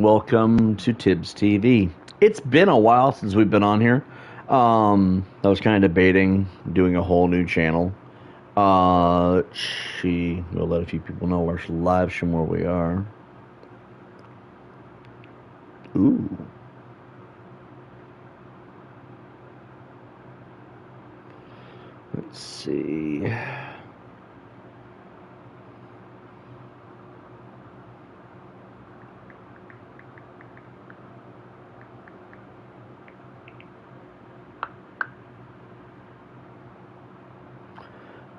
Welcome to Tibbs TV. It's been a while since we've been on here. I was kind of debating doing a whole new channel. Let's see. We'll let a few people know our live stream where we are. Ooh. Let's see.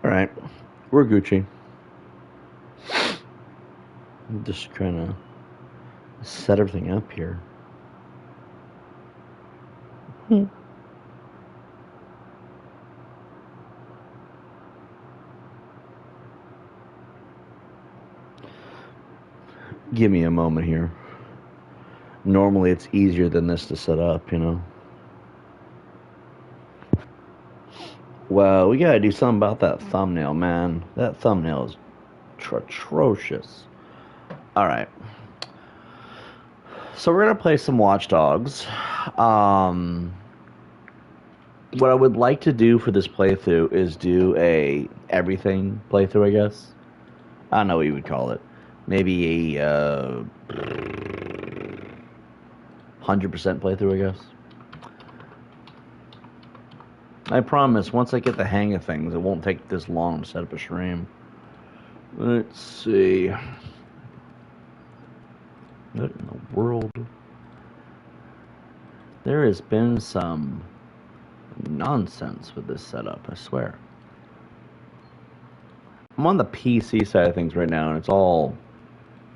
Alright, we're Gucci. I'm just trying to set everything up here. Give me a moment here. Normally it's easier than this to set up, you know. Well, we gotta do something about that thumbnail, man. That thumbnail is atrocious. Alright. So we're gonna play some Watchdogs. What I would like to do for this playthrough is do a everything playthrough, I guess. I don't know what you would call it. Maybe a 100% playthrough, I guess. I promise, once I get the hang of things, it won't take this long to set up a stream. Let's see. What in the world? There has been some nonsense with this setup, I swear. I'm on the PC side of things right now, and it's all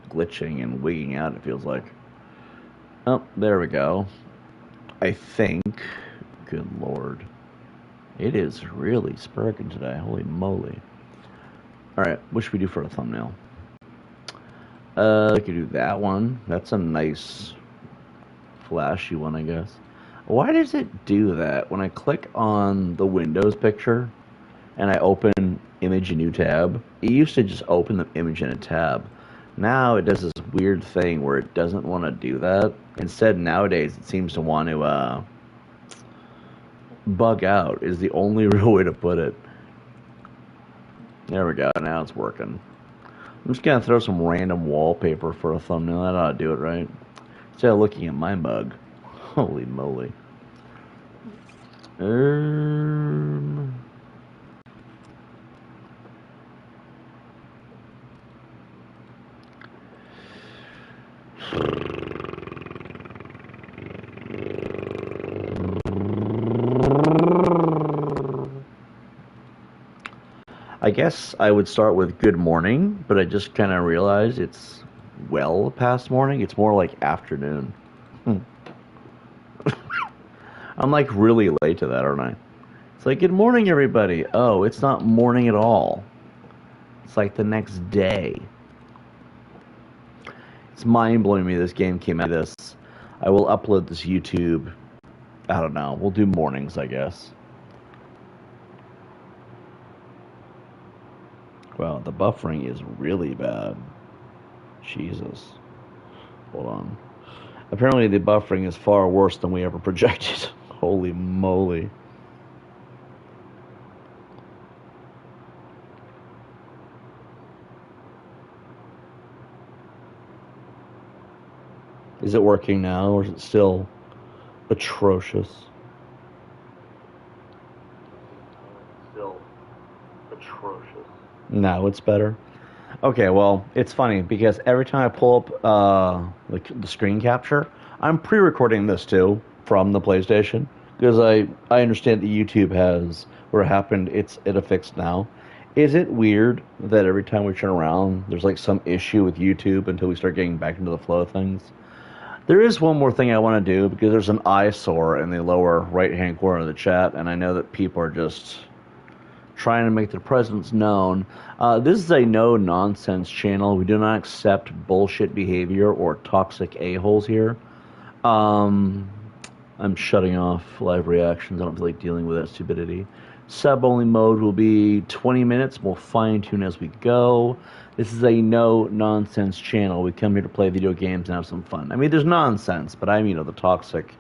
glitching and wigging out, it feels like. Oh, there we go. I think. Good lord. It is really spurging today. Holy moly. Alright, what should we do for a thumbnail? I could do that one. That's a nice flashy one, I guess. Why does it do that? When I click on the Windows picture and I open image in new tab, it used to just open the image in a tab. Now it does this weird thing where it doesn't want to do that. Instead, nowadays, it seems to want to bug out is the only real way to put it. There we go. Now it's working. I'm just going to throw some random wallpaper for a thumbnail. That ought to do it, right? Instead of looking at my mug. Holy moly. I guess I would start with good morning, but I just kind of realized it's well past morning. It's more like afternoon. I'm like really late to that, aren't I? It's like, good morning, everybody. Oh, it's not morning at all. It's like the next day. It's mind-blowing me this game came out of this. I will upload this YouTube. I don't know. We'll do mornings, I guess. Wow, the buffering is really bad. Jesus. Hold on. Apparently the buffering is far worse than we ever projected. Holy moly. Is it working now, or is it still atrocious? Still atrocious. No, it's better. Okay, well, it's funny because every time I pull up the screen capture, I'm pre-recording this too from the PlayStation because I understand that YouTube has where it happened. It's affixed now. Is it weird that every time we turn around, there's like some issue with YouTube until we start getting back into the flow of things? There is one more thing I want to do because there's an eyesore in the lower right-hand corner of the chat, and I know that people are just trying to make their presence known. This is a no-nonsense channel. We do not accept bullshit behavior or toxic a-holes here. I'm shutting off live reactions. I don't feel like dealing with that stupidity. Sub-only mode will be 20 minutes. We'll fine-tune as we go. This is a no-nonsense channel. We come here to play video games and have some fun. I mean, there's nonsense, but I'm, the toxic,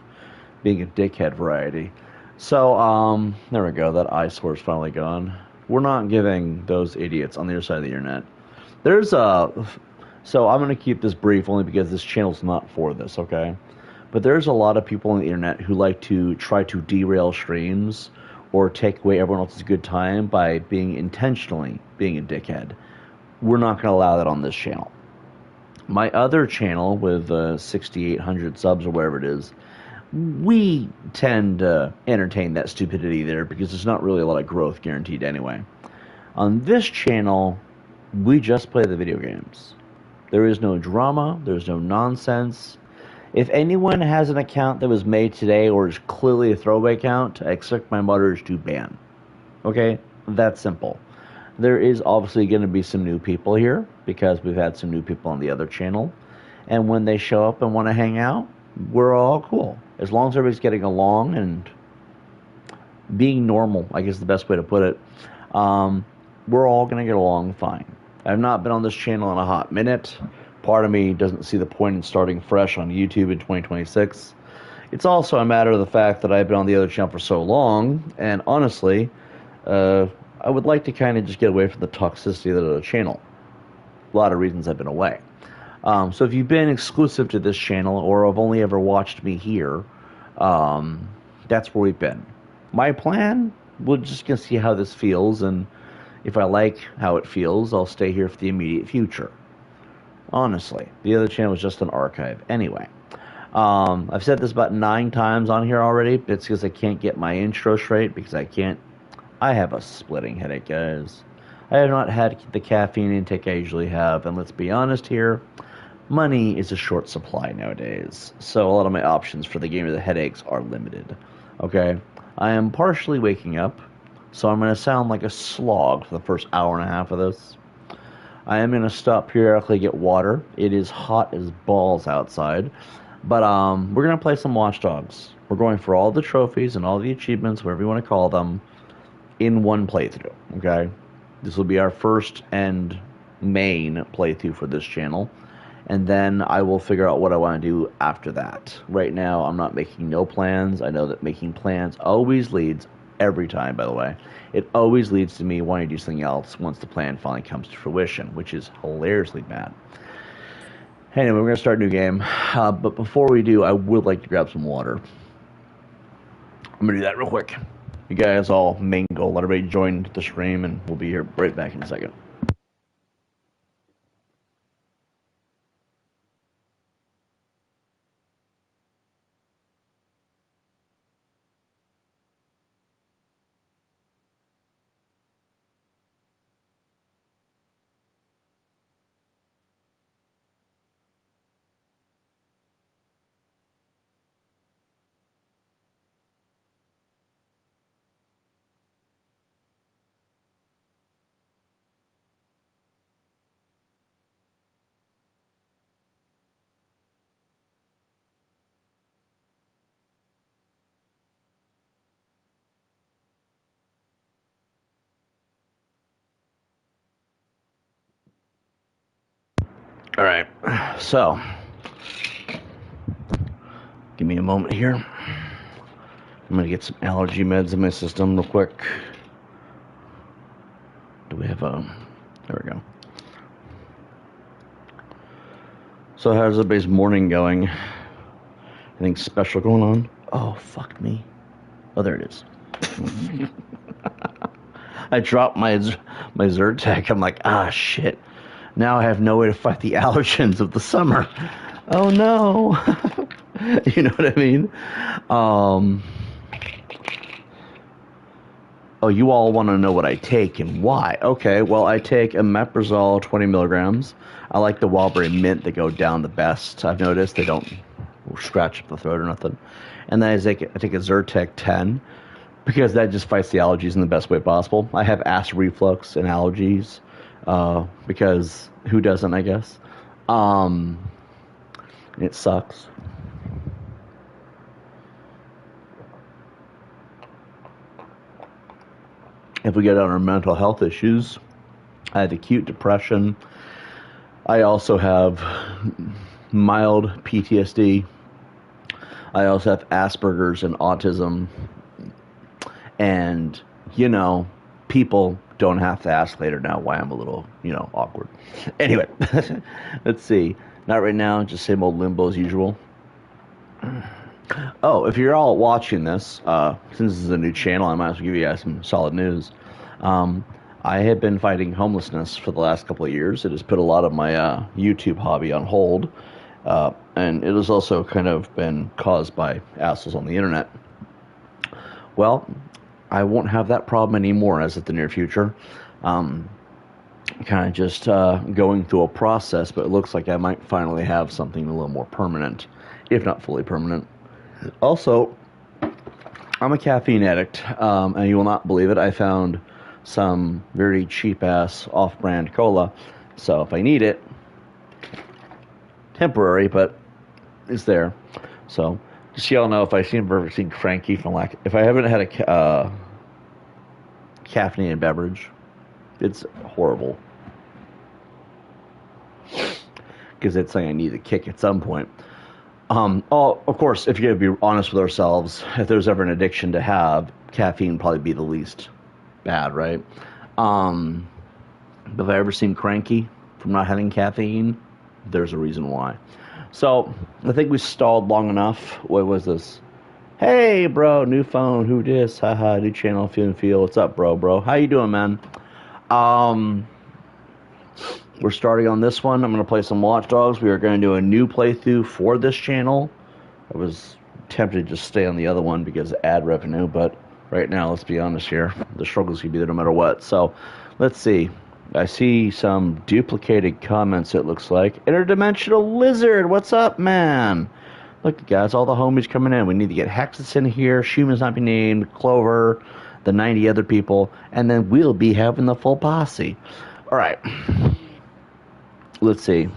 being a dickhead variety. So, there we go. That eyesore's finally gone. We're not giving those idiots on the other side of the internet. There's a... So I'm going to keep this brief only because this channel's not for this, okay? But there's a lot of people on the internet who like to try to derail streams or take away everyone else's good time by being intentionally being a dickhead. We're not going to allow that on this channel. My other channel with 6,800 subs or whatever it is, we tend to entertain that stupidity there because there's not really a lot of growth guaranteed anyway. On this channel, we just play the video games. There is no drama, there's no nonsense. If anyone has an account that was made today or is clearly a throwaway account, I expect my moderators to ban. Okay? That's simple. There is obviously going to be some new people here because we've had some new people on the other channel. And when they show up and want to hang out, we're all cool. As long as everybody's getting along and being normal, I guess is the best way to put it, we're all going to get along fine. I've not been on this channel in a hot minute. Part of me doesn't see the point in starting fresh on YouTube in 2026. It's also a matter of the fact that I've been on the other channel for so long, and honestly, I would like to kind of just get away from the toxicity of the other channel. A lot of reasons I've been away. So if you've been exclusive to this channel or have only ever watched me here, that's where we've been. My plan, we're just going to see how this feels, and if I like how it feels, I'll stay here for the immediate future. Honestly, the other channel was just an archive. Anyway, I've said this about 9 times on here already. It's because I can't get my intro straight because I have a splitting headache, guys. I have not had the caffeine intake I usually have, and let's be honest here, money is a short supply nowadays. So a lot of my options for the game of the headaches are limited. Okay? I am partially waking up, so I'm going to sound like a slog for the first hour and a half of this. I am going to stop periodically to get water. It is hot as balls outside. But we're going to play some Watchdogs. We're going for all the trophies and all the achievements, whatever you want to call them, in one playthrough. Okay? This will be our first and main playthrough for this channel. And then I will figure out what I want to do after that. Right now, I'm not making no plans. I know that making plans always leads, every time, by the way, it always leads to me wanting to do something else once the plan finally comes to fruition, which is hilariously bad. Anyway, we're going to start a new game. But before we do, I would like to grab some water. I'm going to do that real quick. You guys all mingle. Let everybody join the stream, and we'll be here right back in a second. All right, so give me a moment here. I'm gonna get some allergy meds in my system real quick. Do we have a... There we go. So how's everybody's morning going? Anything special going on? Oh, fuck me. Oh, there it is. I dropped my Zyrtec. I'm like, ah, shit. Now I have no way to fight the allergens of the summer. Oh, no. You know what I mean? Oh, you all want to know what I take and why. Okay, well, I take omeprazole 20 milligrams. I like the Wildberry Mint. They go down the best. I've noticed they don't scratch up the throat or nothing. And then I take a Zyrtec 10 because that just fights the allergies in the best way possible. I have acid reflux and allergies because who doesn't, I guess. It sucks. if we get on our mental health issues, I have acute depression. I also have mild PTSD. I also have Asperger's and autism. And, you know, people don't have to ask later now why I'm a little, you know, awkward. Anyway, let's see. Not right now, just same old limbo as usual. Oh, if you're all watching this, since this is a new channel, I might as well give you guys some solid news. I have been fighting homelessness for the last couple of years. It has put a lot of my YouTube hobby on hold. And it has also kind of been caused by assholes on the internet. Well, I won't have that problem anymore as of the near future. Kind of just going through a process, but it looks like I might finally have something a little more permanent, if not fully permanent. Also, I'm a caffeine addict, and you will not believe it. I found some very cheap-ass off-brand cola, so if I need it, temporary, but it's there. So, just so y'all know, if I ever seen cranky from if I haven't had a caffeinated beverage, it's horrible. Because it's something I need to kick at some point. Of course, if you're going to be honest with ourselves, if there's ever an addiction to have, caffeine would probably be the least bad, right? But if I ever seem cranky from not having caffeine, there's a reason why. So, I think we stalled long enough. What was this? Hey, bro, new phone, who dis? Haha, new channel, feel. What's up, bro? How you doing, man? We're starting on this one. I'm going to play some Watchdogs. We are going to do a new playthrough for this channel. I was tempted to just stay on the other one because of ad revenue, but right now, let's be honest here, the struggle's going to be there no matter what. So, let's see. I see some duplicated comments, it looks like. Interdimensional Lizard, what's up, man? Look, guys, all the homies coming in. We need to get Hexus in here, Shuman's not be named, Clover, the 90 other people, and then we'll be having the full posse. All right. Let's see.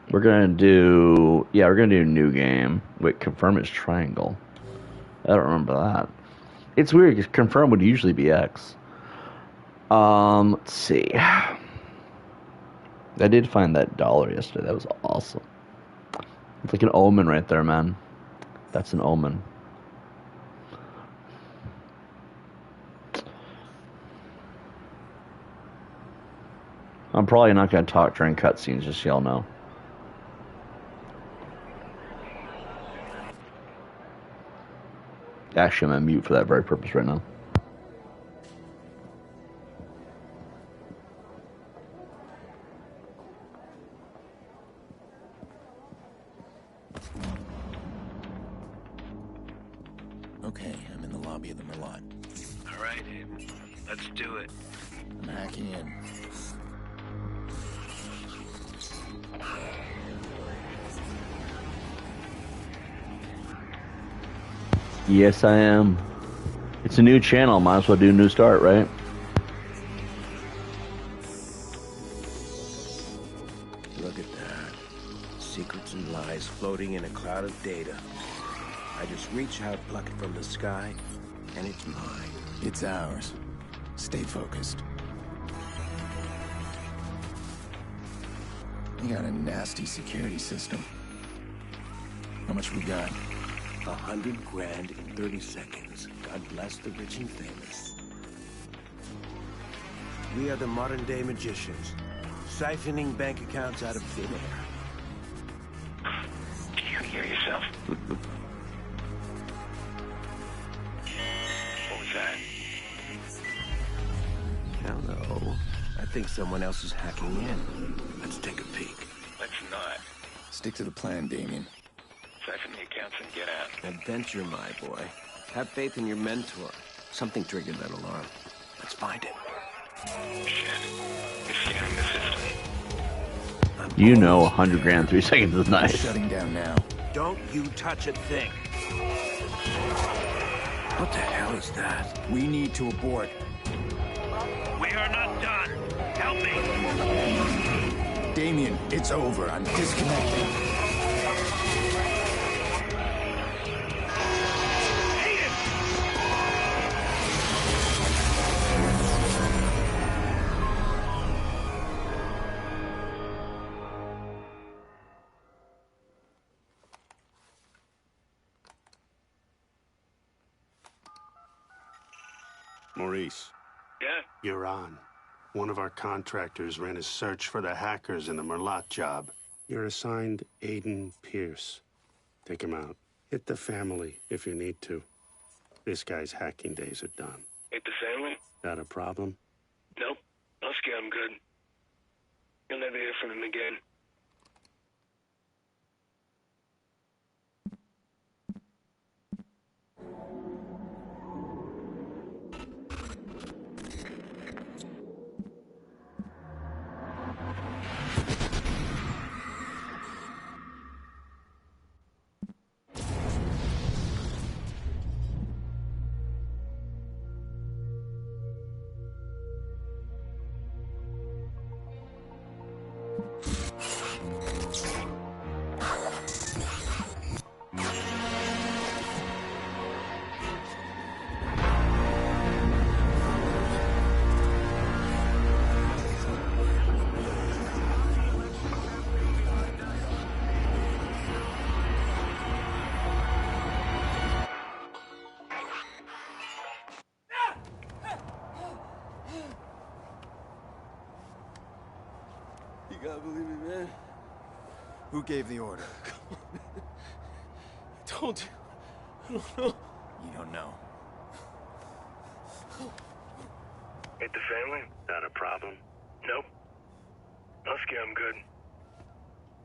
We're going to do a new game. Wait, confirm it's triangle. I don't remember that. It's weird because confirm would usually be X. Let's see. I did find that dollar yesterday. That was awesome. It's like an omen right there, man. That's an omen. I'm probably not going to talk during cutscenes, just so y'all know. Actually, I'm on mute for that very purpose right now. Okay, I'm in the lobby of the Merlot. All right, let's do it. I'm hacking in. Yes, I am. It's a new channel. Might as well do a new start, right? Look at that. Secrets and lies floating in a cloud of data. I just reach out, pluck it from the sky, and it's mine. It's ours. Stay focused. You got a nasty security system. How much we got? 100 grand in 30 seconds. God bless the rich and famous. We are the modern-day magicians, siphoning bank accounts out of thin air. Can you hear yourself? What was that? I don't know. I think someone else is hacking in. Let's take a peek. Let's not. Stick to the plan, Damien. Siphon the accounts and get out. Adventure, my boy. Have faith in your mentor. Something triggered that alarm. Let's find it. Shit. It's scanning the system. You know 100 grand 3 seconds is nice. Shutting down now. Don't you touch a thing. What the hell is that? We need to abort. We are not done. Help me. Damien, it's over. I'm disconnecting. Maurice. Yeah? You're on. One of our contractors ran a search for the hackers in the Merlot job. You're assigned Aiden Pierce. Take him out. Hit the family if you need to. This guy's hacking days are done. Hit the family? Got a problem? Nope. Husky, I'm good. You'll never hear from him again. You gotta believe me, man. Who gave the order? Come on, man. I told you. I don't know. You don't know. Hit the family? Got a problem? Nope. Husky, I'm good.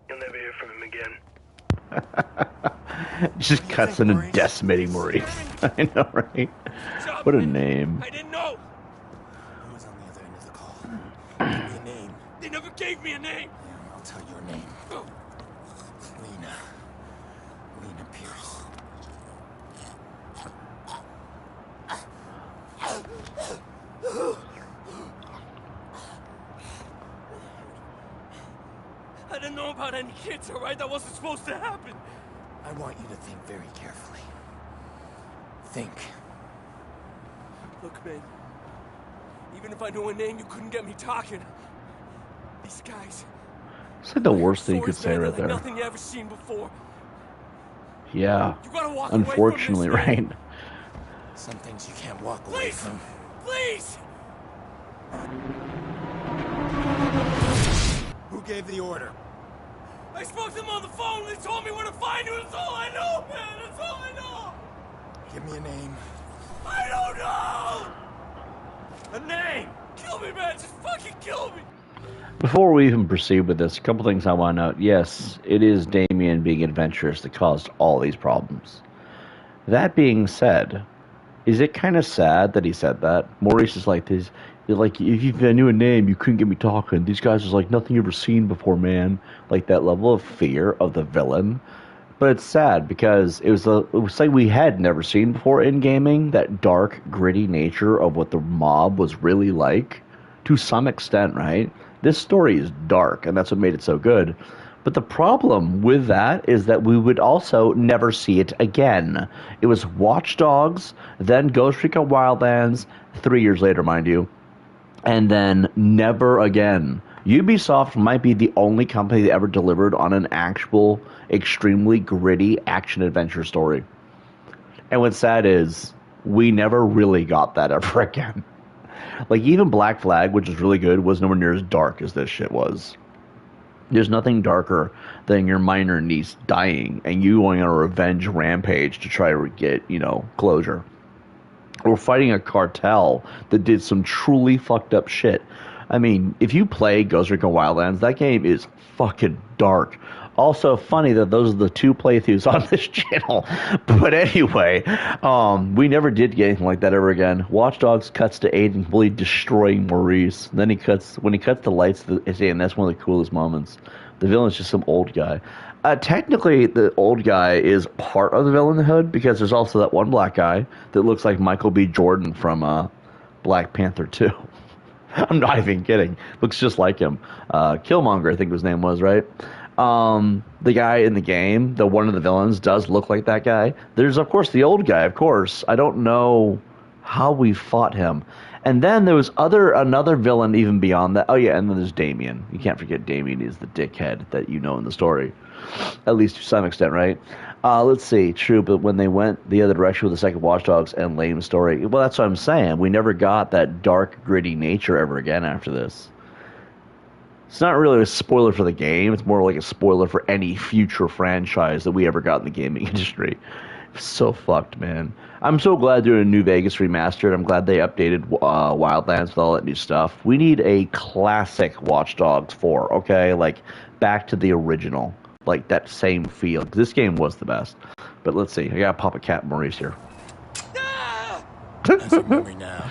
You'll never hear from him again. Just cuts into decimating Maurice. I know, right? What a name. I didn't know. Who was on the other end of the call? Give me a name. They never gave me a name. Yeah, I'll tell your name. Lena. Lena Pierce. I didn't know about any kids, all right? That wasn't supposed to happen. I want you to think very carefully. Think. Look, man. Even if I knew a name, you couldn't get me talking. These guys. It's like the worst thing you could say right like there. Nothing you ever seen before. Yeah. You gotta walk Unfortunately, away from this, right? Some things you can't walk away Please! from. Please! Who gave the order? I spoke to them on the phone. They told me where to find you. That's all I know, man. That's all I know. Give me a name. I don't know. A name. Kill me, man. Just fucking kill me. Before we even proceed with this, a couple things I want to note. Yes, it is Damien being adventurous that caused all these problems. That being said, is it kind of sad that he said that? Maurice is like this. Like, if I knew a name, you couldn't get me talking. These guys is like nothing you've ever seen before, man. Like that level of fear of the villain. But it's sad because it was something we had never seen before in gaming. That dark, gritty nature of what the mob was really like, to some extent, right? This story is dark, and that's what made it so good. But the problem with that is that we would also never see it again. It was Watchdogs, then Ghost Recon Wildlands, 3 years later, mind you, and then never again. Ubisoft might be the only company that ever delivered on an actual, extremely gritty action-adventure story. And what's sad is, we never really got that ever again. Like, even Black Flag, which is really good, was nowhere near as dark as this shit was. There's nothing darker than your minor niece dying and you going on a revenge rampage to try to get, closure. We're fighting a cartel that did some truly fucked up shit. I mean, if you play Ghost Recon Wildlands, that game is fucking dark. Also funny that those are the two playthroughs on this channel. But anyway, we never did get anything like that ever again. Watchdogs cuts to Aiden completely destroying Maurice. Then when he cuts the lights, and that's one of the coolest moments. The villain's just some old guy. Technically, the old guy is part of the villainhood because there's also that one black guy that looks like Michael B. Jordan from Black Panther 2. I'm not even kidding. Looks just like him. Killmonger, I think his name was, right? The guy in the game, one of the villains, does look like that guy. There's, of course, the old guy, of course. I don't know how we fought him. And then there was another villain even beyond that. Oh, yeah, and then there's Damien. You can't forget Damien is the dickhead that you know in the story. At least to some extent, right? Let's see. True, but when they went the other direction with the second Watchdogs and lame story, well, that's what I'm saying. We never got that dark, gritty nature ever again after this. It's not really a spoiler for the game. It's more like a spoiler for any future franchise that we ever got in the gaming industry. It's so fucked, man. I'm so glad they're doing a New Vegas remastered. I'm glad they updated Wildlands with all that new stuff. We need a classic Watch Dogs 4, okay? Like, back to the original. Like, that same feel. This game was the best. But let's see. I gotta pop a cat Maurice here. That's your memory now.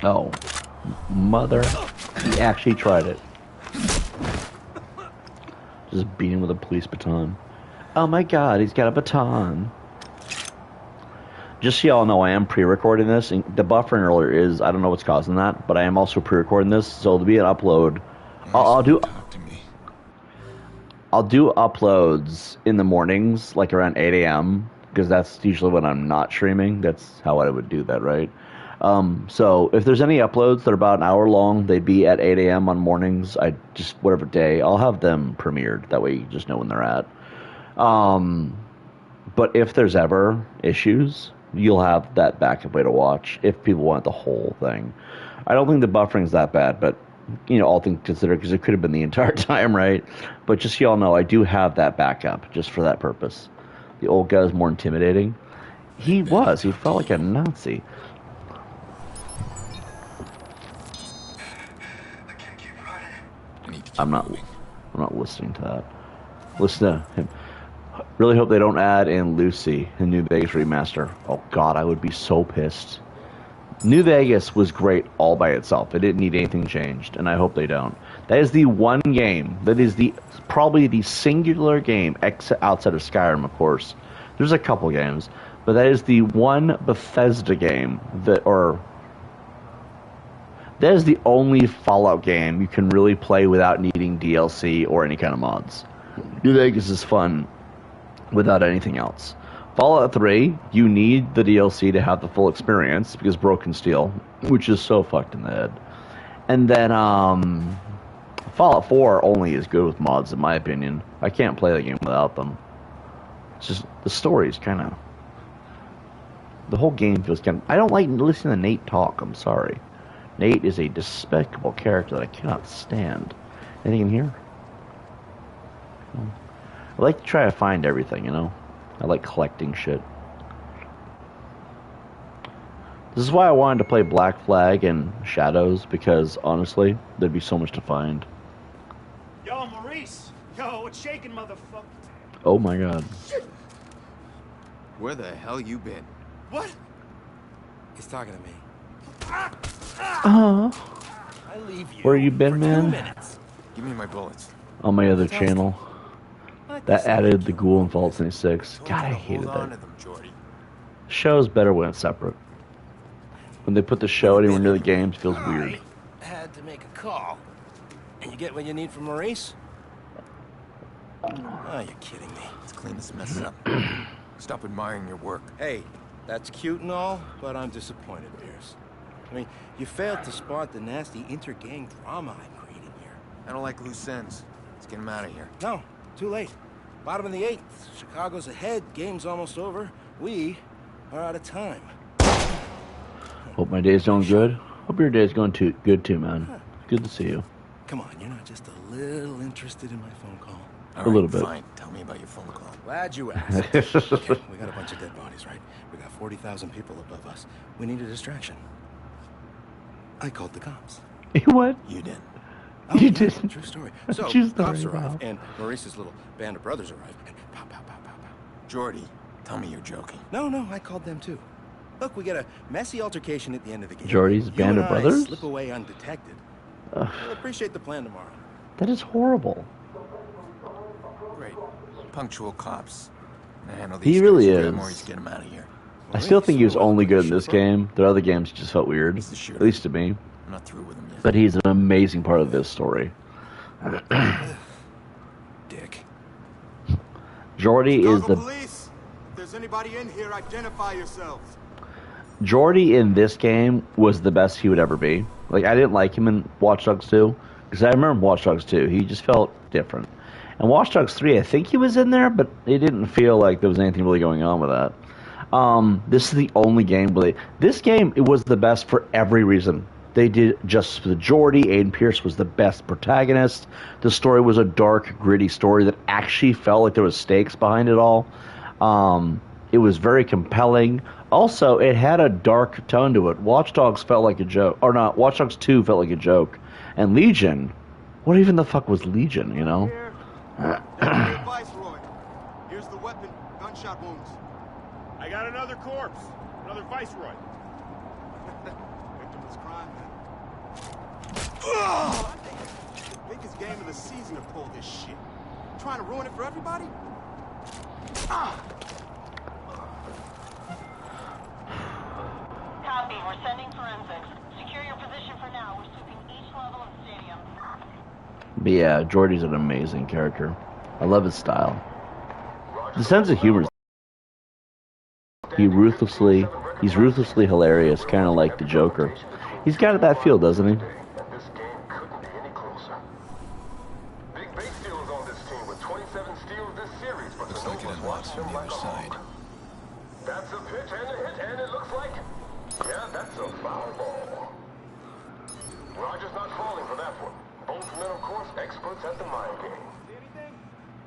Oh, mother. He actually tried it. Just beat him with a police baton. Oh my god, he's got a baton. Just so y'all know, I am pre-recording this. And the buffering earlier is, I don't know what's causing that, but I am also pre-recording this, so there'll be an upload. I'll do uploads in the mornings, like around 8 a.m., because that's usually when I'm not streaming. That's how I would do that, right? So if there's any uploads that are about an hour long, they'd be at 8 a.m. on mornings. I just, whatever day, I'll have them premiered. That way you just know when they're at. But if there's ever issues, you'll have that backup way to watch if people want the whole thing. I don't think the buffering's that bad, but, you know, all things considered, because it could have been the entire time, right? But just so y'all know, I do have that backup just for that purpose. The old guy is more intimidating. He was. He felt like a Nazi. I'm not listening to that. Listen to him. Really hope they don't add in Lucy in New Vegas Remaster. Oh god, I would be so pissed. New Vegas was great all by itself. It didn't need anything changed, and I hope they don't. That is the one game that is probably the singular game outside of Skyrim, of course. There's a couple games, but that is the one Bethesda game that is the only Fallout game you can really play without needing DLC or any kind of mods. New Vegas is fun without anything else. Fallout 3, you need the DLC to have the full experience because Broken Steel, which is so fucked in the head. And then Fallout 4 only is good with mods, in my opinion. I can't play the game without them. It's just, the story is kind of... The whole game feels kind of... I don't like listening to Nate talk, I'm sorry. Nate is a despicable character that I cannot stand. Anything in here? I like to try to find everything, you know? I like collecting shit. This is why I wanted to play Black Flag and Shadows, because, honestly, there'd be so much to find. Yo, Maurice! Yo, what's shaking, motherfucker? Oh my god. Where the hell you been? What? He's talking to me. Uh-huh. I leave you. Where you been, for man? 2 minutes. Give me my bullets. On my other channel. That added the Ghoul in Fallout 76. God, I hated Hold on that. to them, Jordy. Show's better when it's separate. When they put the show anywhere near the games, it feels weird. I had to make a call. And you get what you need from Maurice? Oh, you're kidding me. Let's clean this mess up. Stop admiring your work. Hey, that's cute and all, but I'm disappointed, Pierce. I mean, you failed to spot the nasty inter-gang drama I'm creating here. I don't like loose ends. Let's get him out of here. No, too late. Bottom of the 8th. Chicago's ahead. Game's almost over. We are out of time. Hope my day's going good. Hope your day's going good too, man. Good to see you. Come on, you're not just a little interested in my phone call. All A little bit. Fine. Tell me about your phone call. Glad you asked. Okay, we got a bunch of dead bodies, right? We got 40,000 people above us. We need a distraction. I called the cops. What? You did. Oh, You yeah, didn't. True story. So, True story, cops arrive, wow. and Maurice's little band of brothers arrive, and pow, pow, pow, pow, pow. Jordy, tell me you're joking. No, I called them too. Look, we get a messy altercation at the end of the game. Jordy's You band and of I brothers? slip away undetected. We'll appreciate the plan tomorrow. That is horrible. Great. Punctual cops. Now handle He these really guys. is. Maurice, get him out of here. I still think he was only good in this game. The other games just felt weird. He's the shooter. At least to me. I'm not through with him yet. But he's an amazing part of this story. Dick. Jordy is the... Police! If there's anybody in here, identify yourselves. Jordy in this game was the best he would ever be. Like, I didn't like him in Watch Dogs 2 Because I remember Watch Dogs 2. He just felt different. And Watch Dogs 3, I think he was in there, but it didn't feel like there was anything really going on with that. This is the only game where this game, it was the best for every reason. They did justice for the Geordie. Aiden Pierce was the best protagonist. The story was a dark, gritty story that actually felt like there was stakes behind it all. It was very compelling. Also, it had a dark tone to it. Watch Dogs felt like a joke. Or not, Watch Dogs 2 felt like a joke. And Legion, what even the fuck was Legion, you know? Viceroy. Here's the weapon. Gunshot wounds. I got another corpse. Another Viceroy. Victimless crime, man. Biggest game of the season to pull this shit. Trying to ruin it for everybody? Copy. We're sending forensics. Secure your position for now. We're sweeping each level of the stadium. But yeah, Geordie's an amazing character. I love his style. The sense of humor. He's ruthlessly hilarious, kind of like the Joker. He's got that feel, doesn't he? This game couldn't be any closer. Big base steals on this team with 27 steals this series, but Looks like it unlocks from the other side. That's a pitch and a hit, and it looks like, yeah, that's a foul ball. Roger's not falling for that one. Both men, of course, experts at the mind game.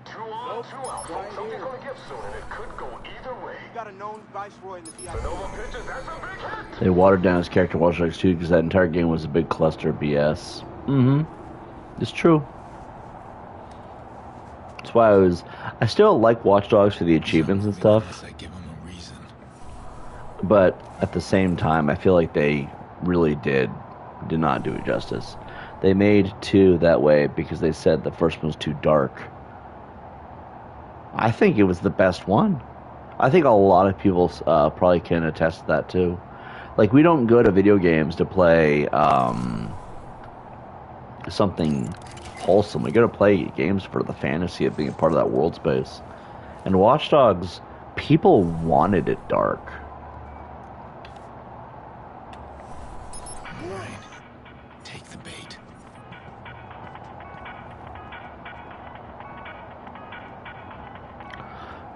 2 on, 2 out. Something's gonna give soon, and it could go either way. You got a known Viceroy in the VIP. The Nova pitches, that's a big hit. They watered down his character in Watch Dogs 2 because that entire game was a big cluster of BS. It's true. That's why I still like Watch Dogs for the achievements and stuff. I give him a reason. But at the same time, I feel like they really did not do it justice. They made 2 that way because they said the first one was too dark. I think it was the best one. I think a lot of people probably can attest to that too. Like, we don't go to video games to play something wholesome. We go to play games for the fantasy of being a part of that world space. And Watch Dogs, people wanted it dark. Right. Take the bait.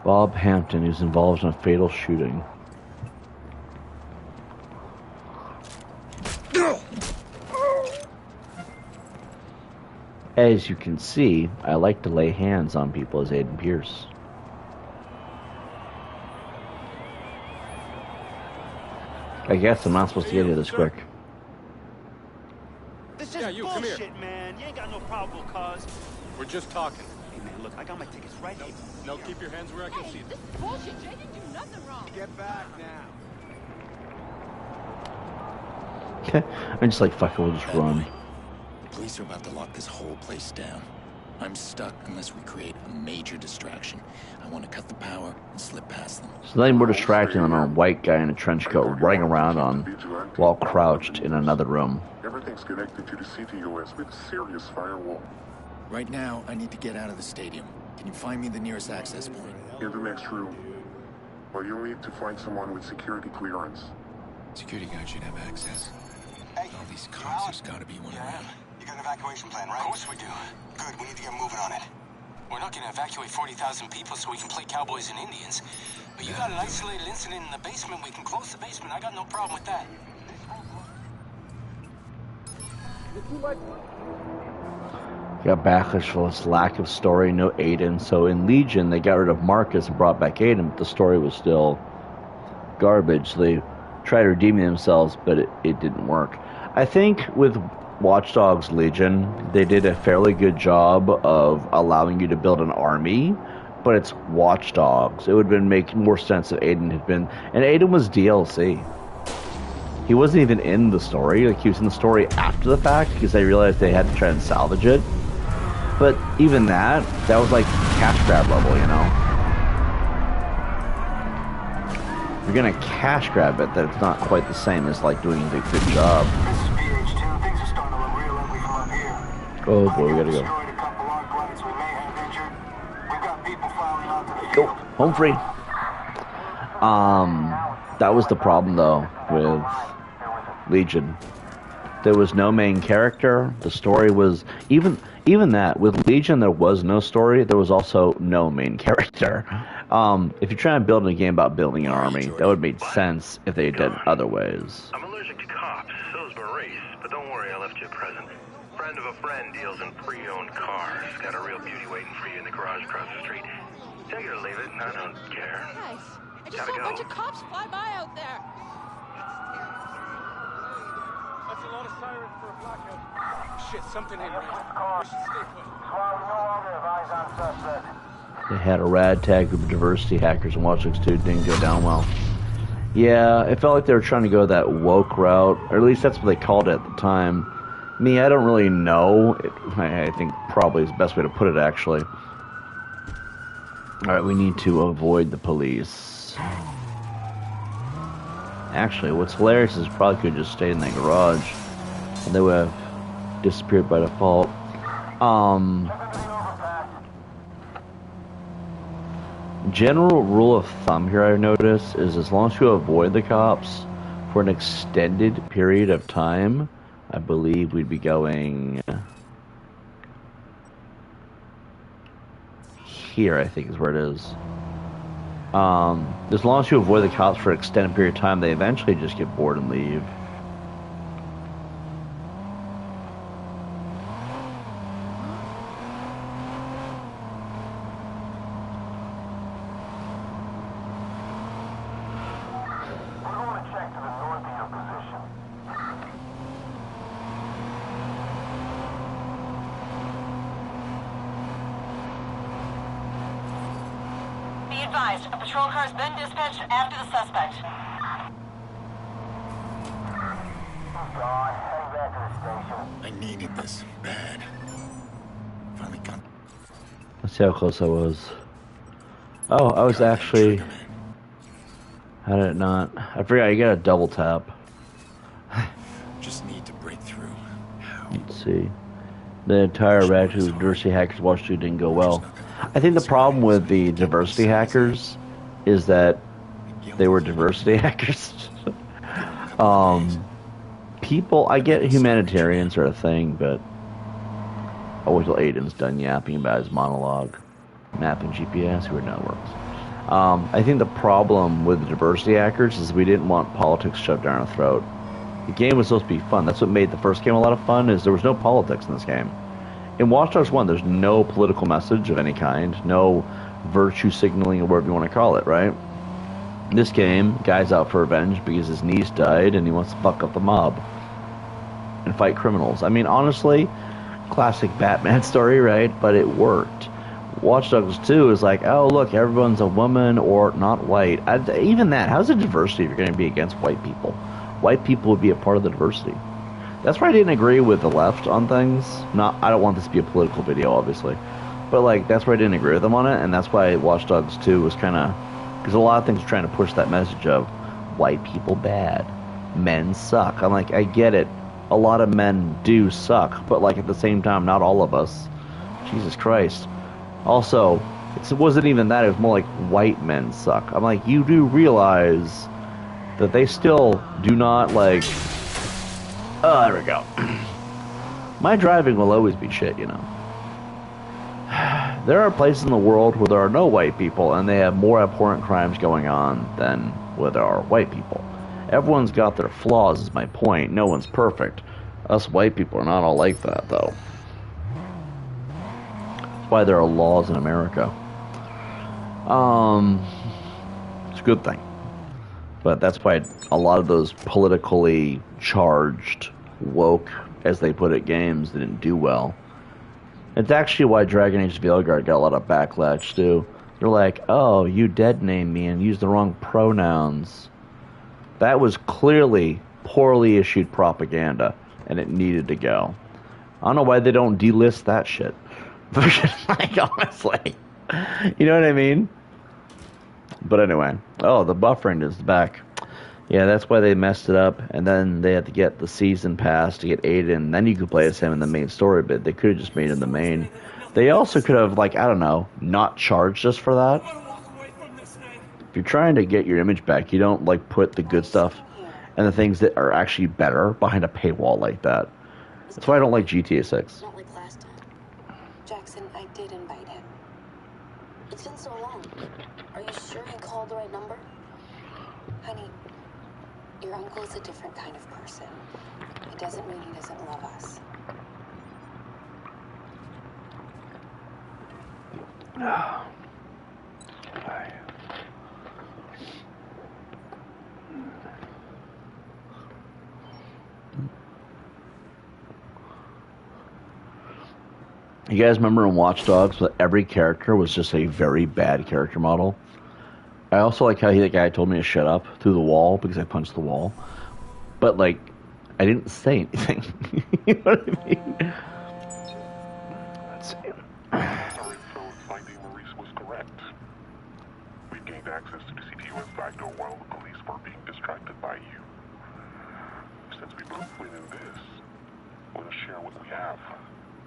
Bob Hampton, who's involved in a fatal shooting. As you can see, I like to lay hands on people as Aiden Pierce. I guess I'm not supposed to get here this quick. This is bullshit, man. You ain't got no probable cause. We're just talking. Hey, man, look, I got my tickets right here. No, keep your hands where I can see them. This is bullshit. Jay didn't do nothing wrong. Get back now. Okay, I'm just like, fuck it, we'll just run. The police are about to lock this whole place down. I'm stuck unless we create a major distraction. I want to cut the power and slip past them. It's nothing more distracting than a white guy in a trench coat running around while crouched in another room. Everything's connected to the CTOS with a serious firewall. Right now, I need to get out of the stadium. Can you find me the nearest access point? In the next room. Well, you'll need to find someone with security clearance. Security guard should have access. Hey, All these cops, there's gotta be one around. You got an evacuation plan, right? Of course we do. Good, we need to get moving on it. We're not gonna evacuate 40,000 people so we can play cowboys and Indians. But you got an isolated incident in the basement, we can close the basement. I got no problem with that. Got backlash for this lack of story, no Aiden. So in Legion, they got rid of Marcus and brought back Aiden, but the story was still garbage. So they tried redeeming themselves, but it didn't work. I think with Watchdogs Legion, they did a fairly good job of allowing you to build an army, but it's Watchdogs. It would have been making more sense if Aiden had been, and Aiden was DLC. He wasn't even in the story. Like, he was in the story after the fact because they realized they had to try and salvage it. But even that was like cash grab level, you know. You're gonna cash grab it, that it's not quite the same as like doing a good job. Oh boy, we gotta go. Go, home free. That was the problem though with Legion. There was no main character. The story was even that with Legion there was no story. There was also no main character. If you're trying to build a game about building an army, that would make sense if they did other ways. I'm allergic to cops. So's Maurice, but don't worry, I left you a present. Friend of a friend deals in pre-owned cars. Got a real beauty waiting for you in the garage across the street. Take it or leave it. I don't care. Nice. I just saw a bunch of cops fly by out there. That's a lot of sirens for a blackout. Shit, something ain't right. We should stay put. They had a rad-tag group of diversity hackers and Watchdogs 2 didn't go down well. Yeah, it felt like they were trying to go that woke route, or at least that's what they called it at the time. Me, I don't really know. I think probably is the best way to put it, actually. Alright, we need to avoid the police. Actually, what's hilarious is probably could have just stayed in that garage, and they would have disappeared by default. General rule of thumb here I've noticed is as long as you avoid the cops for an extended period of time, I believe we'd be going here, I think is where it is. As long as you avoid the cops for an extended period of time, they eventually just get bored and leave. Advised, a patrol car has been dispatched after the suspect. I needed this bad. Finally got. Let's see how close I was. Oh, I was actually. How did it not? I forgot you got a double tap. Just need to break through. How? Let's see. The entire Red Who Diversity Hackers Watch 2 didn't go well. I think the problem with the diversity hackers is that they were diversity hackers. People, I get humanitarians are a thing, but I'll wait till Aiden's done yapping about his monologue. Mapping GPS, who networks. I think the problem with the diversity hackers is we didn't want politics shoved down our throat. The game was supposed to be fun. That's what made the first game a lot of fun, is there was no politics in this game. In Watchdogs 1, there's no political message of any kind, no virtue signaling or whatever you want to call it, right? In this game, guy's out for revenge because his niece died and he wants to fuck up the mob and fight criminals. I mean, honestly, classic Batman story, right? But it worked. Watchdogs 2 is like, oh, look, everyone's a woman or not white. Even that, how's it diversity if you're going to be against white people? White people would be a part of the diversity. That's why I didn't agree with the left on things. I don't want this to be a political video, obviously. But, like, that's why I didn't agree with them on it, and that's why Watchdogs 2 was kind of... Because a lot of things are trying to push that message of white people bad. Men suck. I'm like, I get it. A lot of men do suck, but, like, at the same time, not all of us. Jesus Christ. Also, it wasn't even that. It was more like white men suck. I'm like, you do realize that they still do not, like... Oh, there we go. My driving will always be shit, you know. There are places in the world where there are no white people, and they have more abhorrent crimes going on than where there are white people. Everyone's got their flaws, is my point. No one's perfect. Us white people are not all like that, though. That's why there are laws in America. It's a good thing. But that's why a lot of those politically charged, woke, as they put it, games didn't do well. It's actually why Dragon Age Veilguard got a lot of backlash, too. They're like, oh, you dead named me and used the wrong pronouns. That was clearly poorly issued propaganda, and it needed to go. I don't know why they don't delist that shit. Like, honestly. You know what I mean? But anyway. Oh, the buffering is back. Yeah, that's why they messed it up, and then they had to get the season pass to get Aiden, and then you could play as him in the main story bit. They could have just made him the main. They also could have, like, I don't know, not charged us for that. If you're trying to get your image back, you don't, like, put the good stuff and the things that are actually better behind a paywall like that. That's why I don't like GTA 6. Not like last time. Jackson, I did invite him. It's been so long. Are you sure he called the right number? Honey, your uncle is a different kind of person. It doesn't mean he doesn't love us. You guys remember in Watchdogs that every character was just a very bad character model? I also like how the guy told me to shut up through the wall because I punched the wall. But, like, I didn't say anything. You know what I mean? Let's see. Sorry, so finding Maurice was correct. We gained access to the CTOS backdoor while the police were being distracted by you. Since we both win in this, we'll share what we have.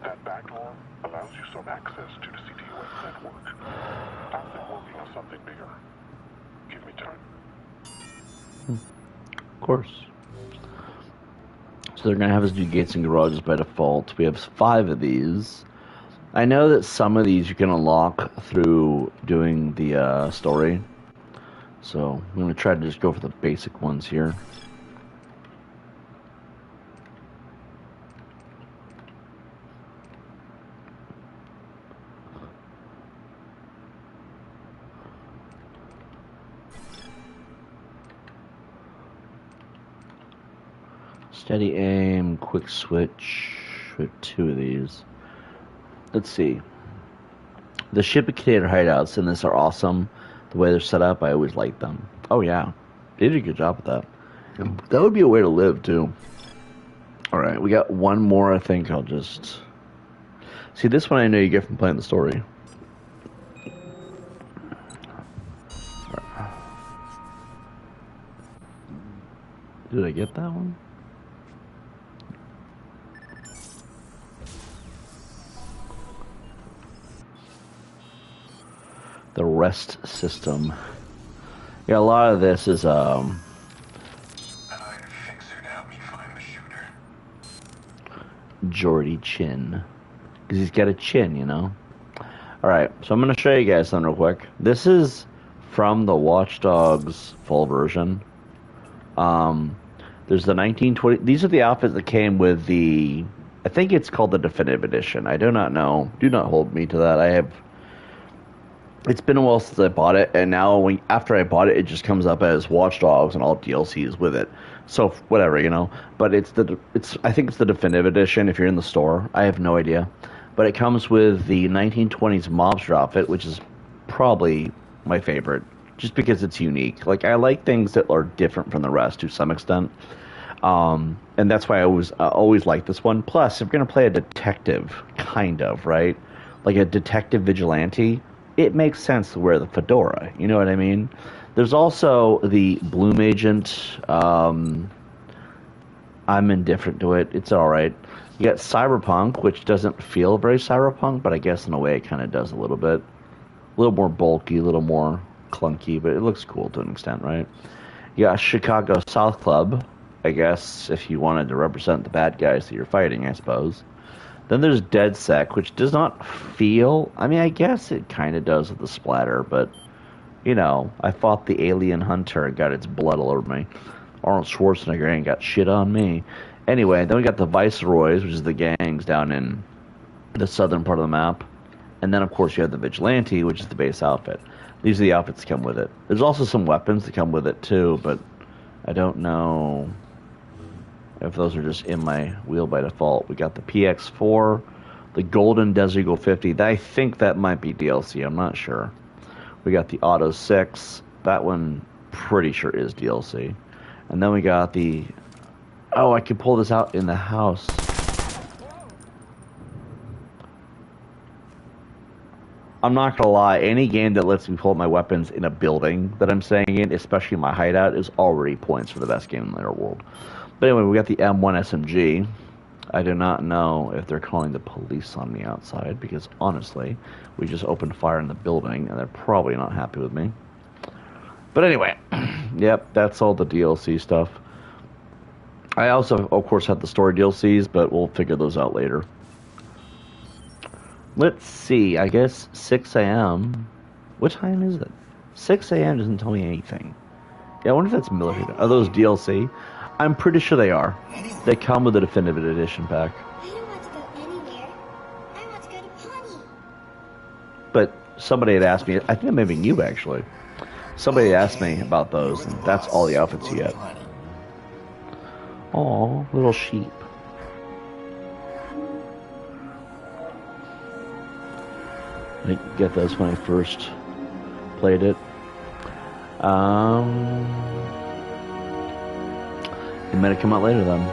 That backdoor allows you some access to the CTOS network. I've been working on something bigger. Give me time. Of course. So they're going to have us do gates and garages by default. We have 5 of these. I know that some of these you can unlock through doing the story. So I'm going to try to just go for the basic ones here. Steady aim, quick switch. We have 2 of these. Let's see. The ship-container hideouts in this are awesome. The way they're set up, I always like them. Oh yeah, they did a good job with that. And that would be a way to live too. All right, we got one more. I think I'll just see this one. I know you get from playing the story. Did I get that one? The rest system. Yeah, a lot of this is Jordy Chin, because he's got a chin, you know. All right, so I'm gonna show you guys something real quick. This is from the Watchdogs full version. There's the 1920. These are the outfits that came with the. I think it's called the definitive edition. I do not know. Do not hold me to that. I have. It's been a while since I bought it, and now after I bought it, it just comes up as Watchdogs and all DLCs with it. So whatever, you know. But I think it's the definitive edition. If you're in the store, I have no idea. But it comes with the 1920s mobster outfit, which is probably my favorite, just because it's unique. Like, I like things that are different from the rest to some extent, and that's why I always like this one. Plus, if you're gonna play a detective, kind of, right, like a detective vigilante, it makes sense to wear the fedora. You know what I mean? There's also the Bloom Agent. I'm indifferent to it. It's all right. You got Cyberpunk, which doesn't feel very cyberpunk, but I guess in a way it kind of does a little bit. A little more bulky, a little more clunky, but it looks cool to an extent, right? You got Chicago South Club, I guess, if you wanted to represent the bad guys that you're fighting, I suppose. Then there's DedSec, which does not feel... I mean, I guess it kind of does with the splatter, but, you know, I fought the alien hunter and got its blood all over me. Arnold Schwarzenegger ain't got shit on me. Anyway, then we got the Viceroys, which is the gangs down in the southern part of the map. And then, of course, you have the Vigilante, which is the base outfit. These are the outfits that come with it. There's also some weapons that come with it, too, but I don't know if those are just in my wheel by default. We got the PX4, the Golden Desert Eagle 50. I think that might be DLC. I'm not sure. We got the Auto 6. That one, pretty sure, is DLC. And then we got the... Oh, I can pull this out in the house. I'm not gonna lie, any game that lets me pull up my weapons in a building that I'm staying in, especially my hideout, is already points for the best game in the world. But anyway, we got the M1 SMG. I do not know if they're calling the police on me outside, because honestly, we just opened fire in the building, and they're probably not happy with me. But anyway, yep, that's all the DLC stuff. I also, of course, have the story DLCs, but we'll figure those out later. Let's see. I guess 6 a.m. What time is it? 6 a.m. doesn't tell me anything. Yeah, I wonder if that's military. Are those DLC? I'm pretty sure they are. They come with the definitive edition pack. I don't want to go anywhere. I want to go to Pawnee. But somebody had asked me, I think it may have been you actually. Somebody asked me about those, and that's all the outfits you get. Aw, little sheep. I didn't get those when I first played it. It might have come out later then.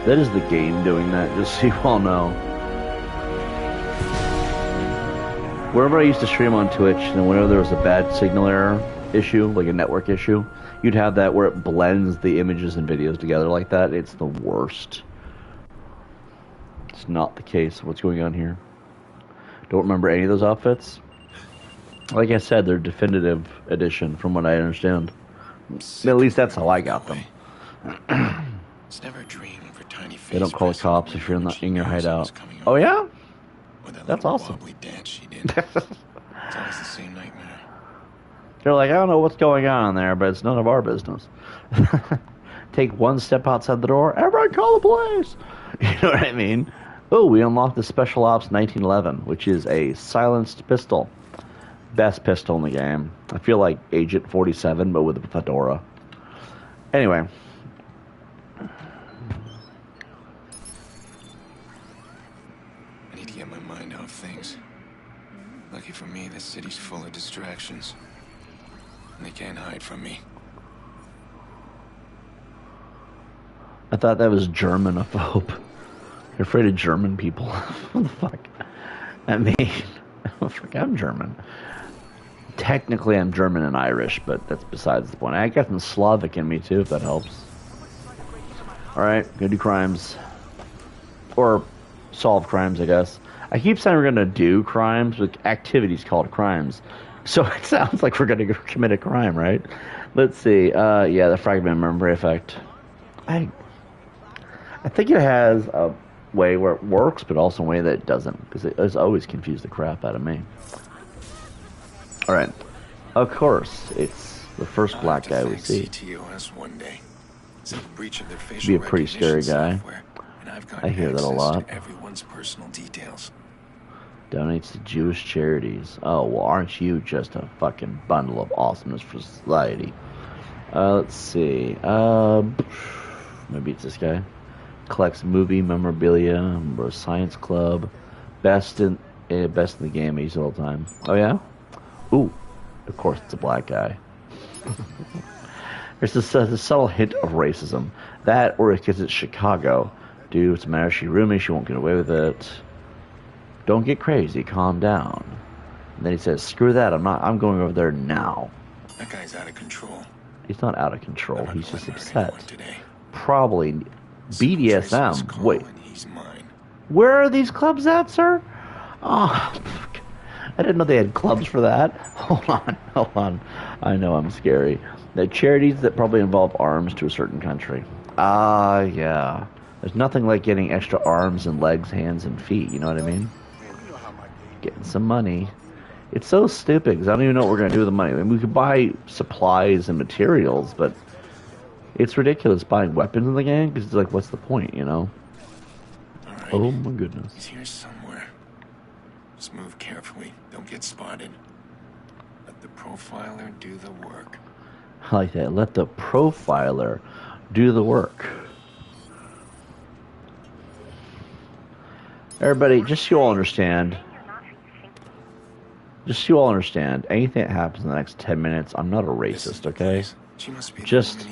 That is the game doing that, just so you all know. Wherever I used to stream on Twitch, and whenever there was a bad signal error issue, like a network issue, you'd have that where it blends the images and videos together like that. It's the worst. It's not the case. What's going on here? Don't remember any of those outfits. Like I said, they're definitive edition from what I understand. At least that's how I got them. It's never a dream for tiny They don't call the cops if you're in your hideout. Oh yeah? That's awesome. Dance she did. It's always the same nightmare. They're like, I don't know what's going on there, but it's none of our business. Take one step outside the door, everyone call the police! You know what I mean? Oh, we unlocked the Special Ops 1911, which is a silenced pistol. Best pistol in the game. I feel like Agent 47, but with a fedora. Anyway. I need to get my mind off things. Lucky for me, this city's full of distractions. And they can't hide from me. I thought that was Germanophobe. You're afraid of German people. What the fuck? I mean, fuck, I'm German. Technically, I'm German and Irish, but that's besides the point. I got some Slavic in me, too, if that helps. Alright, go do crimes. Or solve crimes, I guess. I keep saying we're going to do crimes with activities called crimes. So it sounds like we're going to commit a crime, right? Let's see. Yeah, the fragment memory effect. I think it has a way where it works, but also a way that it doesn't, because it has always confused the crap out of me. Alright. Of course, it's the first black guy we see. One day. Be a pretty scary guy. I hear that a lot. Everyone's personal details. Donates to Jewish charities. Oh, well, aren't you just a fucking bundle of awesomeness for society? Let's see. Maybe it's this guy. Collects movie memorabilia. Member of Science Club. Best in the game. He's all the time. Oh yeah. Ooh. Of course, it's a black guy. There's this subtle hint of racism. That, or because it's Chicago. Dude, what's the matter? She roomy. She won't get away with it. Don't get crazy. Calm down. And then he says, "Screw that. I'm going over there now." That guy's out of control. He's not out of control. He's just upset. Probably BDSM. Wait. Where are these clubs at, sir? Oh, fuck. I didn't know they had clubs for that. Hold on. I know I'm scary. The charities that probably involve arms to a certain country. Yeah. There's nothing like getting extra arms and legs, hands, and feet. You know what I mean? Getting some money. It's so stupid because I don't even know what we're going to do with the money. I mean, we could buy supplies and materials, but it's ridiculous buying weapons in the game because it's like, what's the point, you know? Right. Oh my goodness. He's here somewhere. Just move carefully. Don't get spotted. Let the profiler do the work. I like that. Let the profiler do the work. Everybody, just so you all understand, anything that happens in the next 10 minutes, I'm not a racist, okay? Just,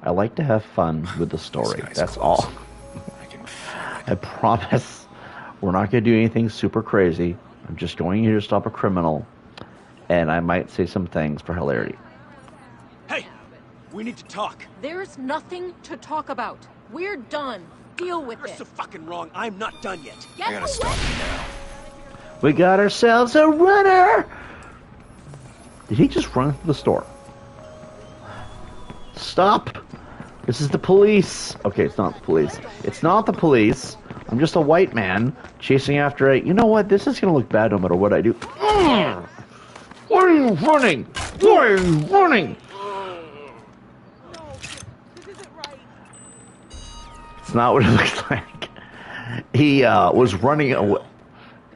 I like to have fun with the story. That's all. I promise we're not going to do anything super crazy. I'm just going here to stop a criminal, and I might say some things for hilarity. Hey, we need to talk. There's nothing to talk about. We're done. Deal with it. You're so fucking wrong. I'm not done yet. Get away. We got ourselves a runner! Did he just run through the store? Stop! This is the police. Okay, it's not the police. It's not the police. I'm just a white man chasing after a... You know what? This is going to look bad no matter what I do. Why are you running? Why are you running? It's not what it looks like. He was running away.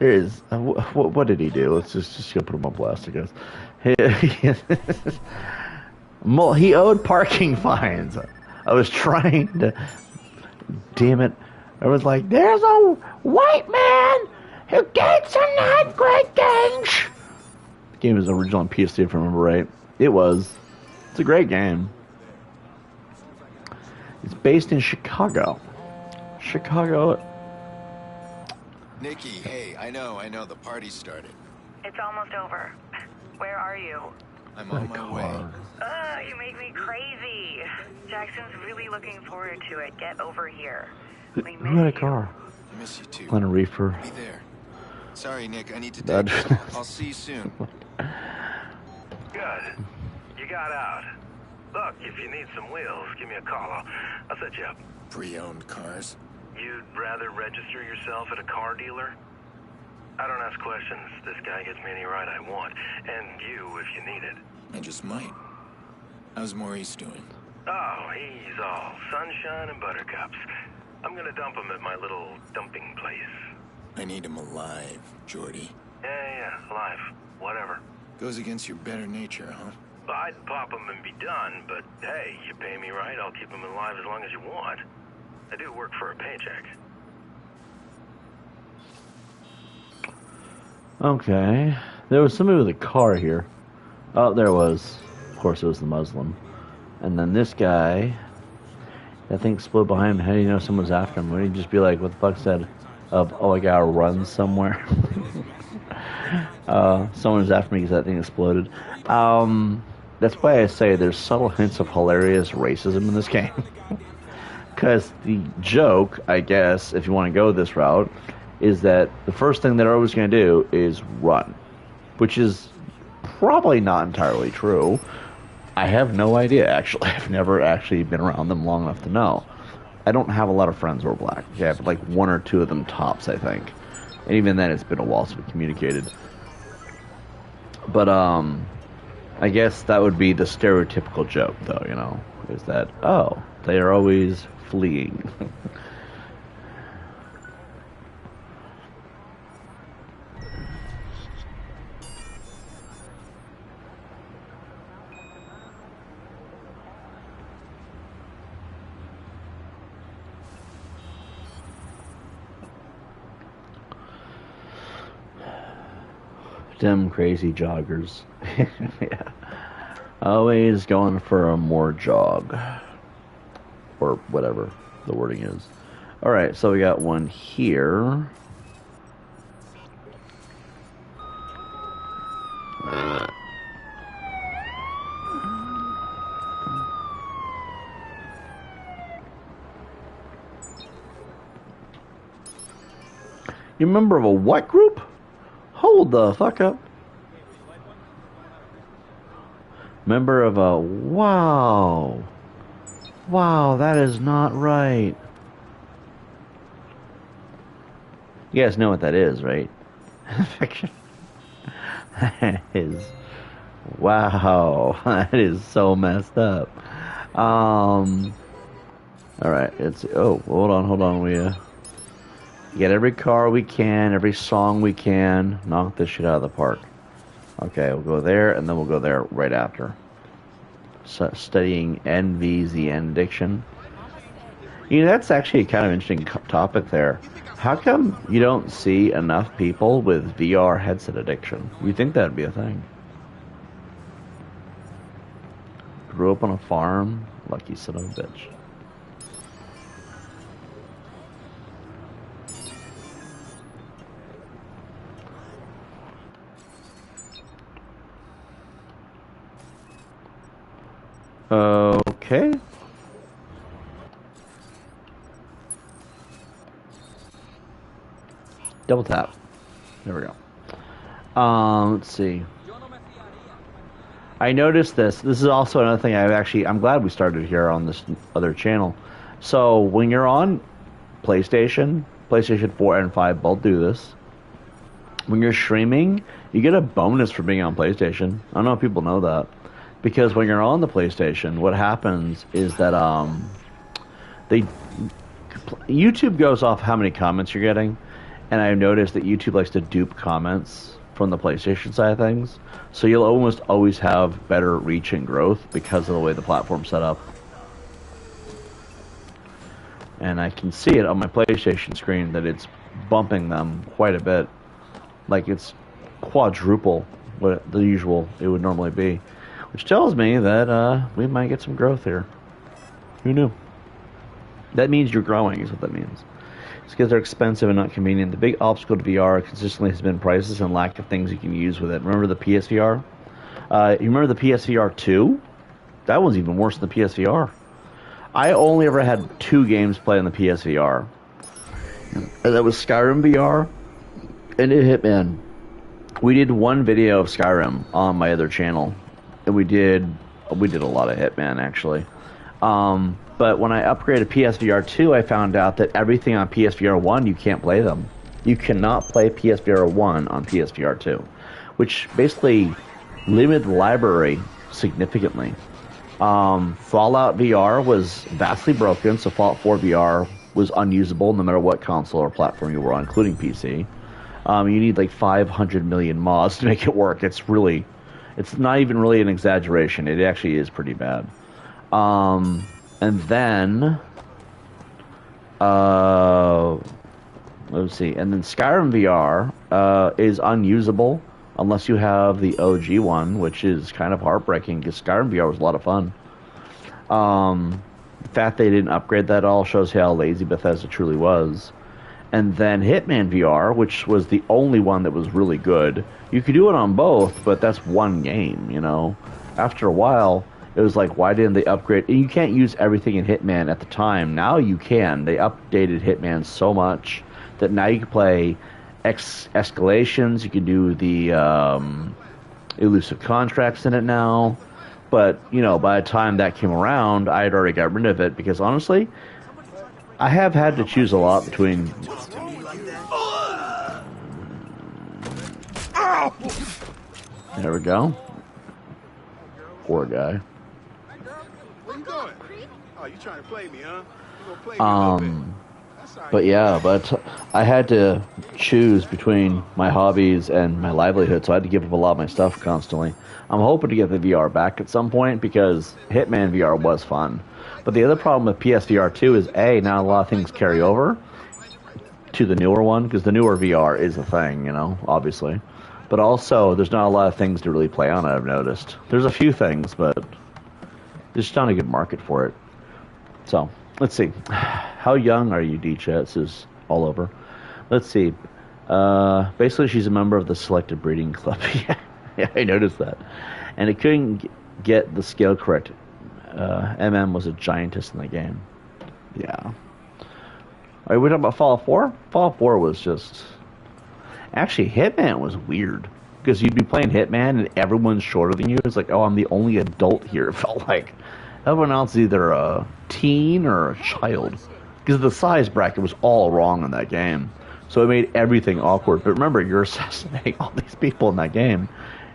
There is... what did he do? Let's just go put him on blast, I guess. He owed parking fines. I was trying to... Damn it. I was like, there's a white man who gets a not great games. The game was original on PS2, if I remember right. It was. It's a great game. It's based in Chicago. Chicago. Nikki, hey, I know, the party started. It's almost over. Where are you? I'm on my way. You make me crazy. Jackson's really looking forward to it. Get over here. Who had a car? I miss you too. Glen Reefer. Be there. Sorry, Nick, I need to take this. I'll see you soon. Good. You got out. Look, if you need some wheels, give me a call. I'll set you up. Pre-owned cars? You'd rather register yourself at a car dealer? I don't ask questions. This guy gets me any ride I want. And you, if you need it. I just might. How's Maurice doing? Oh, he's all sunshine and buttercups. I'm gonna dump him at my little dumping place. I need him alive, Jordy. Yeah, alive. Whatever. Goes against your better nature, huh? Well, I'd pop him and be done, but hey, you pay me right, I'll keep him alive as long as you want. I do work for a paycheck. Okay. There was somebody with a car here. Oh, there was. Of course, it was the Muslim. And then this guy, that thing exploded behind him. How do you know someone's after him? Wouldn't he just be like, what the fuck said? Oh, I gotta run somewhere. Someone's after me because that thing exploded. That's why I say there's subtle hints of hilarious racism in this game. Because the joke, I guess, if you want to go this route, is that the first thing they're always going to do is run. Which is probably not entirely true. I have no idea, actually. I've never actually been around them long enough to know. I don't have a lot of friends who are black. I have like one or two of them tops, I think. And even then, it's been a while since we communicated. But, I guess that would be the stereotypical joke, though, you know? Is that, oh, they are always fleeing. Them crazy joggers. Yeah. Always going for a more jog. Or whatever the wording is. Alright, so we got one here. You a member of a what group? Hold the fuck up. Member of a... Wow. Wow, that is not right. You guys know what that is, right? Fiction. That is... Wow. That is so messed up. Alright, it's... Oh, hold on. We, get every car we can, every song we can. Knock this shit out of the park. Okay, we'll go there, and then we'll go there right after. So, studying NVZ and addiction. You know, that's actually a kind of interesting topic there. How come you don't see enough people with VR headset addiction? You think that'd be a thing? Grew up on a farm? Lucky son of a bitch. Okay. Double tap. There we go. Let's see. I noticed this. This is also another thing I'm glad we started here on this other channel. So when you're on PlayStation 4 and 5 both do this. When you're streaming, you get a bonus for being on PlayStation. I don't know if people know that. Because when you're on the PlayStation, what happens is that YouTube goes off how many comments you're getting, and I've noticed that YouTube likes to dupe comments from the PlayStation side of things. So you'll almost always have better reach and growth because of the way the platform's set up. And I can see it on my PlayStation screen that it's bumping them quite a bit. Like it's quadruple what the usual it would normally be. Which tells me that we might get some growth here. Who knew? That means you're growing is what that means. It's because they're expensive and not convenient. The big obstacle to VR consistently has been prices and lack of things you can use with it. Remember the PSVR? You remember the PSVR 2? That one's even worse than the PSVR. I only ever had 2 games play on the PSVR. And that was Skyrim VR and Hitman. We did one video of Skyrim on my other channel. And we did a lot of Hitman, actually. But when I upgraded PSVR 2, I found out that everything on PSVR 1, you can't play them. You cannot play PSVR 1 on PSVR 2, which basically limited the library significantly. Fallout VR was vastly broken, so Fallout 4 VR was unusable no matter what console or platform you were on, including PC. You need like 500 million mods to make it work. It's not even really an exaggeration. It actually is pretty bad. And then, let's see. And then Skyrim VR is unusable unless you have the OG one, which is kind of heartbreaking because Skyrim VR was a lot of fun. The fact they didn't upgrade that at all shows how lazy Bethesda truly was. And then Hitman VR, which was the only one that was really good. You could do it on both, but that's one game, you know. After a while, it was like, why didn't they upgrade? And you can't use everything in Hitman at the time. Now you can. They updated Hitman so much that now you can play escalations. You can do the elusive contracts in it now. But, you know, by the time that came around, I had already got rid of it because, honestly, I have had to choose a lot between... There we go. Poor guy. Where you going? Oh, you trying to play me, huh? You gonna play me a little bit. But yeah, but I had to choose between my hobbies and my livelihood, so I had to give up a lot of my stuff constantly. I'm hoping to get the VR back at some point because Hitman VR was fun. But the other problem with PSVR 2 is, A, not a lot of things carry over to the newer one, because the newer VR is a thing, you know, obviously. But also, there's not a lot of things to really play on it, I've noticed. There's a few things, but there's not a good market for it. So, let's see. How young are you, D-Chat? This is all over. Let's see. Basically, she's a member of the Selected Breeding Club. Yeah, I noticed that. And it couldn't get the scale correct. MM was a giantess in the game. Yeah. Are we talking about Fallout 4? Fallout 4 was just... Actually, Hitman was weird. Because you'd be playing Hitman and everyone's shorter than you. It's like, oh, I'm the only adult here, it felt like. Everyone else is either a teen or a child. Because the size bracket was all wrong in that game. So it made everything awkward. But remember, you're assassinating all these people in that game.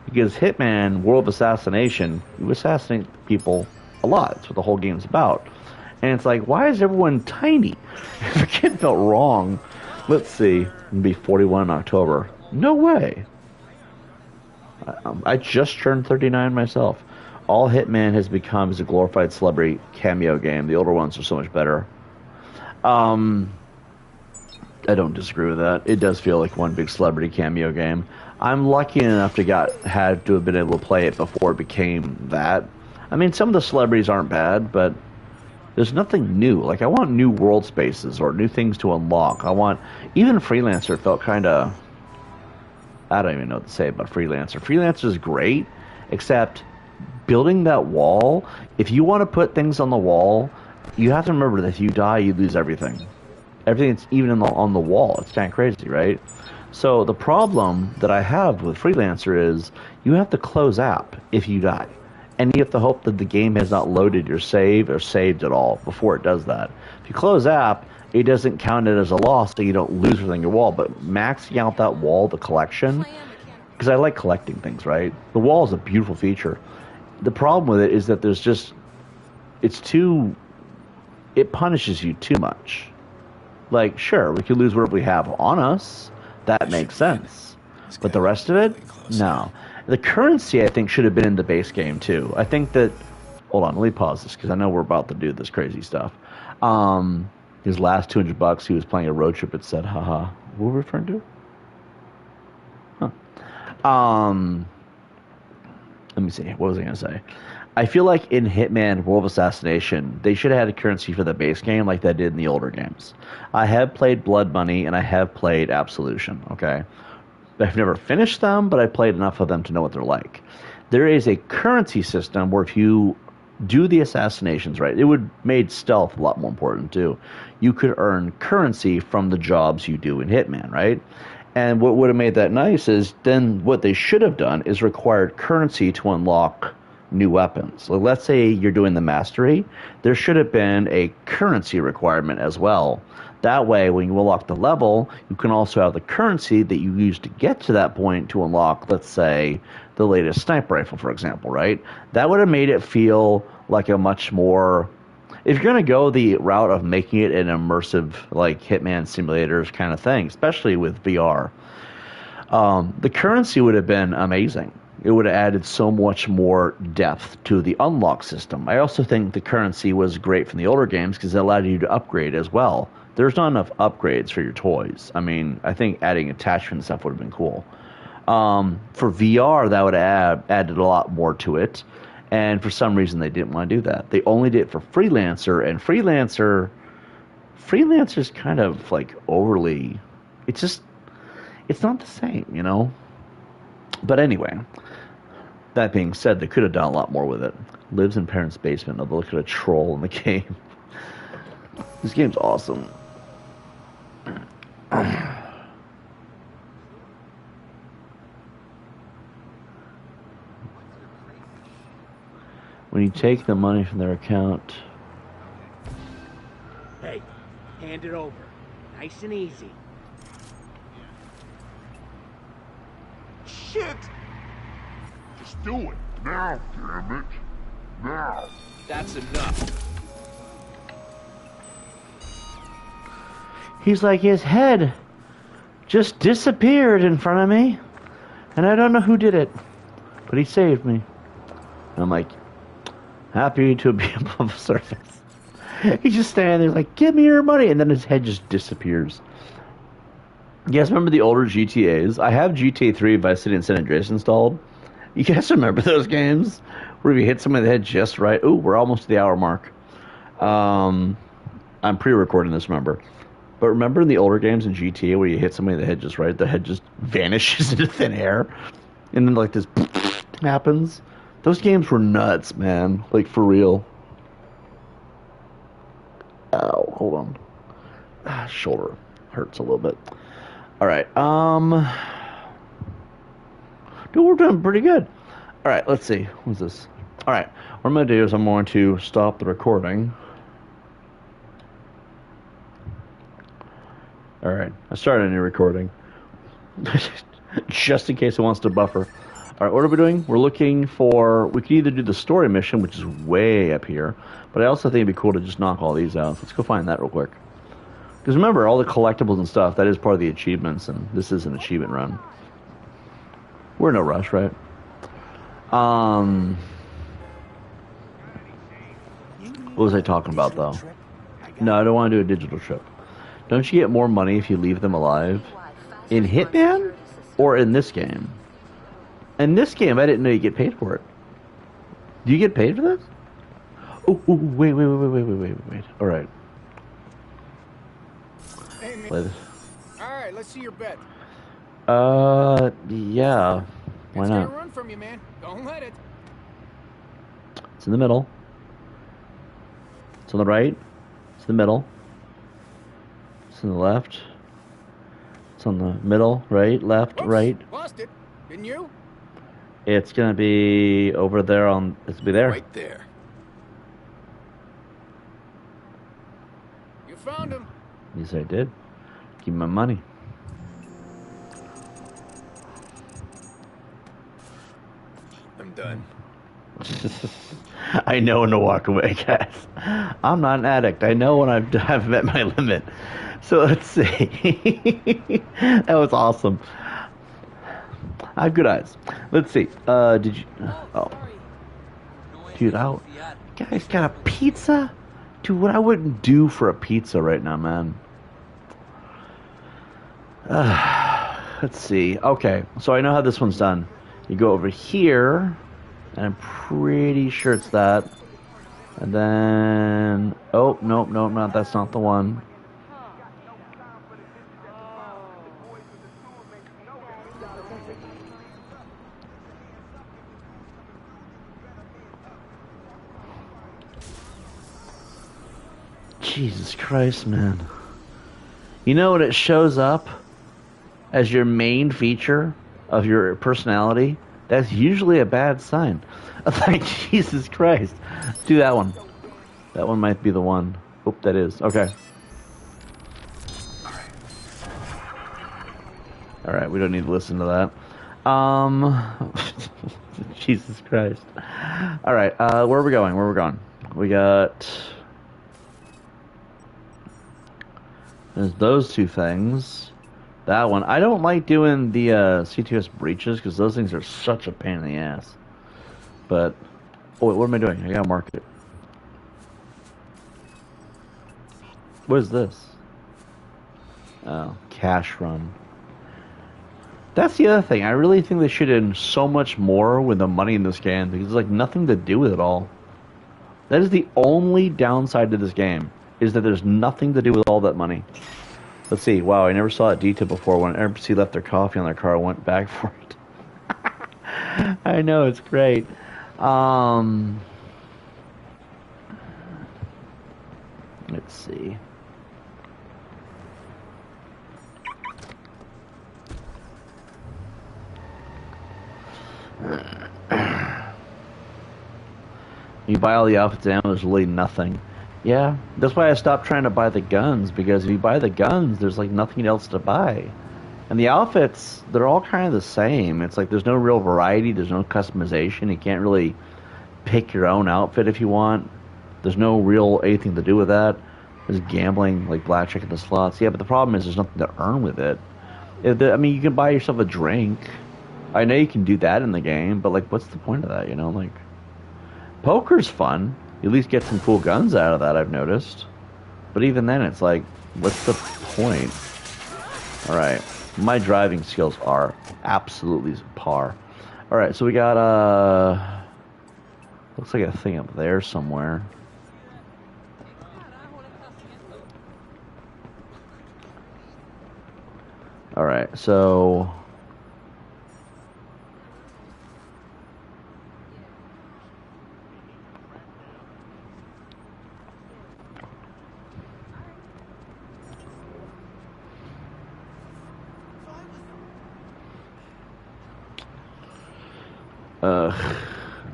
Because Hitman, World of Assassination, you assassinate people a lot. That's what the whole game's about. And it's like, why is everyone tiny? The kid felt wrong. Let's see. It'll be 41 in October. No way. I just turned 39 myself. All Hitman has become is a glorified celebrity cameo game. The older ones are so much better. I don't disagree with that. It does feel like one big celebrity cameo game. I'm lucky enough to have been able to play it before it became that. I mean, some of the celebrities aren't bad, but there's nothing new. Like, I want new world spaces or new things to unlock. I want... Even Freelancer felt kind of... I don't even know what to say about Freelancer. Freelancer is great, except building that wall... If you want to put things on the wall, you have to remember that if you die, you lose everything. Everything that's even on the wall. It's kind of crazy, right? So the problem that I have with Freelancer is you have to close app if you die. And you have to hope that the game has not loaded your save or saved at all before it does that. If you close app, it doesn't count it as a loss, so you don't lose everything on your wall. But maxing out that wall, the collection, because I like collecting things, right? The wall is a beautiful feature. The problem with it is that it punishes you too much. Like, sure, we could lose whatever we have on us. That makes sense. But the rest of it, no. The currency, I think, should have been in the base game, too. I think that... Hold on, let me pause this, because I know we're about to do this crazy stuff. His last $200, he was playing a road trip. It said, haha. What were we referring to? Huh. Let me see. What was I going to say? I feel like in Hitman World of Assassination, they should have had a currency for the base game like they did in the older games. I have played Blood Money, and I have played Absolution, okay? I've never finished them, but I played enough of them to know what they're like. There is a currency system where if you do the assassinations right, it would made stealth a lot more important too. You could earn currency from the jobs you do in Hitman, right? And what would have made that nice is then what they should have done is required currency to unlock new weapons. So let's say you're doing the mastery, there should have been a currency requirement as well. That way, when you unlock the level, you can also have the currency that you use to get to that point to unlock, let's say, the latest sniper rifle, for example, right? That would have made it feel like a much more... If you're going to go the route of making it an immersive, like, Hitman simulators kind of thing, especially with VR, the currency would have been amazing. It would have added so much more depth to the unlock system. I also think the currency was great from the older games because it allowed you to upgrade as well. There's not enough upgrades for your toys. I mean, I think adding attachment and stuff would have been cool. For VR, that would have added a lot more to it. And for some reason, they didn't want to do that. They only did it for Freelancer, and Freelancer's kind of like overly... it's not the same, you know? But anyway, that being said, they could have done a lot more with it. Lives in parents' basement. Although look at a troll in the game. This game's awesome. When you take the money from their account... Hey, hand it over. Nice and easy. Shit! Just do it. Now, damn it. Now. That's enough. He's like, his head just disappeared in front of me, and I don't know who did it, but he saved me. And I'm like, happy to be above the surface. He's just standing there like, give me your money, and then his head just disappears. You guys remember the older GTAs? I have GTA 3 Vice City and San Andreas installed. You guys remember those games? Where if you hit somebody in the head just right... Ooh, we're almost to the hour mark. I'm pre-recording this, remember. But remember in the older games in GTA where you hit somebody in the head just right, the head just vanishes into thin air? And then like this happens? Those games were nuts, man. Like, for real. Ow, hold on. Shoulder hurts a little bit. Alright, dude, we're doing pretty good. Alright, let's see. What's this? Alright, what I'm going to do is I'm going to stop the recording. Alright, I started a new recording. Just in case it wants to buffer. Alright, what are we doing? We're looking for... We could either do the story mission, which is way up here, but I also think it'd be cool to just knock all these out. So let's go find that real quick. Because remember, all the collectibles and stuff, that is part of the achievements, and this is an achievement run. We're in no rush, right? What was I talking about, though? No, I don't want to do a digital trip. Don't you get more money if you leave them alive? In Hitman? Or in this game? In this game, I didn't know you get paid for it. Do you get paid for this? Oh, wait. Alright. Hey, man. Play this. Alright, let's see your bet. Yeah. Why It's not? gonna run from you, man. Don't let it. It's in the middle. It's on the right. It's in the middle. It's in the left. It's It's on the middle, right, left, right. Lost it, didn't you? It's gonna be over there on. It's gonna be there. Right there. You found him. Yes, I did. Give me my money. I'm done. I know when to walk away, guys. I'm not an addict. I know when I've met my limit. So let's see. That was awesome. I have good eyes. Let's see. Did you? Oh, dude, guys got a pizza. Dude, what I wouldn't do for a pizza right now, man. Let's see. Okay, so I know how this one's done. You go over here, and I'm pretty sure it's that. And then, oh, nope, not that's not the one. Jesus Christ, man. You know when it shows up as your main feature of your personality, that's usually a bad sign. Like, Jesus Christ. Do that one. That one might be the one. Oop, that is. Okay. Alright, we don't need to listen to that. Jesus Christ. Alright, where are we going? Where are we going? We got... There's those two things. That one. I don't like doing the CTS breaches because those things are such a pain in the ass. But, oh wait, what am I doing? I gotta mark it. What is this? Oh, cash run. That's the other thing. I really think they should have done so much more with the money in this game because there's like nothing to do with it all. That is the only downside to this game, is that there's nothing to do with all that money. Let's see. Wow, I never saw that detail before. When an NPC left their coffee on their car, I went back for it. I know, it's great. Let's see. You buy all the outfits and there's really nothing. Yeah, that's why I stopped trying to buy the guns, because if you buy the guns, there's like nothing else to buy. And the outfits, they're all kind of the same. It's like there's no real variety, there's no customization. You can't really pick your own outfit if you want. There's no real anything to do with that. There's gambling, like blackjack in the slots. Yeah, but the problem is there's nothing to earn with it. I mean, you can buy yourself a drink. I know you can do that in the game, but like, what's the point of that, you know? Like, poker's fun. You at least get some cool guns out of that, I've noticed. But even then, it's like, what's the point? Alright, my driving skills are absolutely par. Alright, so we got, looks like a thing up there somewhere. Alright, so...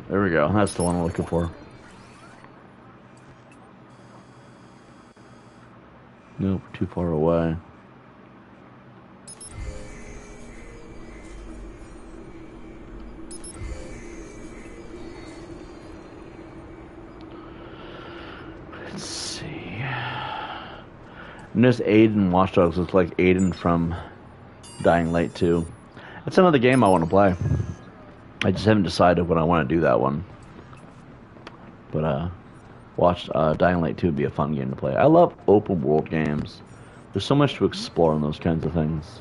there we go. That's the one I'm looking for. Nope, too far away. Let's see. And this Aiden Watchdogs looks like Aiden from Dying Light 2. It's another game I want to play. I just haven't decided when I want to do that one. But Dying Light 2 would be a fun game to play. I love open world games. There's so much to explore in those kinds of things.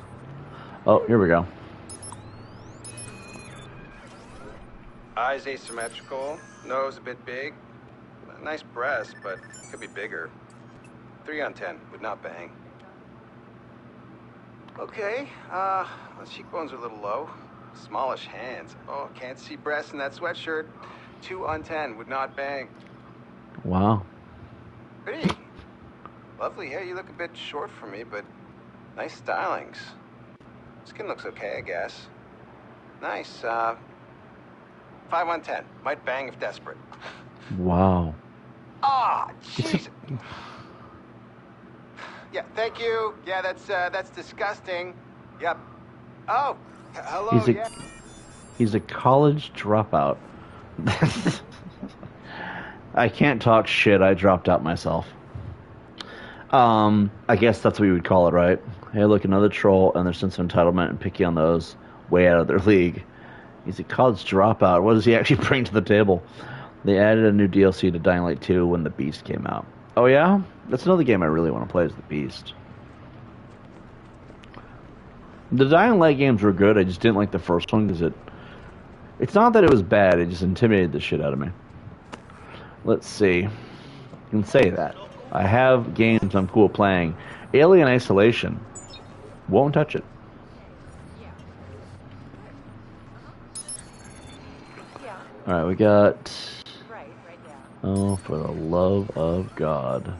Oh, here we go. Eyes asymmetrical, nose a bit big. Nice breast, but could be bigger. 3 on 10, would not bang. Okay, the cheekbones are a little low. Smallish hands. Oh, can't see breasts in that sweatshirt. 2 on 10, would not bang. Wow. Pretty. Lovely hair. You look a bit short for me, but nice stylings. Skin looks okay, I guess. Nice. 5 on 10. Might bang if desperate. Wow. Ah, jeez. Yeah, thank you. Yeah, that's disgusting. Yep. Oh, hello. He's a college dropout. I can't talk shit. I dropped out myself. I guess that's what you would call it, right? Hey, look, another troll and their sense of entitlement and picky on those, way out of their league. He's a college dropout. What does he actually bring to the table? They added a new DLC to Dying Light 2 when The Beast came out. Oh yeah? That's another game I really want to play is The Beast. The Dying Light games were good, I just didn't like the first one because it's not that it was bad, it just intimidated the shit out of me. Let's see. You can say that. I have games I'm cool playing. Alien Isolation. Won't touch it. Alright, we got... Oh, for the love of God.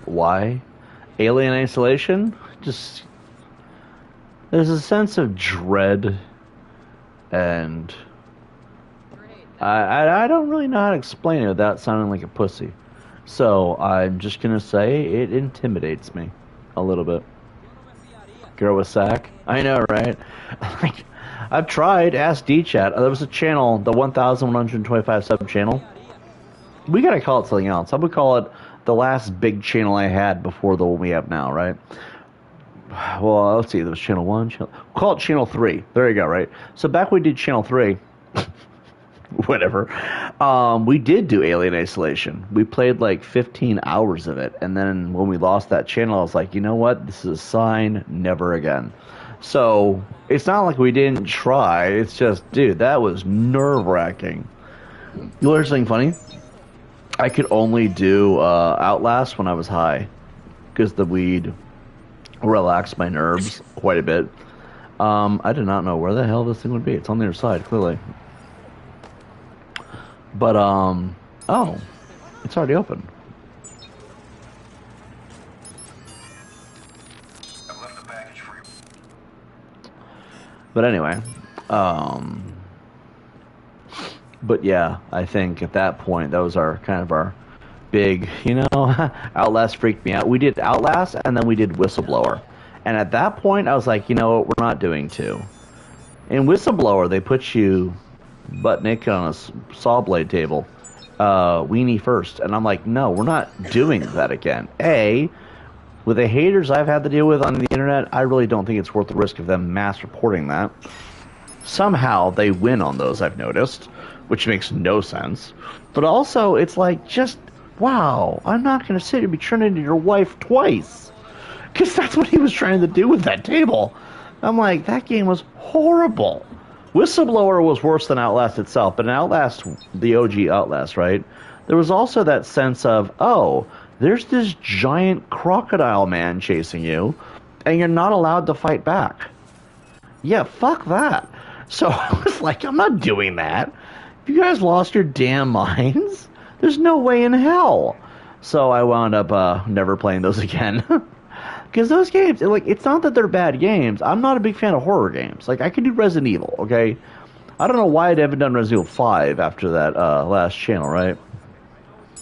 Why? Alien Isolation? Just... There's a sense of dread, and... I don't really know how to explain it without sounding like a pussy. So, I'm just gonna say it intimidates me a little bit. Girl with sack? I know, right? I've tried. Ask D-Chat. There was a channel, the 1125 sub channel. We gotta call it something else. I would call it the last big channel I had before the one we have now, right? Well, let's see. There was channel 1. Call it channel 3. There you go, right? So back when we did channel 3... whatever. We did do Alien Isolation. We played like 15 hours of it, and then when we lost that channel, I was like, you know what? This is a sign, never again. So it's not like we didn't try. It's just, dude, that was nerve-wracking. You know what's something funny? I could only do Outlast when I was high, because the weed relaxed my nerves quite a bit. I did not know where the hell this thing would be. It's on the other side, clearly. But, oh, it's already open. But anyway, but yeah, I think at that point, that was our kind of our big, you know, Outlast freaked me out. We did Outlast, and then we did Whistleblower. And at that point, I was like, you know what, we're not doing 2. In Whistleblower, they put you butt naked on a saw blade table, weenie first, and I'm like, no, we're not doing that again. With the haters I've had to deal with on the internet, I really don't think it's worth the risk of them mass reporting that. Somehow they win on those, I've noticed, which makes no sense. But also, it's like, just, wow, I'm not going to sit here and be turning into your wife twice. Because that's what he was trying to do with that table. I'm like, that game was horrible. Whistleblower was worse than Outlast itself, but in Outlast, the OG Outlast, right? There was also that sense of, oh, there's this giant crocodile man chasing you, and you're not allowed to fight back. Yeah, fuck that. So I was like, I'm not doing that. Have you guys lost your damn minds? There's no way in hell. So I wound up never playing those again. Because those games, like, it's not that they're bad games. I'm not a big fan of horror games. Like, I could do Resident Evil, okay? I don't know why I haven't done Resident Evil 5 after that last channel, right?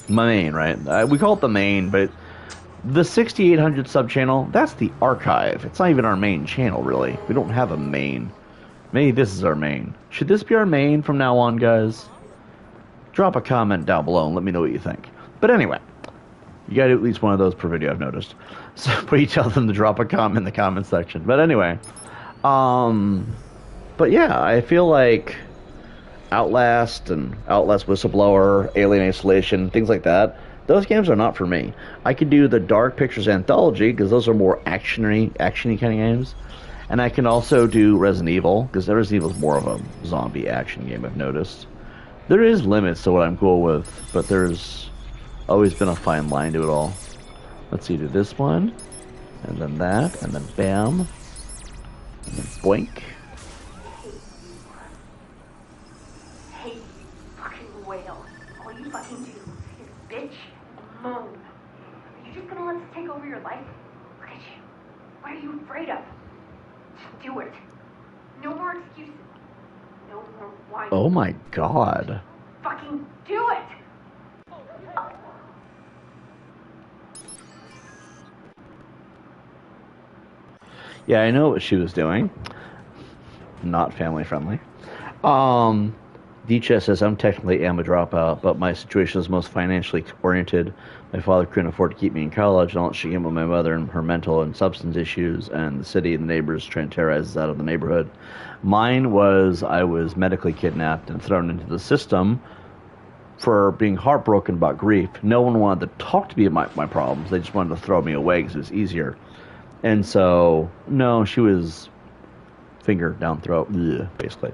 My main, right? We call it the main, but the 6800 sub-channel, that's the archive. It's not even our main channel, really. We don't have a main. Maybe this is our main. Should this be our main from now on, guys? Drop a comment down below and let me know what you think. But anyway, you got at least one of those per video, I've noticed. So, but you tell them to drop a comment in the comment section. But anyway, but yeah, I feel like Outlast and Outlast Whistleblower, Alien Isolation, things like that, those games are not for me. I could do the Dark Pictures Anthology, because those are more actiony kind of games. And I can also do Resident Evil, because Resident Evil is more of a zombie action game, I've noticed. There is limits to what I'm cool with, but there's always been a fine line to it all. Let's see, do this one, and then that, and then bam, and then boink. Hey, fucking whale. All you fucking do is bitch and moan. Are you just gonna let us take over your life? Look at you. What are you afraid of? Just do it. No more excuses. No more whining. Oh my god. Fucking do it! Yeah, I know what she was doing. Not family friendly. Dicha says, I'm technically am a dropout, but my situation is most financially oriented. My father couldn't afford to keep me in college, and all she came with my mother and her mental and substance issues, and the city and the neighbors trying to terrorize us out of the neighborhood. Mine was I was medically kidnapped and thrown into the system for being heartbroken about grief. No one wanted to talk to me about my problems. They just wanted to throw me away because it was easier. And so, no, she was finger down throat, basically.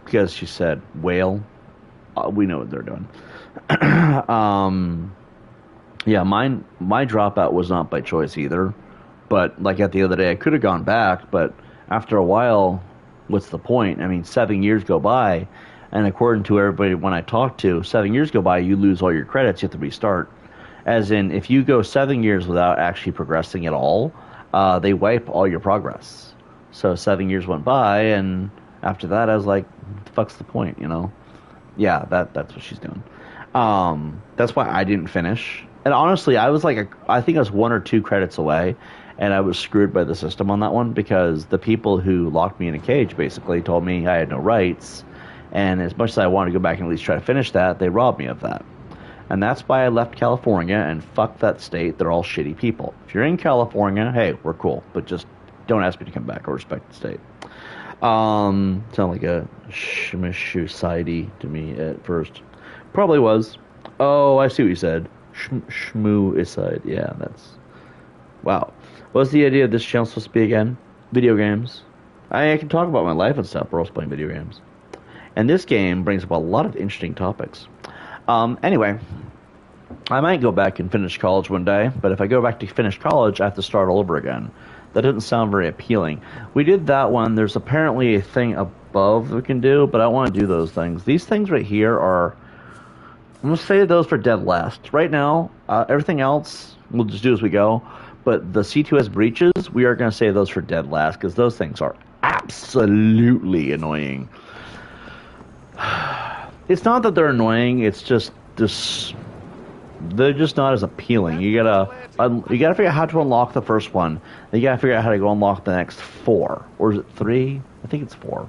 Because she said, whale, we know what they're doing. Yeah, my dropout was not by choice either. But, like, at the other day, I could have gone back, but after a while, what's the point? I mean, 7 years go by, and according to everybody when I talk to, 7 years go by, you lose all your credits, you have to restart. As in, if you go 7 years without actually progressing at all, they wipe all your progress. So 7 years went by, and after that, I was like, what the fuck's the point, you know? Yeah, that's what she's doing. That's why I didn't finish. And honestly, I was like, I think I was 1 or 2 credits away, and I was screwed by the system on that one because the people who locked me in a cage basically told me I had no rights. And as much as I wanted to go back and at least try to finish that, they robbed me of that. And that's why I left California and fuck that state. They're all shitty people. If you're in California, hey, we're cool. But just don't ask me to come back or respect the state. Sound like a society to me at first. Probably was. Oh, I see what you said. Shmoo-icide. Yeah, that's... Wow. What's the idea of this channel supposed to be again? Video games. I can talk about my life and stuff, but also playing video games. And this game brings up a lot of interesting topics. Anyway, I might go back and finish college one day, but if I go back to finish college, I have to start all over again. That doesn't sound very appealing. We did that one. There's apparently a thing above we can do, but I don't want to do those things. These things right here are... I'm going to say those for dead last. Right now, everything else, we'll just do as we go. But the C2S breaches, we are going to say those for dead last, because those things are absolutely annoying. It's not that they're annoying, it's just this... They're just not as appealing. You gotta figure out how to unlock the first one. Then you gotta figure out how to go unlock the next 4. Or is it 3? I think it's 4.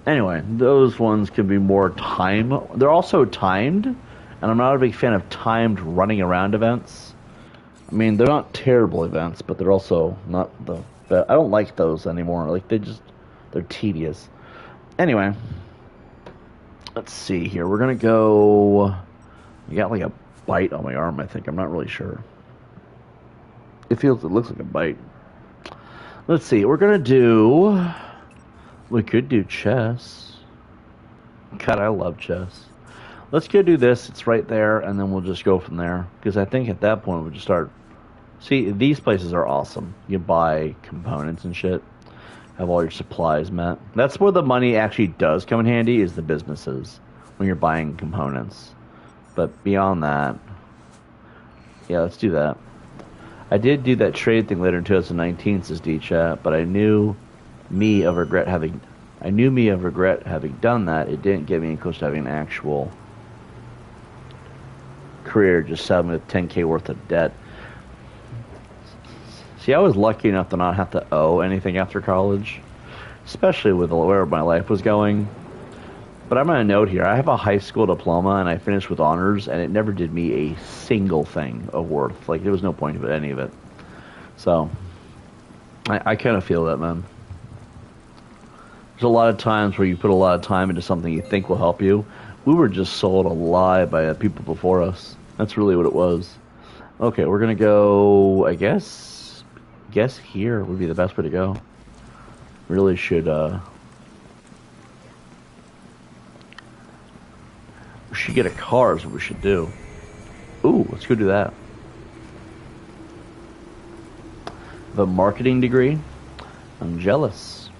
Anyway, those ones can be more time. They're also timed, and I'm not a big fan of timed running around events. I mean, they're not terrible events, but they're also not the best. I don't like those anymore. Like, they're tedious. Anyway, let's see here. We're gonna go... You got like a bite on my arm, I think. I'm not really sure. It looks like a bite. Let's see. We're gonna do... We could do chess. God, I love chess. Let's go do this. It's right there, and then we'll just go from there. Because I think at that point we'll just start... See, these places are awesome. You buy components and shit. Have all your supplies met. That's where the money actually does come in handy, is the businesses. When you're buying components. But beyond that... Yeah, let's do that. I did do that trade thing later in 2019, says D-Chat, but I knew me of regret having done that. It didn't get me close to having an actual career, just selling with $10K worth of debt. See, I was lucky enough to not have to owe anything after college, especially with where my life was going. But I'm going to note here, I have a high school diploma and I finished with honors, and it never did me a single thing of worth. Like, there was no point of it, any of it. So, I kind of feel that, man. There's a lot of times where you put a lot of time into something you think will help you. We were just sold a lie by people before us. That's really what it was. Okay, we're going to go, I guess here would be the best way to go. Really should, we should get a car is what we should do. Ooh, let's go do that. The marketing degree? I'm jealous.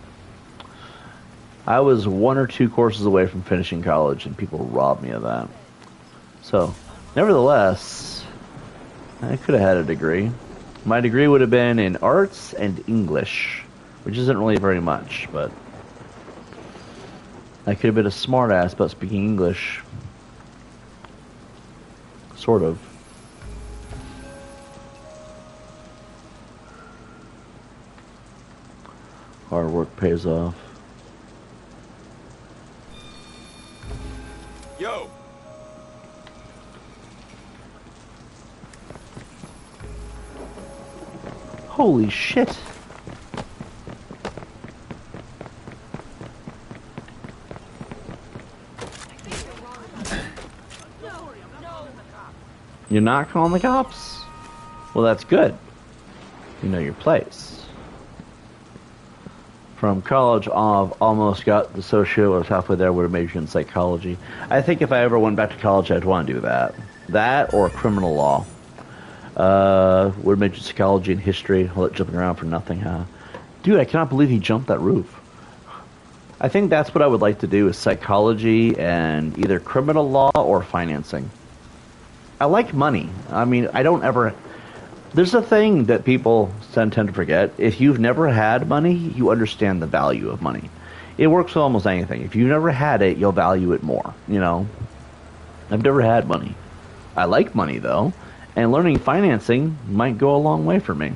I was 1 or 2 courses away from finishing college, and people robbed me of that. So, nevertheless, I could have had a degree. My degree would have been in arts and English, which isn't really very much, but I could have been a smartass about speaking English. Sort of. Hard work pays off. Yo! Holy shit! You're not calling the cops? Well, that's good. You know your place. From college, I've almost got the socio, I was halfway there, would have majored in psychology. I think if I ever went back to college, I'd want to do that. That or criminal law. Would have majored in psychology and history. All that jumping around for nothing, huh? Dude, I cannot believe he jumped that roof. I think that's what I would like to do, is psychology and either criminal law or financing. I like money. I mean, I don't ever... There's a thing that people tend to forget. If you've never had money, you understand the value of money. It works with almost anything. If you've never had it, you'll value it more, you know? I've never had money. I like money, though, and learning financing might go a long way for me.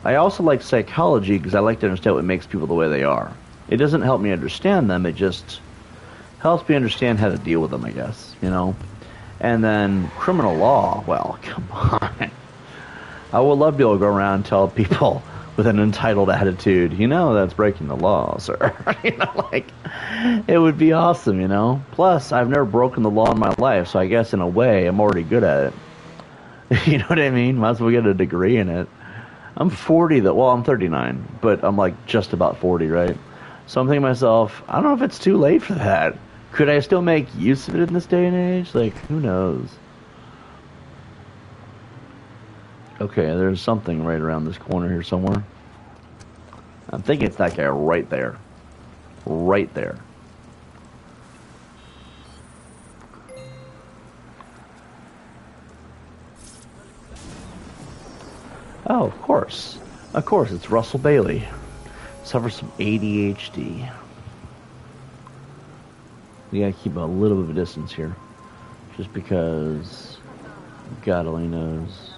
I also like psychology because I like to understand what makes people the way they are. It doesn't help me understand them, it just helps me understand how to deal with them, I guess, you know? And then criminal law, well, come on. I would love to be able to go around and tell people with an entitled attitude, you know, that's breaking the law, sir. You know, like, it would be awesome, you know? Plus, I've never broken the law in my life, so I guess in a way, I'm already good at it. You know what I mean? Might as well get a degree in it. I'm 40, though. Well, I'm 39, but I'm like just about 40, right? So I'm thinking to myself, I don't know if it's too late for that. Could I still make use of it in this day and age? Like, who knows? Okay, there's something right around this corner here somewhere. I'm thinking it's that guy right there. Right there. Oh, of course. Of course, it's Russell Bailey. Suffers from ADHD. We gotta keep a little bit of a distance here. Just because God only knows.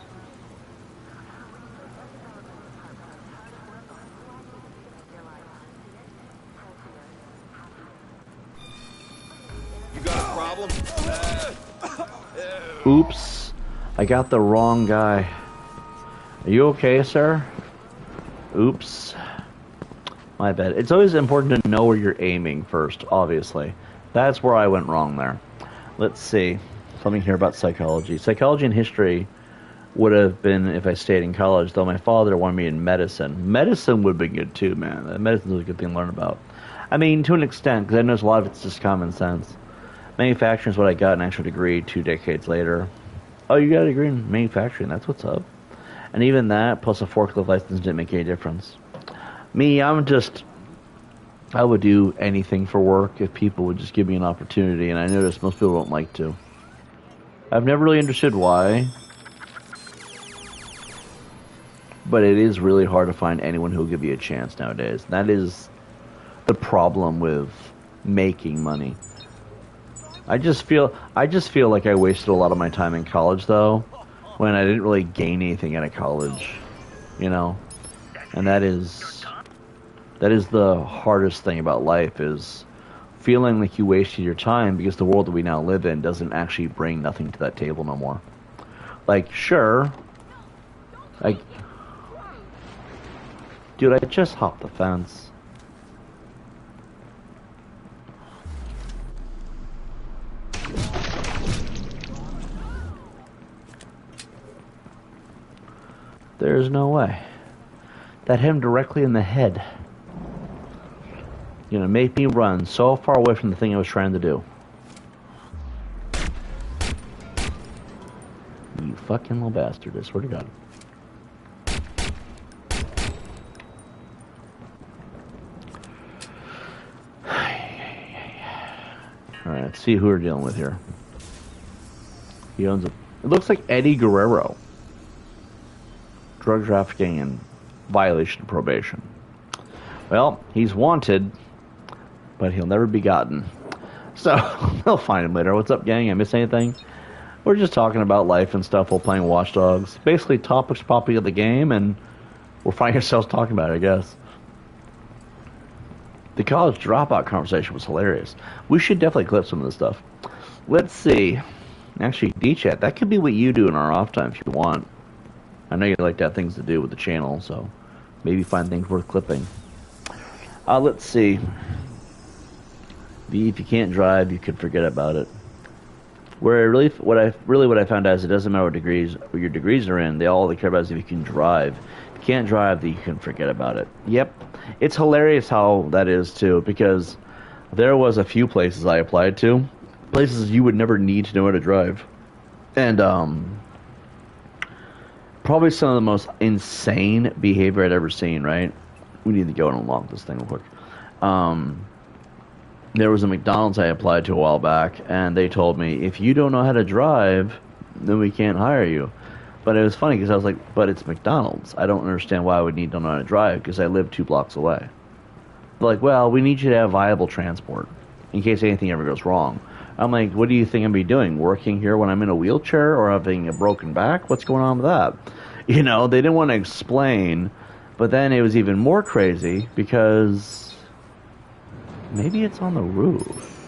You got a problem? Oops. I got the wrong guy. Are you okay, sir? Oops. My bad. It's always important to know where you're aiming first, obviously. That's where I went wrong there. Let's see. Something here about psychology. Psychology and history would have been if I stayed in college, though my father wanted me in medicine. Medicine would have been good too, man. Medicine is a good thing to learn about. I mean, to an extent, because I know a lot of it's just common sense. Manufacturing is what I got an actual degree 2 decades later. Oh, you got a degree in manufacturing. That's what's up. And even that, plus a forklift license, didn't make any difference. Me, I would do anything for work if people would just give me an opportunity, and I notice most people don't like to. I've never really understood why, but it is really hard to find anyone who will give you a chance nowadays. That is the problem with making money. I just feel like I wasted a lot of my time in college, though, when I didn't really gain anything out of college, you know? And that is the hardest thing about life, is feeling like you wasted your time, because the world that we now live in doesn't actually bring nothing to that table no more. Like, sure, dude, I just hopped the fence. There's no way. That hit him directly in the head. You know, made me run so far away from the thing I was trying to do. You fucking little bastard, I swear to God. Alright, let's see who we're dealing with here. He owns it. It looks like Eddie Guerrero. Drug trafficking and violation of probation. Well, he's wanted, but he'll never be gotten. So, they'll find him later. What's up, gang? I miss anything? We're just talking about life and stuff while playing Watchdogs. Basically, topics popping of the game, and we'll find ourselves talking about it, I guess. The college dropout conversation was hilarious. We should definitely clip some of this stuff. Let's see. Actually, D-Chat, that could be what you do in our off time if you want. I know you like to have things to do with the channel, so maybe find things worth clipping. Let's see. B, if you can't drive, you could forget about it. What I found out is it doesn't matter what your degrees are in. All they care about is if you can drive. If you can't drive, then you can forget about it. Yep. It's hilarious how that is, too, because there was a few places I applied to. Places you would never need to know how to drive. And, probably some of the most insane behavior I'd ever seen, right? We need to go and unlock this thing real quick. There was a McDonald's I applied to a while back, and they told me, if you don't know how to drive, then we can't hire you. But it was funny, because I was like, but it's McDonald's. I don't understand why I would need to know how to drive, because I live 2 blocks away. They're like, well, we need you to have viable transport, in case anything ever goes wrong. I'm like, what do you think I'm be doing? Working here when I'm in a wheelchair, or having a broken back? What's going on with that? You know, they didn't want to explain, but then it was even more crazy, because maybe it's on the roof.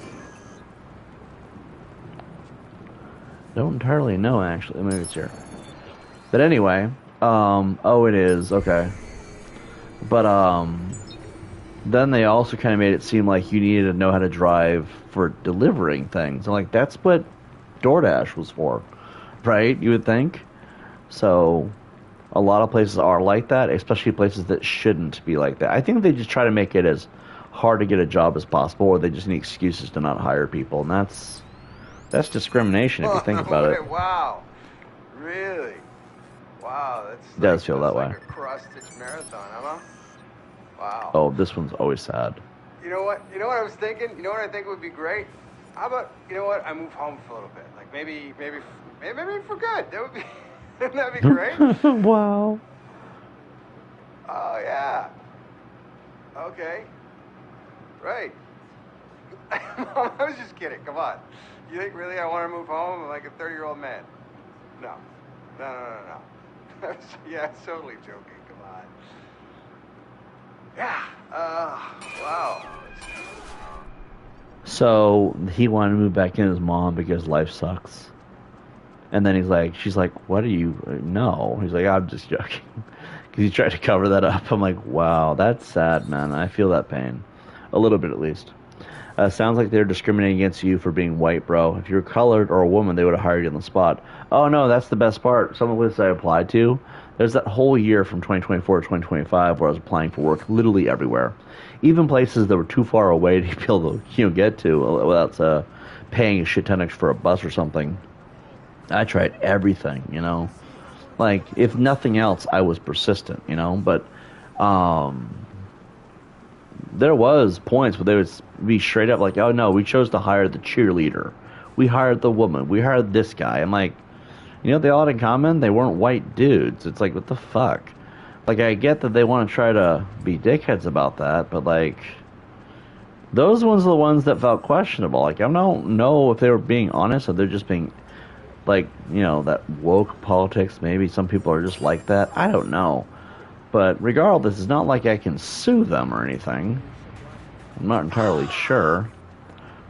Don't entirely know, actually. Maybe it's here. But anyway, oh, it is. Okay. But, then they also kind of made it seem like you needed to know how to drive for delivering things. I'm like, that's what DoorDash was for, right? You would think. So, a lot of places are like that, especially places that shouldn't be like that. I think they just try to make it as hard to get a job as possible, or they just need excuses to not hire people, and that's discrimination if you think about it. Wow, really? Wow, It does feel that way. Like a cross-stitch marathon, huh? Wow. Oh, this one's always sad. You know what? You know what I was thinking? You know what I think would be great? How about, you know what? I move home for a little bit, like maybe for good. That would be, that'd be great. Wow. Oh yeah. Okay. Right. Mom, I was just kidding. Come on. You think really I want to move home? I'm like a 30-year-old man. No. No. Yeah, I'm totally joking. Come on. Yeah. Wow. So he wanted to move back in with his mom because life sucks. And then she's like, what do you, no. He's like, I'm just joking. Because he tried to cover that up. I'm like, wow, that's sad, man. I feel that pain. A little bit, at least. Sounds like they're discriminating against you for being white, bro. If you're colored or a woman, they would have hired you on the spot. Oh, no, that's the best part. Some of the places I applied to, there's that whole year from 2024 to 2025 where I was applying for work literally everywhere. Even places that were too far away to be able to get to without paying a shit ton extra for a bus or something. I tried everything, Like, if nothing else, I was persistent, But, there was points where they would be straight up like, oh, no, we chose to hire the cheerleader. We hired the woman. We hired this guy. I'm like, they all had in common? They weren't white dudes. It's like, what the fuck? Like, I get that they want to try to be dickheads about that, but, like, those ones are the ones that felt questionable. Like, I don't know if they were being honest or they're just being, like, that woke politics. Maybe some people are just like that. I don't know. But regardless, it's not like I can sue them or anything. I'm not entirely sure.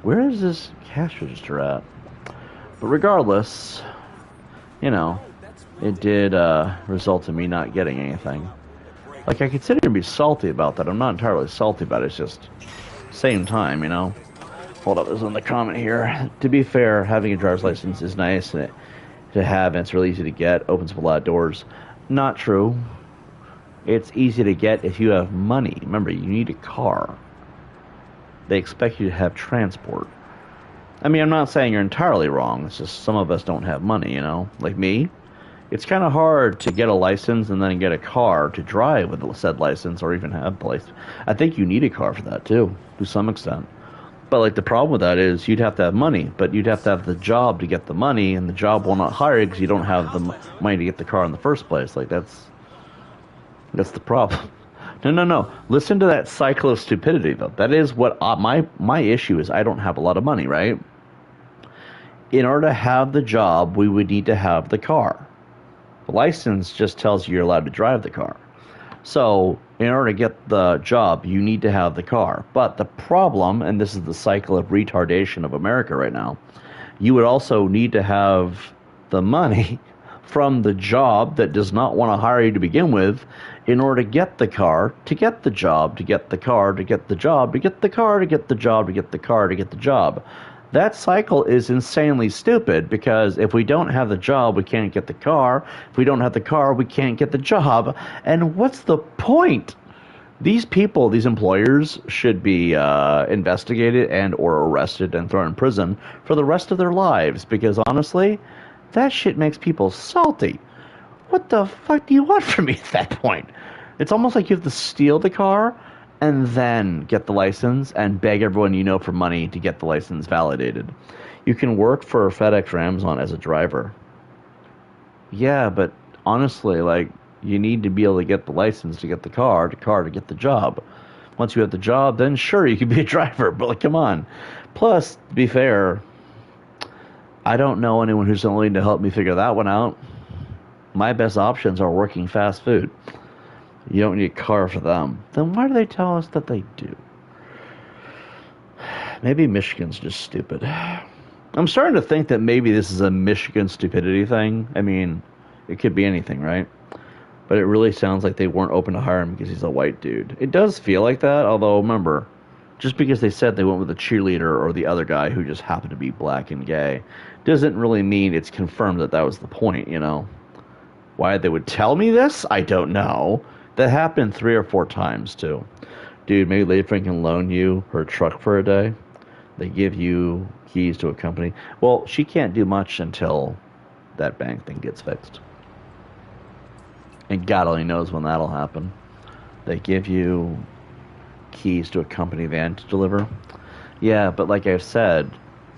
Where is this cash register at? But regardless, it did result in me not getting anything. Like, I could sit here and be salty about that. I'm not entirely salty about it. It's just, same time, Hold up, there's another comment here. To be fair, having a driver's license is nice to have, and it's really easy to get. Opens up a lot of doors. Not true. It's easy to get if you have money. Remember, you need a car. They expect you to have transport. I mean, I'm not saying you're entirely wrong. It's just some of us don't have money, Like me. It's kind of hard to get a license and then get a car to drive with a said license or even have a license. I think you need a car for that, too, to some extent. But like the problem with that is you'd have to have money, but you'd have to have the job to get the money, and the job will not hire you because you don't have the money to get the car in the first place. Like that's the problem. No. Listen to that cycle of stupidity, though. That is what my issue is. I don't have a lot of money, right? In order to have the job, we would need to have the car. The license just tells you you're allowed to drive the car. So, in order to get the job, you need to have the car. But the problem, and this is the cycle of retardation of America right now, you would also need to have the money from the job that does not want to hire you to begin with in order to get the car, to get the job, to get the car, to get the job, to get the car, to get the job, to get the car, to get the job. That cycle is insanely stupid because if we don't have the job, we can't get the car. If we don't have the car, we can't get the job. And what's the point? These people, these employers, should be investigated and or arrested and thrown in prison for the rest of their lives because honestly, that shit makes people salty. What the fuck do you want from me at that point? It's almost like you have to steal the car and then get the license and beg everyone you know for money to get the license validated. You can work for FedEx or Amazon as a driver. Yeah, but honestly, like, you need to be able to get the license to get the car to get the job. Once you have the job, then sure, you can be a driver, but like, come on. Plus, to be fair, I don't know anyone who's willing to help me figure that one out. My best options are working fast food. You don't need a car for them. Then why do they tell us that they do? Maybe Michigan's just stupid. I'm starting to think that maybe this is a Michigan stupidity thing. I mean, it could be anything, right? But it really sounds like they weren't open to hire him because he's a white dude. It does feel like that, although remember, just because they said they went with the cheerleader or the other guy who just happened to be black and gay doesn't really mean it's confirmed that that was the point, you know? Why they would tell me this, I don't know. That happened 3 or 4 times, too. Dude, maybe Lady Frank can loan you her truck for a day. They give you keys to a company. Well, she can't do much until that bank thing gets fixed. And God only knows when that'll happen. They give you keys to a company van to deliver. Yeah, but like I've said,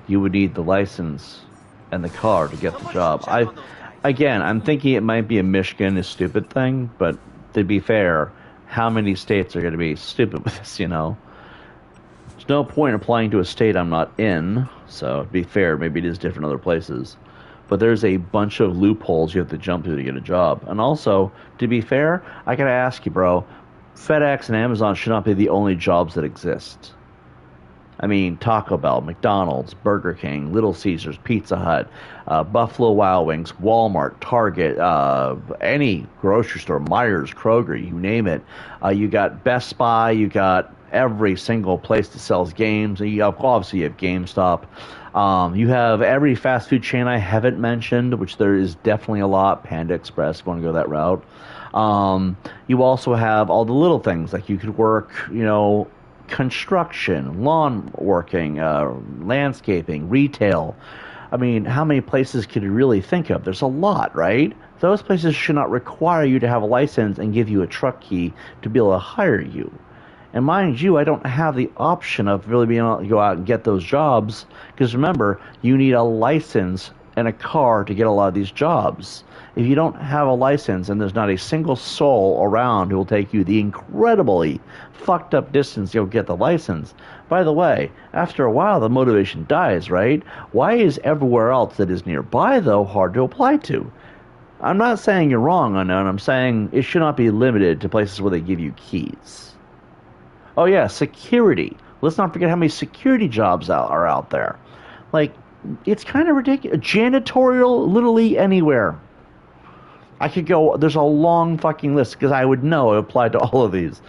you would need the license and the car to get the job. I'm thinking it might be a Michigan is stupid thing, but to be fair, how many states are going to be stupid with this, you know? There's no point applying to a state I'm not in, so to be fair, maybe it is different in other places. But there's a bunch of loopholes you have to jump through to get a job. And also, to be fair, I gotta ask you, bro, FedEx and Amazon should not be the only jobs that exist. I mean, Taco Bell, McDonald's, Burger King, Little Caesars, Pizza Hut, Buffalo Wild Wings, Walmart, Target, any grocery store, Myers, Kroger, you name it. You got Best Buy, you got every single place that sells games. Obviously, you have GameStop. You have every fast food chain I haven't mentioned, which there is definitely a lot. Panda Express, if you want to go that route. You also have all the little things, like you could work, you know, construction, lawn working, landscaping, retail. I mean, how many places could you really think of? There's a lot, right? Those places should not require you to have a license and give you a truck key to be able to hire you. And mind you, I don't have the option of really being able to go out and get those jobs because remember, you need a license and a car to get a lot of these jobs. If you don't have a license and there's not a single soul around who will take you the incredibly fucked up distance you'll get the license. By the way, after a while the motivation dies, right? Why is everywhere else that is nearby, though, hard to apply to? I'm not saying you're wrong, Unknown. I'm saying it should not be limited to places where they give you keys. Oh yeah, security. Let's not forget how many security jobs are out there. Like, it's kind of ridiculous. Janitorial, literally anywhere. I could go, there's a long fucking list because I would know it applied to all of these.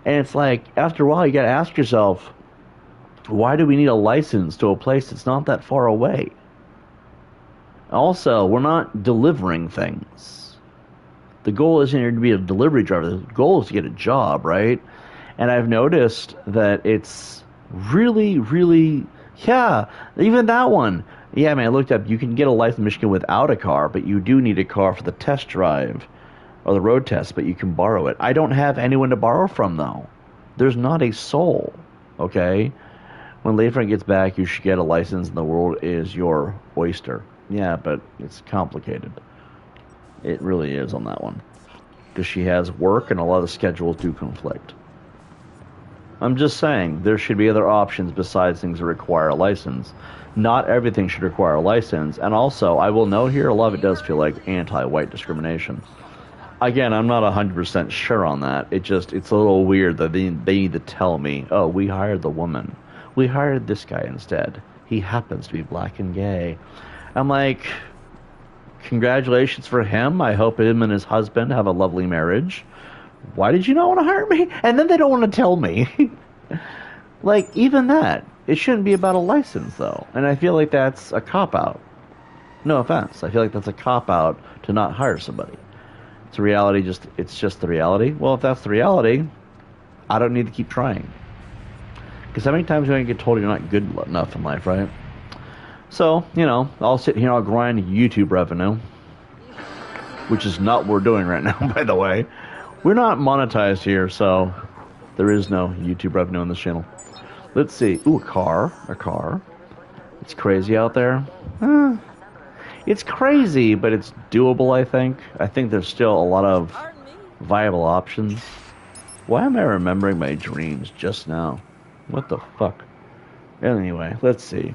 And it's like, after a while, you got to ask yourself, why do we need a license to a place that's not that far away? Also, we're not delivering things. The goal isn't here to be a delivery driver. The goal is to get a job, right? And I've noticed that it's really, really, yeah, even that one. Yeah, man, I looked up, you can get a license in Michigan without a car, but you do need a car for the test drive or the road test, but you can borrow it. I don't have anyone to borrow from, though. There's not a soul, okay? When Layfront gets back, you should get a license and the world is your oyster. Yeah, but it's complicated. It really is on that one. Because she has work and a lot of schedules do conflict. I'm just saying, there should be other options besides things that require a license. Not everything should require a license. And also, I will note here, a lot of it does feel like anti-white discrimination. Again, I'm not 100% sure on that. It's a little weird that they need to tell me, oh, we hired the woman. We hired this guy instead. He happens to be black and gay. I'm like, congratulations for him. I hope him and his husband have a lovely marriage. Why did you not want to hire me? And then they don't want to tell me. Like, even that. It shouldn't be about a license, though. And I feel like that's a cop-out. No offense. I feel like that's a cop-out to not hire somebody. It's a reality, it's just the reality. Well, if that's the reality, I don't need to keep trying. Because how many times are you going to get told you're not good enough in life, right? So, I'll sit here and I'll grind YouTube revenue. Which is not what we're doing right now, by the way. We're not monetized here, so there is no YouTube revenue on this channel. Let's see. Ooh, a car. It's crazy out there. It's crazy, but it's doable, I think. I think there's still a lot of viable options. Why am I remembering my dreams just now? What the fuck? Anyway, let's see.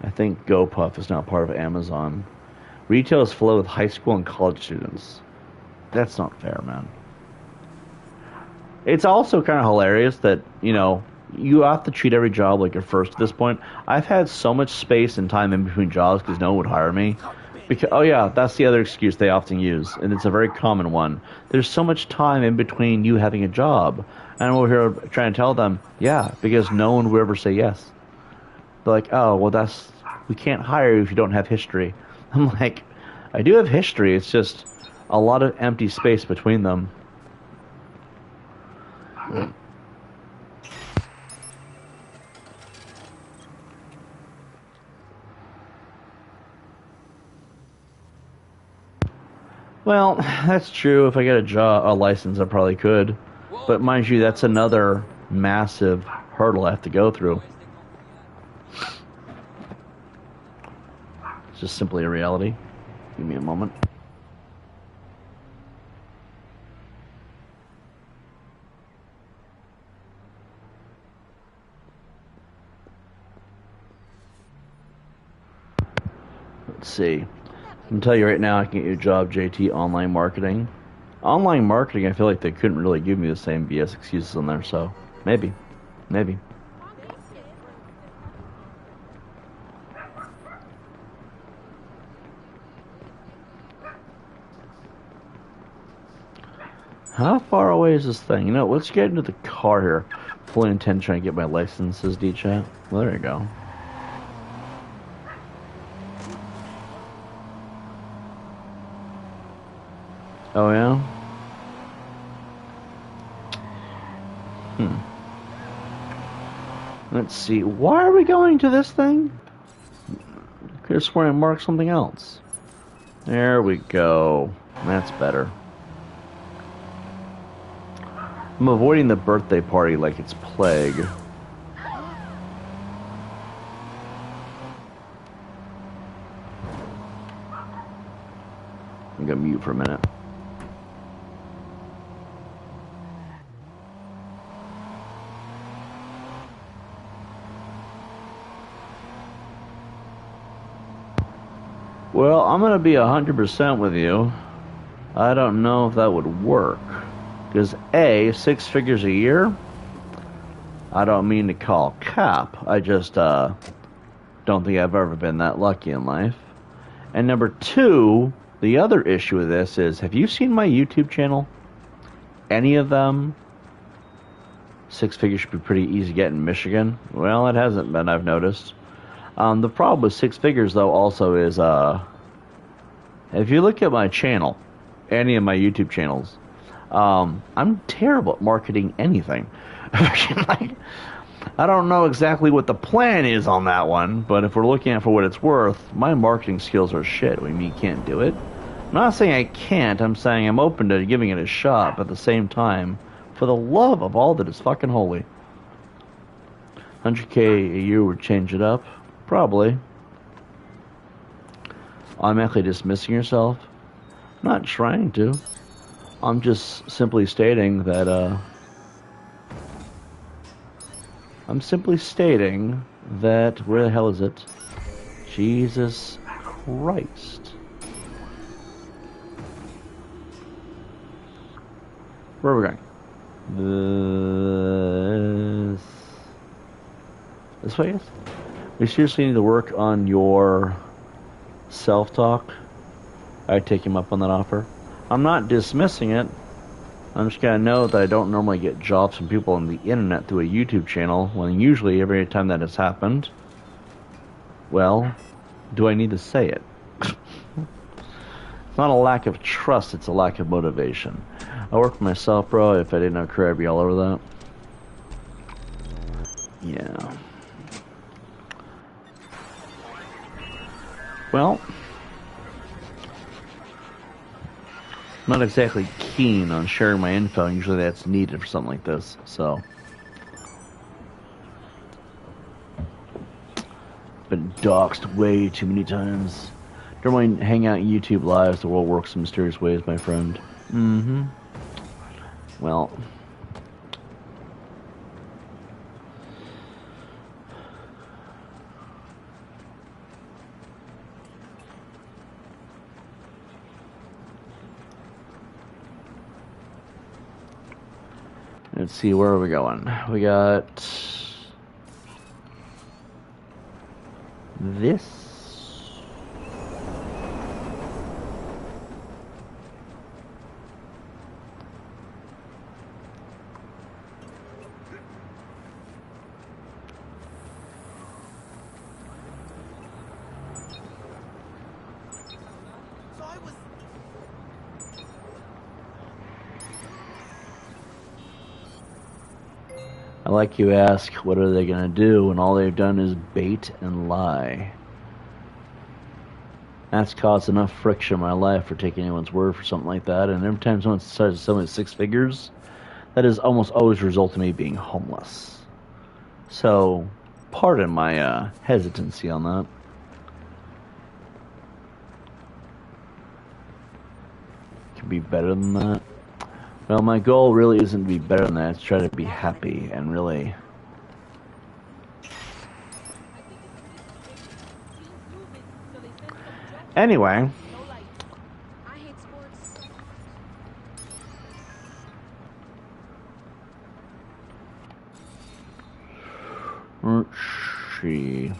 I think GoPuff is now part of Amazon. Retail is full with high school and college students. That's not fair, man. It's also kind of hilarious that, you have to treat every job like your first at this point. I've had so much space and time in between jobs because no one would hire me. Because, oh yeah, that's the other excuse they often use, and it's a very common one. There's so much time in between you having a job. And we're here trying to tell them, yeah, because no one would ever say yes. They're like, oh, well, we can't hire you if you don't have history. I'm like, I do have history, it's just a lot of empty space between them. Well, that's true. If I get a license, I probably could. But mind you, that's another massive hurdle I have to go through. It's just simply a reality. Give me a moment. Let's see. I can tell you right now, I can get you a job, JT, online marketing. Online marketing, I feel like they couldn't really give me the same BS excuses on there, so maybe. How far away is this thing? Let's get into the car here. Fully intend trying to get my licenses, D-Chat. Well, there you go. Oh, yeah? Let's see. Why are we going to this thing? Could have sworn I marked something else. There we go. That's better. I'm avoiding the birthday party like it's plague. I'm gonna mute for a minute. Well, I'm gonna be 100% with you. I don't know if that would work. Because A, 6 figures a year, I don't mean to call cap. I just don't think I've ever been that lucky in life. And number 2, the other issue with this is, have you seen my YouTube channel? Any of them? 6 figures should be pretty easy to get in Michigan. Well, it hasn't been, I've noticed. The problem with 6 figures, though, also is, if you look at my channel, any of my YouTube channels, I'm terrible at marketing anything. I don't know exactly what the plan is on that one, but if we're looking at it for what it's worth, my marketing skills are shit. I mean, you can't do it. I'm not saying I can't, I'm saying I'm open to giving it a shot, but at the same time, for the love of all that is fucking holy. 100K a year would change it up. Probably. Automatically dismissing yourself? Not trying to. I'm just simply stating that, where the hell is it? Jesus Christ. Where are we going? This way, yes? We seriously need to work on your self-talk. I'd take him up on that offer. I'm not dismissing it. I'm just gonna know that I don't normally get jobs from people on the internet through a YouTube channel, when usually every time that has happened, well, do I need to say it? It's not a lack of trust, it's a lack of motivation. I work for myself, bro. If I didn't have a career, I'd be all over that. Yeah. Well, I'm not exactly keen on sharing my info, and usually that's needed for something like this, so. Been doxed way too many times. Don't mind hang out YouTube lives, the world works in mysterious ways, my friend. Mm-hmm. Well. Let's see, where are we going? We got this. I like you ask, what are they going to do when all they've done is bait and lie? That's caused enough friction in my life for taking anyone's word for something like that, and every time someone says to sell me 6 figures, that has almost always resulted in me being homeless. So, pardon my hesitancy on that. Could be better than that. Well, my goal really isn't to be better than that, it's to try to be happy and really... Anyway. Let's see.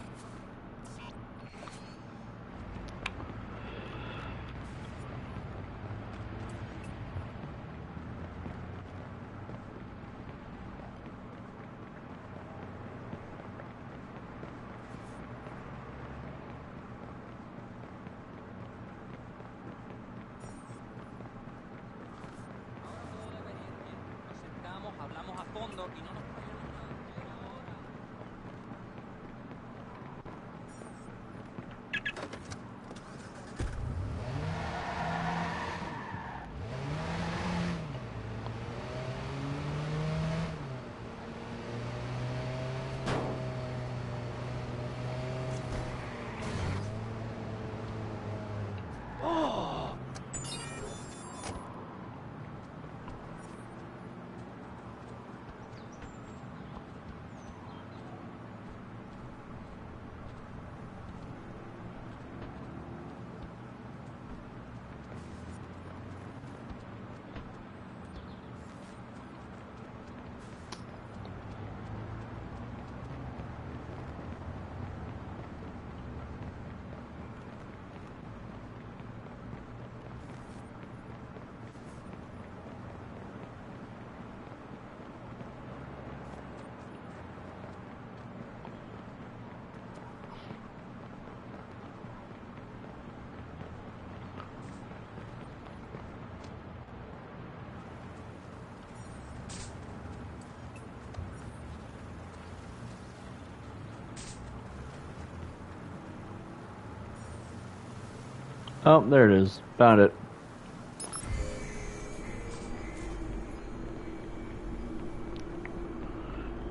Oh, there it is. Found it.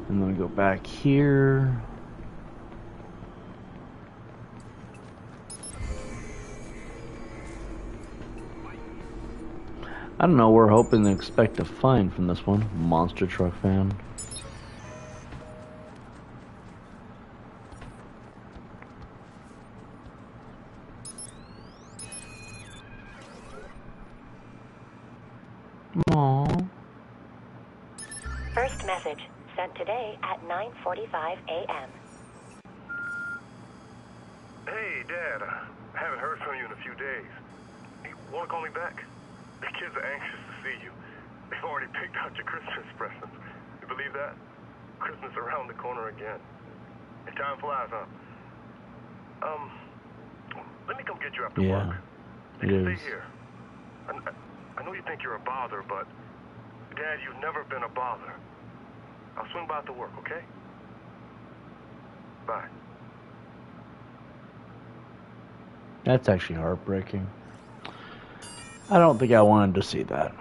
I'm gonna go back here. I don't know, we're hoping to expect to find from this one. Monster truck fan. Aww. First message sent today at 9:45 a.m. Hey, Dad. Haven't heard from you in a few days. You want to call me back? The kids are anxious to see you. They've already picked out your Christmas presents. You believe that? Christmas around the corner again. And time flies, huh? Let me come get you after work. It Stay is. here. I know you think you're a bother, but Dad, you've never been a bother. I'll swing by after work, okay? Bye. That's actually heartbreaking. I don't think I wanted to see that.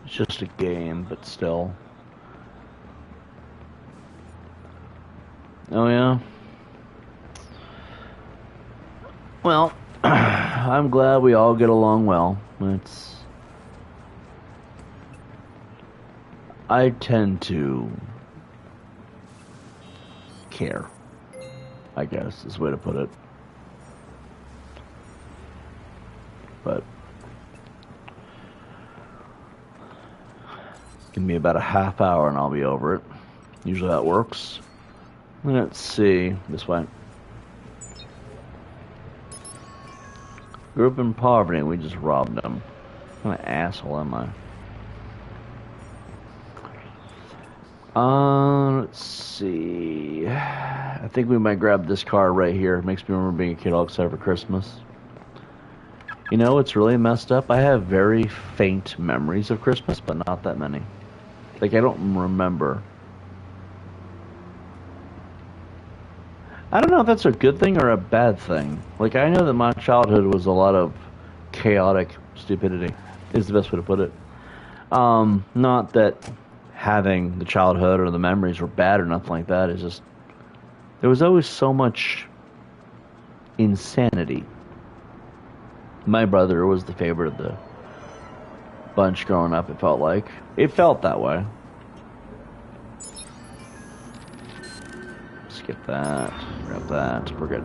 It's just a game, but still. Oh yeah? Well, I'm glad we all get along well. I tend to care, I guess is the way to put it. But give me about a half hour and I'll be over it. Usually that works. Let's see. This way. Grew up in poverty and we just robbed them. What kind of asshole am I? Let's see. I think we might grab this car right here. It makes me remember being a kid all excited for Christmas. You know, it's really messed up. I have very faint memories of Christmas, but not that many. Like, I don't remember. I don't know if that's a good thing or a bad thing. Like, I know that my childhood was a lot of chaotic stupidity, is the best way to put it. Not that having the childhood or the memories were bad or nothing like that. It's just, there was always so much insanity. My brother was the favorite of the bunch growing up, it felt like. It felt that way. Skip that. Grab that. We're good.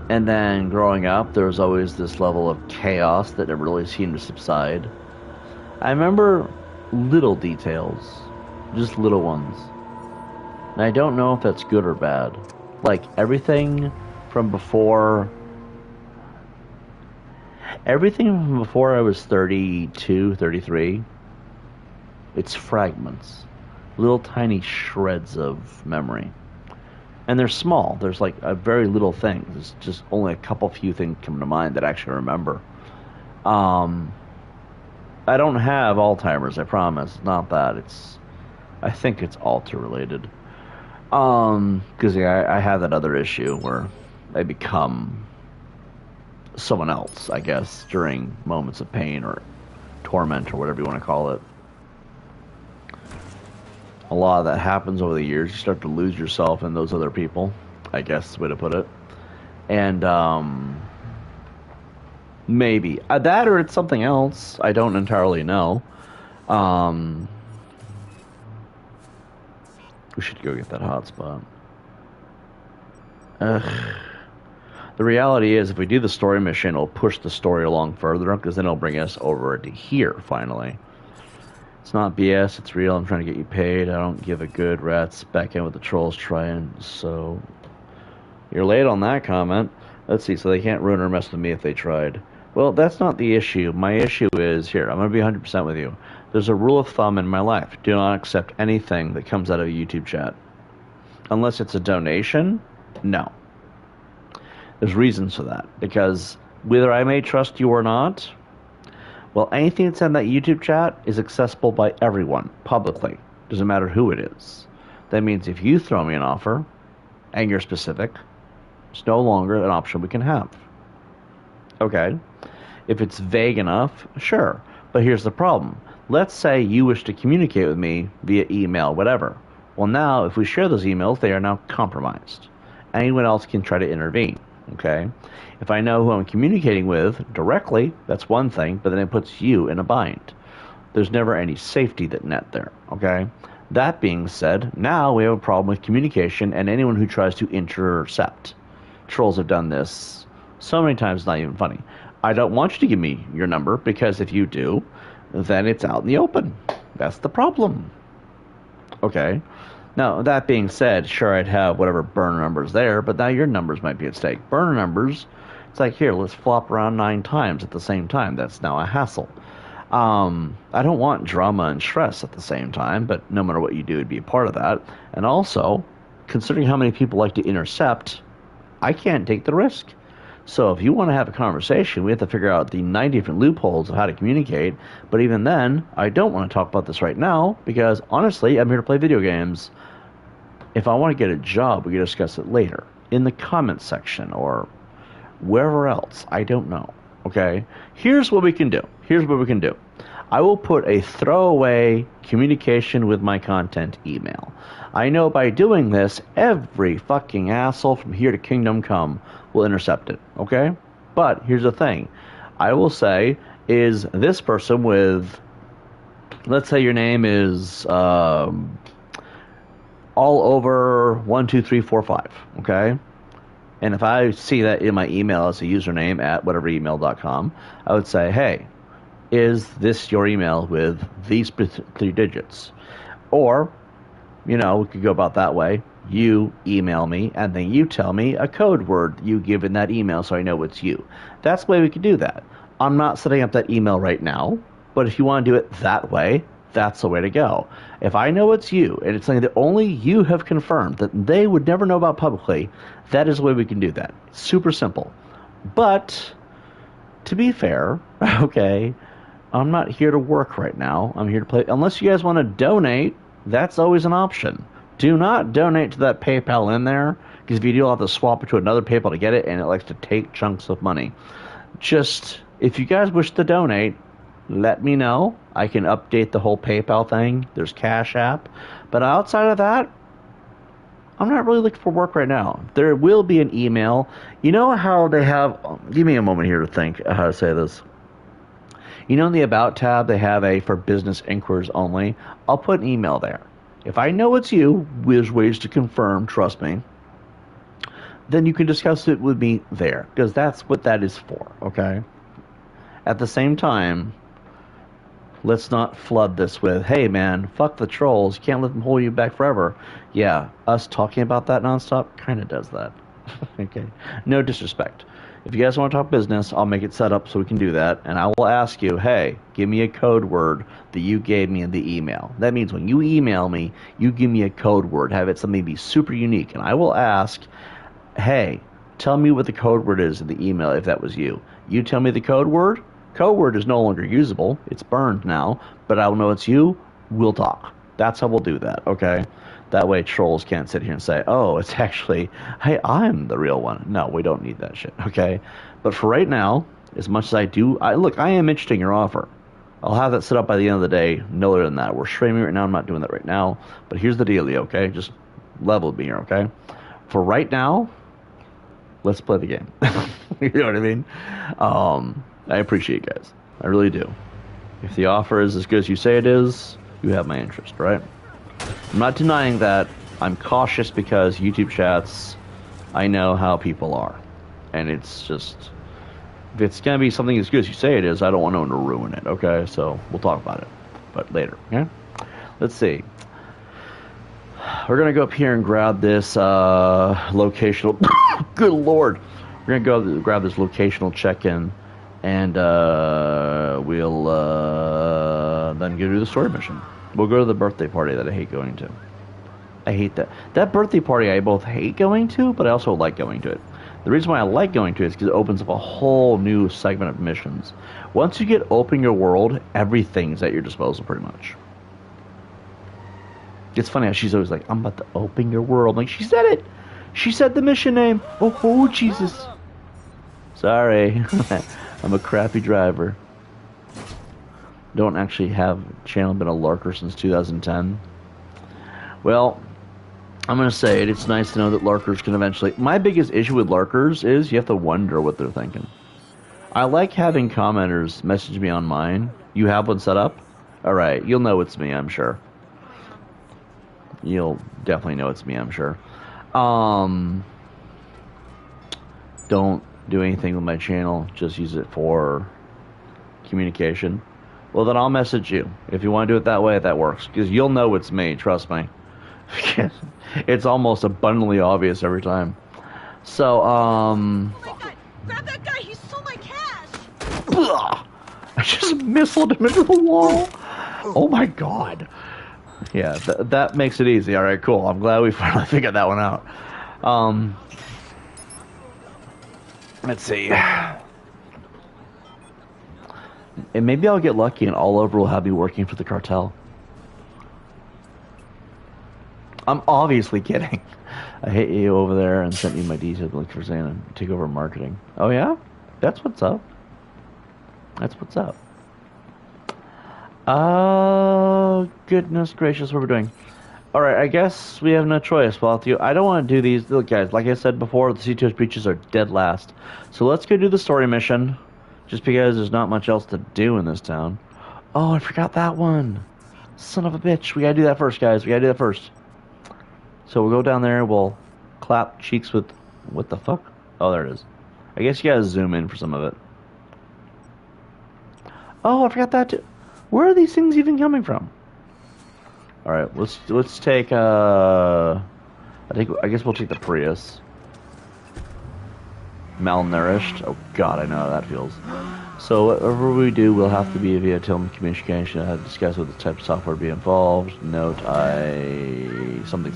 And then growing up, there was always this level of chaos that never really seemed to subside. I remember little details. Just little ones. And I don't know if that's good or bad. Like, everything from before I was 32, 33, it's fragments. Little tiny shreds of memory. And they're small. There's like a very little thing. There's just only a couple few things come to mind that I actually remember. I don't have Alzheimer's, I promise. It's not that. I think it's alter related. Because I have that other issue where I become someone else, I guess, during moments of pain or torment or whatever you want to call it. A lot of that happens over the years. You start to lose yourself in those other people, I guess is the way to put it. And maybe that, or it's something else. I don't entirely know. We should go get that hotspot. The reality is, if we do the story mission, it'll push the story along further, because then it'll bring us over to here, finally. It's not BS, it's real. I'm trying to get you paid. I don't give a good rat's back in with the trolls trying. So, you're late on that comment. Let's see, so they can't ruin or mess with me if they tried. Well, that's not the issue. My issue is, here, I'm going to be 100% with you. There's a rule of thumb in my life. Do not accept anything that comes out of a YouTube chat. Unless it's a donation, no. There's reasons for that. Because whether I may trust you or not, well, anything that's in that YouTube chat is accessible by everyone, publicly. Doesn't matter who it is. That means if you throw me an offer and you're specific, it's no longer an option we can have. Okay? If it's vague enough, sure. But here's the problem. Let's say you wish to communicate with me via email, whatever. Well, now, if we share those emails, they are now compromised. Anyone else can try to intervene. Okay? If I know who I'm communicating with directly, that's one thing, but then it puts you in a bind. There's never any safety net there. Okay? That being said, now we have a problem with communication and anyone who tries to intercept. Trolls have done this so many times, it's not even funny. I don't want you to give me your number, because if you do, then it's out in the open. That's the problem. Okay. Now, that being said, sure, I'd have whatever burner numbers there, but now your numbers might be at stake. Burner numbers, it's like, here, let's flop around 9 times at the same time. That's now a hassle. I don't want drama and stress at the same time, but no matter what you do, it'd be a part of that. And also, considering how many people like to intercept, I can't take the risk. So if you want to have a conversation, we have to figure out the 9 different loopholes of how to communicate. But even then, I don't want to talk about this right now, because honestly, I'm here to play video games. If I want to get a job, we can discuss it later in the comments section or wherever else. I don't know. Okay? Here's what we can do. I will put a throwaway communication with my content email. I know by doing this, every fucking asshole from here to Kingdom Come will intercept it, okay? But here's the thing. I will say, is this person with, let's say your name is all over 1, 2, 3, 4, 5, okay? And if I see that in my email as a username at whateveremail.com, I would say, hey, is this your email with these 3 digits? Or, we could go about that way. You email me, and then you tell me a code word you give in that email so I know it's you. That's the way we could do that. I'm not setting up that email right now, but if you want to do it that way, that's the way to go. If I know it's you, and it's something that only you have confirmed that they would never know about publicly, that is the way we can do that. It's super simple. But, to be fair, okay, I'm not here to work right now. I'm here to play. Unless you guys want to donate, that's always an option. Do not donate to that PayPal in there, because if you do, you'll have to swap it to another PayPal to get it, and it likes to take chunks of money. Just, if you guys wish to donate, let me know. I can update the whole PayPal thing. There's Cash App. But outside of that, I'm not really looking for work right now. There will be an email. You know how they have... Give me a moment here to think how to say this. In the About tab, they have a for business inquiries only. I'll put an email there. If I know it's you, there's ways to confirm, trust me, then you can discuss it with me there, because that's what that is for, okay? At the same time, let's not flood this with, hey man, fuck the trolls, you can't let them hold you back forever. Yeah, us talking about that nonstop kind of does that. Okay, no disrespect. If you guys want to talk business, I'll make it set up so we can do that. And I will ask you, hey, give me a code word that you gave me in the email. That means when you email me, you give me a code word. Have it something be super unique. And I will ask, hey, tell me what the code word is in the email if that was you. You tell me the code word. Code word is no longer usable. It's burned now. But I will know it's you. We'll talk. That's how we'll do that, okay? That way trolls can't sit here and say, oh, it's actually, hey, I'm the real one. No, we don't need that shit, okay? But for right now, as much as I do, look, I am interested in your offer. I'll have that set up by the end of the day. No later than that. We're streaming right now. I'm not doing that right now. But here's the dealio, okay? Just level with me here, okay? For right now, let's play the game. You know what I mean? I appreciate you guys. I really do. If the offer is as good as you say it is, you have my interest, right? I'm not denying that. I'm cautious because YouTube chats, I know how people are. And it's just, if it's going to be something as good as you say it is, I don't want no one to ruin it, okay? So we'll talk about it, but later, okay? Let's see. We're going to go up here and grab this locational, good lord. We're going to go grab this locational check-in, and we'll then go do the story mission. We'll go to the birthday party that I hate going to. I hate that. That birthday party I both hate going to, but I also like going to it. The reason why I like going to it is because it opens up a whole new segment of missions. Once you get open your world, everything's at your disposal pretty much. It's funny how she's always like, I'm about to open your world. Like, she said it. She said the mission name. Oh, Jesus. Sorry. I'm a crappy driver. Don't actually have channel been a lurker since 2010. Well, I'm going to say it. It's nice to know that lurkers can eventually... My biggest issue with lurkers is you have to wonder what they're thinking. I like having commenters message me on mine. You have one set up? Alright, you'll know it's me, I'm sure. You'll definitely know it's me, I'm sure. Don't do anything with my channel. Just use it for communication. Well, then I'll message you. If you want to do it that way, that works. Because you'll know it's me, trust me. It's almost abundantly obvious every time. So, Oh my God. Grab that guy, he stole my cash! I just missiled him into the wall. Oh my God. Yeah, that makes it easy. Alright, cool. I'm glad we finally figured that one out. Let's see. And maybe I'll get lucky and all over will have me working for the cartel. I'm obviously kidding. I hit you over there and sent you my details like for saying and take over marketing. Oh yeah? That's what's up. That's what's up. Oh, goodness gracious, what are we doing? Alright, I guess we have no choice. Well, I don't want to do these. Look, guys, like I said before, the C2S breaches are dead last. So let's go do the story mission. Just because there's not much else to do in this town. Oh, I forgot that one. Son of a bitch. We gotta do that first, guys. We gotta do that first. So we'll go down there. We'll clap cheeks with... What the fuck? Oh, there it is. I guess you gotta zoom in for some of it. Oh, I forgot that too. Where are these things even coming from? Alright, let's take, I guess we'll take the Prius. Malnourished. Oh god, I know how that feels. So whatever we do will have to be via telecommunication. I had to discuss what the type of software to be involved. Note something.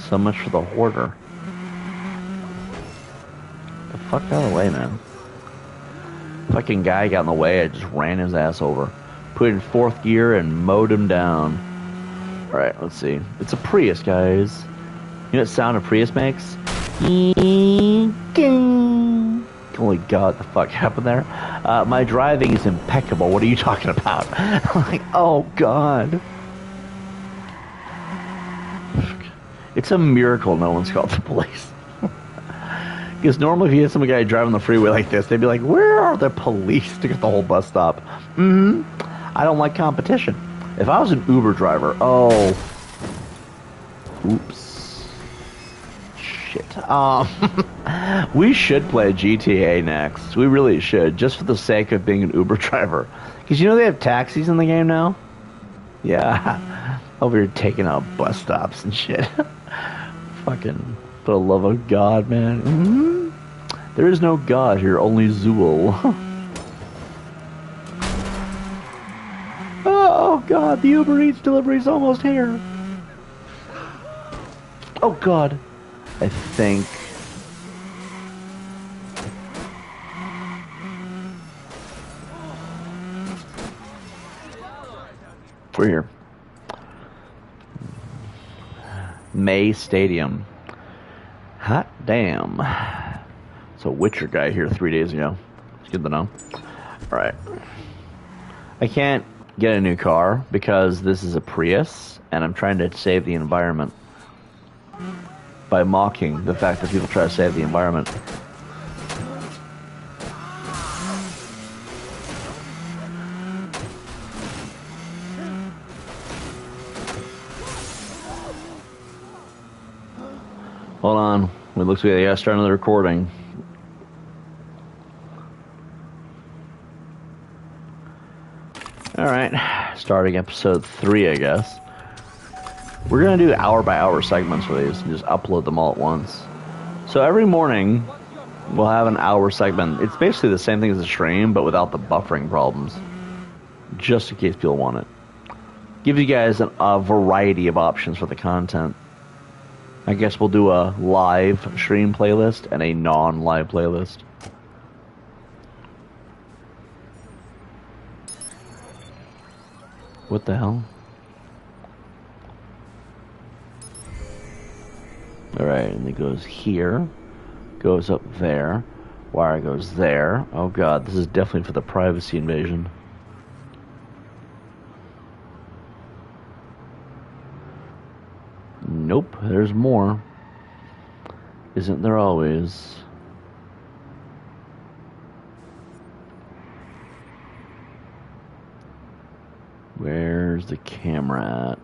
So much for the hoarder. The fuck out of the way, man. Fucking guy got in the way, I just ran his ass over. Put it in fourth gear and mowed him down. Alright, let's see. It's a Prius, guys. You know what sound a Prius makes? Holy god, the fuck happened there? My driving is impeccable. What are you talking about? Like, oh god. It's a miracle no one's called the police. Because normally if you had some guy driving the freeway like this, they'd be like, where are the police to get the whole bus stop? I don't like competition. If I was an Uber driver, oops. Shit. We should play GTA next. We really should, just for the sake of being an Uber driver. Because you know they have taxis in the game now? Yeah. Over here taking out bus stops and shit. Fucking, for the love of God, man. There is no God here, only Zool. Oh God, the Uber Eats delivery's almost here. Oh God. I think... we're here. May Stadium. Hot damn. It's a Witcher guy here 3 days ago. It's good to know. Alright. I can't get a new car because this is a Prius and I'm trying to save the environment by mocking the fact that people try to save the environment. Hold on. It looks like I gotta start another recording. Alright. Starting episode 3, I guess. We're gonna do hour-by-hour segments for these and just upload them all at once. So every morning, we'll have an hour segment. It's basically the same thing as a stream, but without the buffering problems. Just in case people want it. Gives you guys a variety of options for the content. I guess we'll do a live stream playlist and a non-live playlist. What the hell? Alright, and it goes here. Goes up there. Wire goes there. Oh god, this is definitely for the privacy invasion. Nope, there's more. Isn't there always? Where's the camera at?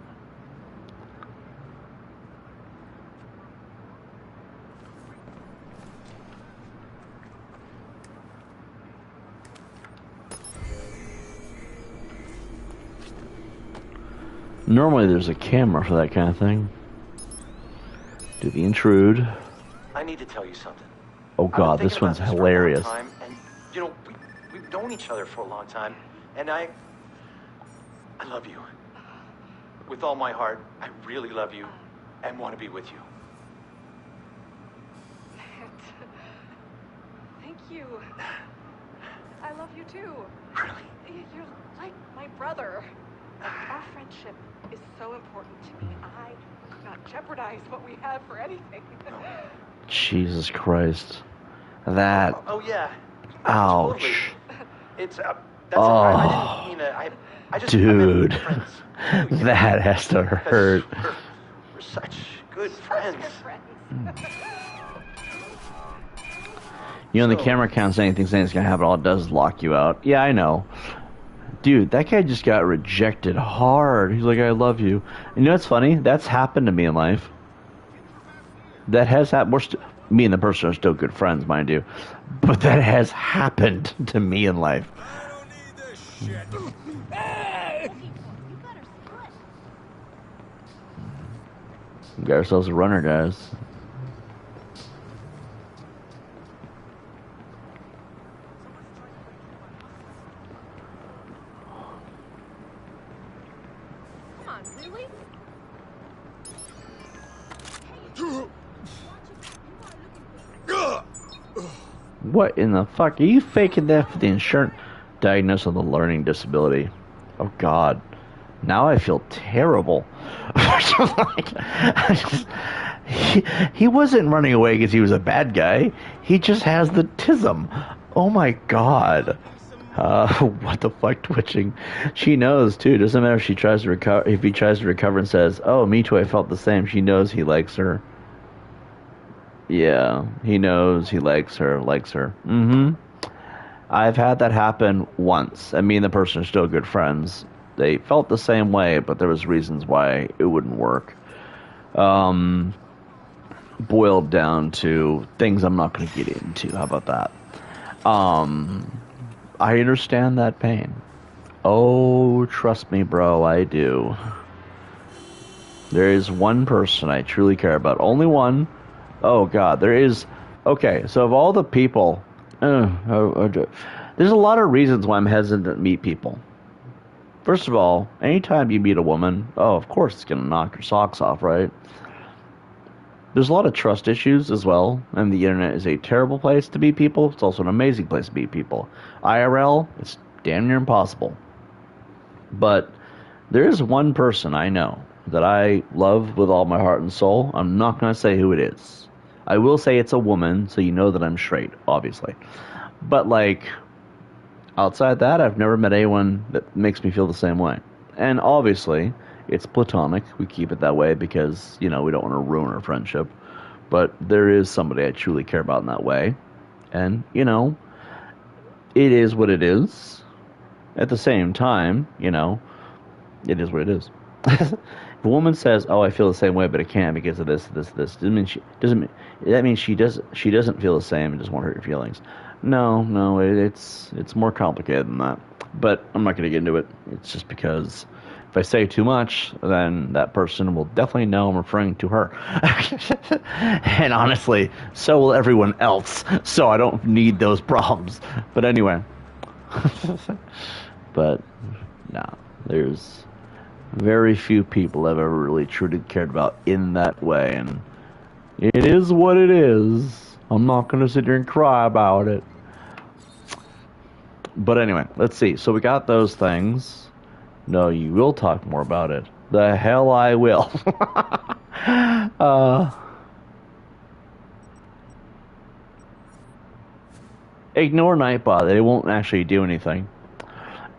Normally there's a camera for that kind of thing. Do the intrude. I need to tell you something. Oh god, this one's hilarious. And, you know, we've known each other for a long time, and I love you. With all my heart, I really love you and want to be with you. Thank you. I love you too. Really? You're like my brother. Our friendship is so important to me. I could not jeopardize what we have for anything. Jesus Christ. That. Oh yeah. Ouch. Totally. It's that's I didn't mean to. I just. Dude. That has to hurt. We're such good friends. You know, the camera counts anything saying it's gonna happen, all it does is lock you out. Yeah, I know. Dude, that guy just got rejected hard. He's like, I love you. And you know what's funny? That's happened to me in life. That has happened. Me and the person are still good friends, mind you. But that has happened to me in life. We got ourselves a runner, guys. What in the fuck? Are you faking that for the insurance? Diagnosed with a learning disability. Oh god. Now I feel terrible. He wasn't running away because he was a bad guy. He just has the tism. Oh my god. What the fuck, twitching? She knows too. Doesn't matter if she tries to recover. If he tries to recover and says, "Oh, me too. I felt the same." She knows he likes her. Yeah, he knows he likes her. Mm-hmm. I've had that happen once. And me and the person are still good friends. They felt the same way, but there was reasons why it wouldn't work. Boiled down to things I'm not going to get into. How about that? I understand that pain. Oh, trust me, bro, I do. There is one person I truly care about. Only one. Oh, God, there is... Okay, so of all the people... there's a lot of reasons why I'm hesitant to meet people. First of all, anytime you meet a woman, oh, of course it's going to knock your socks off, right? There's a lot of trust issues as well, and the internet is a terrible place to meet people. It's also an amazing place to meet people. IRL, it's damn near impossible. But there is one person I know that I love with all my heart and soul. I'm not going to say who it is. I will say it's a woman, so you know that I'm straight, obviously. But, like, outside that, I've never met anyone that makes me feel the same way. And obviously, it's platonic. We keep it that way because, you know, we don't want to ruin our friendship. But there is somebody I truly care about in that way. And, you know, it is what it is. At the same time, you know, it is what it is. If a woman says, "Oh, I feel the same way, but I can't because of this," doesn't mean that means she doesn't feel the same and doesn't want to hurt your feelings. No, it's more complicated than that. But I'm not going to get into it. It's just because if I say too much, then that person will definitely know I'm referring to her. And honestly, so will everyone else. So I don't need those problems. But anyway. But, no, there's very few people I've ever really truly cared about in that way. And It is what it is. I'm not going to sit here and cry about it. But anyway, let's see. So we got those things. No, you will talk more about it. The hell I will. Ignore Nightbot. They won't actually do anything.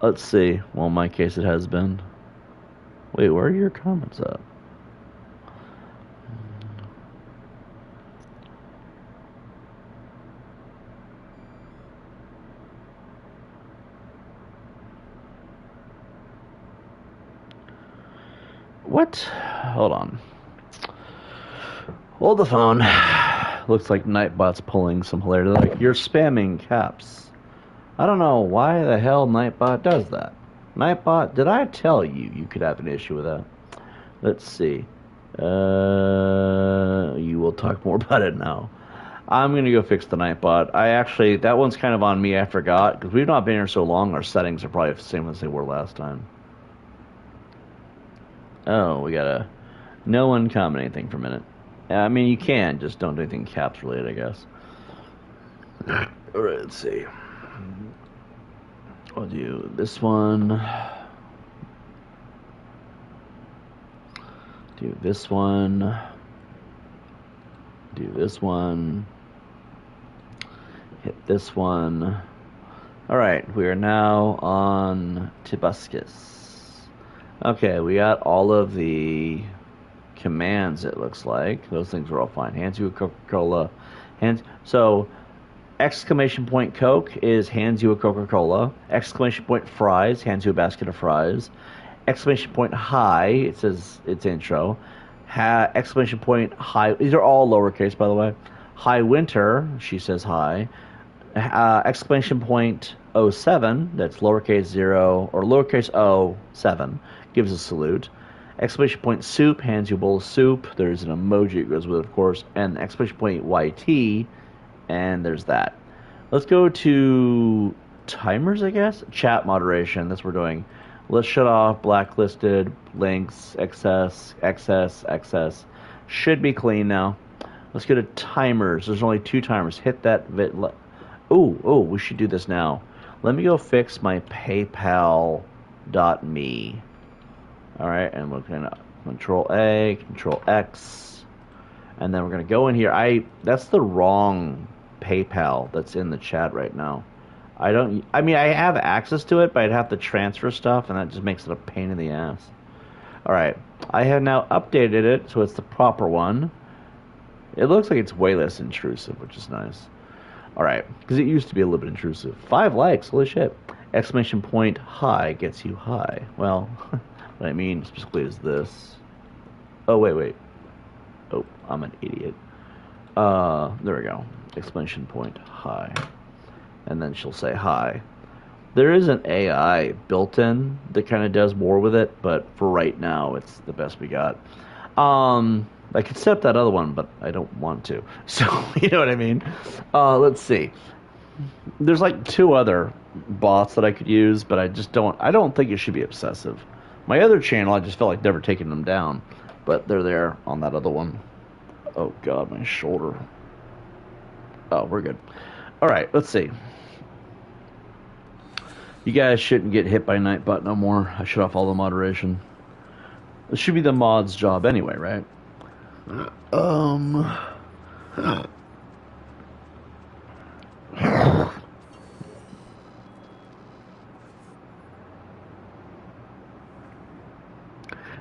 Let's see. Well, in my case, it has been. Wait, where are your comments at? What? Hold on. Hold the phone. Looks like Nightbot's pulling some hilarity. Like, you're spamming caps. I don't know why the hell Nightbot does that. Nightbot, did I tell you you could have an issue with that? Let's see. You will talk more about it now. I'm going to go fix the Nightbot. That one's kind of on me. I forgot. Because we've not been here so long, our settings are probably the same as they were last time. Oh, we got no one comment anything for a minute. I mean, you can, just don't do anything caps related, I guess. Alright, let's see. I'll do this one. Do this one. Do this one. Hit this one. Alright, we are now on Tibuscus. Okay, we got all of the commands, it looks like. Those things are all fine. Hands you a Coca-Cola. So, exclamation point Coke is hands you a Coca-Cola. Exclamation point fries hands you a basket of fries. Exclamation point hi, it says it's intro. Exclamation point hi, these are all lowercase, by the way. Hi winter, she says hi. Exclamation point 07, that's lowercase 0, or lowercase o 7, gives a salute. Exclamation point soup hands you a bowl of soup. There's an emoji that goes with it, of course. And exclamation point YT, and there's that. Let's go to timers, I guess? Chat moderation, that's what we're doing. Let's shut off blacklisted, links, excess. Should be clean now. Let's go to timers. There's only 2 timers. Hit that. Oh, we should do this now. Let me go fix my PayPal.me. Alright, and we're going to Control A, Control X, and then we're going to go in here. That's the wrong PayPal that's in the chat right now. I have access to it, but I'd have to transfer stuff, and that just makes it a pain in the ass. Alright, I have now updated it, so it's the proper one. It looks like it's way less intrusive, which is nice. Alright, because it used to be a little bit intrusive. 5 likes, holy shit. Exclamation point hi gets you high. Well, what I mean specifically is this. Oh, wait. Oh, I'm an idiot. There we go. Exclamation point hi. And then she'll say hi. There is an AI built in that kind of does more with it, but for right now, it's the best we got. I could set up that other one, but I don't want to. So, you know what I mean? Let's see. There's like 2 other bots that I could use, but I don't think it should be obsessive. My other channel, I just felt like never taking them down, but they're there on that other one. Oh god, my shoulder. Oh, we're good. Alright, let's see. You guys shouldn't get hit by Nightbot no more. I shut off all the moderation. It should be the mod's job anyway, right?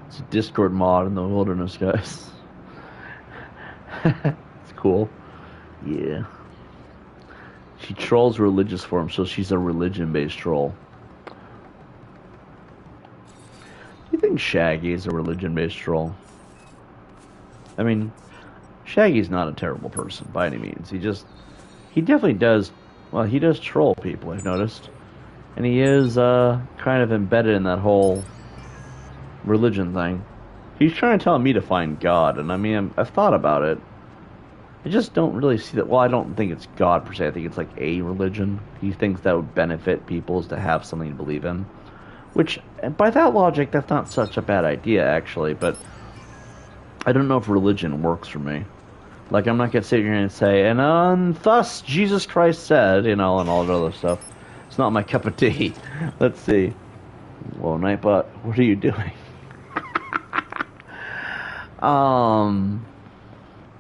It's a Discord mod in the wilderness, guys. It's cool. Yeah. She trolls religious forms, so she's a religion-based troll. Do you think Shaggy is a religion-based troll? I mean, Shaggy's not a terrible person by any means. He definitely does, well, he does troll people, I've noticed. And he is kind of embedded in that whole religion thing. He's trying to tell me to find God, and I mean, I've thought about it. I just don't really see that. Well, I don't think it's God per se. I think it's like a religion. He thinks that would benefit people is to have something to believe in. Which, by that logic, that's not such a bad idea, actually. But I don't know if religion works for me. Like, I'm not going to sit here and say, and thus Jesus Christ said, you know, and all that other stuff. It's not my cup of tea. Let's see. Well, Nightbot, what are you doing? I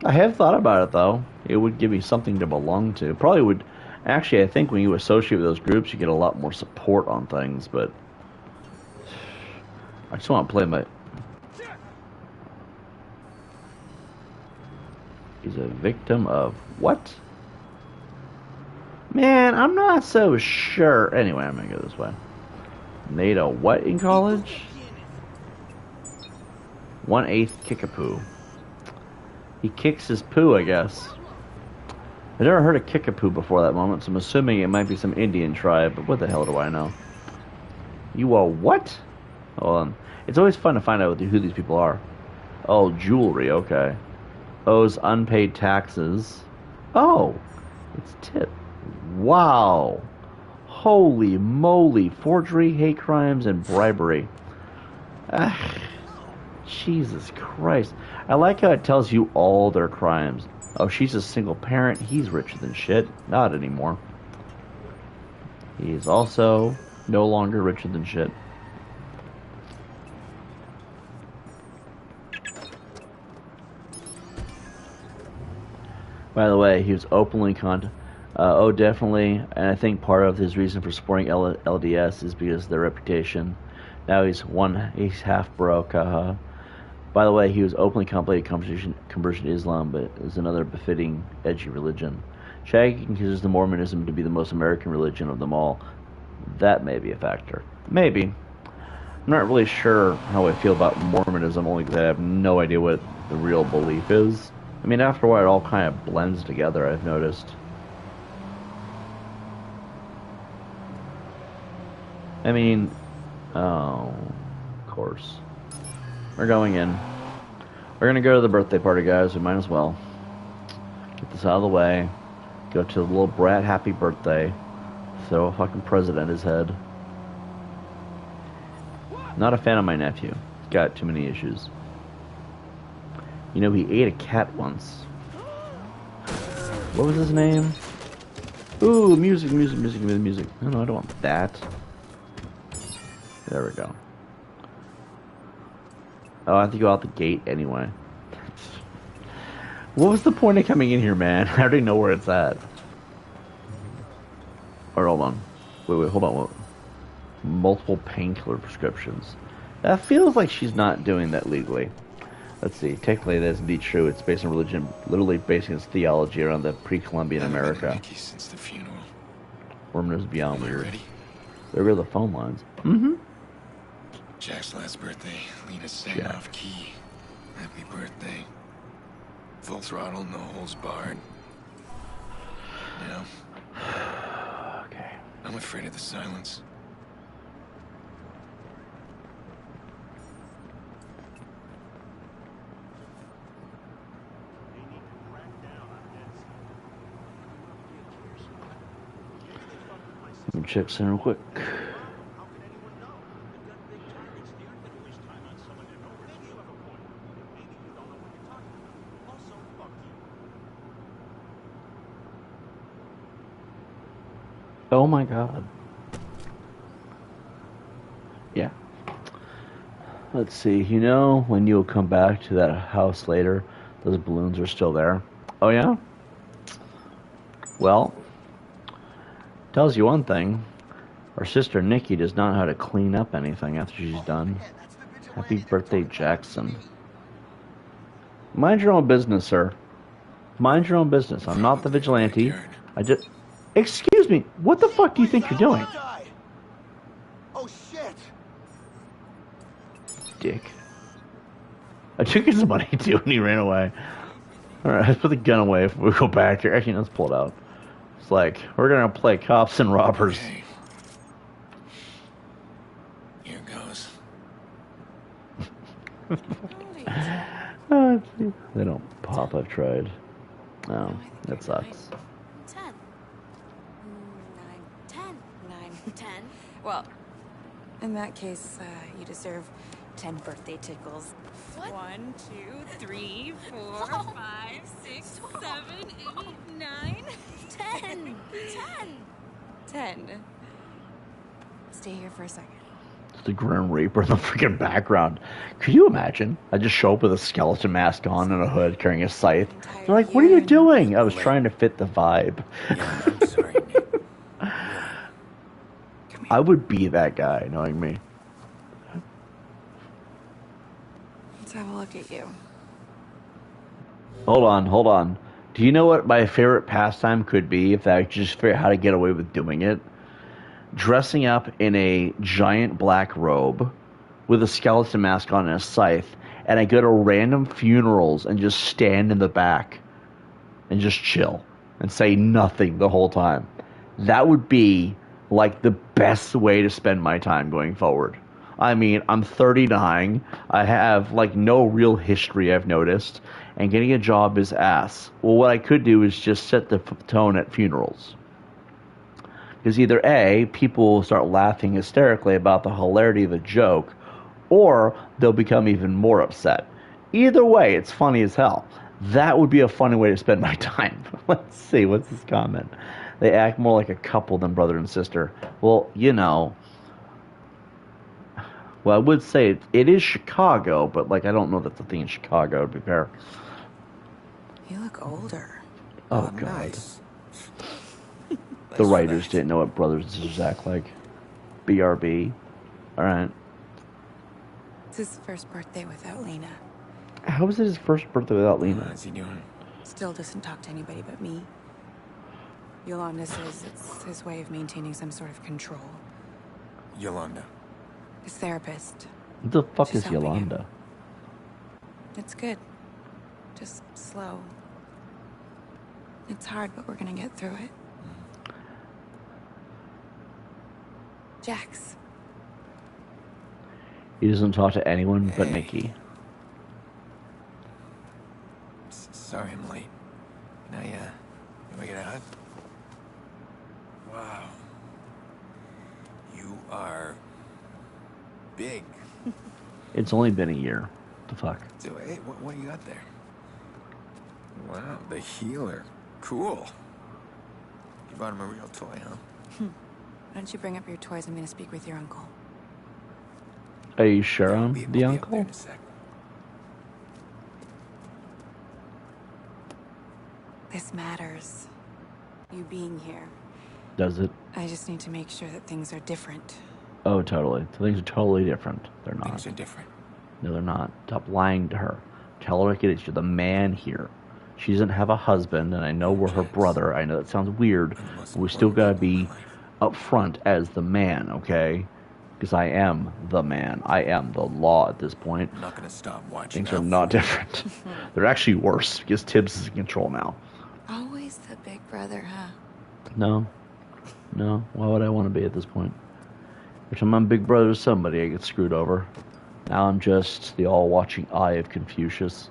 have thought about it, though. It would give me something to belong to. Probably would... Actually, I think when you associate with those groups, you get a lot more support on things, but... I just want to play my... He's a victim of what? Man, I'm not so sure. Anyway, I'm going to go this way. Made a what in college? 1/8 kickapoo. He kicks his poo, I guess. I've never heard of kickapoo before that moment, so I'm assuming it might be some Indian tribe, but what the hell do I know? You are what? Hold on. It's always fun to find out who these people are. Oh, jewelry, okay. Owes unpaid taxes. Oh, it's tip. Wow. Holy moly. Forgery, hate crimes, and bribery. Jesus Christ. I like how it tells you all their crimes. Oh, she's a single parent. He's richer than shit. Not anymore. He is also no longer richer than shit. By the way, he was openly oh, definitely. And I think part of his reason for supporting LDS is because of their reputation. Now he's half broke. By the way, he was openly contemplating conversion to Islam, but is another befitting, edgy religion. Shaggy considers the Mormonism to be the most American religion of them all. That may be a factor. Maybe. I'm not really sure how I feel about Mormonism, only because I have no idea what the real belief is. I mean, after a while, it all kind of blends together, I've noticed. I mean, oh, of course. We're going in. We're going to go to the birthday party, guys. We might as well. Get this out of the way. Go to the little brat happy birthday. Throw a fucking present at his head. Not a fan of my nephew. He's got too many issues. You know, he ate a cat once. What was his name? Ooh, music. No, I don't want that. There we go. Oh, I have to go out the gate anyway. What was the point of coming in here, man? I already know where it's at. Or hold on. Wait, hold on. What? Multiple painkiller prescriptions. That feels like she's not doing that legally. Let's see. Technically, that's indeed true. It's based on religion, literally basing its theology around the pre-Columbian America. Since the funeral. Mormon is beyond weird. Ready? There go the phone lines. Mm-hmm. Jack's last birthday. Lena's sang off key. Happy birthday. Full throttle, no holds barred. Yeah. Okay. I'm afraid of the silence. Let me check something real quick. Oh my god. Yeah. Let's see. You know, when you'll come back to that house later, those balloons are still there. Oh yeah? Well, tells you one thing. Our sister Nikki does not know how to clean up anything after she's done. Happy birthday, Jackson. Mind your own business, sir. Mind your own business. I'm not the vigilante. I just... Excuse me. What the fuck do you think you're doing? Oh shit! Dick. I took his money too and he ran away. Alright, let's put the gun away if we go back here. Actually, let's pull it out. It's like, we're gonna play cops and robbers. Okay. Here goes. They don't pop, I've tried. No, that sucks. 10. 9, 10. 9, 10. Well, in that case, you deserve 10 birthday tickles. What? 1, 2, 3, 4, 5, 6, 7, 8, 9, 10. 10. Stay here for a second. It's the Grim Reaper in the freaking background. Could you imagine? I just show up with a skeleton mask on and a hood, carrying a scythe. They're like, "What are you doing?" I was trying to fit the vibe. Yeah, I'm sorry, Nick. I would be that guy, knowing me. Let's have a look at you. Hold on. Do you know what my favorite pastime could be if I could just figure out how to get away with doing it? Dressing up in a giant black robe with a skeleton mask on and a scythe, and I go to random funerals and just stand in the back and just chill and say nothing the whole time. That would be like the best way to spend my time going forward. I mean, I'm 39. I have like no real history, I've noticed, and getting a job is ass. Well, what I could do is just set the tone at funerals. Because either A, people will start laughing hysterically about the hilarity of the joke, or they'll become even more upset. Either way, it's funny as hell. That would be a funny way to spend my time. Let's see, what's this comment? They act more like a couple than brother and sister. Well, you know. Well, I would say it is Chicago, but like I don't know that's the thing in Chicago, to be fair. You look older. Oh, God. Nice. The writers didn't know what brothers and sisters act like. BRB. Alright. It's his first birthday without Lena. How was it his first birthday without Lena? How's he doing? Still doesn't talk to anybody but me. Yolanda says it's his way of maintaining some sort of control. Yolanda. His therapist. What the fuck She's is helping Yolanda? him. It's good. Just slow. It's hard, but we're gonna get through it. Jax. He doesn't talk to anyone but Nikki. Sorry I'm late. Can I get a hug? Wow. You are big. It's only been a year. The fuck? So, hey, what do you got there? Wow, the healer. Cool. You bought him a real toy, huh? Why don't you bring up your toys? I'm gonna speak with your uncle. Are you sure I'm the uncle? This matters. You being here. Does it? I just need to make sure that things are different. Oh, totally. Things are totally different. They're not. Things are different. No, they're not. Stop lying to her. Tell her you're the man here. She doesn't have a husband, and I know we're her brother. I know that sounds weird, but we still gotta be up front as the man, okay? Because I am the man. I am the law at this point. I'm not gonna stop watching. Things are not different. They're actually worse because Tibbs is in control now. Always the big brother, huh? No. Why would I want to be at this point? Every time I'm big brother to somebody, I get screwed over. Now I'm just the all-watching eye of Confucius.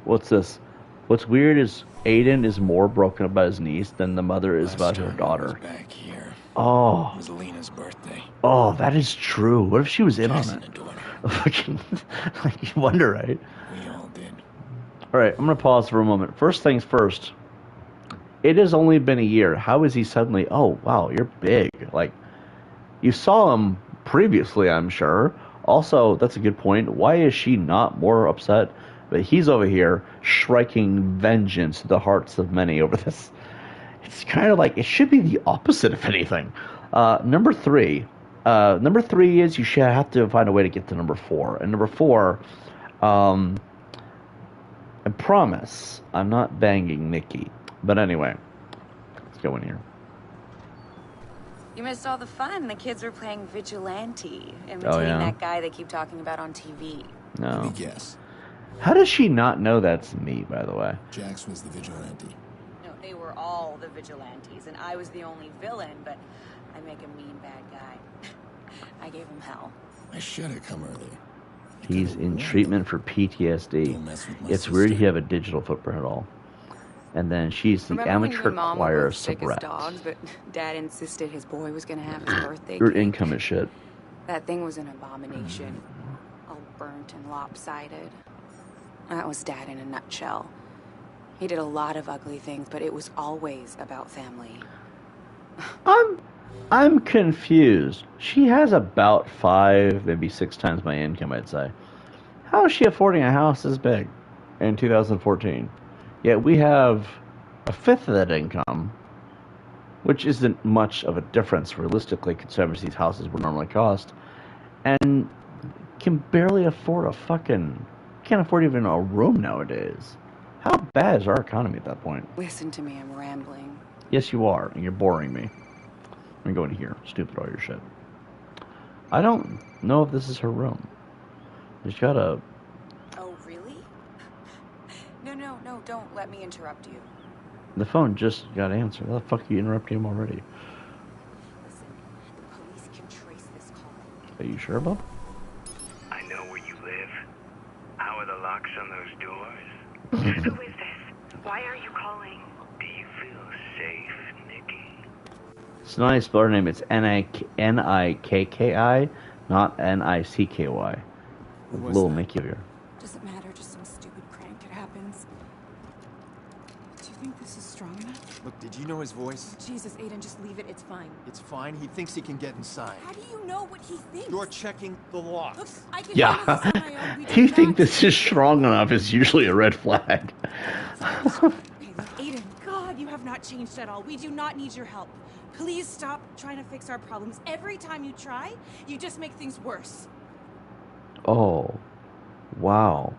What's this? What's weird is Aiden is more broken up by his niece than the mother is about her daughter. Back here. Oh. It was Lena's birthday. Oh, that is true. What if she was in on it? Fucking, you wonder, right? We all did. All right, I'm gonna pause for a moment. First things first. It has only been a year. How is he suddenly? Oh, wow, you're big. Like, you saw him previously, I'm sure. Also, that's a good point. Why is she not more upset? But he's over here striking vengeance to the hearts of many over this. It's kind of like, it should be the opposite, if anything. Number three. Number three is you should have to find a way to get to number four. And number four, I promise I'm not banging Nikki. But anyway, let's go in here. You missed all the fun. The kids were playing vigilante, imitating that guy they keep talking about on TV. No. Let me guess. How does she not know that's me, by the way? Jax was the vigilante. No, they were all the vigilantes, and I was the only villain, but I make a mean bad guy. I gave him hell. I should have come earlier. He's in treatment for PTSD. It's weird he have a digital footprint at all. And then she's the amateur choir soubrette. Dogs, but Dad insisted his boy was going to have his birthday Your cake. income is shit. That thing was an abomination. All burnt and lopsided. That was Dad in a nutshell. He did a lot of ugly things, but it was always about family. I'm confused. She has about 5, maybe 6 times my income, I'd say. How is she affording a house this big in 2014? Yet we have a fifth of that income, which isn't much of a difference realistically, considering these houses would normally cost, and can barely afford can't afford even a room nowadays. How bad is our economy at that point? Listen to me, I'm rambling. Yes, you are, and you're boring me. I'm going to here. Stupid all your shit. I don't know if this is her room. She's got a... Oh, really? No, don't let me interrupt you. The phone just got answered. How the fuck are you interrupting him already? Listen, the police can trace this call. Are you sure, Bob? I know where you live. How are the locks on those doors? Who is this? Why are you calling? Do you feel safe, Nikki? It's not how you spell her name. It's Nikki, not Nicky. Little Nicky here. Doesn't matter, just some stupid prank. It happens. Do you think this is strong enough? Look, did you know his voice? Jesus, Aiden, just leave it. It's fine. It's fine. He thinks he can get inside. How do you know what he thinks? You're checking the locks. Look, I can Yeah. handle this on my own. Do you think this is strong enough is usually a red flag. Hey, look, Aiden, God, you have not changed at all. We do not need your help. Please stop trying to fix our problems. Every time you try, you just make things worse. Oh, wow.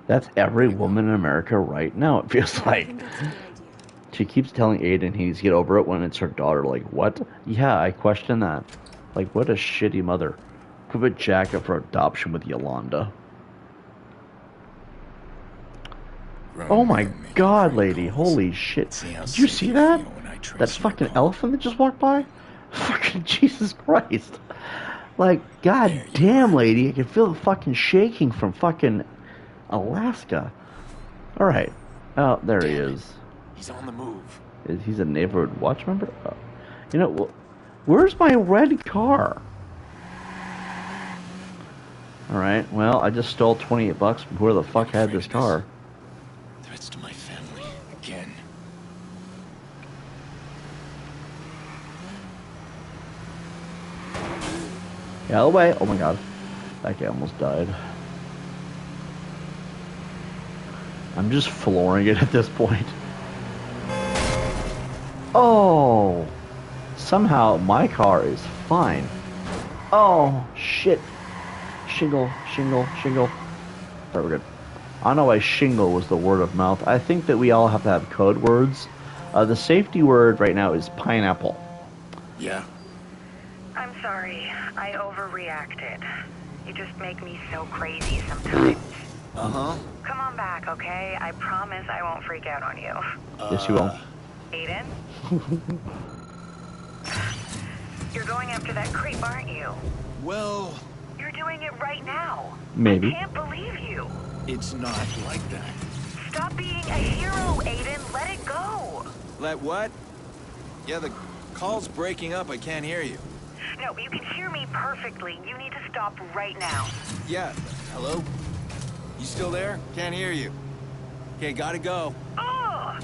That's every woman in America right now, it feels like. She keeps telling Aiden he needs to get over it when it's her daughter. Like, what? Yeah, I question that. Like, what a shitty mother. Put Jack up for adoption with Yolanda. Oh my god, lady. Holy shit. Did you see that? That fucking elephant that just walked by? Fucking Jesus Christ. Like, god damn, lady. I can feel it fucking shaking from fucking Alaska. Alright. Oh, there he is. He's on the move. He's a neighborhood watch member? Oh. You know, where's my red car? Alright, well, I just stole $28 from whoever the fuck had this car. Threats to my family. Again. Get out of the way. Oh my god. That guy almost died. I'm just flooring it at this point. Oh! Somehow my car is fine. Oh, shit. Shingle. Alright, we're good. I don't know why shingle was the word of mouth. I think that we all have to have code words. The safety word right now is pineapple. Yeah. I'm sorry. I overreacted. You just make me so crazy sometimes. Uh-huh. Come on back, okay? I promise I won't freak out on you. Yes, you won't. Aiden? You're going after that creep, aren't you? Well... You're doing it right now. Maybe. I can't believe you. It's not like that. Stop being a hero, Aiden. Let it go. Let what? Yeah, the call's breaking up. I can't hear you. No, you can hear me perfectly. You need to stop right now. Yeah. Hello? You still there? Can't hear you. Okay, gotta go. Ugh!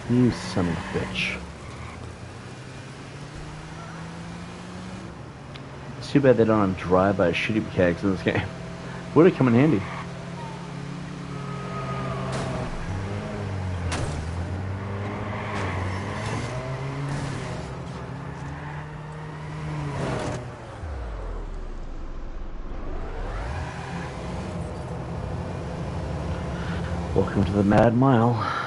You son of a bitch. It's too bad they don't have drive-by shitty mechanics in this game. Would have come in handy. Welcome to the Mad Mile.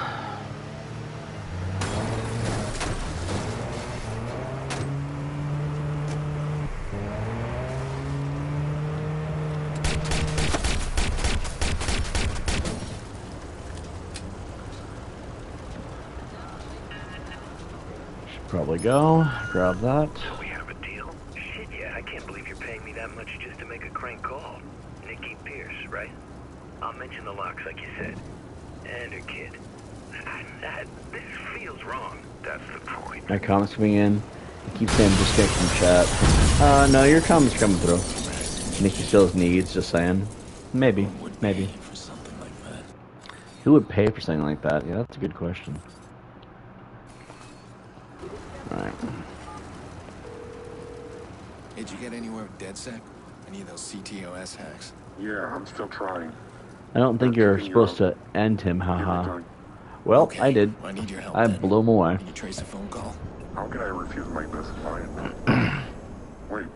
Probably go. Grab that. So we have a deal? Shit, yeah. I can't believe you're paying me that much just to make a crank call. Nikki Pierce, right? I'll mention the locks like you said. And her kid. This feels wrong. That's the point. My comments coming in. I keep saying disconnect from chat. No, your comments coming through. Nikki still has needs, just saying. Maybe. Maybe. Who would pay for something like that? Yeah, that's a good question. Alright. Did you get anywhere with DedSec? Any of those CTOS hacks? Yeah, I'm still trying. I don't think you're supposed to end him, haha. Well, Okay, I did. I need your help I then. blew him away. Can you trace a phone call? How can I refuse my best client? Wait,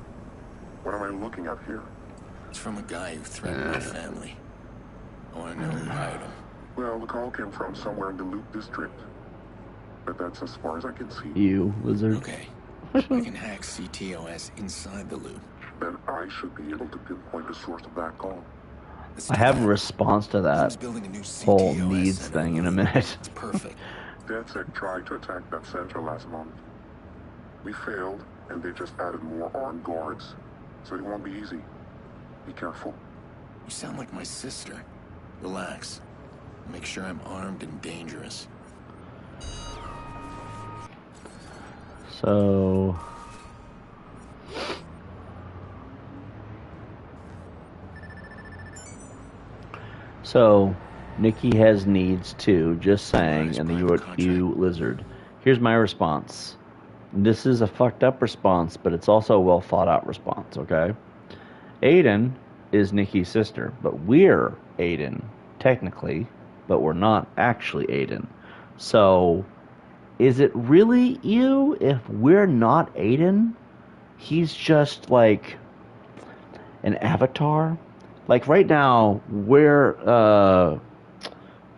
what am I looking at here? It's from a guy who threatened my family. I want to know who hired him. Well, the call came from somewhere in the Loop District. But that's as far as I can see. You, lizard. Okay. I can hack CTOS inside the loop. Then I should be able to pinpoint the source of that call. I have a response to that whole needs thing in a minute. It's perfect. DedSec tried to attack that center last month. We failed, and they just added more armed guards. So it won't be easy. Be careful. You sound like my sister. Relax. Make sure I'm armed and dangerous. So, Nikki has needs too, just saying, and you lizard. Here's my response. This is a fucked up response, but it's also a well thought out response, okay? Aiden is Nikki's sister, but we're Aiden, technically, but we're not actually Aiden. So, is it really you if we're not Aiden? He's just like an avatar? Like right now, we're,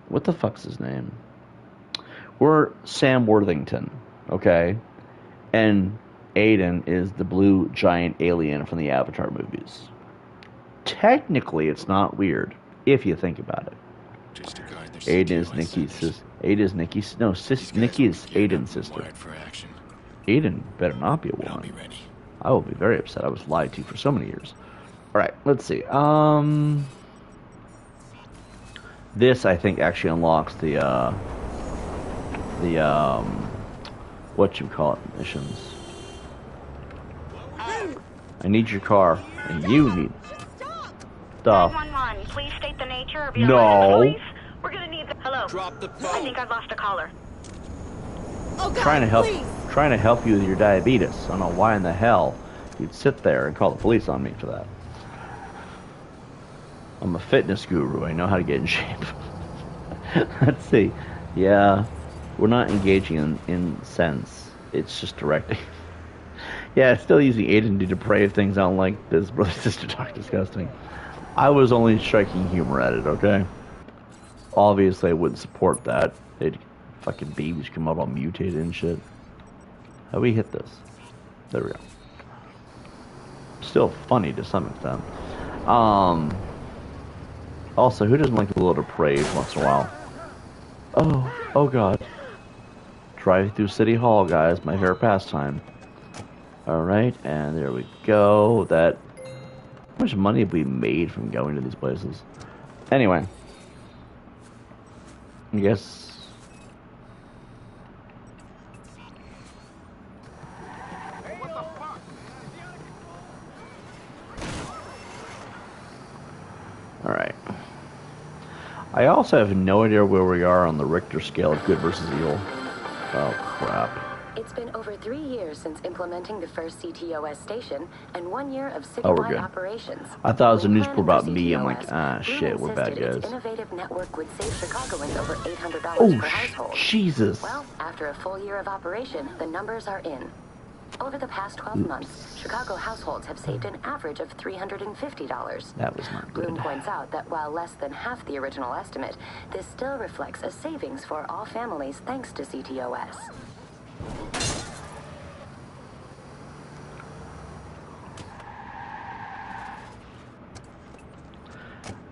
what the fuck's his name? We're Sam Worthington, okay? And Aiden is the blue giant alien from the Avatar movies. Technically, it's not weird, if you think about it. Aiden is Nikki's sister. Nikki is Aiden's sister. Aiden better not be a woman. I will be very upset. I was lied to for so many years. Alright, let's see. This, I think, actually unlocks the whatchamacallit missions. I need your car, and you need stuff. 911, please state the nature of your No. emergency, please. We're gonna need the... Hello. Drop the phone. I think I've lost a caller. Oh, God, trying to help you with your diabetes. I don't know why in the hell you'd sit there and call the police on me for that. I'm a fitness guru. I know how to get in shape. Let's see. Yeah, we're not engaging in sense. It's just directing. Yeah, it's still using Aiden to deprave things. I don't like this brother sister talk disgusting. I was only striking humor at it, okay? Obviously, I wouldn't support that. They'd fucking babies come out all mutated and shit. How do we hit this? There we go. Still funny to some extent. Also, who doesn't like a little depraved once in a while? Oh God. Drive through City Hall, guys. My favorite pastime. Alright, and there we go. How much money have we made from going to these places? Anyway. I guess... Alright. I also have no idea where we are on the Richter scale of good versus evil. Oh, crap. It's been over 3 years since implementing the first CTOS station and 1 year of Oh, we're citywide good. operations. I thought it was a news report about When me. I'm planning like, ah, shit, we're bad insisted its guys. innovative network would save Chicagoans over $800 Oh, per household. Jesus. Well, after a full year of operation, the numbers are in. Over the past 12 months, Chicago households have saved an average of $350. That was not good. Bloom points out that while less than half the original estimate, this still reflects a savings for all families thanks to CTOS.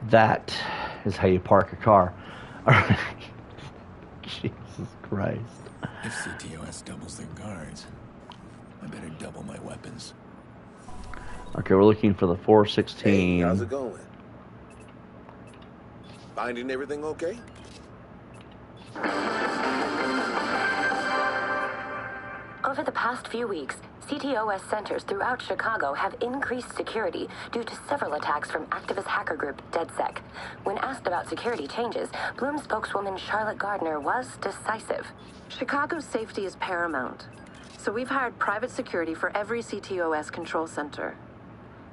That is how you park a car. Alright. Jesus Christ. If CTOS doubles their guards, I better double my weapons. Okay, we're looking for the 416. Hey, how's it going? Finding everything okay? Over the past few weeks, CTOS centers throughout Chicago have increased security due to several attacks from activist hacker group DedSec. When asked about security changes, Bloom spokeswoman Charlotte Gardner was decisive. Chicago's safety is paramount, so we've hired private security for every CTOS control center.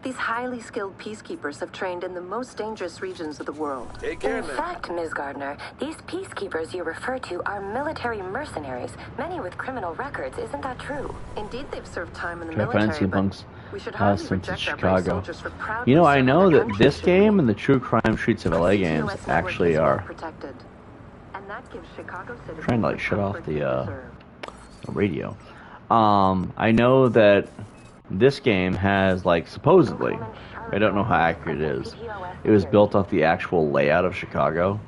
These highly skilled peacekeepers have trained in the most dangerous regions of the world. In fact, Ms. Gardner, these peacekeepers you refer to are military mercenaries, many with criminal records. Isn't that true? Indeed, they've served time in the Try to find military, CMpunks we should hardly since reject it's our brave Chicago. soldiers for proudly You know, I serving know their that country. this game and the True Crime Streets of LA games CTOS actually network is are well protected, and that gives Chicago citizens trying to like the shut off comfort they the deserve. radio. I know that this game has like supposedly, I don't know how accurate it is, it was built off the actual layout of Chicago.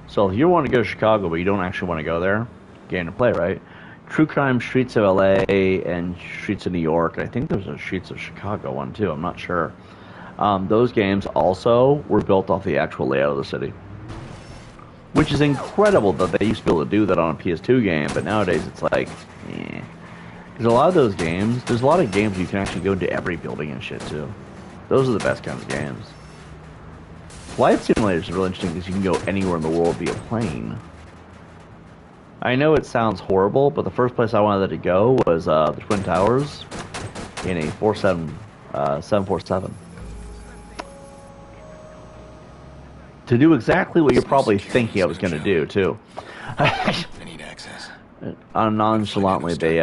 So if you want to go to Chicago but you don't actually want to go there, game to play, right? True Crime Streets of LA and Streets of New York. I think there's a Streets of Chicago one too. I'm not sure. Those games also were built off the actual layout of the city, which is incredible that they used to be able to do that on a PS2 game. But nowadays it's like, because a lot of those games, there's a lot of games you can actually go into every building and shit too. Those are the best kinds of games. Flight Simulator is really interesting because you can go anywhere in the world via plane. I know it sounds horrible, but the first place I wanted to go was the Twin Towers in a 747. To do exactly what you're probably thinking I was going to do, too. I need access. Nonchalantly, they,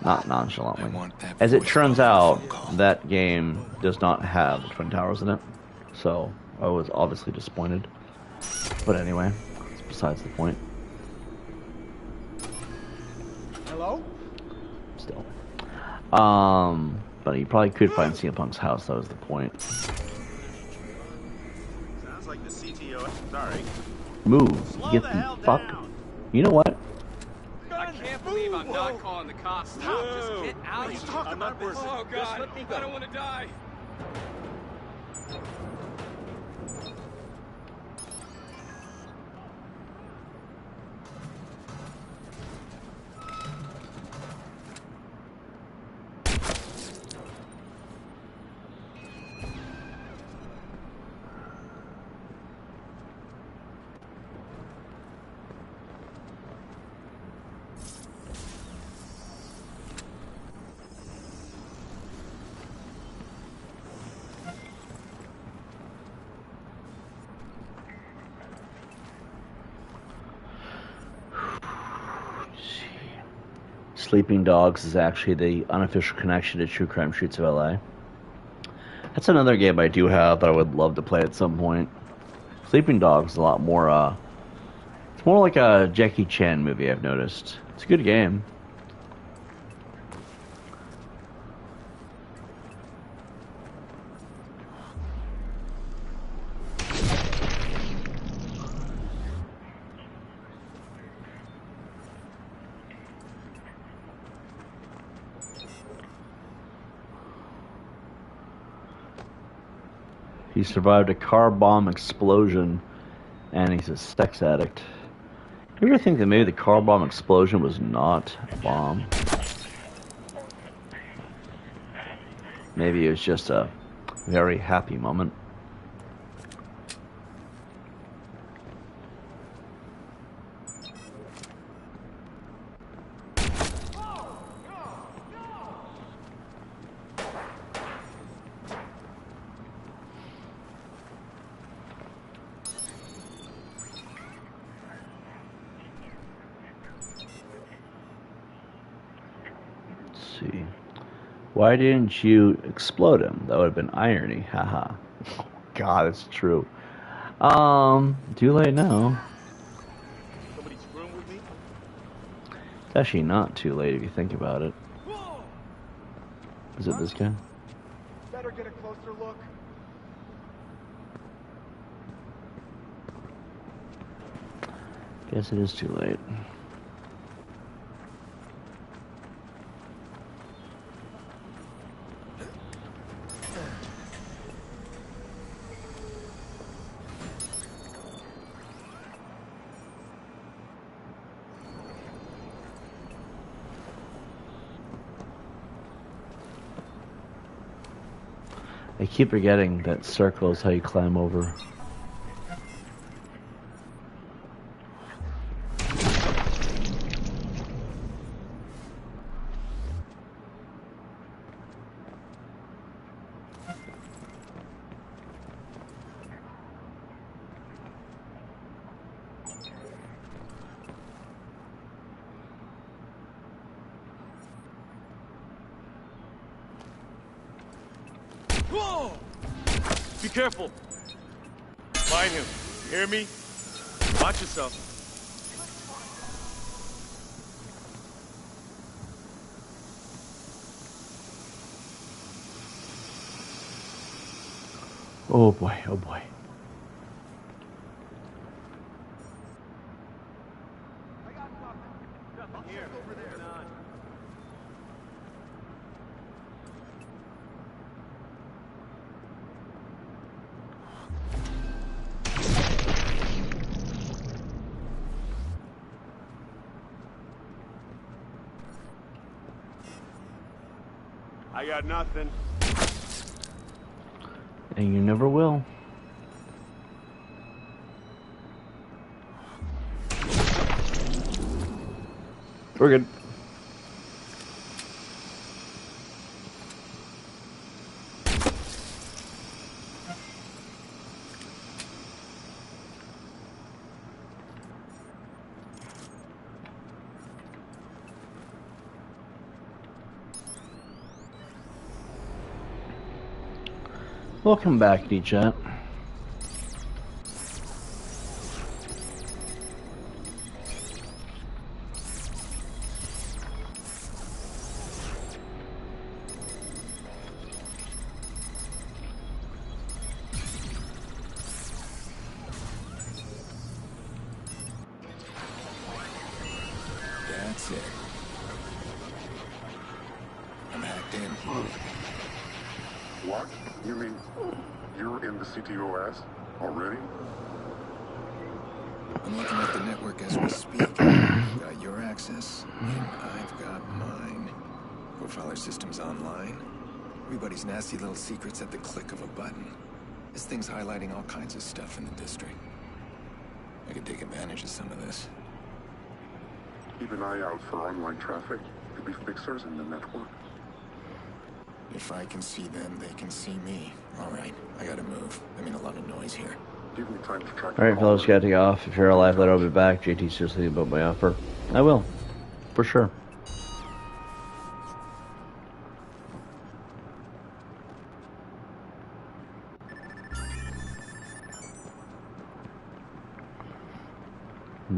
not nonchalantly. As it turns out, that game does not have the Twin Towers in it. So, I was obviously disappointed. But anyway, it's besides the point. Hello? Still. But you probably could find CMpunk's house, that was the point. Sounds like the CTO. Sorry. Move. Get the fuck. You know what? I can't believe I'm not calling the cops. Stop. Just get out of here. I'm not person. Oh, God. Let me go. I don't want to die. Sleeping Dogs is actually the unofficial connection to True Crime Streets of LA. That's another game I do have that I would love to play at some point. Sleeping Dogs is a lot more, it's more like a Jackie Chan movie, I've noticed. It's a good game. He survived a car bomb explosion, and he's a sex addict. You ever think that maybe the car bomb explosion was not a bomb? Maybe it was just a very happy moment. See. Why didn't you explode him? That would have been irony. Haha. Oh, God, it's true. Too late now. Somebody screwing with me? It's actually not too late if you think about it. Is it this guy? Better get a closer look. Guess it is too late. I keep forgetting that circle is how you climb over. Whoa! Be careful. Find him. You hear me? Watch yourself. Oh boy, oh boy. I got nothing. And you never will. We're good. Welcome back, D-Chat. That's it. I'm hacked in. What? You mean you're in the CTOS already? I'm looking at the network as we speak. You've got your access, and I've got mine. Profiler system's online. Everybody's nasty little secrets at the click of a button. This thing's highlighting all kinds of stuff in the district. I could take advantage of some of this. Keep an eye out for online traffic. Could be fixers in the network. If I can see them, they can see me. All right, I gotta move. I mean, a lot of noise here. Give me time to track. Alright, fellas, gotta take off. If you're alive, let I'll be back. JT, seriously about my offer. I will. For sure.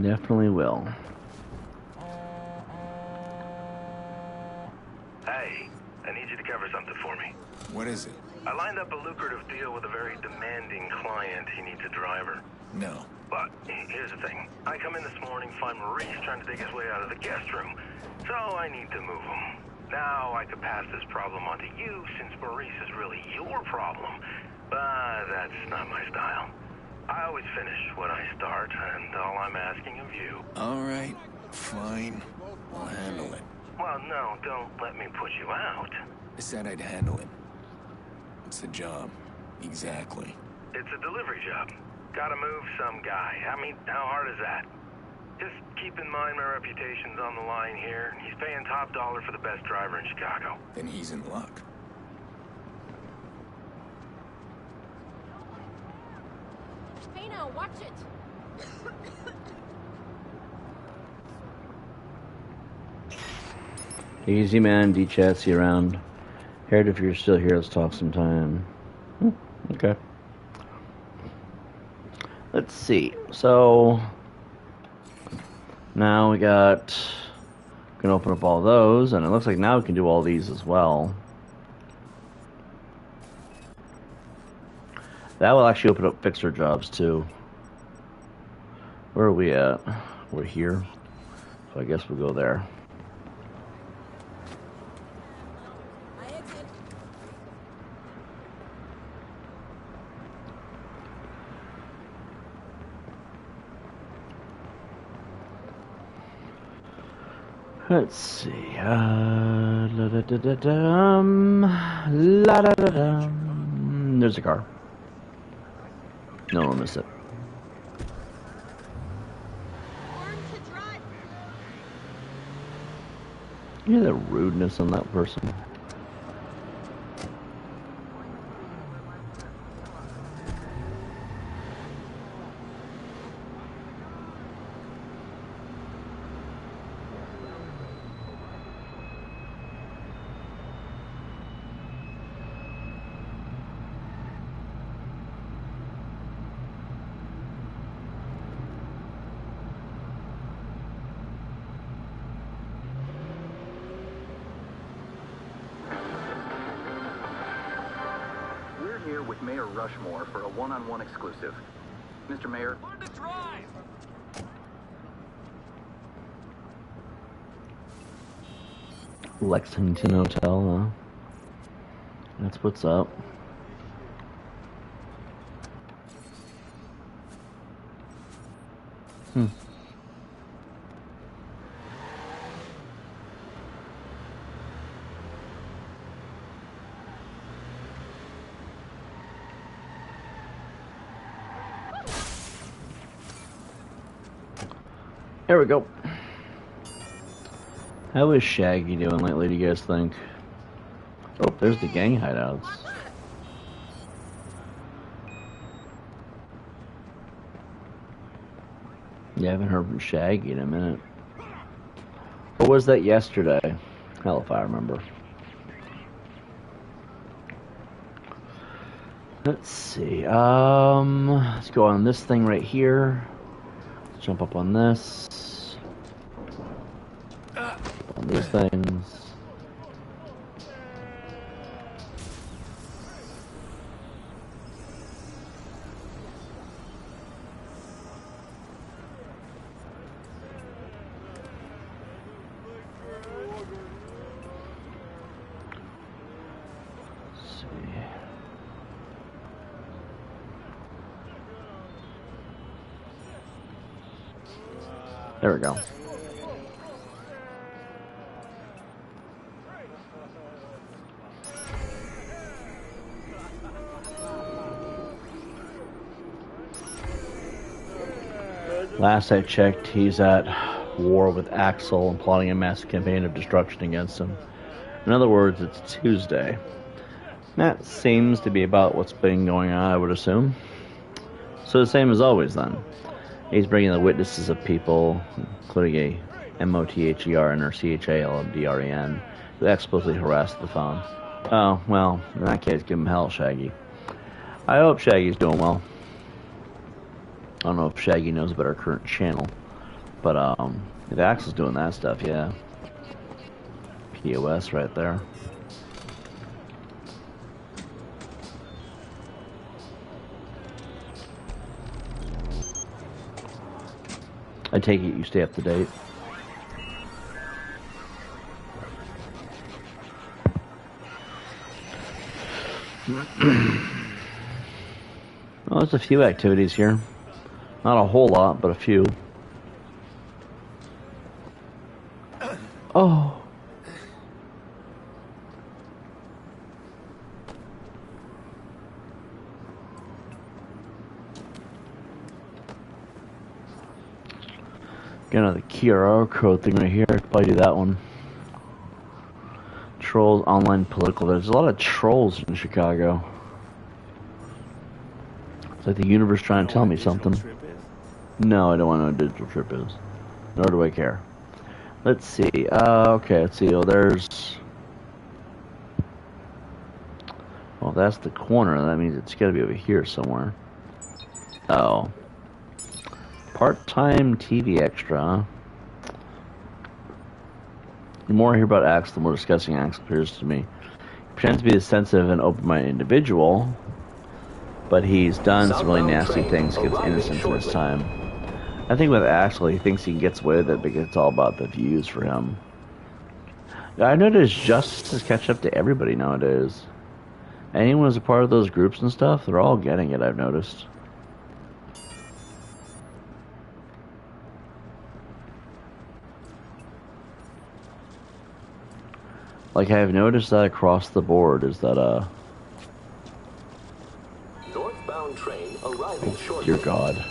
Definitely will. Hey, I need you to cover something for me. What is it? I lined up a lucrative deal with a very demanding client. He needs a driver. No. But here's the thing. I come in this morning, find Maurice trying to dig his way out of the guest room. So I need to move him. Now I could pass this problem on to you since Maurice is really your problem. But that's not my style. I always finish what I start, and all I'm asking of you... All right, fine. I'll handle it. Well, no, don't let me put you out. I said I'd handle it. What's the job? Exactly. It's a delivery job. Gotta move some guy. I mean, how hard is that? Just keep in mind my reputation's on the line here. He's paying top dollar for the best driver in Chicago. Then he's in luck. Hey now, watch it! Easy, man. D-Chat, see you around. Harriet, if you're still here, let's talk sometime. Okay. Let's see. So now we got. We can open up all those, and it looks like now we can do all these as well. That will actually open up fixer jobs too. Where are we at? We're here. So I guess we'll go there. Let's see. La da da da dum. La da da dum. There's a car. No one will miss it. You hear the rudeness on that person. With Mayor Rushmore for a one-on-one exclusive. Mr. Mayor. On the drive. Lexington Hotel, that's what's up. There we go. How is Shaggy doing lately, do you guys think? Oh, there's the gang hideouts. Yeah, I haven't heard from Shaggy in a minute. What was that yesterday? Hell if I remember. Let's see. Let's go on this thing right here. Let's jump up on this. On these things. There we go. Last I checked, he's at war with Axel and plotting a massive campaign of destruction against him. In other words, it's Tuesday. That seems to be about what's been going on, I would assume. So the same as always, then. He's bringing the witnesses of people, including a MOTHER or CHALDREN, who explicitly harassed the phone. Oh, well, in that case, give him hell, Shaggy. I hope Shaggy's doing well. I don't know if Shaggy knows about our current channel, but if Axel's doing that stuff, yeah. POS right there. I take it you stay up to date. Well, there's a few activities here. Not a whole lot, but a few. Oh. Got another QR code thing right here. I could probably do that one. Trolls, online political. There's a lot of trolls in Chicago. It's like the universe trying to tell me something. No, I don't want to know what a digital trip is. Nor do I care. Let's see. Okay, let's see. Oh, there's... Well, that's the corner. That means it's got to be over here somewhere. Oh. Part-time TV extra, huh? The more I hear about Axel, the more disgusting Axel appears to me. He pretends to be a sensitive and open-minded individual, but he's done some really nasty things against innocence in his time. I think with Axel, he thinks he gets away with it because it's all about the views for him. I noticed justice has catch up to everybody nowadays. Anyone who's a part of those groups and stuff, they're all getting it, I've noticed. Like, I've noticed that across the board is that, Northbound train arriving shortly. Dear God.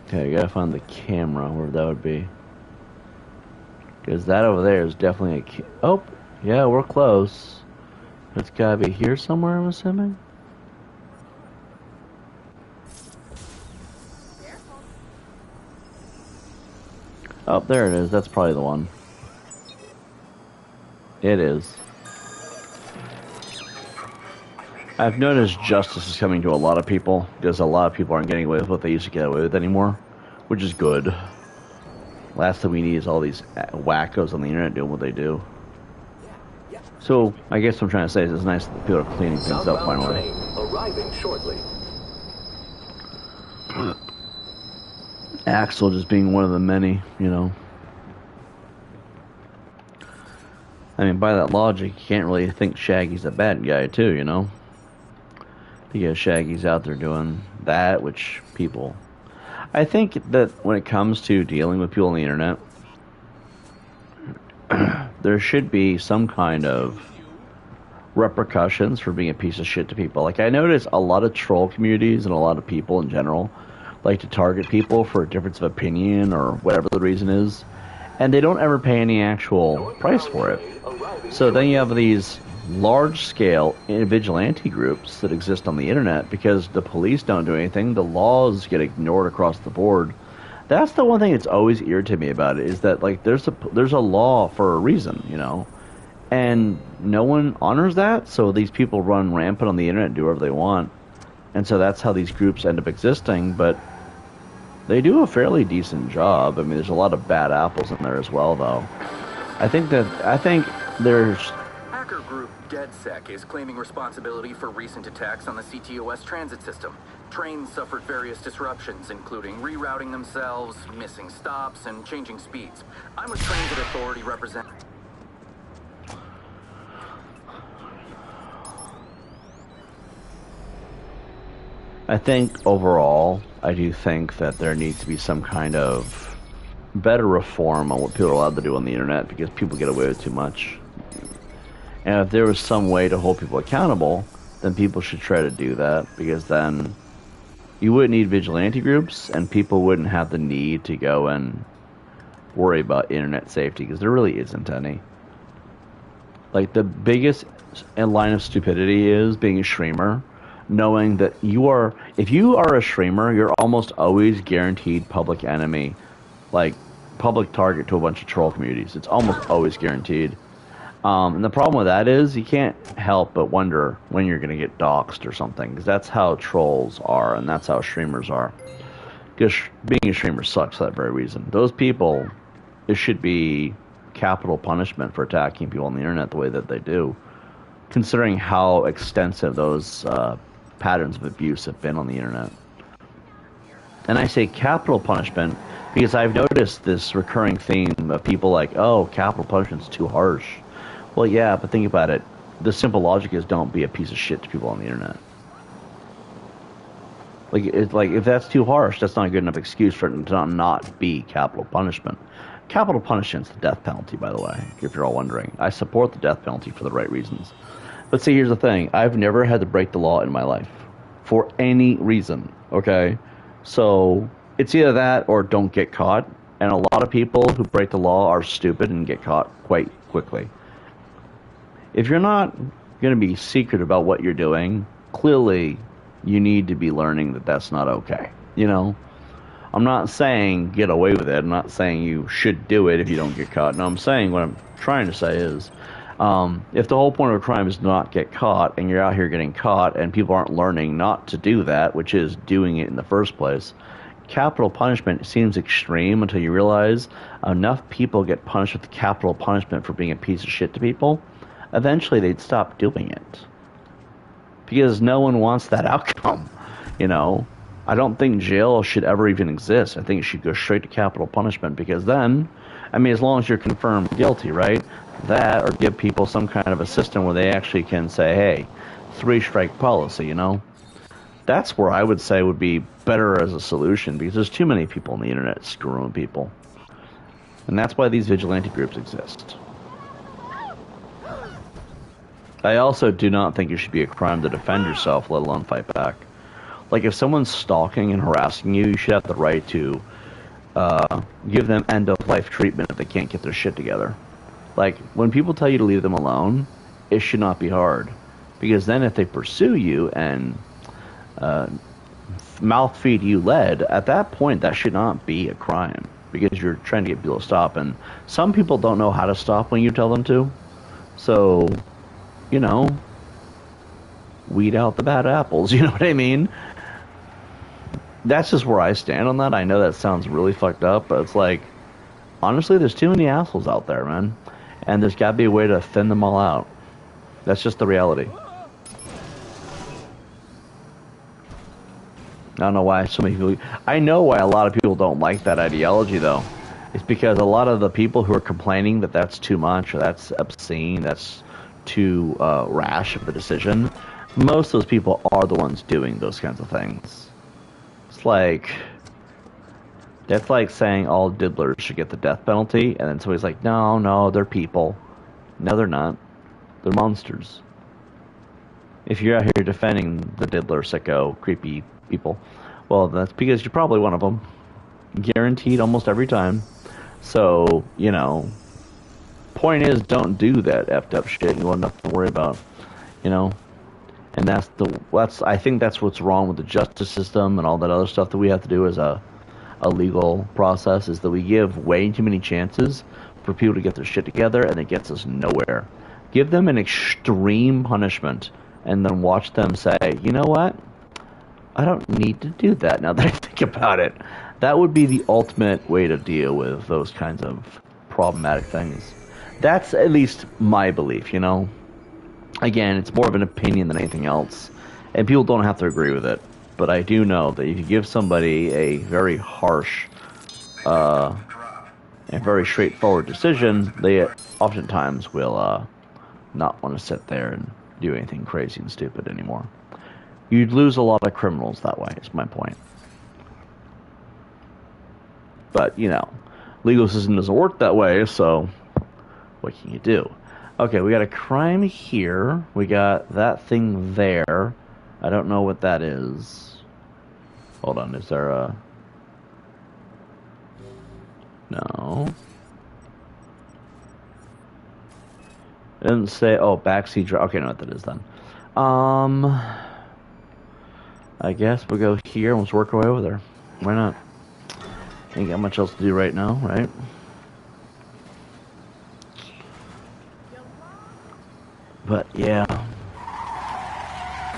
Okay, I gotta find the camera, where that would be. Because that over there is definitely a... Oh, yeah, we're close. It's gotta be here somewhere, I'm assuming? Oh, there it is. That's probably the one. It is. I've noticed justice is coming to a lot of people, because a lot of people aren't getting away with what they used to get away with anymore, which is good. Last thing we need is all these wackos on the internet doing what they do. So, I guess what I'm trying to say is it's nice that people are cleaning things up finally. Train arriving shortly. Axel just being one of the many, you know. I mean, by that logic, you can't really think Shaggy's a bad guy, too, you know? Because Shaggy's out there doing that, which people... I think that when it comes to dealing with people on the internet, there should be some kind of repercussions for being a piece of shit to people. Like, I notice a lot of troll communities and a lot of people in general like to target people for a difference of opinion or whatever the reason is, and they don't ever pay any actual price for it. So then you have these large-scale vigilante groups that exist on the internet because the police don't do anything, the laws get ignored across the board. That's the one thing that's always irritated me about it, is that like there's a law for a reason, you know, and no one honors that, so these people run rampant on the internet and do whatever they want, and so that's how these groups end up existing. But they do a fairly decent job. I mean, there's a lot of bad apples in there as well, though. I think there's... Hacker group DedSec is claiming responsibility for recent attacks on the CTOS transit system. Trains suffered various disruptions, including rerouting themselves, missing stops, and changing speeds. I'm a transit authority representative. I think overall, I do think that there needs to be some kind of better reform on what people are allowed to do on the internet, because people get away with too much. And if there was some way to hold people accountable, then people should try to do that, because then you wouldn't need vigilante groups, and people wouldn't have the need to go and worry about internet safety, because there really isn't any. Like, the biggest line of stupidity is being a streamer, knowing that if you are a streamer, you're almost always guaranteed public enemy, like public target to a bunch of troll communities. It's almost always guaranteed. And the problem with that is you can't help but wonder when you're going to get doxxed or something, because that's how trolls are, and that's how streamers are. Because being a streamer sucks for that very reason. Those people, it should be capital punishment for attacking people on the internet the way that they do, considering how extensive those patterns of abuse have been on the internet. And I say capital punishment because I've noticed this recurring theme of people like, oh, capital punishment's too harsh. Well, yeah, but think about it. The simple logic is don't be a piece of shit to people on the internet. Like, it's like, if that's too harsh, that's not a good enough excuse for it to not be capital punishment. Capital punishment's the death penalty, by the way, if you're all wondering. I support the death penalty for the right reasons. But see, here's the thing. I've never had to break the law in my life. For any reason, okay? So, it's either that or don't get caught. And a lot of people who break the law are stupid and get caught quite quickly. If you're not going to be secret about what you're doing, clearly you need to be learning that that's not okay. You know? I'm not saying get away with it. I'm not saying you should do it if you don't get caught. No, I'm saying what I'm trying to say is, if the whole point of a crime is to not get caught, and you're out here getting caught, and people aren't learning not to do that, which is doing it in the first place, capital punishment seems extreme until you realize enough people get punished with capital punishment for being a piece of shit to people, eventually they'd stop doing it. Because no one wants that outcome, you know? I don't think jail should ever even exist. I think it should go straight to capital punishment, because then, I mean, as long as you're confirmed guilty, right? That, or give people some kind of a system where they actually can say, hey, 3-strike policy, you know? That's where I would say would be better as a solution, because there's too many people on the internet screwing people. And that's why these vigilante groups exist. I also do not think it should be a crime to defend yourself, let alone fight back. Like, if someone's stalking and harassing you, you should have the right to give them end-of-life treatment if they can't get their shit together. Like, when people tell you to leave them alone, it should not be hard. Because then if they pursue you and mouth feed you lead, at that point, that should not be a crime. Because you're trying to get people to stop. And some people don't know how to stop when you tell them to. So, you know, weed out the bad apples, you know what I mean? That's just where I stand on that. I know that sounds really fucked up, but it's like, honestly, there's too many assholes out there, man. And there's got to be a way to thin them all out. That's just the reality. I don't know why so many people... I know why a lot of people don't like that ideology, though. It's because a lot of the people who are complaining that that's too much, or that's obscene, that's too rash of a decision, most of those people are the ones doing those kinds of things. It's like... That's like saying all diddlers should get the death penalty, and then somebody's like, no, they're people. No, they're not. They're monsters. If you're out here defending the diddler, sicko, creepy people, well, that's because you're probably one of them. Guaranteed almost every time. So, you know, point is, don't do that effed up shit. You want nothing to worry about, you know? And I think that's what's wrong with the justice system and all that other stuff that we have to do as a legal process, is that we give way too many chances for people to get their shit together, and it gets us nowhere. Give them an extreme punishment, and then watch them say, you know what? I don't need to do that now that I think about it. That would be the ultimate way to deal with those kinds of problematic things. That's at least my belief, you know? Again, it's more of an opinion than anything else, and people don't have to agree with it. But I do know that if you give somebody a very harsh and very straightforward decision, they oftentimes will not want to sit there and do anything crazy and stupid anymore. You'd lose a lot of criminals that way, is my point. But, you know, legal system doesn't work that way, so what can you do? Okay, we got a crime here. We got that thing there. I don't know what that is. Hold on, is there a... No. It doesn't say... Oh, backseat driver. Okay, I know what that is then. I guess we'll go here and let's work our way over there. Why not? Ain't got much else to do right now, right? But, yeah.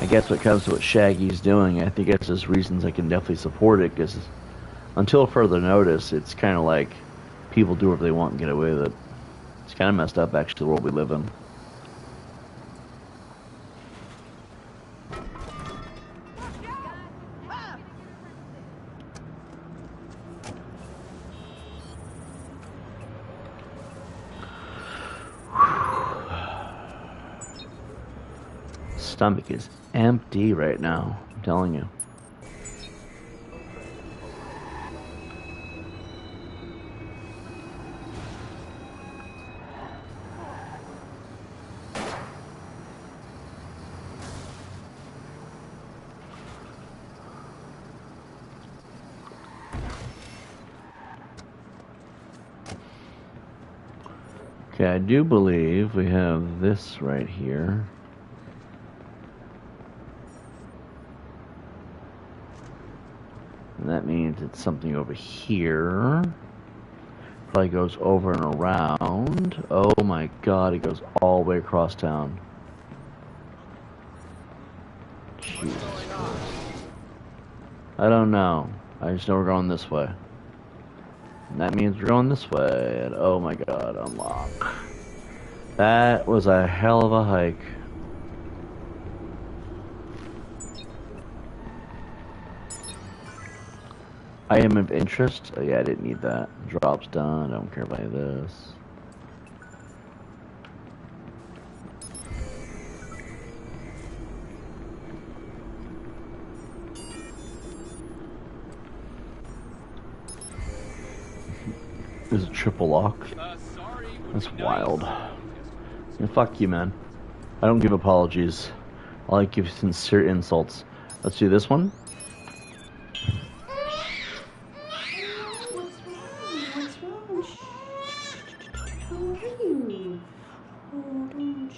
I guess when it comes to what Shaggy's doing, I think it's just reasons I can definitely support it, because until further notice, it's kind of like people do whatever they want and get away with it. It's kind of messed up, actually, the world we live in. Stomach is empty right now, I'm telling you. Okay, I do believe we have this right here. And that means it's something over here. Probably goes over and around. Oh my god, it goes all the way across town. Jesus Christ. I don't know. I just know we're going this way. And that means we're going this way. And oh my god, unlock. That was a hell of a hike. Item of interest? Oh yeah, I didn't need that. Drops done. I don't care about this. There's a triple lock. That's wild. Yeah, fuck you, man. I don't give apologies. I like give sincere insults. Let's do this one. What's wrong? Shh. How are you? Oh, don't.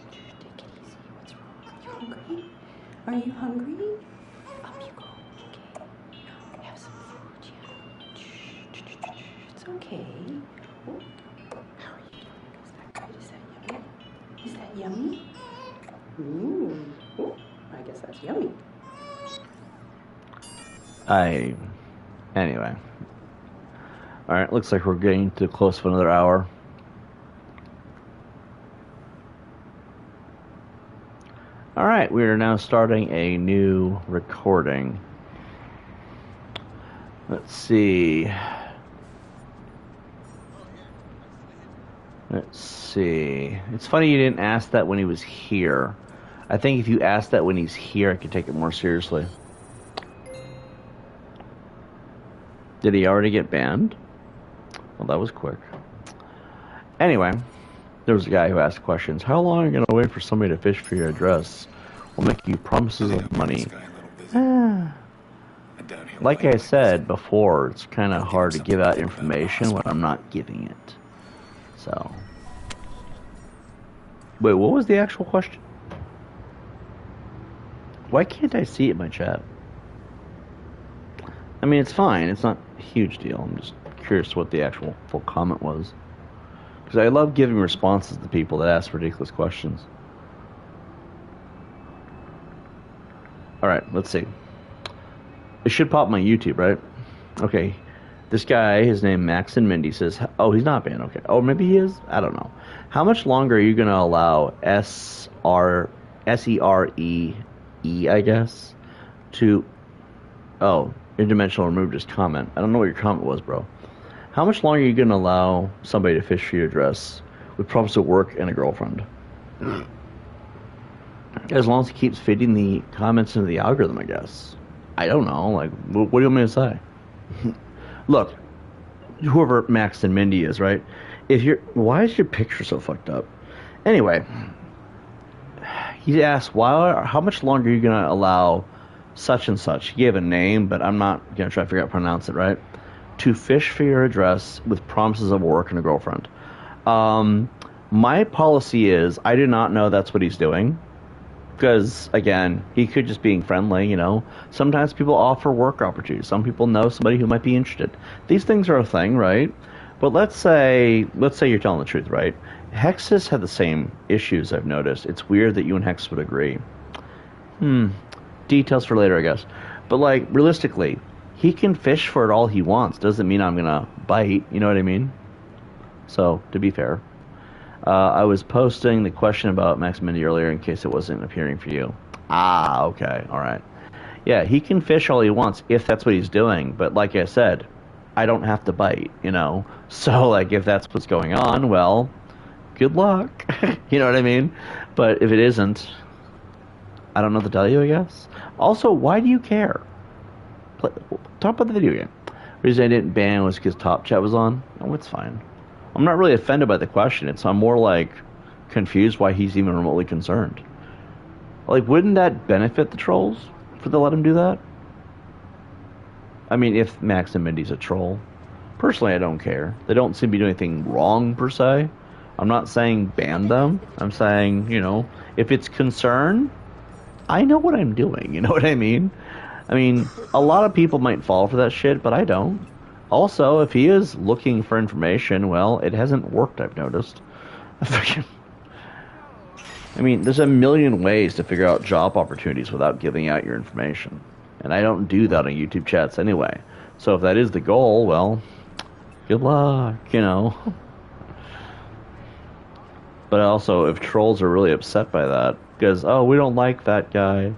Take it easy. What's wrong? Are you hungry? Are you hungry? Up you go. Okay. Have some food, yeah. It's okay. Oh. How are you doing? Is that good? Is that yummy? Is that yummy? Ooh. I guess that's yummy. Anyway. Alright, looks like we're getting to close to another hour. Alright, we are now starting a new recording. Let's see. It's funny you didn't ask that when he was here. I think if you asked that when he's here, I could take it more seriously. Did he already get banned? Well, that was quick. Anyway, there was a guy who asked questions. How long are you going to wait for somebody to fish for your address? We'll make you promises of money. Like I said before, it's kind of hard to give out information when I'm not giving it. So. Wait, what was the actual question? Why can't I see it in my chat? I mean, it's fine. It's not a huge deal. I'm just curious what the actual full comment was. Because I love giving responses to people that ask ridiculous questions. Alright, let's see. It should pop my YouTube, right? Okay. This guy, his name Max and Mindy, says, oh, he's not banned. Okay. Oh, maybe he is? I don't know. How much longer are you going to allow SEREE, I guess, to... Oh, interdimensional removed his comment. I don't know what your comment was, bro. How much longer are you going to allow somebody to fish for your address with promise of work and a girlfriend? As long as he keeps feeding the comments into the algorithm, I guess. I don't know. Like, what do you want me to say? Look, whoever Max and Mindy is, right? Why is your picture so fucked up? Anyway, he asked, how much longer are you going to allow such and such? He gave a name, but I'm not going to try to figure out how to pronounce it, right? To fish for your address with promises of work and a girlfriend. My policy is, I do not know that's what he's doing. Because, again, he could just being friendly, you know. Sometimes people offer work opportunities. Some people know somebody who might be interested. These things are a thing, right? But let's say you're telling the truth, right? Hexus had the same issues, I've noticed. It's weird that you and Hex would agree. Details for later, I guess. But, like, realistically, he can fish for it all he wants. Doesn't mean I'm going to bite, you know what I mean? So, to be fair. I was posting the question about Max Mindy earlier in case it wasn't appearing for you. Ah, okay, alright. Yeah, he can fish all he wants if that's what he's doing, but like I said, I don't have to bite, you know? So, like, if that's what's going on, well, good luck. You know what I mean? But if it isn't, I don't know what to tell you, I guess. Also, why do you care? Talk about the video game. The reason I didn't ban was because Top Chat was on. Oh, it's fine. I'm not really offended by the question. I'm more like confused why he's even remotely concerned. Like, wouldn't that benefit the trolls for to let him do that? I mean, if Max and Mindy's a troll. Personally, I don't care. They don't seem to be doing anything wrong, per se. I'm not saying ban them. I'm saying, you know, if it's concern, I know what I'm doing. You know what I mean? I mean, a lot of people might fall for that shit, but I don't. Also, if he is looking for information, well, it hasn't worked, I've noticed. I mean, there's a million ways to figure out job opportunities without giving out your information. And I don't do that on YouTube chats anyway. So if that is the goal, well, good luck, you know. But also, if trolls are really upset by that, because, oh, we don't like that guy.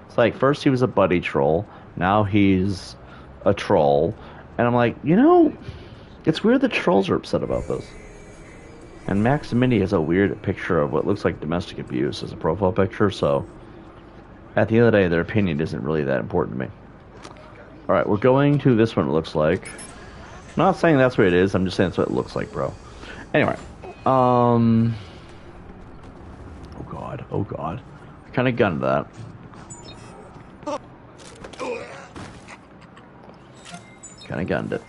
It's like, first he was a buddy troll, now he's a troll. And I'm like, you know, it's weird that trolls are upset about this. And Max and Mindy has a weird picture of what looks like domestic abuse as a profile picture, so at the end of the day, their opinion isn't really that important to me. Alright, we're going to this one, it looks like. I'm not saying that's what it is, I'm just saying that's what it looks like, bro. Anyway, god. Oh god. What kind of gun that? Kind of gunned it.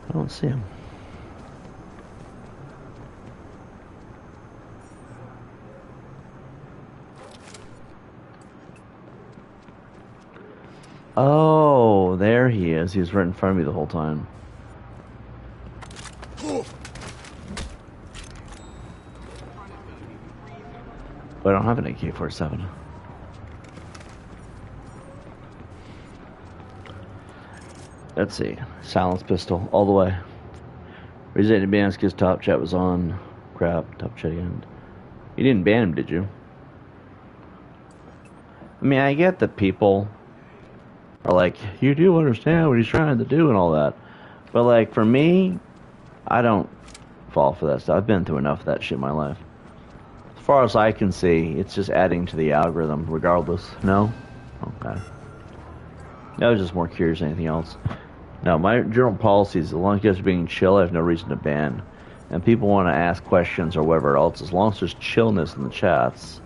I don't see him. Oh, there he is. He was right in front of me the whole time. But I don't have an AK-47. Let's see. Silenced pistol, all the way. Resident Banski's top chat was on. Crap, top chat again. You didn't ban him, did you? I mean, I get that people are like, you do understand what he's trying to do and all that. But, like, for me, I don't fall for that stuff. I've been through enough of that shit in my life. As far as I can see, it's just adding to the algorithm, regardless. No? Okay. I was just more curious than anything else. No, my general policy is as long as you guys are being chill, I have no reason to ban. And people want to ask questions or whatever else, as long as there's chillness in the chats.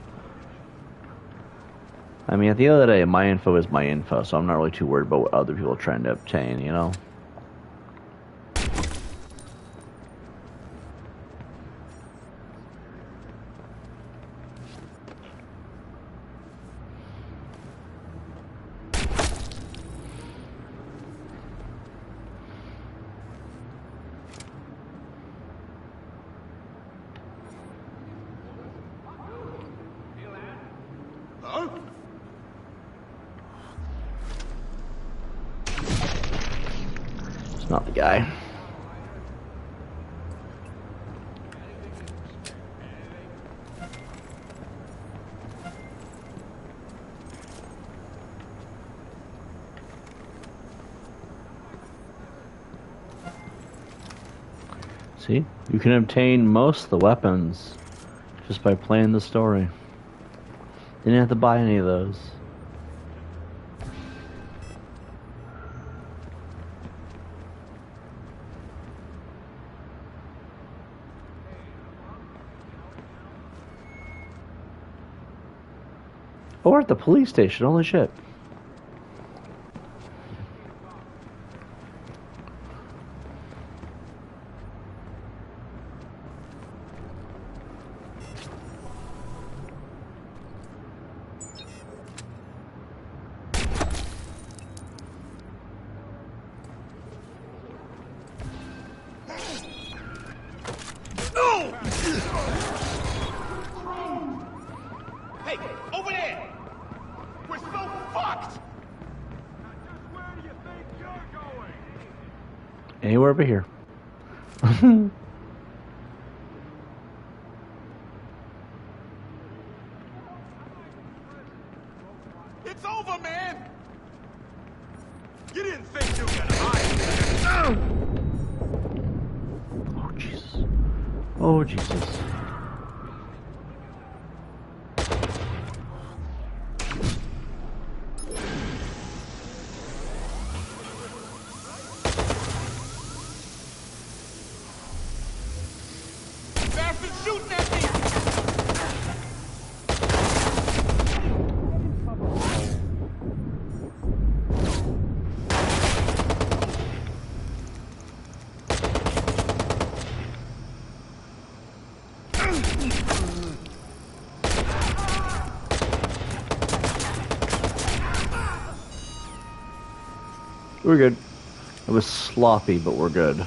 I mean, at the end of the day, my info is my info, so I'm not really too worried about what other people are trying to obtain, you know? It's not the guy. See? You can obtain most of the weapons just by playing the story. Didn't have to buy any of those. Or at the police station, holy shit. Hey, over there! We're so fucked! Anywhere but here. It's over, man! You didn't think you could hide! Oh, Jesus. Oh, Jesus. Bastard shooting at me! We're good. It was sloppy, but we're good.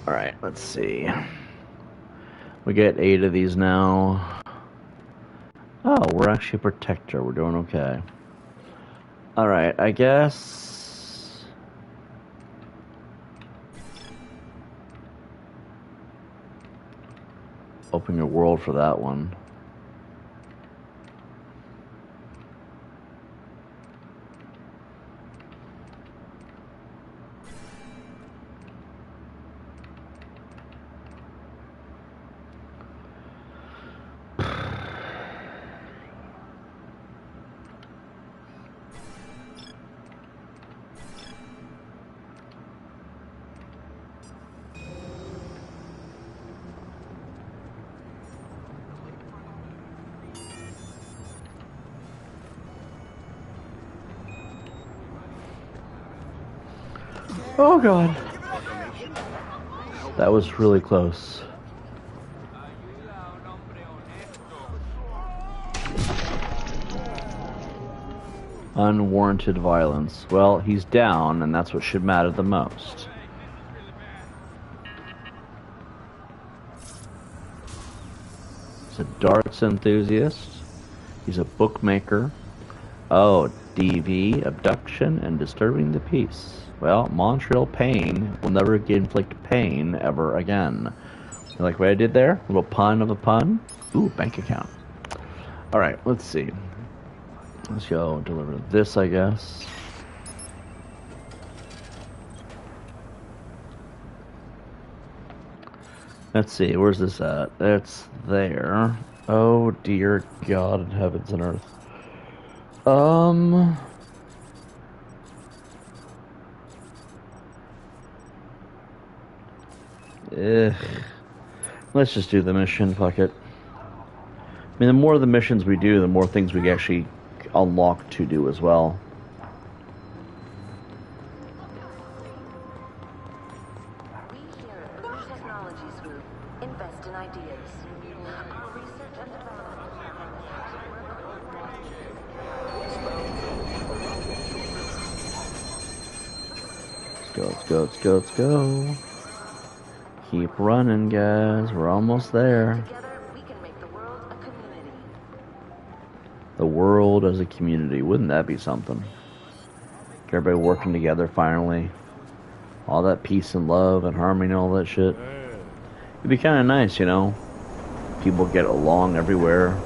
Alright, let's see. We get 8 of these now. Oh, we're actually a protector. We're doing okay. Alright, I guess... Open your world for that one. Oh god. That was really close. Unwarranted violence. Well, he's down, and that's what should matter the most. He's a darts enthusiast. He's a bookmaker. Oh, DV, abduction, and disturbing the peace. Well, Montreal Pain will never inflict pain ever again. You like what I did there? A little pun of a pun? Ooh, bank account. Alright, let's see. Let's go deliver this, I guess. Let's see, where's this at? It's there. Oh dear God in heavens and earth. Let's just do the mission, fuck it. I mean, the more of the missions we do, the more things we actually unlock to do as well. We here at the New Technologies Group invest in ideas. Our research and development Let's go. Keep running, guys. We're almost there. together we can make the world a community. The world as a community. Wouldn't that be something? Everybody working together finally. All that peace and love and harmony and all that shit. It'd be kind of nice, you know? People get along everywhere.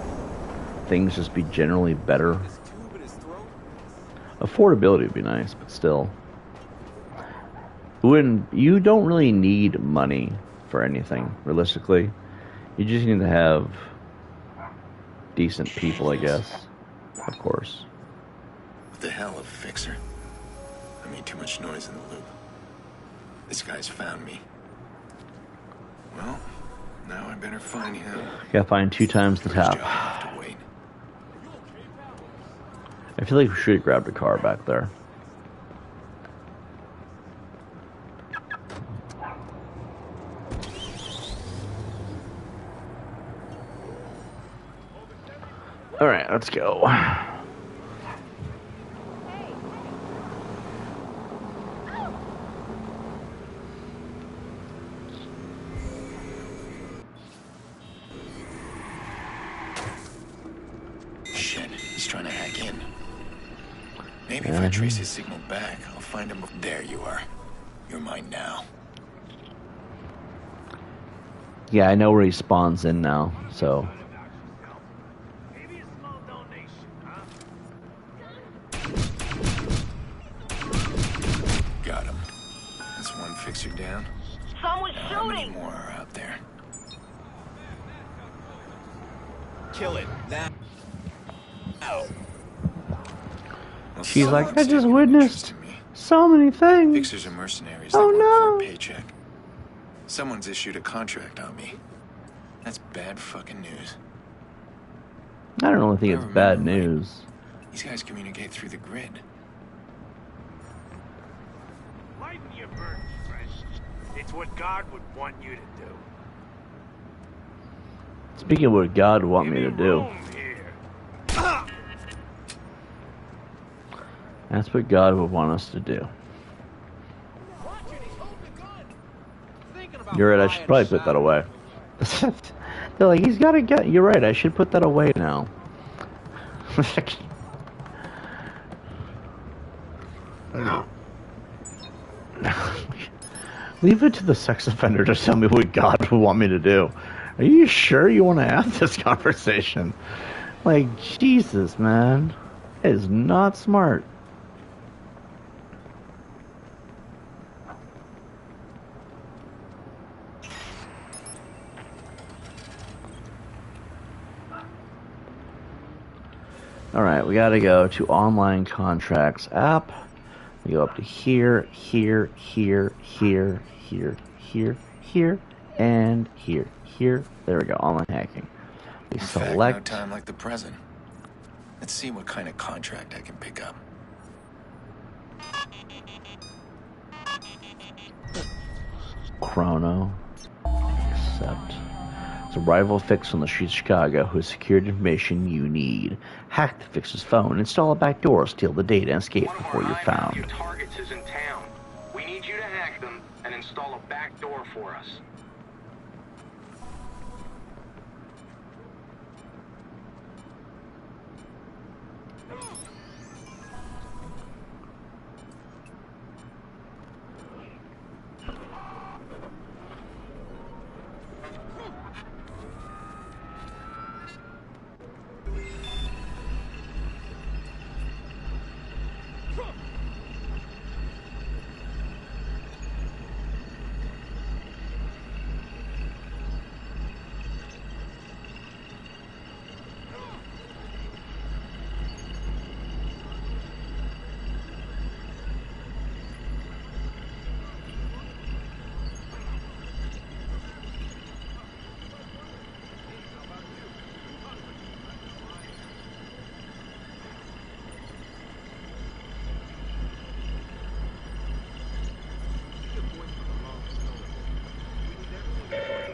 Things just be generally better. Affordability would be nice, but still. You don't really need money for anything, realistically. You just need to have decent people, I guess. Of course. What the hell, a fixer? I made too much noise in the loop. This guy's found me. Well, now I better find him. Gotta find 2 times the tap. I feel like we should have grabbed a car back there. Alright, let's go. Shit, he's trying to hack in. Maybe if I trace his signal back, I'll find him. There you are. You're mine now. Yeah, I know where he spawns in now, so... Got him. That's one fixer down. Someone's How many more are out there? Kill it now. She's like, I just witnessed so many things. Fixers are mercenaries that work for a paycheck. Someone's issued a contract on me. That's bad fucking news. I don't really think it's bad news. These guys communicate through the grid. Lighten your burden, friend. It's what God would want you to do. Speaking of what God would want me to do. That's what God would want us to do. You're right, I should probably put that away. They're like, he's got to get... You're right, I should put that away now. Leave it to the sex offender to tell me what God would want me to do. Are you sure you want to have this conversation? Like, Jesus, man. It is not smart. Alright, we gotta go to online contracts app. We go up to here, here, here, here, here, here, here, and here, here. There we go, online hacking. We In fact, select. no time like the present. Let's see what kind of contract I can pick up. Chrono. Accept. It's a rival fix on the streets of Chicago who has secured information you need. Hack the fix's phone, install a backdoor, steal the data, and escape before you're found. Targets is in town. We need you to hack them and install a backdoor for us.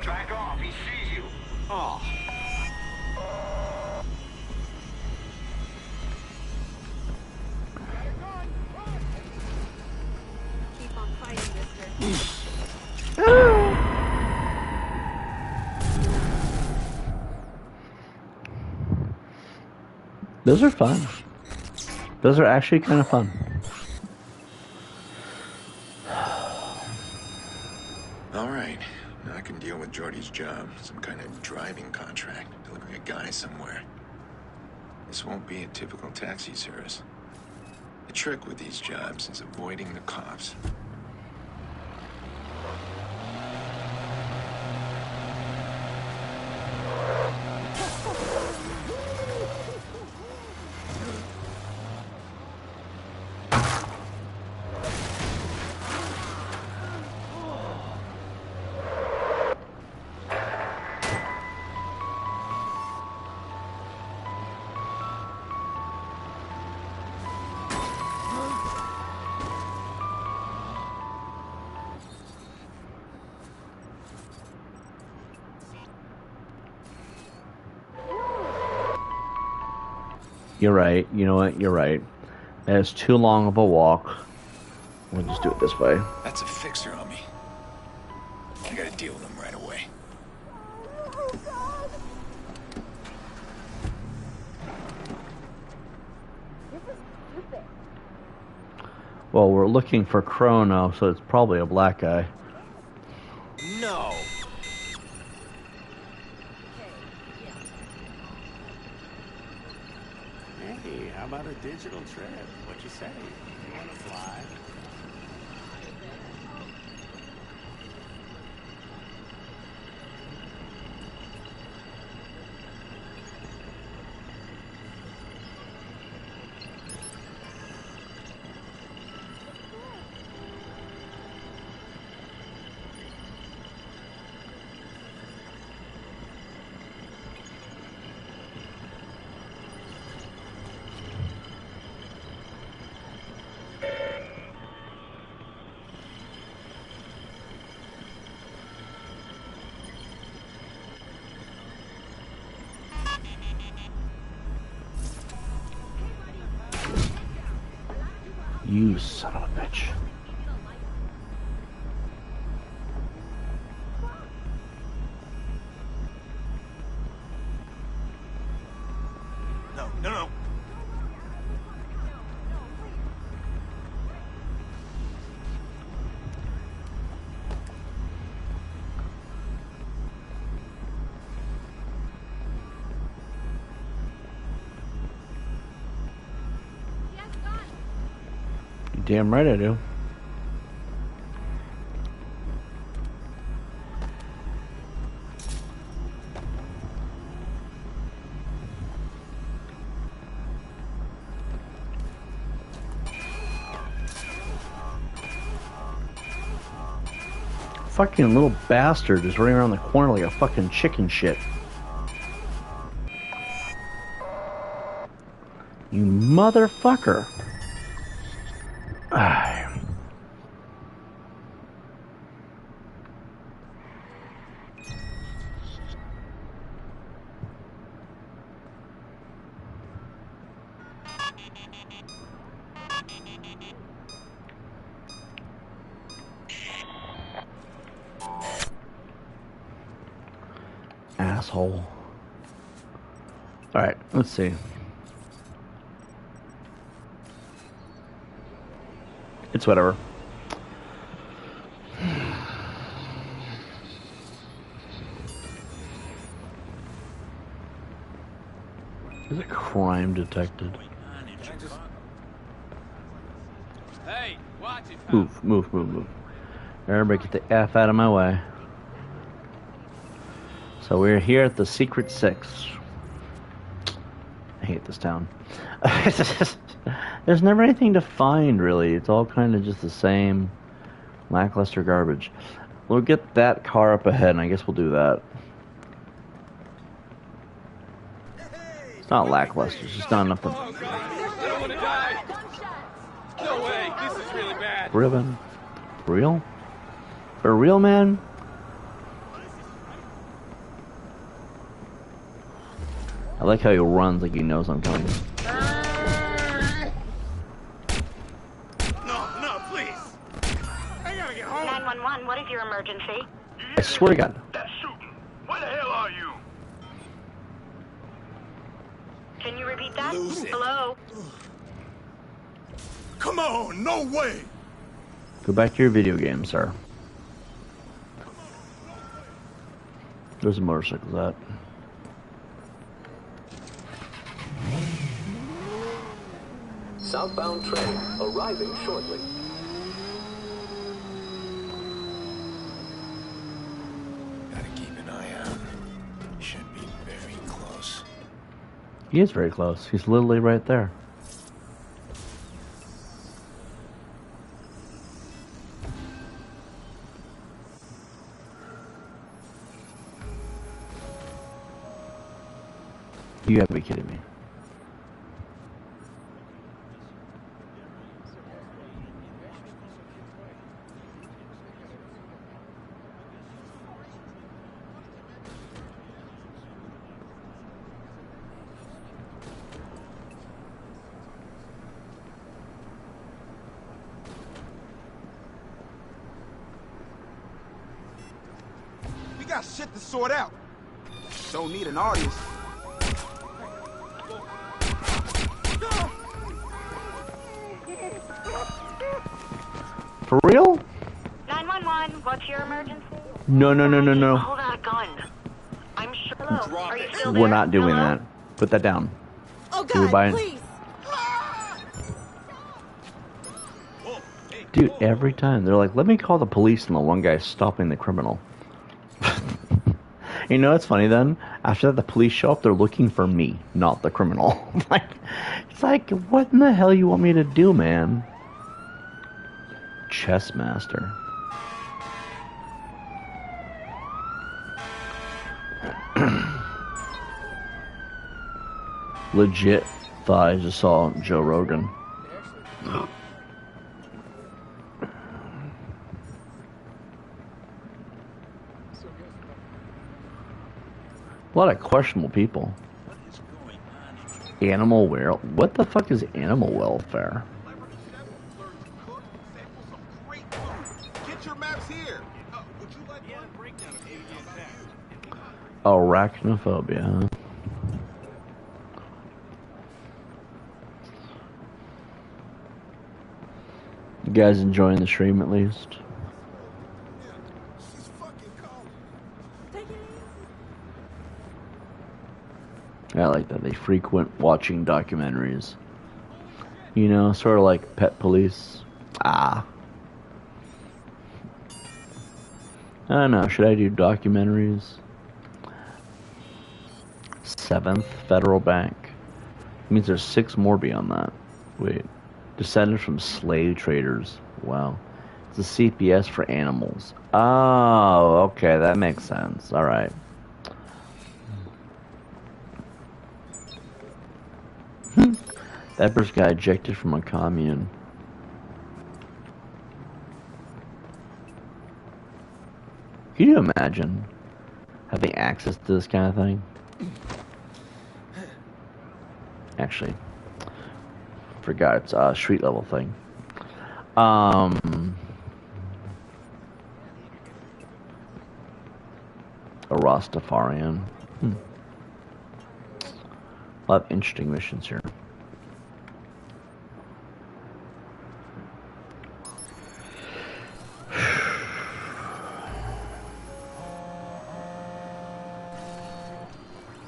Back off, he sees you. Oh. Keep on fighting, mister. Those are fun. Those are actually kind of fun. All right. Now I can deal with Jordy's job. Some kind of driving contract. Delivering a guy somewhere. This won't be a typical taxi service. The trick with these jobs is avoiding the cops. You're right. You know what? You're right. It's too long of a walk. We'll just do it this way. That's a fixer on me. I gotta deal with him right away. Well, we're looking for Chrono, so it's probably a black guy. No. Hey, how about a digital trip? What you say? You want to fly? You son of a bitch. No, no, no. Damn right I do. Fucking little bastard is running around the corner like a fucking chicken shit. You motherfucker. asshole. Alright, let's see. It's whatever. There's a crime detected. Hey, watch it. Move. Everybody get the F out of my way. So we're here at the Secret Six. I hate this town. There's never anything to find, really. It's all kind of just the same lackluster garbage. We'll get that car up ahead, and I guess we'll do that. It's not lackluster. It's just not enough to... I don't want to die. No way. This is really bad. For real, man? For real? For real, man? I like how he runs like he knows I'm coming. No, please. I gotta get home. 911, what is your emergency? I swear to God. That shooting. Where the hell are you? Can you repeat that? Lose it. Hello? Come on, no way. Go back to your video game, sir. There's a motorcycle, that. Southbound train arriving shortly. Gotta keep an eye out. Should be very close. He is very close. He's literally right there. You gotta be kidding me. We got shit to sort out. Don't need an audience. For real? 911, what's your emergency? No. Hold out a gun. I'm sure. Hello, are you still there? We're not doing Hello? that. Put that down. Oh Dude, God, please. Dude, every time they're like, let me call the police, and the one guy's stopping the criminal. You know what's funny then? After that, the police show up, they're looking for me, not the criminal. It's like, what in the hell you want me to do, man? Chess master. Legit thought I just saw Joe Rogan. A lot of questionable people. Animal welfare? What the fuck is animal welfare? Get your maps here. Would you like one? Arachnophobia, huh? You guys enjoying the stream at least? I like that they frequent watching documentaries. You know, sort of like Pet Police. I don't know, should I do documentaries? 7th Federal Bank. It means there's 6 more beyond that. Wait. Descended from slave traders. Wow. It's a CPS for animals. Oh, okay, that makes sense. Alright. That person got ejected from a commune. Can you imagine having access to this kind of thing? Actually, forgot it's a street level thing. A Rastafarian. A lot of interesting missions here.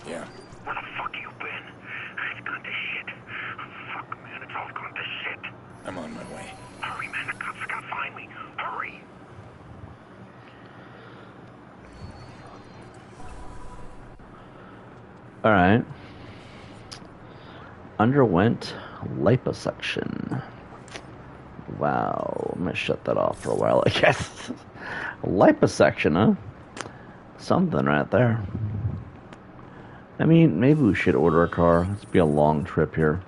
Yeah. Where the fuck you been? It's gone to shit. Fuck, man, it's all gone to shit. I'm on my way. Hurry, man, the cops are gonna find me. Hurry. All right. Underwent liposuction. Wow, I'm gonna shut that off for a while, I guess. Liposuction, huh? Something right there. I mean, maybe we should order a car. It's be a long trip here.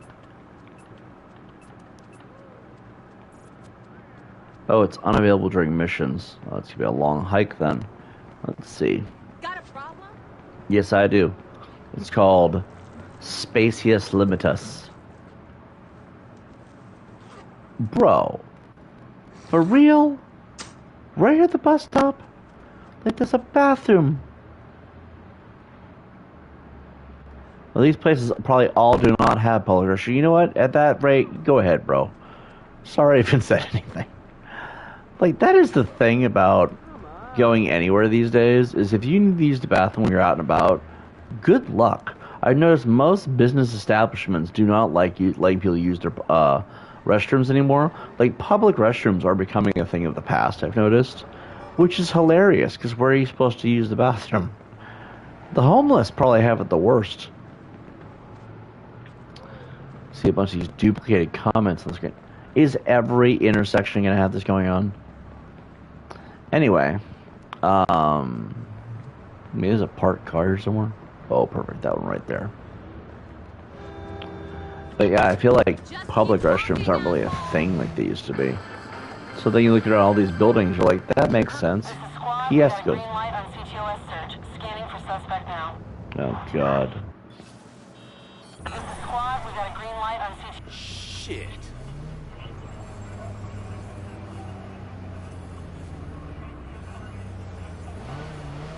Oh, it's unavailable during missions. Oh, it's gonna be a long hike then. Let's see. Got a problem? Yes, I do. It's called Spacius Limitus. Bro. For real? Right here at the bus stop? Like there's a bathroom. Well, these places probably all do not have public restroom. You know what? At that rate, go ahead, bro. Sorry if I said anything. Like, that is the thing about going anywhere these days, is if you need to use the bathroom when you're out and about, good luck. I've noticed most business establishments do not like letting people use their restrooms anymore. Like, public restrooms are becoming a thing of the past, I've noticed. Which is hilarious, because where are you supposed to use the bathroom? The homeless probably have it the worst. See a bunch of these duplicated comments on the screen. Is every intersection going to have this going on? Anyway, maybe there's a parked car here somewhere. Oh, perfect, that one right there. But yeah, I feel like public restrooms aren't really a thing like they used to be. So then you look at all these buildings, you're like, that makes sense. He has to go. Oh God. Shit.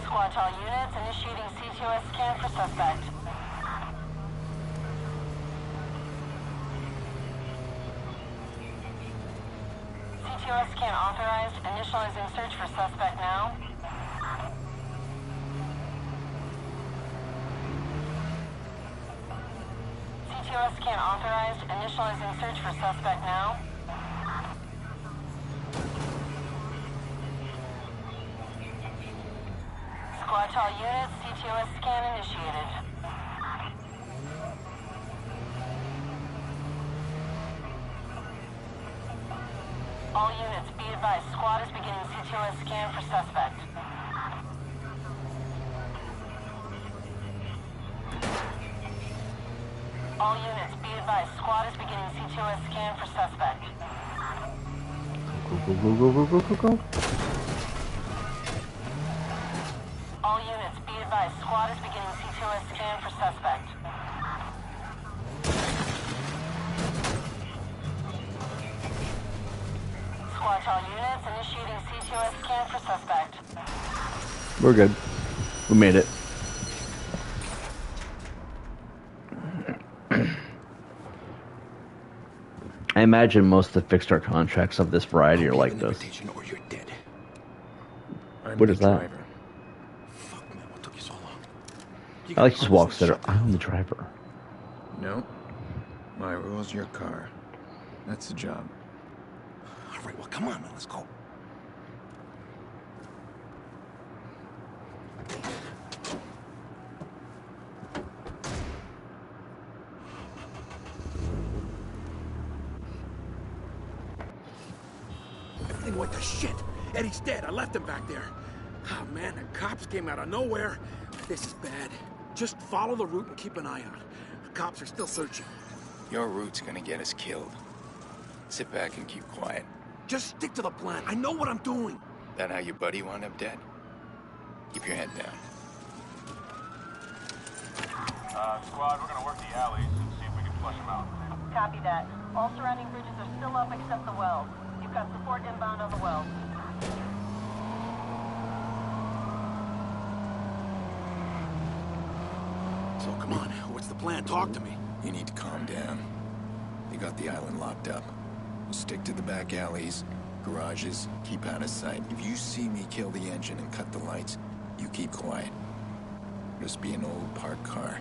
Squad to all units, initiating CTOS scan for suspect. CTOS scan authorized, initializing search for suspect now. CTOS scan authorized, initializing search for suspect now. Squad to all units, CTOS scan initiated. All units, be advised, squad is beginning CTOS scan for suspect. All units, be advised, squad is beginning CTOS scan for suspect. Go. All units, be advised, squad is beginning CTOS scan for suspect. Squad to all units, initiating CTOS scan for suspect. We're good. We made it. I imagine most of the fixed-art contracts of this variety are like this. Or you're dead. What is that? Fuck, man, what took you so long? Alex just walks there. I'm the driver. No. My rule's your car. That's the job. All right, well, come on, man, let's go. Everything went to shit. Eddie's dead. I left him back there. Oh, man, the cops came out of nowhere. This is bad. Just follow the route and keep an eye out. The cops are still searching. Your route's gonna get us killed. Sit back and keep quiet. Just stick to the plan. I know what I'm doing. That how your buddy wound up dead? Keep your head down. Squad, we're gonna work the alleys and see if we can flush them out. Copy that. All surrounding bridges are still up except the well. You've got support inbound on the well. So come on, what's the plan? Talk to me. You need to calm down. They got the island locked up. We'll stick to the back alleys, garages, keep out of sight. If you see me kill the engine and cut the lights, you keep quiet. Just be an old parked car.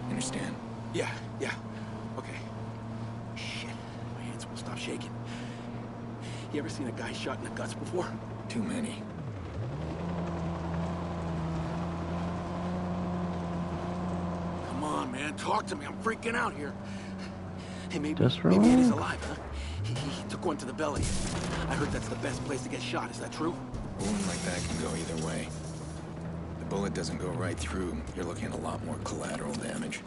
Understand? Yeah. Okay. Shit, my hands won't stop shaking. You ever seen a guy shot in the guts before? Too many. Come on, man, talk to me. I'm freaking out here. Hey, maybe Just Eddie's alive, huh? He took one to the belly. I heard that's the best place to get shot. Is that true? A wound like that can go either way. The bullet doesn't go right through. You're looking at a lot more collateral damage.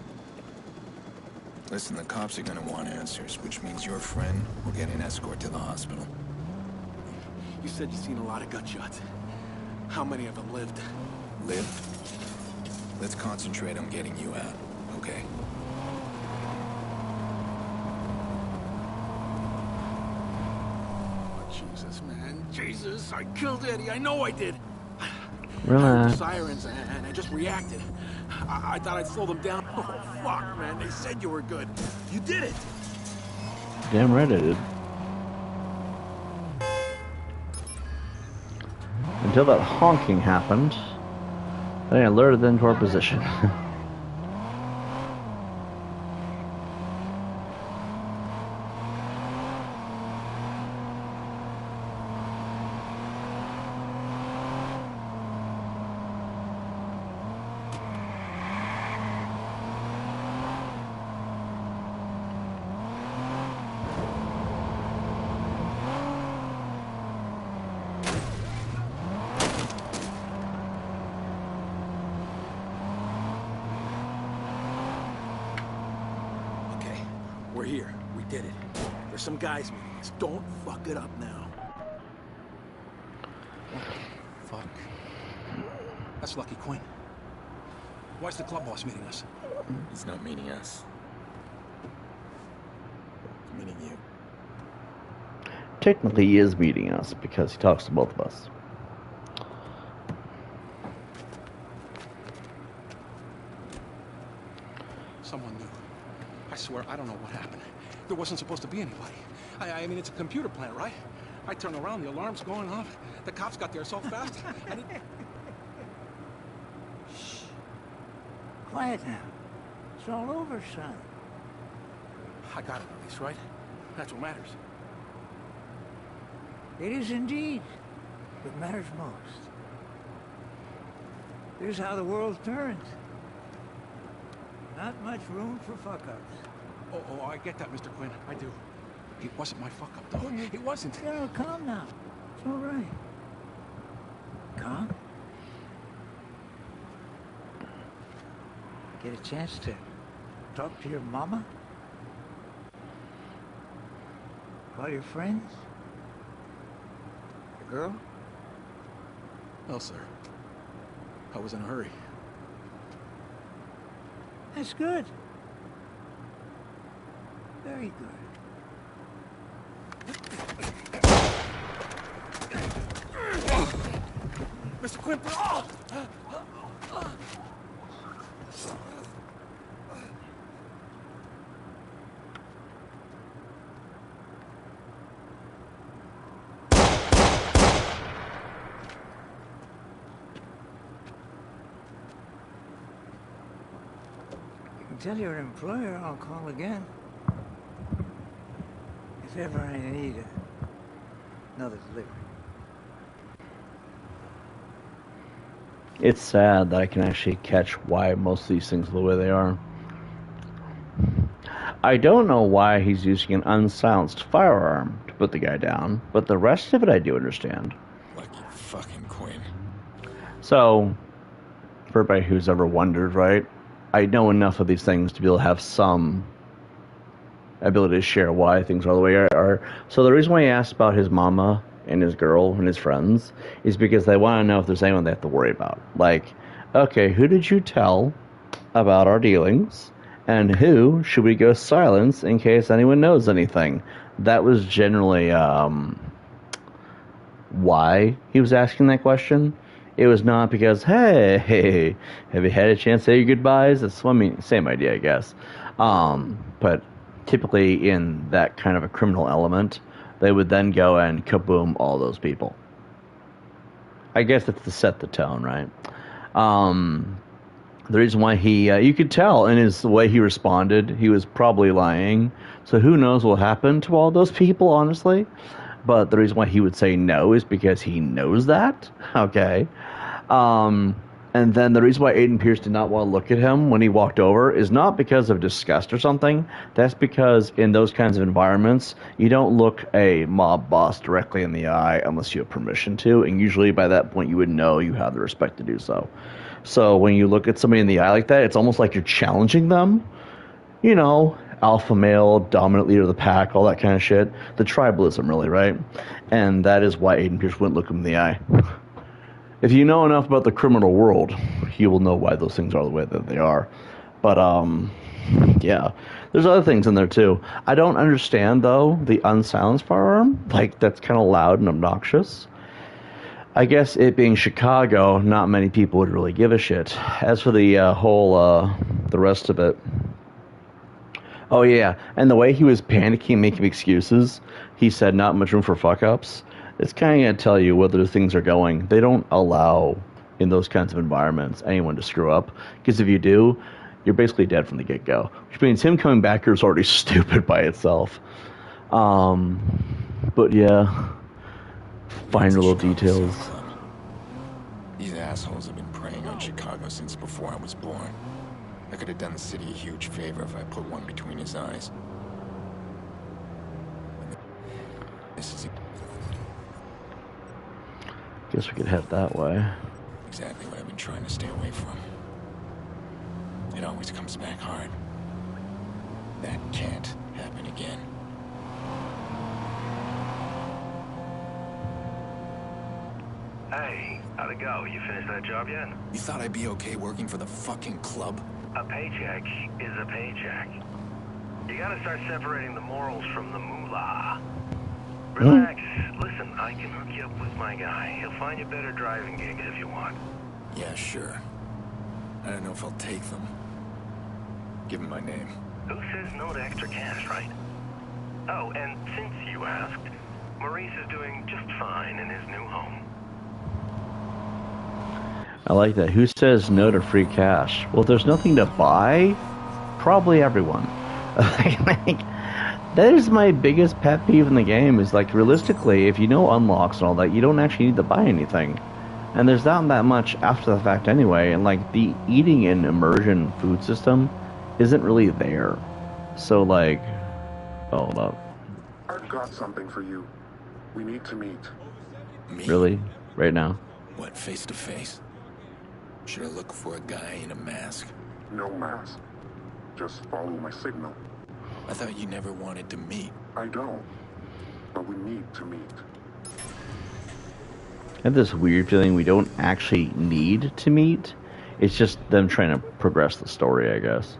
Listen, the cops are gonna want answers, which means your friend will get an escort to the hospital. You said you've seen a lot of gunshots. How many of them lived? Lived? Let's concentrate on getting you out, okay? Jesus, man. Jesus, I killed Eddie. I know I did. Relax. I heard the sirens and I just reacted. I thought I'd slow them down. Oh, fuck, man. They said you were good. You did it. Damn right I did. Until that honking happened, then I alerted them to our position. We're here. We did it. There's some guys meeting us. Don't fuck it up now. Fuck. That's Lucky Quinn. Why's the club boss meeting us? He's not meeting us. He's meeting you. Technically, he is meeting us because he talks to both of us. Someone knew. I swear, I don't know what happened. There wasn't supposed to be anybody. I mean, it's a computer plant, right? I turn around, the alarm's going off. The cops got there so fast. Shh. Quiet now. It's all over, son. I got it, at least, right? That's what matters. It is indeed what matters most. Here's how the world turns. Not much room for fuck-ups. Oh, I get that, Mr. Quinn. I do. It wasn't my fuck-up, though. It wasn't. No, calm now. It's all right. Calm? Get a chance to talk to your mama? Call your friends? The girl? No, sir. I was in a hurry. That's good. Very good. Mr. Quinn, oh! Tell your employer I'll call again. If ever I need another delivery. It's sad that I can actually catch why most of these things are the way they are. I don't know why he's using an unsilenced firearm to put the guy down, but the rest of it I do understand. Lucky fucking Quinn. So, for everybody who's ever wondered, right? I know enough of these things to be able to have some ability to share why things are the way they are. So the reason why he asked about his mama and his girl and his friends is because they want to know if there's anyone they have to worry about. Like, okay, who did you tell about our dealings? And who should we go silence in case anyone knows anything? That was generally why he was asking that question. It was not because, hey, have you had a chance to say your goodbyes? That's, I mean, same idea, I guess. But typically in that kind of a criminal element, they would then go and kaboom all those people. I guess it's to set the tone, right? The reason why you could tell in the way he responded, he was probably lying. So who knows what happened to all those people, honestly. But the reason why he would say no is because he knows that. Okay. And then the reason why Aiden Pierce did not want to look at him when he walked over is not because of disgust or something. That's because in those kinds of environments, you don't look a mob boss directly in the eye unless you have permission to. And usually by that point, you would know you have the respect to do so. So when you look at somebody in the eye like that, it's almost like you're challenging them. You know, alpha male, dominant leader of the pack, all that kind of shit. The tribalism, really, right? And that is why Aiden Pierce wouldn't look him in the eye. If you know enough about the criminal world, you will know why those things are the way that they are. But, yeah. There's other things in there, too. I don't understand, though, the unsilenced firearm. Like, that's kind of loud and obnoxious. I guess it being Chicago, not many people would really give a shit. As for the the rest of it. Oh, yeah. And the way he was panicking, making excuses, he said not much room for fuck-ups. It's kind of going to tell you whether things are going. They don't allow, in those kinds of environments, anyone to screw up. Because if you do, you're basically dead from the get-go. Which means him coming back here is already stupid by itself. But yeah, finer little details. These assholes have been preying on Chicago since before I was born. I could have done the city a huge favor if I put one between his eyes. This is Guess we could head that way. exactly what I've been trying to stay away from. It always comes back hard. That can't happen again. Hey, how'd it go? You finished that job yet? You thought I'd be okay working for the fucking club? A paycheck is a paycheck. You gotta start separating the morals from the moolah. Relax. Listen, I can hook you up with my guy. He'll find you better driving gigs if you want. Yeah, sure. I don't know if I'll take them. Give him my name. Who says no to extra cash, right? Oh, and since you asked, Maurice is doing just fine in his new home. I like that. Who says no to free cash? Well, if there's nothing to buy, probably everyone. That is my biggest pet peeve in the game, is like, realistically, if you know unlocks and all that, you don't actually need to buy anything. And there's not that much after the fact anyway, and like, the eating and immersion food system isn't really there. So like, hold up. I've got something for you. We need to meet. Me? Really? Right now? What, face to face? Should I look for a guy in a mask? No mask. Just follow my signal. I thought you never wanted to meet. I don't. But we need to meet. I have this weird feeling we don't actually need to meet. It's just them trying to progress the story, I guess.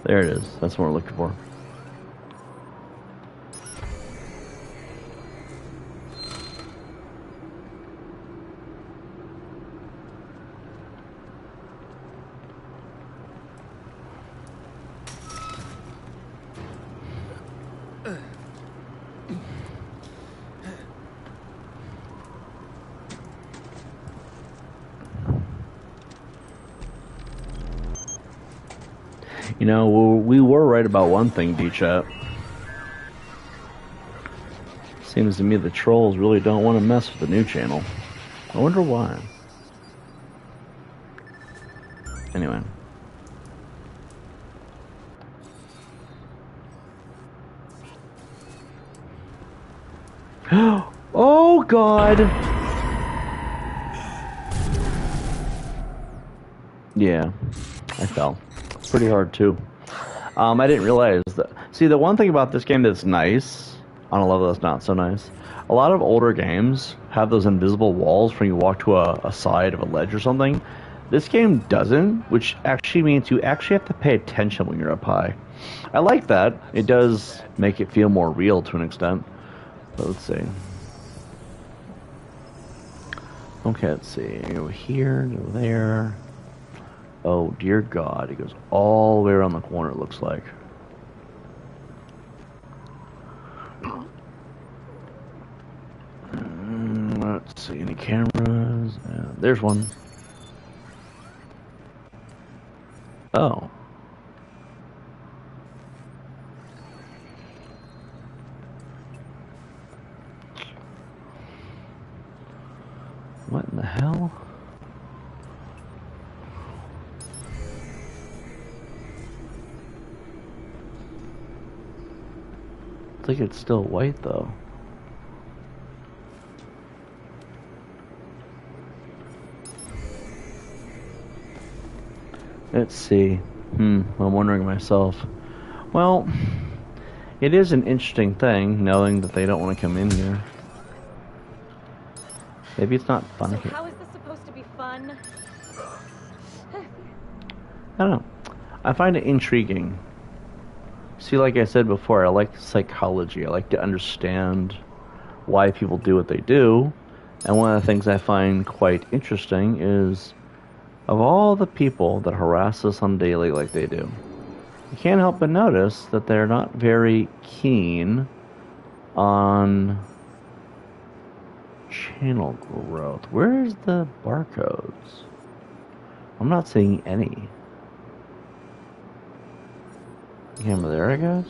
There it is. That's what we're looking for. You know, we were right about one thing, D-Chat. Seems to me the trolls really don't want to mess with the new channel. I wonder why. Anyway. Oh, God! Yeah, I fell. Pretty hard, too. I didn't realize that. See, the one thing about this game that's nice, on a level that's not so nice, a lot of older games have those invisible walls when you walk to a side of a ledge or something. This game doesn't, which actually means you actually have to pay attention when you're up high. I like that. It does make it feel more real to an extent. But let's see. Okay, let's see. Go here, go there. Oh, dear God. It goes all the way around the corner, it looks like. Let's see. Any cameras? There's one. Oh. What in the hell? I think it's still white though. Let's see. I'm wondering myself. Well, it is an interesting thing knowing that they don't want to come in here. Maybe it's not fun. So how is this supposed to be fun? I don't know. I find it intriguing. See, like I said before, I like psychology. I like to understand why people do what they do. And one of the things I find quite interesting is, of all the people that harass us on daily like they do, you can't help but notice that they're not very keen on channel growth. Where's the barcodes? I'm not seeing any. Camera there, I guess.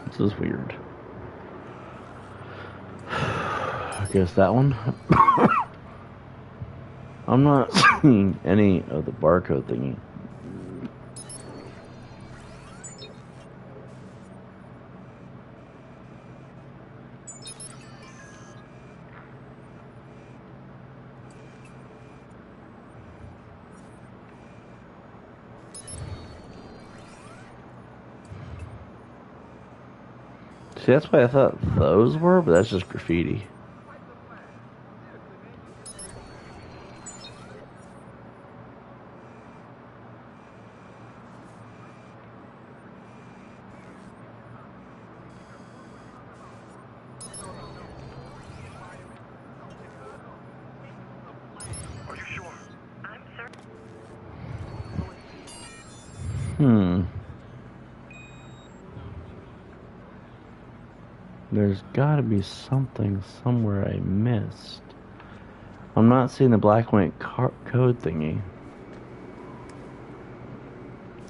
This is weird. I guess that one. I'm not seeing any of the barcode thingy. See, that's what I thought those were, but that's just graffiti. Are you sure? I'm certain. There's gotta be something somewhere I missed. I'm not seeing the black and white code thingy.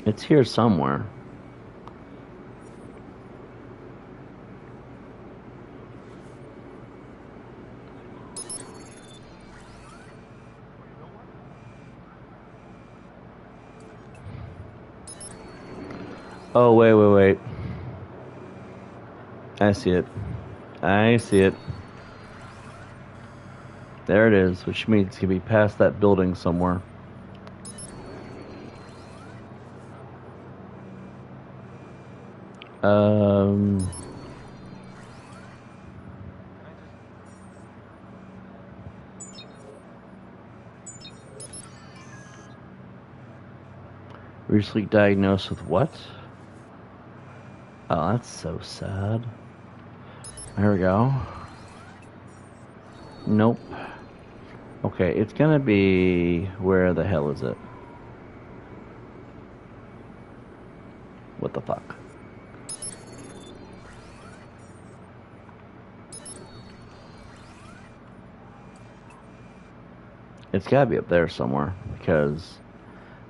It's here somewhere. Oh, wait. I see it. There it is, which means it can be past that building somewhere. Recently diagnosed with what? Oh, that's so sad. Here we go. Nope. Okay, it's gonna be... Where the hell is it? What the fuck? It's gotta be up there somewhere, because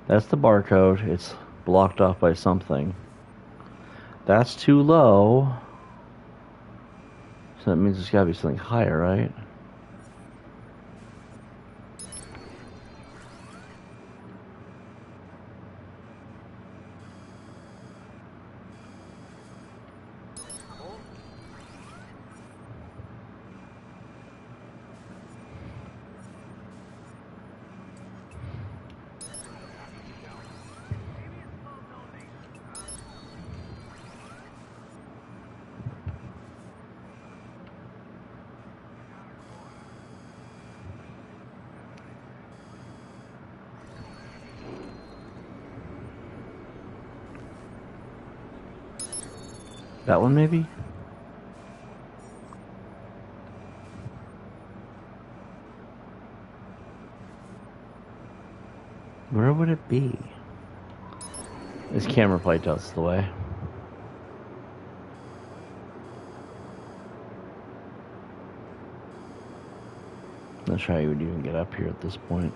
that's the barcode. It's blocked off by something. That's too low. So that means there's gotta be something higher, right? That one, maybe? Where would it be? This camera plate does the way. Not sure how you would even get up here at this point.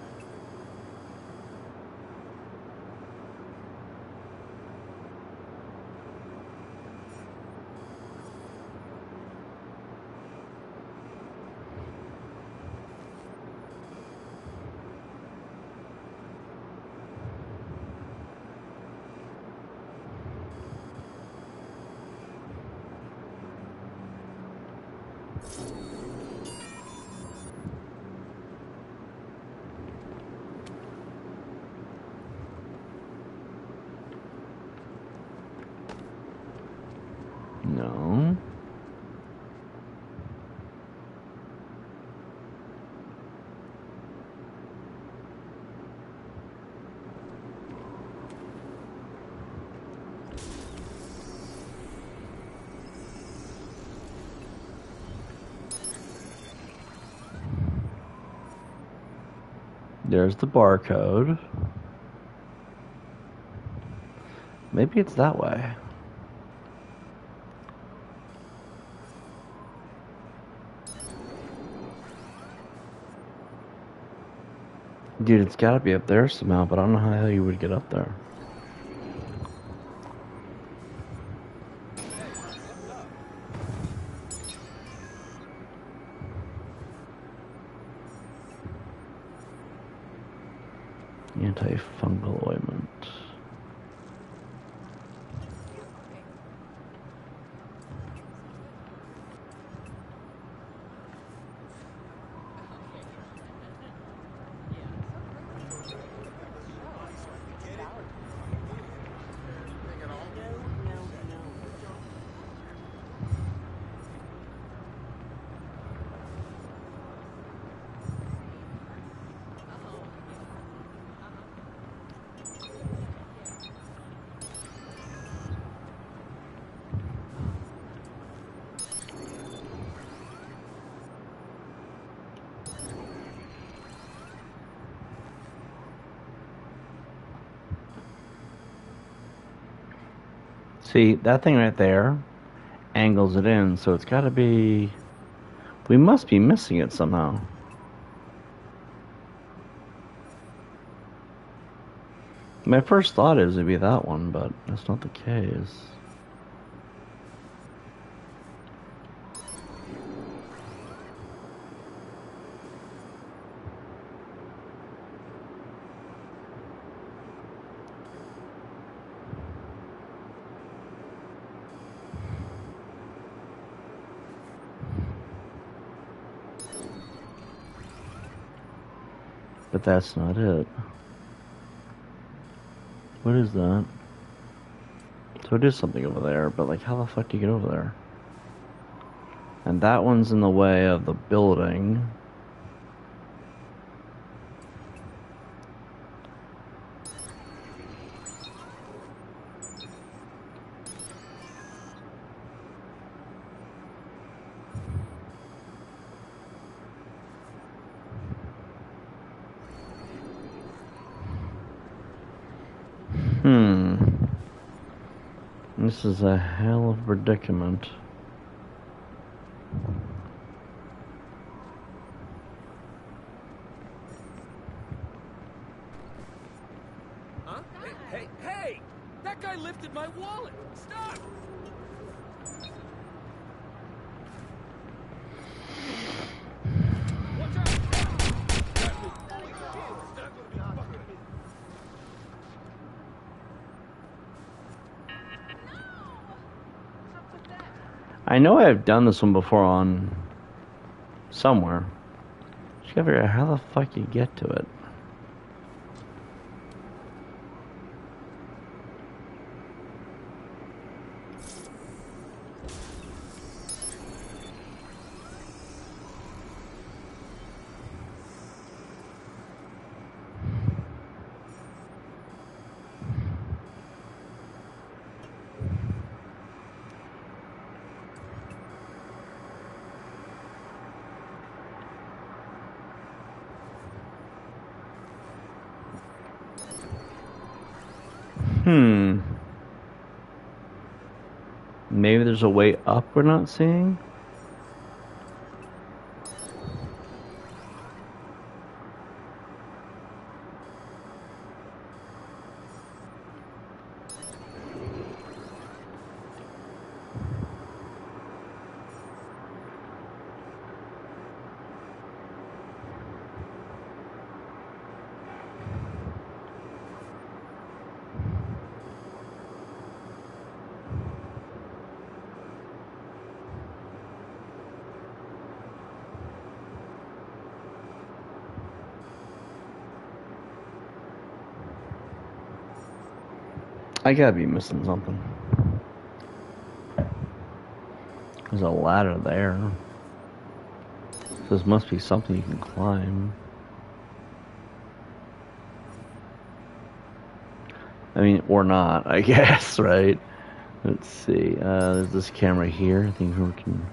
No. There's the barcode. Maybe it's that way. Dude, it's gotta be up there somehow, but I don't know how you would get up there. Antifungal ointment. See, that thing right there angles it in, so it's gotta be... We must be missing it somehow. My first thought is it'd be that one, but that's not the case. But that's not it. What is that? So it is something over there, but like how the fuck do you get over there? And that one's in the way of the building. This is a hell of a predicament. Huh? Hey! That guy lifted my wallet! Stop! Watch out! I know I've done this one before on somewhere. Just gotta figure out how the fuck you get to it. Maybe there's a way up we're not seeing? I gotta be missing something. There's a ladder there. So this must be something you can climb. I mean, or not, I guess, right? Let's see. There's this camera here. I think we can...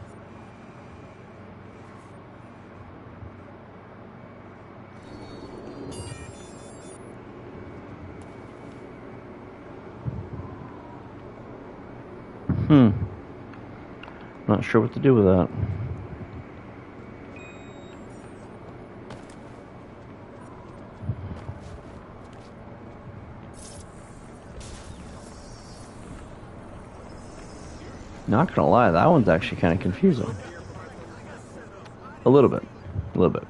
Not sure what to do with that. Not gonna lie, that one's actually kind of confusing. A little bit. A little bit.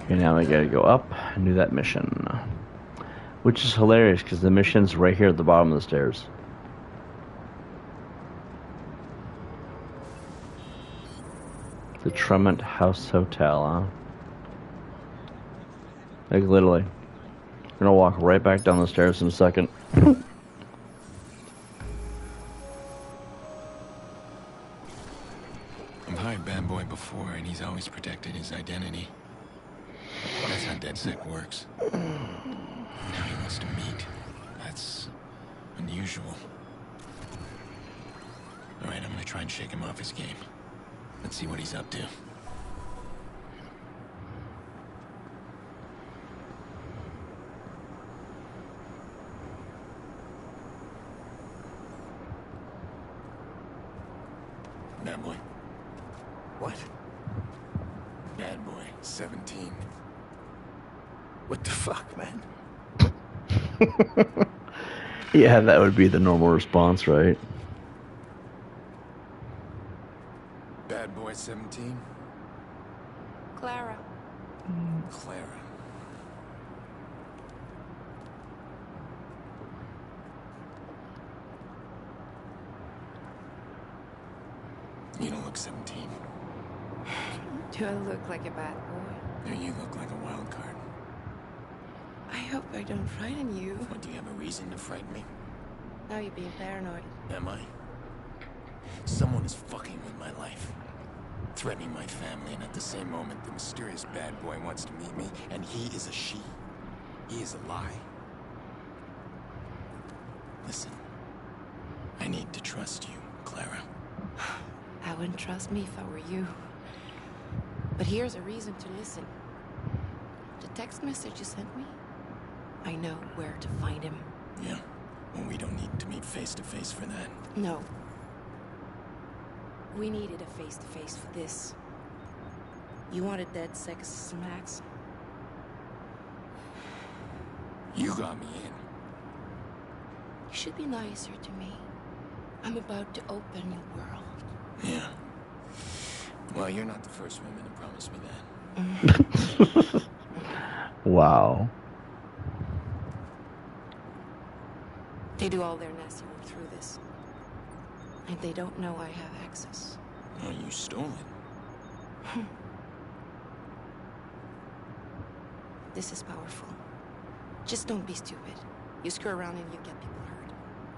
Okay, now we gotta go up and do that mission. Which is hilarious because the mission's right here at the bottom of the stairs. The Tremont House Hotel, huh? Like literally. I'm gonna walk right back down the stairs in a second. I've hired Bad Boy before, and he's always protected his identity. That's how DedSec works. Now he wants to meet. That's unusual. Alright, I'm gonna try and shake him off his game. Let's see what he's up to. Bad Boy. What? Bad Boy, 17. What the fuck, man? Yeah, that would be the normal response, right? Bad Boy, 17? Clara. Clara. You don't look 17. Do I look like a bad boy? No, you look like a wild card. I hope I don't frighten you. What, do you have a reason to frighten me? Now you're being paranoid. Am I? Someone is fucking with my life. Threatening my family, and at the same moment, the mysterious bad boy wants to meet me, and he is a she. He is a lie. Listen, I need to trust you, Clara. I wouldn't trust me if I were you. But here's a reason to listen. The text message you sent me, I know where to find him. Yeah, well, we don't need to meet face to face for that. No. We needed a face-to-face for this. You wanted dead sex, Max? You got me in. You should be nicer to me. I'm about to open your world. Yeah. Well, you're not the first woman to promise me that. Wow. They do all their nasty work through this. And they don't know I have access. Oh, you stole it. This is powerful. Just don't be stupid. You screw around and you get people hurt.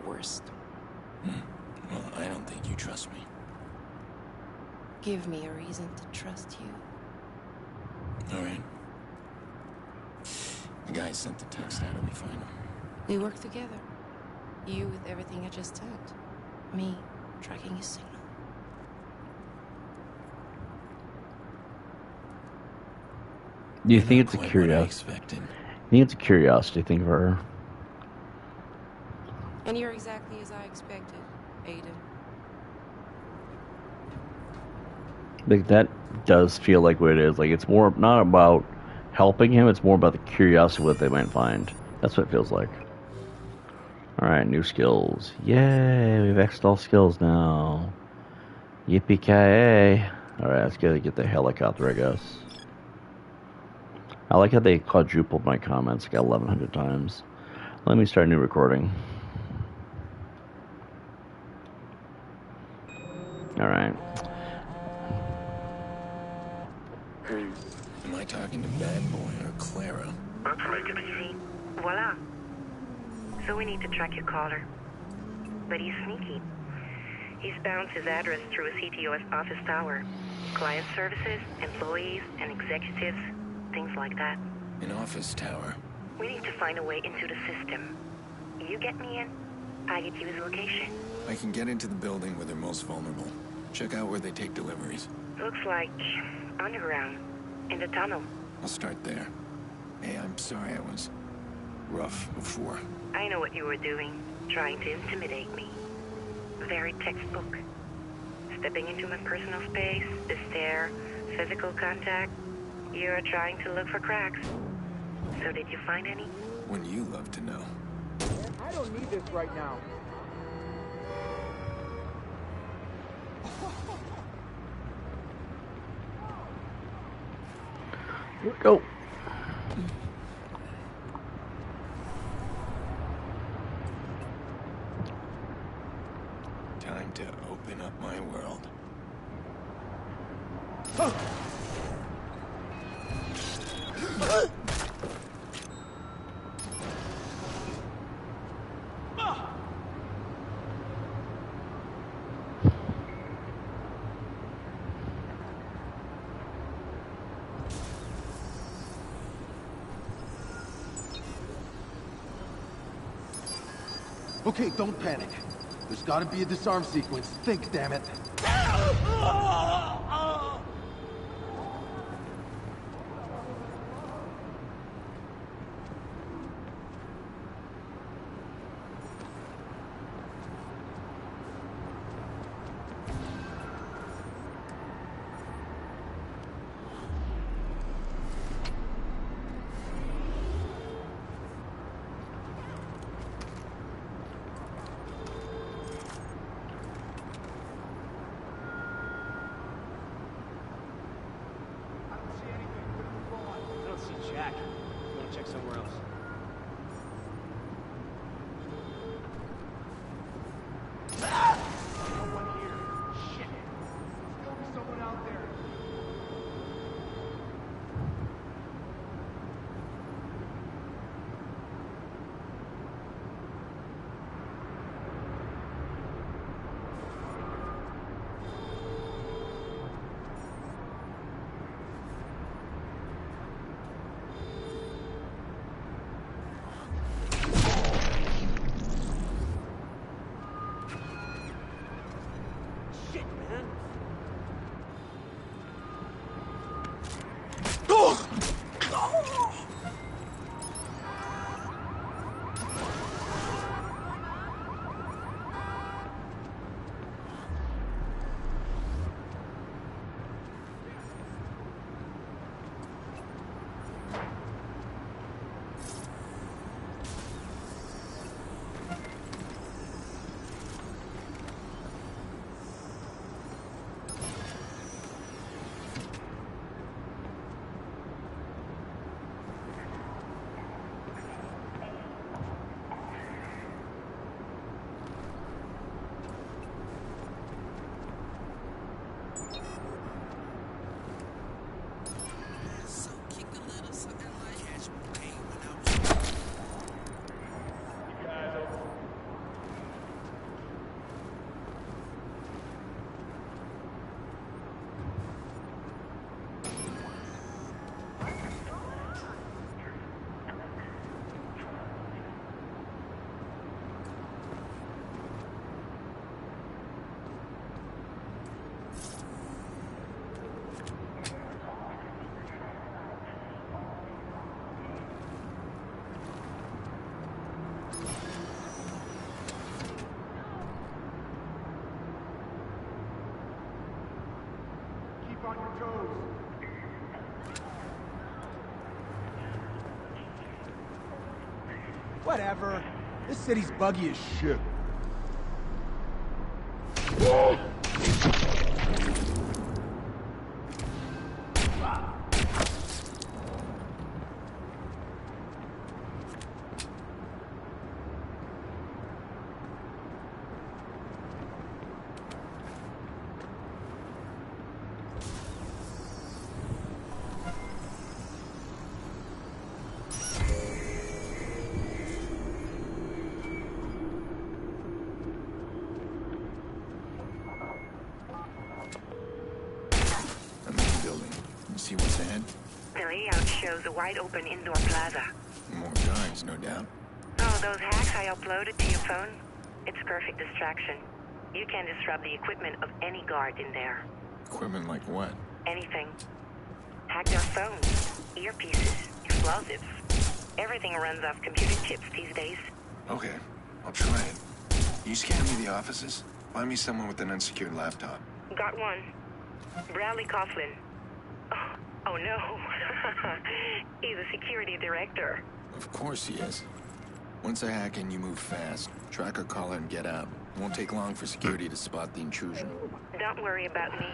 Worst. Well, I don't think you trust me. Give me a reason to trust you. All right. The guy sent the text. How do we find him? We work together. You with everything I just said. Me tracking his signal. Do you think it's a curiosity? I think it's a curiosity thing for her. And you're exactly as I expected, Aiden. Like, that does feel like what it is. Like, it's more not about helping him, it's more about the curiosity of what they might find. That's what it feels like. Alright, new skills. Yay, we've X'd all skills now. Yippee-ki-yay. Alright, let's get the helicopter, I guess. I like how they quadrupled my comments, got 1,100 times. Let me start a new recording. Alright. Am I talking to Bad Boy or Clara? Let's make it easy. Voila. So we need to track your caller. But he's sneaky. He's bounced his address through a CTOS office tower. Client services, employees, and executives, things like that. An office tower. We need to find a way into the system. You get me in, I get you his location. I can get into the building where they're most vulnerable. Check out where they take deliveries. Looks like underground, in the tunnel. I'll start there. Hey, I'm sorry I was rough before. I know what you were doing, trying to intimidate me. Very textbook. Stepping into my personal space, the stare, physical contact. You're trying to look for cracks. So did you find any? Wouldn't you love to know? I don't need this right now. Here we go. Time to open up my world. Okay, don't panic. There's gotta be a disarm sequence. Think, damn it. toes. Whatever. This city's buggy as shit. See what's ahead? The layout shows a wide-open indoor plaza. More guards, no doubt. Oh, those hacks I uploaded to your phone? It's perfect distraction. You can disrupt the equipment of any guard in there. Equipment like what? Anything. Hack their phones, earpieces, explosives. Everything runs off computer chips these days. Okay, I'll try it. You scan me the offices? Find me someone with an unsecured laptop. Got one. Bradley Coughlin. Oh no. He's a security director. Of course he is. Once I hack in, you move fast. Track our caller and get out. It won't take long for security to spot the intrusion. Don't worry about me.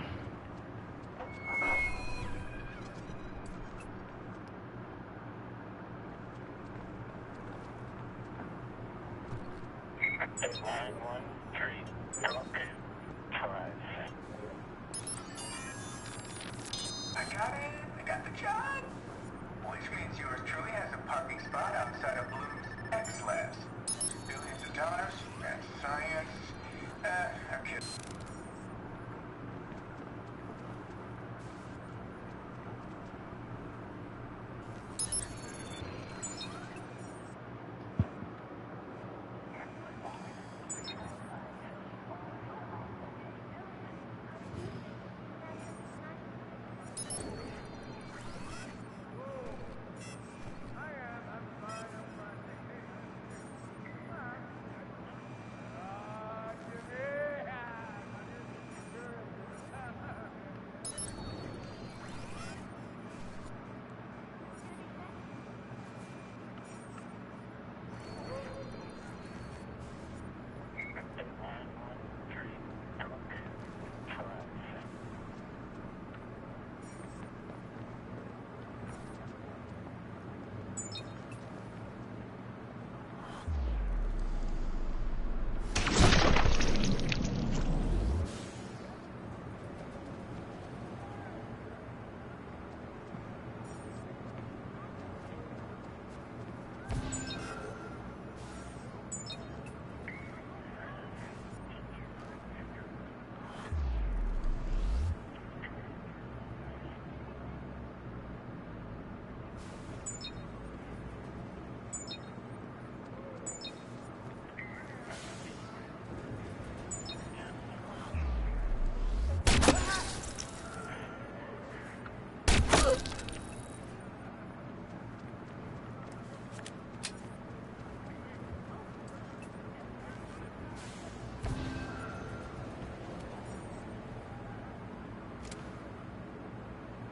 I got the job. Which means yours truly has a parking spot outside of Bloom's X Labs. Billions of dollars, that's science. I'm kidding.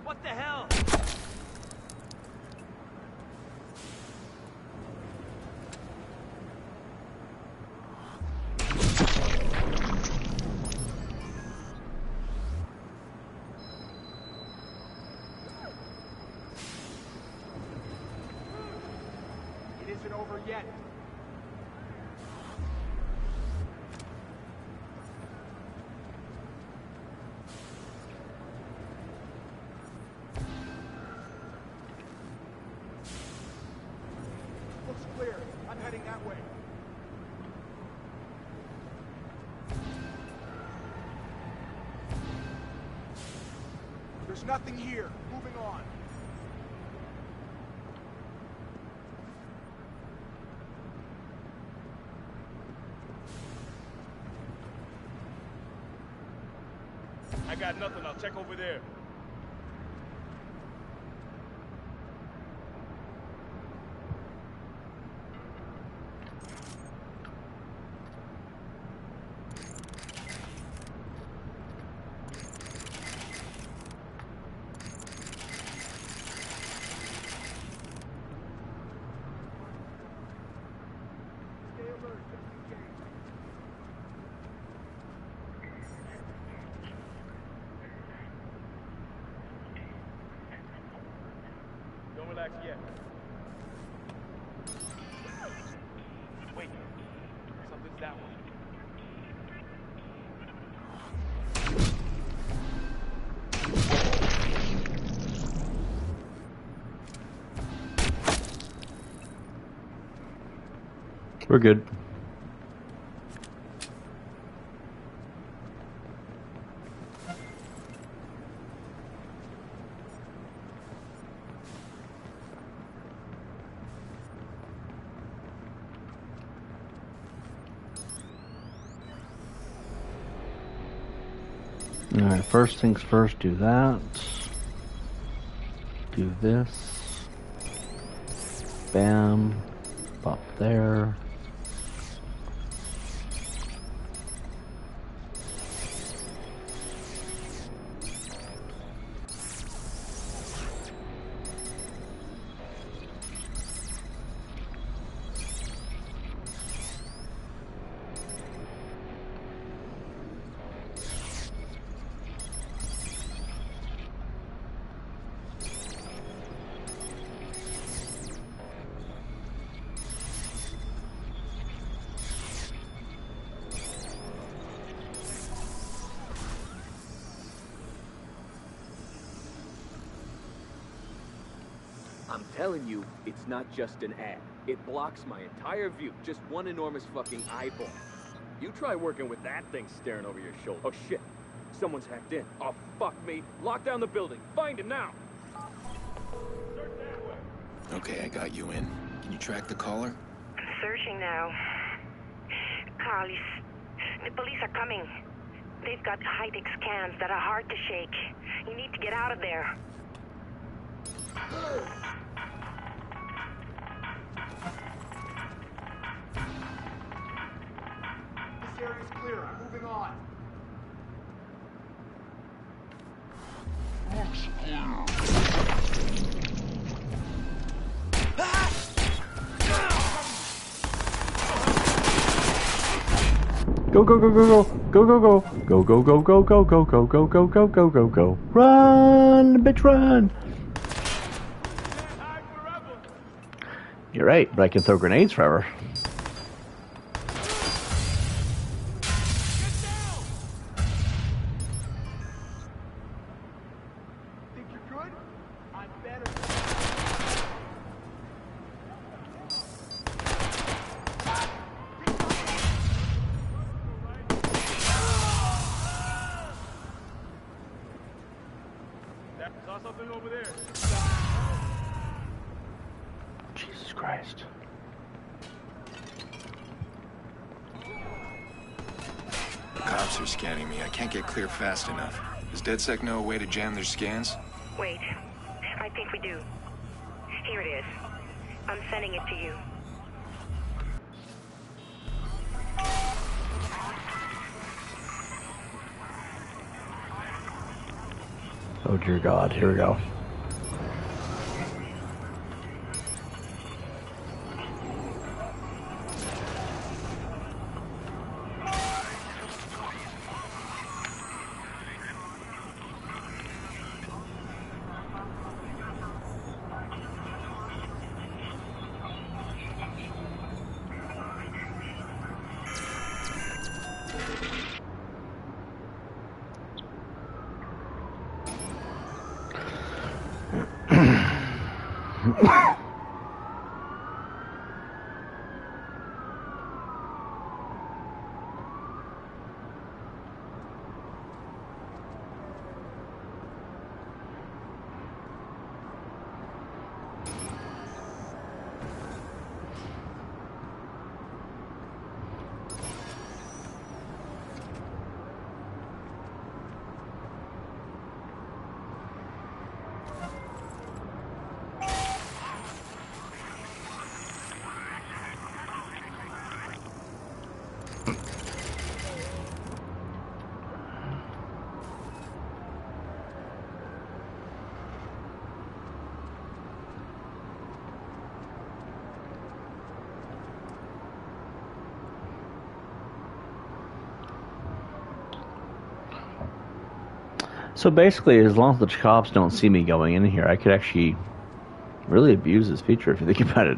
What the hell? It isn't over yet. Looks clear. I'm heading that way. There's nothing here. Moving on. I got nothing. I'll check over there. relax yet. Wait. Something's that way. We're good. Alright, first things first, do that. Do this. Bam. Pop there. I'm telling you, it's not just an ad. It blocks my entire view. Just one enormous fucking eyeball. You try working with that thing staring over your shoulder. Oh shit. Someone's hacked in. Oh fuck me. Lock down the building. Find him now. Okay, I got you in. Can you track the caller? Searching now. Carl, the police are coming. They've got high-tech scans that are hard to shake. You need to get out of there. This area's clear. I'm moving on. Go go go go go go go go go go go go go go go go go go go go run, bitch, run! You're right, but I can throw grenades forever. Think you're good? I'm better. Saw something over there. Jesus Christ. The cops are scanning me. I can't get clear fast enough. Does DedSec know a way to jam their scans? Wait. I think we do. Here it is. I'm sending it to you. Oh dear God, here we go. So basically, as long as the cops don't see me going in here, I could actually really abused this feature if you think about it.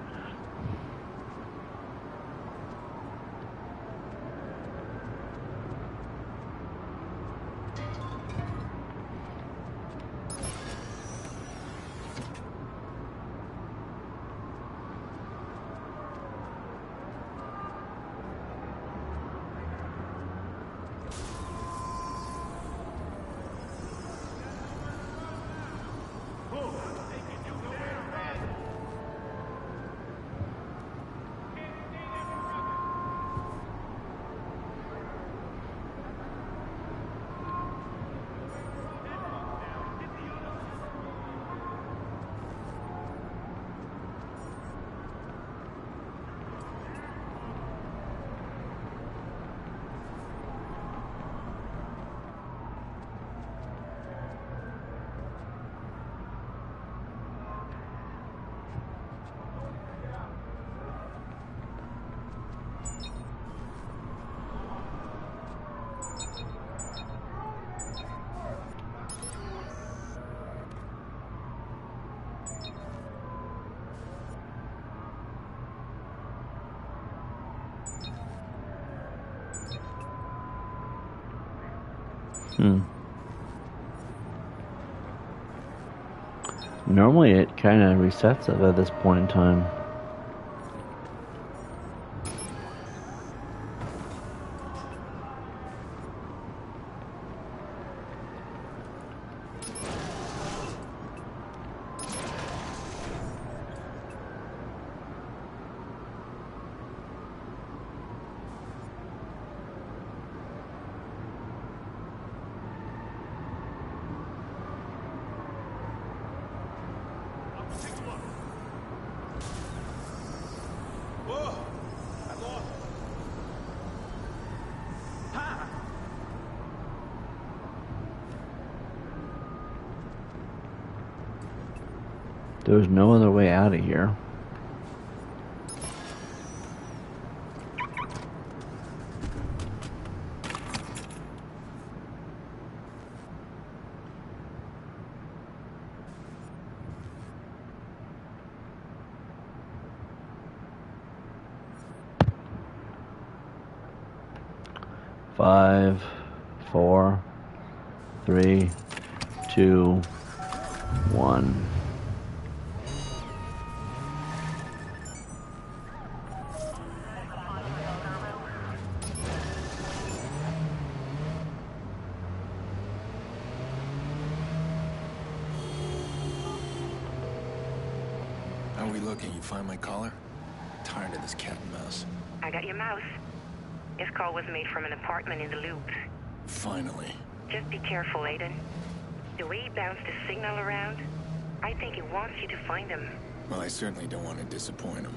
Normally it kind of resets it at this point in time. There's no other way out of here. Five, 4, 3, 2, 1. How are we looking? You find my collar? Tired of this cat and mouse. I got your mouse. This call was made from an apartment in the loop. Finally. Just be careful, Aiden. The way he bounced the signal around, I think he wants you to find him. Well, I certainly don't want to disappoint him.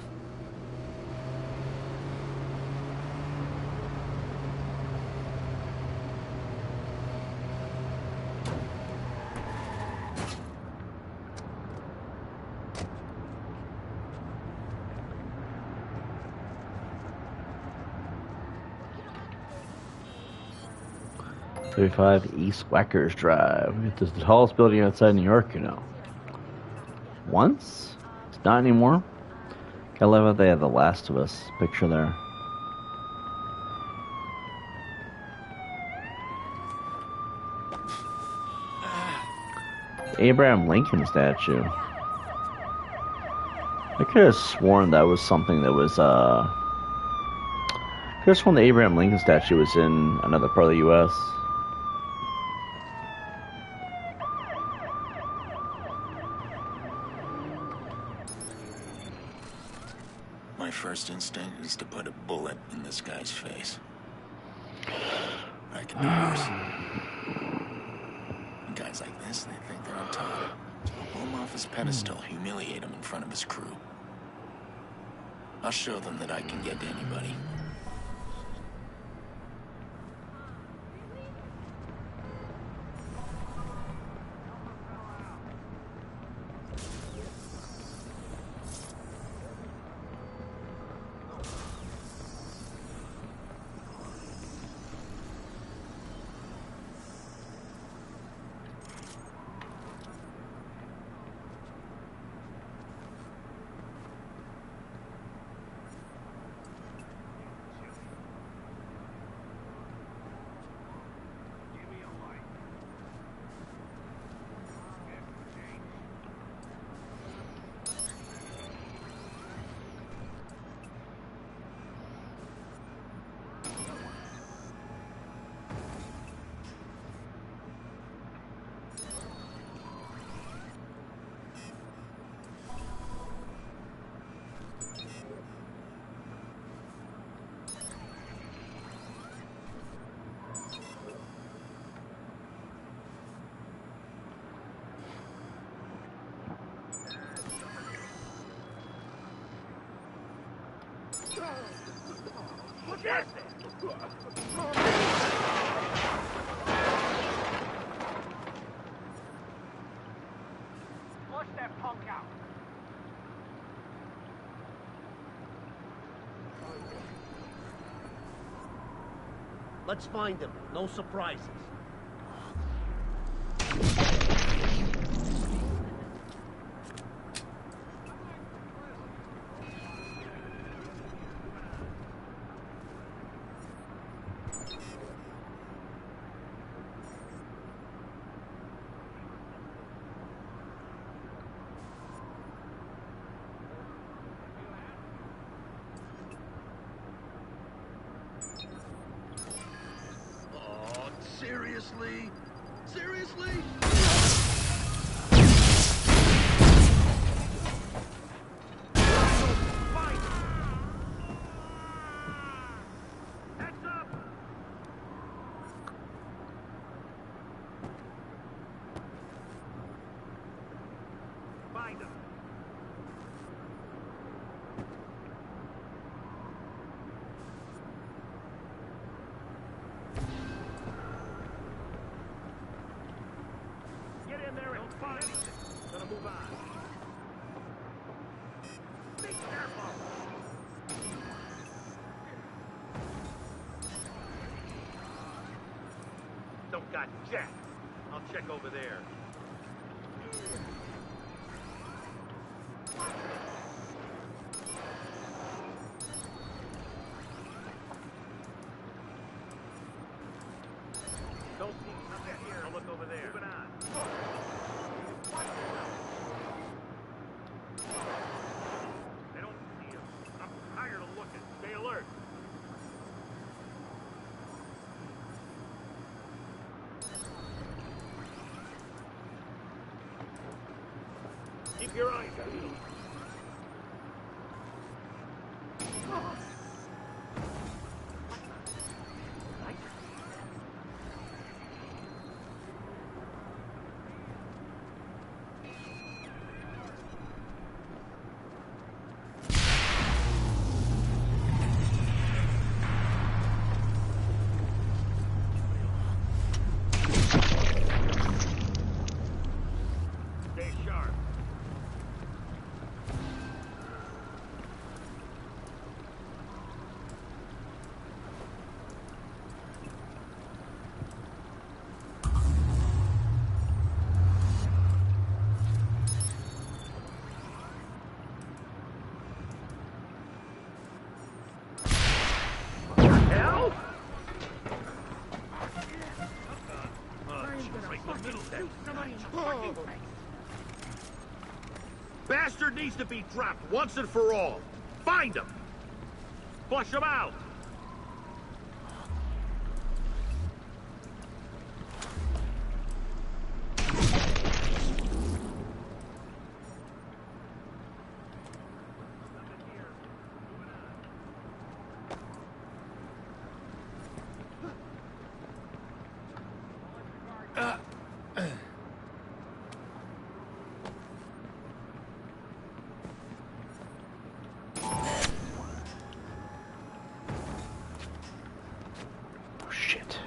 East Wackers Drive. It's the tallest building outside New York, you know. Once? It's not anymore. I love how they have the Last of Us picture there. Abraham Lincoln statue. I could have sworn that was something that was, I could have sworn the Abraham Lincoln statue was in another part of the U.S. My first instinct is to put a bullet in this guy's face. I can do worse. Guys like this, they think they're on top. I'll pull him off his pedestal, humiliate him in front of his crew. I'll show them that I can get to anybody. Look at that! Flush that punk out. Let's find him. No surprises. Seriously? Seriously? Find him. Get in there and find him. Gonna move on. Be careful. Don't got jack. I'll check over there. Don't see nothing here. I'll look over there. Moving on. They don't see us. I'm tired of looking. Stay alert. Keep your eyes peeled. Stay sharp. Hell? Bastard needs to be dropped once and for all. Find him. Flush him out. Oh, shit.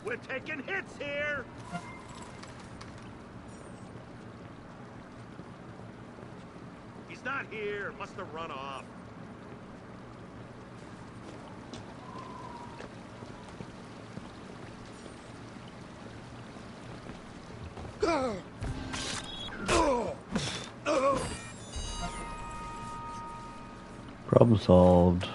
We're taking hits here. He's not here. Must have run off. Problem solved.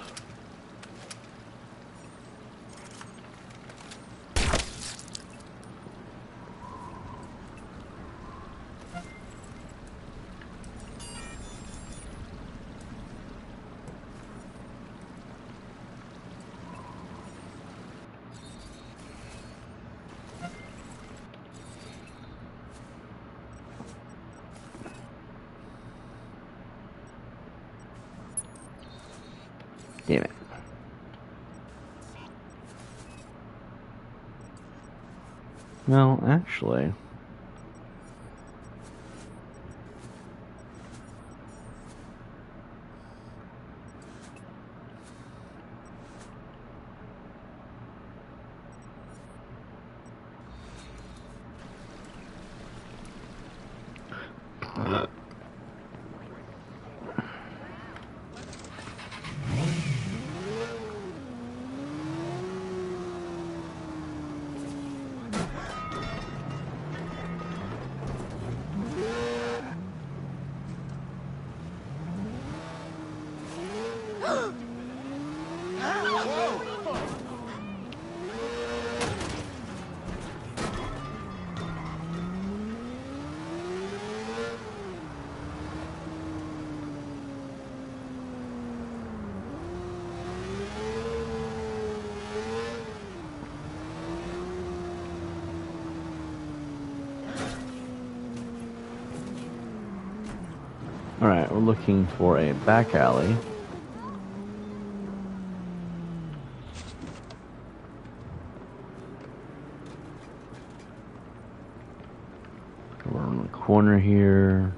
Damn it. No, actually... Alright, we're looking for a back alley. We're in the corner here.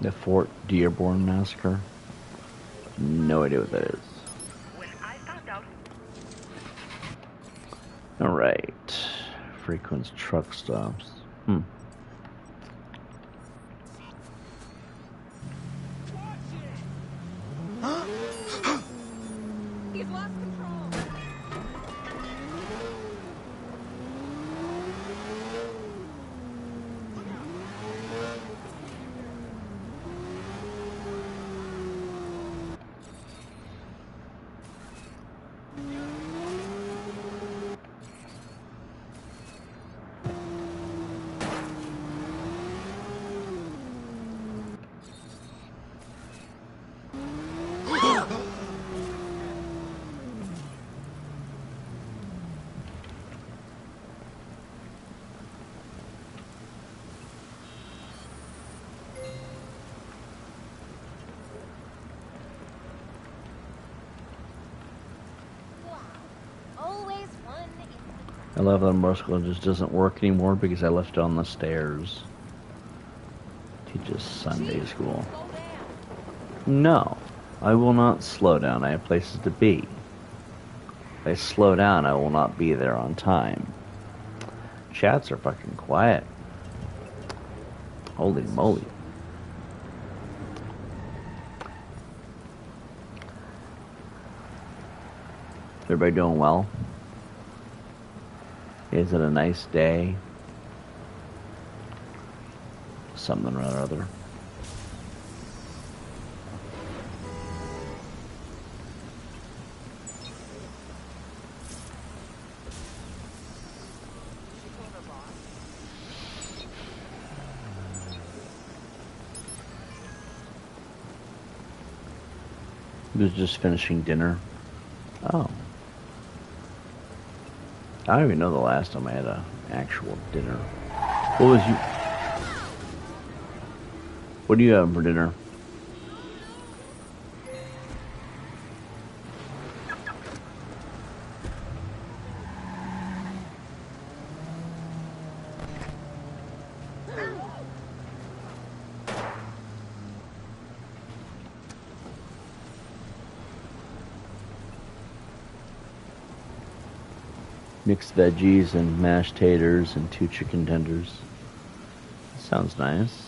The Fort Dearborn Massacre. No idea what that is. Alright. Frequent truck stops. He's lost control. I love that motorcycle just doesn't work anymore because I left it on the stairs. Teaches Sunday school. No, I will not slow down. I have places to be. If I slow down, I will not be there on time. Chats are fucking quiet. Holy moly. Everybody doing well? Is it a nice day? Something or other. He was just finishing dinner. Oh. I don't even know the last time I had an actual dinner. What was you... What do you have for dinner? Mixed veggies and mashed taters and 2 chicken tenders. Sounds nice.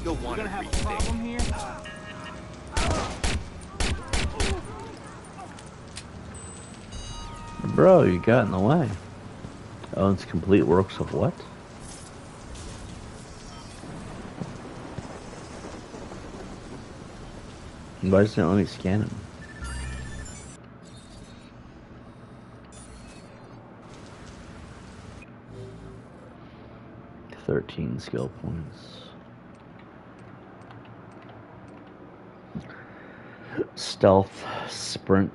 You'll want to have a problem here? Bro, you got in the way. Owns complete works of what? Why doesn't it let me scan him? $13 skill points. Stealth, sprint.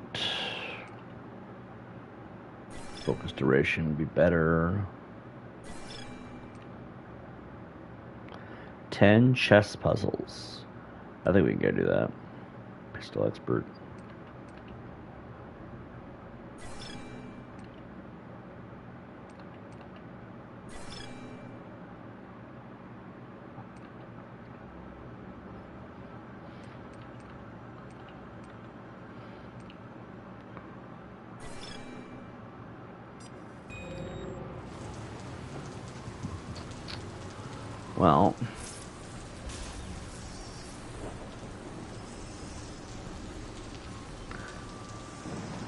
Focus duration would be better. 10 chess puzzles. I think we can go do that. Pistol expert. Well,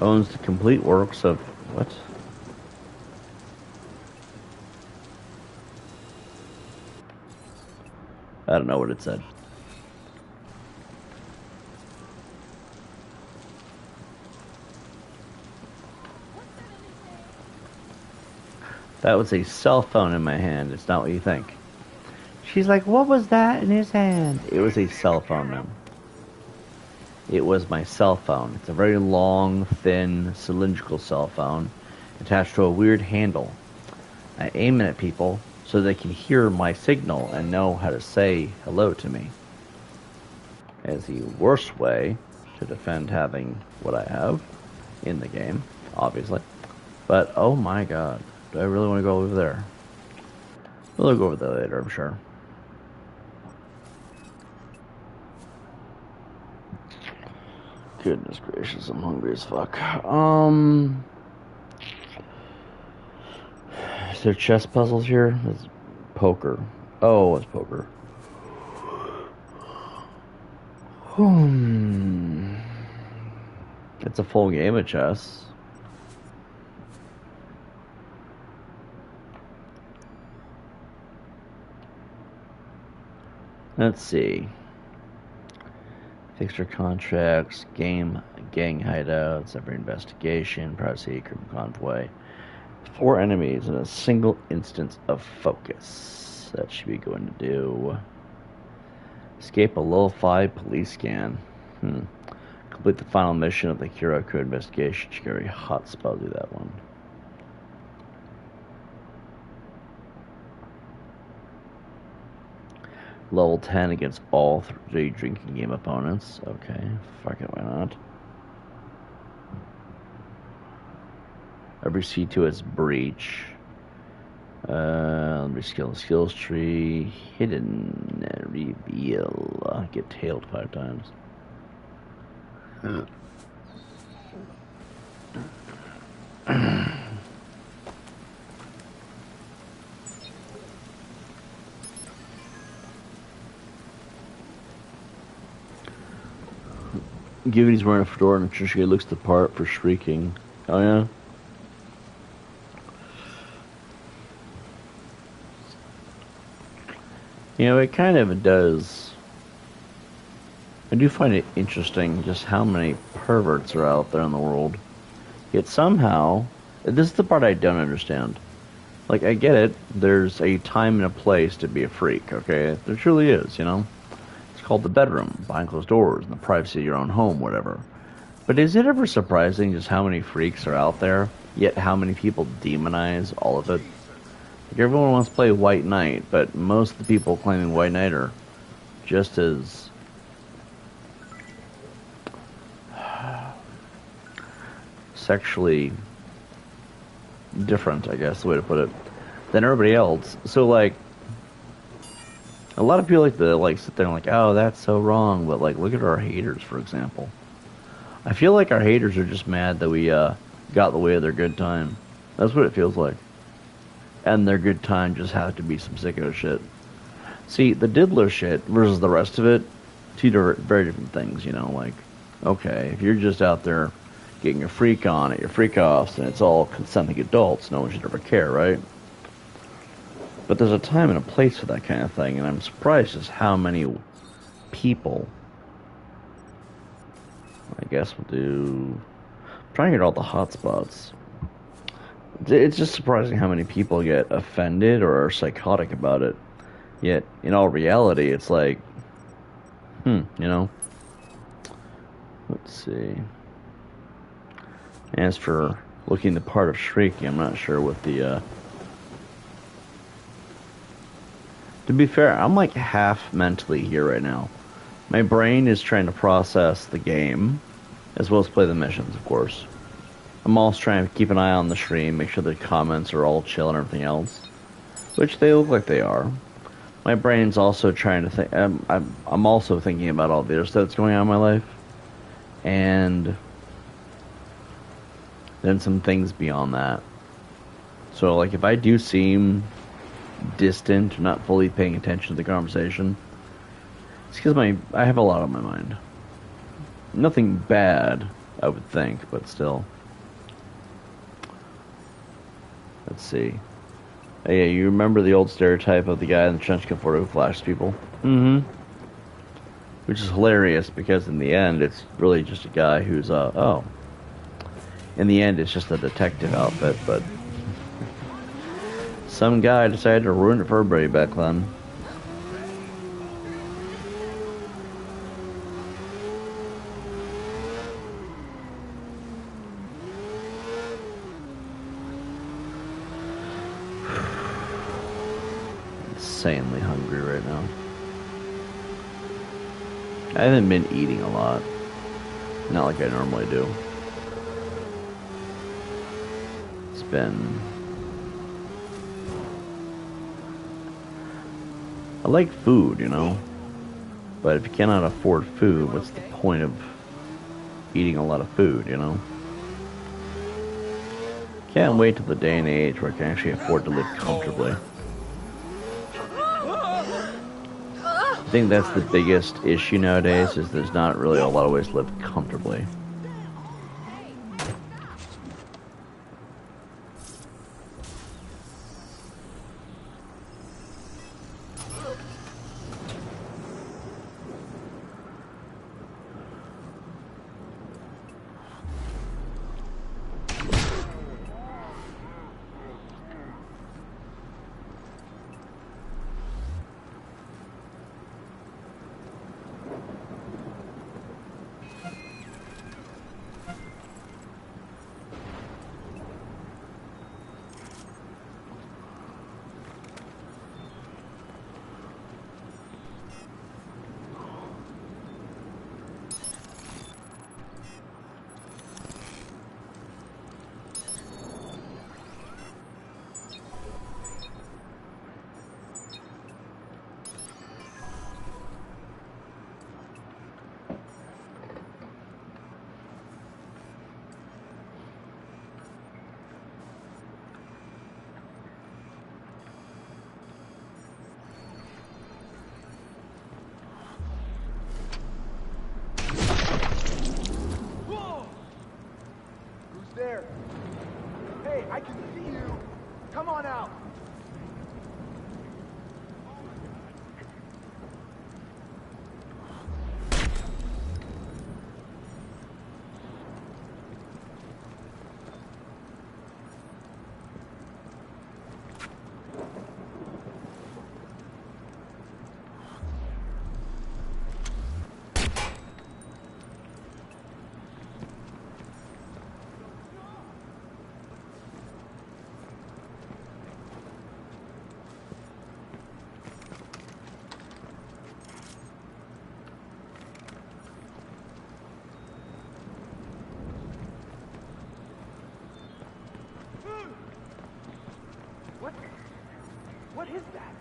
owns the complete works of what? I don't know what it said. That was a cell phone in my hand. It's not what you think. She's like, what was that in his hand? It was a cell phone, man. It was my cell phone. It's a very long, thin, cylindrical cell phone attached to a weird handle. I aim it at people so they can hear my signal and know how to say hello to me. As the worst way to defend having what I have in the game, obviously. But, oh my god, do I really want to go over there? We'll go over there later, I'm sure. Goodness gracious, I'm hungry as fuck. Is there chess puzzles here? It's poker. Oh, it's poker. It's a full game of chess. Let's see. Fixture contracts, gang hideouts, every investigation, privacy, criminal convoy. 4 enemies in a single instance of focus. That should be going to do. Escape a level 5 police scan. Complete the final mission of the Hero Code investigation. Scary hotspot. Do that one. Level 10 against all 3 drinking game opponents. Okay, fuck it, why not? Every C2 has breach. Let me skill the skills tree. Hidden reveal. Get tailed 5 times. Given he's wearing a fedora and Trishka looks the part for shrieking. Oh yeah? You know, it kind of does. I do find it interesting just how many perverts are out there in the world. Yet somehow, this is the part I don't understand. Like, I get it, there's a time and a place to be a freak, okay? There truly is, you know? It's called the bedroom, behind closed doors, in the privacy of your own home, whatever. But is it ever surprising just how many freaks are out there, yet how many people demonize all of it? Like, everyone wants to play White Knight, but most of the people claiming White Knight are just as sexually different, I guess, the way to put it, than everybody else. So, like, a lot of people like to, like, sit there and like, oh, that's so wrong, but, like, look at our haters, for example. I feel like our haters are just mad that we, got the way of their good time. That's what it feels like. And their good time just had to be some sicko shit. See, the diddler shit versus the rest of it, 2 very different things, you know, like, okay, if you're just out there getting your freak on at your freak-offs and it's all consenting adults, no one should ever care, right? But there's a time and a place for that kind of thing, and I'm surprised just how many people, I guess we'll do, I'm trying to get all the hotspots. It's just surprising how many people get offended or are psychotic about it. Yet, in all reality, it's like, you know. Let's see. As for looking the part of shrieking, I'm not sure what the, To be fair, I'm like half mentally here right now. My brain is trying to process the game, as well as play the missions, of course. I'm also trying to keep an eye on the stream, make sure the comments are all chill and everything else, which they look like they are. My brain's also trying to think. I'm also thinking about all the other stuff that's going on in my life, and then some things beyond that. So, like, if I do seem distant, or not fully paying attention to the conversation, it's because I have a lot on my mind. Nothing bad, I would think, but still. Let's see. Hey, yeah, you remember the old stereotype of the guy in the trench coat who flashes people? Mm-hmm. Which is hilarious, because in the end, it's really just a guy who's, in the end, it's just a detective outfit, but some guy decided to ruin it for everybody back then. Insanely hungry right now. I haven't been eating a lot. Not like I normally do. It's been... I like food, you know? But if you cannot afford food, what's the point of eating a lot of food, you know? Can't wait till the day and age where I can actually afford to live comfortably. I think that's the biggest issue nowadays, is there's not really a lot of ways to live comfortably. See you. Come on out. What is that?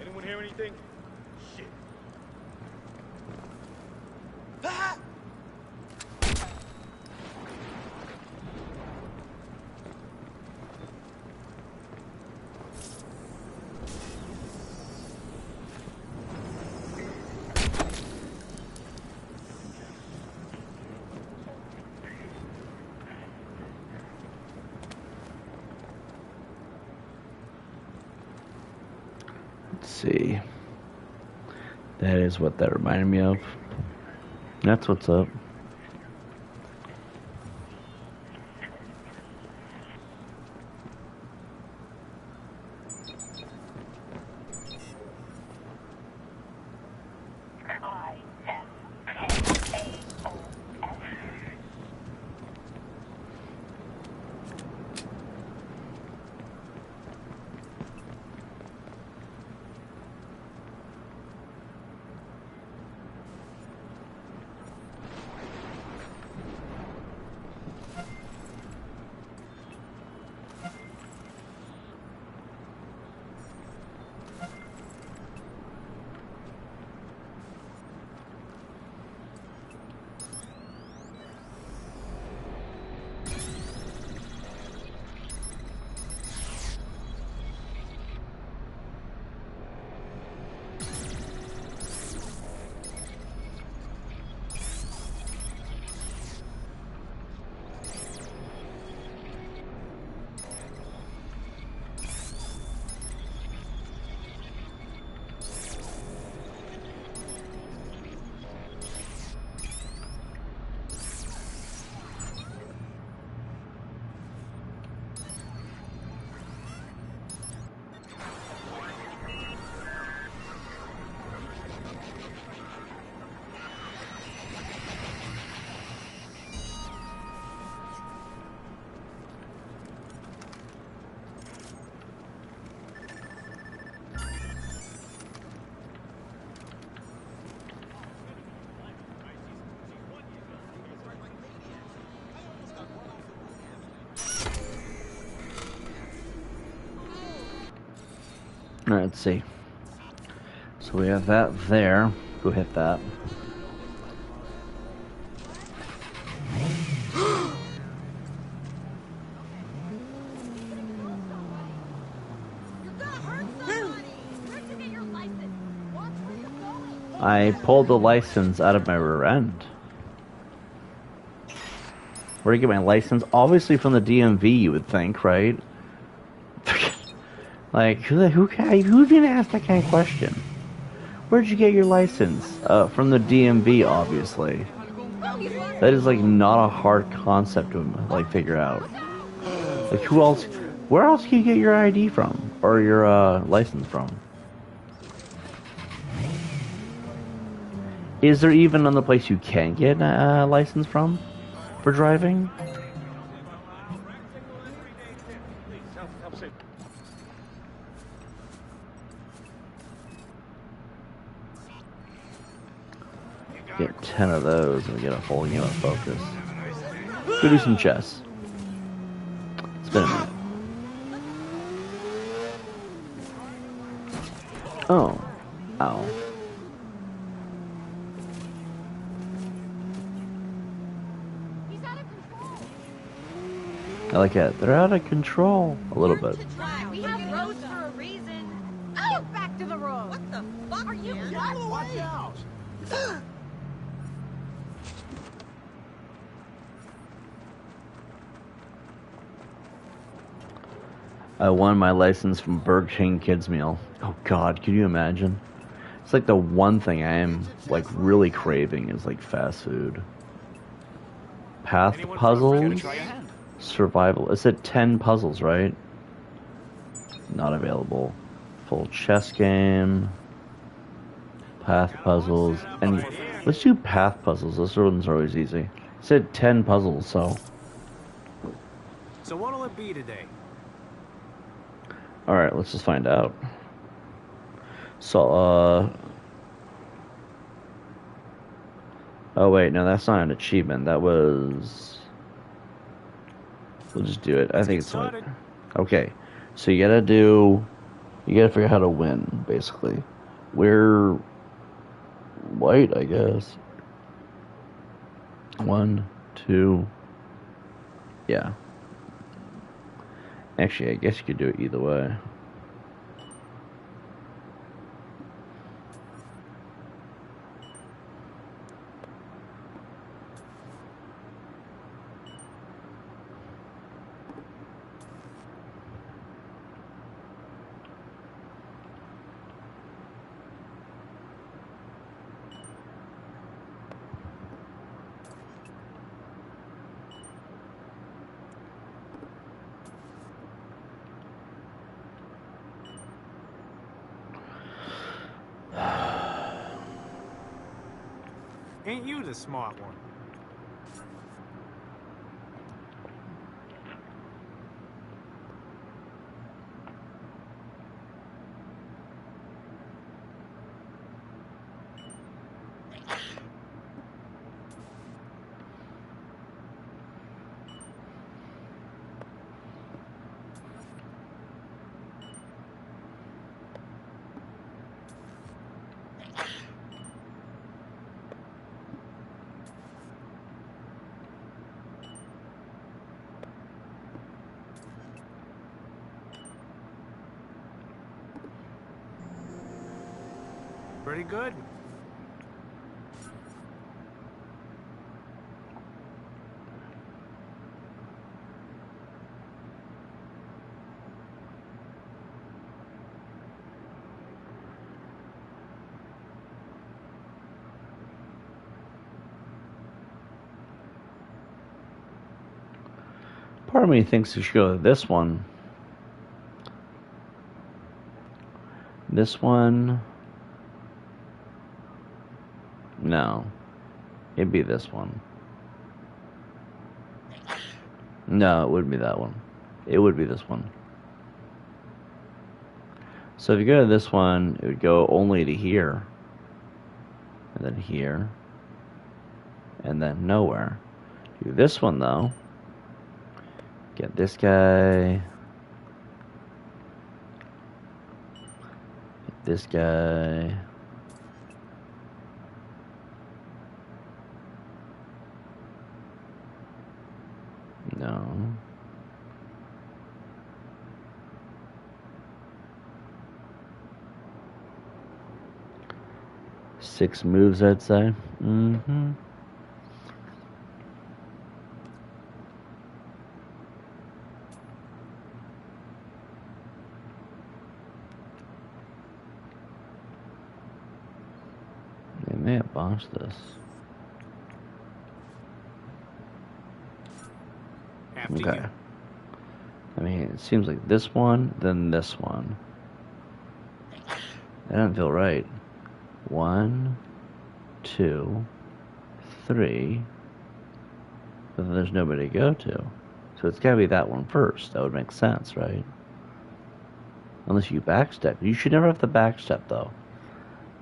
Anyone hear anything? Shit. Let's see. That is what that reminded me of. That's what's up. Alright, let's see. So we have that there. Go hit that. I pulled the license out of my rear end. Where did I get my license? Obviously from the DMV, you would think, right? Like, who's gonna ask that kind of question? Where'd you get your license? From the DMV, obviously. That is, like, not a hard concept to, like, figure out. Like, who else... Where else can you get your ID from? Or your, license from? Is there even another place you can get a license from? For driving? Get 10 of those and we get a full game of focus. Go do some chess. It's been a minute. Oh. Ow. I like it. They're out of control. A little bit. We have roads for a reason. Oh, back to the road. What the fuck? Watch out! I won my license from Burger King Kids Meal. Oh God, can you imagine? It's like the one thing I am like really craving is like fast food. Path puzzles, survival. It said 10 puzzles, right? Not available. Full chess game. Path puzzles. And let's do path puzzles. Those ones are always easy. It said 10 puzzles, so. So what'll it be today? Alright, let's just find out. So, oh wait, no, that's not an achievement. That was... We'll just do it. I think it's like... Okay, so you gotta figure out how to win, basically. We're... white, I guess. 1, 2... Yeah. Actually, I guess you could do it either way. Ain't you the smart one? Pretty good. Part of me thinks we should go to this one. This one... No. It'd be this one. No, it wouldn't be that one. It would be this one. So if you go to this one, it would go only to here. And then here. And then nowhere. Do this one, though. Get this guy. Get this guy. No. Six moves, I'd say. Mm-hmm. They may have botched this. Okay. I mean, it seems like this one, then this one. That doesn't feel right. 1, 2, 3. But then there's nobody to go to. So it's gotta be that one first. That would make sense, right? Unless you backstep. You should never have to backstep, though.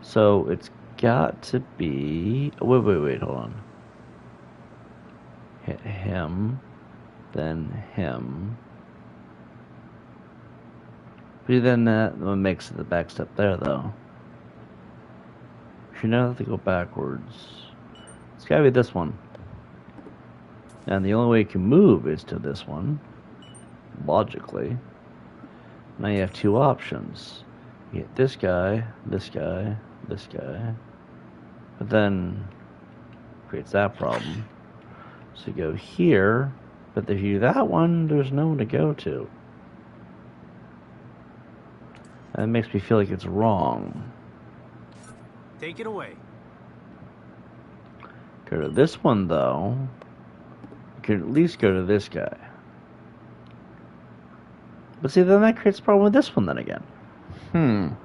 So it's got to be... Wait, hold on. Hit him. Then him. But then that makes the back step there, though. You never have to go backwards. It's gotta be this one. And the only way you can move is to this one. Logically. Now you have two options. You get this guy, this guy. But then creates that problem. So you go here, but if you do that one, there's no one to go to. That makes me feel like it's wrong. Take it away. Go to this one, though. You could at least go to this guy. But see, then that creates a problem with this one then again.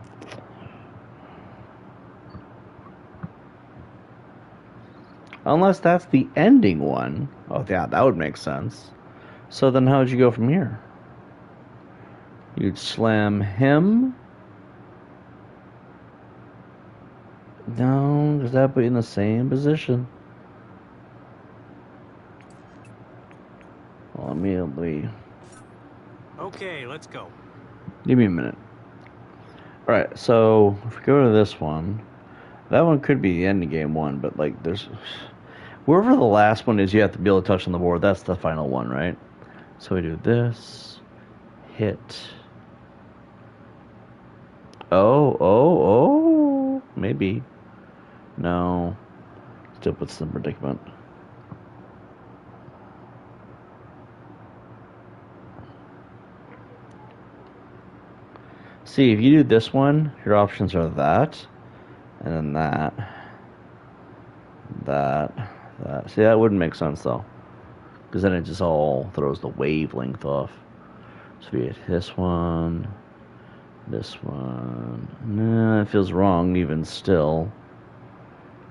Unless that's the ending one. Oh, yeah, that would make sense. So then how would you go from here? You'd slam him. No, does that put you in the same position? Well, immediately. Okay, let's go. Give me a minute. Alright, so if we go to this one, that one could be the ending game one, but like there's wherever the last one is, you have to be able to touch on the board. That's the final one, right? So we do this, hit. Oh, maybe. No. Still puts them in predicament. See, if you do this one, your options are that, and then that. See, that wouldn't make sense, though. Because then it just all throws the wavelength off. So we hit this one. Nah, it feels wrong, even still.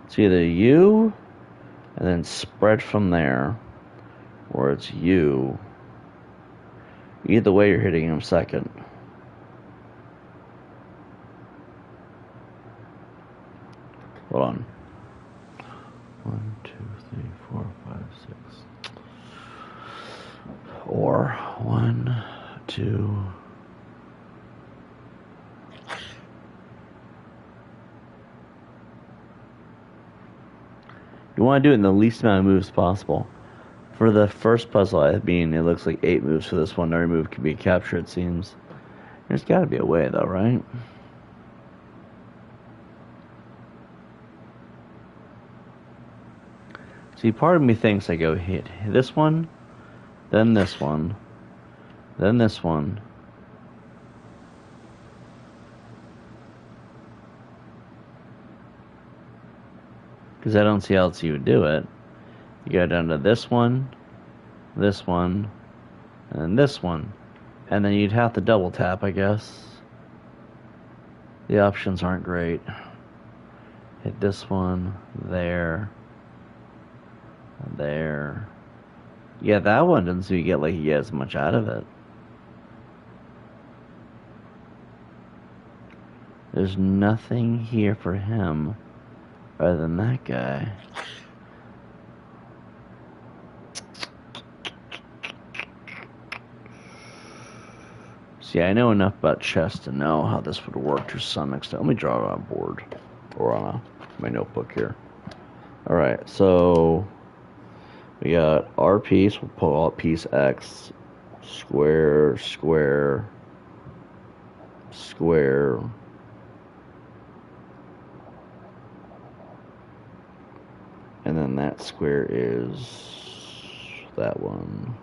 It's either you, and then spread from there, or it's you. Either way, you're hitting him second. Hold on. 1, 2, 3, 4, 5, 6. Or 1, 2. You want to do it in the least amount of moves possible. For the first puzzle, I mean, it looks like 8 moves for this one. Every move can be captured, it seems. There's got to be a way, though, right? See, part of me thinks I go hit this one, then this one, then this one. Because I don't see how else you would do it. You go down to this one, and this one. And then you'd have to double tap, I guess. The options aren't great. Hit this one, there. Yeah, that one doesn't seem to get like he gets much out of it. There's nothing here for him other than that guy. See, I know enough about chess to know how this would work to some extent. Let me draw it on a board or on my notebook here. Alright, so we got our piece. We'll pull out piece X. Square, square, square. And then that square is that one.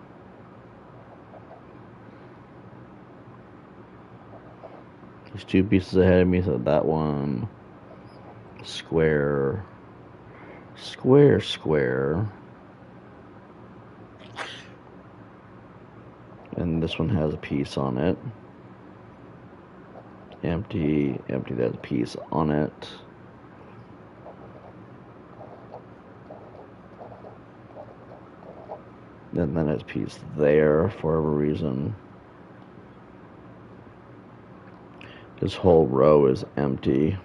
There's 2 pieces ahead of me, so that one. Square. Square, square. And this one has a piece on it. Empty, empty, there's a piece on it. And then there's a piece there for whatever reason. This whole row is empty.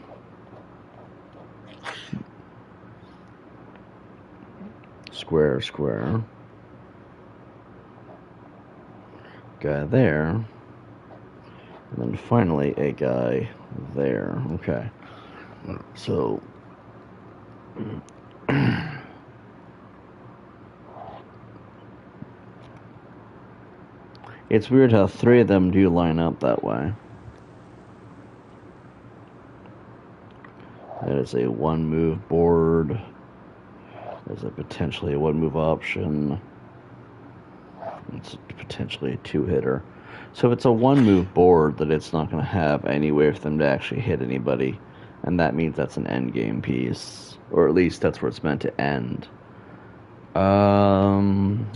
Square, square. Guy there. And then finally a guy there. Okay. So it's weird how 3 of them do line up that way. That is a one-move board. There's a potentially a one-move option. It's potentially a two-hitter. So if it's a one-move board, that it's not going to have any way for them to actually hit anybody, and that means that's an endgame piece, or at least that's where it's meant to end.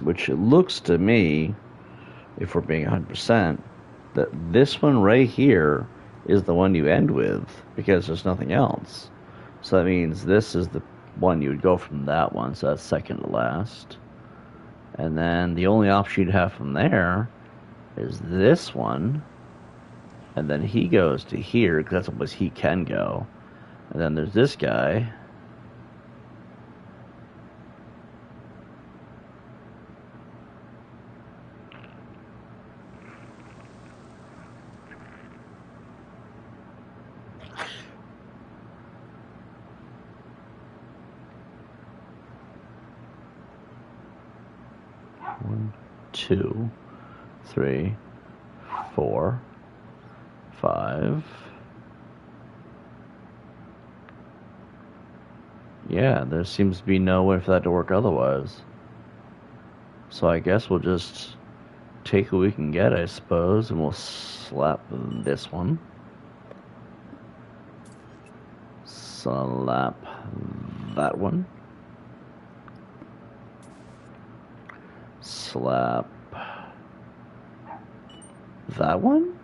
Which it looks to me, if we're being 100%, that this one right here is the one you end with, because there's nothing else. So that means this is the one you would go from that one, so that's second to last. And then the only option you'd have from there is this one, and then he goes to here, because that's the place he can go. And then there's this guy. One, 2, 3, 4, 5. Yeah, there seems to be no way for that to work otherwise. So I guess we'll just take what we can get, I suppose, and we'll slap this one. Slap that one. Slap that one.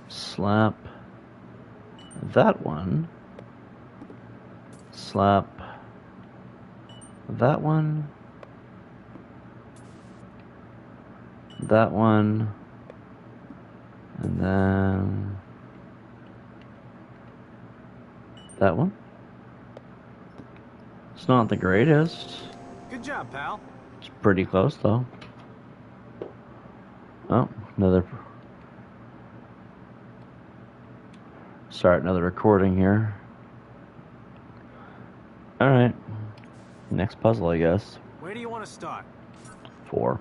Slap that one. Slap that one. That one. And then that one. It's not the greatest. Good job, pal. It's pretty close, though. Oh, another... Start another recording here. Alright. Next puzzle, I guess. Where do you want to start? 4.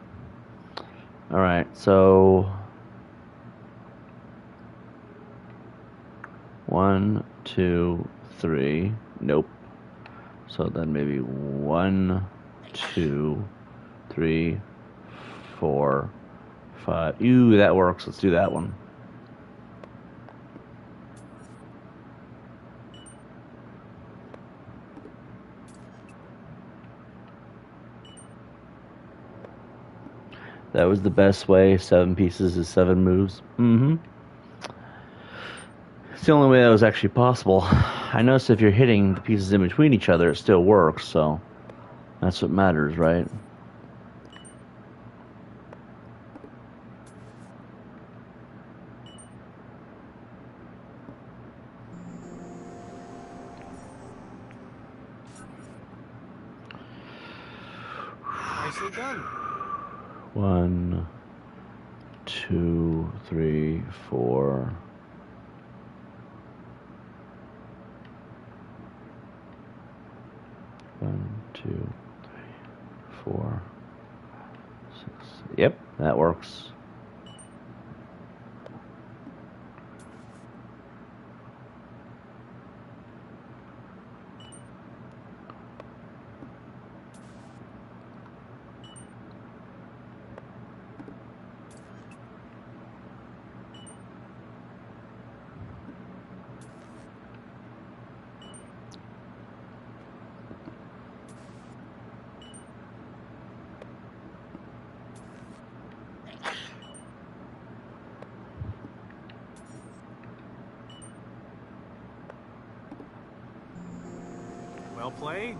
Alright, so... 1, 2, 3. Nope. So then maybe 1, 2, 3, 4, 5. Ooh, that works. Let's do that one. That was the best way. 7 pieces is 7 moves. It's the only way that was actually possible. I noticed if you're hitting the pieces in between each other, it still works, so that's what matters, right? Nicely done. 1, 2, 3, 4. One, 2, 3, 4, 6. Yep, that works. Well played.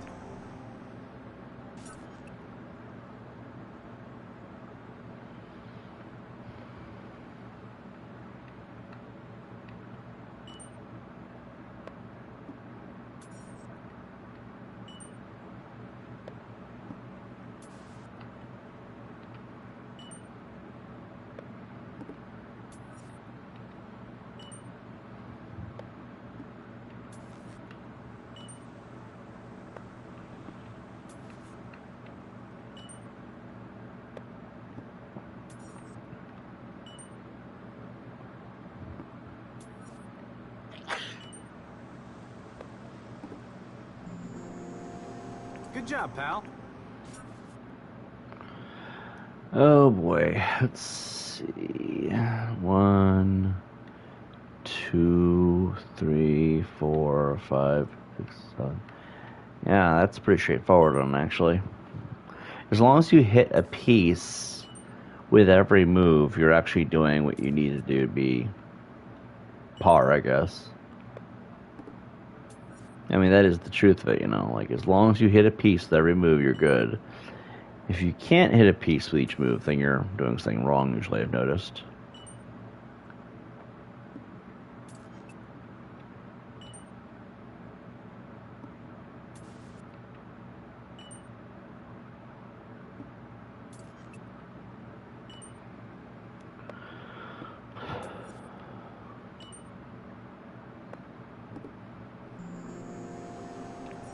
Good job, pal. Oh boy. Let's see. 1, 2, 3, 4, 5, 6, 7. Yeah, that's pretty straightforward one, actually. As long as you hit a piece with every move, you're actually doing what you need to do to be par, I guess. I mean, that is the truth of it, you know. Like, as long as you hit a piece with every move, you're good. If you can't hit a piece with each move, then you're doing something wrong, usually, I've noticed.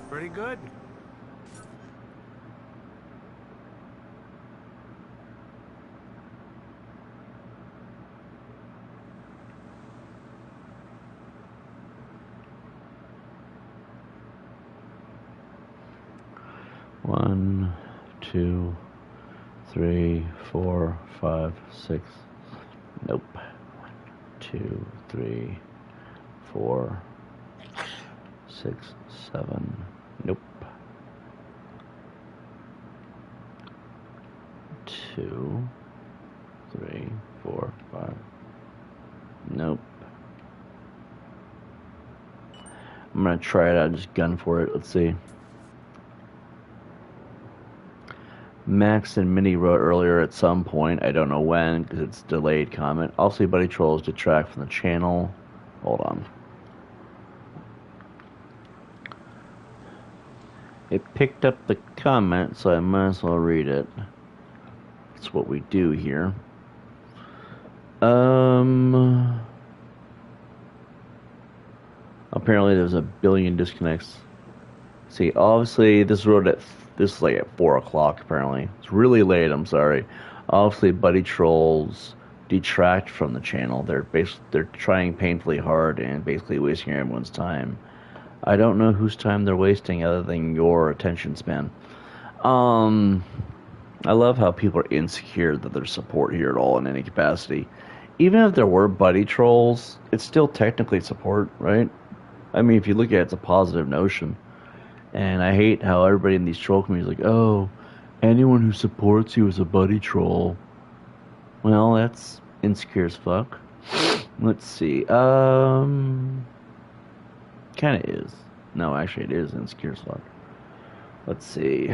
Pretty good. One, 2, 3, 4, 5, 6. Nope. 1, 2, 3, 4, 6, 7. Nope. 2, 3, 4, 5. Nope. I'm gonna try it out, just gun for it. Let's see. Max and Minnie wrote earlier at some point, I don't know when, because it's delayed comment. Also, Buddy Trolls detract from the channel. Hold on. It picked up the comment, so I might as well read it. That's what we do here. Apparently there's a billion disconnects. See, obviously this is like at 4 o'clock apparently. It's really late, I'm sorry. Obviously Buddy Trolls detract from the channel. They're trying painfully hard and basically wasting everyone's time. I don't know whose time they're wasting other than your attention span. I love how people are insecure that there's support here at all in any capacity. Even if there were Buddy Trolls, it's still technically support, right? I mean, if you look at it, it's a positive notion. And I hate how everybody in these troll communities is like, oh, anyone who supports you is a Buddy Troll. Well, that's insecure as fuck. Let's see. Kinda is. No, actually it is insecure as fuck. Let's see.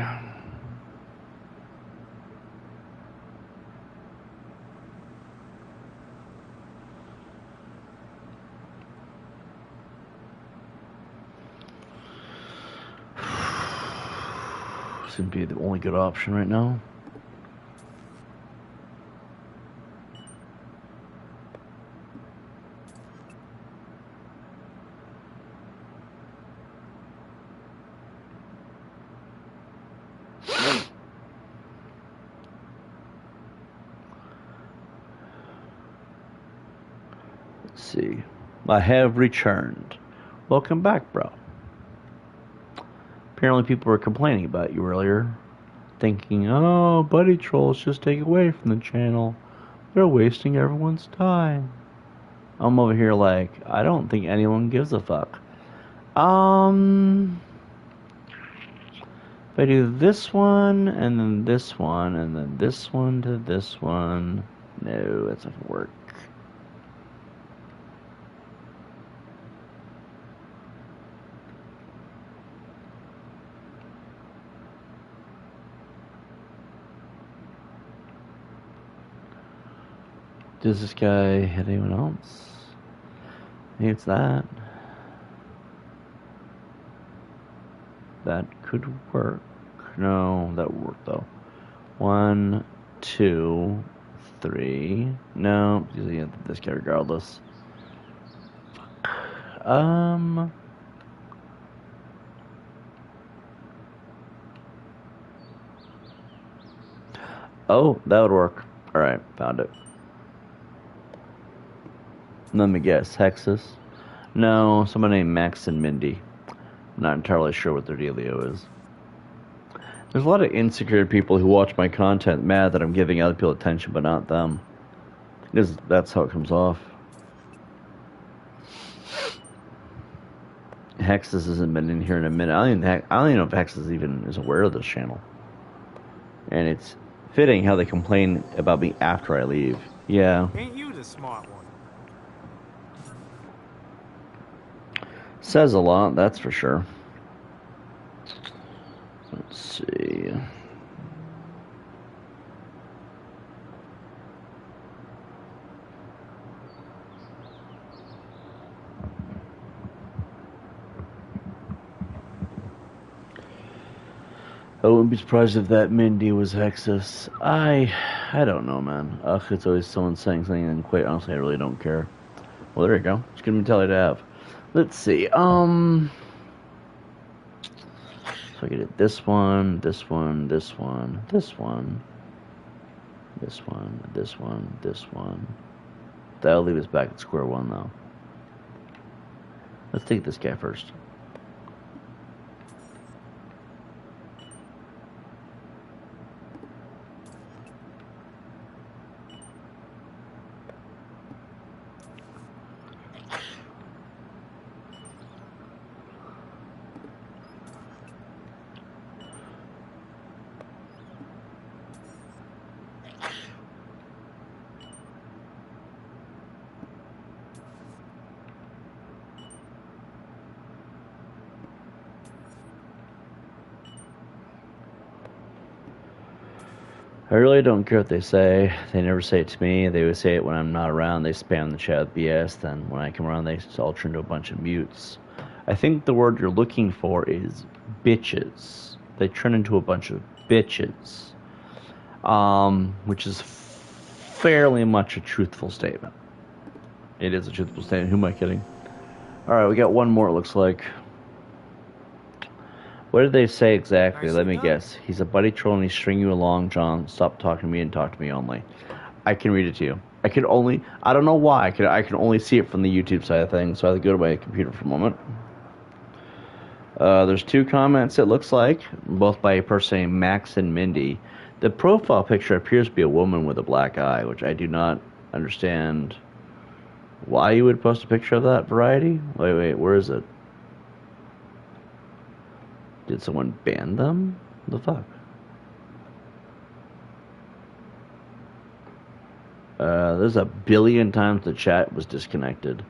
This would be the only good option right now. Let's see. I have returned. Welcome back, bro. Apparently people were complaining about you earlier. Thinking, oh, Buddy Trolls just take away from the channel. They're wasting everyone's time. I'm over here like, I don't think anyone gives a fuck. If I do this one, and then this one, and then this one to this one. No, that doesn't work. Does this guy hit anyone else? Maybe it's that. That could work. No, that would work though. 1, 2, 3. No, because he hit this guy regardless. Oh, that would work. Alright, found it. Let me guess, Hexus? No, someone named Max and Mindy. I'm not entirely sure what their dealio is. There's a lot of insecure people who watch my content mad that I'm giving other people attention, but not them. Because that's how it comes off. Hexus hasn't been in here in a minute. I don't even know if Hexus even is aware of this channel. And it's fitting how they complain about me after I leave. Yeah. Ain't you the smart one? Says a lot, that's for sure. Let's see. I wouldn't be surprised if that Mindy was Hexus. I don't know, man. Ugh, it's always someone saying something, and quite honestly, I really don't care. Well, there you go. It's good mentality to have. Let's see. So I get this one, this one, this one, this one, this one, this one, this one. That'll leave us back at square one, though. Let's take this guy first. I really don't care what they say. They never say it to me. They always say it when I'm not around. They spam the chat with BS. Then when I come around, they all turn into a bunch of mutes. I think the word you're looking for is bitches. They turn into a bunch of bitches. Which is fairly much a truthful statement. It is a truthful statement. Who am I kidding? Alright, we got one more, it looks like. What did they say exactly? Let me guess. He's a buddy troll and he's stringing you along, John. Stop talking to me and talk to me only. I can read it to you. I don't know why. I can only see it from the YouTube side of things, so I have to go to my computer for a moment. There's two comments, it looks like, both by a person named Max and Mindy. The profile picture appears to be a woman with a black eye, which I do not understand why you would post a picture of that variety. Wait, where is it? Did someone ban them? What the fuck? There's a billion times the chat was disconnected.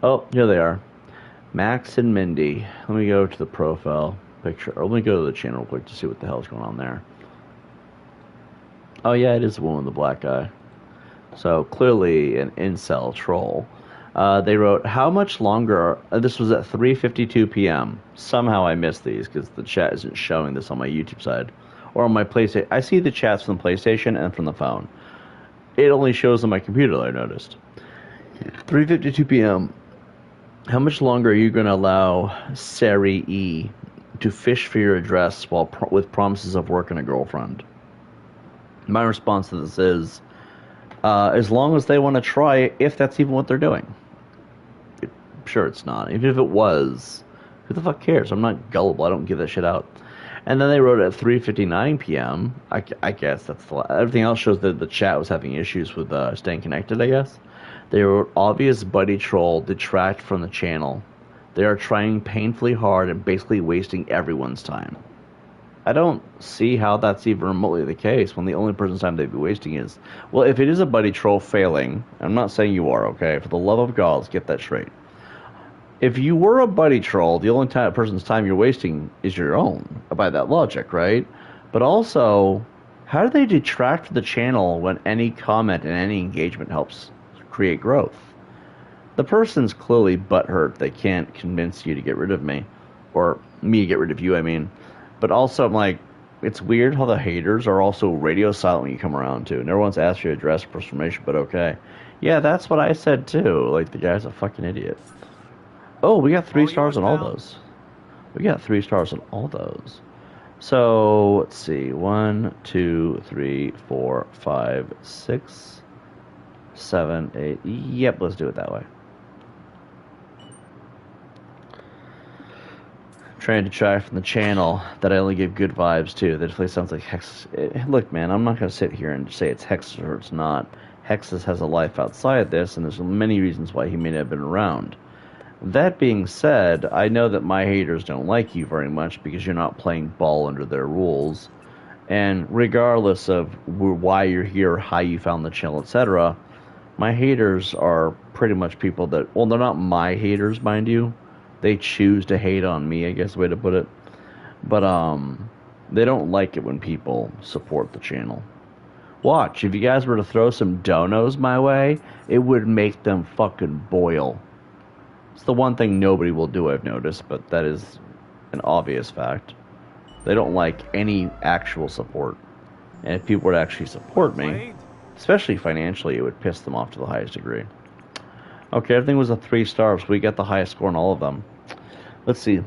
Oh, here they are. Max and Mindy. Let me go to the profile picture. Or let me go to the channel real quick to see what the hell's going on there. Oh yeah, it is the one with the black eye. So clearly an incel troll. They wrote, how much longer... this was at 3:52 p.m. Somehow I missed these because the chat isn't showing this on my YouTube side. Or on my PlayStation. I see the chats from the PlayStation and from the phone. It only shows on my computer, I noticed. 3:52 p.m. How much longer are you going to allow Sari E to fish for your address while with promises of work and a girlfriend? My response to this is, as long as they want to try it, if that's even what they're doing. Sure, it's not. Even if it was, who the fuck cares? I'm not gullible. I don't give that shit out. And then they wrote at 3:59 p.m. I guess that's everything else shows that the chat was having issues with staying connected, I guess. They wrote, obvious buddy troll, detract from the channel. They are trying painfully hard and basically wasting everyone's time. I don't see how that's even remotely the case when the only person's time they'd be wasting is... Well, if it is a buddy troll failing, I'm not saying you are, okay? For the love of God, let's get that straight. If you were a buddy troll, the only person's time you're wasting is your own, by that logic, right? But also, how do they detract from the channel when any comment and any engagement helps create growth? The person's clearly butthurt. They can't convince you to get rid of me. Or me to get rid of you, I mean. But also, I'm like, it's weird how the haters are also radio silent when you come around, too. Never once asked you to address information, but okay. Yeah, that's what I said, too. Like, the guy's a fucking idiot. Oh, we got 3 stars on all those. We got 3 stars on all those. So, let's see. 1, 2, 3, 4, 5, 6, 7, 8. Yep, let's do it that way. trying to detract from the channel that I only give good vibes to. That definitely sounds like Hex. Look, man, I'm not going to sit here and say it's Hexus or it's not. Hexus has a life outside this, and there's many reasons why he may not have been around. That being said, I know that my haters don't like you very much because you're not playing ball under their rules. And regardless of why you're here, how you found the channel, etc., my haters are pretty much people that, well, they're not my haters, mind you. They choose to hate on me, I guess the way to put it. But they don't like it when people support the channel. Watch, if you guys were to throw some donos my way, it would make them fucking boil. It's the one thing nobody will do, I've noticed, but that is an obvious fact. They don't like any actual support. And if people were to actually support me, especially financially, it would piss them off to the highest degree. Okay, everything was a 3 stars. So we got the highest score on all of them. Let's see.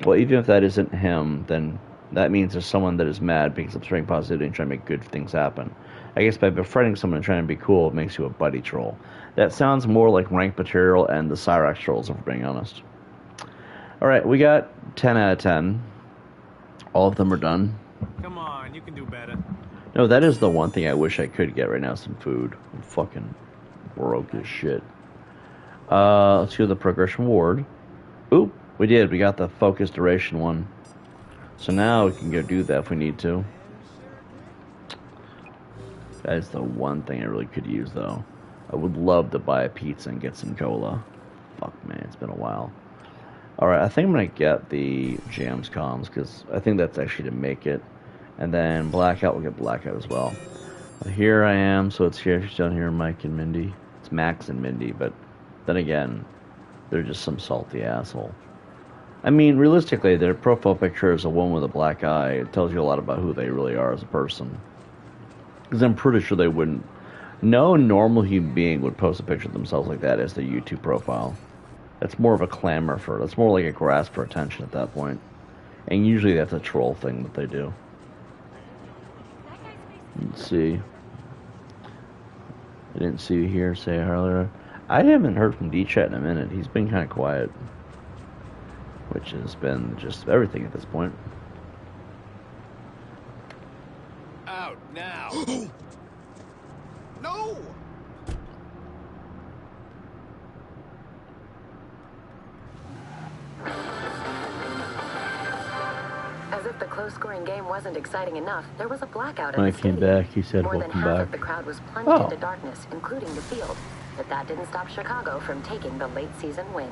Well, even if that isn't him, then that means there's someone that is mad because I'm spreading positivity and trying to make good things happen. I guess by befriending someone and trying to be cool, it makes you a buddy troll. That sounds more like rank material and the Cyrax trolls, if we're being honest. Alright, we got 10 out of 10. All of them are done. Come on, you can do better. No, that is the one thing I wish I could get right now, some food. I'm fucking broke as shit. Let's do the progression ward. Oop, we did. We got the focus duration one. So now we can go do that if we need to. That is the one thing I really could use, though. I would love to buy a pizza and get some cola. Fuck, man, it's been a while. Alright, I think I'm going to get the Jams comms, because I think that's actually to make it. And then Blackout, we'll get Blackout as well. Here I am, so it's here, down here, Mike and Mindy. It's Max and Mindy, but then again, they're just some salty asshole. I mean, realistically, their profile picture is a woman with a black eye. It tells you a lot about who they really are as a person. Because I'm pretty sure they wouldn't. No normal human being would post a picture of themselves like that as their YouTube profile. That's more of a clamor for it. That's more like a grasp for attention at that point. And usually that's a troll thing that they do. Let's see. I didn't see you here, say earlier. I haven't heard from D-Chat in a minute. He's been kind of quiet. Which has been just everything at this point. Out now. No! As if the close-scoring game wasn't exciting enough, there was a blackout When I in the came stadium. back, he said, More than welcome half back. of the crowd was plunged into darkness, including the field. But that didn't stop Chicago from taking the late-season win.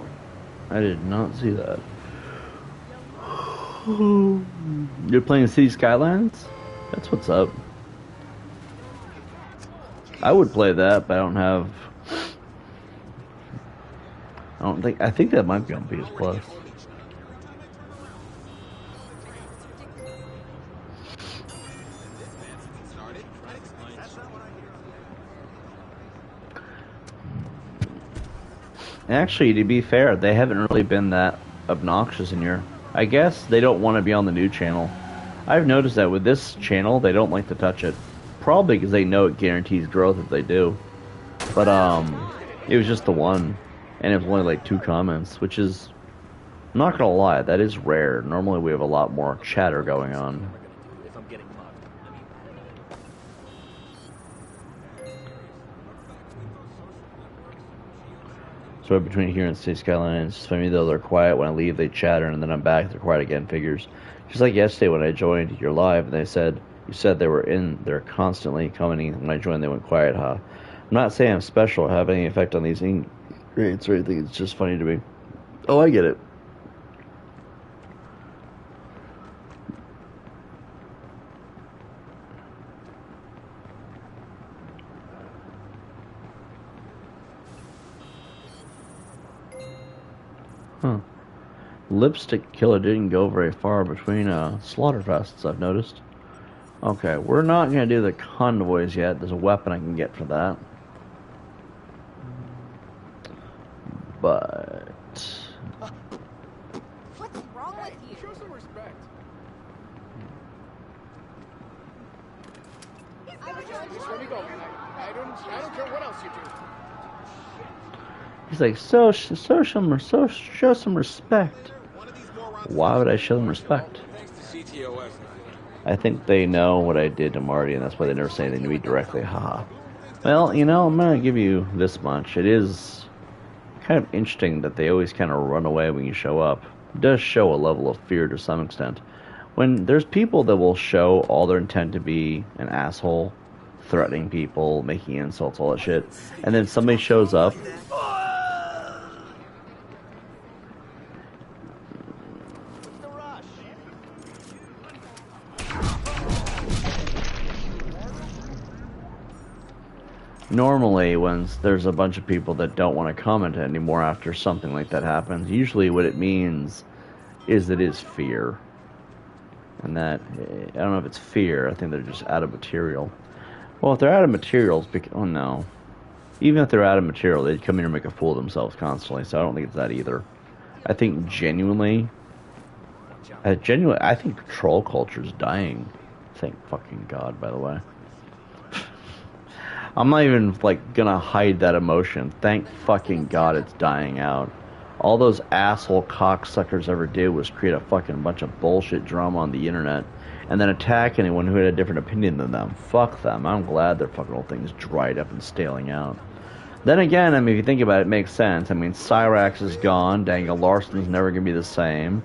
I did not see that. You're playing City Skylines? That's what's up. I would play that, but I don't have... I think that might be on PS Plus. Actually, to be fair, they haven't really been that obnoxious in here. I guess they don't want to be on the new channel. I've noticed that with this channel, they don't like to touch it. Probably because they know it guarantees growth if they do. But, it was just the one. And it was only like 2 comments, which is, I'm not gonna lie, that is rare. Normally we have a lot more chatter going on. So between here and City Skylines, it's funny though, they're quiet. When I leave, they chatter, and then I'm back, they're quiet again. Figures. Just like yesterday when I joined your live, and they said, you said they were they're constantly commenting. When I joined, they went quiet, huh? I'm not saying I'm special or have any effect on these rates or anything. It's just funny to me. Oh, I get it. Huh. Lipstick Killer didn't go very far between Slaughterfests, I've noticed. Okay, we're not going to do the convoys yet. There's a weapon I can get for that. But... What's wrong with you? Show some respect. Just let me go, man. I don't care what else you do. He's like, show some respect. Why would I show them respect? I think they know what I did to Marty, and that's why they never say anything to me directly. Haha. Well, you know, I'm gonna give you this much. It is kind of interesting that they always kind of run away when you show up. It does show a level of fear to some extent. When there's people that will show all their intent to be an asshole, threatening people, making insults, all that shit, and then somebody shows up. Normally, when there's a bunch of people that don't want to comment anymore after something like that happens, usually what it means is that it is fear. And that, I don't know if it's fear, I think they're just out of material. Well, if they're out of materials, oh no. Even if they're out of material, they'd come in and make a fool of themselves constantly, so I don't think it's that either. I think genuinely, I think troll culture is dying. Thank fucking God, by the way. I'm not even, like, gonna hide that emotion. Thank fucking God it's dying out. All those asshole cocksuckers ever did was create a fucking bunch of bullshit drama on the internet and then attack anyone who had a different opinion than them. Fuck them. I'm glad their fucking whole thing's dried up and staling out. Then again, I mean, if you think about it, it makes sense. I mean, Cyrax is gone. Daniel Larson's never gonna be the same.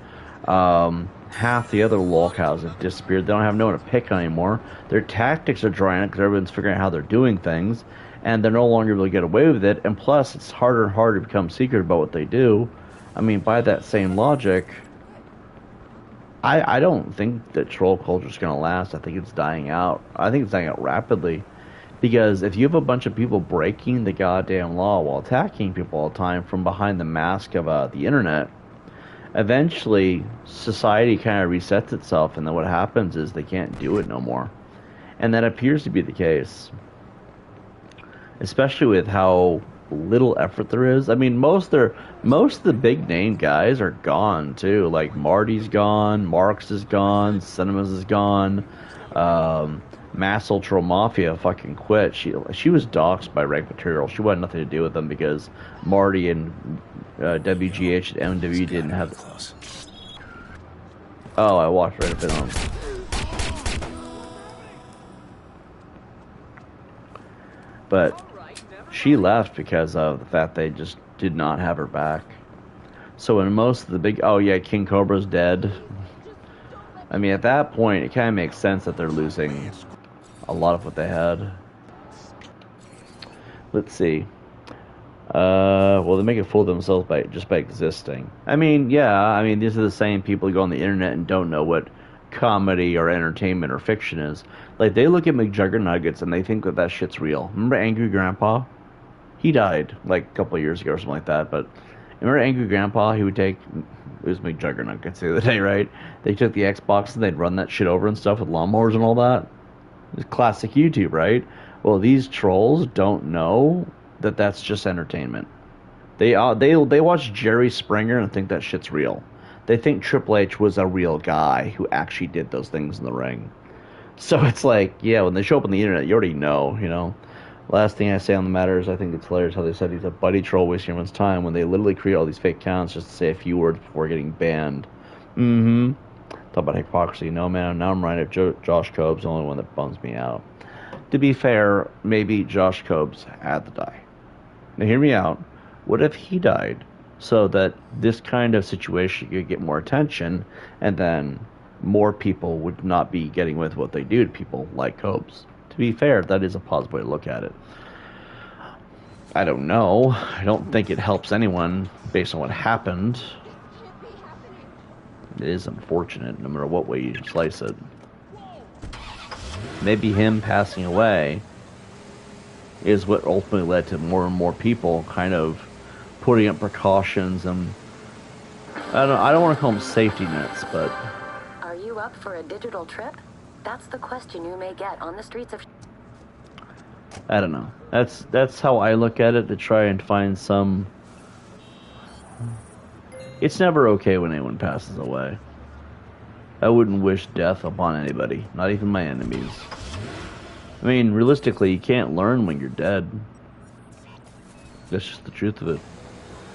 Half the other lolcows have disappeared. They don't have no one to pick on anymore. Their tactics are drying up because everyone's figuring out how they're doing things, and they're no longer able to get away with it. And plus, it's harder and harder to become secret about what they do. I mean, by that same logic, I don't think that troll culture is going to last. I think it's dying out. I think it's dying out rapidly. Because if you have a bunch of people breaking the goddamn law while attacking people all the time from behind the mask of the internet, eventually society kind of resets itself, and then what happens is they can't do it no more. And that appears to be the case. Especially with how little effort there is. I mean, most of the big name guys are gone too. Like Marty's gone, Marks is gone, Cinemas is gone. Mass Ultra Mafia fucking quit. She was doxxed by Rank Material. She wanted nothing to do with them because Marty and WGH and MW didn't have. Oh, I walked right up in on them. But she left because of the fact they just did not have her back. So in most of the big, oh yeah, King Cobra's dead. I mean, at that point, it kind of makes sense that they're losing a lot of what they had. Let's see. Well, they make a fool of themselves by existing. I mean, yeah, I mean, these are the same people who go on the internet and don't know what comedy or entertainment or fiction is. Like, they look at McJuggernuggets and they think that that shit's real. Remember Angry Grandpa? He died, like, a couple of years ago or something like that, but remember Angry Grandpa? He would take, it was McJuggernuggets the other day, right? They took the Xbox and they'd run that shit over and stuff with lawnmowers and all that. It's classic YouTube, right? Well, these trolls don't know that that's just entertainment. They watch Jerry Springer and think that shit's real. They think Triple H was a real guy who actually did those things in the ring. So it's like, yeah, when they show up on the internet, you already know, you know. Last thing I say on the matter is I think it's hilarious how they said he's a buddy troll wasting everyone's time when they literally create all these fake accounts just to say a few words before getting banned. Talk about hypocrisy. No, man, now I'm right if Josh Cobb's the only one that bums me out. To be fair, maybe Josh Cobb's had to die. Now hear me out. What if he died so that this kind of situation could get more attention and then more people would not be getting with what they do to people like Cobb's? To be fair, that is a positive way to look at it. I don't know. I don't think it helps anyone based on what happened. It is unfortunate, no matter what way you slice it. Maybe him passing away is what ultimately led to more and more people kind of putting up precautions and I don't want to call them safety nets, but are you up for a digital trip? That's the question you may get on the streets of. I don't know. That's how I look at it, to try and find some. It's never okay when anyone passes away. I wouldn't wish death upon anybody, not even my enemies. I mean, realistically, you can't learn when you're dead. That's just the truth of it.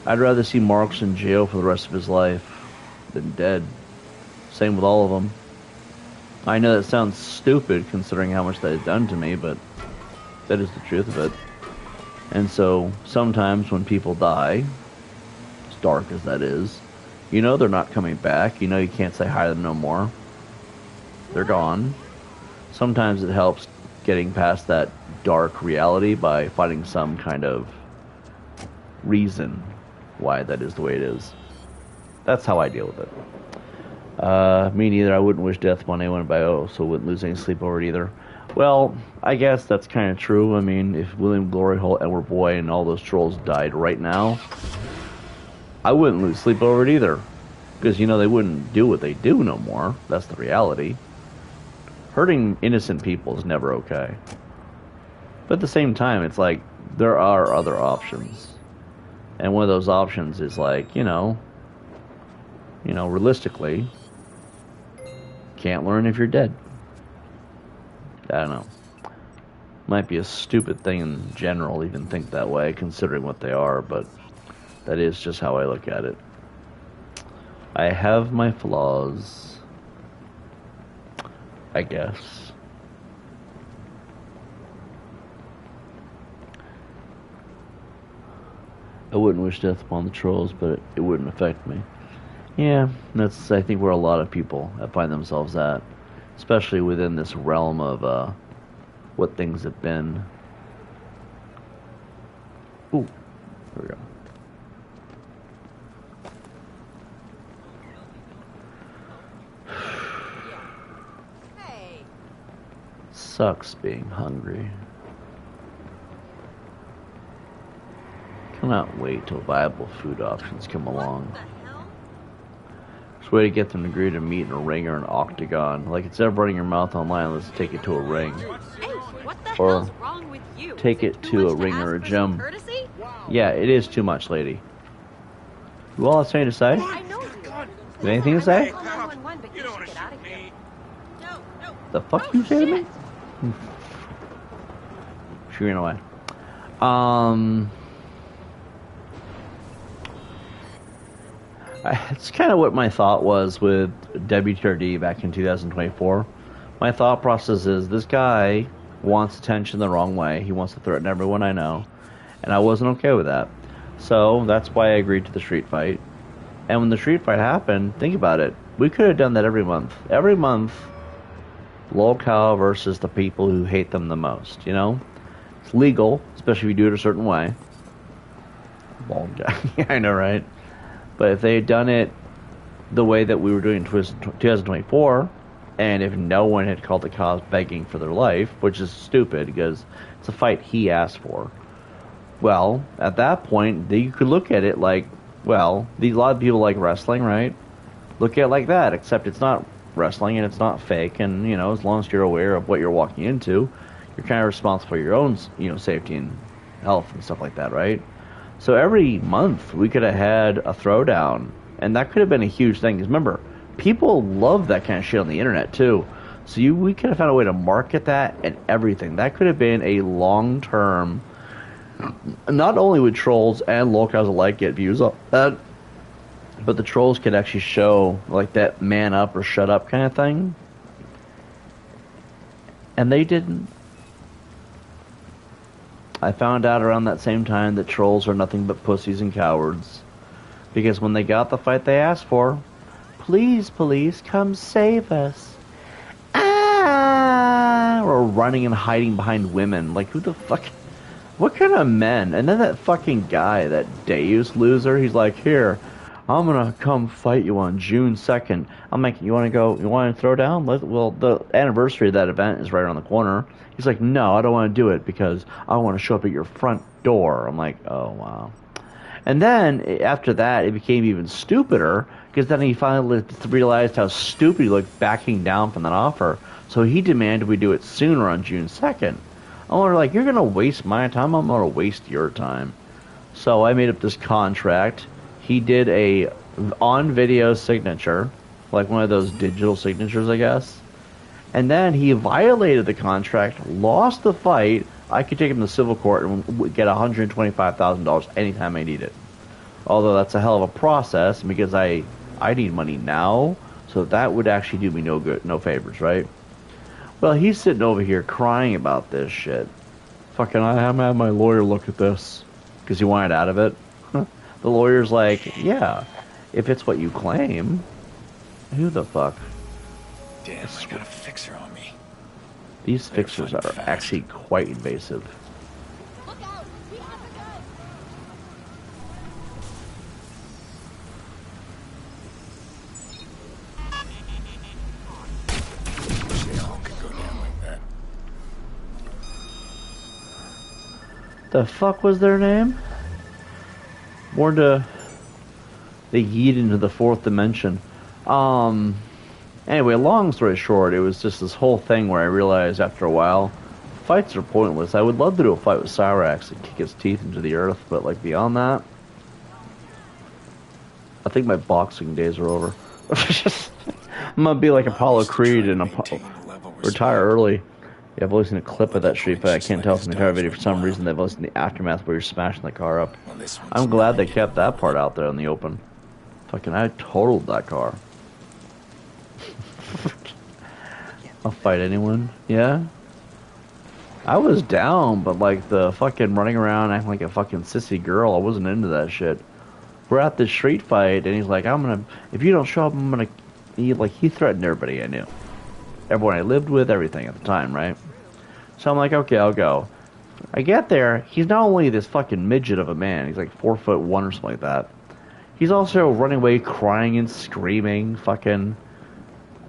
I'd rather see Marks in jail for the rest of his life than dead. Same with all of them. I know that sounds stupid considering how much they've done to me, but that is the truth of it. And so sometimes when people die, as dark as that is, you know they're not coming back. You know you can't say hi to them no more. They're gone. Sometimes it helps getting past that dark reality by finding some kind of reason why that is the way it is. That's how I deal with it. Me neither. I wouldn't wish death upon anyone, but I also wouldn't lose any sleep over it either. Well, I guess that's kind of true. I mean, if William Glory Hole, Edward Boy, and all those trolls died right now, I wouldn't lose sleep over it either. Because, you know, they wouldn't do what they do no more. That's the reality. Hurting innocent people is never okay. But at the same time, it's like, there are other options. And one of those options is like, you know, realistically, can't learn if you're dead. I don't know. Might be a stupid thing in general to even think that way, considering what they are, but that is just how I look at it. I have my flaws, I guess. I wouldn't wish death upon the trolls, but it wouldn't affect me. Yeah, that's, I think, where a lot of people find themselves at, especially within this realm of what things have been. Ooh, there we go. Sucks being hungry. Cannot wait till viable food options come along. There's a way to get them to agree to meet in a ring or an octagon. Like, instead of running your mouth online, let's take it to a ring. Or take it to a ring or a gym. Yeah, it is too much, lady. You all have something to say? You anything to say? The fuck you say to me? She ran away. It's kind of what my thought was with WTRD back in 2024. My thought process is, this guy wants attention the wrong way. He wants to threaten everyone I know. And I wasn't okay with that. So that's why I agreed to the street fight. And when the street fight happened, think about it. We could have done that every month. Every month, locale versus the people who hate them the most, you know? It's legal, especially if you do it a certain way. Bald guy. Yeah, I know, right? But if they had done it the way that we were doing in 2024, and if no one had called the cops begging for their life, which is stupid because it's a fight he asked for, well, at that point, you could look at it like, well, a lot of people like wrestling, right? Look at it like that, except it's not wrestling and it's not fake, and, you know, as long as you're aware of what you're walking into, you're kind of responsible for your own, you know, safety and health and stuff like that, right? So every month we could have had a throwdown, and that could have been a huge thing. Because remember, people love that kind of shit on the internet too. So we could have found a way to market that and everything. That could have been a long-term. Not only would trolls and locals alike get views on that, but the trolls could actually show like that man up or shut up kind of thing, and they didn't. I found out around that same time that trolls are nothing but pussies and cowards. Because when they got the fight they asked for, please, police, come save us. Ah! Or running and hiding behind women. Like, who the fuck? What kind of men? And then that fucking guy, that Deus loser, he's like, here, I'm gonna come fight you on June 2nd. I'm like, you wanna go, you wanna throw down? Well, the anniversary of that event is right around the corner. He's like, no, I don't want to do it because I want to show up at your front door. I'm like, oh, wow. And then, after that, it became even stupider because then he finally realized how stupid he looked backing down from that offer. So he demanded we do it sooner on June 2nd. I was like, you're going to waste my time? I'm going to waste your time. So I made up this contract. He did a on-video signature, like one of those digital signatures, I guess. And then he violated the contract, lost the fight. I could take him to civil court and get $125,000 anytime I need it. Although that's a hell of a process because I I need money now, so that would actually do me no good, no favors, right? Well, he's sitting over here crying about this shit. Fucking, I'm having my lawyer look at this because he wanted out of it. The lawyer's like, yeah, if it's what you claim, who the fuck? Damn, I got a fixer on me. These fixers are actually quite invasive. The fuck was their name? More to they yeet into the fourth dimension. Anyway, long story short, it was just this whole thing where I realized after a while, fights are pointless. I would love to do a fight with Cyrax and kick his teeth into the earth, but like beyond that, I think my boxing days are over. I'm gonna be like Apollo Creed and retire early. Yeah, I've always seen a clip of that street fight. I can't tell from the entire video. For some reason, they've always seen the aftermath where you're smashing the car up. I'm glad they kept that part out there in the open. Fucking, I totaled that car. I'll fight anyone. Yeah? I was down, but like the fucking running around acting like a fucking sissy girl, I wasn't into that shit. We're at this street fight, and he's like, if you don't show up, I'm gonna... He threatened everybody I knew. Everyone I lived with, everything at the time, right? So I'm like, okay, I'll go. I get there, he's not only this fucking midget of a man, he's like 4'1" or something like that. He's also running away, crying and screaming, fucking...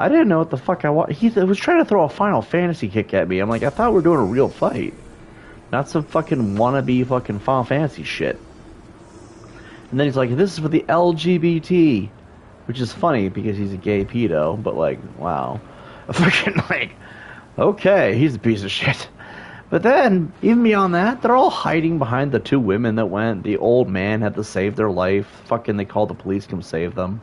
I didn't know what the fuck I want. He was trying to throw a Final Fantasy kick at me. I'm like, I thought we were doing a real fight. Not some fucking wannabe fucking Final Fantasy shit. And then he's like, this is for the LGBT. Which is funny because he's a gay pedo, but like, wow. Fucking like, okay, he's a piece of shit. But then, even beyond that, they're all hiding behind the two women that went. The old man had to save their life. Fucking, they called the police to come save them.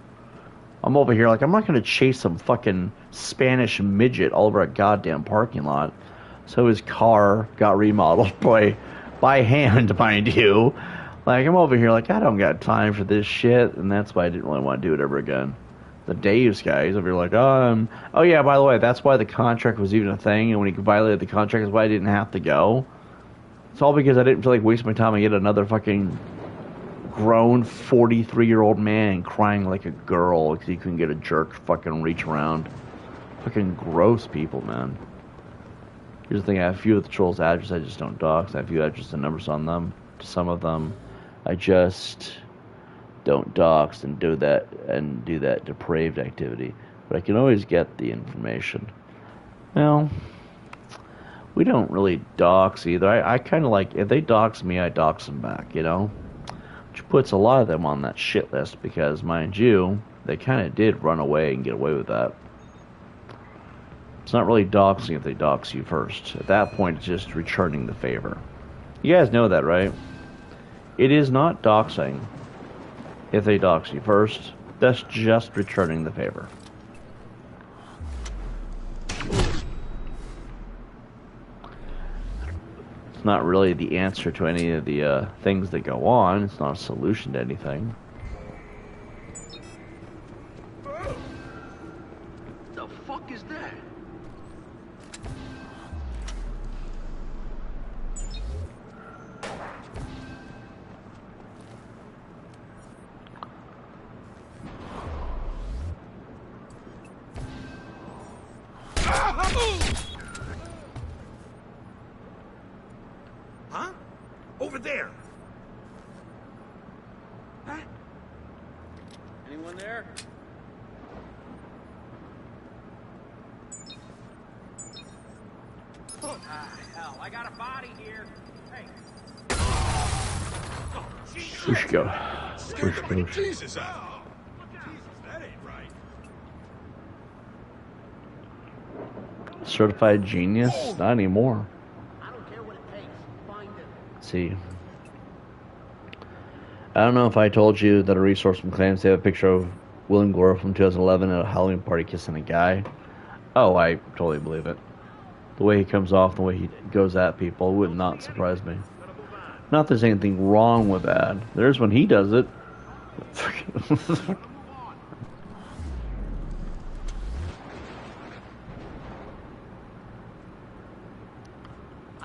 I'm over here like, I'm not going to chase some fucking Spanish midget all over a goddamn parking lot. So his car got remodeled by hand, mind you. Like, I'm over here like, I don't got time for this shit. And that's why I didn't really want to do it ever again. The Dave's guy, he's over here like, oh yeah, by the way, that's why the contract was even a thing. And when he violated the contract, that's why I didn't have to go. It's all because I didn't feel like wasting my time and get another fucking grown 43-year-old man crying like a girl because he couldn't get a jerk fucking reach around. Fucking gross people, man. Here's the thing, I have a few of the trolls' addresses I just don't dox. I have a few addresses and numbers on them. Some of them I just don't dox and do that depraved activity. But I can always get the information. Well, we don't really dox either. I kind of like, if they dox me, I dox them back, you know? Which puts a lot of them on that shit list because, mind you, they kind of did run away and get away with that. It's not really doxing if they dox you first. At that point, it's just returning the favor. You guys know that, right? It is not doxing if they dox you first. That's just returning the favor. It's not really the answer to any of the things that go on. It's not a solution to anything. The fuck is that? Huh? Over there. Huh? Anyone there? Hell, I got a body here. Hey. Oh, We should go. Jesus, that ain't right. Certified genius? Not anymore. Let's see. I don't know if I told you that a resource from claims they have a picture of Will and Gloria from 2011 at a Halloween party kissing a guy. Oh, I totally believe it. The way he comes off, the way he goes at people would not surprise me. Not that there's anything wrong with that. There's when he does it.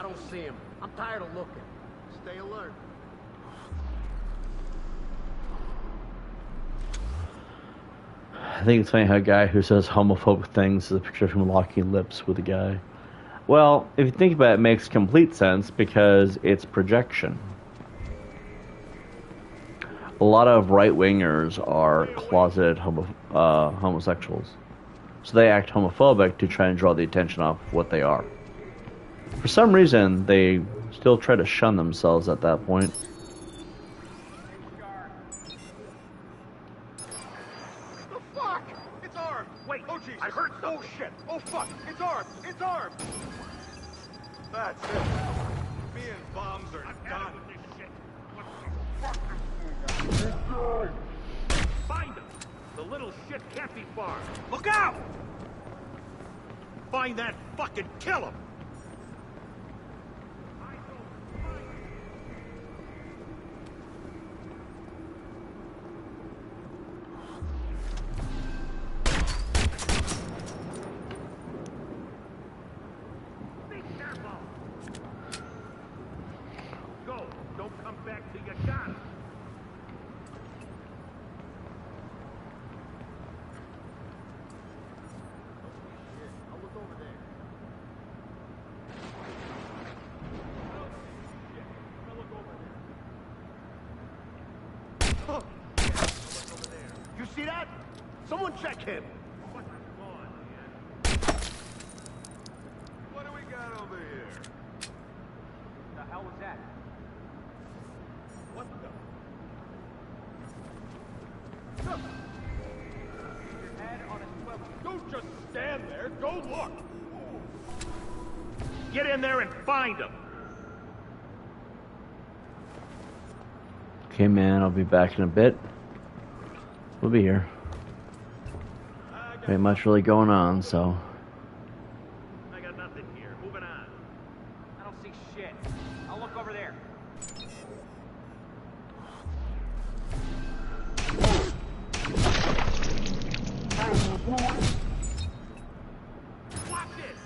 don't see him. I'm tired of looking. Stay alert. I think it's funny how a guy who says homophobic things is a picture of him locking lips with a guy. Well, if you think about it, it makes complete sense because it's projection. A lot of right-wingers are closeted homosexuals. So they act homophobic to try and draw the attention off what they are. For some reason, they still try to shun themselves at that point. The fuck? It's armed! Wait, oh jeez, I heard something. Oh shit, oh fuck, it's armed, it's armed! That's it. Me and bombs are done. Find him! The little shit can't be far. Look out! Find that fucking kill him! Go! Don't come back till you got him! I'll look over there. I'll look over there. You see that? Someone check him. What do we got over here? The hell was that? What the? Look! Your head on a swivel. Don't just stand there, go look! Get in there and find him! Okay, man, I'll be back in a bit. We'll be here. Ain't much really going on, so. I got nothing here. Moving on. I don't see shit. I'll look over there. Watch it!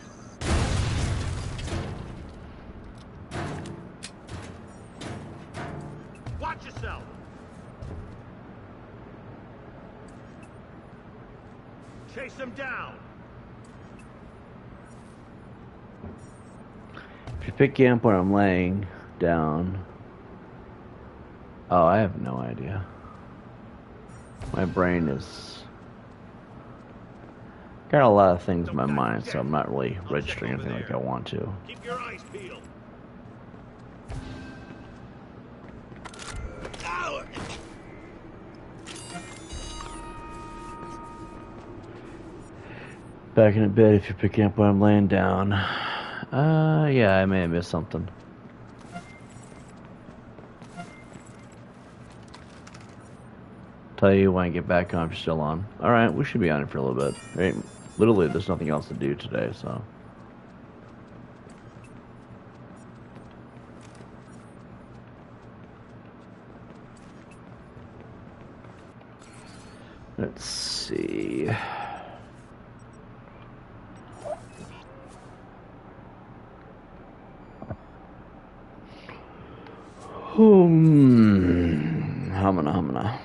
Watch yourself! Chase him down! If you pick me up when I'm laying down. Oh, I have no idea. My brain is got a lot of things in my mind, so I'm not really registering anything like I want to. Keep your eyes peeled. Back in a bit if you're picking up when I'm laying down. Yeah, I may have missed something. Tell you when I get back on if you're still on. Alright, we should be on it for a little bit. Right? Literally, there's nothing else to do today, so. Let's see. Humana. Humana.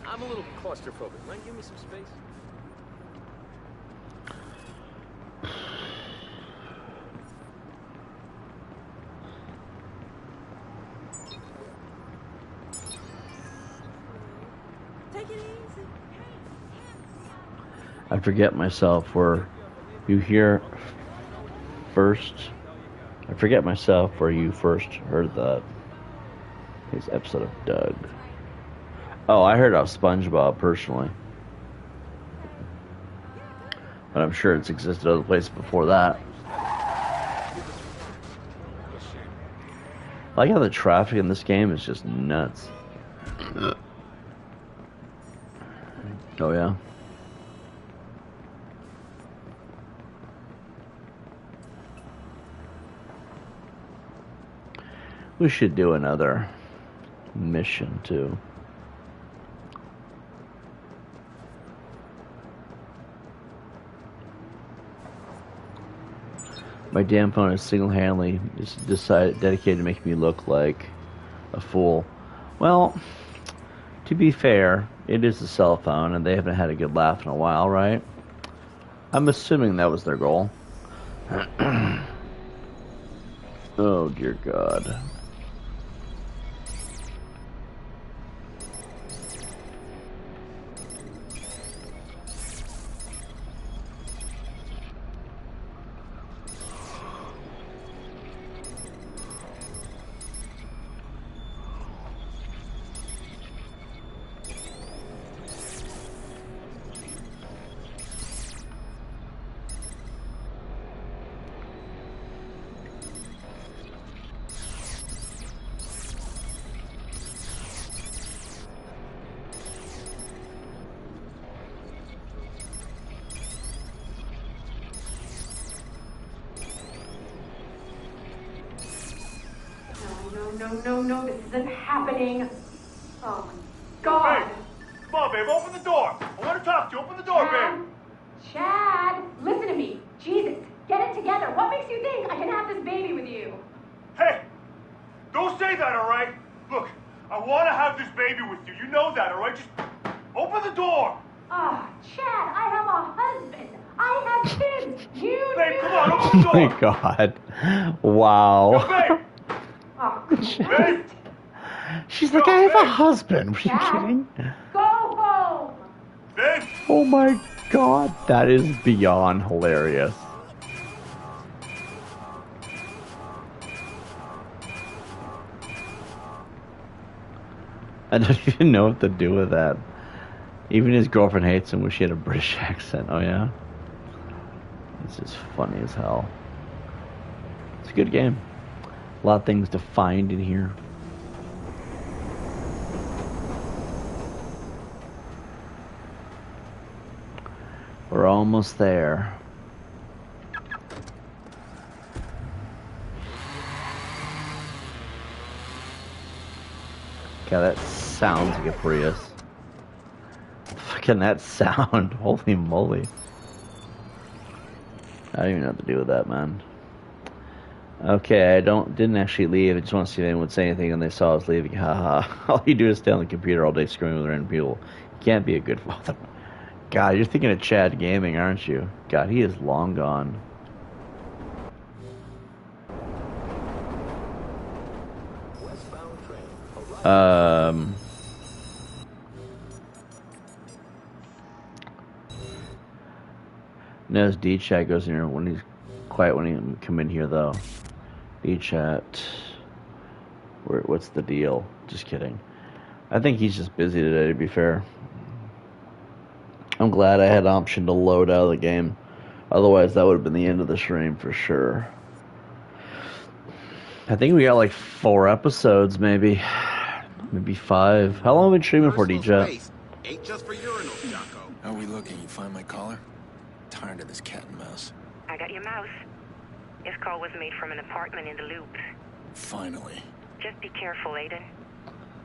I'm a little claustrophobic. Mind give me some space? Take it easy. I forget myself where you hear first. I forget myself where you first heard that. His episode of Doug. Oh, I heard of SpongeBob personally. But I'm sure it's existed other places before that. I like how the traffic in this game is just nuts. Oh yeah. We should do another mission too. My damn phone is single-handedly dedicated to making me look like a fool. Well, to be fair, it is a cell phone, and they haven't had a good laugh in a while, right? I'm assuming that was their goal. Oh, dear God. No, this isn't happening. Oh my God. Hey, come on, babe, open the door. I want to talk to you. Open the door, babe. Chad, listen to me. Jesus, get it together. What makes you think I can have this baby with you? Hey, don't say that, all right? Look, I want to have this baby with you. You know that, all right? Just open the door. Chad, I have a husband. I have kids. You Babe, come on, open the door. Oh my God. Wow. Yo, babe. Oh, Babe. She's like, I have a husband. Are you kidding? Go home. Babe. Oh my God. That is beyond hilarious. I don't even know what to do with that. Even his girlfriend hates him when she had a British accent. Oh yeah? It's just funny as hell. It's a good game. A lot of things to find in here. We're almost there. God, that sounds like a Prius. Fucking that sound. Holy moly. I don't even know what to do with that, man. Okay, I didn't actually leave. I just want to see if anyone would say anything and they saw us leaving. Haha. All you do is stay on the computer all day screwing with random people. You can't be a good father. God, you're thinking of Chad Gaming, aren't you? God, he is long gone. Notice D-Chat goes in here when he's quiet when he come in here, though. D-Chat. What's the deal? Just kidding. I think he's just busy today, to be fair. I'm glad I had an option to load out of the game. Otherwise, that would have been the end of the stream for sure. I think we got like 4 episodes, maybe. Maybe 5. How long have we been streaming for, DJ? Ain't just for urinals, Jocko. How are we looking? You find my collar? Tired of this cat and mouse. I got your mouse. This call was made from an apartment in the Loop. Finally. Just be careful, Aiden.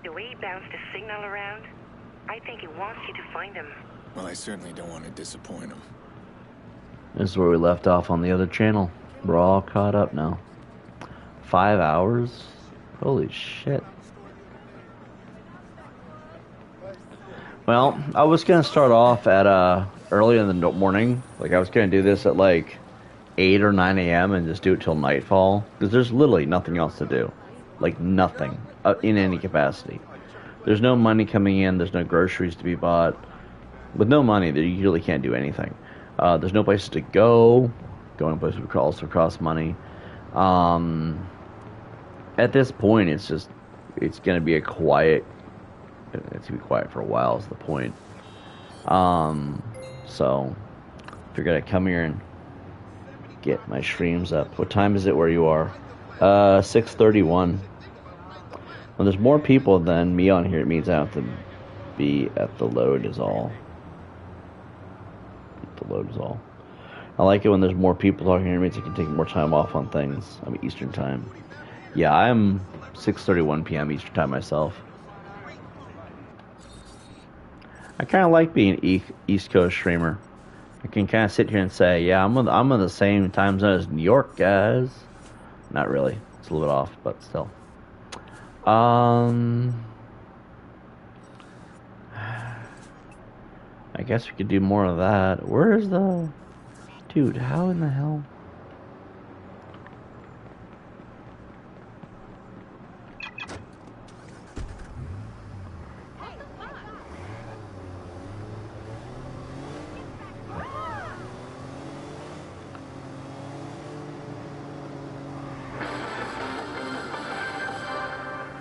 The way he bounced the signal around, I think he wants you to find him. Well, I certainly don't want to disappoint him. This is where we left off on the other channel. We're all caught up now. 5 hours? Holy shit. Well, I was going to start off at early in the morning. Like, I was going to do this at like 8 or 9 a.m. and just do it till nightfall. Because there's literally nothing else to do. Like, nothing. In any capacity. There's no money coming in. There's no groceries to be bought. With no money, you really can't do anything. There's no places to go. Going places would also cost money. At this point, it's going to be a quiet. It's going to be quiet for a while is the point. So, figured I'd come here and get my streams up. What time is it where you are? 6:31. When there's more people than me on here, it means I have to be at the load is all. The load is all. I like it when there's more people talking here. It means I can take more time off on things. I mean, Eastern time. Yeah, I'm 6:31 p.m. Eastern time myself. I kind of like being East Coast streamer. I can kind of sit here and say, yeah, I'm on the same time zone as New York, guys. Not really. It's a little bit off, but still. I guess we could do more of that. Where's the... Dude, how in the hell...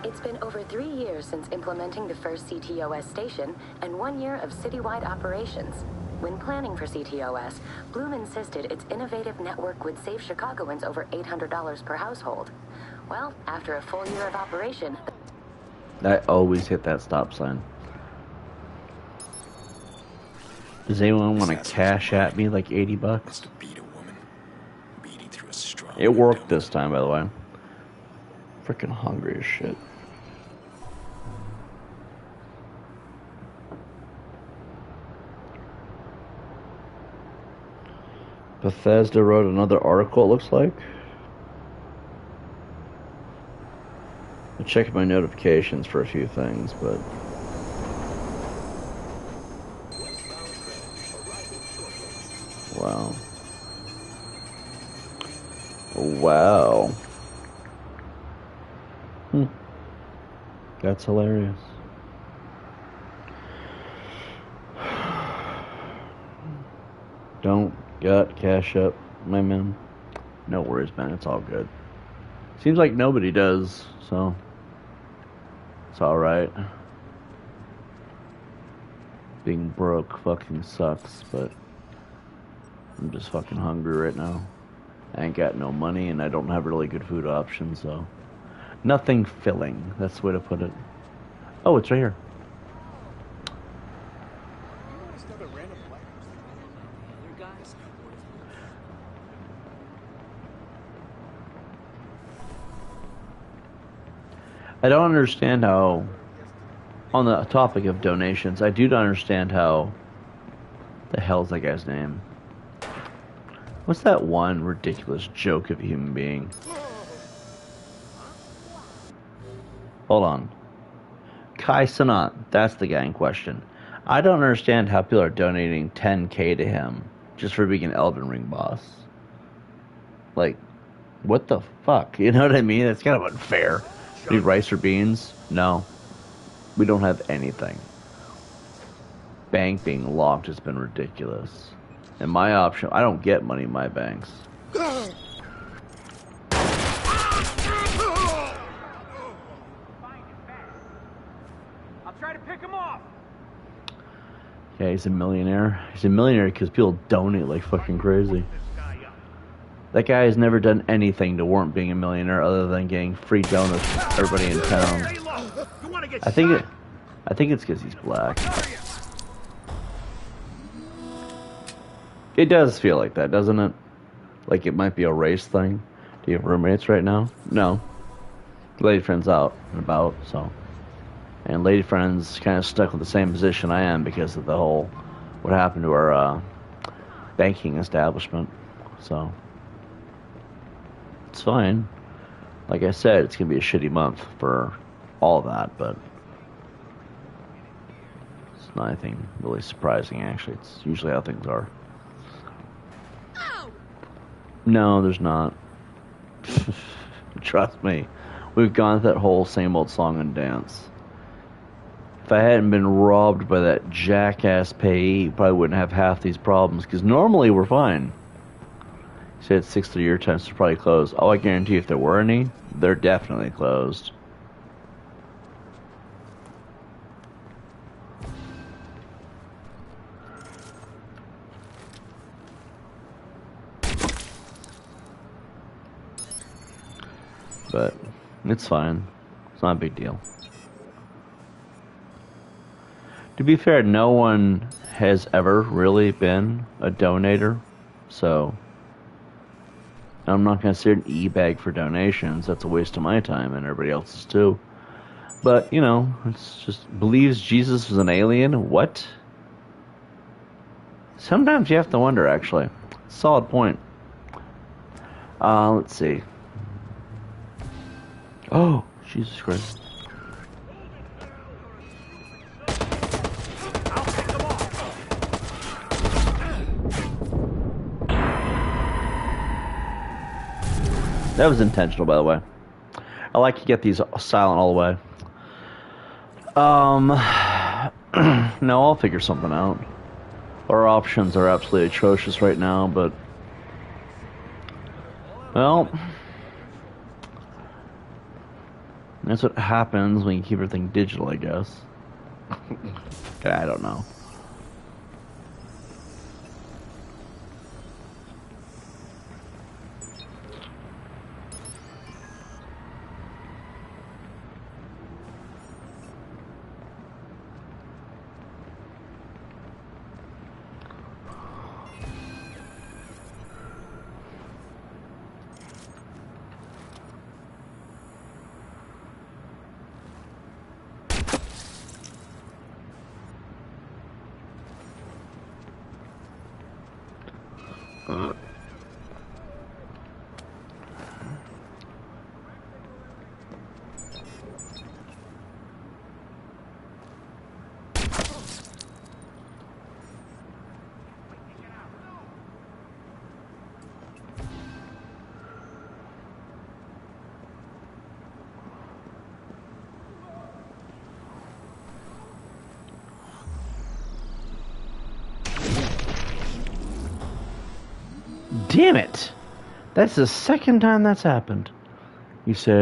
It's been over 3 years since implementing the first CTOS station and 1 year of citywide operations. When planning for CTOS, Bloom insisted its innovative network would save Chicagoans over $800 per household. Well, after a full year of operation... I always hit that stop sign. Does anyone want to cash at me like 80 bucks? It worked this time, by the way. Freaking hungry as shit. Bethesda wrote another article, it looks like. I checked my notifications for a few things, but... Wow. Wow. That's hilarious. Don't got cash up, my man. No worries, man. It's all good. Seems like nobody does, so it's alright. Being broke fucking sucks, but I'm just fucking hungry right now. I ain't got no money and I don't have really good food options, so nothing filling. That's the way to put it. Oh, it's right here. I don't understand how, on the topic of donations, I do not understand how, the hell's that guy's name? What's that one ridiculous joke of a human being? Hold on. Kai Cenat, that's the guy in question. I don't understand how people are donating $10K to him just for being an Elden Ring boss. Like, what the fuck? You know what I mean? It's kind of unfair. Need rice or beans? No. We don't have anything. Bank being locked has been ridiculous. And my option, I don't get money in my banks. I'll try to pick him off. Yeah, he's a millionaire. He's a millionaire because people donate like fucking crazy. That guy has never done anything to warrant being a millionaire other than getting free donuts from everybody in town. I think it's because he's black. It does feel like that, doesn't it? Like it might be a race thing. Do you have roommates right now? No. Lady friend's out and about, so. And lady friend's kind of stuck with the same position I am because of the whole, what happened to our banking establishment. So. It's fine. Like I said, it's going to be a shitty month for all of that, but it's not anything really surprising, actually. It's usually how things are. No, there's not. Trust me. We've gone through that whole same old song and dance. If I hadn't been robbed by that jackass payee, probably wouldn't have half these problems, because normally we're fine. You said 6:30 your time, so probably closed. Oh, I guarantee if there were any, they're definitely closed. But it's fine. It's not a big deal. To be fair, no one has ever really been a donator, so I'm not going to sit and e-bag for donations. That's a waste of my time and everybody else's too. But, you know, it's just believes Jesus was an alien. What? Sometimes you have to wonder, actually. Solid point. Let's see. Oh, Jesus Christ. That was intentional, by the way. I like to get these silent all the way. No, I'll figure something out. Our options are absolutely atrocious right now, but... Well... That's what happens when you keep everything digital, I guess. I don't know. Damn it! That's the second time that's happened. You said...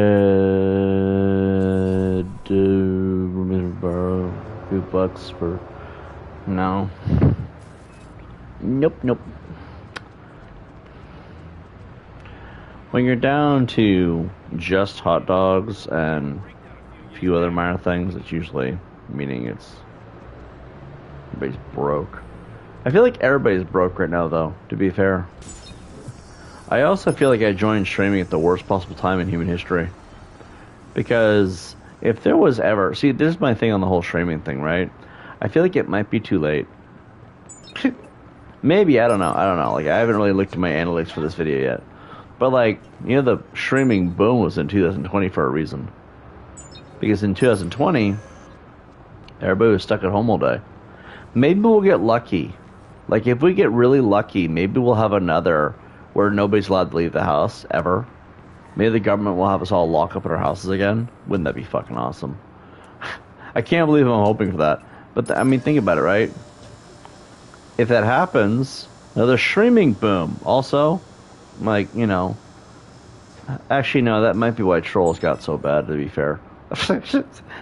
borrow a few bucks for... No. Nope, nope. When you're down to just hot dogs and a few other minor things, it's usually meaning it's... everybody's broke. I feel like everybody's broke right now, though, to be fair. I also feel like I joined streaming at the worst possible time in human history. Because if there was ever... See, this is my thing on the whole streaming thing, right? I feel like it might be too late. Maybe, I don't know. Like, I haven't really looked at my analytics for this video yet. But, like, you know, the streaming boom was in 2020 for a reason. Because in 2020, everybody was stuck at home all day. Maybe we'll get lucky. Like, if we get really lucky, maybe we'll have another... where nobody's allowed to leave the house, ever. Maybe the government will have us all lock up in our houses again. Wouldn't that be fucking awesome? I can't believe I'm hoping for that. But, I mean, think about it, right? If that happens, another streaming boom. Also, like, you know... Actually, no, that might be why Trolls got so bad, to be fair.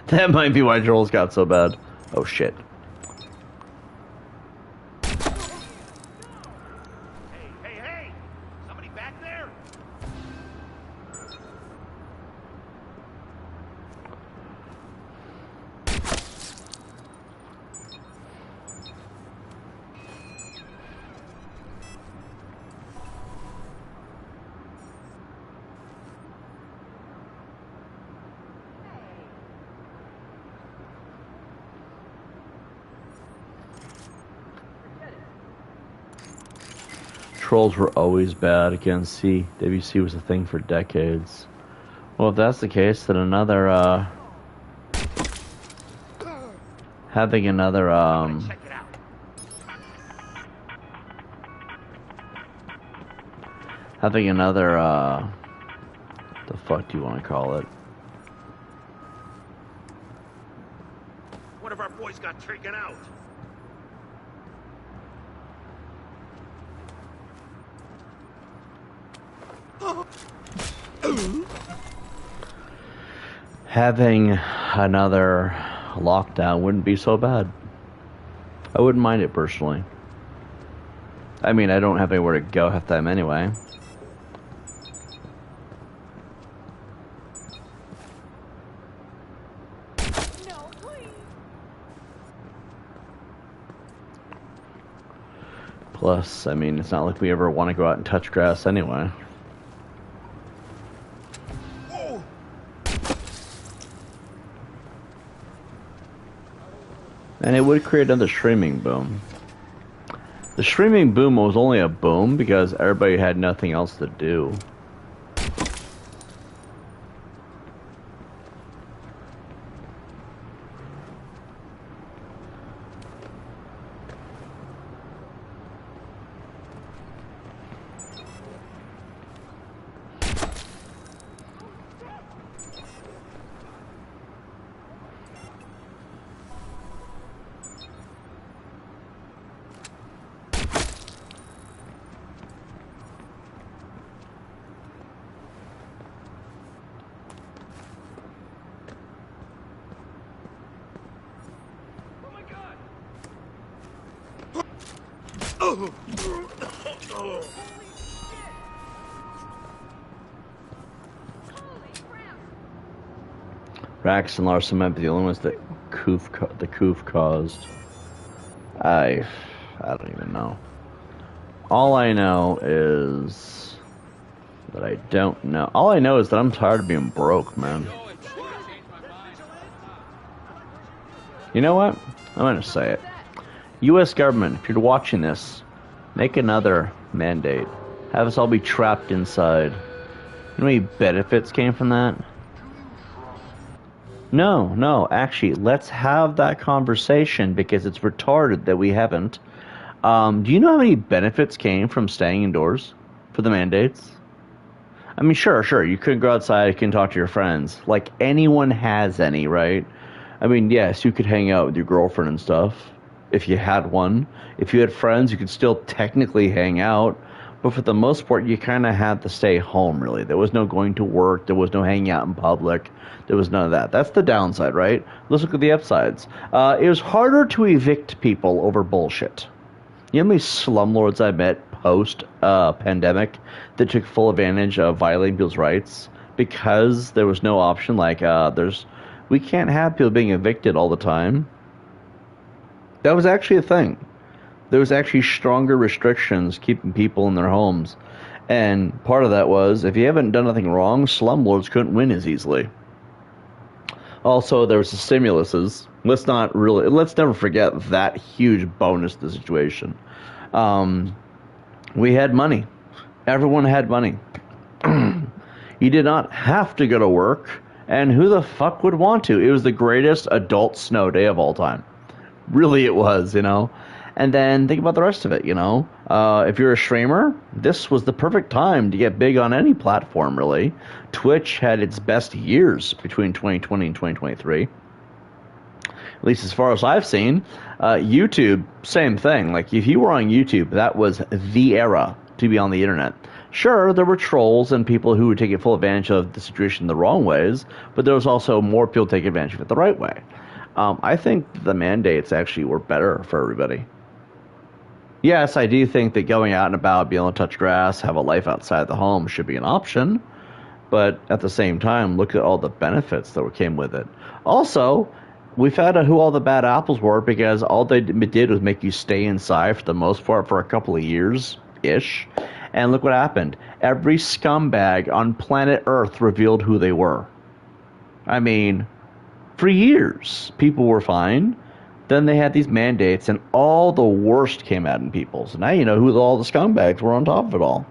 That might be why Trolls got so bad. Oh, shit. Trolls were always bad against C. WC was a thing for decades. Well, if that's the case, then another, having another, the fuck do you want to call it? One of our boys got taken out. Having another lockdown wouldn't be so bad. I wouldn't mind it personally. I mean, I don't have anywhere to go half the time anyway. Plus, I mean, it's not like we ever want to go out and touch grass anyway. And it would create another streaming boom. The streaming boom was only a boom because everybody had nothing else to do. Rax and Larson might be the only ones that the coof caused. I don't even know. All I know is that I don't know. All I know is that I'm tired of being broke, man. You know what? I'm gonna say it. U.S. government, if you're watching this, make another mandate. Have us all be trapped inside. You know how many benefits came from that? No, actually, let's have that conversation because it's retarded that we haven't. Do you know how many benefits came from staying indoors for the mandates? I mean, sure, you couldn't go outside, you couldn't talk to your friends. Like, anyone has any, right? I mean, yes, you could hang out with your girlfriend and stuff, if you had one. If you had friends, you could still technically hang out. But for the most part, you kind of had to stay home, really. There was no going to work. There was no hanging out in public. There was none of that. That's the downside, right? Let's look at the upsides. It was harder to evict people over bullshit. You know how many slumlords I met post-pandemic that took full advantage of violating people's rights? Because there was no option, like, we can't have people being evicted all the time. That was actually a thing. There was actually stronger restrictions keeping people in their homes. And part of that was, if you haven't done nothing wrong, slumlords couldn't win as easily. Also, there was the stimuluses. Let's never forget that huge bonus to the situation. We had money. Everyone had money. You did not have to go to work, and who the fuck would want to? It was the greatest adult snow day of all time. Really, it was, you know? And then think about the rest of it, you know? If you're a streamer, this was the perfect time to get big on any platform, really. Twitch had its best years between 2020 and 2023. At least as far as I've seen. YouTube, same thing. Like, if you were on YouTube, that was the era to be on the internet. Sure, there were trolls and people who would take full advantage of the situation the wrong ways, but there was also more people taking advantage of it the right way. I think the mandates actually were better for everybody. Yes, I do think that going out and about, being able to touch grass, have a life outside the home should be an option. But at the same time, look at all the benefits that came with it. Also, we found out who all the bad apples were because all they did was make you stay inside for the most part for a couple of years-ish. And look what happened. Every scumbag on planet Earth revealed who they were. I mean, for years, people were fine. Then they had these mandates, and all the worst came out in people. So now you know who all the scumbags were on top of it all.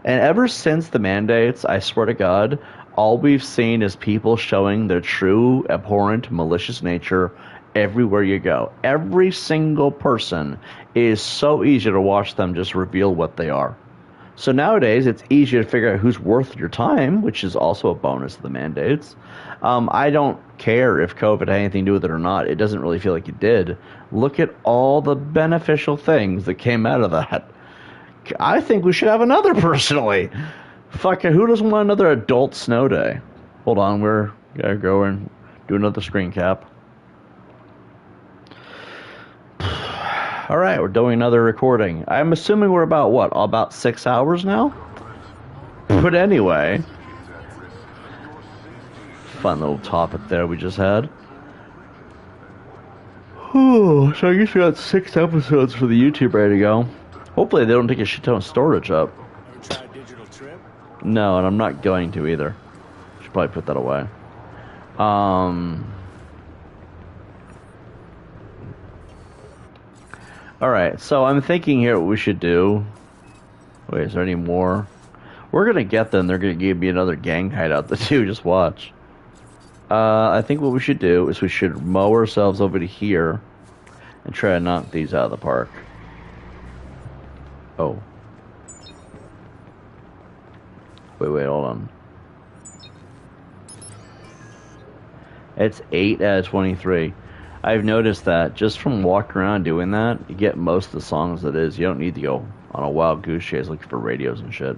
And ever since the mandates, I swear to God, all we've seen is people showing their true, abhorrent, malicious nature everywhere you go. Every single person is so easy to watch them just reveal what they are. So nowadays, it's easier to figure out who's worth your time, which is also a bonus of the mandates. I don't care if COVID had anything to do with it or not. It doesn't really feel like it did. Look at all the beneficial things that came out of that. I think we should have another, personally. Fuck it, who doesn't want another adult snow day? Hold on, we're gotta go and do another screen cap. Alright, we're doing another recording. I'm assuming we're about, what, about 6 hours now? But anyway, fun little topic there we just had. So I guess we got 6 episodes for the YouTube ready to go. Hopefully they don't take a shit ton of storage up. No, and I'm not going to either. Should probably put that away. Alright, so I'm thinking here what we should do. Wait, is there any more? We're gonna get them. They're gonna give me another gang hideout to do. Just watch. I think what we should do is we should mow ourselves over to here and try to knock these out of the park. Oh. Wait, hold on. It's 8 out of 23. I've noticed that just from walking around doing that, you get most of the songs that is. You don't need to go on a wild goose chase looking for radios and shit.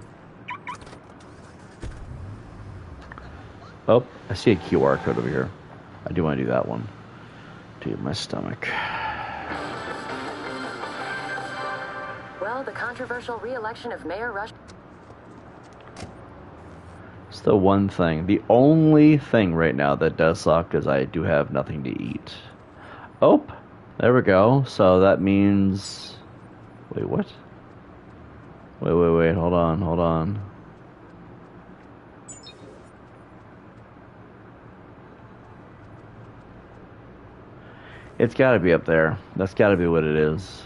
Oh, I see a QR code over here. I do want to do that one. Dude, my stomach. Well, the controversial re-election of Mayor Rush... It's the one thing. The only thing right now that does suck is I do have nothing to eat. Oh, there we go. So that means... Wait, what? Wait. Hold on. It's gotta be up there. That's gotta be what it is.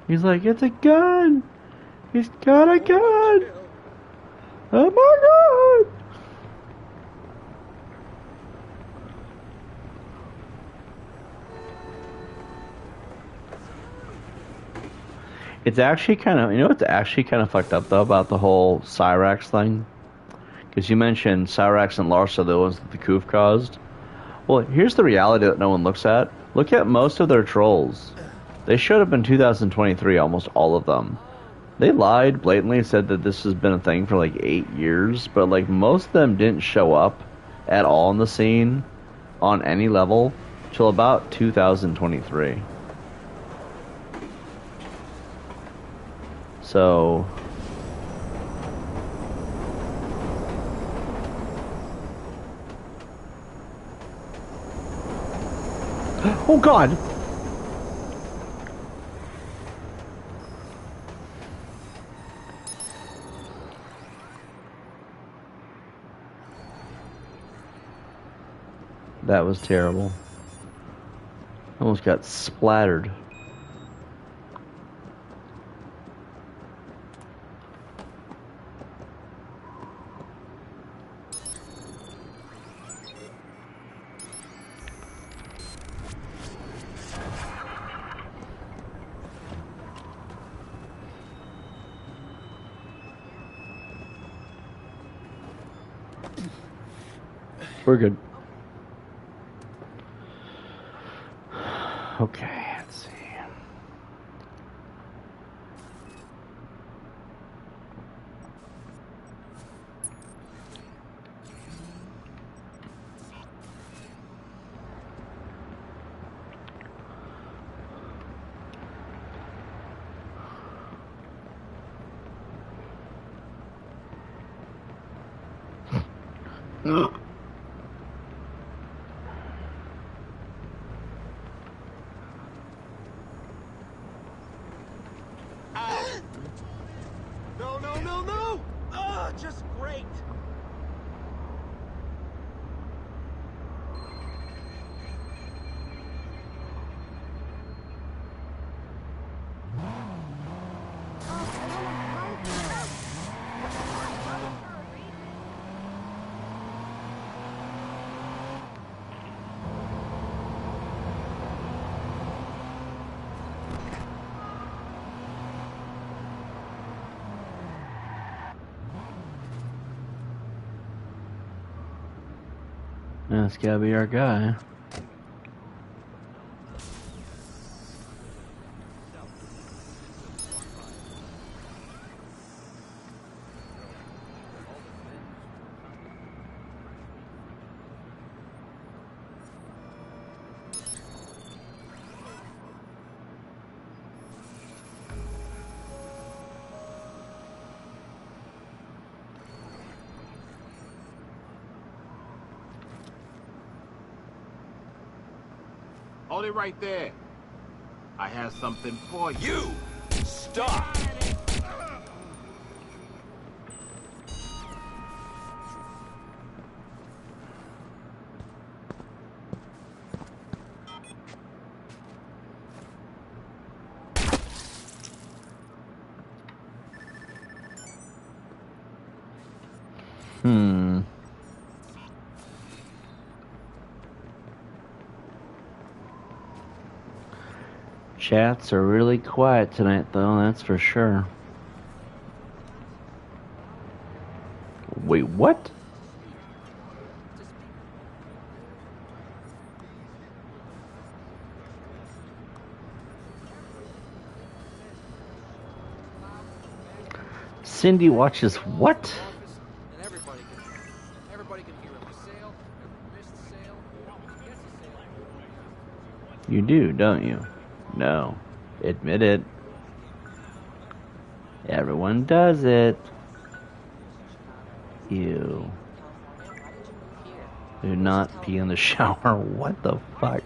He's like, it's a gun! He's got a gun! Oh my god! It's actually kind of, you know what's actually kind of fucked up though about the whole Cyrax thing? Because you mentioned Cyrax and Lars are the ones that the coup caused. Well, here's the reality that no one looks at. Look at most of their trolls. They showed up in 2023, almost all of them. They lied blatantly and said that this has been a thing for like 8 years, but like most of them didn't show up at all in the scene on any level till about 2023. So oh god. That was terrible. Almost got splattered. We're good. Okay, let's see. No! Oh, just great! That's gotta be our guy. Hold it right there. I have something for you. Stop! Chats are really quiet tonight, though, that's for sure. Wait, what? Cindy watches what? You do, don't you? No. Admit it. Everyone does it. Ew. Do not pee in the shower. What the fuck?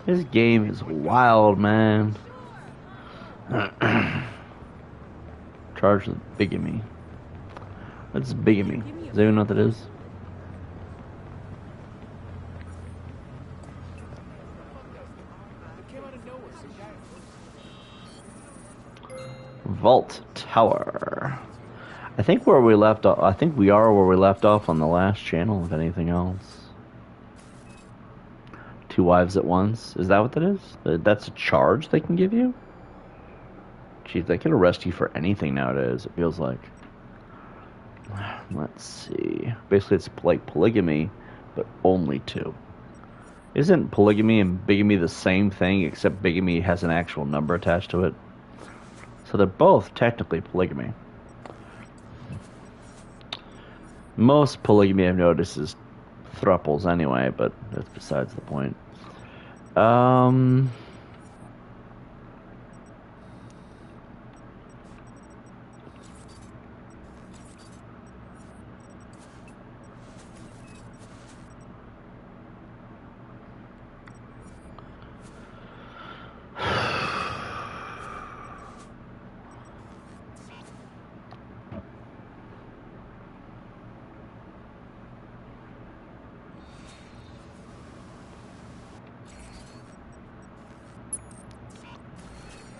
This game is wild, man. Charged with bigamy. What's bigamy? Does anyone know what that is? Vault Tower. I think where we left off. I think we are where we left off on the last channel. If anything else, 2 wives at once. Is that what that is? That's a charge they can give you. Jeez, they can arrest you for anything nowadays. It feels like. Let's see. Basically, it's like polygamy, but only 2. Isn't polygamy and bigamy the same thing, except bigamy has an actual number attached to it? So they're both technically polygamy. Most polygamy I've noticed is thruples anyway, but that's besides the point.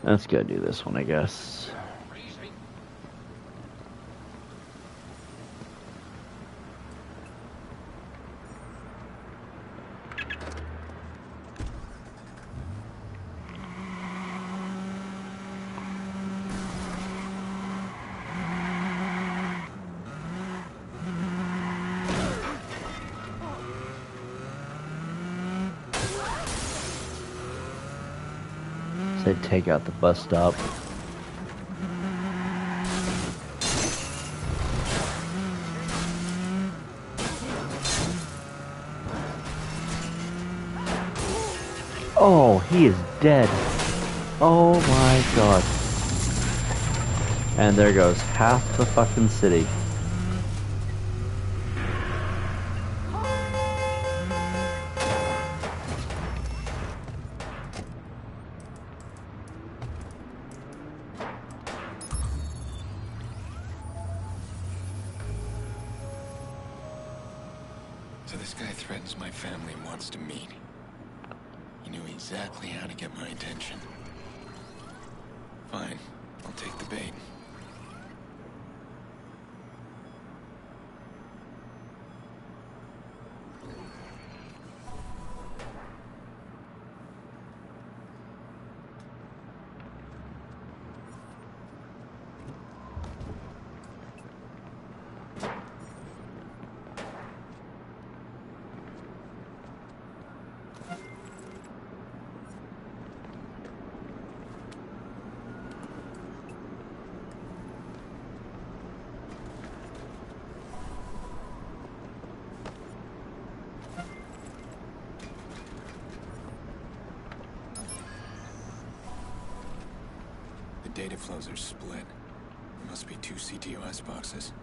Let's go do this one, I guess. Said take out the bus stop. Oh, he is dead. Oh my god. And there goes half the fucking city. So this guy threatens my family and wants to meet. He knew exactly how to get my attention. Fine, I'll take the bait. Data flows are split. There must be 2 CTOS boxes.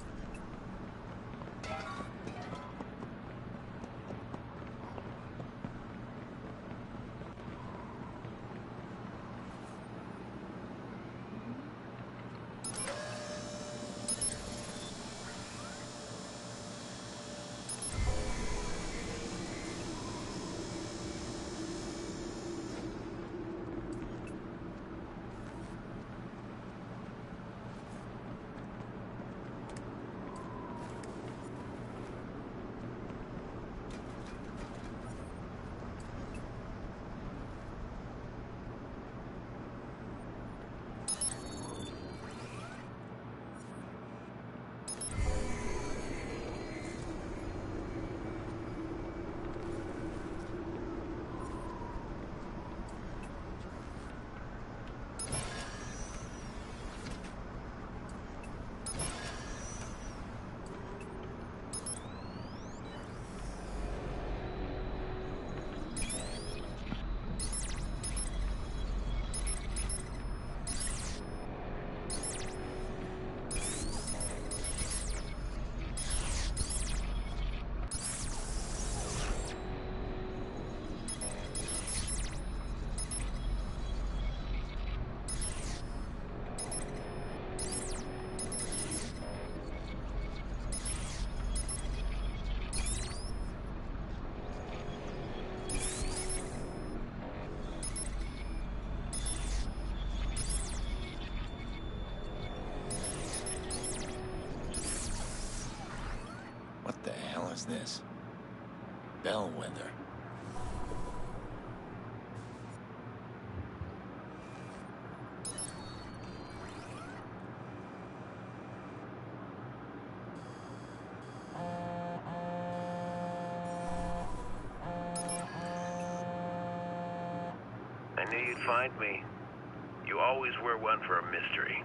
is this? Bellwether. I knew you'd find me. You always were one for a mystery.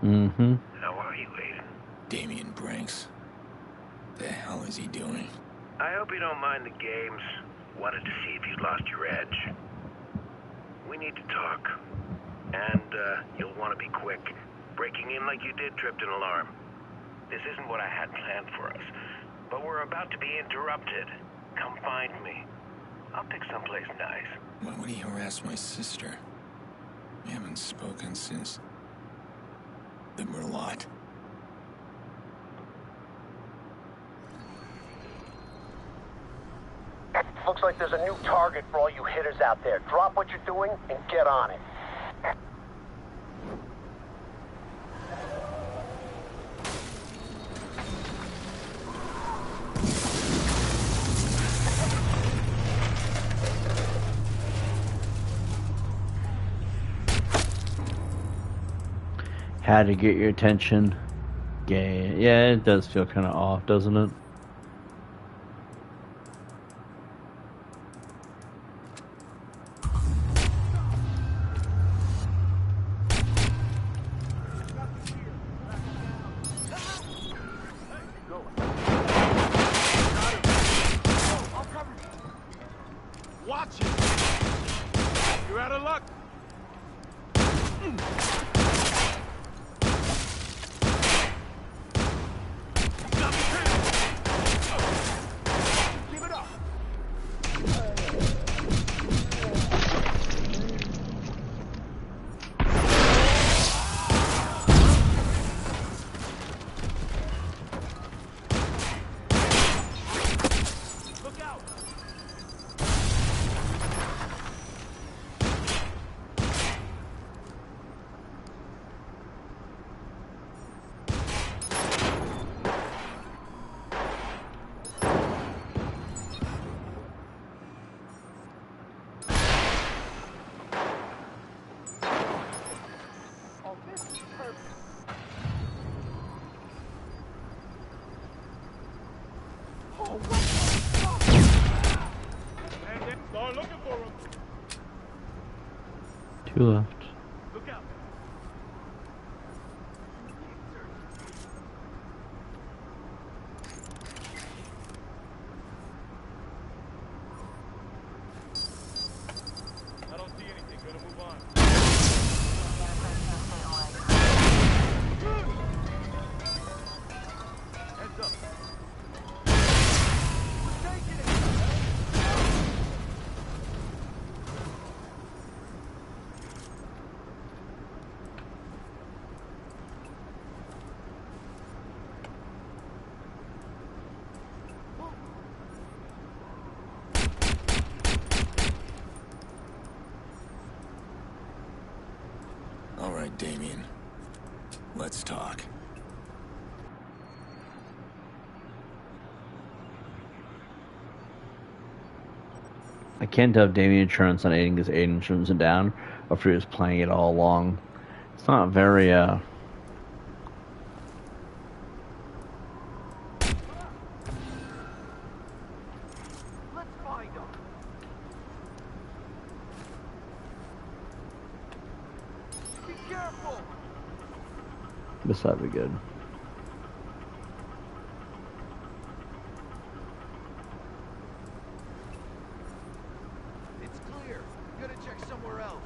Mm-hmm. How are you, Aiden? Damien Brinks. The hell is he doing? I hope you don't mind the games. Wanted to see if you'd lost your edge. We need to talk. And, you'll want to be quick. Breaking in like you did tripped an alarm. This isn't what I had planned for us. But we're about to be interrupted. Come find me. I'll pick someplace nice. Why would he harass my sister? We haven't spoken since the Merlot. Looks like there's a new target for all you hitters out there. Drop what you're doing and get on it. Had to get your attention. Yeah, it does feel kind of off, doesn't it? Watch it! You're out of luck! Give it up! Look out! Start looking for him. Two left. Look out. I don't see anything. Gonna move on. Heads up. We're taking it. All right, Damien. Let's talk. I can't tell if Damien turns on Aiden because Aiden turns him down, or if he was playing it all along. It's not very, Let's find him. Be careful. this ought to be good. It's clear. Gotta check somewhere else.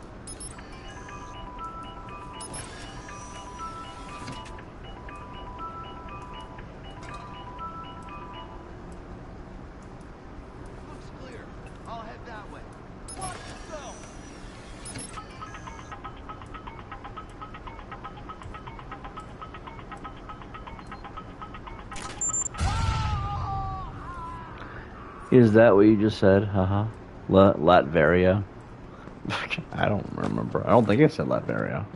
Looks clear. I'll head that way. Watch yourself. Is that what you just said? Haha. Latveria. I don't remember. I don't think I said Latveria.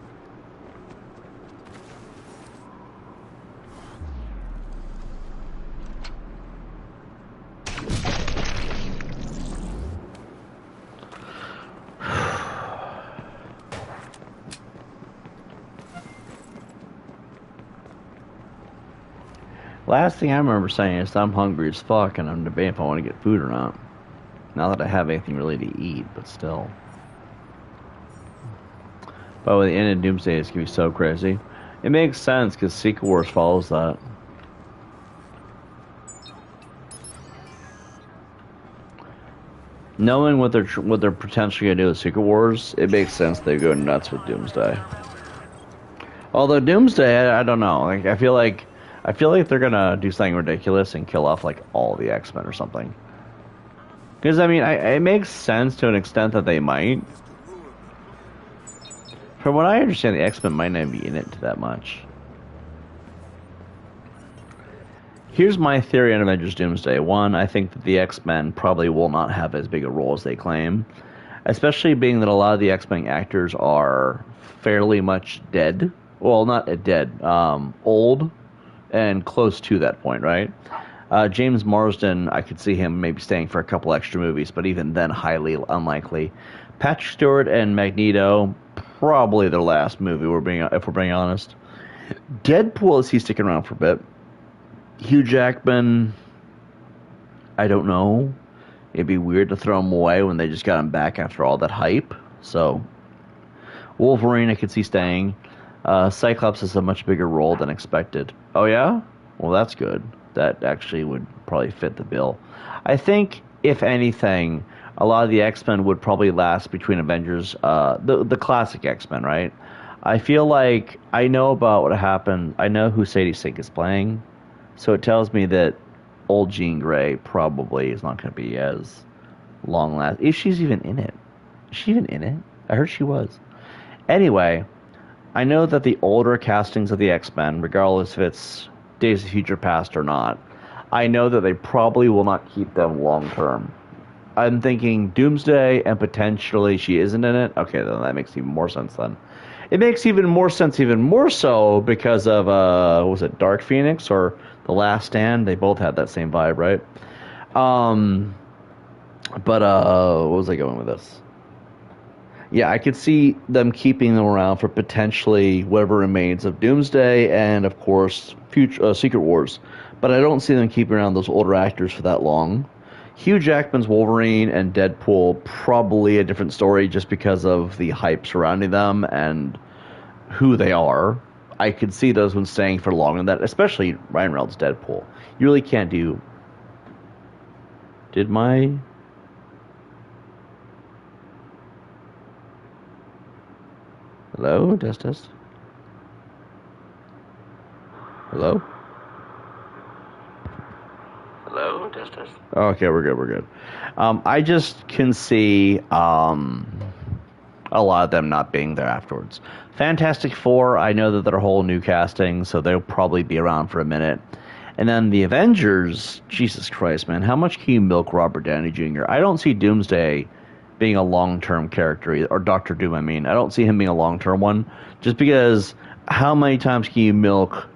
Last thing I remember saying is I'm hungry as fuck and I'm debating if I want to get food or not. Not that I have anything really to eat, but still. But with the end of Doomsday, it's going to be so crazy. It makes sense because Secret Wars follows that. Knowing what they're potentially going to do with Secret Wars, it makes sense they go nuts with Doomsday. Although Doomsday, I don't know. Like I feel like they're gonna do something ridiculous and kill off like all the X-Men or something. Because I mean, it makes sense to an extent that they might. From what I understand, the X-Men might not be in it that much. Here's my theory on Avengers Doomsday. One, I think that the X-Men probably will not have as big a role as they claim. Especially being that a lot of the X-Men actors are fairly much dead. Well, not dead. Old and close to that point, right? James Marsden, I could see him maybe staying for a couple extra movies, but even then, highly unlikely. Patrick Stewart and Magneto, probably their last movie, if we're being honest. Deadpool, is he sticking around for a bit? Hugh Jackman, I don't know. It'd be weird to throw him away when they just got him back after all that hype. So, Wolverine, I could see staying. Cyclops has a much bigger role than expected. Oh, yeah? Well, that's good. That actually would probably fit the bill. I think, if anything, a lot of the X-Men would probably last between Avengers, the classic X-Men, right? I feel like I know about what happened. I know who Sadie Sink is playing. So it tells me that old Jean Grey probably is not going to be as long lasting. If she's even in it. Is she even in it? I heard she was. Anyway, I know that the older castings of the X-Men, regardless if it's Days of Future Past or not, I know that they probably will not keep them long term. I'm thinking Doomsday and potentially she isn't in it. Okay, then that makes even more sense then. It makes even more sense, even more so, because of, was it Dark Phoenix or The Last Stand? They both had that same vibe, right? What was I going with this? Yeah, I could see them keeping them around for potentially whatever remains of Doomsday and, of course, Secret Wars. But I don't see them keeping around those older actors for that long. Hugh Jackman's Wolverine and Deadpool, probably a different story just because of the hype surrounding them and who they are. I could see those ones staying for longer than that, especially Ryan Reynolds' Deadpool. You really can't do... Did my... Hello? Test. Hello? Hello? Test. Okay, we're good. I just can see a lot of them not being there afterwards. Fantastic Four, I know that they're a whole new casting, so they'll probably be around for a minute. And then the Avengers, Jesus Christ, man, how much can you milk Robert Downey Jr.? I don't see Doomsday being a long-term character, or Doctor Doom, I mean. I don't see him being a long-term one, just because how many times can you milk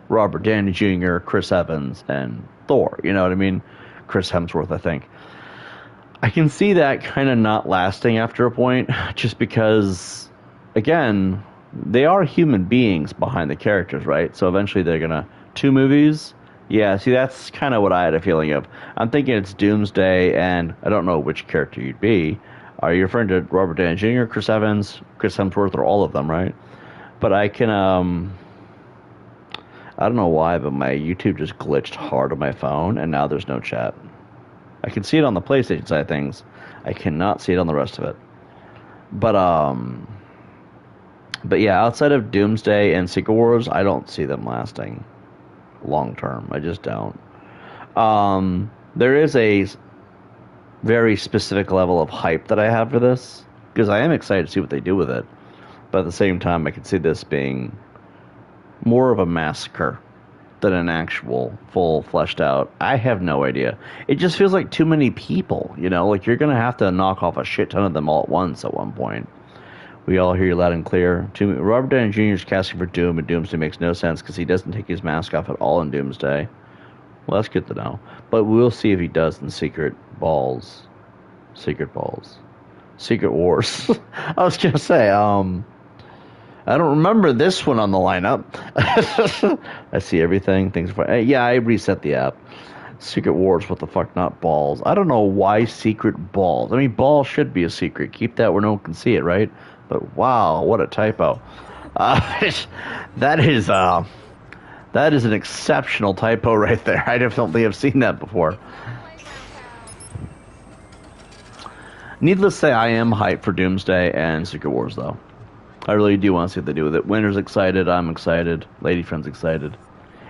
Robert Downey Jr., Chris Evans, and Thor? You know what I mean? Chris Hemsworth, I think. I can see that kind of not lasting after a point, just because, again, they are human beings behind the characters, right? So eventually they're going to... 2 movies? Yeah, see, that's kind of what I had a feeling of. I'm thinking it's Doomsday, and I don't know which character you'd be. Are you referring to Robert Downey Jr., Chris Evans, Chris Hemsworth, or all of them, right? But I can, I don't know why, but my YouTube just glitched hard on my phone, and now there's no chat. I can see it on the PlayStation side of things. I cannot see it on the rest of it. But yeah, outside of Doomsday and Secret Wars, I don't see them lasting long term. I just don't. There is a very specific level of hype that I have for this, because I am excited to see what they do with it. But at the same time, I can see this being more of a massacre than an actual full fleshed out. I have no idea. It just feels like too many people, you know, like you're going to have to knock off a shit ton of them all at once at one point. We all hear you loud and clear. Robert Downey Jr.'s casting for Doom, and Doomsday makes no sense because he doesn't take his mask off at all in Doomsday. Well, that's good to know. But we'll see if he does in Secret Wars. I was going to say, I don't remember this one on the lineup. I see everything. Things for yeah, I reset the app. Secret Wars, what the fuck, not balls. I don't know why secret balls. I mean, balls should be a secret. Keep that where no one can see it, right? But wow, what a typo. That is an exceptional typo right there. I definitely have seen that before. Needless to say, I am hyped for Doomsday and Secret Wars, though. I really do want to see what they do with it. Winter's excited, I'm excited, Lady Friend's excited.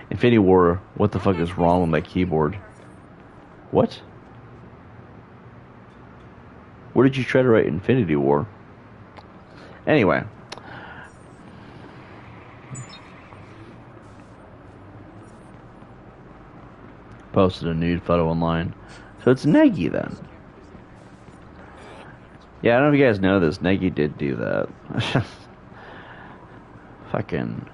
Infinity War, what the fuck is wrong with my keyboard? What? Where did you try to write Infinity War? Anyway. Posted a nude photo online. So it's Nagy then. Yeah, I don't know if you guys know this. Nagy did do that. Fucking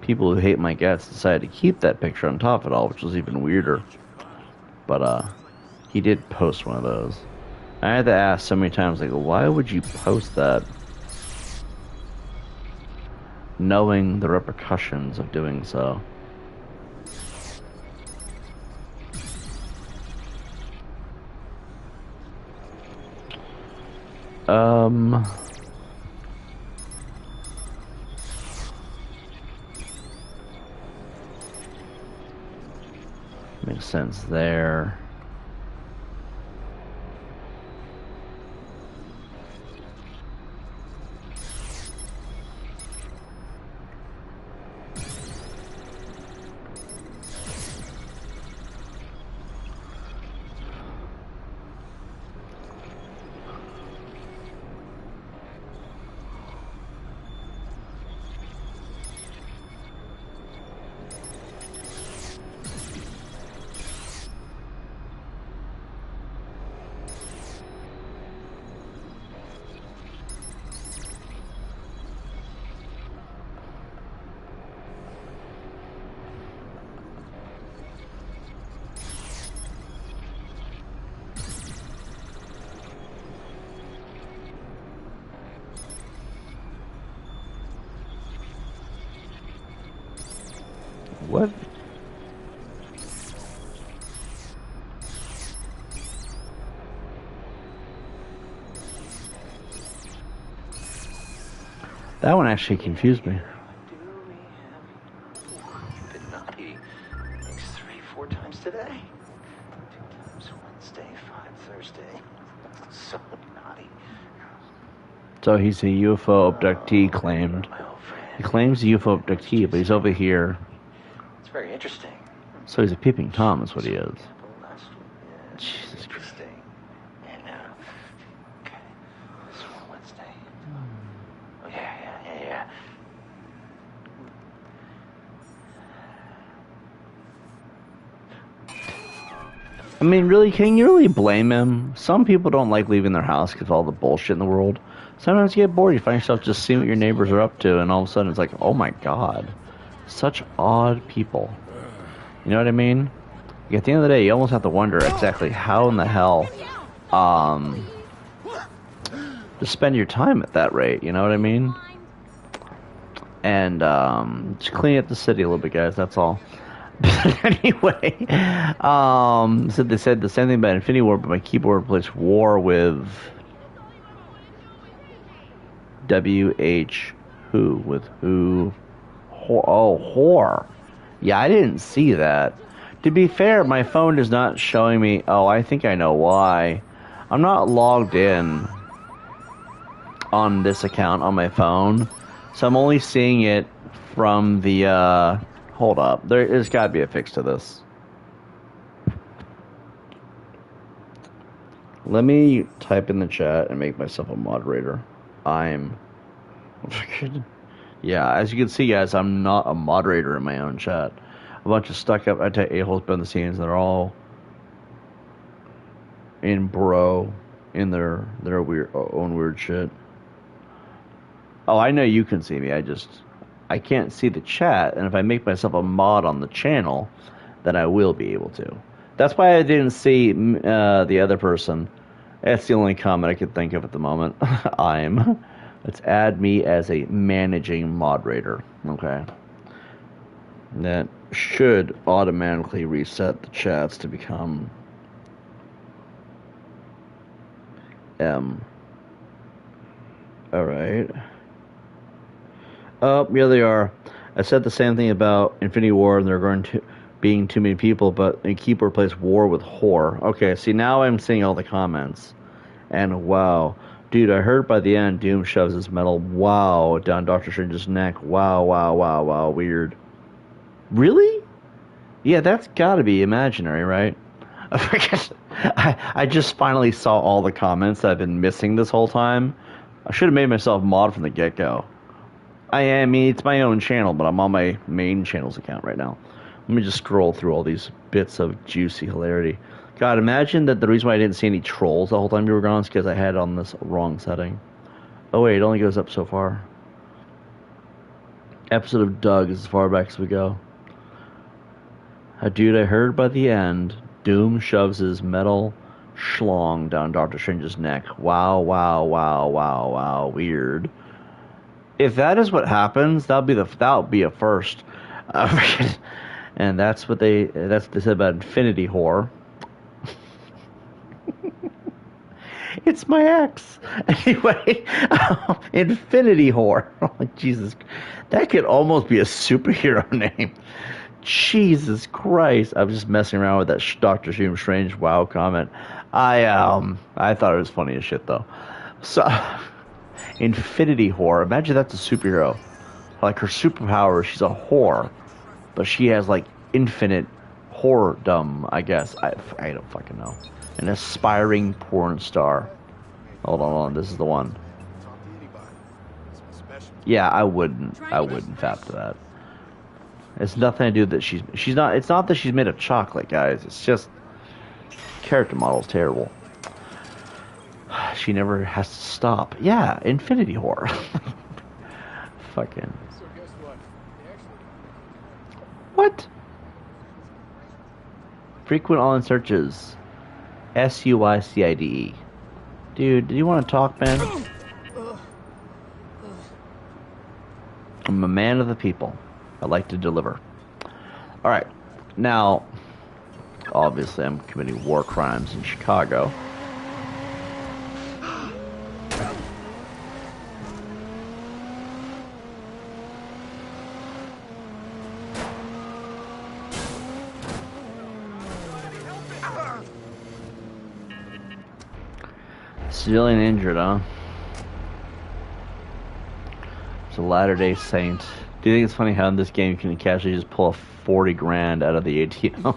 people who hate my guts decided to keep that picture on top of it all, which was even weirder. But he did post one of those. I had to ask so many times, like, why would you post that? Knowing the repercussions of doing so. Makes sense there. What? That one actually confused me. Been naughty. Makes 3-4 times today. 2 times Wednesday, 5 Thursday. So naughty. So he's a UFO abductee claimed. He claims a UFO abductee, but he's over here. It's very interesting. So he's a peeping Tom, is what he is. Jesus Christ. And, okay. This one Wednesday. Oh, yeah. I mean, really, can you really blame him? Some people don't like leaving their house because of all the bullshit in the world. Sometimes you get bored. You find yourself just seeing what your neighbors are up to, and all of a sudden it's like, oh my god. Such odd people. You know what I mean? Like, at the end of the day, you almost have to wonder exactly how in the hell to spend your time at that rate. You know what I mean? And just clean up the city a little bit, guys. That's all. Anyway, so they said the same thing about Infinity War, but my keyboard replaced war with WH who with who. Oh, whore. Yeah, I didn't see that. To be fair, my phone is not showing me. Oh, I think I know why. I'm not logged in on this account on my phone, so I'm only seeing it from the. Hold up. There's got to be a fix to this. Let me type in the chat and make myself a moderator. Yeah, as you can see, guys, I'm not a moderator in my own chat. A bunch of stuck-up anti-a-holes behind the scenes. They're all in their weird own weird shit. Oh, I know you can see me. I can't see the chat, and if I make myself a mod on the channel, then I will be able to. That's why I didn't see the other person. That's the only comment I could think of at the moment. Let's add me as a managing moderator. Okay. That should automatically reset the chats to become M. Alright. Oh, yeah, they are. I said the same thing about Infinity War, and they're going to being too many people, but they keep replace war with whore. Okay, see, now I'm seeing all the comments. And wow. Dude, I heard by the end, Doom shoves his metal, wow, down Doctor Strange's neck. Wow, wow, wow, wow, weird. Really? Yeah, that's gotta be imaginary, right? I just finally saw all the comments that I've been missing this whole time. I should have made myself mod from the get-go. I mean, it's my own channel, but I'm on my main channel's account right now. Let me just scroll through all these bits of juicy hilarity. God, imagine that the reason why I didn't see any trolls the whole time you were gone is because I had it on this wrong setting. Oh wait, it only goes up so far. Episode of Doug is as far back as we go. Dude, I heard by the end, Doom shoves his metal schlong down Doctor Strange's neck. Wow, wow, wow, wow, wow, weird. If that is what happens, that'll be a first. And that's what they said about Infinity Whore. It's my ex. Anyway, Infinity Whore. Oh, Jesus, that could almost be a superhero name. Jesus Christ! I was just messing around with that Doctor Strange wow comment. I thought it was funny as shit though. So, Infinity Whore. Imagine that's a superhero. Like her superpower, she's a whore, but she has like infinite whoredom. I guess I don't fucking know. An aspiring porn star. Hold on, this is the one. Yeah, I wouldn't fap to that. It's nothing to do that she's not. It's not that she's made of chocolate, guys. It's just character model's terrible. She never has to stop. Yeah, Infinity Whore. Fucking. What? Frequent online searches. SUICIDE. Dude, do you want to talk, man? I'm a man of the people. I like to deliver. Alright. Now, obviously I'm committing war crimes in Chicago. Civilian injured, huh? It's a Latter-day Saint. Do you think it's funny how in this game you can casually just pull a 40 grand out of the ATM?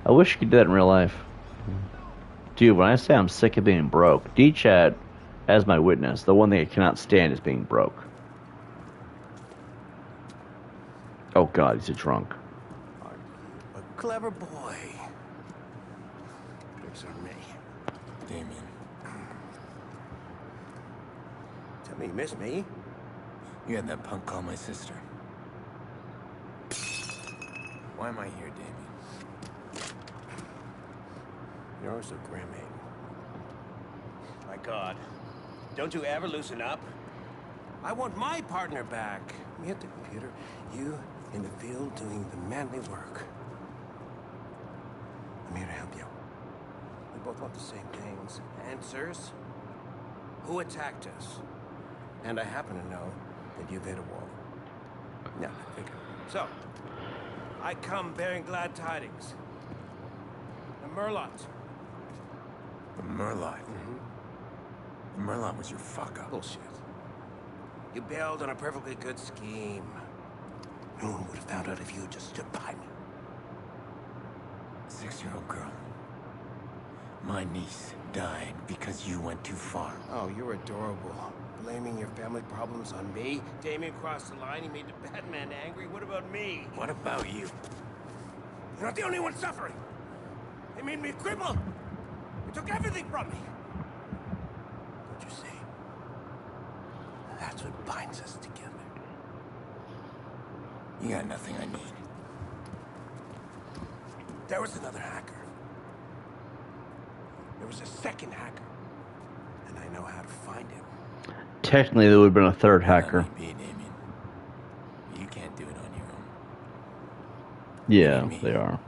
I wish you could do that in real life. Dude, when I say I'm sick of being broke, D-Chad, as my witness, the one thing I cannot stand is being broke. Oh god, he's a drunk. A clever boy. Drinks on me. Damien. Tell me you miss me? You had that punk call my sister. Why am I here, Damien? You're so grim, my God. Don't you ever loosen up? I want my partner back. Me at the computer, you in the field doing the manly work. I'm here to help you. We both want the same things. Answers? Who attacked us? And I happen to know that you've hit a wall. Yeah, I figured. So, I come bearing glad tidings. The Merlot. The Merlot? Mm-hmm. The Merlot was your fuck-up. Bullshit. You bailed on a perfectly good scheme. No one would have found out if you had just stood by me. 6-year-old girl. My niece died because you went too far. Oh, you're adorable. Blaming your family problems on me? Damien crossed the line, he made the Batman angry. What about me? What about you? You're not the only one suffering. They made me a cripple. They took everything from me. Don't you see? That's what binds us together. You got nothing I need. There was another hacker. There was a second hacker. And I know how to find him. Technically, there would have been a third hacker. You can't do it on your own. Yeah, they are.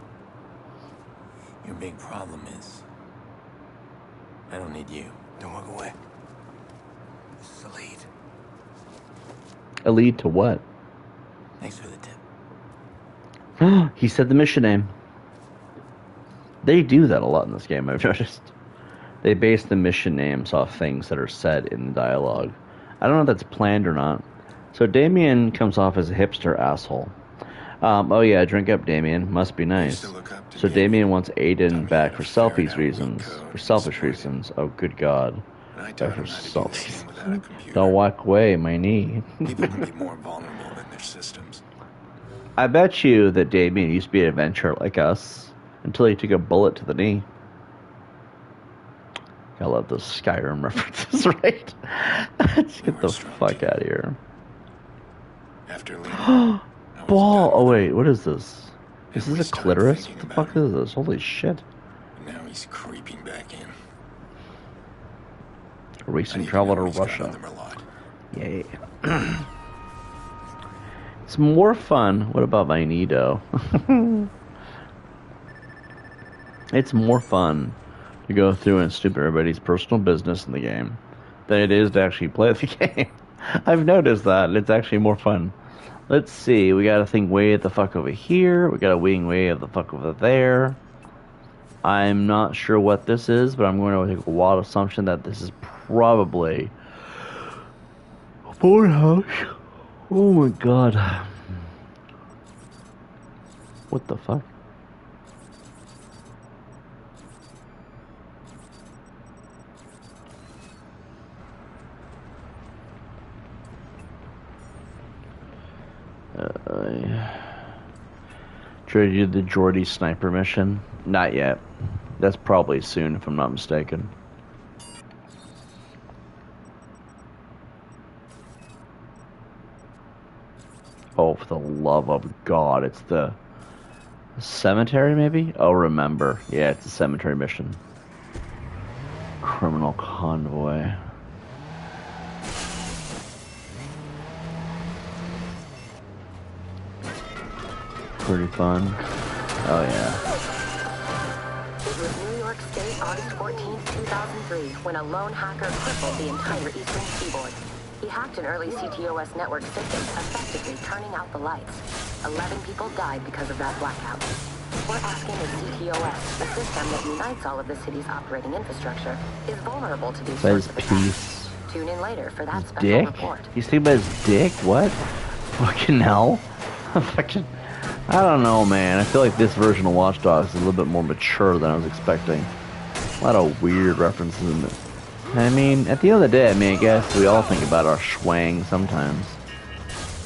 Your big problem is I don't need you. Don't walk away. This is a lead. A lead to what? Thanks for the tip. He said the mission name. They do that a lot in this game, I've noticed. They base the mission names off things that are said in the dialogue. I don't know if that's planned or not. So Damien comes off as a hipster asshole. Oh yeah, drink up, Damien. Must be nice. So Damien wants Aiden back for selfish reasons. For selfish reasons. Oh, good God. For selfish. Don't walk away, my knee. People can be more vulnerable than their systems. I bet you that Damien used to be an adventurer like us until he took a bullet to the knee. I love those Skyrim references, right? Let's get the fuck out of here. After leaving, Ball. Oh wait, what is this? Is this a clitoris? What the fuck is this? Holy shit! now he's creeping back in. Recent travel to Russia. Yay. It's more fun. What about Magneto? It's more fun to go through and stupid everybody's personal business in the game than it is to actually play the game. I've noticed that. It's actually more fun. Let's see. We got a thing way the fuck over here. We got a wing way of the fuck over there. I'm not sure what this is, but I'm going to take a wild assumption that this is probably a boathouse. Oh my God. What the fuck? Should I do the Geordie sniper mission? Not yet. That's probably soon, if I'm not mistaken. Oh, for the love of God, it's the cemetery, maybe? Oh, remember. Yeah, it's a cemetery mission. Criminal convoy. Pretty fun. Oh, yeah. It was New York State, August 14th, 2003, when a lone hacker crippled the entire eastern seaboard. He hacked an early CTOS network system, effectively turning out the lights. 11 people died because of that blackout. We're asking if CTOS, the system that unites all of the city's operating infrastructure, is vulnerable to these sorts of attacks. Tune in later for that special Dick? report. He's thinking about his dick? What? Fucking hell. Fucking... I don't know, man. I feel like this version of Watchdogs is a little bit more mature than I was expecting. A lot of weird references in this. I mean, at the end of the day, I mean, I guess we all think about our schwang sometimes.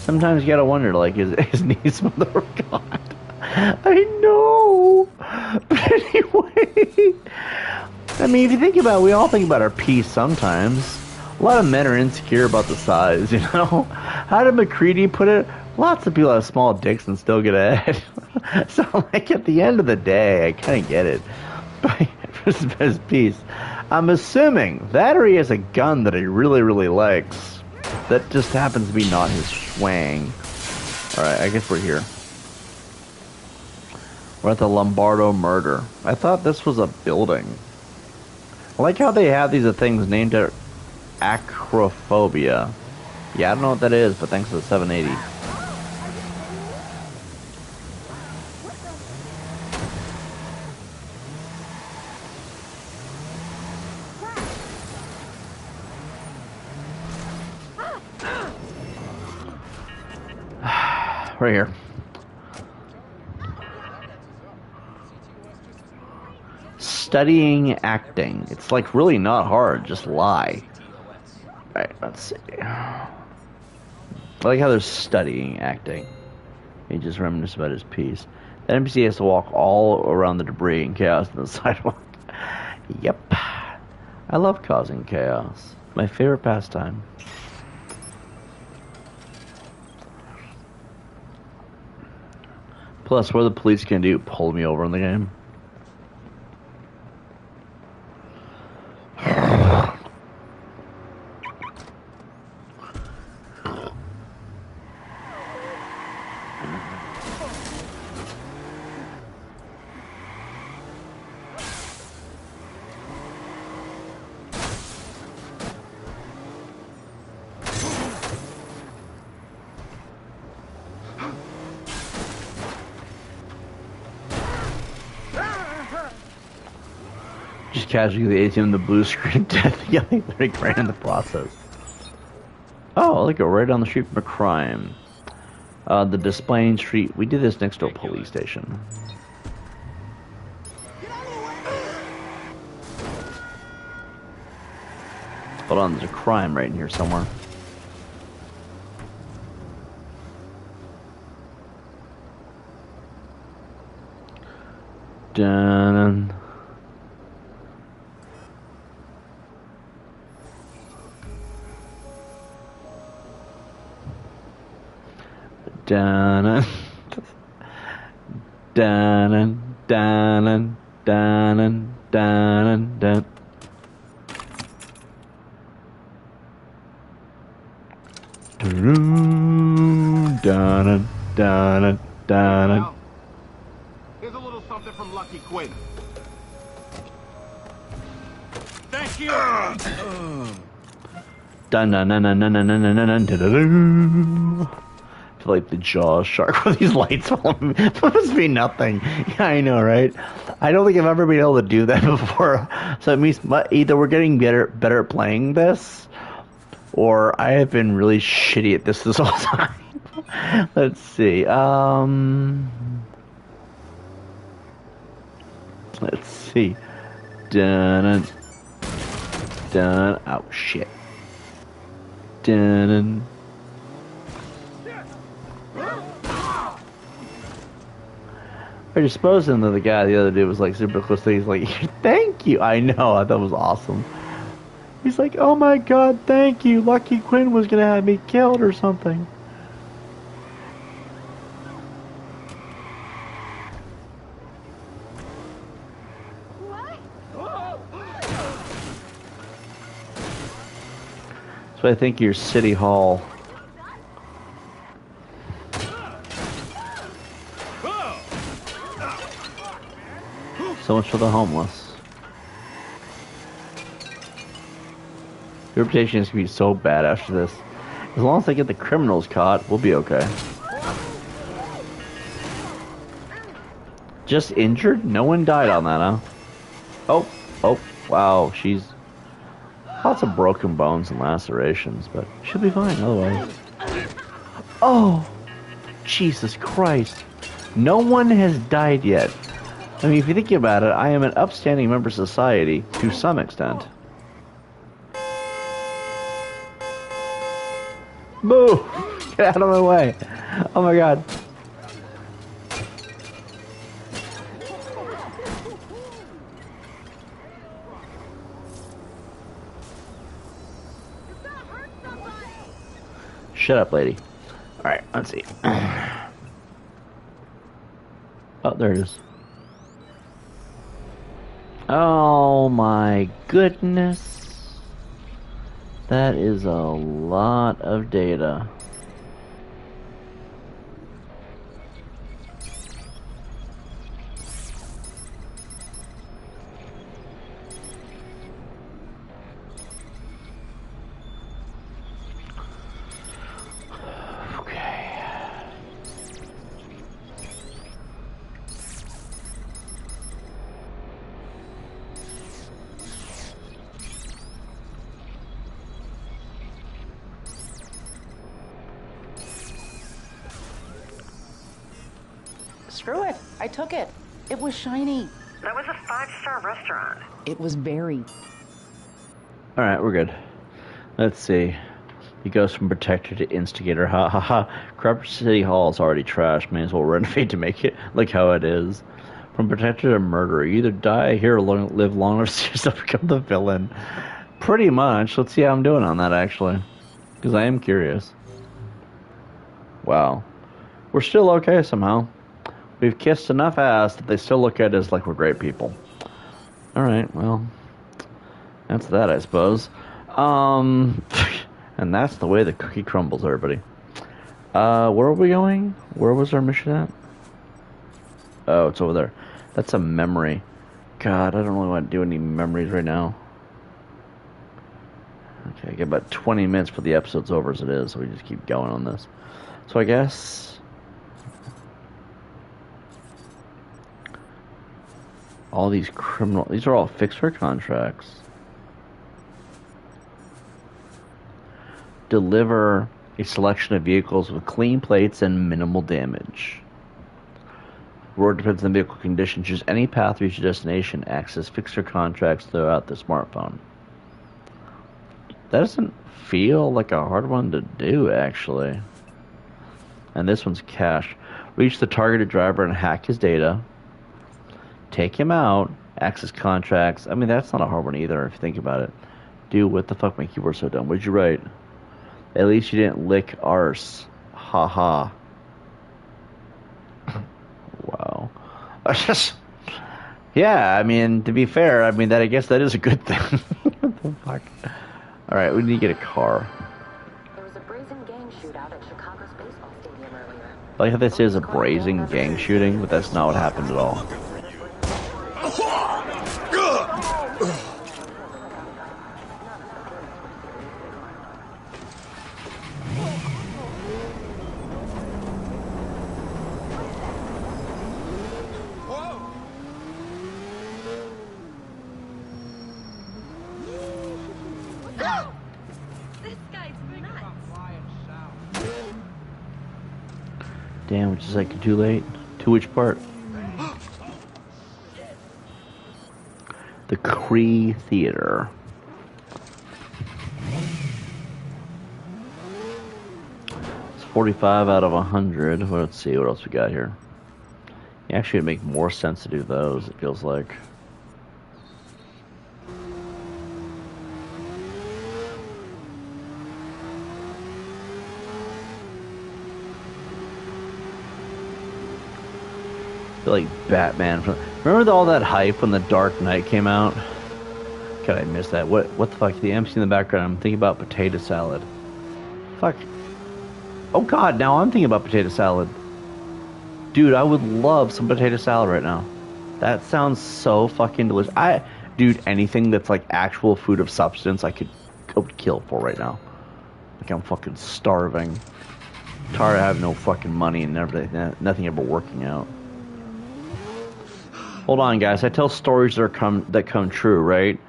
Sometimes you gotta wonder, like, his knees mother of God. I know! But anyway... I mean, if you think about it, we all think about our piece sometimes. A lot of men are insecure about the size, you know? How did McCready put it? Lots of people have small dicks and still get ahead. So, like, at the end of the day, I kind of get it. But for his piece, I'm assuming that or he has a gun that he really, really likes. That just happens to be not his schwang. Alright, I guess we're here. We're at the Lombardo murder. I thought this was a building. I like how they have these things named acrophobia. Yeah, I don't know what that is, but thanks to the 780. Right here. Studying acting. It's like really not hard, just lie. Alright, let's see. I like how they're studying acting. He just reminisced about his piece. The NPC has to walk all around the debris and chaos on the sidewalk. Yep. I love causing chaos. My favorite pastime. Plus, what the police can do, pull me over in the game. Just casually the ATM, the blue screen of death, yelling 30 grand in the process. Oh, look, right down the street from a crime. The displaying street. We did this next to a police station. Hold on, there's a crime right in here somewhere. Dun. Dun. Dun. Dun. Dun. Dun. Dun. Dun. Dun. Dun. Here's a little something from Lucky Quinn. Thank you. Dun dun dun dun dun dun dun dun dun dun dun. I feel like the Jaws shark with these lights following me. That must be nothing. Yeah, I know, right? I don't think I've ever been able to do that before. So it means either we're getting better at playing this, or I have been really shitty at this whole time. Let's see. Let's see. Dun dun. Oh shit. Dun. I just supposing that the guy the other day was like super close to. He's like, "Thank you." I know. I thought it was awesome. He's like, "Oh my god, thank you. Lucky Quinn was gonna have me killed or something." So I think your city hall. So much for the homeless. The reputation is going to be so bad after this. As long as they get the criminals caught, we'll be okay. Just injured? No one died on that, huh? Oh, wow, she's... Lots of broken bones and lacerations, but she'll be fine otherwise. Oh! Jesus Christ. No one has died yet. I mean, if you think about it, I am an upstanding member of society to some extent. Boo! Get out of my way. Oh my god. Shut up, lady. Alright, let's see. Oh, there it is. Oh my goodness. That is a lot of data. Screw it. I took it. It was shiny. That was a 5-star restaurant. It was very. Alright, we're good. Let's see. He goes from protector to instigator. Ha ha ha. Corrupt City Hall is already trashed. May as well renovate to make it like how it is. From protector to murderer. You either die here or live long or see yourself become the villain. Pretty much. Let's see how I'm doing on that, actually. Because I am curious. Wow. We're still okay somehow. We've kissed enough ass that they still look at us like we're great people. Alright, well. That's that, I suppose. And that's the way the cookie crumbles, everybody. Where are we going? Where was our mission at? Oh, it's over there. That's a memory. God, I don't really want to do any memories right now. Okay, I get about 20 minutes for the episode's over as it is, so we just keep going on this. So I guess... All these criminal... These are all fixer contracts. Deliver a selection of vehicles with clean plates and minimal damage. Road depends on the vehicle condition. Choose any path to reach your destination. Access fixer contracts throughout the smartphone. That doesn't feel like a hard one to do, actually. And this one's cash. Reach the targeted driver and hack his data. Take him out. Access contracts. I mean, that's not a hard one either, if you think about it. Dude, what the fuck? My keyboard's so dumb. What did you write? At least you didn't lick arse. Ha ha. Wow. Yeah, I mean, to be fair, I mean, I guess that is a good thing. What the fuck? Alright, we need to get a car. There was a brazen gang shootout at Chicago's baseball stadium earlier. I like how this is a brazen gang shooting, but that's not what happened at all. Damn, which is like too late. To which part? The Cree Theater. It's 45 out of 100. Well, let's see what else we got here. Actually, it'd make more sense to do those, it feels like. Like Batman. Remember all that hype when The Dark Knight came out? God, I missed that. What the fuck? The MC in the background. I'm thinking about potato salad. Fuck. Oh god, now I'm thinking about potato salad. Dude, I would love some potato salad right now. That sounds so fucking delicious. Dude, anything that's like actual food of substance, I would kill for right now. Like I'm fucking starving. Tired, I have no fucking money and nothing ever working out. Hold on, guys. I tell stories that come true, right?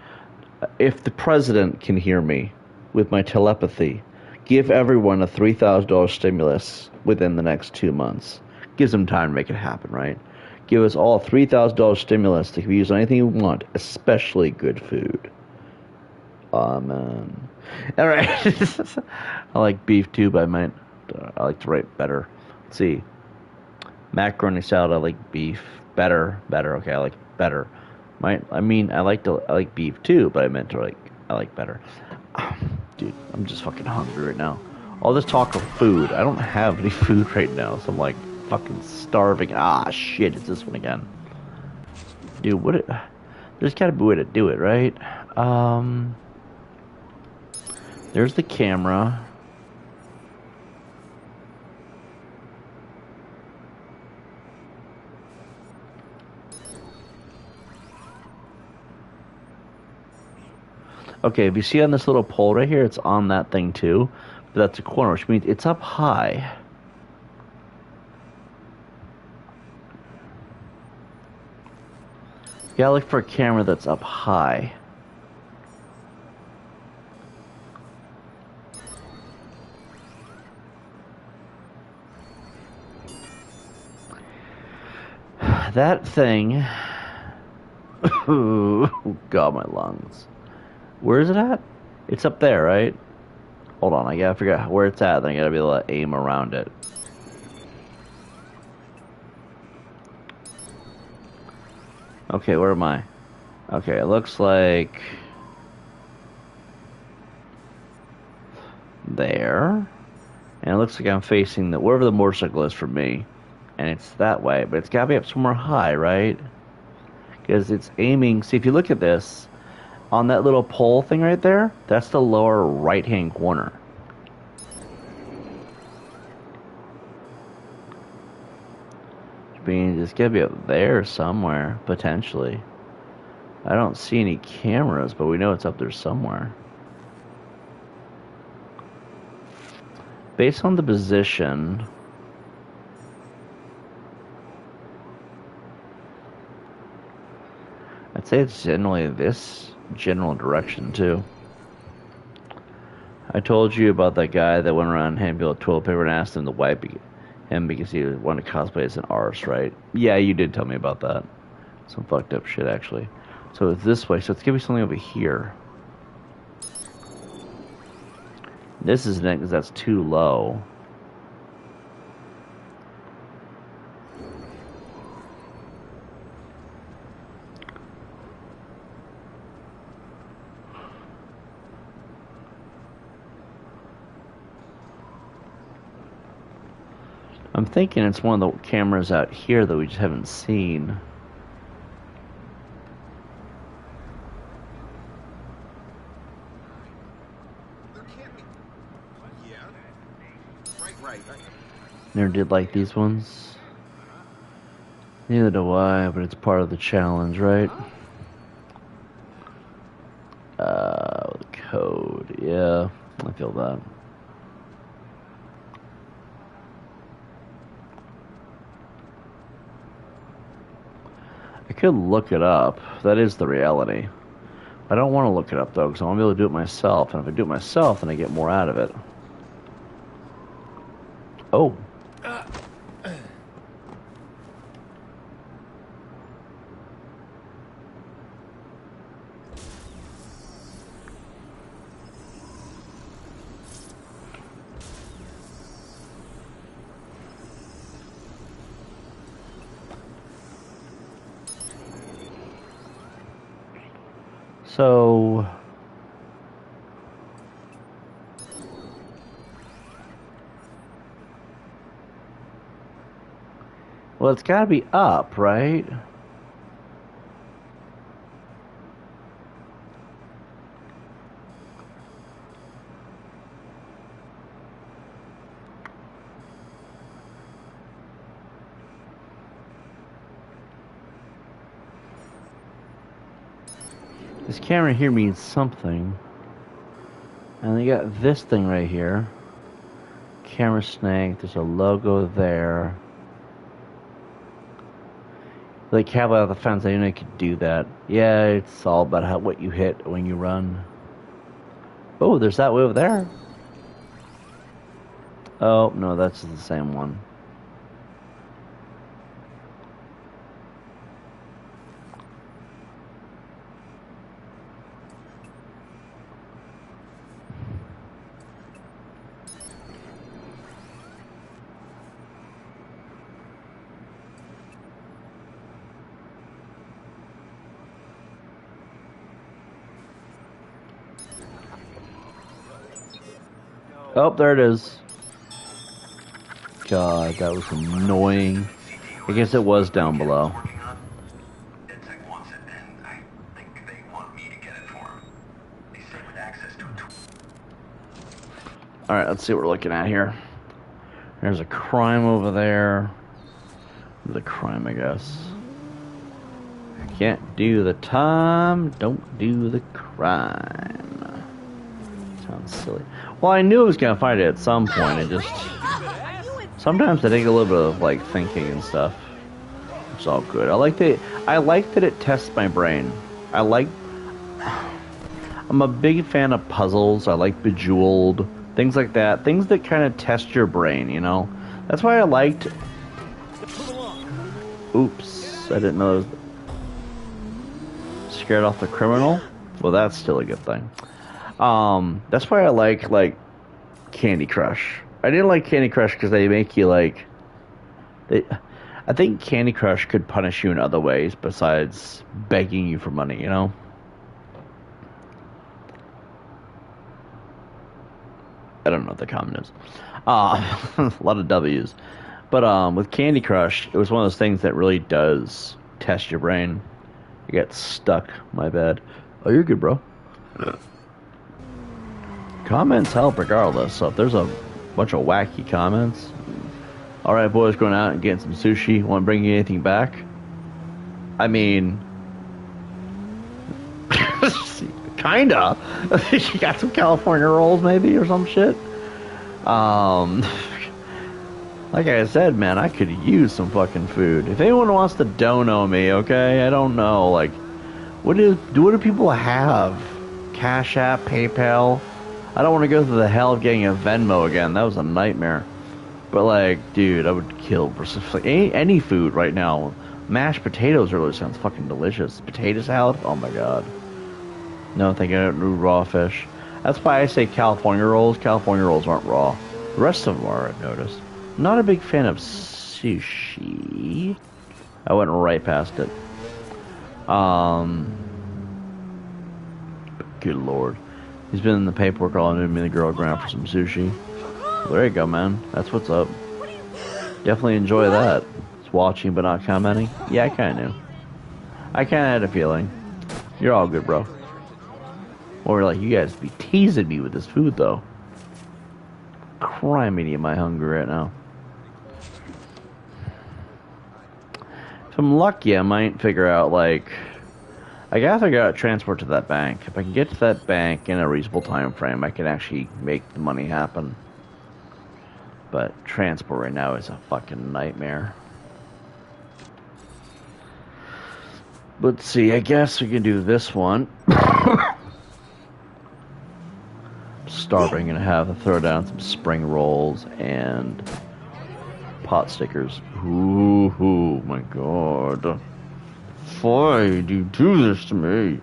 If the president can hear me with my telepathy, give everyone a $3,000 stimulus within the next 2 months. Gives them time to make it happen, right? Give us all $3,000 stimulus to use on anything you want, especially good food. Amen. All right. I like beef too, but I like to write better. Let's see. Macaroni salad. I like beef. Better. Okay, I like better. I like beef too, but I meant to I like better. Dude, I'm just fucking hungry right now. All this talk of food, I don't have any food right now, so I'm like fucking starving. Ah, shit, it's this one again. Dude, there's gotta be a way to do it, right? There's the camera. Okay, if you see on this little pole right here, it's on that thing too. But that's a corner, which means it's up high. You gotta look for a camera that's up high. That thing... Oh, God, my lungs. Where is it at? It's up there, right? Hold on, I gotta figure out where it's at, then I gotta be able to aim around it. Okay, where am I? Okay, it looks like... there. And it looks like I'm facing wherever the motorcycle is for me. And it's that way, but it's gotta be up somewhere high, right? Because it's aiming... See, if you look at this... On that little pole thing right there, that's the lower right-hand corner. Which means it's gotta be up there somewhere, potentially. I don't see any cameras, but we know it's up there somewhere. Based on the position... I'd say it's generally this general direction, too. I told you about that guy that went around handing people toilet paper and asked him to wipe him because he wanted to cosplay as an arse, right? Yeah, you did tell me about that. Some fucked up shit, actually. So it's this way, so it's gonna be something over here. This isn't it because that's too low. I'm thinking it's one of the cameras out here that we just haven't seen. Never did like these ones. Neither do I, but it's part of the challenge, right? The code, yeah, I feel that. I could look it up. That is the reality. I don't want to look it up, though, because I want to be able to do it myself. And if I do it myself, then I get more out of it. Oh. So... well, it's gotta be up, right? This camera here means something. And they got this thing right here. Camera snake, there's a logo there. The cab out of the fence, I didn't know you could do that. Yeah, it's all about what you hit when you run. Oh, there's that way over there. Oh, no, that's the same one. Oh, there it is. God, that was annoying. I guess it was down below. Alright, let's see what we're looking at here. There's a crime over there. The crime, I guess. Can't do the time, don't do the crime. Sounds silly. Well, I knew I was gonna find it at some point. It just sometimes I take a little bit of like thinking and stuff. It's all good. I like that it tests my brain. I'm a big fan of puzzles. I like Bejeweled, things like that. Things that kind of test your brain, you know. That's why I liked. Oops, I didn't know. Scared off the criminal. Well, that's still a good thing. That's why I like Candy Crush. I didn't like Candy Crush because they make you like... I think Candy Crush could punish you in other ways besides begging you for money, you know? I don't know what the comment is. A lot of W's. But with Candy Crush, it was one of those things that really does test your brain. You get stuck. My bad. Oh, you're good, bro. Comments help regardless, so if there's a bunch of wacky comments. Alright, boys, going out and getting some sushi. Want to bring you anything back? I mean... kinda. You got some California rolls, maybe, or some shit? Like I said, man, I could use some fucking food. If anyone wants to dono me, okay? I don't know, like... What do people have? Cash App, PayPal? I don't want to go through the hell of getting a Venmo again. That was a nightmare. But like, dude, I would kill for like, any food right now. Mashed potatoes really sounds fucking delicious. Potato salad? Oh my god. No, thank you. I don't do raw fish. That's why I say California rolls. California rolls aren't raw. The rest of them are, I've noticed. I'm not a big fan of sushi. I went right past it. Good lord. He's been in the paperwork all into me and the girl going for some sushi. Well, there you go, man. That's what's up. Definitely enjoy that. Just watching but not commenting. Yeah, I kinda knew. I kinda had a feeling. You're all good, bro. Or like, you guys be teasing me with this food, though. Criminy, am I hungry right now? If I'm lucky, I might figure out, like... I gotta figure out transport to that bank. If I can get to that bank in a reasonable time frame, I can actually make the money happen. But transport right now is a fucking nightmare. Let's see, I guess we can do this one. Starving and have to throw down some spring rolls and pot stickers. Ooh, my god. Why do you do this to me?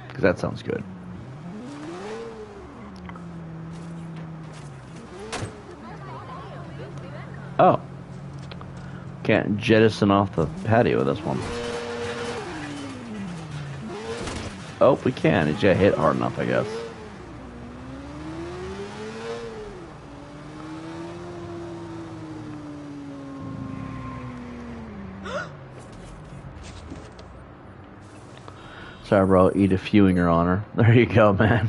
Because that sounds good. Oh. Can't jettison off the patio with this one. Oh, we can. It just hit hard enough, I guess. Sorry, bro. Eat a few in your honor. There you go, man.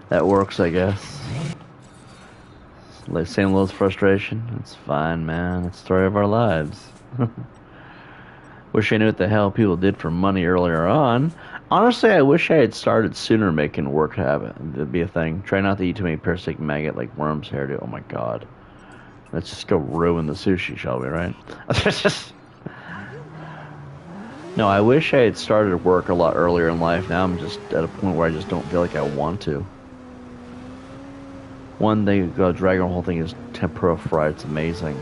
That works, I guess. Like St. Louis frustration. It's fine, man. It's the story of our lives. Wish I knew what the hell people did for money earlier on. Honestly, I wish I had started sooner making work habit. That'd be a thing. Try not to eat too many parasitic maggot like worms, hairdo. Oh my god. Let's just go ruin the sushi, shall we, right? No, I wish I had started work a lot earlier in life. Now I'm just at a point where I just don't feel like I want to. One thing, Dragon whole thing is tempura fried. It's amazing.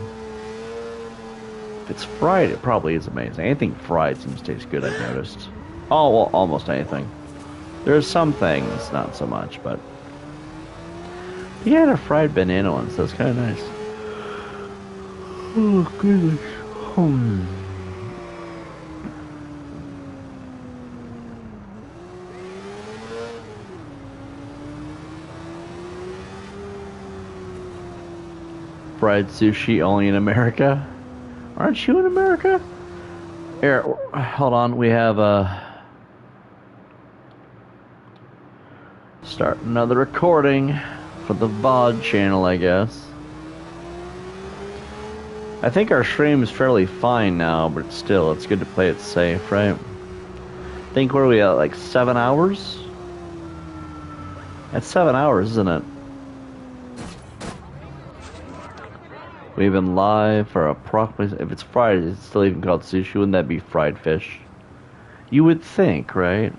If it's fried, it probably is amazing. Anything fried seems to taste good, I've noticed. Oh, well, almost anything. There's some things, not so much, but... He had a fried banana one, so it's kind of nice. Oh, goodness. Fried sushi only in America? Aren't you in America? Here, hold on. We have start another recording for the VOD channel, I guess. I think our stream is fairly fine now, but still, it's good to play it safe, right? I think, where are we at, like 7 hours? That's 7 hours, isn't it? We've been live for approximately, if it's fried, it's still even called sushi. Wouldn't that be fried fish? You would think, right?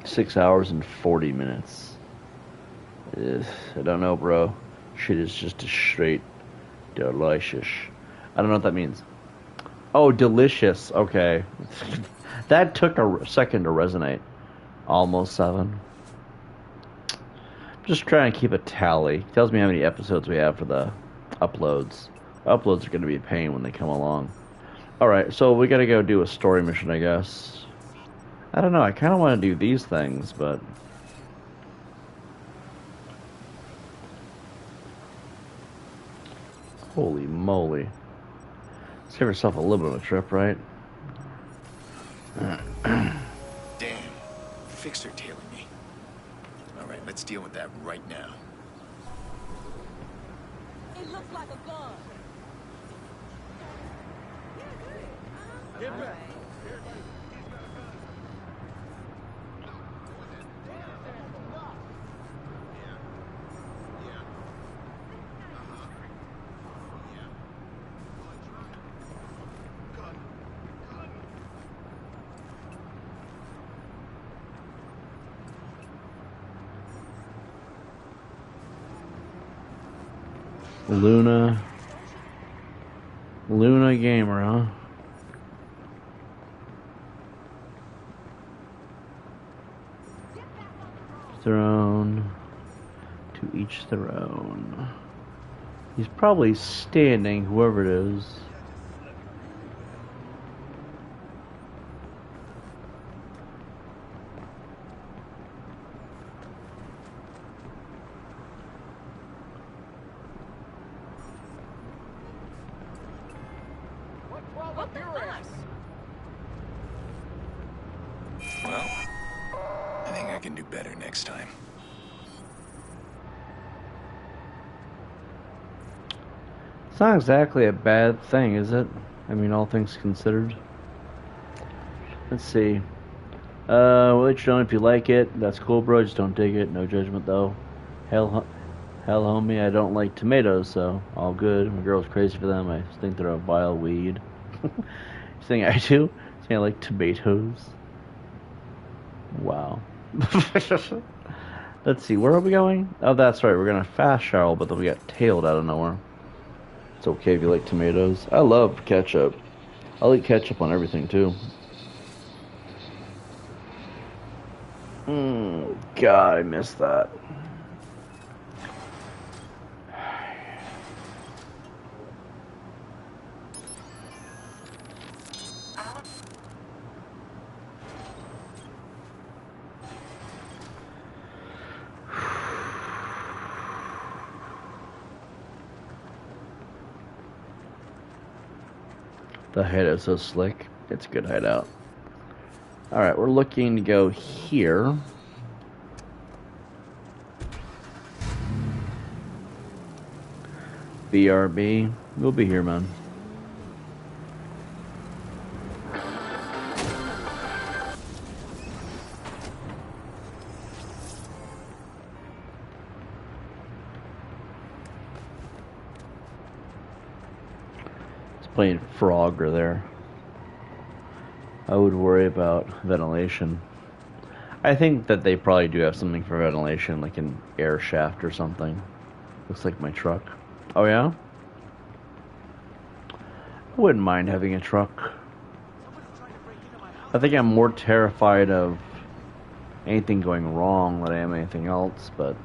Six hours and 40 minutes. I don't know, bro. Shit is just a straight delicious. I don't know what that means. Oh, delicious. Okay. That took a second to resonate. Almost 7. Just trying to keep a tally. It tells me how many episodes we have for the uploads. Uploads are going to be a pain when they come along. Alright, so we got to go do a story mission, I guess. I don't know. I kind of want to do these things, but... Holy moly. Let's give herself a little bit of a trip, right? Damn. Fixer tailing me. Alright, let's deal with that right now. It looks like a gun. Get back. Luna Gamer, huh? Throne. To each their own. He's probably standing, whoever it is. Well, I think I can do better next time. It's not exactly a bad thing, is it? I mean, all things considered. Let's see. We'll let you know if you like it. That's cool, bro. Just don't dig it. No judgment, though. Hell, homie, I don't like tomatoes, so all good. My girl's crazy for them. I think they're a vile weed. Thing I do? Saying I like tomatoes. Wow. Let's see, where are we going? Oh, that's right. We're gonna fast travel, but then we got tailed out of nowhere. It's okay if you like tomatoes. I love ketchup. I'll eat ketchup on everything too. God, I missed that. The hideout's so slick. It's a good hideout. Alright, we're looking to go here. BRB. We'll be here, man. It's playing Frogger there. I would worry about ventilation. I think that they probably do have something for ventilation, like an air shaft or something. Looks like my truck. Oh yeah? I wouldn't mind having a truck. I think I'm more terrified of anything going wrong than I am anything else, but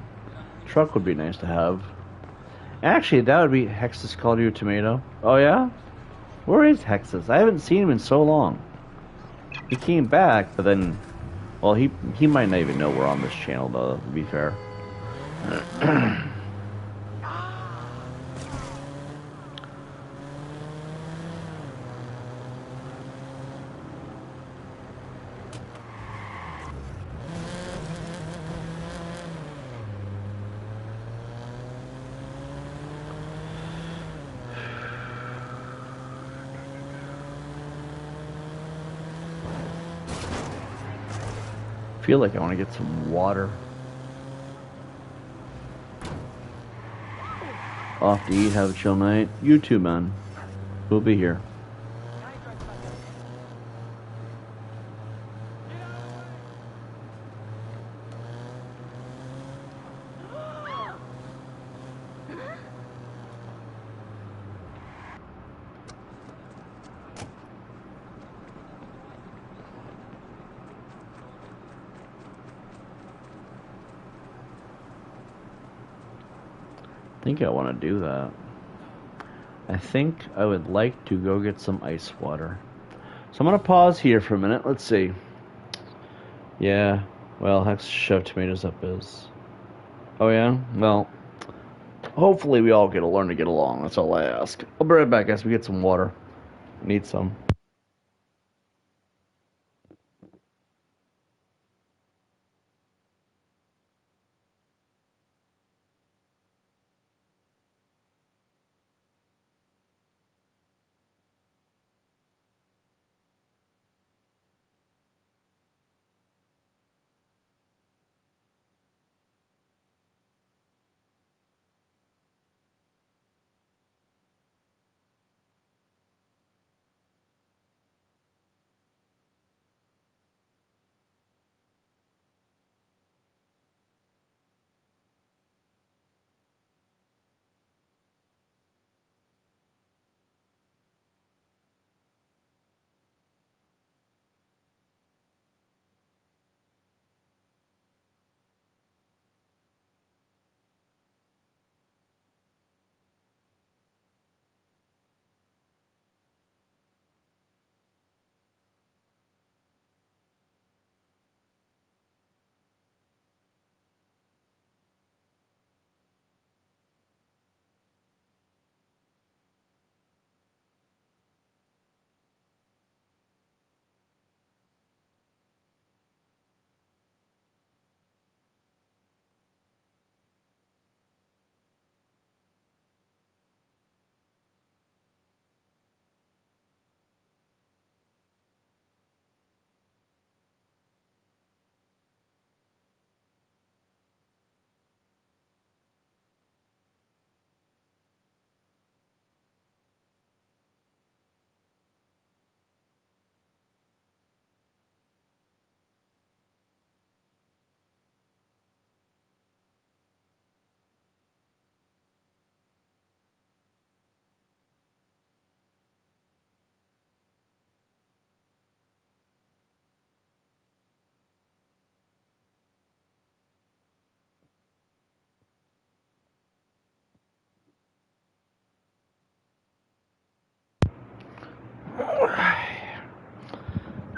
truck would be nice to have. Actually, that would be Hexus called you a tomato. Oh yeah? Where is Hexus? I haven't seen him in so long. He came back, but then, well, he might not even know we're on this channel, though, to be fair. I feel like I want to get some water. Off to eat, have a chill night. You too, man. We'll be here. I think I want to do that. I think I would like to go get some ice water. So I'm going to pause here for a minute. Let's see. Yeah, well, Hex shoved tomatoes up his. Oh yeah? Well, hopefully we all learn to get along. That's all I ask. I'll be right back, guys. We get some water. Need some.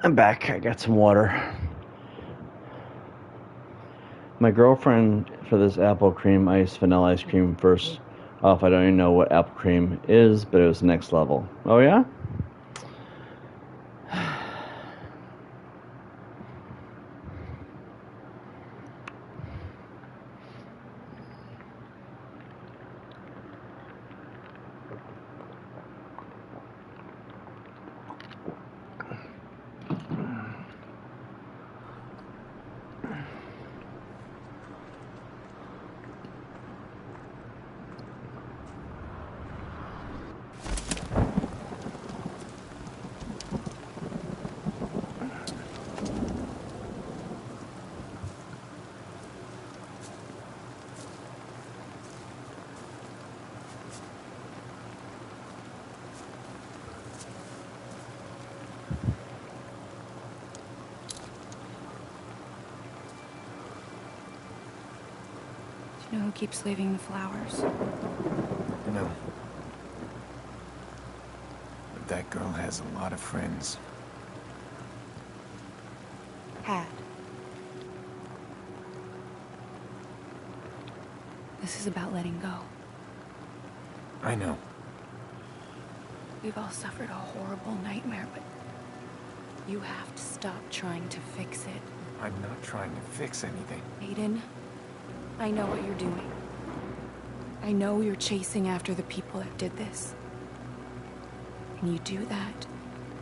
I'm back. I got some water. My girlfriend for this apple cream ice vanilla ice cream first off. I don't even know what apple cream is, but it was next level. Oh yeah? Do you know who keeps leaving the flowers? No. But that girl has a lot of friends. Had. This is about letting go. I know. We've all suffered a horrible nightmare, but you have to stop trying to fix it. I'm not trying to fix anything. Aiden, I know what you're doing. I know you're chasing after the people that did this. When you do that,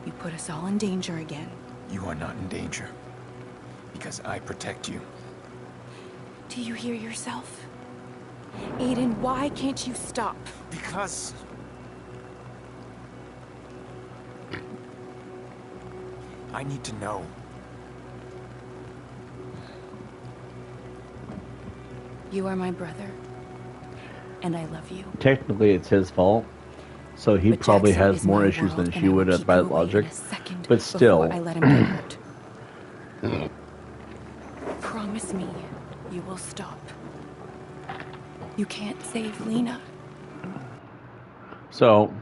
you put us all in danger again. You are not in danger. Because I protect you. Do you hear yourself? Aiden, why can't you stop? Because... I need to know. You are my brother. And I love you. Technically, it's his fault. So he probably has more issues than she would by logic. But still. I let him get hurt. Promise me you will stop. You can't save Lena. So,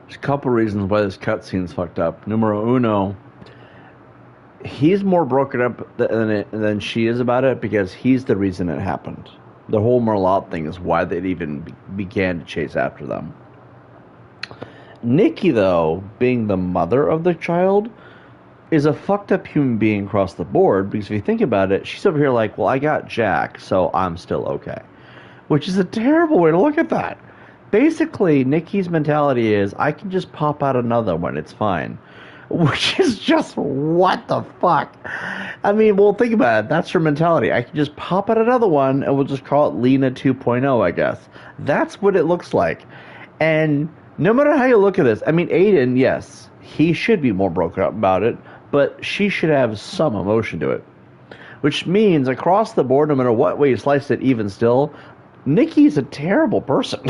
there's a couple reasons why this cutscene's fucked up. Numero uno, he's more broken up than she is about it because he's the reason it happened. The whole Merlot thing is why they even began to chase after them. Nikki, though, being the mother of the child, is a fucked up human being across the board because if you think about it, she's over here like, well, I got Jack, so I'm still okay. Which is a terrible way to look at that. Basically, Nikki's mentality is, I can just pop out another one, it's fine. Which is just, what the fuck? I mean, well, think about it. That's her mentality. I can just pop out another one, and we'll just call it Lena 2.0, I guess. That's what it looks like. And no matter how you look at this, I mean, Aiden, yes, he should be more broken up about it, but she should have some emotion to it. Which means, across the board, no matter what way you slice it, even still, Nikki's a terrible person.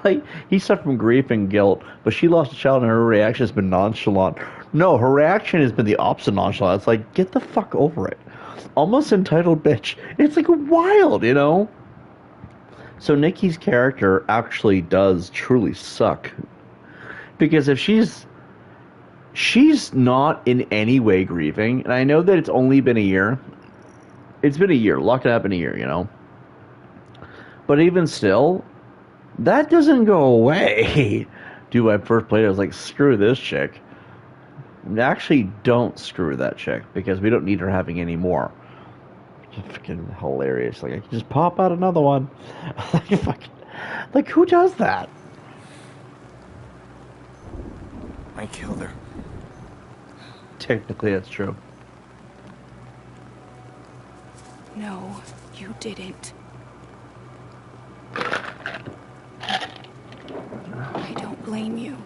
like, he suffered from grief and guilt, but she lost a child and her reaction has been nonchalant. No, her reaction has been the opposite of nonchalant. It's like, get the fuck over it. Almost entitled bitch. It's like wild, you know? So Nikki's character actually does truly suck. Because if she's not in any way grieving, and I know that it's only been a year. It's been a year. Lock it up in a year, you know? But even still, that doesn't go away. Dude, when I first played it, I was like, screw this chick. Actually, don't screw that chick, because we don't need her having any more. Fucking hilarious. Like, I can just pop out another one. Like, who does that? I killed her. Technically, that's true. No, you didn't. I don't blame you.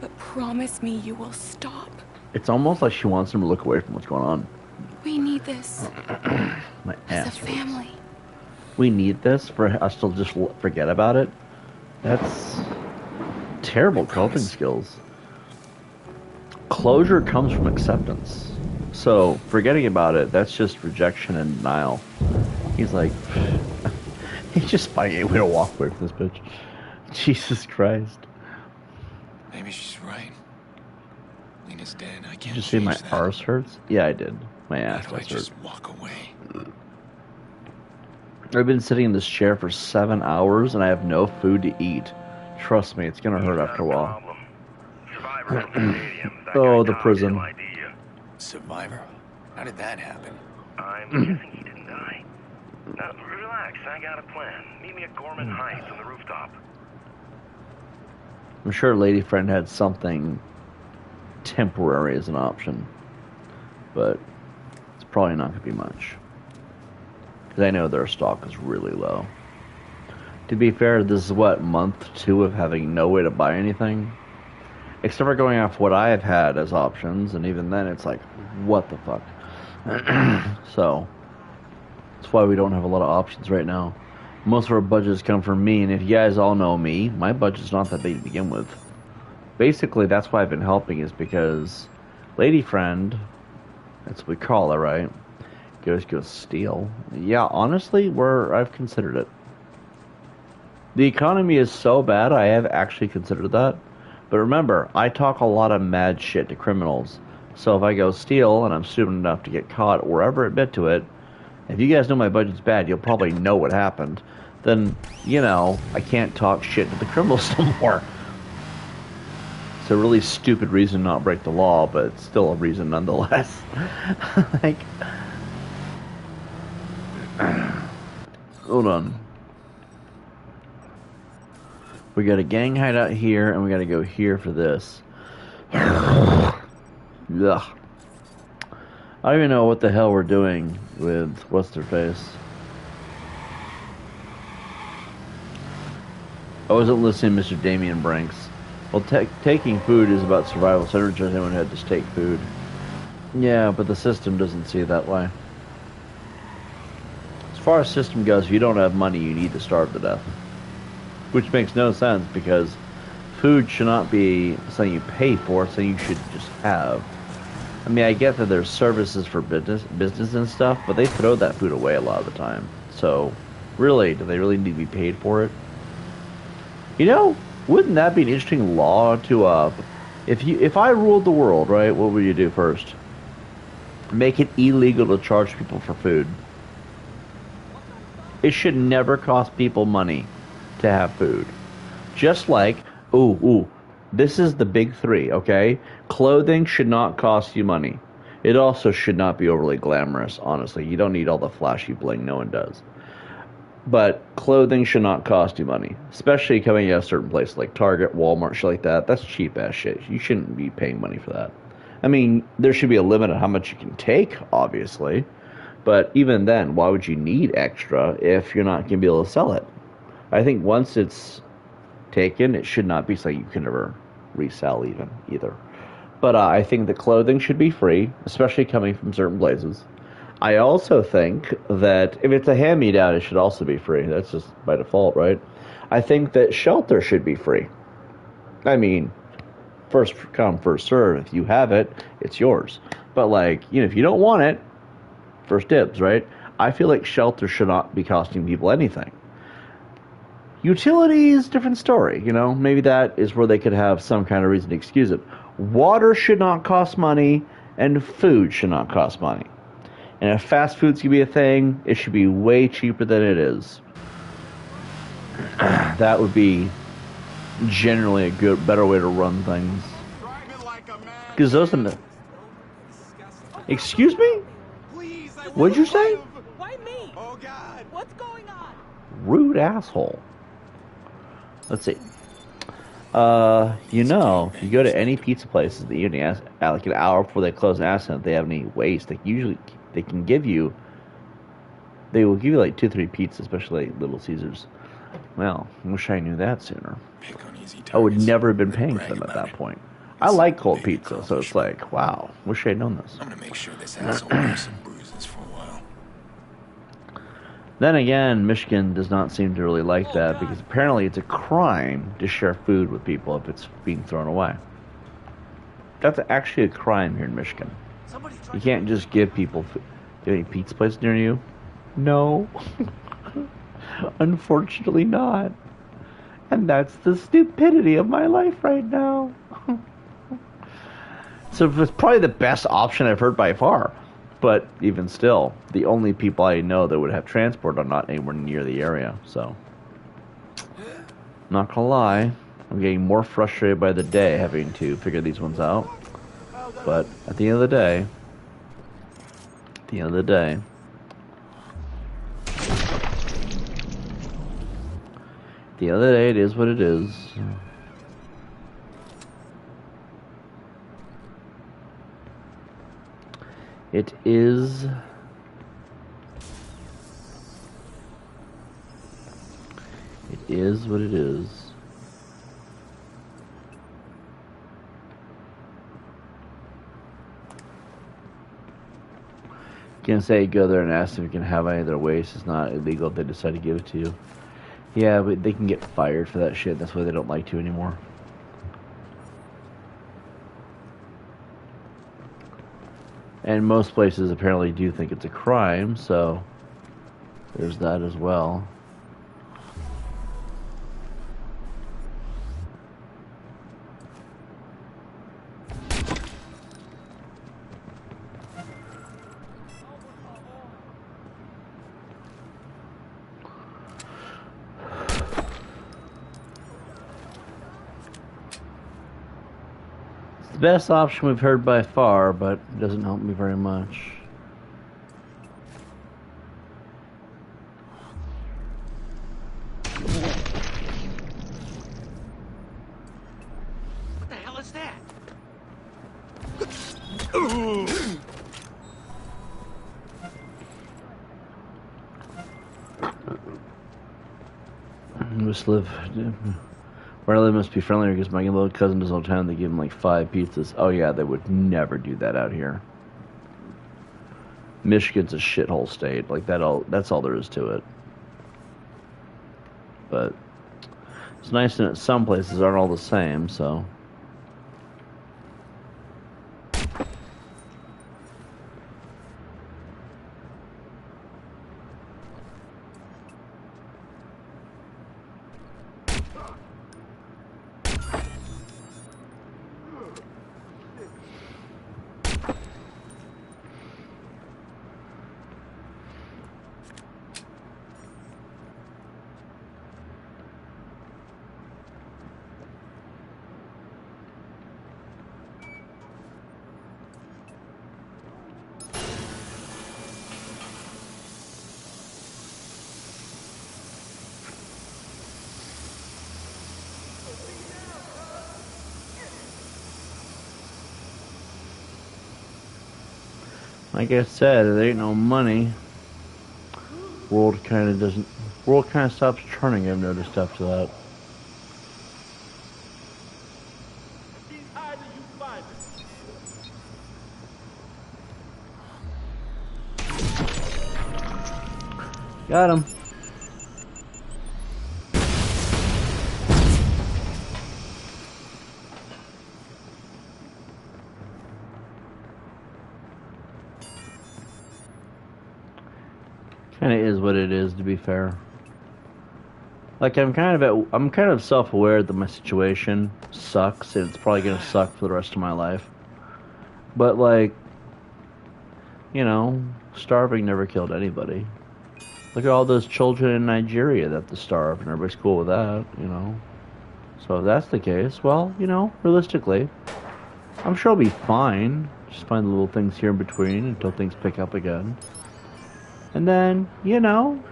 But promise me you will stop. It's almost like she wants him to look away from what's going on. We need this. My as ass a family. We need this for us to just forget about it. That's terrible coping skills. Closure comes from acceptance. So forgetting about it, that's just rejection and denial. He's like, he's just finding a way to walk away from this bitch. Jesus Christ. Maybe she's right. Lena's dead. I Did can't you see my change that. arse hurts? Yeah, I did. My How ass do I does just hurt. walk away? I've been sitting in this chair for 7 hours and I have no food to eat. Trust me, it's gonna hurt after a while. Oh, the prison. Survivor? How did that happen? I'm guessing he didn't die. Now, relax, I got a plan. Meet me at Gorman Heights on the rooftop. I'm sure Lady Friend had something temporary as an option, but it's probably not going to be much. Because I know their stock is really low. To be fair, this is what, month 2 of having no way to buy anything? Except for going off what I have had as options, and even then it's like, what the fuck? So, that's why we don't have a lot of options right now. Most of our budgets come from me, and if you guys all know me, my budget's not that big to begin with. Basically, that's why I've been helping, is because Lady Friend, that's what we call her, right? Go steal. Yeah, honestly, I've considered it. The economy is so bad, I have actually considered that. But remember, I talk a lot of mad shit to criminals. So if I go steal, and I'm stupid enough to get caught wherever it bit to it, if you guys know my budget's bad, you'll probably know what happened. Then, I can't talk shit to the criminals no more. It's a really stupid reason to not break the law, but it's still a reason nonetheless. Hold on. We got a gang hideout here, and we got to go here for this. Ugh. I don't even know what the hell we're doing with what's-their-face. I wasn't listening to Mr. Damian Branks. Well, taking food is about survival, so I don't judge anyone who had to take food. Yeah, but the system doesn't see it that way. As far as system goes, if you don't have money, you need to starve to death. Which makes no sense, because food should not be something you pay for, it's something you should just have. I mean, I get that there's services for business and stuff, but they throw that food away a lot of the time. So, really, do they really need to be paid for it? Wouldn't that be an interesting law to, if I ruled the world, right, what would you do first? Make it illegal to charge people for food. It should never cost people money to have food. Just like, this is the big 3, okay? Clothing should not cost you money. It also should not be overly glamorous, honestly. You don't need all the flashy bling, no one does. But clothing should not cost you money. Especially coming out of certain places like Target, Walmart, shit like that. That's cheap ass shit. You shouldn't be paying money for that. I mean, there should be a limit on how much you can take, obviously. But even then, why would you need extra if you're not going to be able to sell it? I think once it's taken, it should not be something you can ever resell either. But I think the clothing should be free, especially coming from certain places. I also think that if it's a hand-me-down, it should also be free. That's just by default, right? I think that shelter should be free. I mean, first come, first serve. If you have it, it's yours. But if you don't want it, first dibs, right? I feel like shelter should not be costing people anything. Utilities, different story, Maybe that is where they could have some kind of reason to excuse it. Water should not cost money, and food should not cost money. And if fast food's going to be a thing, it should be way cheaper than it is. That would be generally a better way to run things. Because those are... Excuse me? What'd you say? Why me? Oh God! What's going on? Rude asshole. Let's see. If you go to any pizza place in the evening, like an hour before they close, and ask them if they have any waste. They will give you like 2-3 pizzas, especially like Little Caesars. Well, I wish I knew that sooner. I would never have been paying for them at that point. I like cold pizza, so it's like, wow, wish I had known this. I'm gonna make sure this asshole wears some bruises for a while. Then again, Michigan does not seem to really like that, because apparently it's a crime to share food with people if it's being thrown away. That's actually a crime here in Michigan. You can't just give people food. Do you have any pizza places near you? No. Unfortunately not. And that's the stupidity of my life right now. So it's probably the best option I've heard by far. But even still, the only people I know that would have transport are not anywhere near the area. So, not gonna lie, I'm getting more frustrated by the day having to figure these ones out. But at the end of the day, it is what it is. It is what it is. Can say go there and ask them if you can have any of their waste. It's not illegal if they decide to give it to you. Yeah, but they can get fired for that shit. That's why they don't like to anymore. And most places apparently do think it's a crime, so there's that as well. Best option we've heard by far, but it doesn't help me very much. What the hell is that? Just live. Where I live must be friendlier because my little cousin does all the time. They give him like 5 pizzas. Oh yeah, they would never do that out here. Michigan's a shithole state. Like that's all there is to it. But it's nice that some places aren't all the same, so. Like I said, there ain't no money. World kind of stops churning. I've noticed after that. Got him. Kind of is what it is, to be fair. Like I'm kind of self-aware that my situation sucks, and it's probably gonna suck for the rest of my life. But like, you know, starving never killed anybody. Look at all those children in Nigeria that have to starve, and everybody's cool with that, you know. So if that's the case, well, you know, realistically, I'm sure I'll be fine. Just find the little things here in between until things pick up again. And then, you know,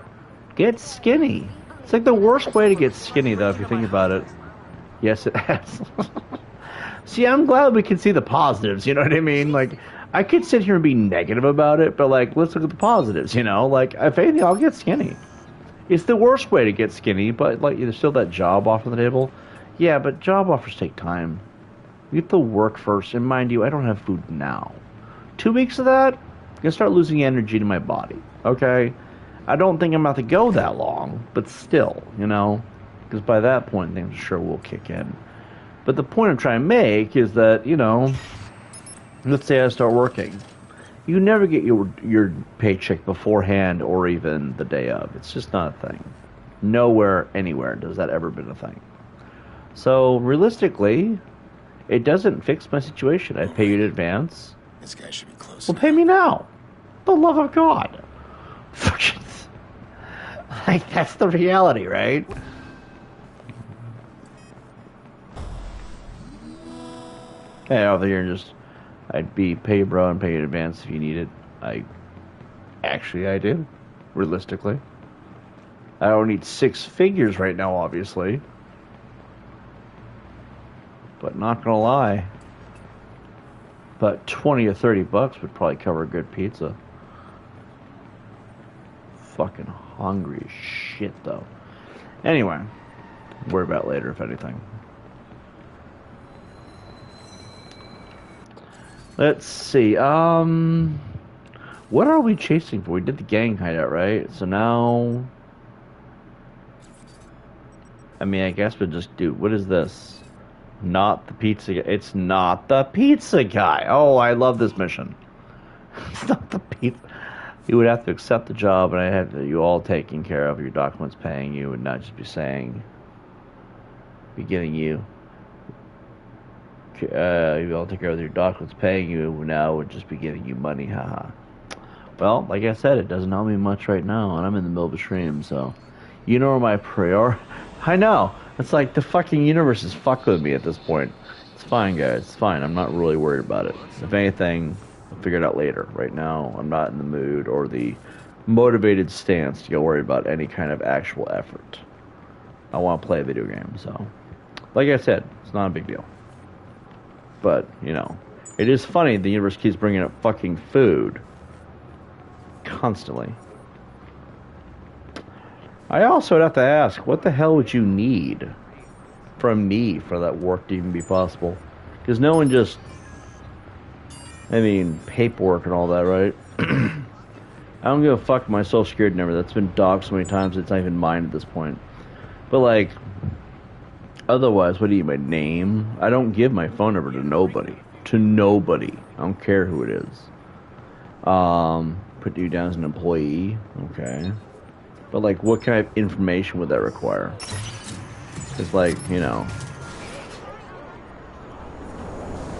get skinny. It's like the worst way to get skinny, though, if you think about it. Yes, it has. See, I'm glad we can see the positives, you know what I mean? Like, I could sit here and be negative about it, but, like, let's look at the positives, you know? Like, if anything, I'll get skinny. It's the worst way to get skinny, but, like, there's still that job offer on the table. Yeah, but job offers take time. You have to work first, and mind you, I don't have food now. 2 weeks of that, I'm going to start losing energy to my body. Okay, I don't think I'm about to go that long, but still, you know, because by that point things sure will kick in. But the point I'm trying to make is that, you know, let's say I start working. You never get your paycheck beforehand or even the day of. It's just not a thing. Nowhere, anywhere does that ever been a thing. So realistically, It doesn't fix my situation. I pay you in advance. This guy should be close. Well, pay me now. The love of God. Like, that's the reality, right? Hey, over here, just I'd be pay you, bro, and pay you in advance if you need it. I do, realistically. I don't need 6 figures right now, obviously. But not gonna lie. But 20 or 30 bucks would probably cover a good pizza. Fucking hungry as shit, though. Anyway, worry about later, if anything. Let's see. What are we chasing for? We did the gang hideout, right? So now, I mean, I guess we'll just do. What is this? Not the pizza guy. It's not the pizza guy. Oh, I love this mission. It's not the pizza. You would have to accept the job, and I had you all taken care of, your documents paying you, and not just be saying, be giving you. You all take care of your documents paying you. Now would just be giving you money, haha. Well, like I said, it doesn't help me much right now, and I'm in the middle of a stream, so you know where my priority. I know. It's like the fucking universe is fucked with me at this point. It's fine, guys. It's fine. I'm not really worried about it. If anything, I'll figure it out later. Right now, I'm not in the mood or the motivated stance to get worried about any kind of actual effort. I want to play a video game, so like I said, it's not a big deal. But, you know, it is funny the universe keeps bringing up fucking food constantly. I also would have to ask, what the hell would you need from me for that work to even be possible? Because no one just, I mean, paperwork and all that, right? I don't give a fuck my social security number. That's been dogged so many times it's not even mine at this point. But, like, otherwise, what do you, my name? I don't give my phone number to nobody. To nobody. I don't care who it is. Put you down as an employee. Okay. But, like, what kind of information would that require? It's like, you know.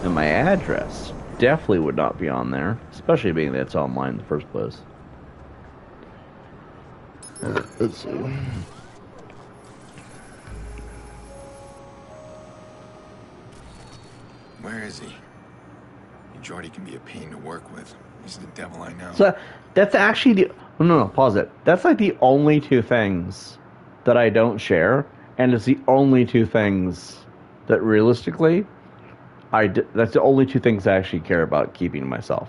And my address definitely would not be on there. Especially being that it's online in the first place. Let's see. Where is he? Jordy can be a pain to work with. He's the devil I know. So that's actually the... No, pause it. That's like the only 2 things that I don't share, and it's the only 2 things that realistically, that's the only 2 things I actually care about keeping to myself.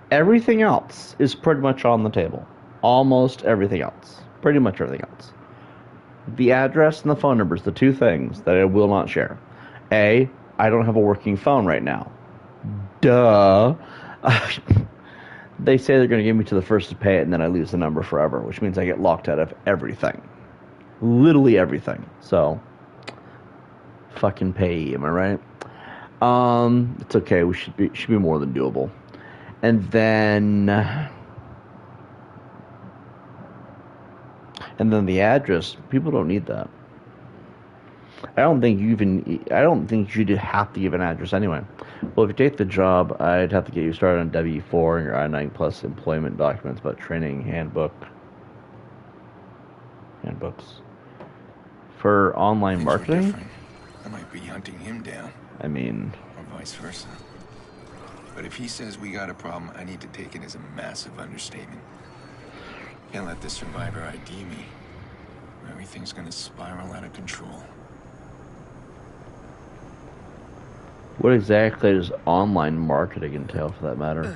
Everything else is pretty much on the table. Almost everything else. Pretty much everything else. The address and the phone numbers, the 2 things that I will not share. A, I don't have a working phone right now. Duh. They say they're going to give me to the first to pay it, and then I lose the number forever, which means I get locked out of everything. Literally everything. So, fucking pay, am I right? It's okay. We should be more than doable. And then the address. People don't need that. I don't think you have to give an address anyway. Well, if you take the job, I'd have to get you started on W-4 and your I-9 plus employment documents about training handbooks for online marketing. I might be hunting him down. I mean, or vice versa. But if he says we got a problem, I need to take it as a massive understatement. Can't let this survivor ID me. Everything's gonna spiral out of control. What exactly does online marketing entail, for that matter?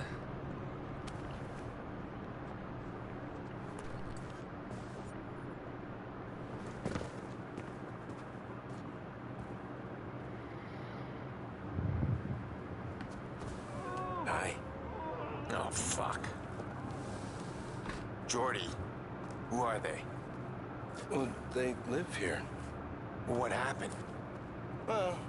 Hi. Oh, fuck. Jordy. Who are they? Well, they live here. What happened? Well,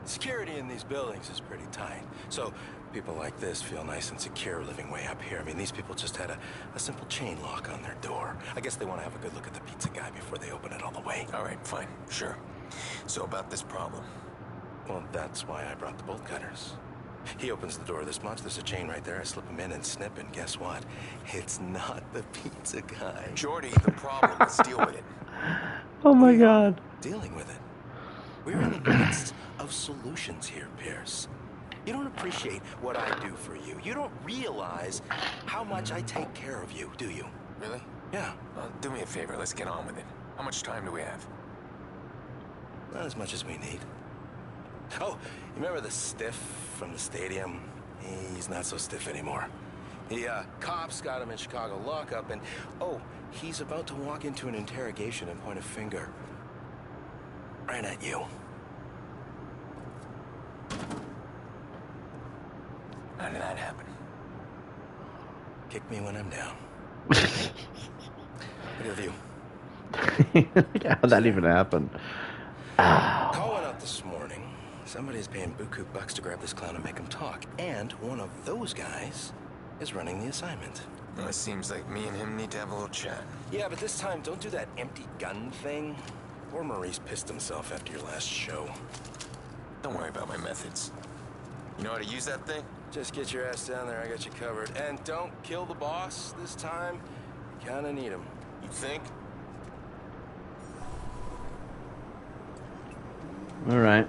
security in these buildings is pretty tight. So people like this feel nice and secure living way up here. I mean, these people just had a simple chain lock on their door. I guess they want to have a good look at the pizza guy before they open it all the way. All right, fine, sure. So about this problem. Well, that's why I brought the bolt cutters. He opens the door this much, there's a chain right there, I slip him in and snip, and guess what? It's not the pizza guy. Jordy, the problem, let's deal with it. Oh my God. Dealing with it. We're in the midst of solutions here, Pierce. You don't appreciate what I do for you. You don't realize how much I take care of you, do you? Really? Yeah. Do me a favor, let's get on with it. How much time do we have? Not as much as we need. Oh, you remember the stiff from the stadium? He's not so stiff anymore. The cops got him in Chicago lockup, and oh, he's about to walk into an interrogation and point a finger right at you. How did that happen? Kick me when I'm down. Look at the view. How'd that even happen? Call went out this morning. Somebody's paying buku bucks to grab this clown and make him talk. And one of those guys is running the assignment. Well, it seems like me and him need to have a little chat. Yeah, but this time, don't do that empty gun thing. Poor Maurice pissed himself after your last show. Don't worry about my methods. You know how to use that thing? Just get your ass down there, I got you covered. And don't kill the boss this time. You kinda need him. You think? All right.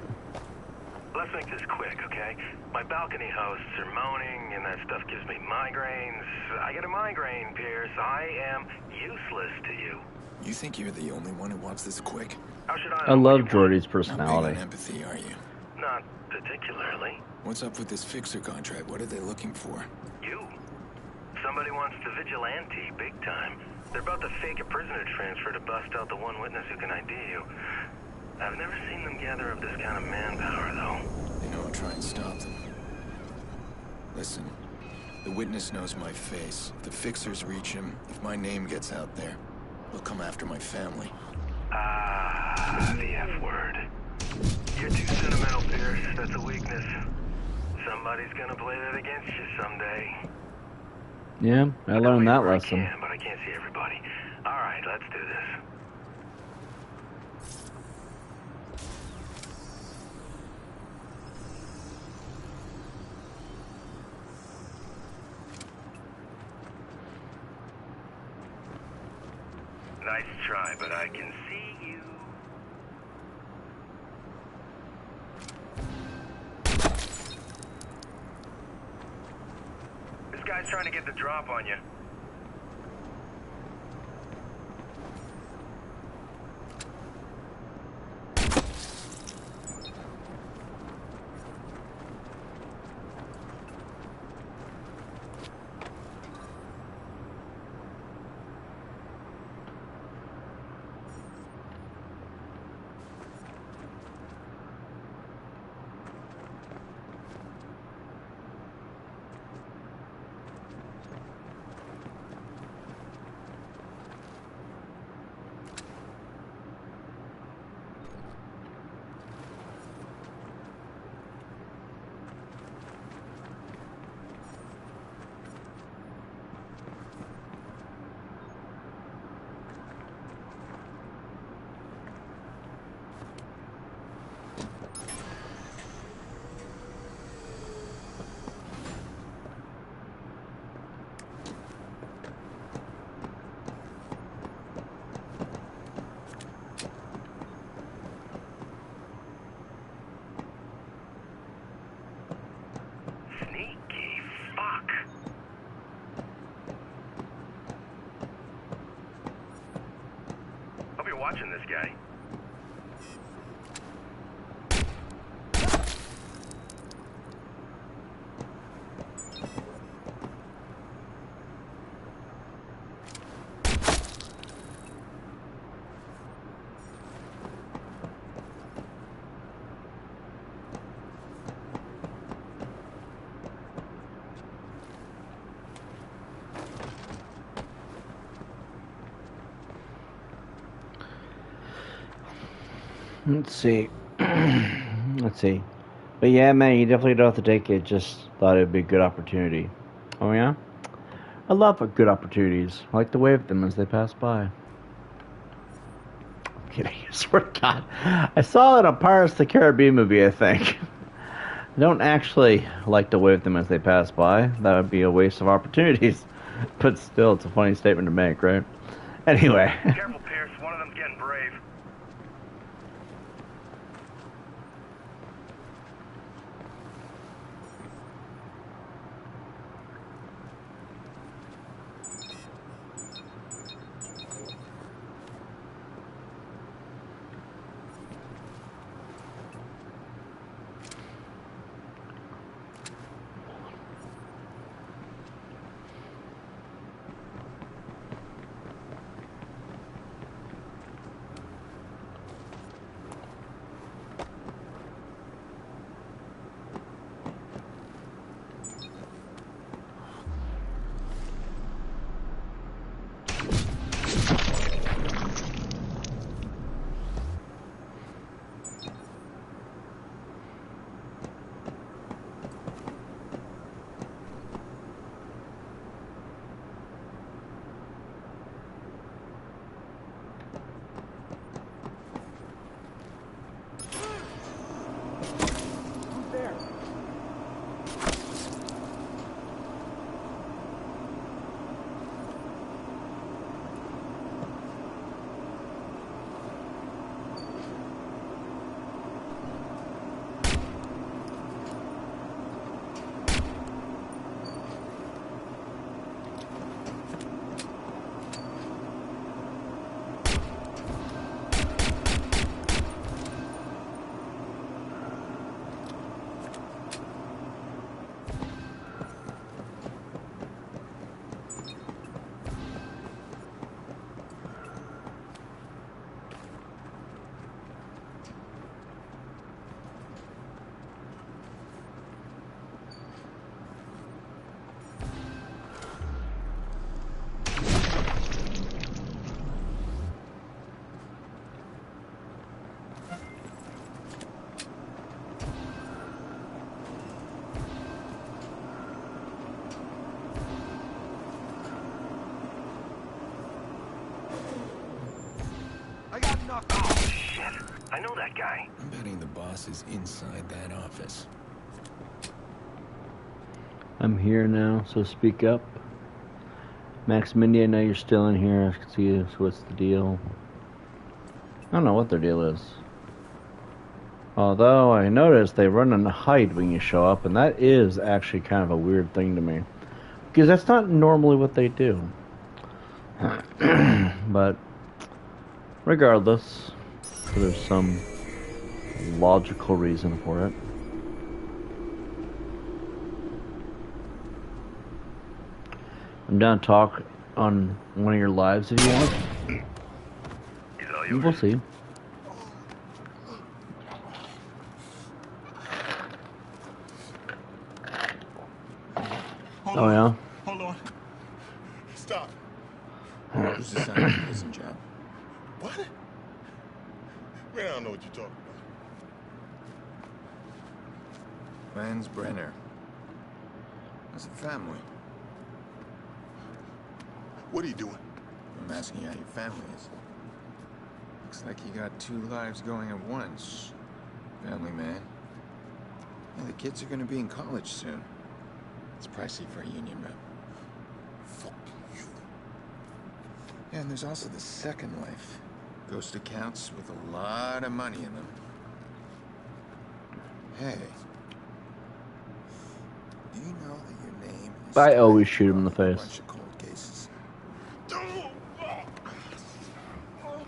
Let's make this quick, okay? My balcony hosts are moaning, and that stuff gives me migraines. I get a migraine, Pierce. I am useless to you. You think you're the only one who wants this quick? How should I love Jordy's Not personality. big on empathy, are you? Not particularly. What's up with this fixer contract? What are they looking for? You. Somebody wants to vigilante big time. They're about to fake a prisoner transfer to bust out the one witness who can ID you. I've never seen them gather up this kind of manpower, though. They know I'll try and stop them. Listen, the witness knows my face. If the fixers reach him, if my name gets out there, they'll come after my family. Ah, the F word. You're too sentimental, Pierce. That's a weakness. Somebody's gonna play that against you someday. Yeah, I learned that lesson. I can, but I can't see everybody. All right, let's do this. Nice try, but I can see you. This guy's trying to get the drop on you. Sneaky fuck. Hope you're watching this guy. Let's see. Let's see. But yeah, man, you definitely don't have to take it. Just thought it'd be a good opportunity. Oh yeah? I love good opportunities. I like to wave them as they pass by. kidding. I swear to God. I saw it in a Pirates of the Caribbean movie, I think. I don't actually like to wave them as they pass by. That would be a waste of opportunities. But still, it's a funny statement to make, right? Anyway. Careful, Pierce. One of them's getting brave. Oh, shit. I know that guy. I'm betting the boss is inside that office. I'm here now, so speak up. Max Mindy, I know you're still in here. I can see you. So what's the deal? I don't know what their deal is. Although I noticed they run and hide when you show up, and that is actually kind of a weird thing to me. Because that's not normally what they do. But regardless, there's some logical reason for it. I'm down to talk on one of your lives if you want. We'll see. Oh yeah? Hold on. Stop. Who's assigned to the prison job? What? Man, I don't know what you're talking about. Lance Brenner. How's the family? What are you doing? I'm asking you how your family is. Looks like you got two lives going at once, family man. Yeah, the kids are gonna be in college soon. It's pricey for a union rep. Fuck you. Yeah, and there's also the second life. Ghost accounts with a lot of money in them. Hey. Do you know that your name is... I always shoot him in the face. Bunch of cold cases.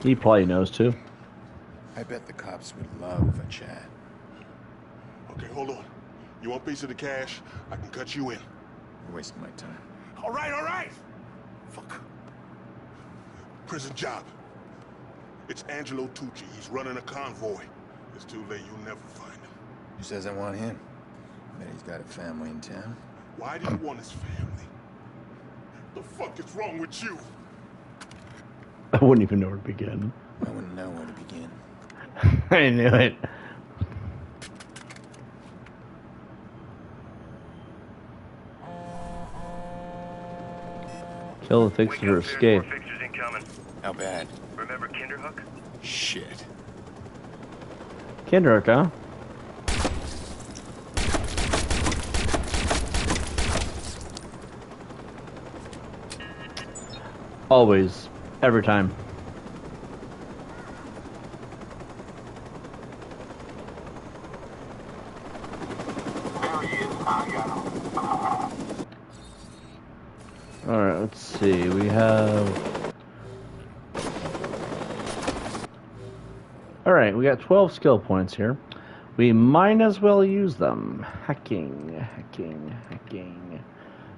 He probably knows too. I bet the cops would love a chat. Okay, hold on. You want a piece of the cash? I can cut you in. You're wasting my time. All right. Fuck. Prison job. It's Angelo Tucci. He's running a convoy. It's too late. You'll never find him. Who says I want him? Bet he's got a family in town. Why do you want his family? The fuck is wrong with you? I wouldn't even know where to begin. I wouldn't know where to begin. I knew it. Kill the fixer or escape. Fixers incoming. How bad? Remember Kinderhook? Shit. Kendrick, huh? Always. Every time. Alright, let's see. We have... Alright, we got 12 skill points here. We might as well use them. Hacking.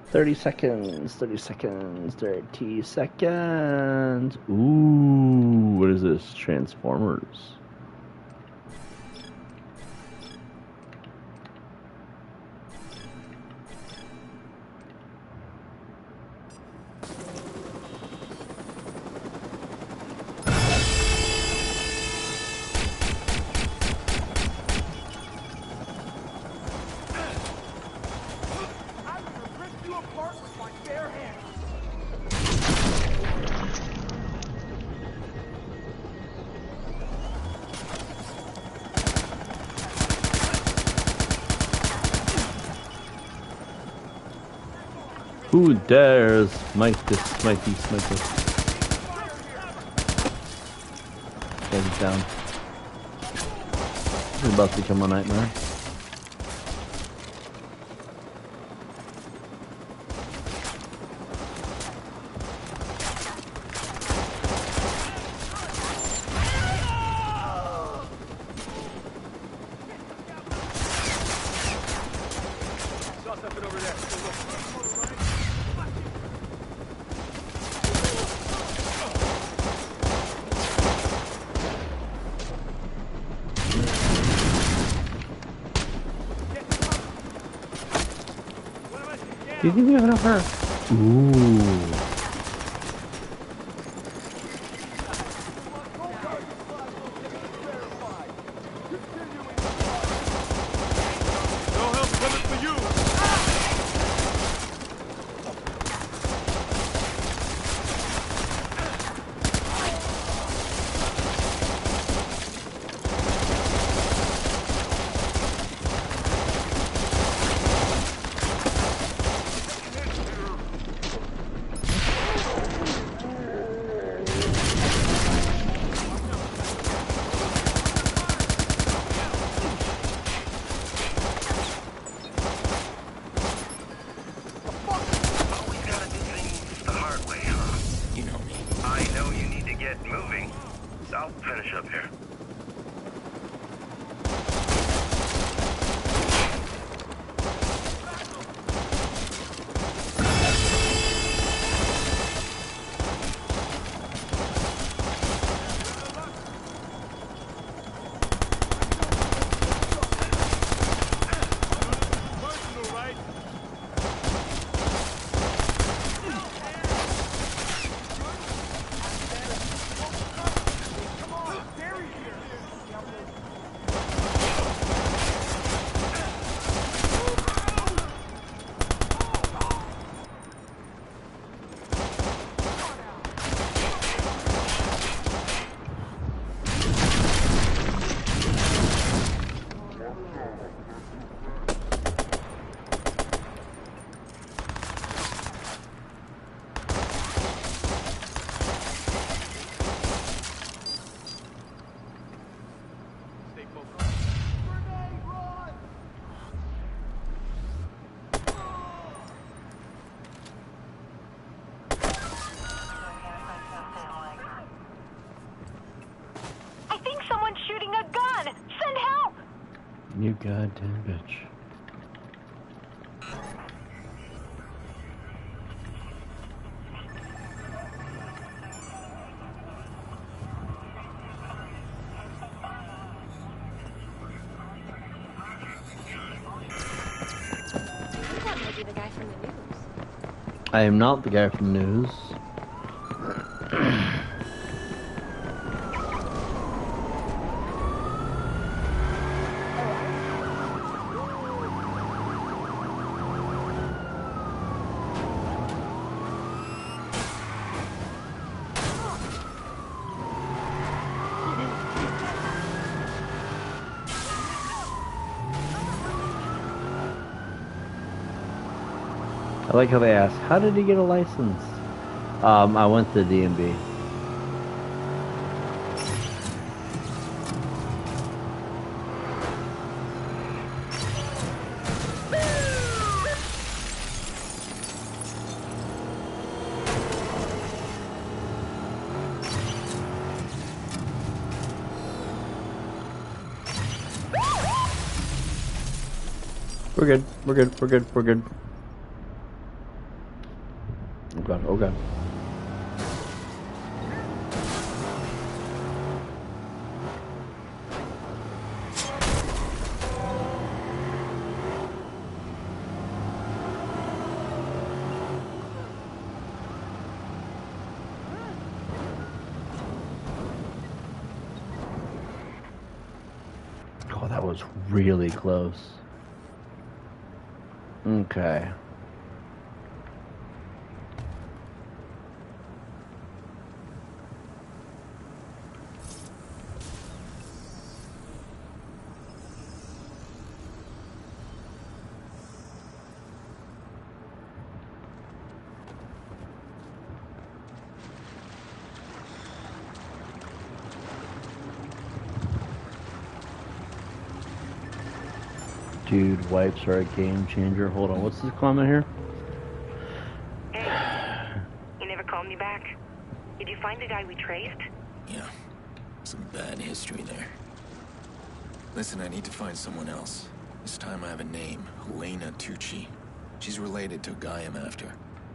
30 seconds, 30 seconds, 30 seconds. Ooh, what is this? Transformers. Who dares smite this, smite this. He's down. This is about to become a nightmare. Do you think we have enough for? Ooh. You goddamn bitch. That might be the guy from the news. I am not the guy from the news. I like how they ask, how did he get a license? I went to the DMV. We're good. We're good. We're good. We're good. Oh god. Oh god. Oh, that was really close. Okay. Dude, wipes are a game changer. Hold on, what's this comment here? Hey, you never called me back. Did you find the guy we traced? Yeah, some bad history there. Listen, I need to find someone else. This time I have a name, Helena Tucci. She's related to a guy I'm after.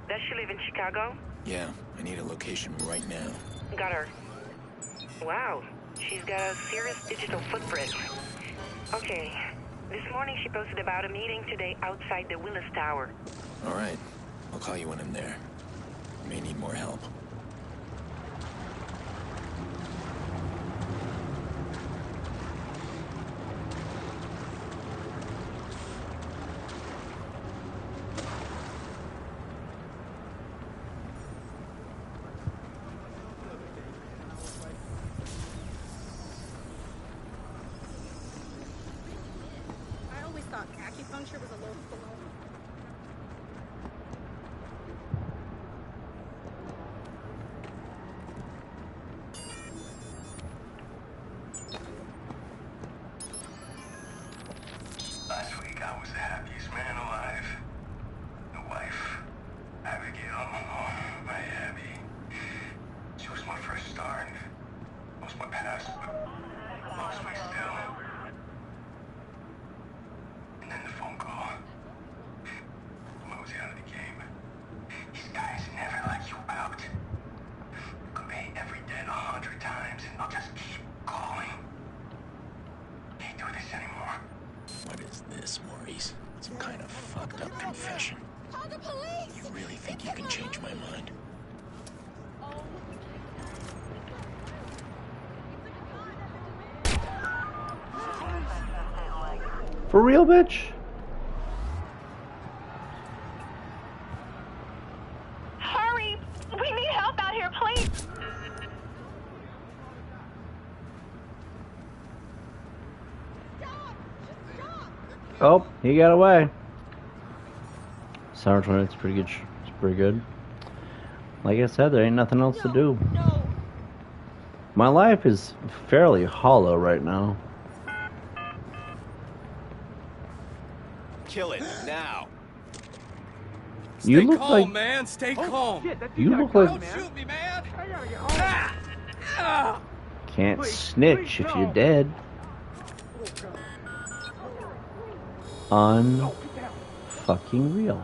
Does she live in Chicago? Yeah, I need a location right now. Got her. Wow, she's got a serious digital footprint. Okay, this morning she posted about a meeting today outside the Willis Tower. All right, I'll call you when I'm there. May need more help. I always thought acupuncture was a load of baloney. Last week I was the happiest man alive. The wife, Abigail, oh, my Abby. She was my first star and was my past, but loves me still. And then the phone call. I was out of the game. These guys never let you out. You can pay every debt 100 times and they'll just keep calling. Can't do this anymore. What is this, Maurice? Some kind of fucked up confession. Call the police! You really think you can change my mind? For real, bitch? Hurry! We need help out here, please! Oh, he got away. Summer 20, it's pretty good. It's pretty good. Like I said, there ain't nothing else to do. My life is fairly hollow right now. Kill it now. You Stay look calm, like man. Stay calm. you look like Don't shoot me, man. can't snitch if you're dead. Unfucking real.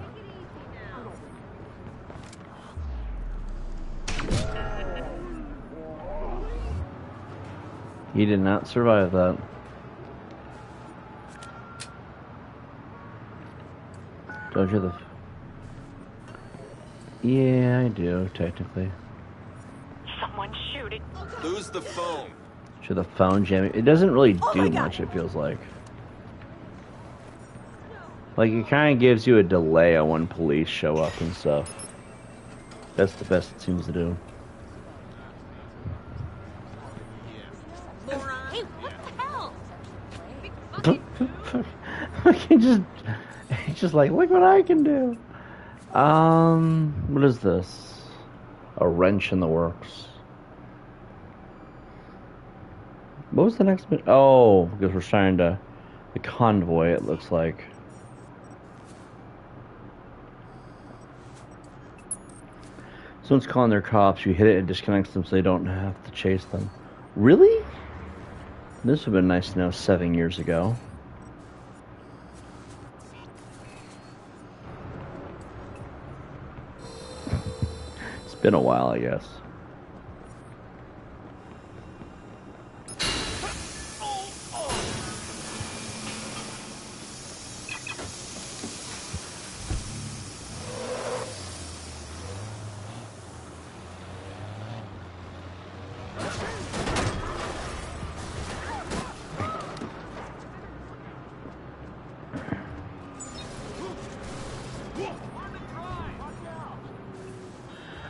He did not survive that. Don't you the... Yeah, I do, technically. Someone shooting. Lose the phone. To the phone jamming. It doesn't really do much, it feels like. Like, it kind of gives you a delay on when police show up and stuff. That's the best it seems to do. Hey, what the hell? Fucking just like, look what I can do. What is this? A wrench in the works. What was the next bit? Oh, because we're trying to the convoy, it looks like. Someone's calling their cops. You hit it, it disconnects them so they don't have to chase them. Really? This would have been nice to know 7 years ago. It's been a while, I guess.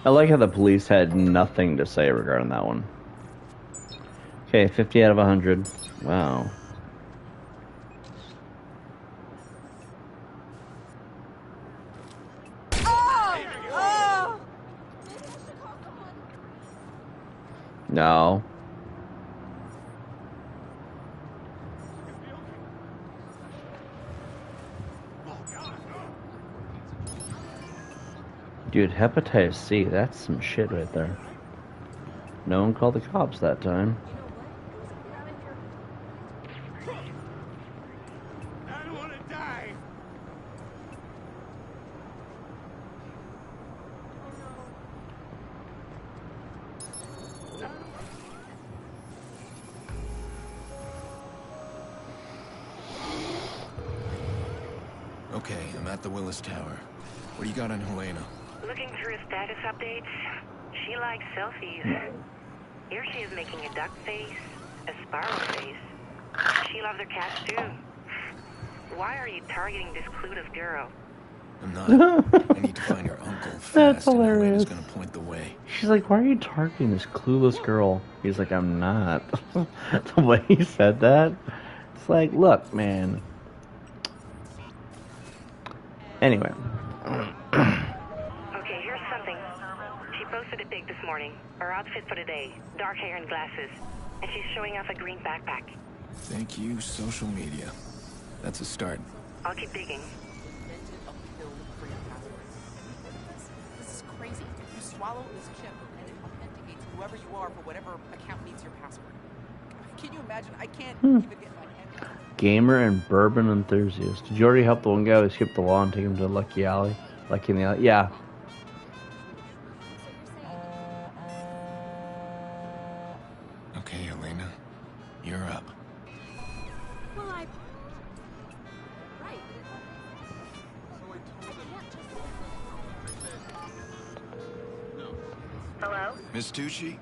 I like how the police had nothing to say regarding that one. Okay, 50 out of 100. Wow. No. Dude, hepatitis C, that's some shit right there. No one called the cops that time. I don't want to die. Okay, I'm at the Willis Tower. What do you got on Helena? Looking through status updates, she likes selfies. Here she is making a duck face, a sparrow face. She loves her cats too. Why are you targeting this clueless girl? I'm not. I need to find her uncle fast. That's hilarious. And Helena's gonna point the way. She's like, why are you targeting this clueless girl? He's like, I'm not. The way he said that, it's like, look, man. Anyway. Okay, here's something. She posted a pic this morning. Her outfit for the day. Dark hair and glasses. And she's showing off a green backpack. Thank you, social media. That's a start. I'll keep digging. This is crazy. You swallow this chip and it authenticates whoever you are for whatever account needs your password. Can you imagine? I can't even get my head. Gamer and bourbon enthusiast. Did you already help the one guy who skipped the law and take him to Lucky Alley? Lucky in the Alley? Yeah. Okay, Helena. You're up. Well, right. Hello? Miss Tucci?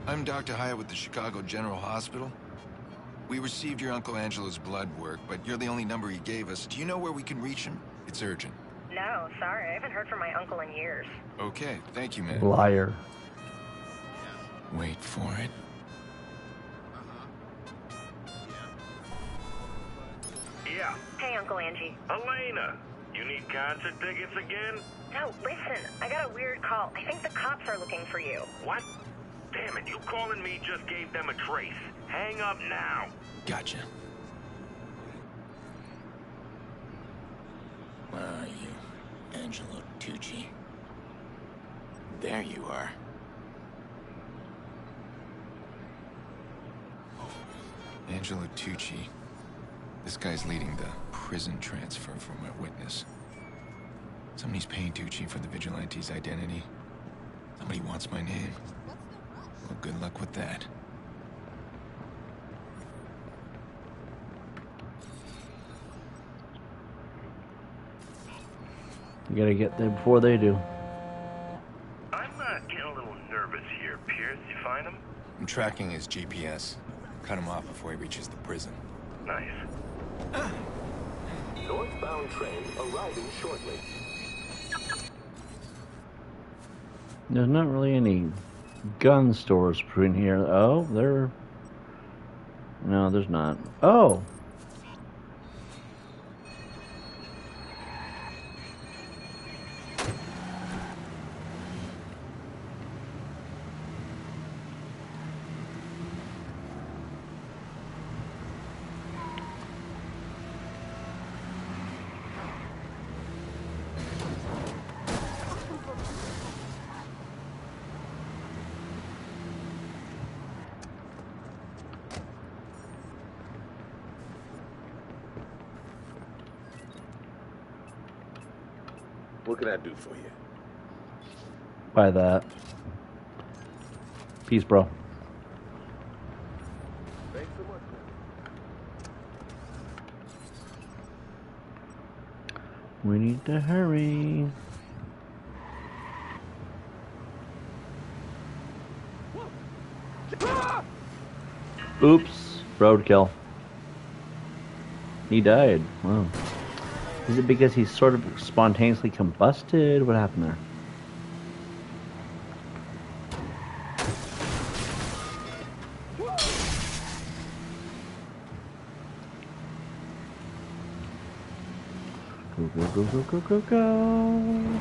I'm Dr. Hyatt with the Chicago General Hospital. We received your Uncle Angelo's blood work, but you're the only number he gave us. Do you know where we can reach him? It's urgent. No, sorry. I haven't heard from my uncle in years. Okay, thank you, man. Liar. Wait for it. Yeah. Hey, Uncle Angie. Elena, you need concert tickets again? No, listen. I got a weird call. I think the cops are looking for you. What? Damn it, you calling me just gave them a trace. Hang up now. Gotcha. Where are you, Angelo Tucci? There you are. Angelo Tucci. This guy's leading the prison transfer for my witness. Somebody's paying Tucci for the vigilante's identity. Somebody wants my name. Well, good luck with that. You gotta get there before they do. I'm getting a little nervous here, Pierce. You find him? I'm tracking his GPS. Cut him off before he reaches the prison. Nice. Northbound train arriving shortly. There's not really any gun stores between here. Oh, there. No, there's not. Oh. What can I do for you? Buy that. Peace, bro. Thanks so much, man. We need to hurry. Oops. Roadkill. He died. Wow. Is it because he's sort of spontaneously combusted? What happened there? Go, go, go, go, go, go, go.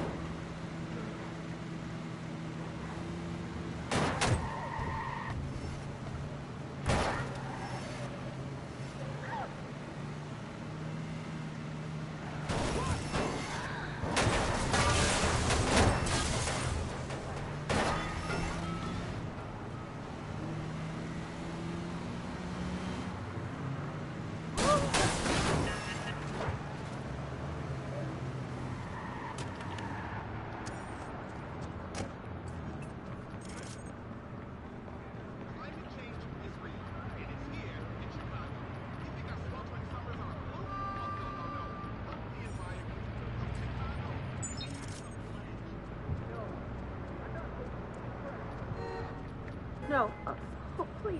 No. Oh, please.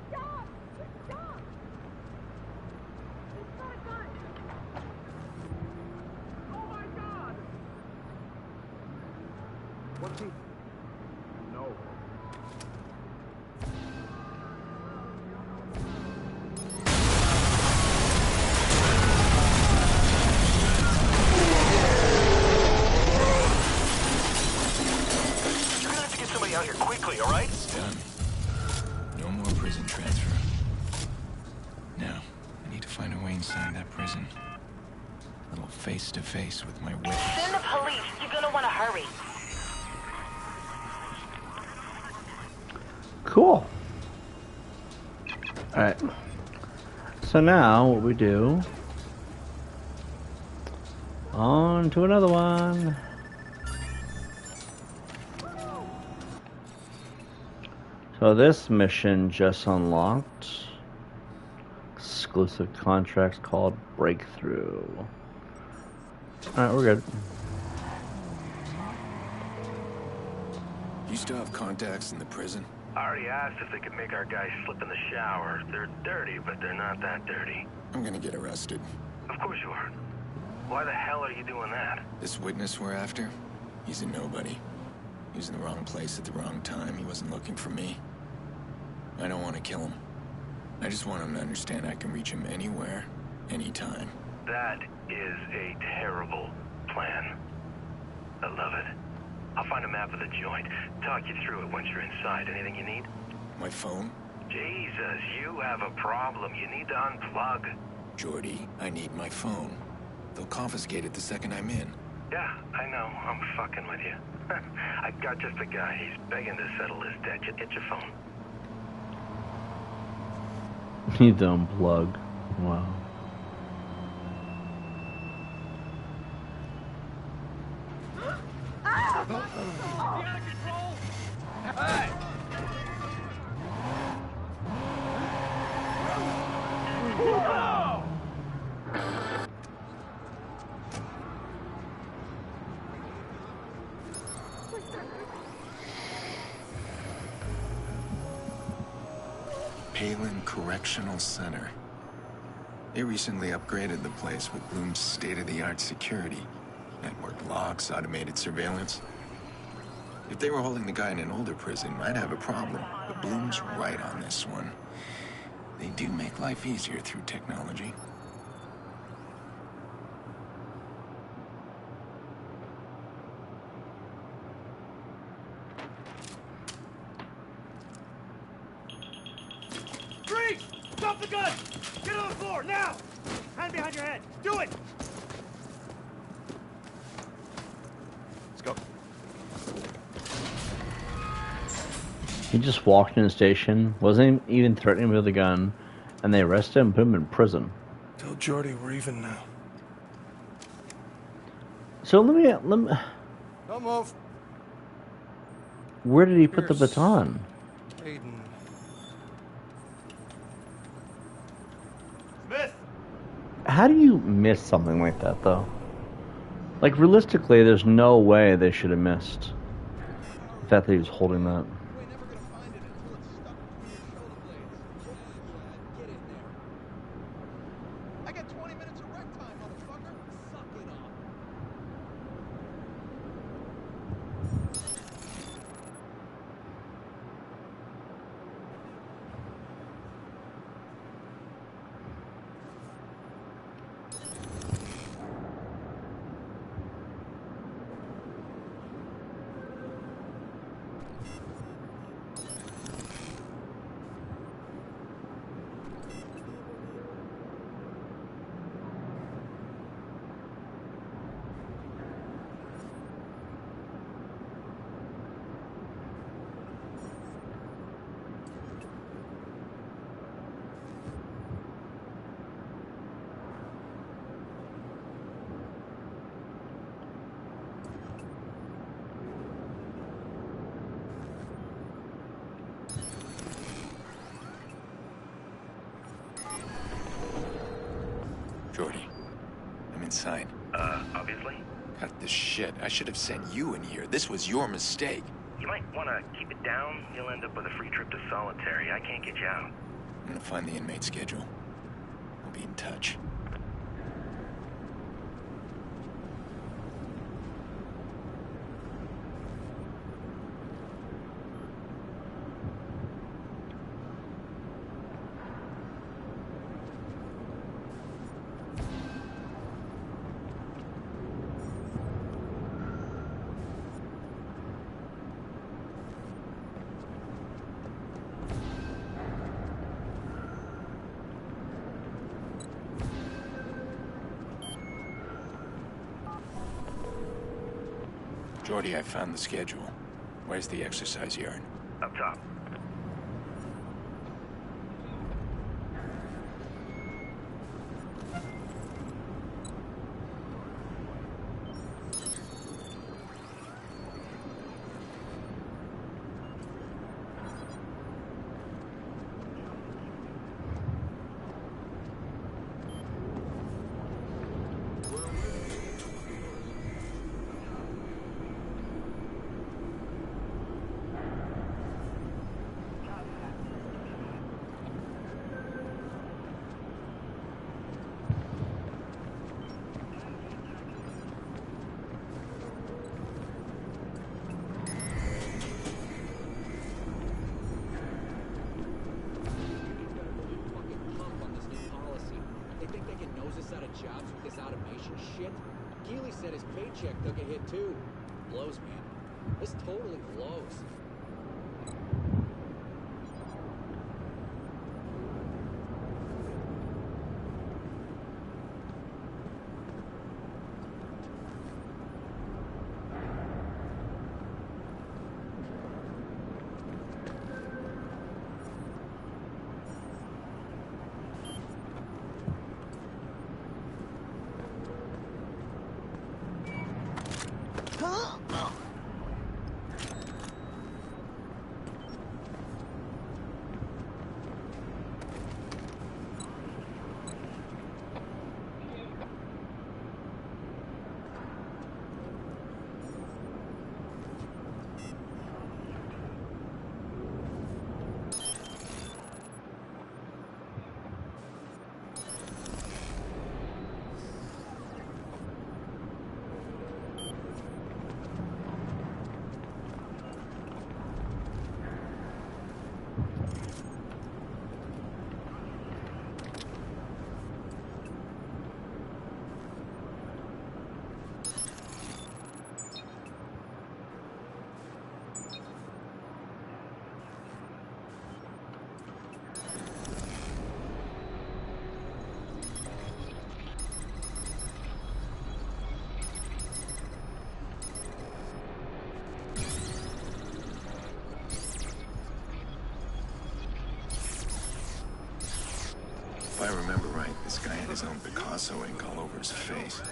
Stop! Stop! It's not a gun! Oh my god! What's he? No. You're gonna have to get somebody out here quickly, all right? It's done. No more prison transfer. Now, I need to find a way inside that prison. A little face-to-face with my witness. Send the police. You're gonna want to hurry. Cool. Alright. So now what we do, on to another one. So this mission just unlocked. Exclusive contracts called Breakthrough. Alright, we're good. You still have contacts in the prison? I already asked if they could make our guys slip in the shower. They're dirty, but they're not that dirty. I'm gonna get arrested. Of course you are. Why the hell are you doing that? This witness we're after, he's a nobody. He was in the wrong place at the wrong time. He wasn't looking for me. I don't want to kill him. I just want him to understand I can reach him anywhere, anytime. That is a terrible plan. I love it. I'll find a map of the joint. Talk you through it once you're inside. Anything you need? My phone? Jesus, you have a problem. You need to unplug. Jordy, I need my phone. They'll confiscate it the second I'm in. Yeah, I know. I'm fucking with you. I got just a guy. He's begging to settle his debt. You get your phone. Need to unplug. Wow. Palin Correctional Center. They recently upgraded the place with Bloom's state-of-the-art security. Network locks, automated surveillance. If they were holding the guy in an older prison, I'd have a problem. But Bloom's right on this one. They do make life easier through technology. Freeze! Stop the gun! Get on the floor, now! Hand behind your head. Do it! Let's go. He just walked in the station, wasn't even threatening me with a gun, and they arrested him and put him in prison. Tell Jordy we're even now. So let me. Don't move. Where did he put the Here's baton? Aiden. Smith! How do you miss something like that, though? Like, realistically, there's no way they should have missed. The fact that he was holding that. I got 20 minutes of rec time, motherfucker. Suck it up. Jordy, I'm inside. Obviously. Cut the shit. I should have sent you in here. This was your mistake. You might want to keep it down. You'll end up with a free trip to solitary. I can't get you out. I'm gonna find the inmate schedule. I'll be in touch. Jordy, I found the schedule. Where's the exercise yard? Up top. Jobs with this automation shit. Keeley said his paycheck took a hit too. Blows, man. This totally blows. If I remember right, this guy had his own Picasso ink all over his face.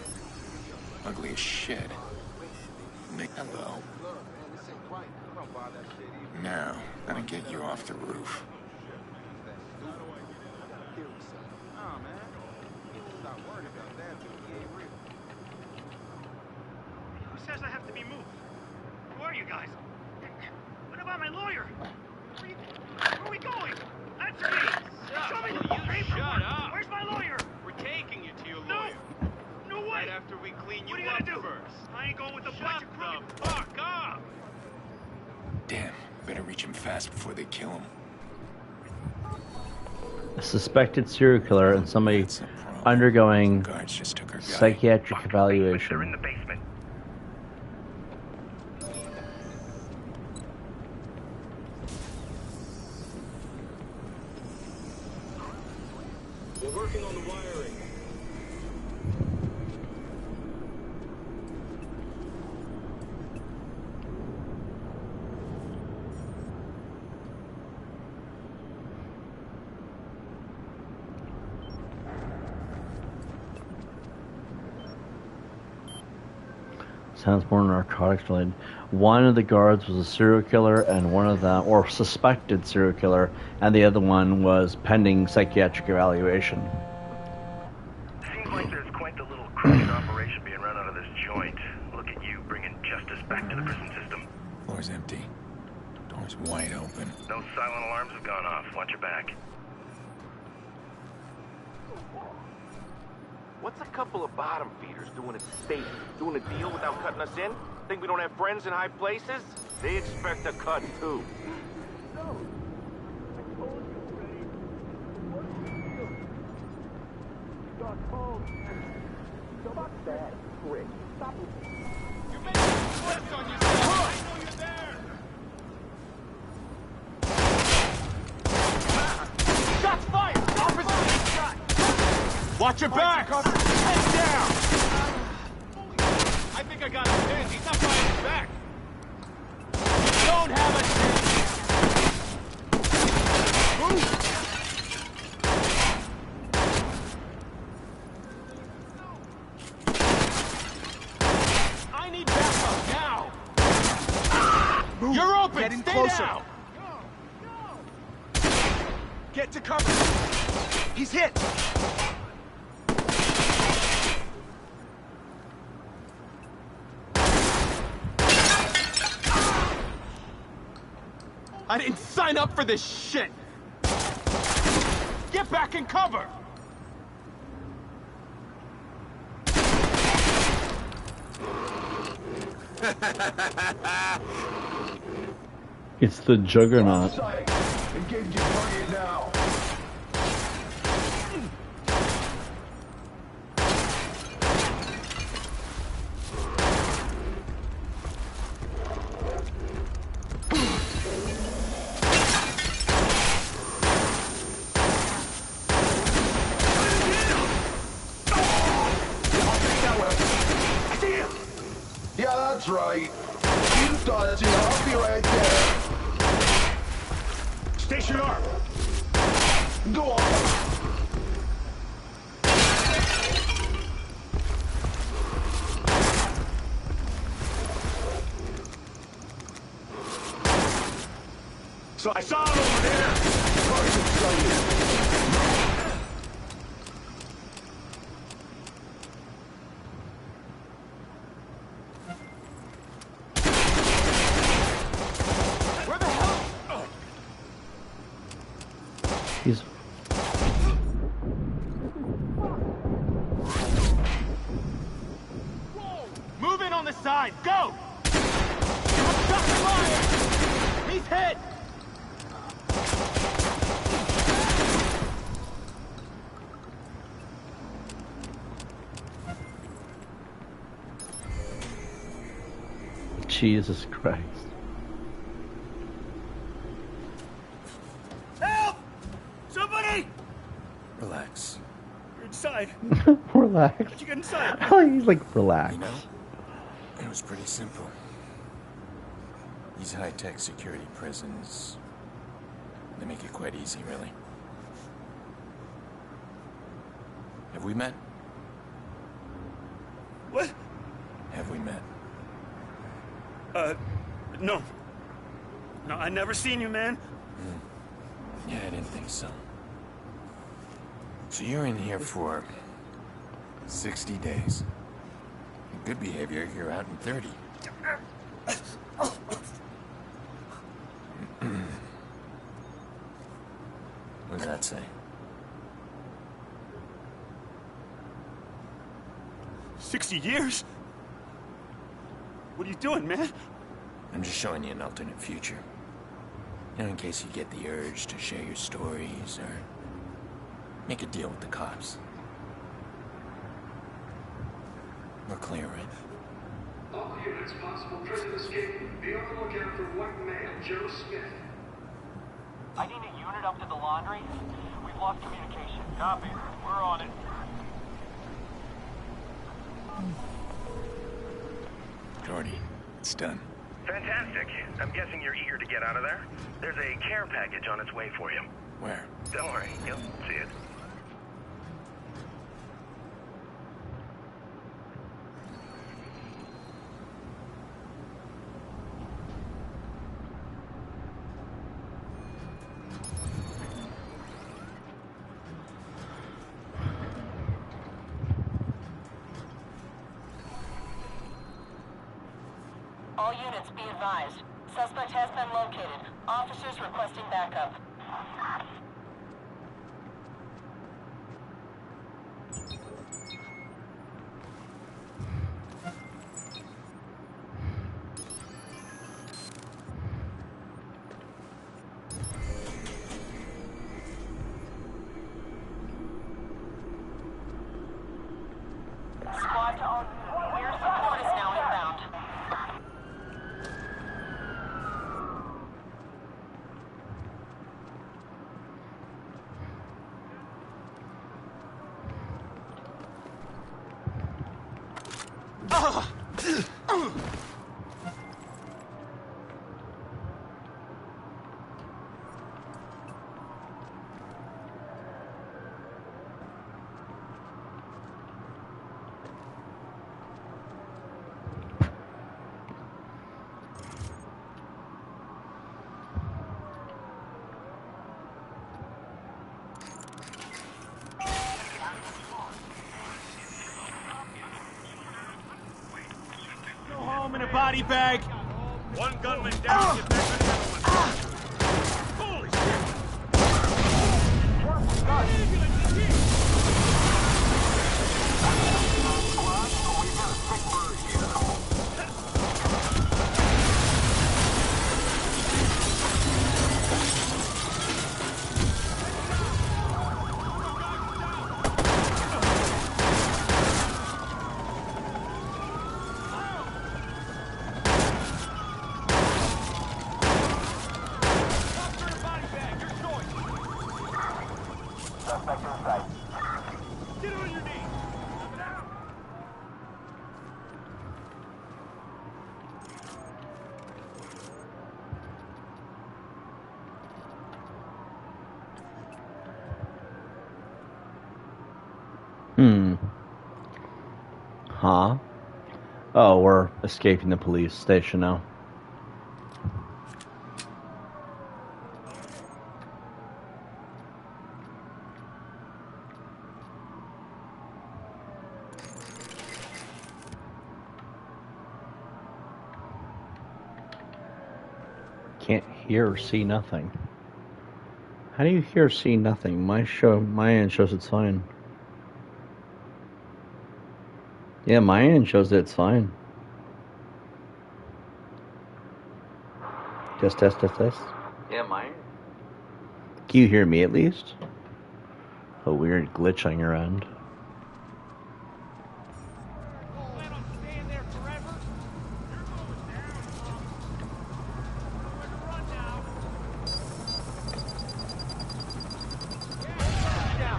ugly as shit. Hello. Now, gotta get you off the roof. Who says I have to be moved? Who are you guys? What about my lawyer? Where are we going? Answer me! Show me the paperwork! Where's my lawyer? We're taking you to your lawyer. No way! Right after we clean you What are you up gonna do? first. I ain't going with a bunch of crooked... Fuck up! Damn, better reach him fast before they kill him. A suspected serial killer and somebody undergoing psychiatric evaluation. They're in the basement. We're working on the wiring. Sounds more narcotics related. One of the guards was a serial killer, and one of them, or suspected serial killer, and the other one was pending psychiatric evaluation. Seems like there's quite the little crooked operation being run out of this joint. Look at you bringing justice back to the prison system. Floor's empty. Door's wide open. No silent alarms have gone off. Watch your back. What's a couple of bottom feeders doing at the station? Doing a deal without cutting us in? Think we don't have friends in high places? They expect a cut, too. Shots fired! Opposite shot! Watch your back! Head down! I think I got him pinned. He's not firing his back. You don't have a chance. Move! I need backup now! Move. You're open! Getting Stay closer. Down! Get to cover! He's hit! I didn't sign up for this shit! Get back in cover! It's the Juggernaut. Engage your target now. Yeah, that's right. You thought it, I'll be right there. Station arm. Go on. So I saw him over there. Where the hell? He's Move in on the side. Go! Shot fired! He's hit! Jesus Christ. Help! Somebody! Relax. You're inside. Relax. How'd you get inside? He's like, relax. You know, it was pretty simple. These high-tech security prisons, they make it quite easy, really. Have we met? What? No. No, I never seen you, man. Yeah, I didn't think so. So you're in here for 60 days. In good behavior, you're out in 30. What does that say? 60 years? What are you doing, man? I'm just showing you an alternate future. You know, in case you get the urge to share your stories or make a deal with the cops. We're clear, right? All units, possible prison escape. Be on the lookout for white male Joe Smith. I need a unit up to the laundry. We've lost communication. Copy. We're on it. Jordy, it's done. Fantastic. I'm guessing you're eager to get out of there? There's a care package on its way for you. Where? Don't worry, you'll see it. All units be advised. Suspect has been located. Officers requesting backup. Squad to all. Your support is now inbound. Go home in a body bag. One gunman down. Get back to the other one. Holy Suspect in sight. Get on your knees. Huh? Oh, we're escaping the police station now. Can't hear or see nothing. How do you hear or see nothing? My end shows it's fine. Yeah, my end shows that it's fine. Test. Yeah, mine. Can you hear me at least? A weird glitch on your end.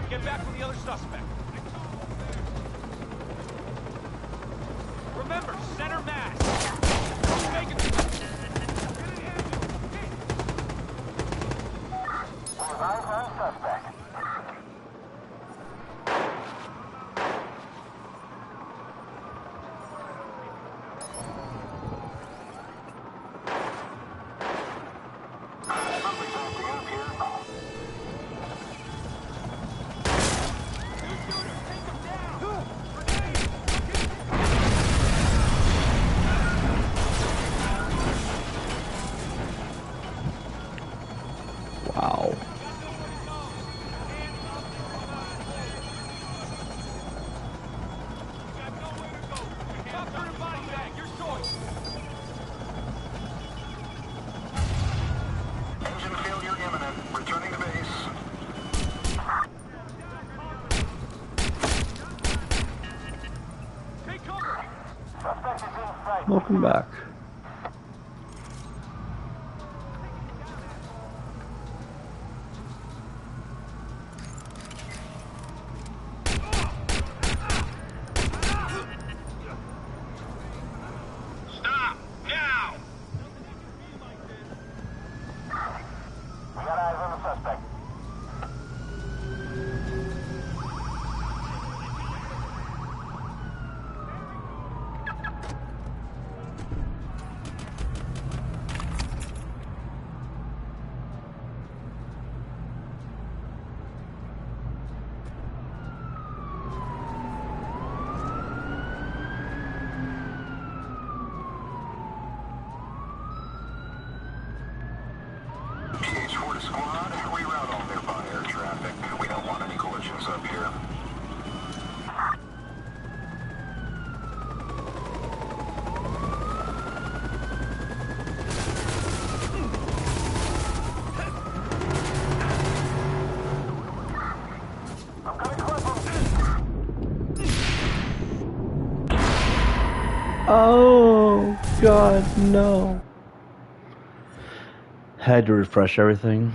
Get back from the other suspect. Remember, center mass. Don't make it. Eyes on suspect. Welcome back. Stop! Now! We got eyes on the suspect. PH4 to squad, reroute all nearby air traffic. We don't want any collisions up here. Oh God, no. Had to refresh everything.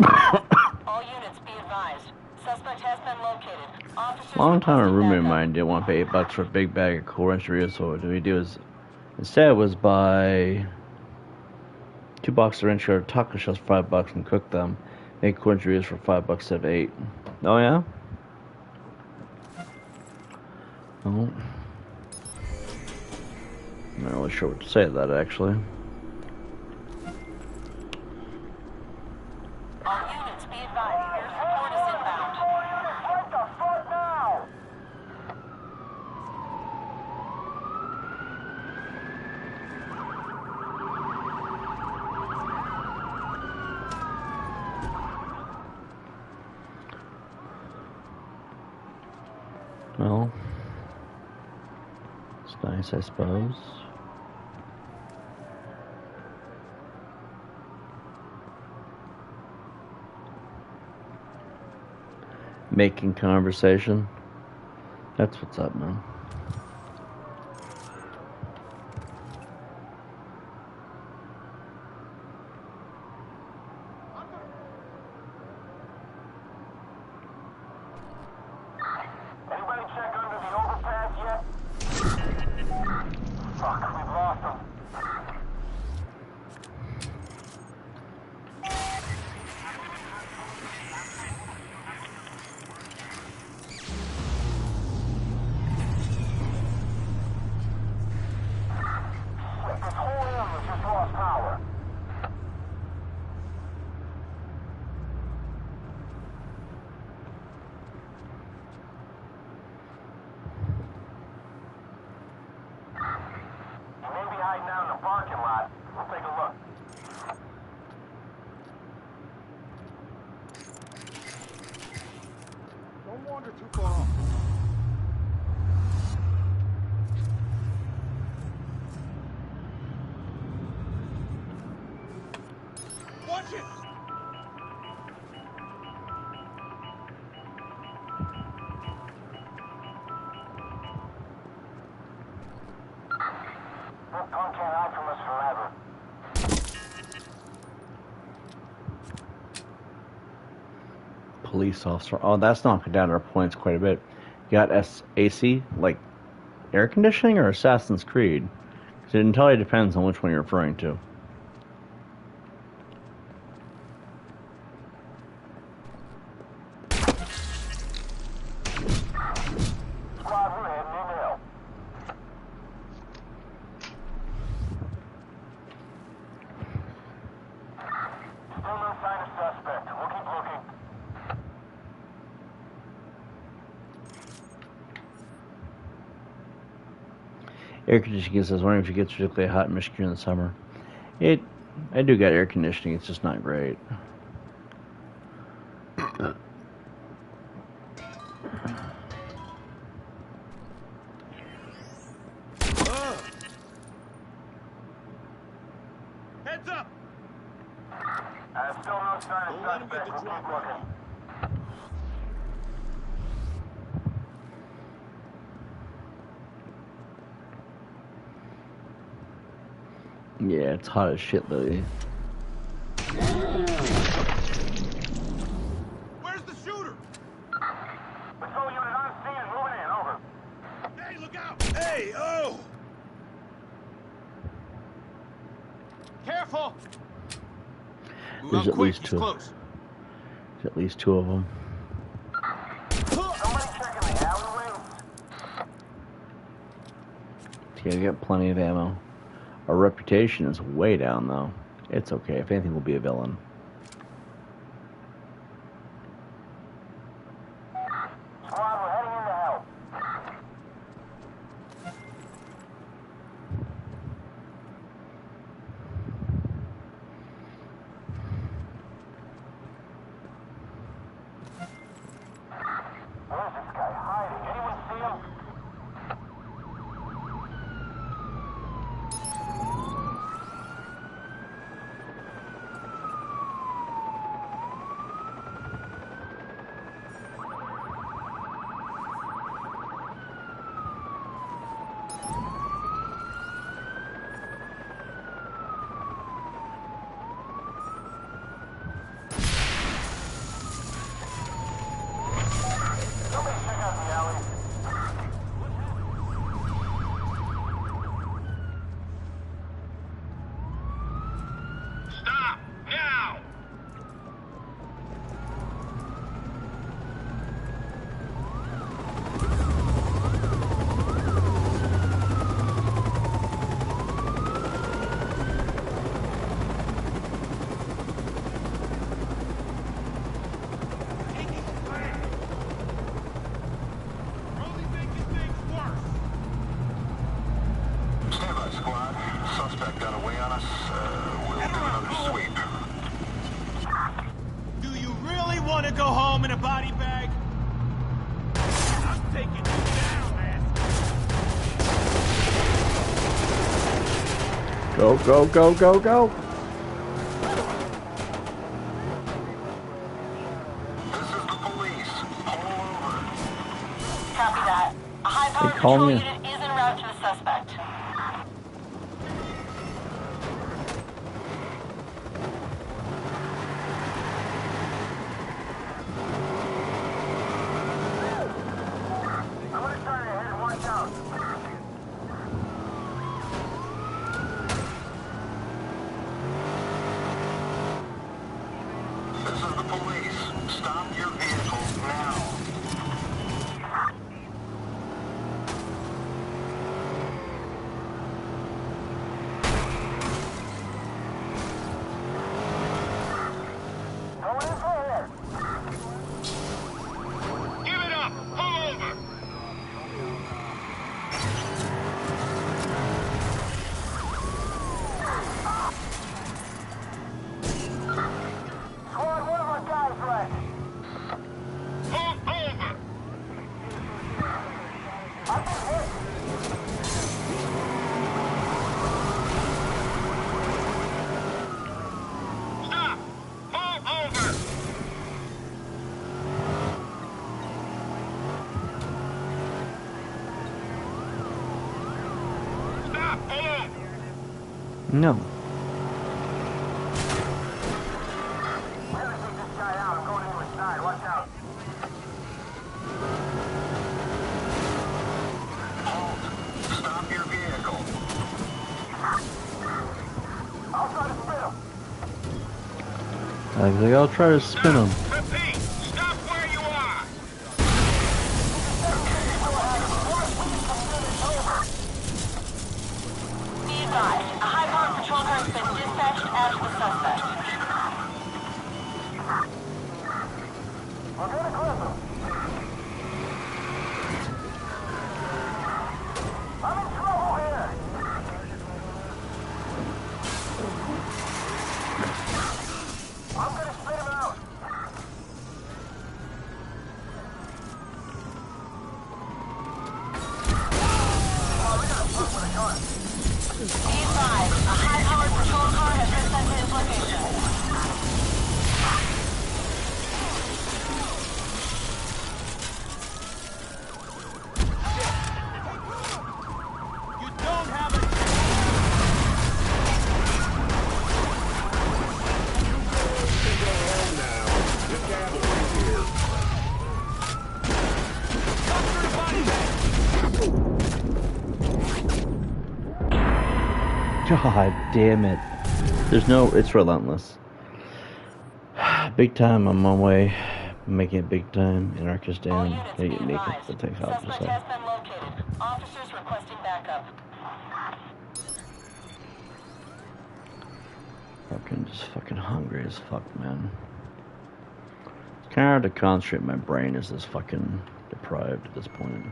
All units be advised. Suspect has been located. Officers Long time a requesting roommate of backup. mine didn't want to pay $8 for a big bag of Cool Ranch Doritos, so what we do is instead was buy 2 boxes of ranch or taco shells for $5 and cook them. Make Cool Ranch Doritos for $5 instead of 8. Oh yeah? Oh. I'm not really sure what to say to that actually. All units be advised. Air support is inbound. What the fuck now? Well, it's nice, I suppose. Making conversation. That's what's up, man. Anybody check under the overpass yet? Fuck, we've lost them. Shit, this whole area just lost power. You may be hiding out in the parking lot. We'll take a look. Don't wander too far off. Watch it! That punk can't hide from us forever. Police officer. Oh, that's knocking down our points quite a bit. You got AC, like air conditioning, or Assassin's Creed? 'Cause it entirely depends on which one you're referring to. Squad, we're heading inhill. Still no sign of suspect. We'll keep looking. Air conditioning says, wondering if it gets particularly hot in Michigan in the summer. I do got air conditioning. It's just not great. Heads up! Still no sign of suspect. We'll keep looking. Yeah, it's hot as shit, Lily. Where's the shooter? Patrol unit on scene and moving in. Over. Hey, look out! Hey, oh! Careful! Move There's out at quick. least He's two. close. There's at least two of them. Somebody checking the alleyway. You get plenty of ammo. Our reputation is way down, though. It's okay. If anything, we'll be a villain. Squad, we're heading in to help. Where's this guy hiding? Anyone see him? Somebody check out the alley. Stop! Now! Stand by, squad. Suspect got away on us. We'll do another sweep. Do you really want to go home in a body bag? I'm taking you down, man. Go, go, go, go, go! Copy that. A high-powered call patrol me. unit is en route to the suspect. I'm gonna turn ahead and watch out. This is the police. Stop your vehicle now. Going in for here. Give it up! Pull over! Squad, one of our guys left. Pull over! I've been hit. Stop! Pull over! Stop! Pull over! No. We gotta take this guy out. I'm going into his side. Watch out. Stop your vehicle. I'll try to split him. I think I'll try to spin them. Repeat! Stop where you are! Be advised, a high-powered patrol car has been dispatched after the suspect. We're gonna clip him. I'm in trouble here. I'm gonna split him out. God damn it. There's no... It's relentless. Big time, I'm on my way. Making it big time. Anarchist down. Gonna get naked. That takes off just Suspect has been located. Officers requesting backup. Just fucking hungry as fuck, man. It's kind of hard to concentrate. My brain is this fucking deprived at this point.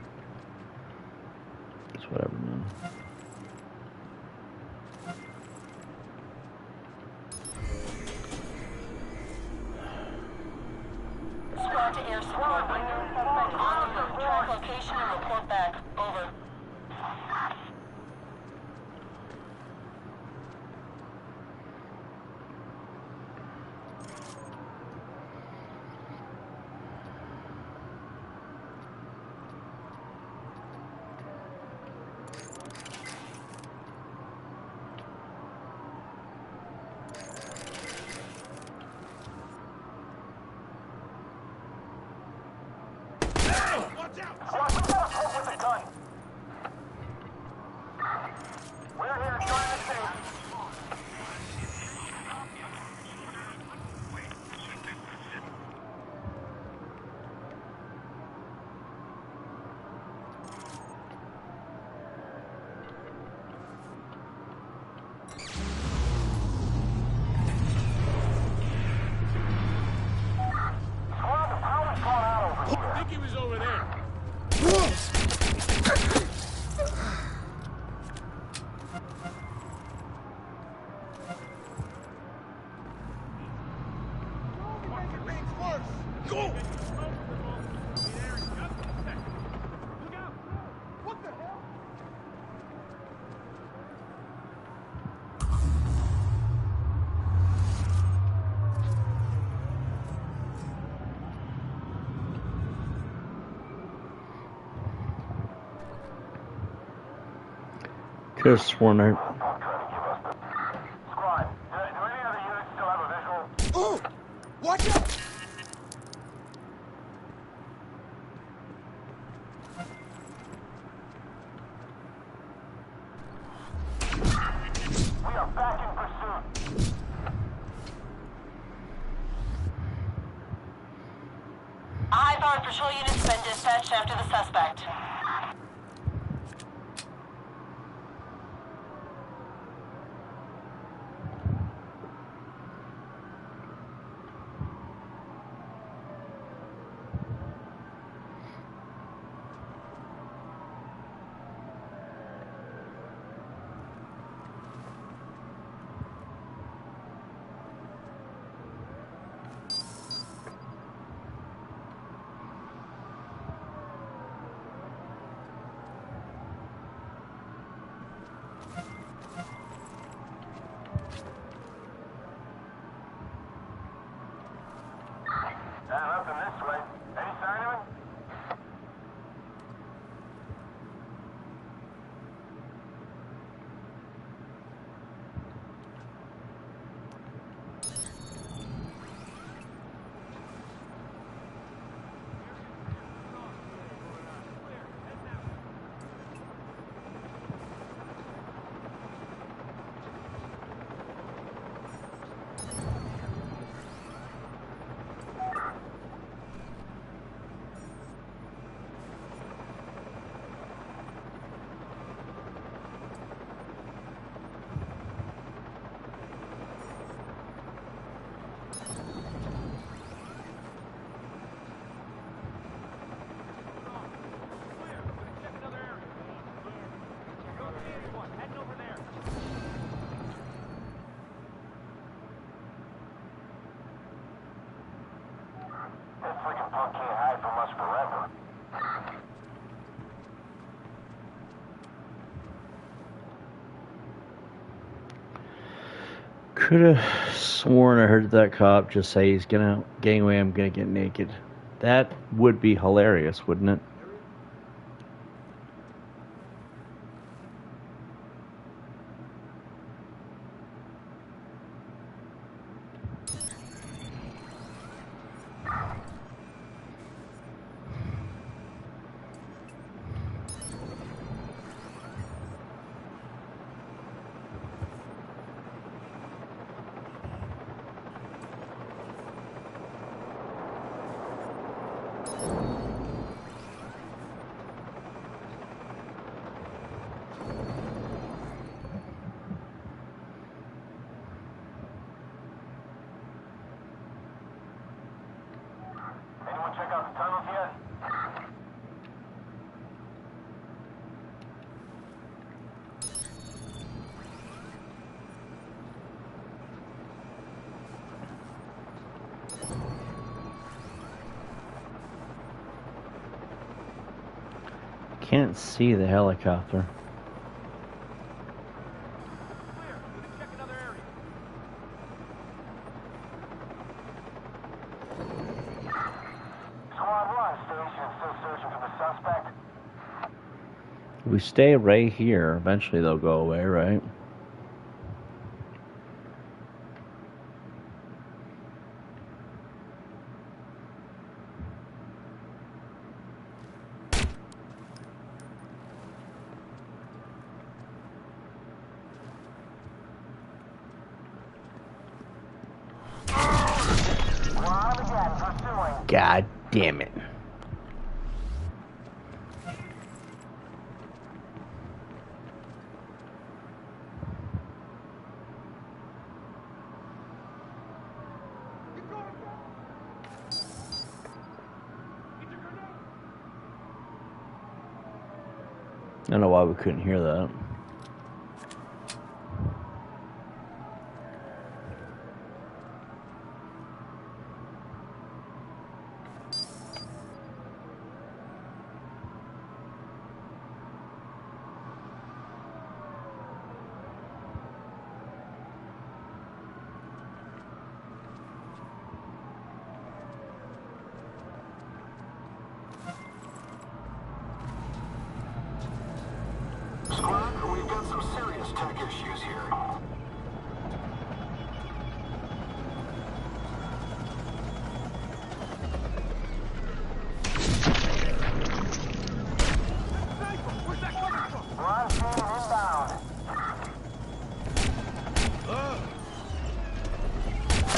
It's whatever, man. Squad to air support. On the move. Track location and report back. Over. Watch out! Watch out! With the gun! We're here trying to save. Squad, the power's gone out over here. I think he was over there. Go! Could have sworn I... Squad, do any other units still have a visual? Ooh! Watch out! We are back in pursuit. High-powered patrol units been dispatched after the suspect. Nothing this way. Any sign of him? This freaking punk can't hide from us forever. Could have sworn I heard that cop just say he's gonna gangway, I'm gonna get naked. That would be hilarious, wouldn't it? Anyone check out the tunnels yet? Can't see the helicopter. Squad 1, station, still searching for the suspect. We stay right here. Eventually they'll go away, right? God damn it. I don't know why we couldn't hear that. Squad, we've got some serious tech issues here. Where's that coming from? Ron team inbound.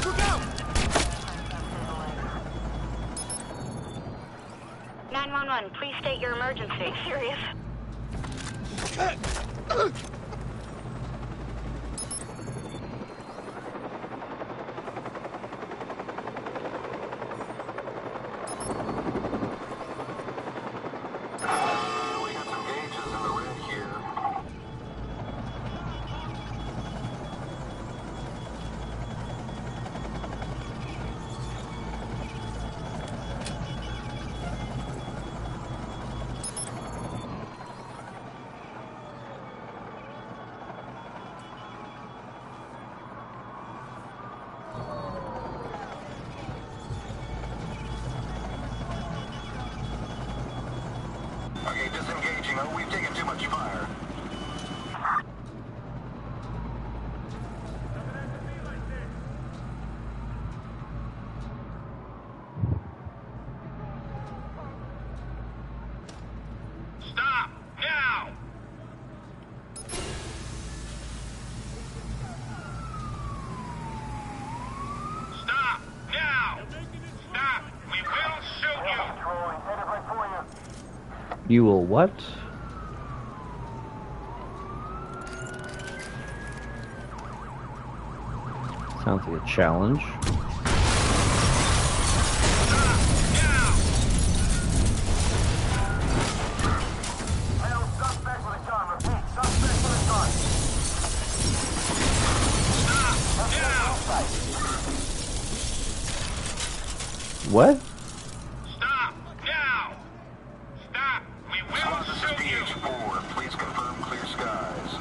Look out! 911, please state your emergency. Serious. We got some gauges in the red here. Okay, disengaging. Oh, we've taken too much fire. Stop! Now! Stop! Now! Stop! We will shoot you! Controlling. Headed right for you. You will what? Sounds like a challenge. Male suspect with a gun. Repeat, suspect with a gun. What? Stop! Now! Stop! We will shoot you! PH4, please confirm clear skies.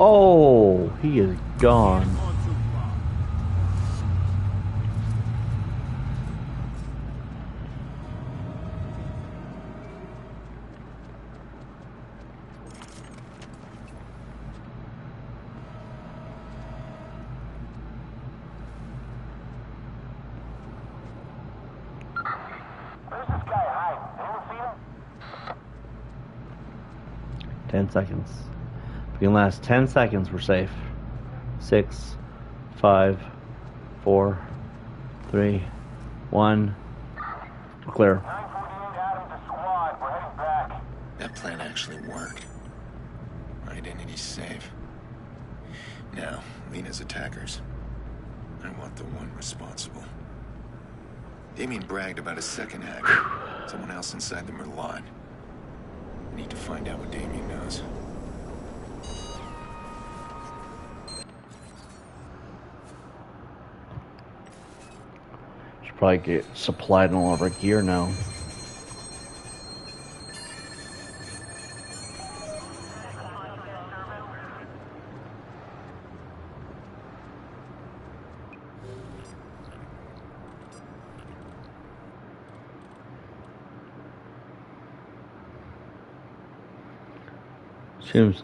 Oh, he is gone. 10 seconds. If we can last 10 seconds, we're safe. 6, 5, 4, 3, 1. We're clear. That plan actually worked. Identity's safe. Now, Lena's attackers. I want the one responsible. Damien bragged about a second hacker. Someone else inside the Merlot. I need to find out what Damien knows. Should probably get supplied in all of our gear now. Seems.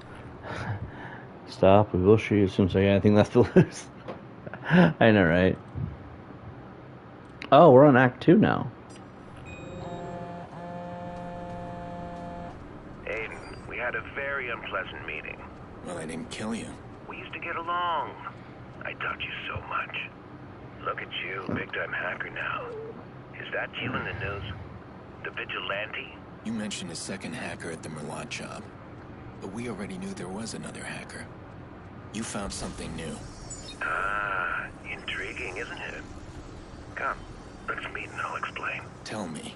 Stop. We will shoot you. Seems like anything left to lose. I know, right? Oh, we're on Act 2 now. Aiden, we had a very unpleasant meeting. Well, I didn't kill you. We used to get along. I taught you so much. Look at you, big-time hacker now. Is that you in the news? The vigilante? You mentioned a second hacker at the Merlot job. But we already knew there was another hacker. You found something new. Ah, intriguing, isn't it? Come, let's meet and I'll explain. Tell me.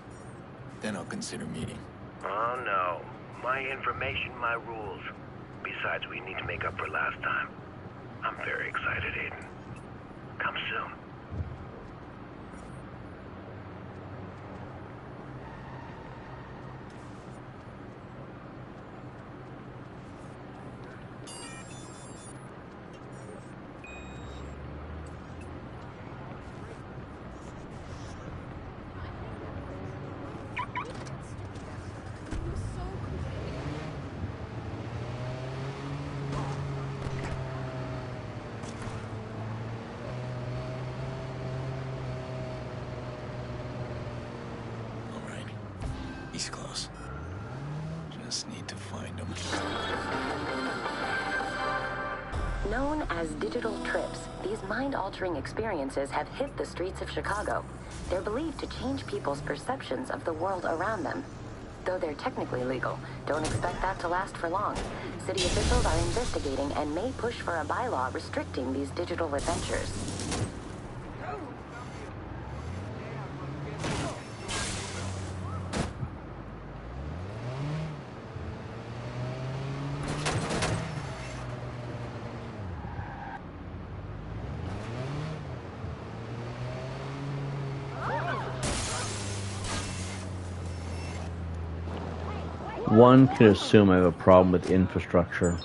Then I'll consider meeting. Oh, no. My information, my rules. Besides, we need to make up for last time. I'm very excited, Aiden. Come soon. He's close. Just need to find him. Known as digital trips, these mind-altering experiences have hit the streets of Chicago. They're believed to change people's perceptions of the world around them. Though they're technically legal, don't expect that to last for long. City officials are investigating and may push for a bylaw restricting these digital adventures. One can assume I have a problem with infrastructure.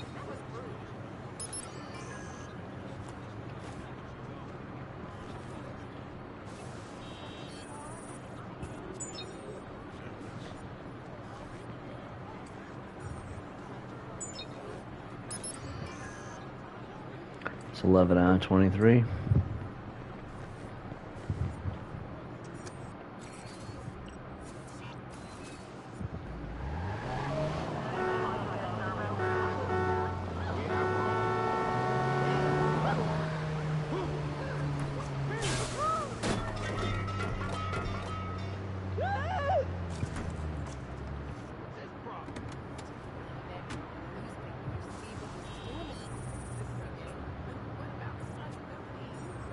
It's 11 out of 23.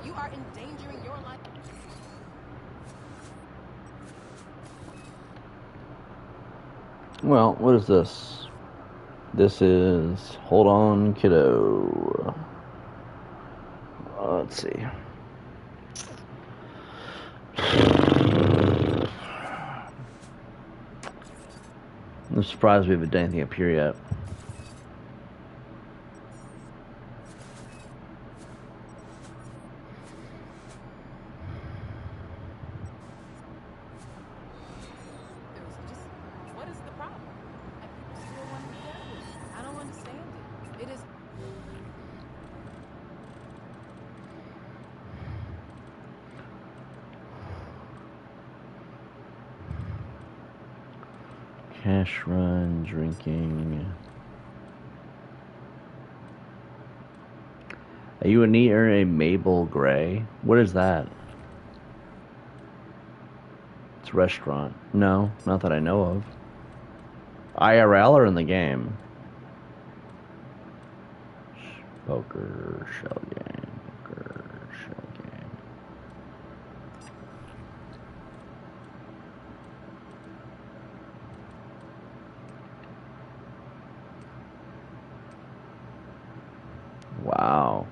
You are endangering your life. Well, what is this? This is... Hold on, kiddo. Let's see. I'm surprised we haven't done anything up here yet. What is the problem? And people still want to do this. I don't understand it. It is. Cash run, drinking. Are you a neat or a Mabel Gray? What is that? It's a restaurant. No, not that I know of. IRL or in the game? Poker shell game. Poker shell game. Wow.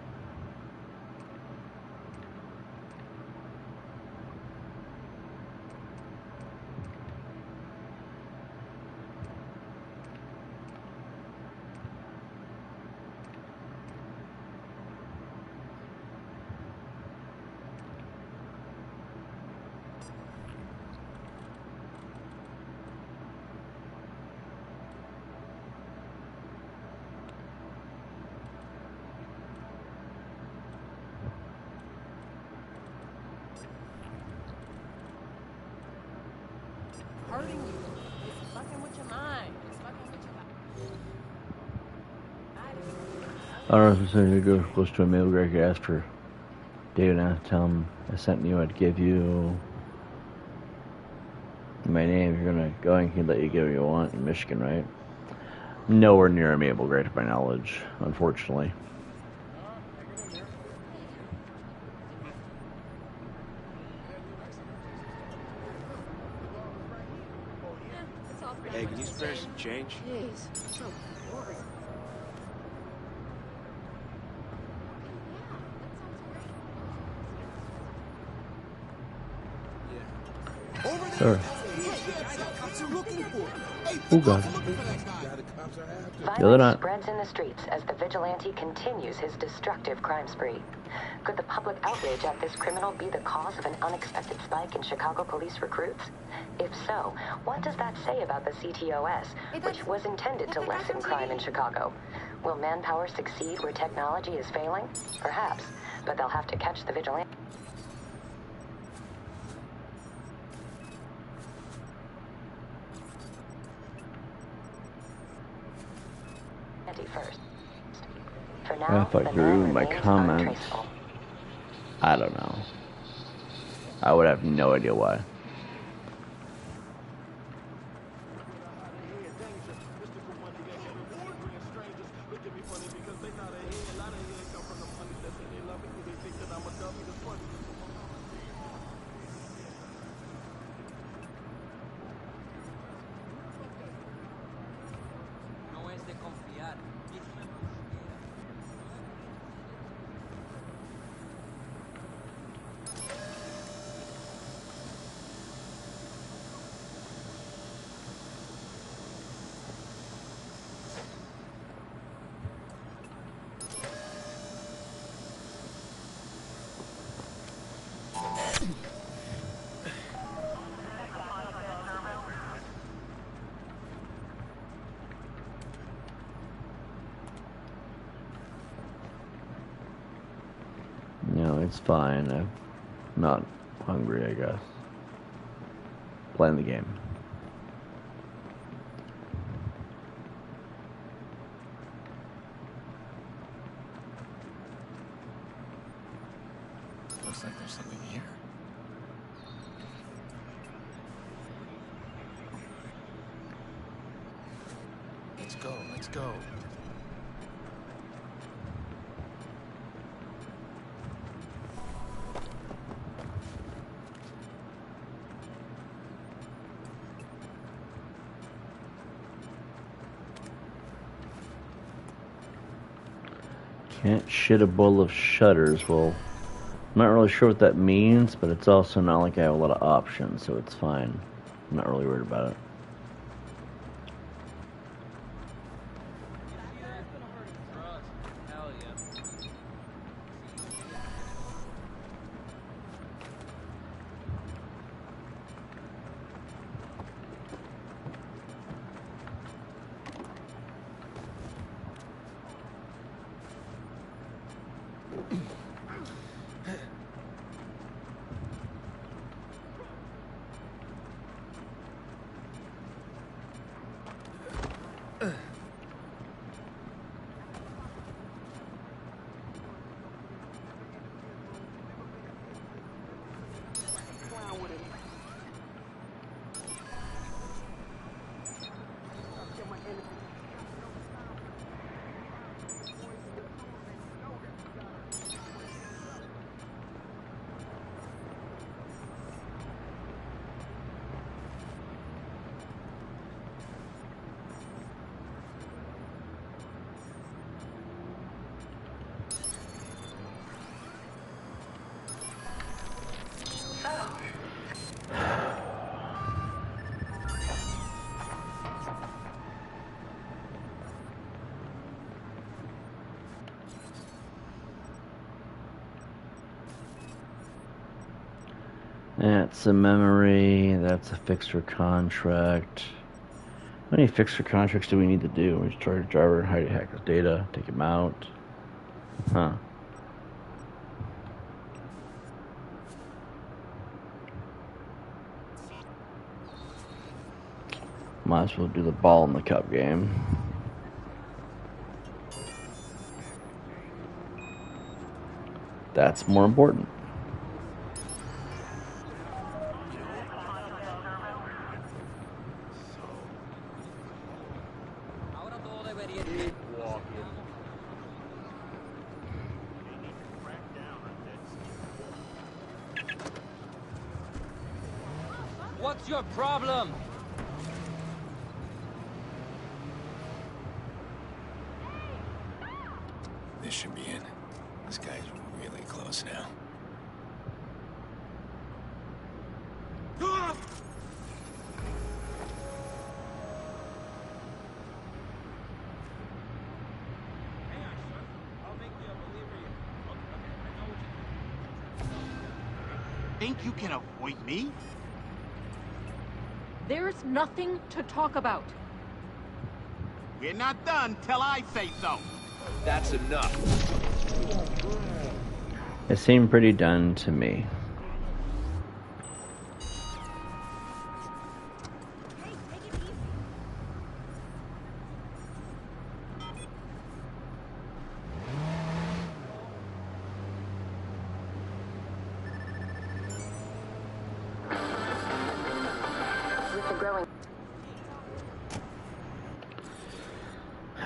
Hurting you. It's fucking with your mind. It's fucking with your mind. I don't know if it's go close to a Mabel Gray. I could ask for David and tell him I sent you. I'd give you my name. You're gonna go and he'd let you get what you want in Michigan, right? Nowhere near a Mabel Gray to my knowledge, unfortunately. Hey, can you spare some change? Jeez, so boring. Sure. Oh God. Violence spreads in the streets as the vigilante continues his destructive crime spree. Could the public outrage at this criminal be the cause of an unexpected spike in Chicago police recruits? If so, what does that say about the CTOS, which was intended to lessen crime in Chicago? Will manpower succeed where technology is failing? Perhaps, but they'll have to catch the vigilante first. For now, If I the could man read my remains comments, untraceable. I don't know. I would have no idea why. No, it's fine. I'm not hungry, I guess. Playing the game. Looks like there's something here. Let's go, let's go. Can't shit a bowl of shutters. Well, I'm not really sure what that means, but it's also not like I have a lot of options, so it's fine. I'm not really worried about it. That's a memory. That's a fixer contract. How many fixer contracts do we need to do? We just target driver, hide hacker's data, take him out. Huh. Might as well do the ball in the cup game. That's more important. What's your problem? This should be it. This guy's really close now. Think you can avoid me? There's nothing to talk about. We're not done till I say so. That's enough. It seemed pretty done to me.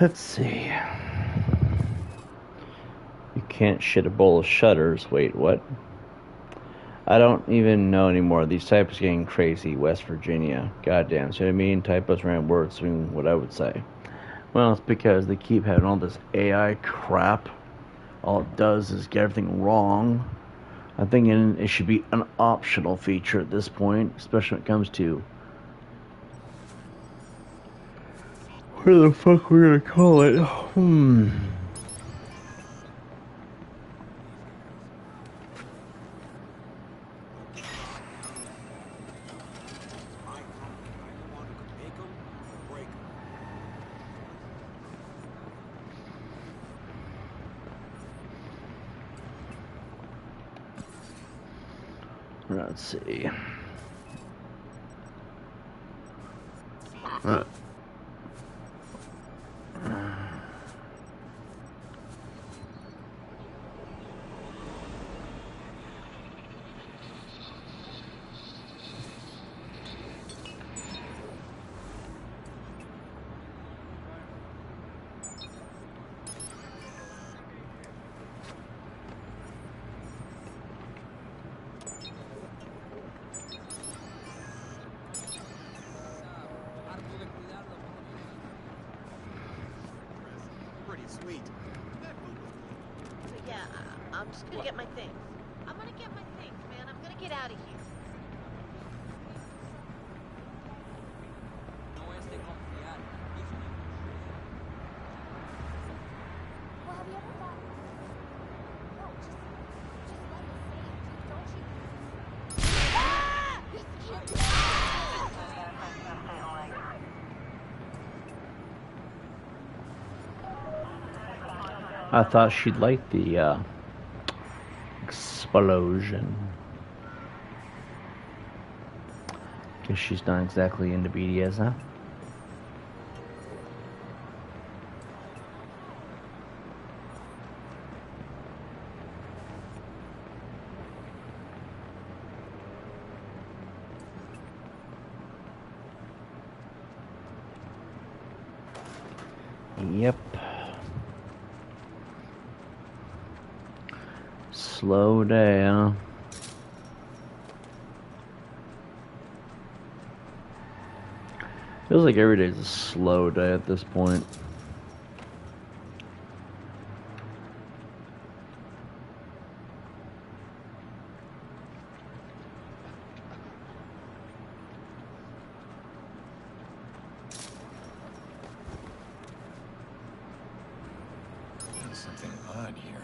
Let's see. You can't shit a bowl of shutters. Wait, what? I don't even know anymore. These typos getting crazy. West Virginia. Goddamn. See what I mean? Typos ran words doing what I would say. Well, it's because they keep having all this AI crap. All it does is get everything wrong. I'm thinking it should be an optional feature at this point, especially when it comes to where the fuck we're gonna call it. Let's see. Pretty sweet. Yeah, I'm just gonna get my things. I'm gonna get my things, man. I'm gonna get out of here. Well, have you ever thought? No, just let it say it, don't you? Ah! This kid. I thought she'd like the explosion. Guess she's not exactly into BDS, huh? Yep. Slow down. Feels like every day is a slow day at this point. There's something odd here.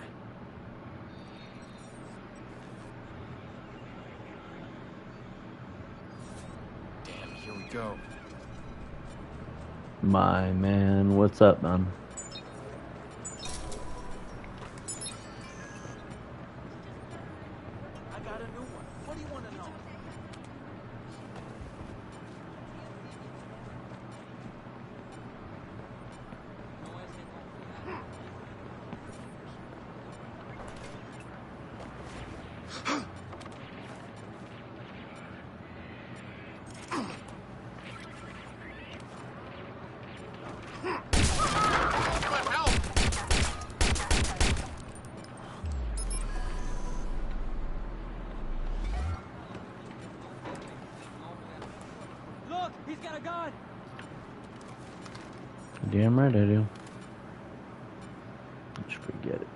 go. My man, what's up, man? I got a new one. What do you want to know? Look, he's got a gun. Damn right I do. Let's forget it.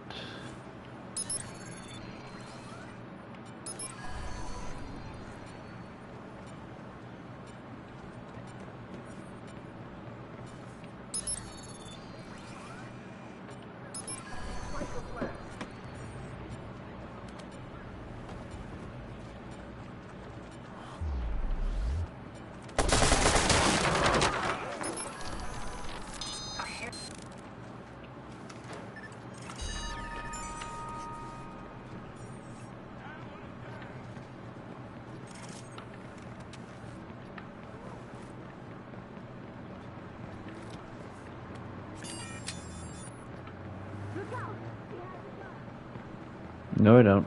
No, I don't.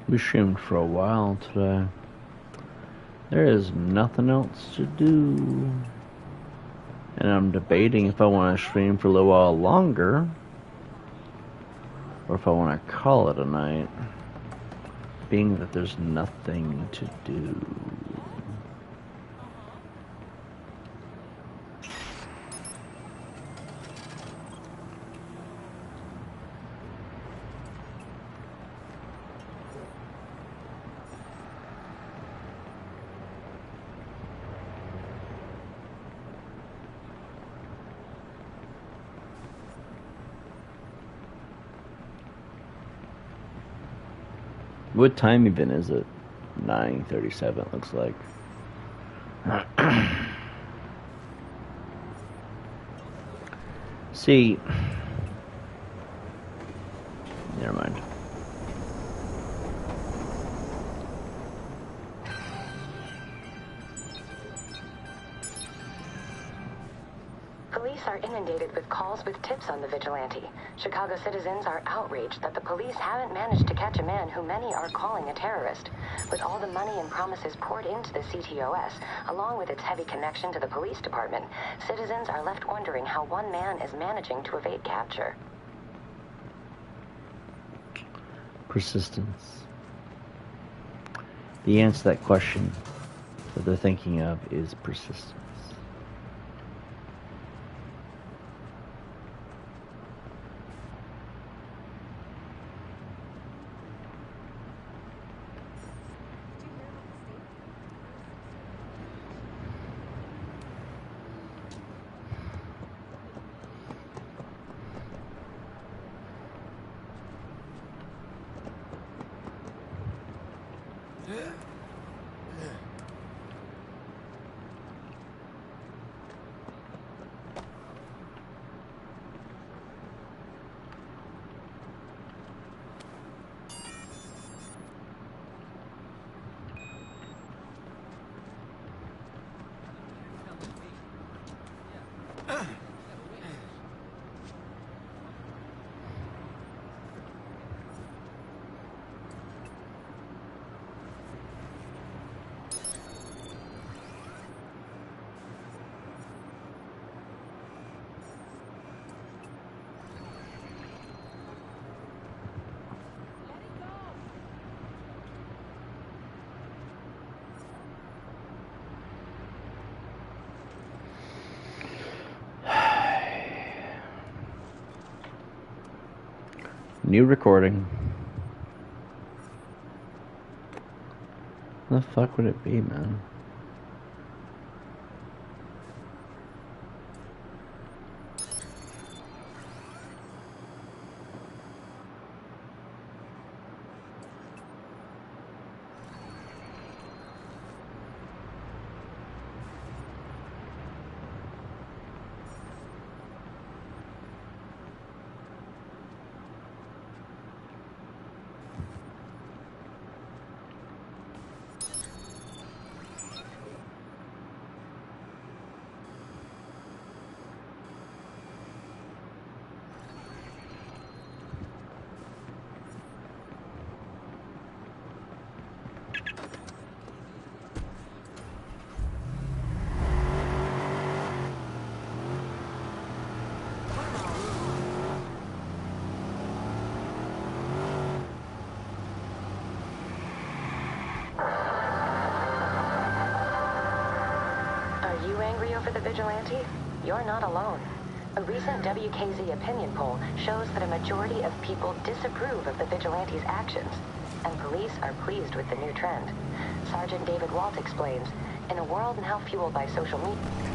We streamed for a while today. There is nothing else to do. And I'm debating if I want to stream for a little while longer or if I want to call it a night, being that there's nothing to do. What time even is it? 9:37 looks like. See, never mind. Police are inundated with calls with tips on the vigilante. Chicago citizens are outraged that the police haven't managed to catch a man who many are calling a terrorist. With all the money and promises poured into the CTOS, along with its heavy connection to the police department, citizens are left wondering how one man is managing to evade capture. Persistence. The answer to that question that they're thinking of is persistence. New recording. What the fuck would it be, man? Are you angry over the vigilante? You're not alone. A recent WKZ opinion poll shows that a majority of people disapprove of the vigilante's actions, and police are pleased with the new trend. Sergeant David Walt explains, in a world now fueled by social media,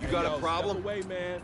You got a problem? Away, man.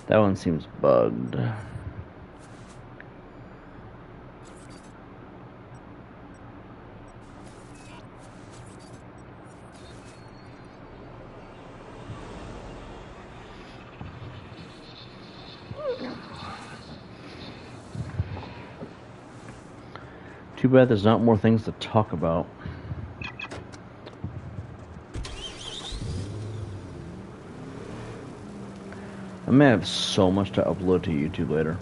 That one seems bugged. Too bad there's not more things to talk about. I may have so much to upload to YouTube later.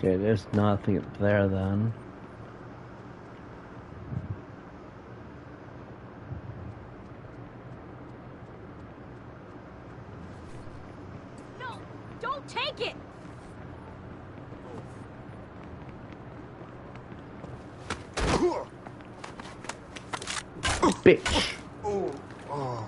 Okay, there's nothing there then. No, don't take it. Bitch. Oh. Oh.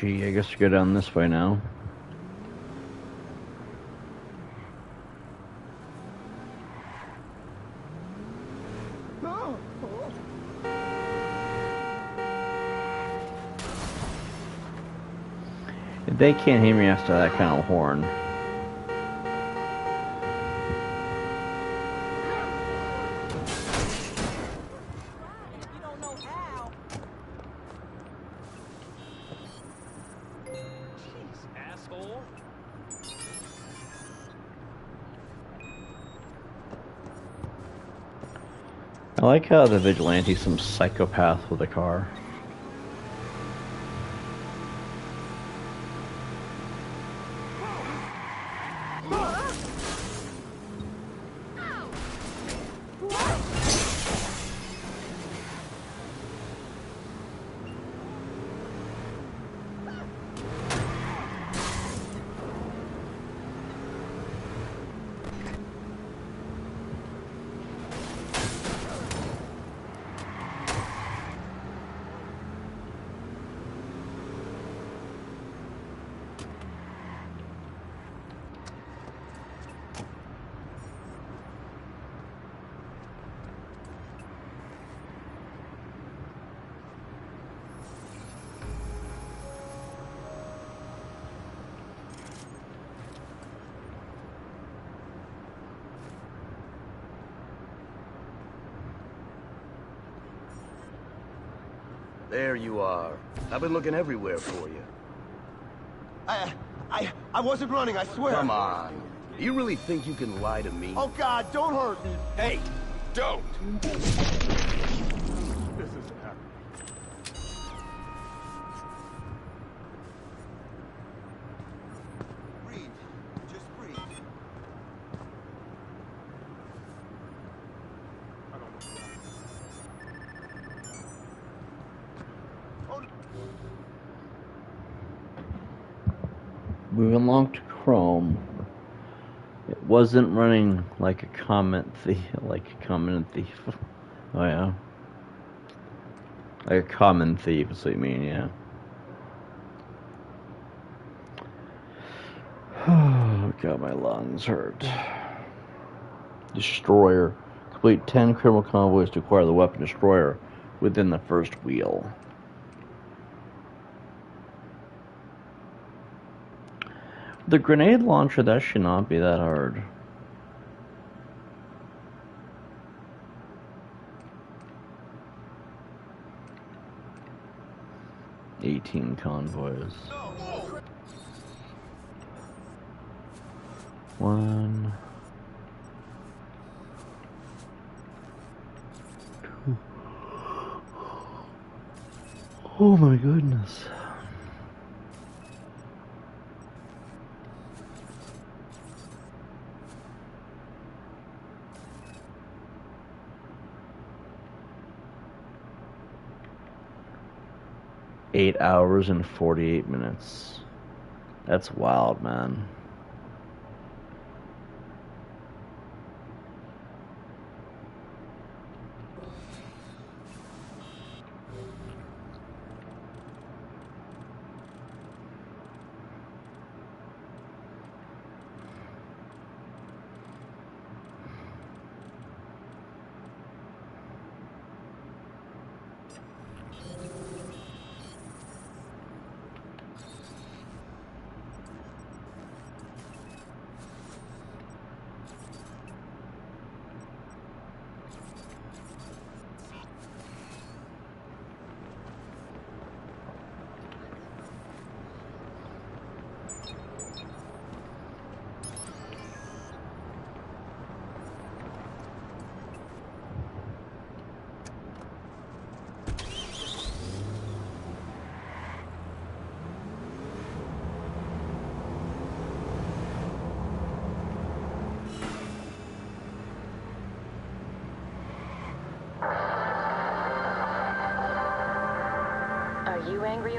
I guess you go down this way now. They can't hear me after that kind of horn. I like how the vigilante's some psychopath with a car. There you are. I've been looking everywhere for you. I wasn't running, I swear. Come on. You really think you can lie to me? Oh, God, don't hurt me. Hey, don't! This isn't happening. Breathe. Just breathe. Moving along to Chrome. It wasn't running like a comment thief, Oh yeah, like a common thief. That's what you mean, yeah. Oh god, my lungs hurt. Destroyer. Complete 10 criminal convoys to acquire the weapon destroyer within the first wheel. The grenade launcher, that should not be that hard. $18 convoys. 1, 2. Oh my goodness. $8 hours and 48 minutes. That's wild, man.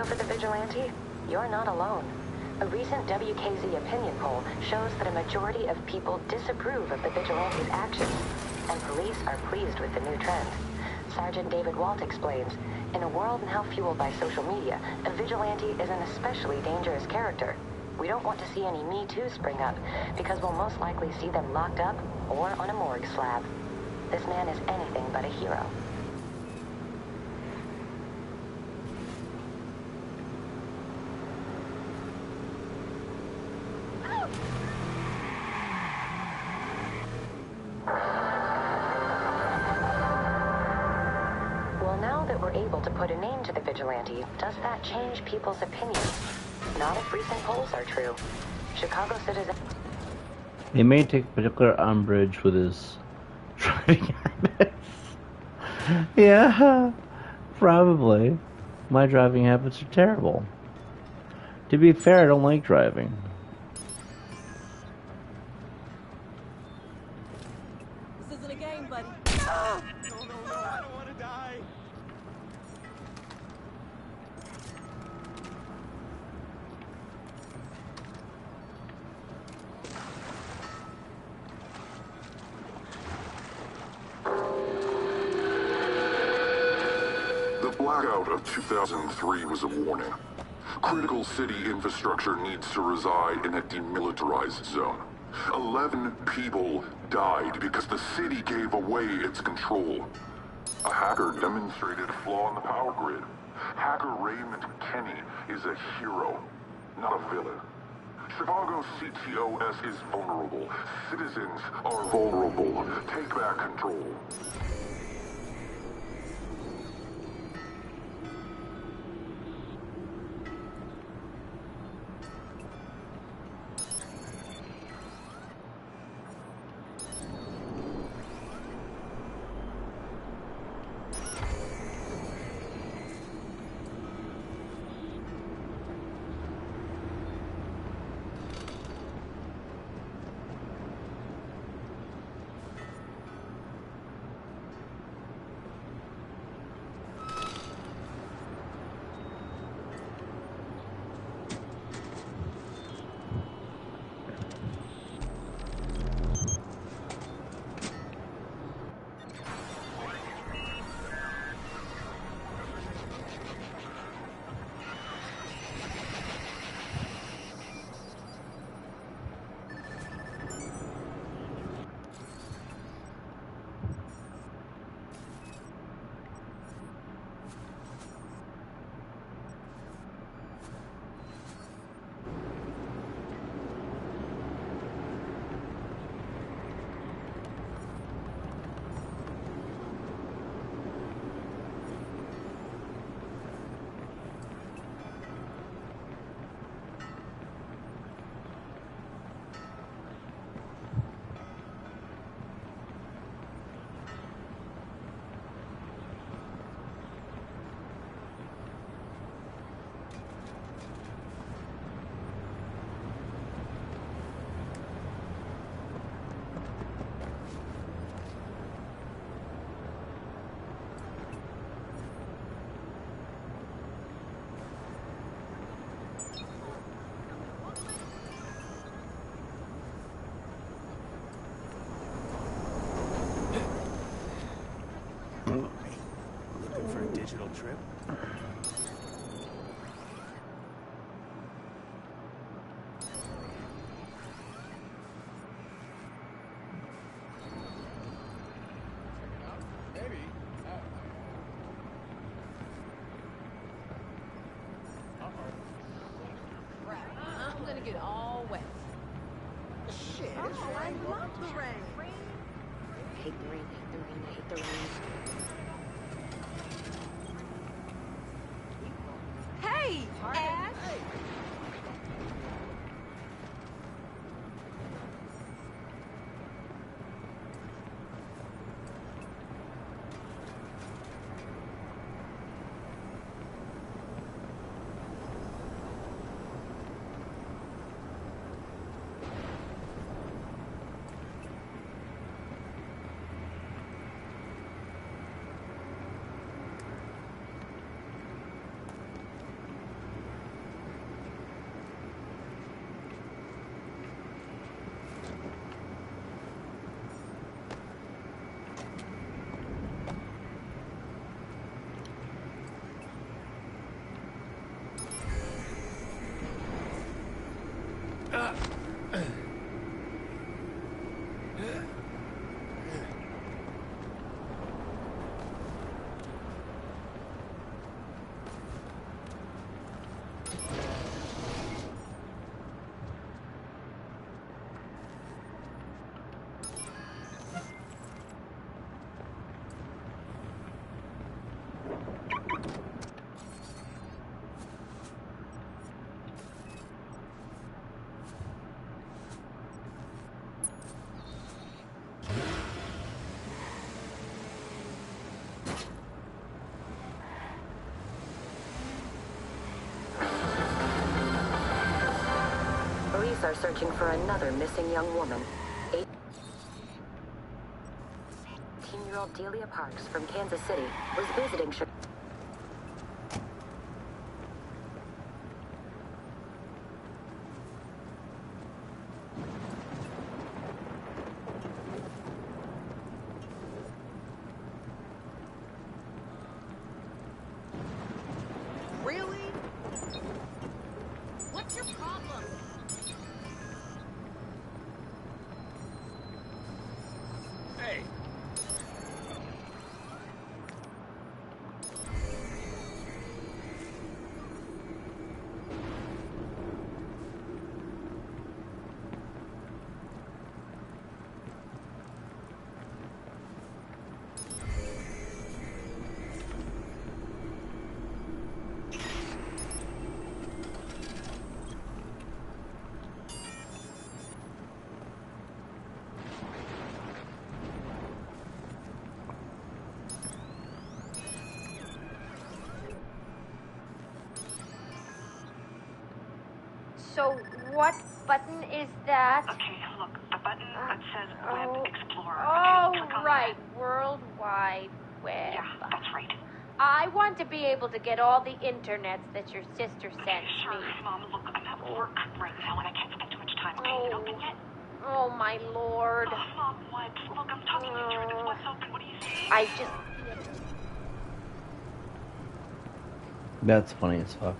for the vigilante? You're not alone. A recent WKZ opinion poll shows that a majority of people disapprove of the vigilante's actions, and police are pleased with the new trend. Sergeant David Walt explains, in a world now fueled by social media, a vigilante is an especially dangerous character. We don't want to see any Me Too spring up, because we'll most likely see them locked up or on a morgue slab. This man is anything but a hero. Well, now that we're able to put a name to the vigilante, does that change people's opinions? Not if recent polls are true. Chicago citizens... They may take particular umbrage with his driving habits. Yeah, probably. My driving habits are terrible. To be fair, I don't like driving. This isn't a game, buddy. No, I don't want to die. The blackout of 2003 was a warning. Critical city infrastructure needs to reside in a demilitarized zone. 11 people died because the city gave away its control. A hacker demonstrated a flaw in the power grid. Hacker Raymond Kenny is a hero, not a villain. Chicago's CTOS is vulnerable. Citizens are vulnerable. Take back control. Looking for a digital trip? I'm gonna get all wet. Shit, it's rain. Love the rain. Hate the rain, hate the rain, I hate the rain. Hey, Ash! are searching for another missing young woman. 18-year-old Delia Parks from Kansas City was visiting Chicago. Really? What's your problem? Hey. So, what button is that? Okay, look, the button that says Web Explorer. Oh, Okay, click on right. that. World Wide Web. Yeah, that's right. I want to be able to get all the internets that your sister sent Sure, me. Mom, look, I'm at work right now and I can't spend too much time. Okay, is it open yet? Oh, my lord. Oh, Mom, what? Look, I'm talking you through this. What's open? What do you think? I just... That's funny as fuck.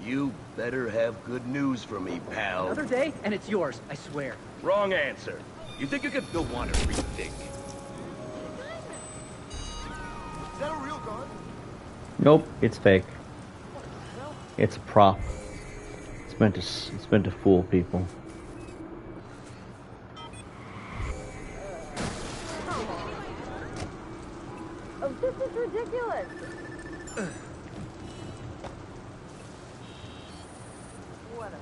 You better have good news for me, pal. Another day, and it's yours, I swear. Wrong answer. You think you could build one or rethink? Is that a real gun? Nope, it's fake. It's a prop. It's meant to fool people. Oh, this is ridiculous. What a...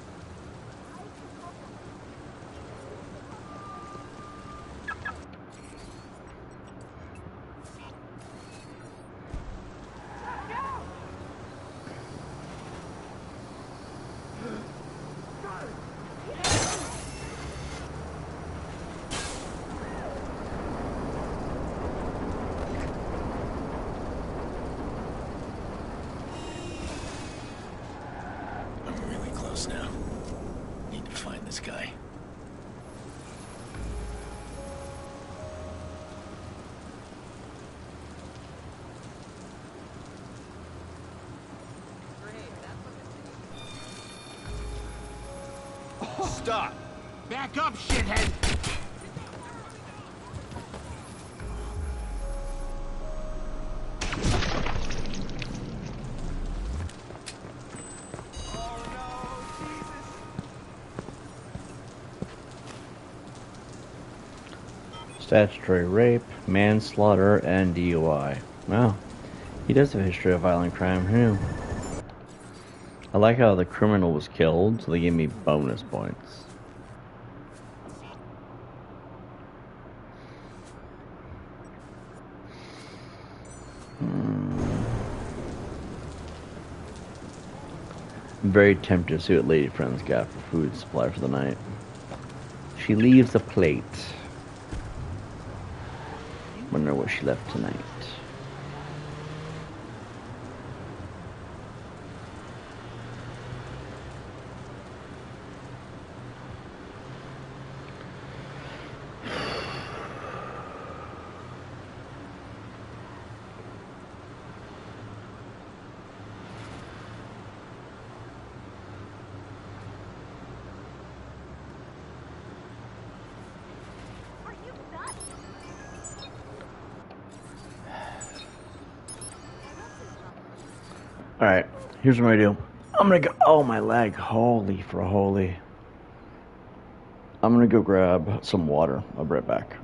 I'm really close now. Need to find this guy. Stop! Back up, shithead! Statutory rape, manslaughter, and DUI. Wow. He does have a history of violent crime. Who knew? I like how the criminal was killed, so they gave me bonus points. I'm very tempted to see what Lady Friend's got for food supply for the night. She leaves a plate. Wonder what she left tonight. All right, here's what I'm gonna do. I'm gonna go. Oh, my leg! Holy for holy! I'm gonna go grab some water. I'll be right back.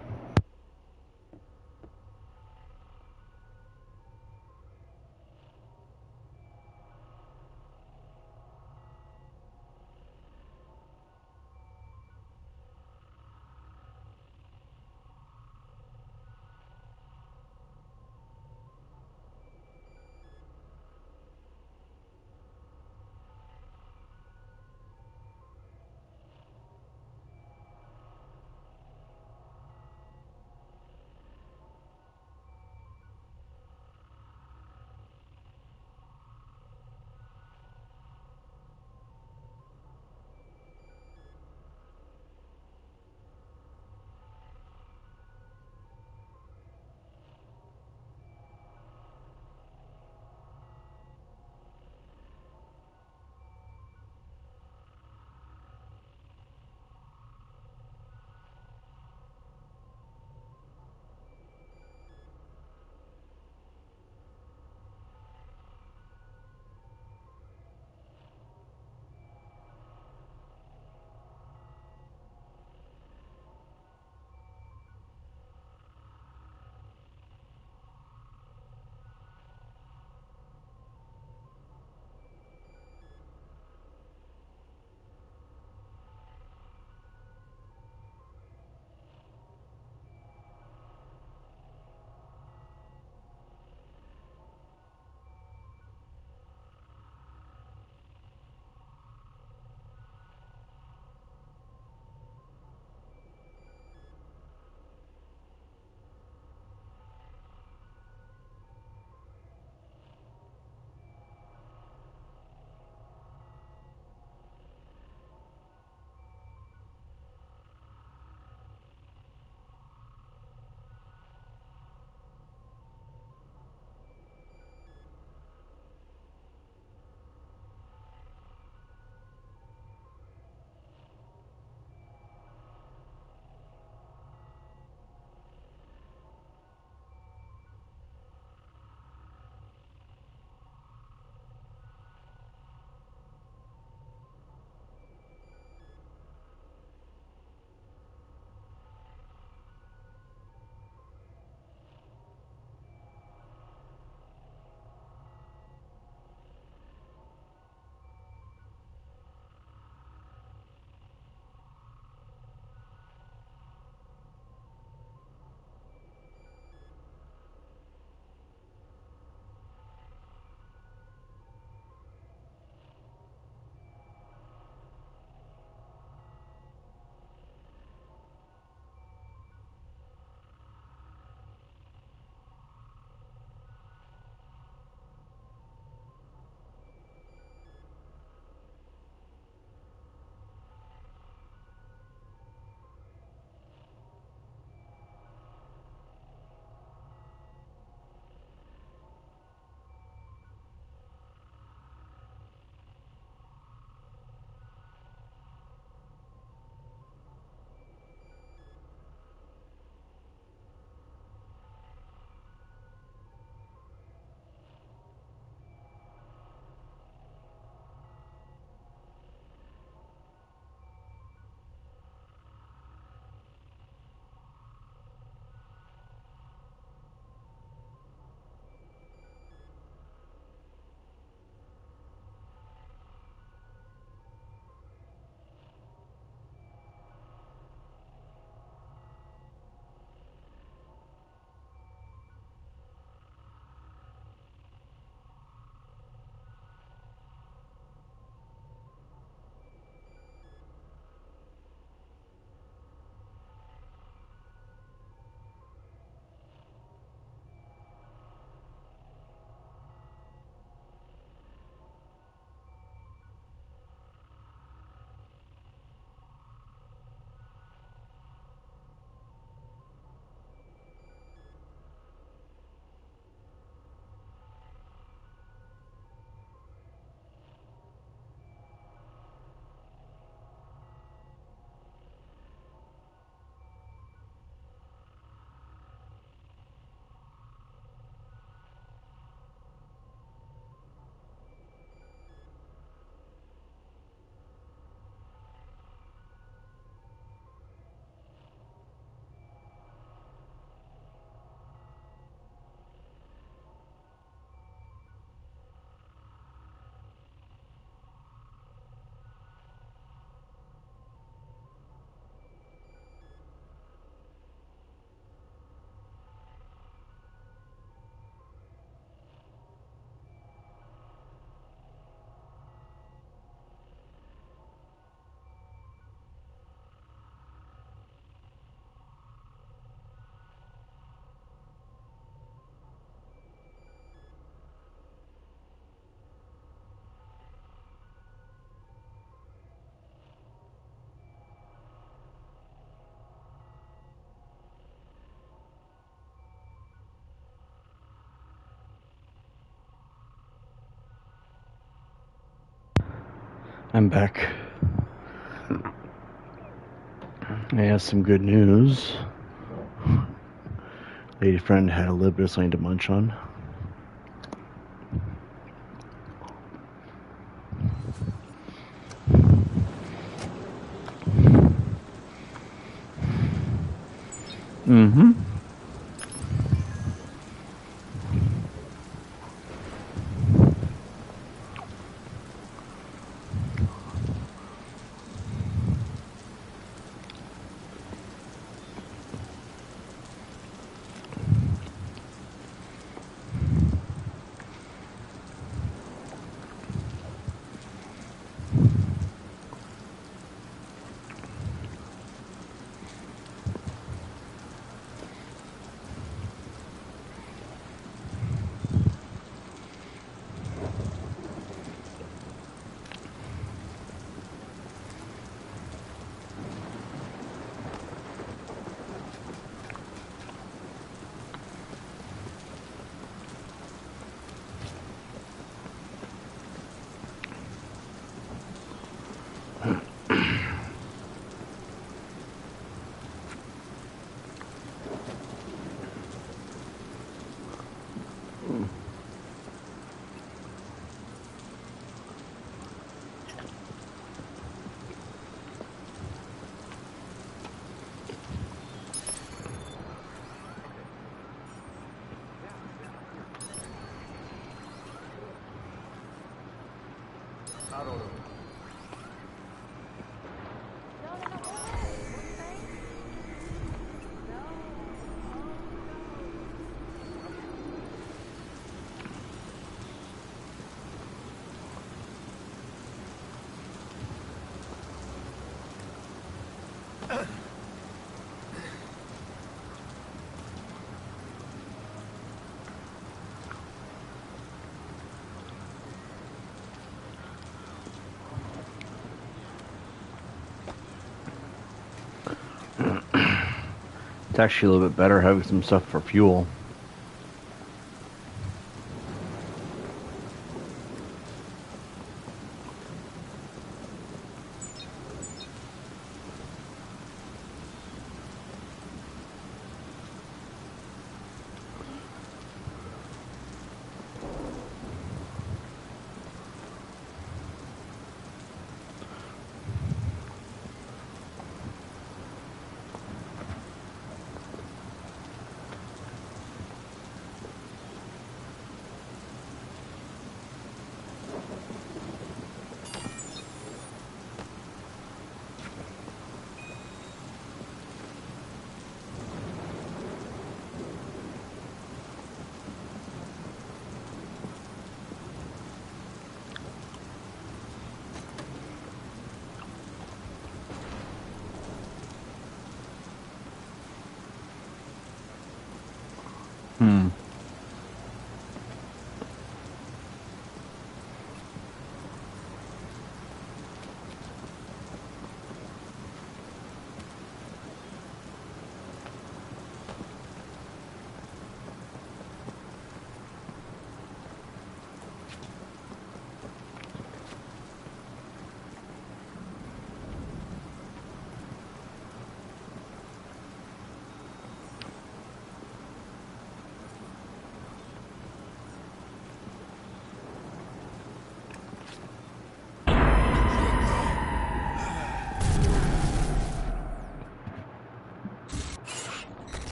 I'm back. I have some good news. Lady friend had a little bit of something to munch on. Mm-hmm. I don't know. It's actually a little bit better having some stuff for fuel.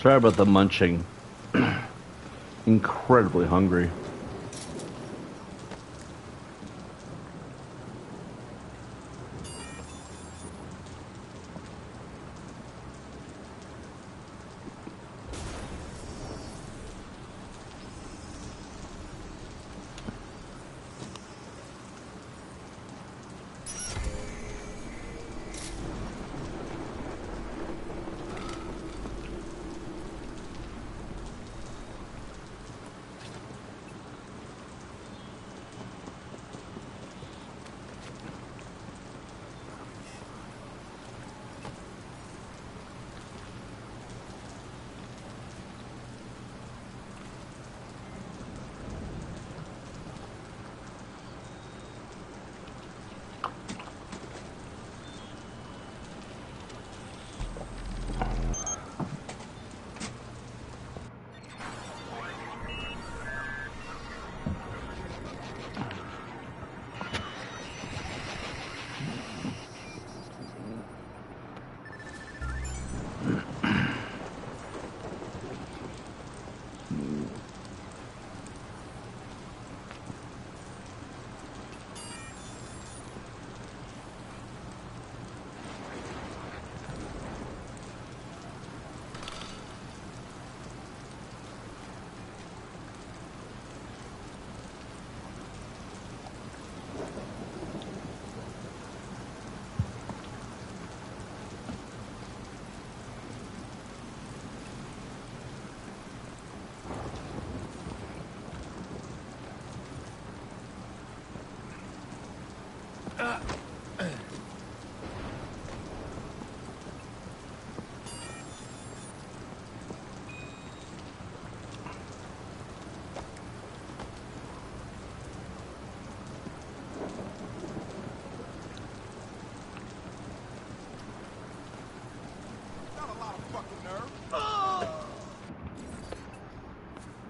Sorry about the munching. Incredibly hungry.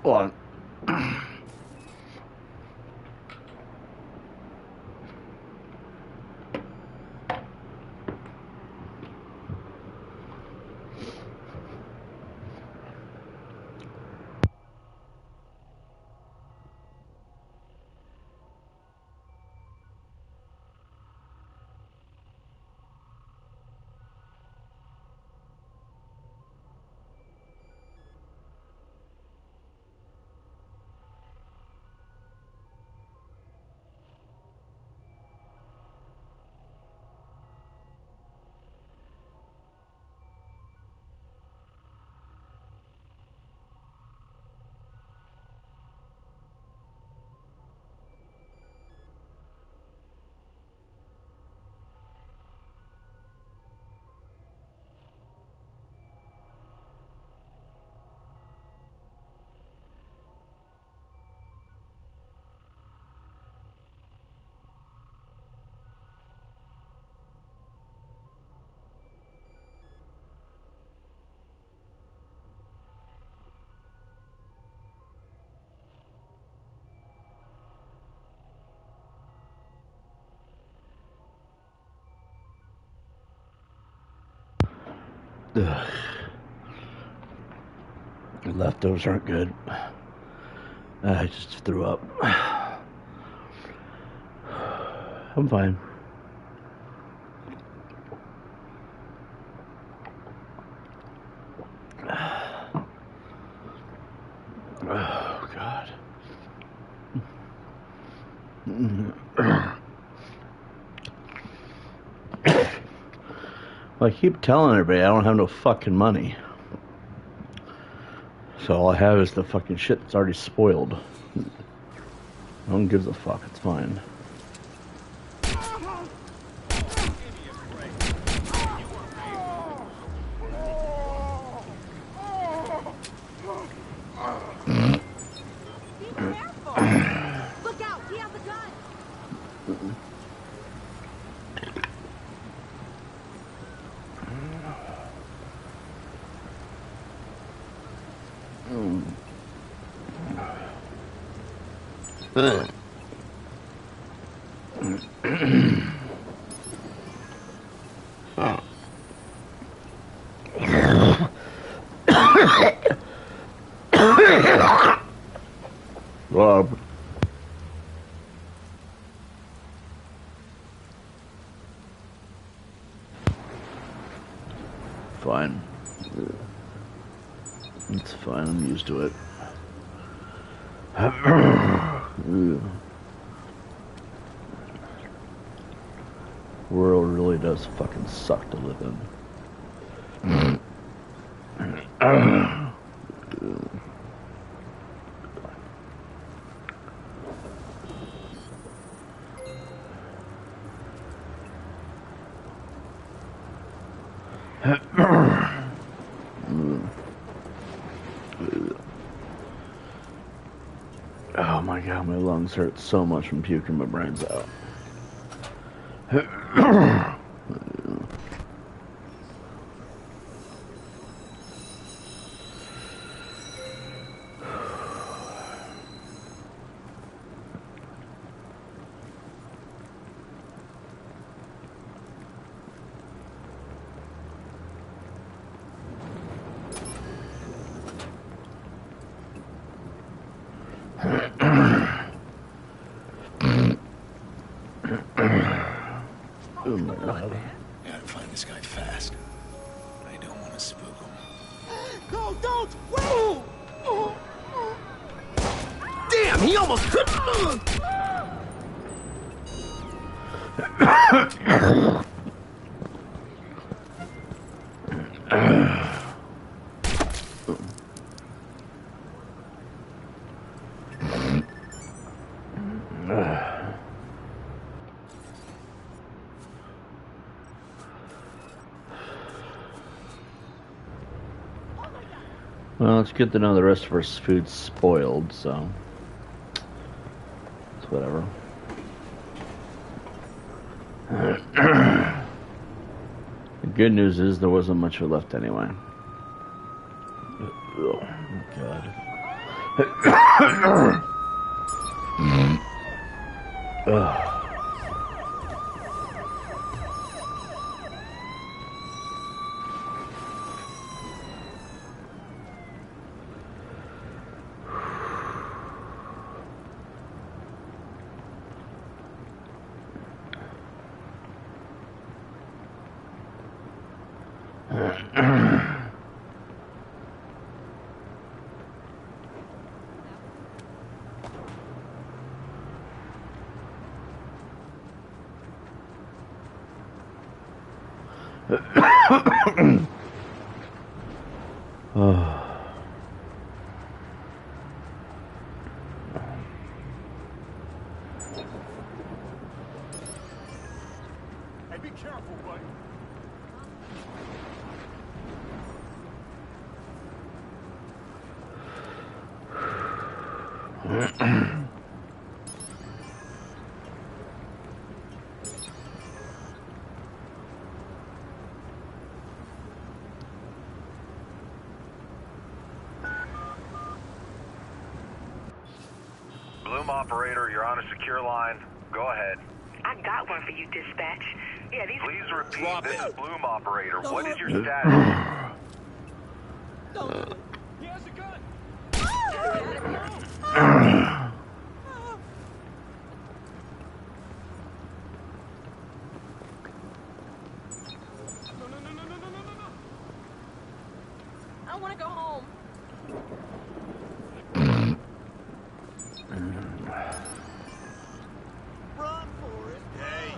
Hold on. Ugh. The leftovers aren't good. I just threw up. I'm fine. Oh, God. Well, I keep telling everybody I don't have no fucking money. So all I have is the fucking shit that's already spoiled. No one gives a fuck. It's fine. Look out! He has a gun! up. Fine. It's fine, I'm used to it. World really does fucking suck to live in. Oh my god, my lungs hurt so much from puking my brains out. Oh my god. Gotta find this guy fast. I don't want to spook him. No, don't! Whoa! Damn, he almost could. Well, it's good to know the rest of our food's spoiled, so it's whatever. The good news is there wasn't much left anyway. Oh, God. Ugh. Oh. Hey, be careful, buddy. Bloom operator, you're on a secure line. Go ahead. I got one for you, dispatch. Yeah, these... Please repeat, this is Bloom operator. What is your status? No, he has a gun. I want to go home. Run, Forrest. Hey.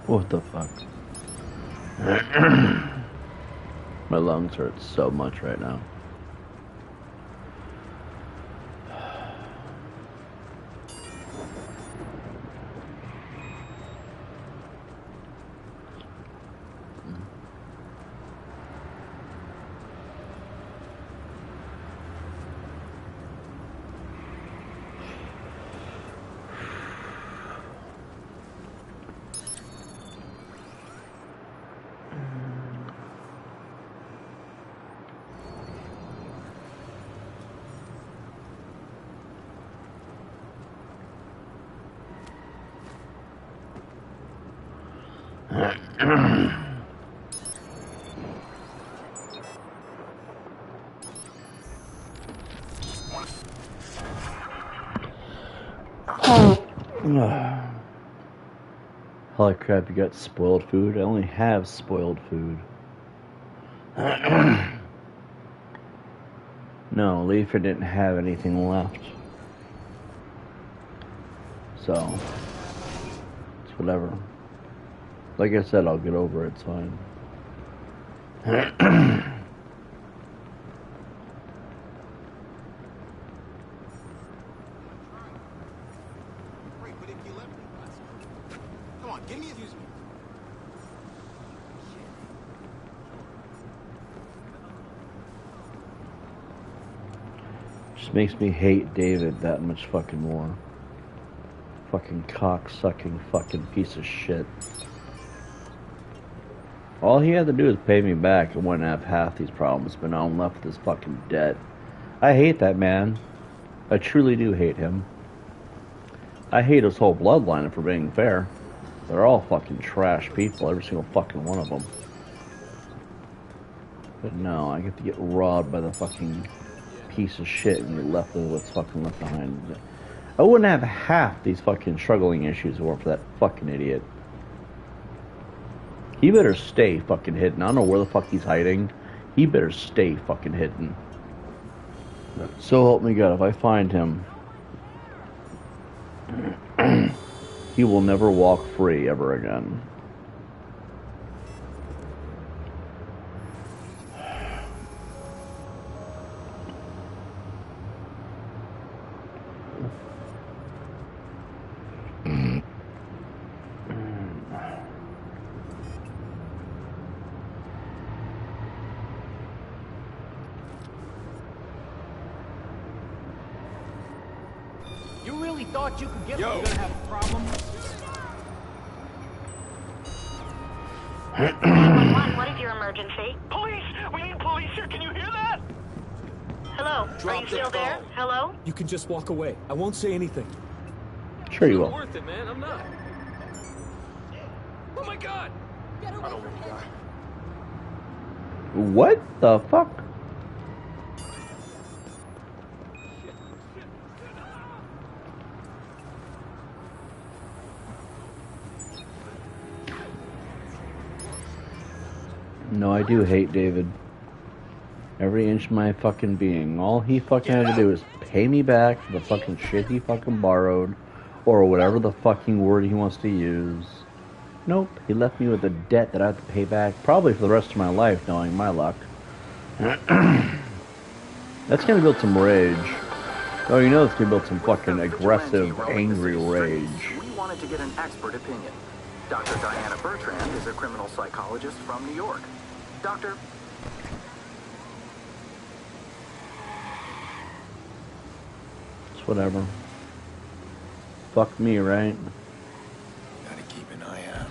What the fuck? My lungs hurt so much right now. Holy crap, you got spoiled food? I only have spoiled food. No, Leafer didn't have anything left. So, it's whatever. Like I said, I'll get over it, it's fine. Come on, give me a... Just makes me hate David that much fucking more. Fucking cock-sucking fucking piece of shit. All he had to do is pay me back and wouldn't have half these problems, but now I'm left with this fucking debt. I hate that man. I truly do hate him. I hate his whole bloodline, if we're being fair. They're all fucking trash people, every single fucking one of them. But no, I get to get robbed by the fucking piece of shit and get left with what's fucking left behind. I wouldn't have half these fucking struggling issues if it weren't for that fucking idiot. He better stay fucking hidden. I don't know where the fuck he's hiding. He better stay fucking hidden. So help me God, if I find him, he will never walk free ever again. You really thought you could get me? You're gonna have a problem? What is your emergency? Police! We need police here. Can you hear that? Hello? Are you still there? Hello? You can just walk away. I won't say anything. Sure you will. It's worth it, man. I'm not. Oh my God! Get away from him. What the fuck? No, I do hate David. Every inch of my fucking being. All he fucking had to do is pay me back for the fucking shit he fucking borrowed, or whatever the fucking word he wants to use. Nope, he left me with a debt that I have to pay back, probably for the rest of my life, knowing my luck. That's gonna build some rage. Oh, you know it's gonna build some fucking aggressive, angry rage. We wanted to get an expert opinion. Dr. Diana Bertrand is a criminal psychologist from New York. Doctor... It's whatever. Fuck me, right? Gotta keep an eye out.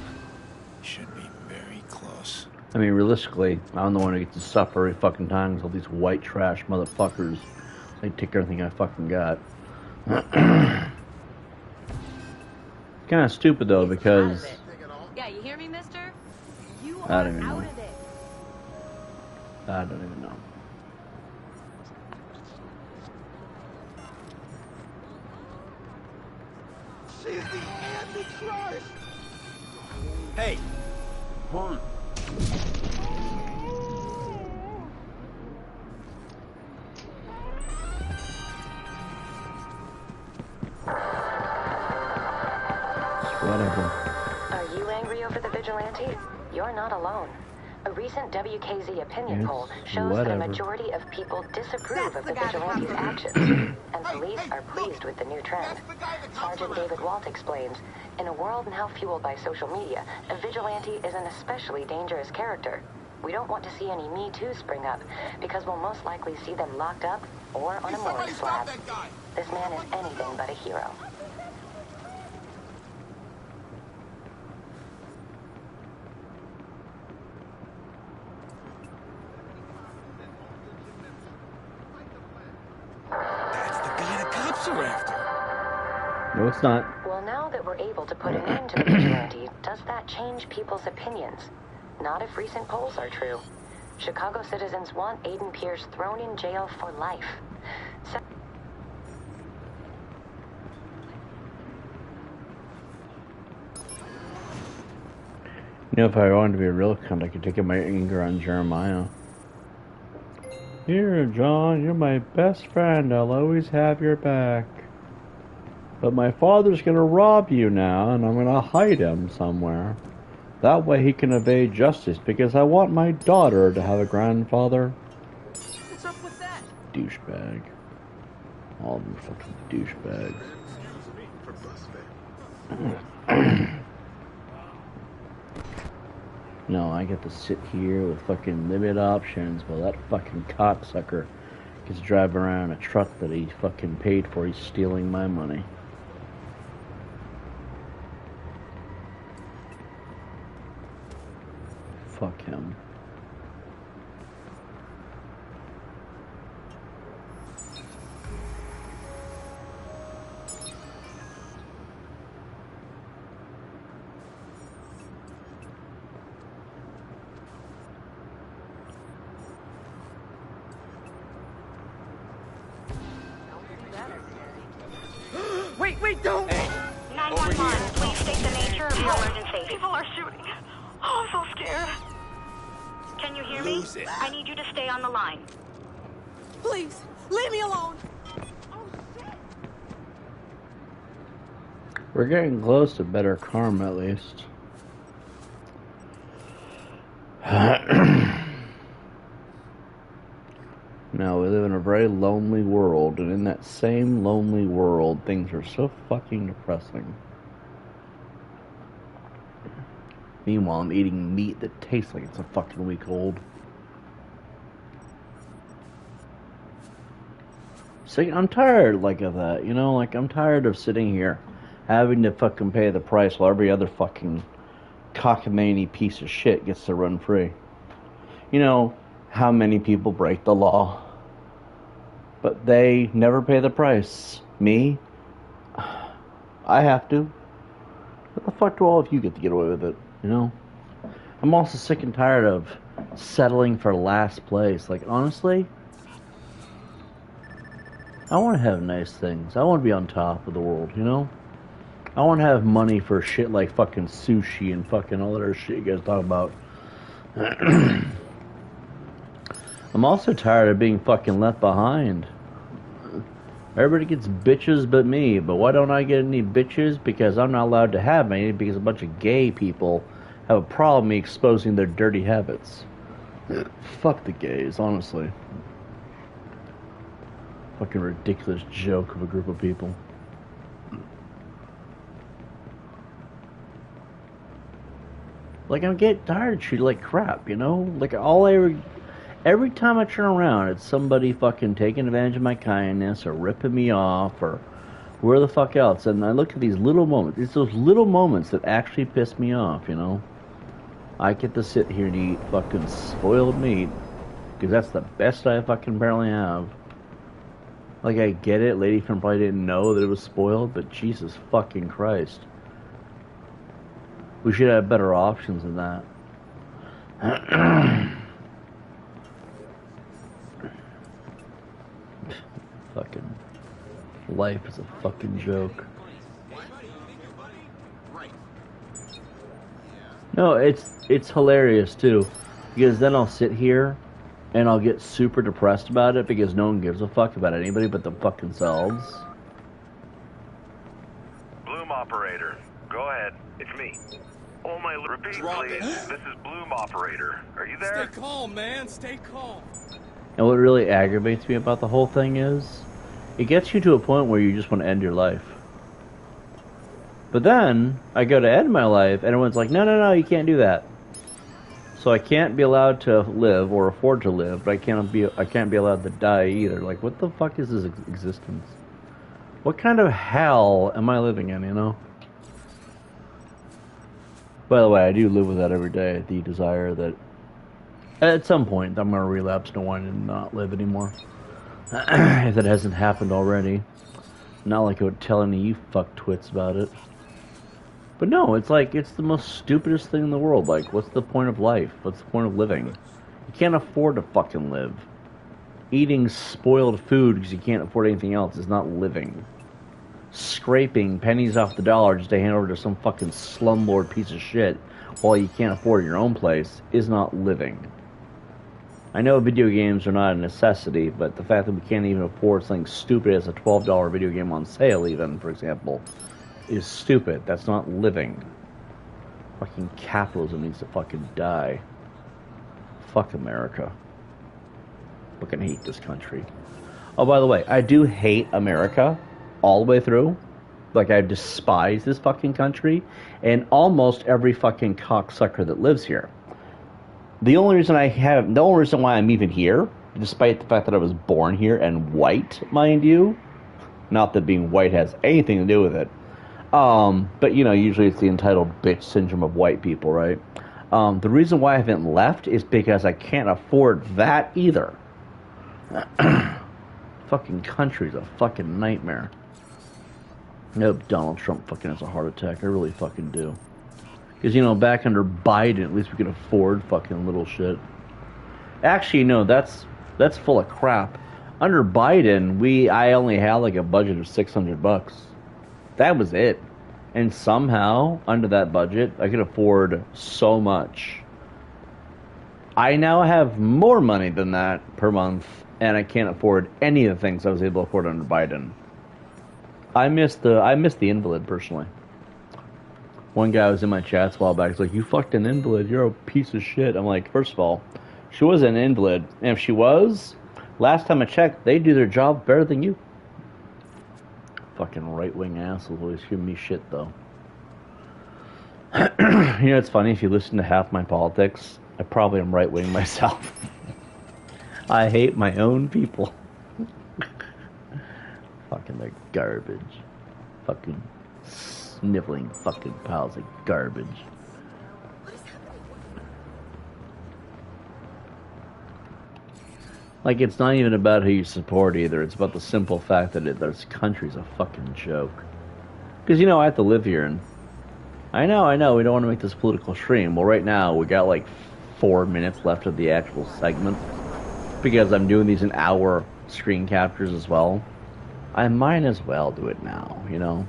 Should be very close. I mean, realistically, I'm the one who gets to suffer every fucking time because all these white trash motherfuckers, they take everything I fucking got. It's kind of stupid, though, because... Yeah, you hear me, mister? You I are don't even out know. of it. I don't even know. She's the Antichrist! Hey! What? Whatever. Are you angry over the vigilante? You're not alone. A recent WKZ opinion Yes, poll shows that a whatever. majority of people disapprove of the vigilante's actions, and police are pleased with the new trend. Sergeant David Walt explains, in a world now fueled by social media, a vigilante is an especially dangerous character. We don't want to see any Me Too spring up, because we'll most likely see them locked up or on a mooring slab. This man is anything but a hero. No, it's not. Well, now that we're able to put an end to the vigilante, does that change people's opinions? Not if recent polls are true. Chicago citizens want Aiden Pierce thrown in jail for life. You know, if I wanted to be a real cunt, I could take out my anger on Jeremiah. Here, John, you're my best friend. I'll always have your back. But my father's gonna rob you now, and I'm gonna hide him somewhere. That way he can evade justice, because I want my daughter to have a grandfather. What's up with that? Douchebag. All them fucking douchebags. No, I get to sit here with fucking limited options while that fucking cocksucker gets driving around a truck that he fucking paid for. He's stealing my money. Fuck him. Wait, don't! 911, please state the nature of your emergency. People are shooting. Oh, I'm so scared. Can you hear me? I need you to stay on the line. Please, leave me alone. We're getting close to better karma, at least. Now, we live in a very lonely world, and in that same lonely world, things are so fucking depressing. Meanwhile, I'm eating meat that tastes like it's a fucking week old. See, I'm tired, like, of that, you know? Like, I'm tired of sitting here having to fucking pay the price while every other fucking cockamamie piece of shit gets to run free. You know, how many people break the law, but they never pay the price. Me, I have to. What the fuck do all of you get to get away with it, you know? I'm also sick and tired of settling for last place. Like, honestly, I want to have nice things. I want to be on top of the world, you know? I want to have money for shit like fucking sushi and fucking all that other shit you guys talk about. I'm also tired of being fucking left behind. Everybody gets bitches but me, but why don't I get any bitches? Because I'm not allowed to have any, because a bunch of gay people have a problem me exposing their dirty habits. Fuck the gays, honestly. Fucking ridiculous joke of a group of people. Like, I'm getting tired of treated like crap, you know? Like, every time I turn around, it's somebody fucking taking advantage of my kindness or ripping me off or where the fuck else. And I look at these little moments. It's those little moments that actually piss me off, you know? I get to sit here and eat fucking spoiled meat because that's the best I fucking barely have. Like, I get it. Lady from probably didn't know that it was spoiled, but Jesus fucking Christ. We should have better options than that. Fucking life is a fucking joke. No, it's hilarious too, because then I'll sit here and I'll get super depressed about it because no one gives a fuck about anybody but the fucking selves. Bloom operator, go ahead. It's me. Oh my, repeat please. This is Bloom operator. Are you there? Stay calm, man. Stay calm. And what really aggravates me about the whole thing is, it gets you to a point where you just want to end your life. But then, I go to end my life, and everyone's like, no, you can't do that. So I can't be allowed to live, or afford to live, but I can't be allowed to die either. Like, what the fuck is this existence? What kind of hell am I living in, you know? By the way, I do live with that every day, the desire that at some point I'm going to relapse into wanting to not live anymore. If that hasn't happened already. Not like I would tell any of you fuck twits about it. But no, it's like, it's the most stupidest thing in the world. Like, what's the point of life? What's the point of living? You can't afford to fucking live. Eating spoiled food because you can't afford anything else is not living. Scraping pennies off the dollar just to hand over to some fucking slumlord piece of shit while you can't afford your own place is not living. I know video games are not a necessity, but the fact that we can't even afford something stupid as a $12 video game on sale, even, for example, is stupid. That's not living. Fucking capitalism needs to fucking die. Fuck America. Fucking hate this country. Oh, by the way, I do hate America all the way through. Like, I despise this fucking country and almost every fucking cocksucker that lives here. The only reason why I'm even here, despite the fact that I was born here and white, mind you, not that being white has anything to do with it, but you know, usually it's the entitled bitch syndrome of white people, right? The reason why I haven't left is because I can't afford that either. Fucking country's a fucking nightmare. I hope Donald Trump fucking has a heart attack. I really fucking do. Because, you know, back under Biden, at least we could afford fucking little shit. Actually, no, that's full of crap. Under Biden, I only had like a budget of $600. That was it. And somehow, under that budget, I could afford so much. I now have more money than that per month, and I can't afford any of the things I was able to afford under Biden. I miss the invalid, personally. One guy was in my chats a while back. He's like, "You fucked an invalid. You're a piece of shit." I'm like, first of all, she was an invalid, and if she was, last time I checked, they do their job better than you. Fucking right-wing assholes always giving me shit, though. You know, it's funny, if you listen to half my politics, I probably am right-wing myself. I hate my own people. Fucking they're garbage. Fucking sniveling fucking piles of garbage. Like, it's not even about who you support either. It's about the simple fact that this country's a fucking joke. Because, you know, I have to live here, and I know, we don't want to make this political stream. Well, right now, we got like 4 minutes left of the actual segment. Because I'm doing these in hour screen captures as well. I might as well do it now, you know?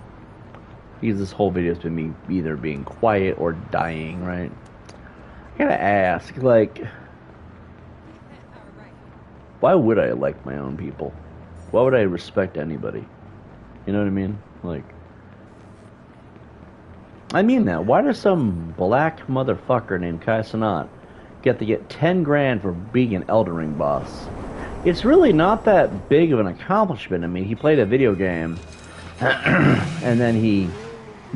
Because this whole video has been me either being quiet or dying, right? I gotta ask, like, why would I like my own people? Why would I respect anybody? You know what I mean? Like, I mean that. Why does some black motherfucker named Kai Cenat get 10 grand for being an Elden Ring boss? It's really not that big of an accomplishment. I mean, he played a video game, and then he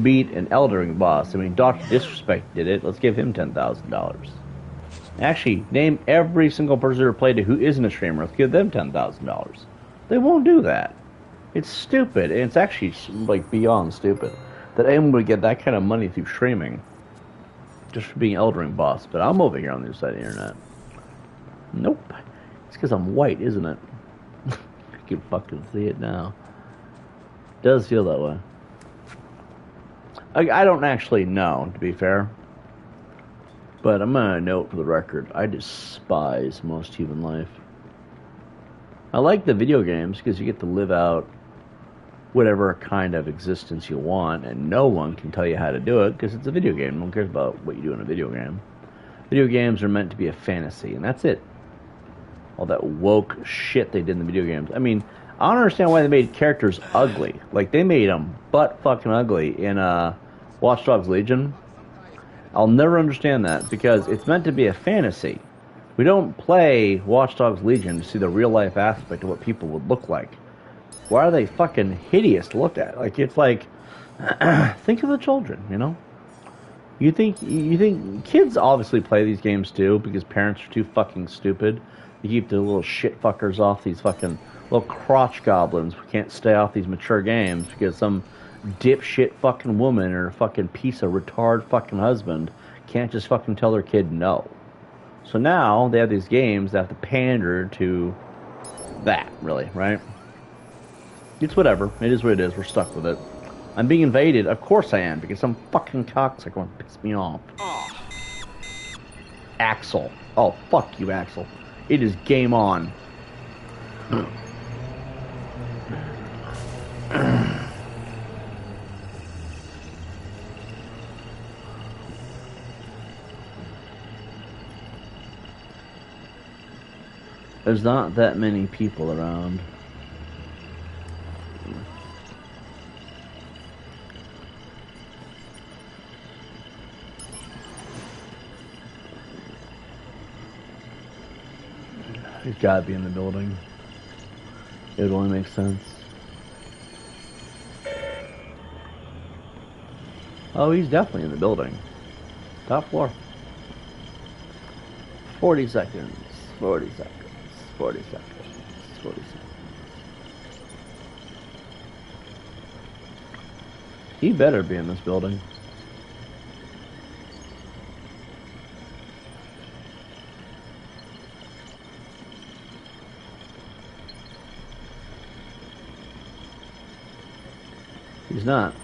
beat an Elden Ring boss. I mean, Dr. Disrespect did it. Let's give him $10,000. Actually, name every single person who played it who isn't a streamer. Let's give them $10,000. They won't do that. It's stupid, and it's actually, like, beyond stupid that anyone would get that kind of money through streaming just for being Elden Ring boss. But I'm over here on the other side of the internet. Nope. It's because I'm white, isn't it? I can fucking see it now. It does feel that way. I don't actually know, to be fair. But I'm going to note for the record, I despise most human life. I like the video games because you get to live out whatever kind of existence you want, and no one can tell you how to do it because it's a video game. No one cares about what you do in a video game. Video games are meant to be a fantasy, and that's it. All that woke shit they did in the video games. I mean, I don't understand why they made characters ugly. Like, they made them butt fucking ugly in Watchdogs Legion. I'll never understand that because it's meant to be a fantasy. We don't play Watchdogs Legion to see the real life aspect of what people would look like. Why are they fucking hideous to look at? Like, it's like, think of the children, you know? You think kids obviously play these games too because parents are too fucking stupid. They keep the little shit fuckers off these fucking little crotch goblins who can't stay off these mature games because some dipshit fucking woman or a fucking piece of retard fucking husband can't just fucking tell their kid no. So now they have these games that have to pander to that, really, right? It's whatever. It is what it is. We're stuck with it. I'm being invaded. Of course I am, because some fucking cocksucker wants to piss me off. Axel. Oh, fuck you, Axel. It is game on. There's not that many people around. He's gotta be in the building. It would only make sense. Oh, he's definitely in the building. Top floor. 40 seconds. 40 seconds. 40 seconds. 40 seconds. He better be in this building. He's not.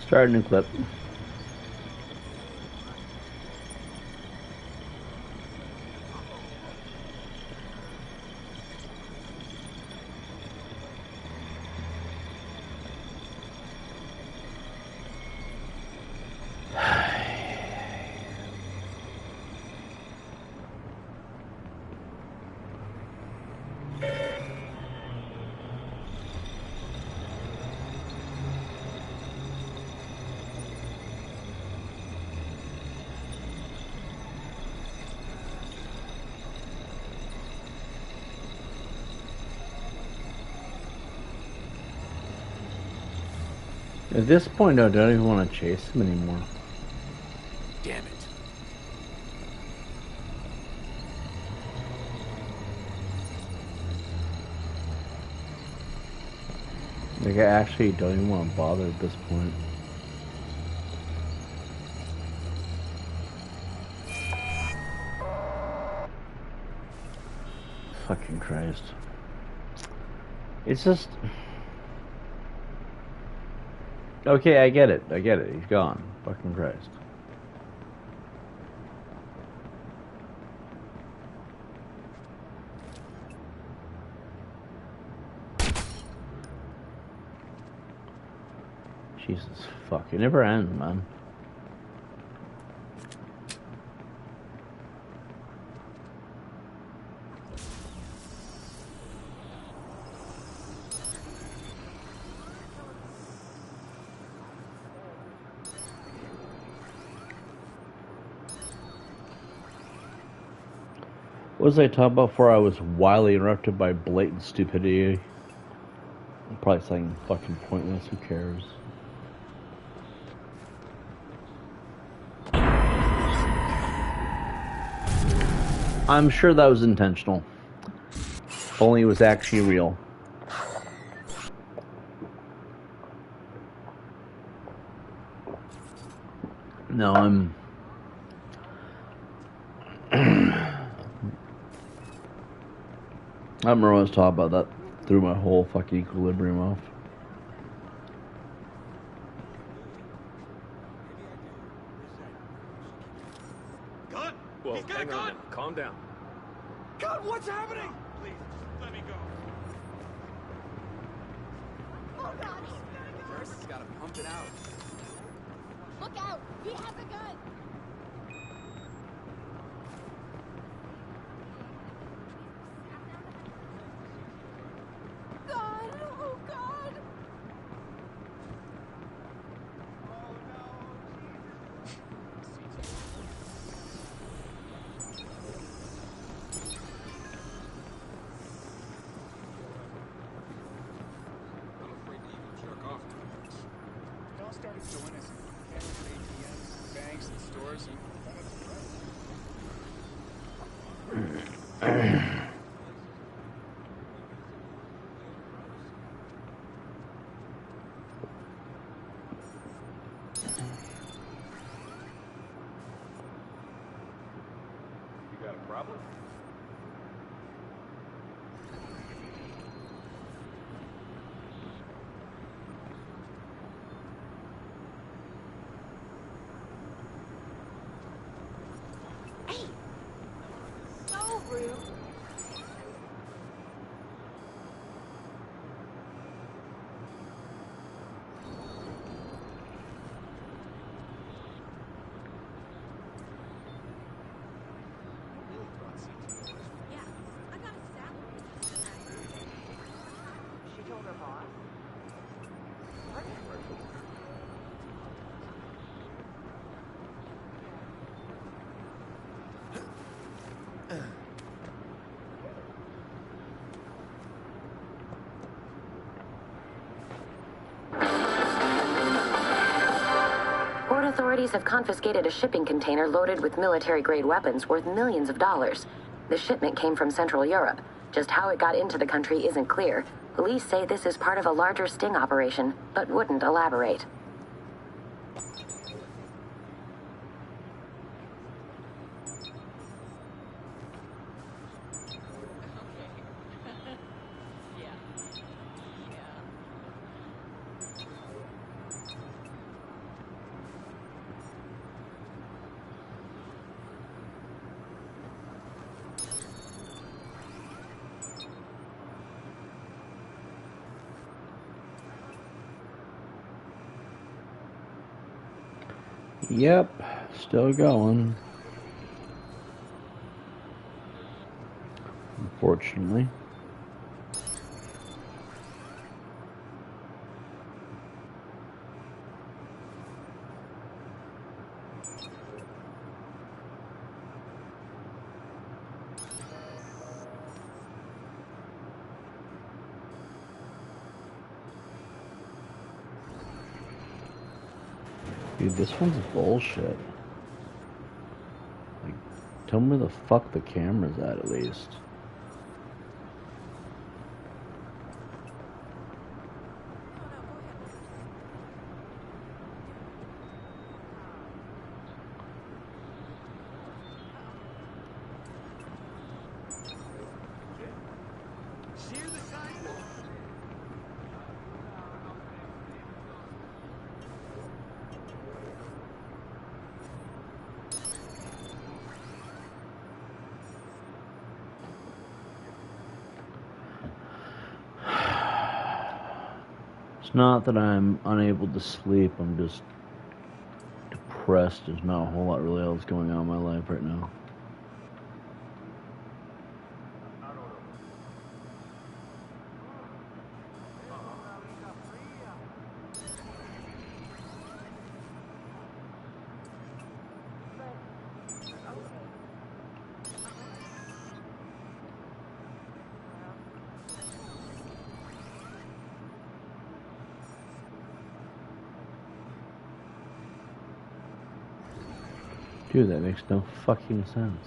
Start a new clip. At this point, I don't even want to chase him anymore. Damn it. Like, I actually don't even want to bother at this point. Fucking Christ. It's just... Okay, I get it. I get it. He's gone. Fucking Christ. Jesus fuck. It never ends, man. What was I talking about before I was wildly interrupted by blatant stupidity? Probably something fucking pointless. Who cares? I'm sure that was intentional. If only it was actually real. No, I remember when I was talking about that. Threw my whole fucking equilibrium off. God! Whoa, He's got a hang on gun! now. Calm down. God, what's happening? Please, just let me go. Oh God! First, he's gotta pump it out. Look out! He has a gun! God! Oh God! I'm afraid to even jerk off to it. It all started so innocent. Cameras at ATMs, banks, and stores, and You got a problem? authorities have confiscated a shipping container loaded with military-grade weapons worth millions of dollars. The shipment came from Central Europe. Just how it got into the country isn't clear. Police say this is part of a larger sting operation, but wouldn't elaborate. Yep, still going. Unfortunately. Dude, this one's bullshit. Like, tell me where the fuck the camera's at least. It's not that I'm unable to sleep, I'm just depressed. There's not a whole lot really else going on in my life right now. Dude, that makes no fucking sense.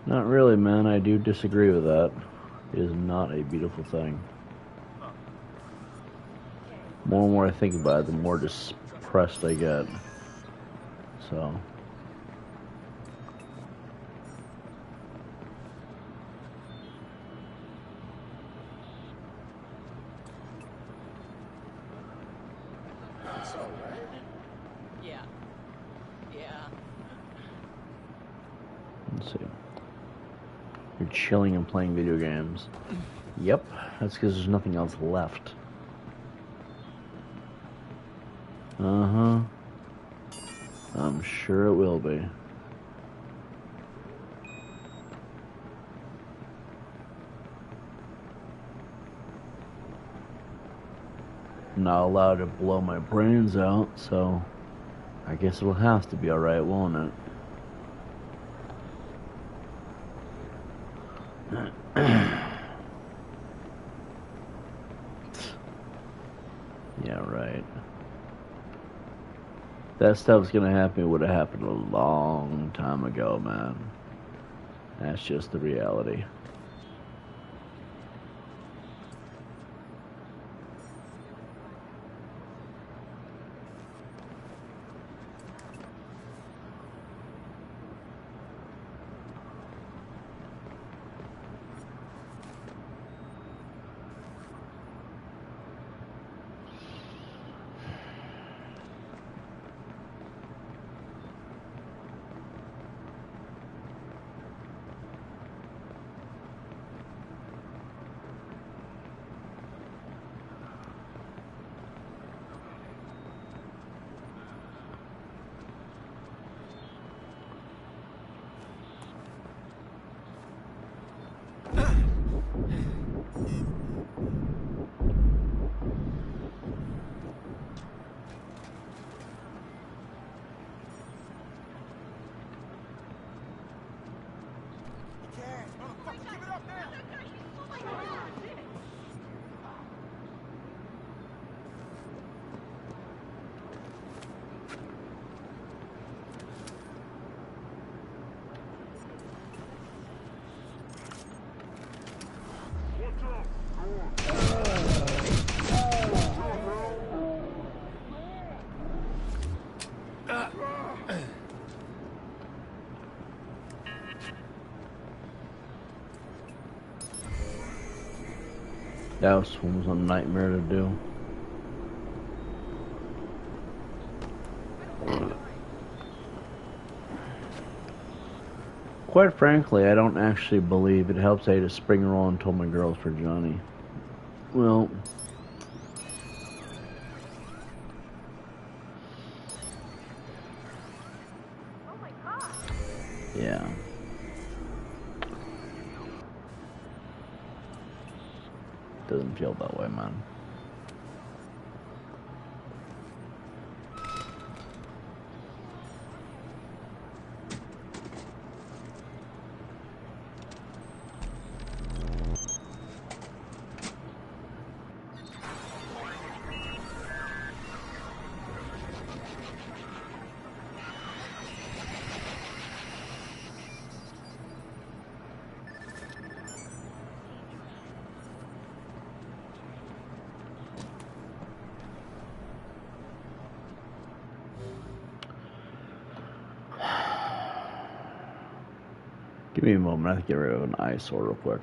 Not really, man. I do disagree with that. It is not a beautiful thing. More and more I think about it, the more depressed I get. So... Yeah. Yeah. Let's see. You're chilling and playing video games. Yep, that's because there's nothing else left. Uh-huh. I'm sure it will be. I'm not allowed to blow my brains out, so I guess it'll have to be alright, won't it? Yeah, right. That stuff's gonna happen. It would have happened a long time ago, man. That's just the reality. That was a nightmare to do. Quite frankly, I don't actually believe it helps I ate a spring roll and told my girls for Johnny. Well, yeah. Doesn't feel that way, man. Give me a moment, I have to get rid of an eyesore real quick.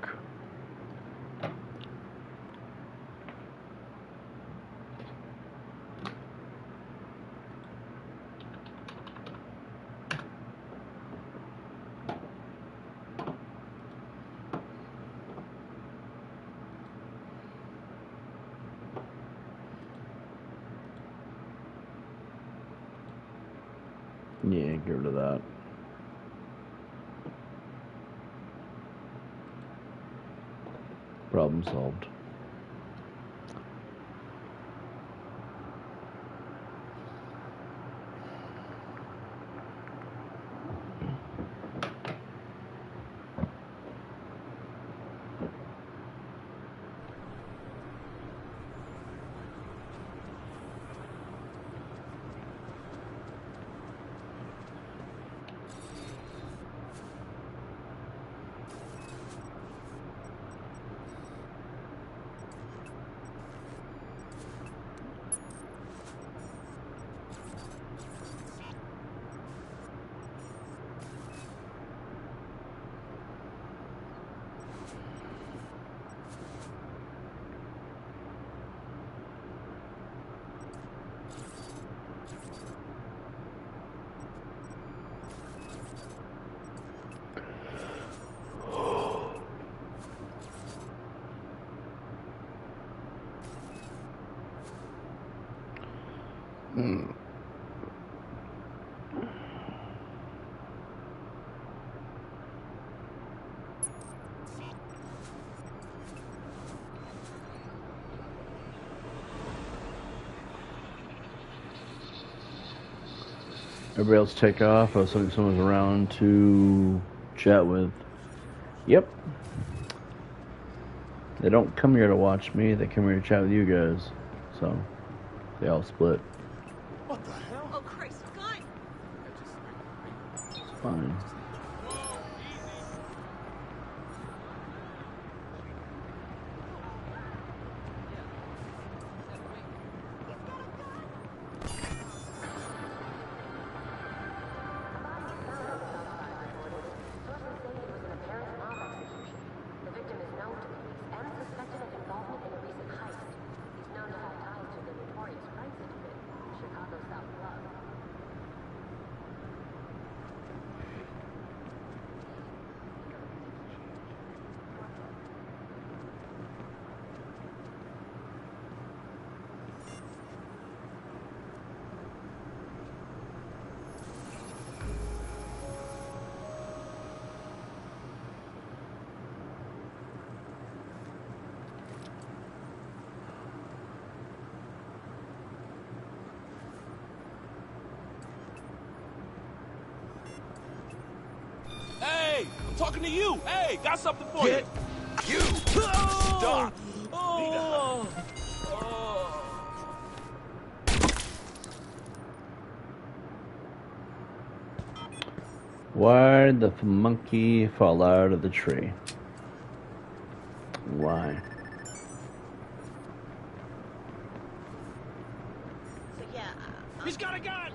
Yeah, get rid of that. Problem solved. Everybody else take off. I was hoping someone was around to chat with. Yep. They don't come here to watch me. They come here to chat with you guys. So, they all split. What the hell? Oh, Christ, God! It's fine. Hey, I'm talking to you. Hey, got something for you. You. Stop. Why did the monkey fall out of the tree? Why? So, yeah. He's got a gun.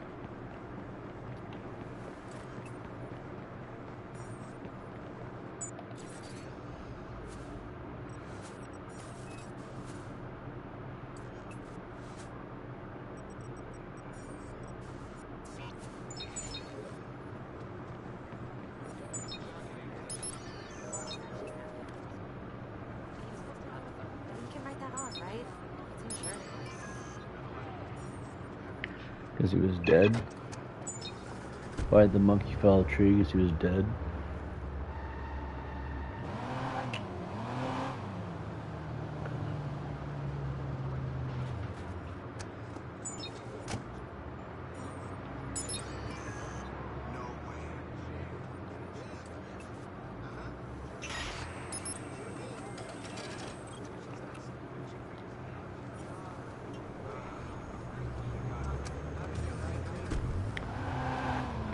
Because he was dead? Why did the monkey fell a tree? Because he was dead?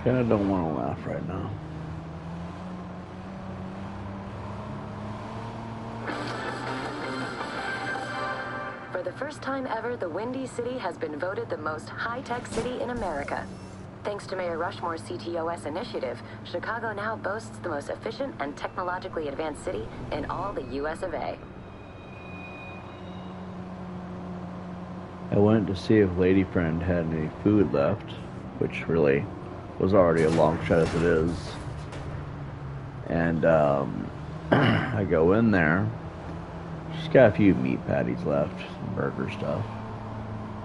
Kinda don't want to laugh right now. For the first time ever, the Windy City has been voted the most high-tech city in America. Thanks to Mayor Rushmore's CTOS initiative, Chicago now boasts the most efficient and technologically advanced city in all the US of A. I went to see if Lady Friend had any food left, which really was already a long shot as it is. And I go in there. She's got a few meat patties left, some burger stuff.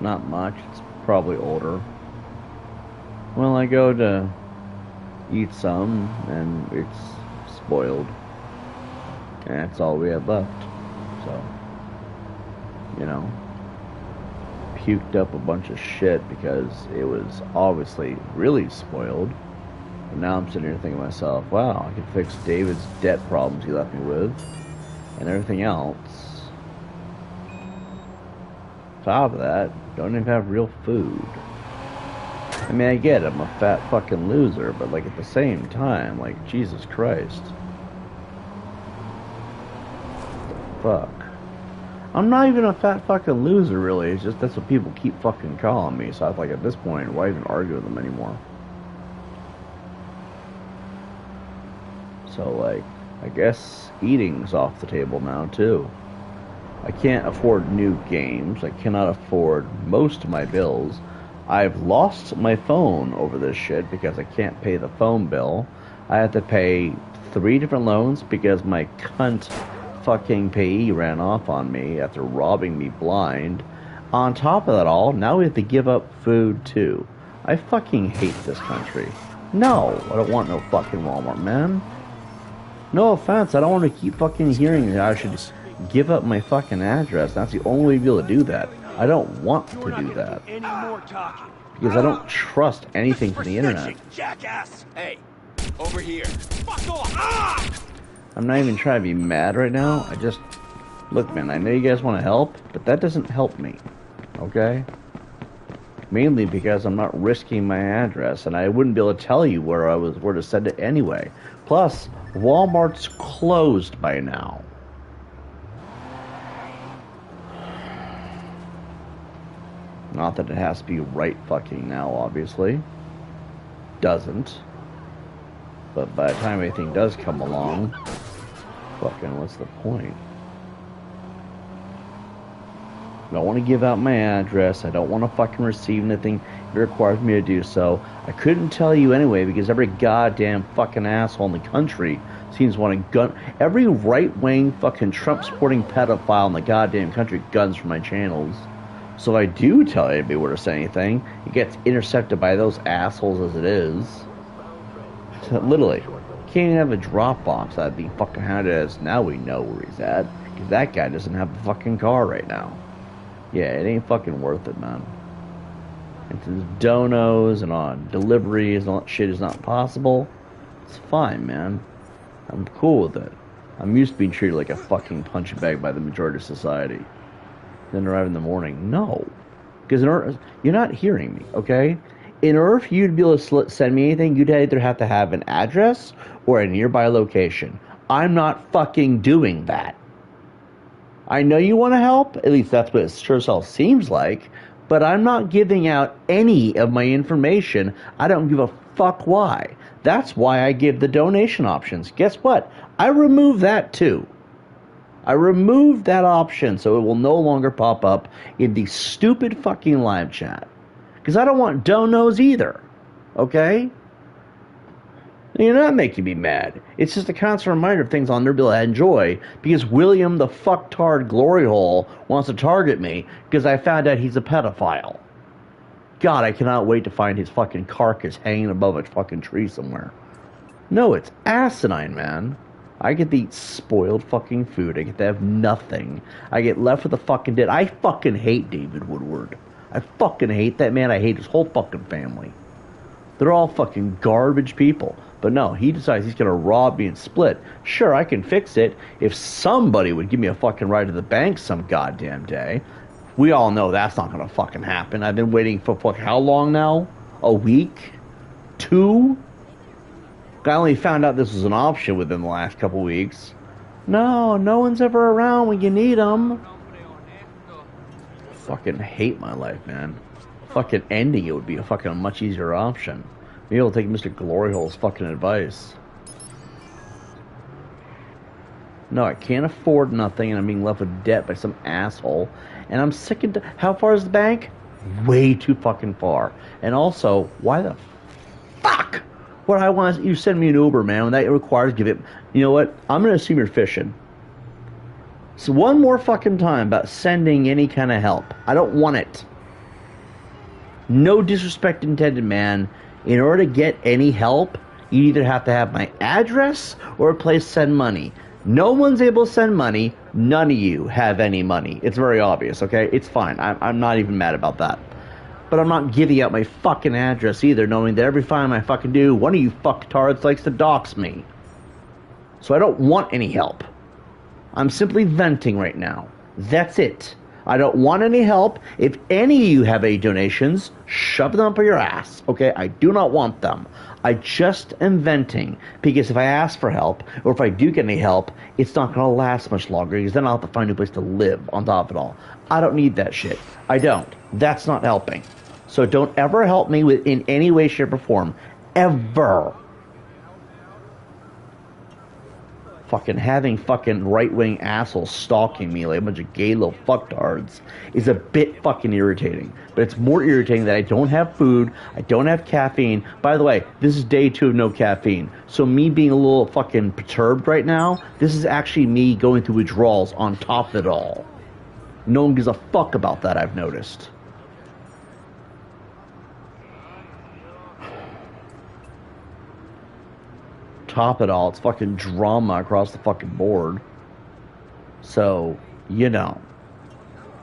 Not much, it's probably older. Well, I go to eat some, and it's spoiled. And that's all we had left. So, you know, puked up a bunch of shit because it was obviously really spoiled. And now I'm sitting here thinking to myself, wow, I could fix David's debt problems he left me with, and everything else. On top of that, don't even have real food. I mean, I get it, I'm a fat fucking loser, but like at the same time, like, Jesus Christ. Fuck. I'm not even a fat fucking loser, really. It's just that's what people keep fucking calling me. So I was like, at this point, why even argue with them anymore? So, like, I guess eating's off the table now, too. I can't afford new games. I cannot afford most of my bills. I've lost my phone over this shit because I can't pay the phone bill. I have to pay 3 different loans because my cunt fucking payee ran off on me after robbing me blind. On top of that all, now we have to give up food too. I fucking hate this country. No, I don't want no fucking Walmart, man. No offense, I don't want to keep fucking hearing that I should just give up my fucking address. That's the only way to be able to do that. I don't want to do that. Because I don't trust anything from the internet. Jackass! Hey, over here. Fuck off! Ah! I'm not even trying to be mad right now. I just... Look, man, I know you guys want to help, but that doesn't help me. Okay? Mainly because I'm not risking my address, and I wouldn't be able to tell you where to send it anyway. Plus, Walmart's closed by now. Not that it has to be right fucking now, obviously. Doesn't. But by the time anything does come along, fucking what's the point? I don't want to give out my address. I don't want to fucking receive anything if it requires me to do so. I couldn't tell you anyway because every goddamn fucking asshole in the country seems to want to gun... Every right-wing fucking Trump-supporting pedophile in the goddamn country guns from my channels. So if I do tell anybody where to say anything, it gets intercepted by those assholes as it is. So literally, can't even have a Dropbox that'd be fucking hounded as now we know where he's at. Because that guy doesn't have a fucking car right now. Yeah, it ain't fucking worth it, man. And since donos and on deliveries and all that shit is not possible, it's fine, man. I'm cool with it. I'm used to being treated like a fucking punching bag by the majority of society. Then arrive in the morning. No. Because you're not hearing me, okay? In order for you to be able to send me anything, you'd either have to have an address or a nearby location. I'm not fucking doing that. I know you want to help, at least that's what it sure as hell seems like, but I'm not giving out any of my information. I don't give a fuck why. That's why I give the donation options. Guess what? I removed that too. I removed that option so it will no longer pop up in the stupid fucking live chat. Because I don't want donos either. Okay? You're not making me mad. It's just a constant reminder of things I'll never be able to enjoy because William the fucktard glory hole wants to target me because I found out he's a pedophile. God, I cannot wait to find his fucking carcass hanging above a fucking tree somewhere. No, it's asinine, man. I get to eat spoiled fucking food. I get to have nothing. I get left with a fucking dead. I fucking hate David Woodward. I fucking hate that man. I hate his whole fucking family. They're all fucking garbage people. But no, he decides he's going to rob me and split. Sure, I can fix it if somebody would give me a fucking ride to the bank some goddamn day. We all know that's not going to fucking happen. I've been waiting for how long now? A week? 2? I only found out this was an option within the last couple weeks. No one's ever around when you need them. Fucking hate my life, man. Fucking ending it would be a much easier option. Maybe I'll take Mr. Gloryhole's fucking advice. No, I can't afford nothing, and I'm being left with debt by some asshole. And I'm sick and how far is the bank? Way too fucking far. And also, why the fuck? What I want is you send me an Uber, man. When that requires, give it. You know what? I'm gonna assume you're fishing. So one more fucking time about sending any kind of help. I don't want it. No disrespect intended, man. In order to get any help, you either have to have my address or a place to send money. No one's able to send money. None of you have any money. It's very obvious, okay? It's fine. I'm not even mad about that. But I'm not giving out my fucking address either, knowing that every time I fucking do, one of you fucktards likes to dox me. So I don't want any help. I'm simply venting right now. That's it. I don't want any help. If any of you have any donations, shove them up your ass, okay? I do not want them. I just am venting, because if I ask for help, or if I do get any help, it's not going to last much longer, because then I'll have to find a place to live on top of it all. I don't need that shit. I don't. That's not helping. So don't ever help me in any way, shape, or form. Ever. Fucking having fucking right-wing assholes stalking me like a bunch of gay little fucktards is a bit fucking irritating. But it's more irritating that I don't have food, I don't have caffeine. By the way, this is day 2 of no caffeine. So me being a little fucking perturbed right now, this is actually me going through withdrawals on top of it all. No one gives a fuck about that, I've noticed. Top it all, it's fucking drama across the fucking board. So, you know,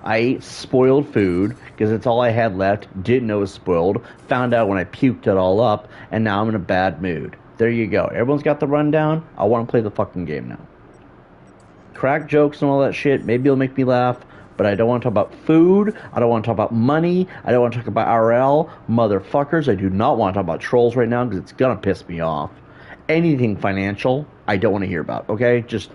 I ate spoiled food because it's all I had left. Didn't know it was spoiled. Found out when I puked it all up, and now I'm in a bad mood. There you go. Everyone's got the rundown. I want to play the fucking game now. Crack jokes and all that shit, maybe it'll make me laugh, but I don't want to talk about food. I don't want to talk about money. I don't want to talk about RL. Motherfuckers, I do not want to talk about trolls right now because it's going to piss me off. Anything financial, I don't want to hear about, okay? Just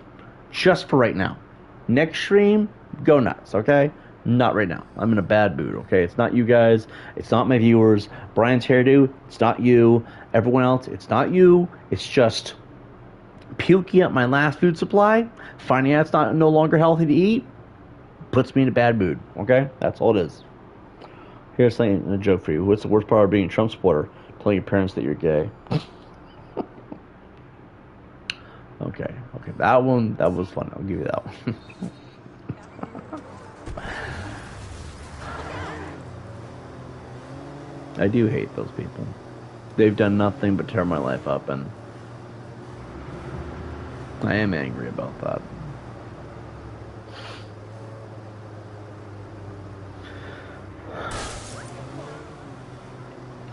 for right now. Next stream, go nuts, okay? Not right now. I'm in a bad mood, okay? It's not you guys. It's not my viewers. Brian's hairdo, it's not you. Everyone else, it's not you. It's just puking up my last food supply, finding out it's no longer healthy to eat, puts me in a bad mood, okay? That's all it is. Here's something, a joke for you. What's the worst part of being a Trump supporter? Telling your parents that you're gay. Okay, that was fun. I'll give you that one. I do hate those people. They've done nothing but tear my life up, and I am angry about that.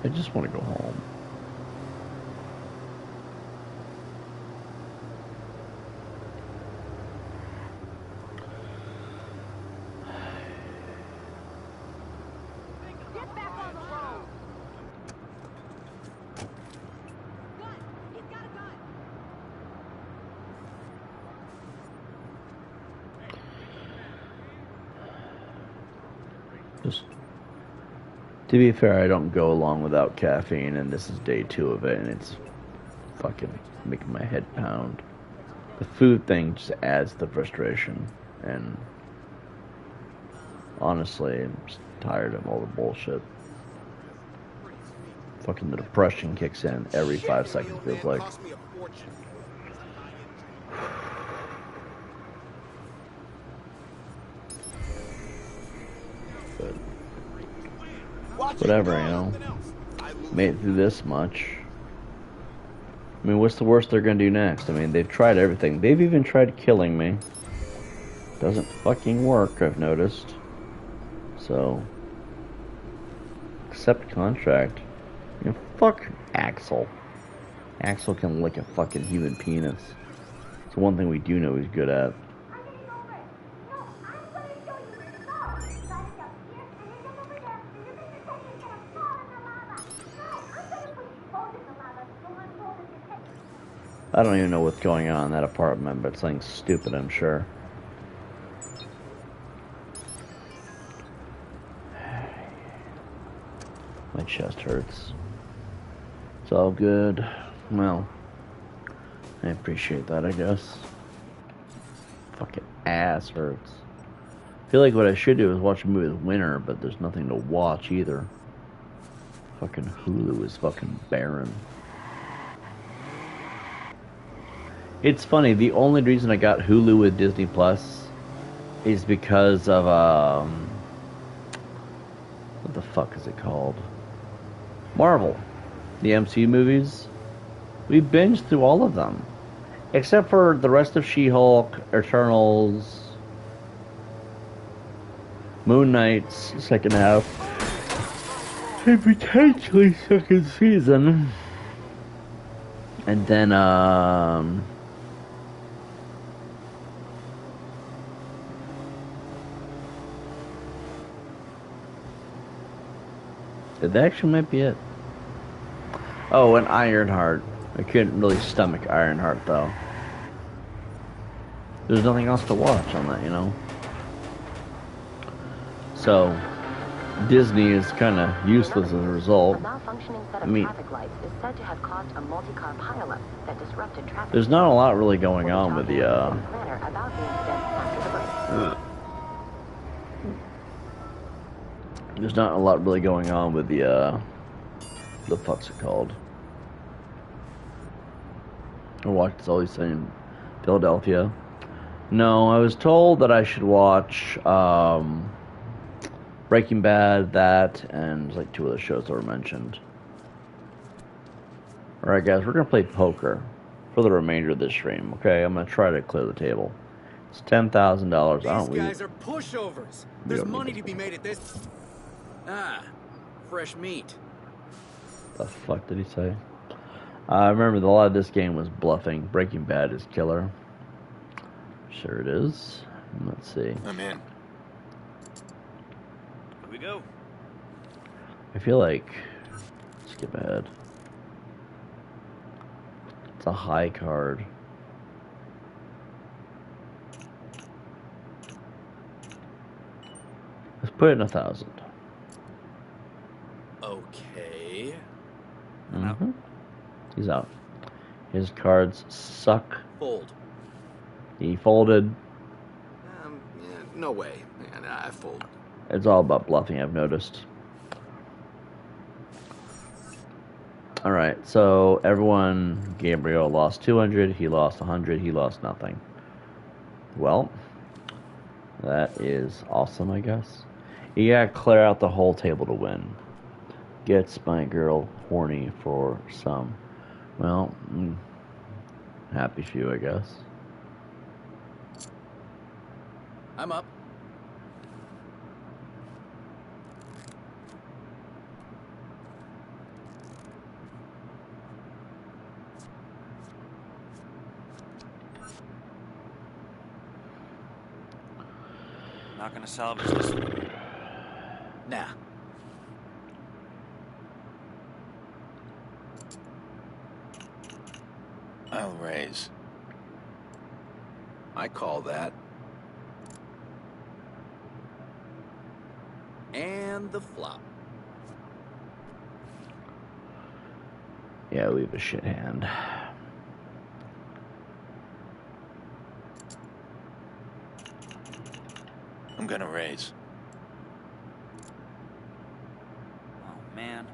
I just want to go home. To be fair, I don't go along without caffeine, and this is day 2 of it, and it's fucking making my head pound. The food thing just adds to the frustration, and honestly, I'm just tired of all the bullshit. Fucking the depression kicks in every 5 seconds, feels like. Whatever, you know. Made it through this much. I mean, what's the worst they're gonna do next? I mean, they've tried everything. They've even tried killing me. Doesn't fucking work, I've noticed. So, accept contract. You know, fuck Axel. Axel can lick a fucking human penis. It's one thing we do know he's good at. I don't even know what's going on in that apartment, but something stupid, I'm sure. My chest hurts. It's all good. Well, I appreciate that, I guess. Fucking ass hurts. I feel like what I should do is watch a movie with Winter, but there's nothing to watch either. Fucking Hulu is fucking barren. It's funny, the only reason I got Hulu with Disney Plus is because of, what the fuck is it called? Marvel. The MCU movies. We binged through all of them. Except for the rest of She-Hulk, Eternals, Moon Knight's second half, and potentially second season. And then, that actually might be it. Oh, and Ironheart. I couldn't really stomach Ironheart, though. There's nothing else to watch on that, you know? So, Disney is kind of useless as a result. A malfunctioning set I of mean, traffic lights is said to have caused a multi-car pileup that disrupted traffic. there's not a lot really going on with the, planner about the incident after the break. There's not a lot really going on with the fuck's it called? I watched It's Always Sunny in Philadelphia. No, I was told that I should watch Breaking Bad, that, and like 2 other shows that were mentioned. Alright guys, we're gonna play poker for the remainder of this stream, okay? I'm gonna try to clear the table. It's $10,000. These guys are pushovers. There's money to be made at this. Ah, fresh meat. The fuck did he say? I remember a lot of this game was bluffing. Breaking Bad is killer. Sure it is. Let's see. I'm in. Here we go. I feel like... skip ahead. It's a high card. Let's put it in 1,000. Okay. Mm-hmm. He's out. His cards suck. Fold. He folded. Yeah, no way. Man, I fold. It's all about bluffing, I've noticed. Alright, so everyone, Gabriel lost 200, he lost 100, he lost nothing. Well, that is awesome, I guess. You gotta clear out the whole table to win. Gets my girl horny for some. Well, happy for you, I guess. I'm up. Not gonna salvage this one. Nah. I'll raise. I call that. And the flop. Yeah, we have a shit hand. I'm gonna raise. Oh, man.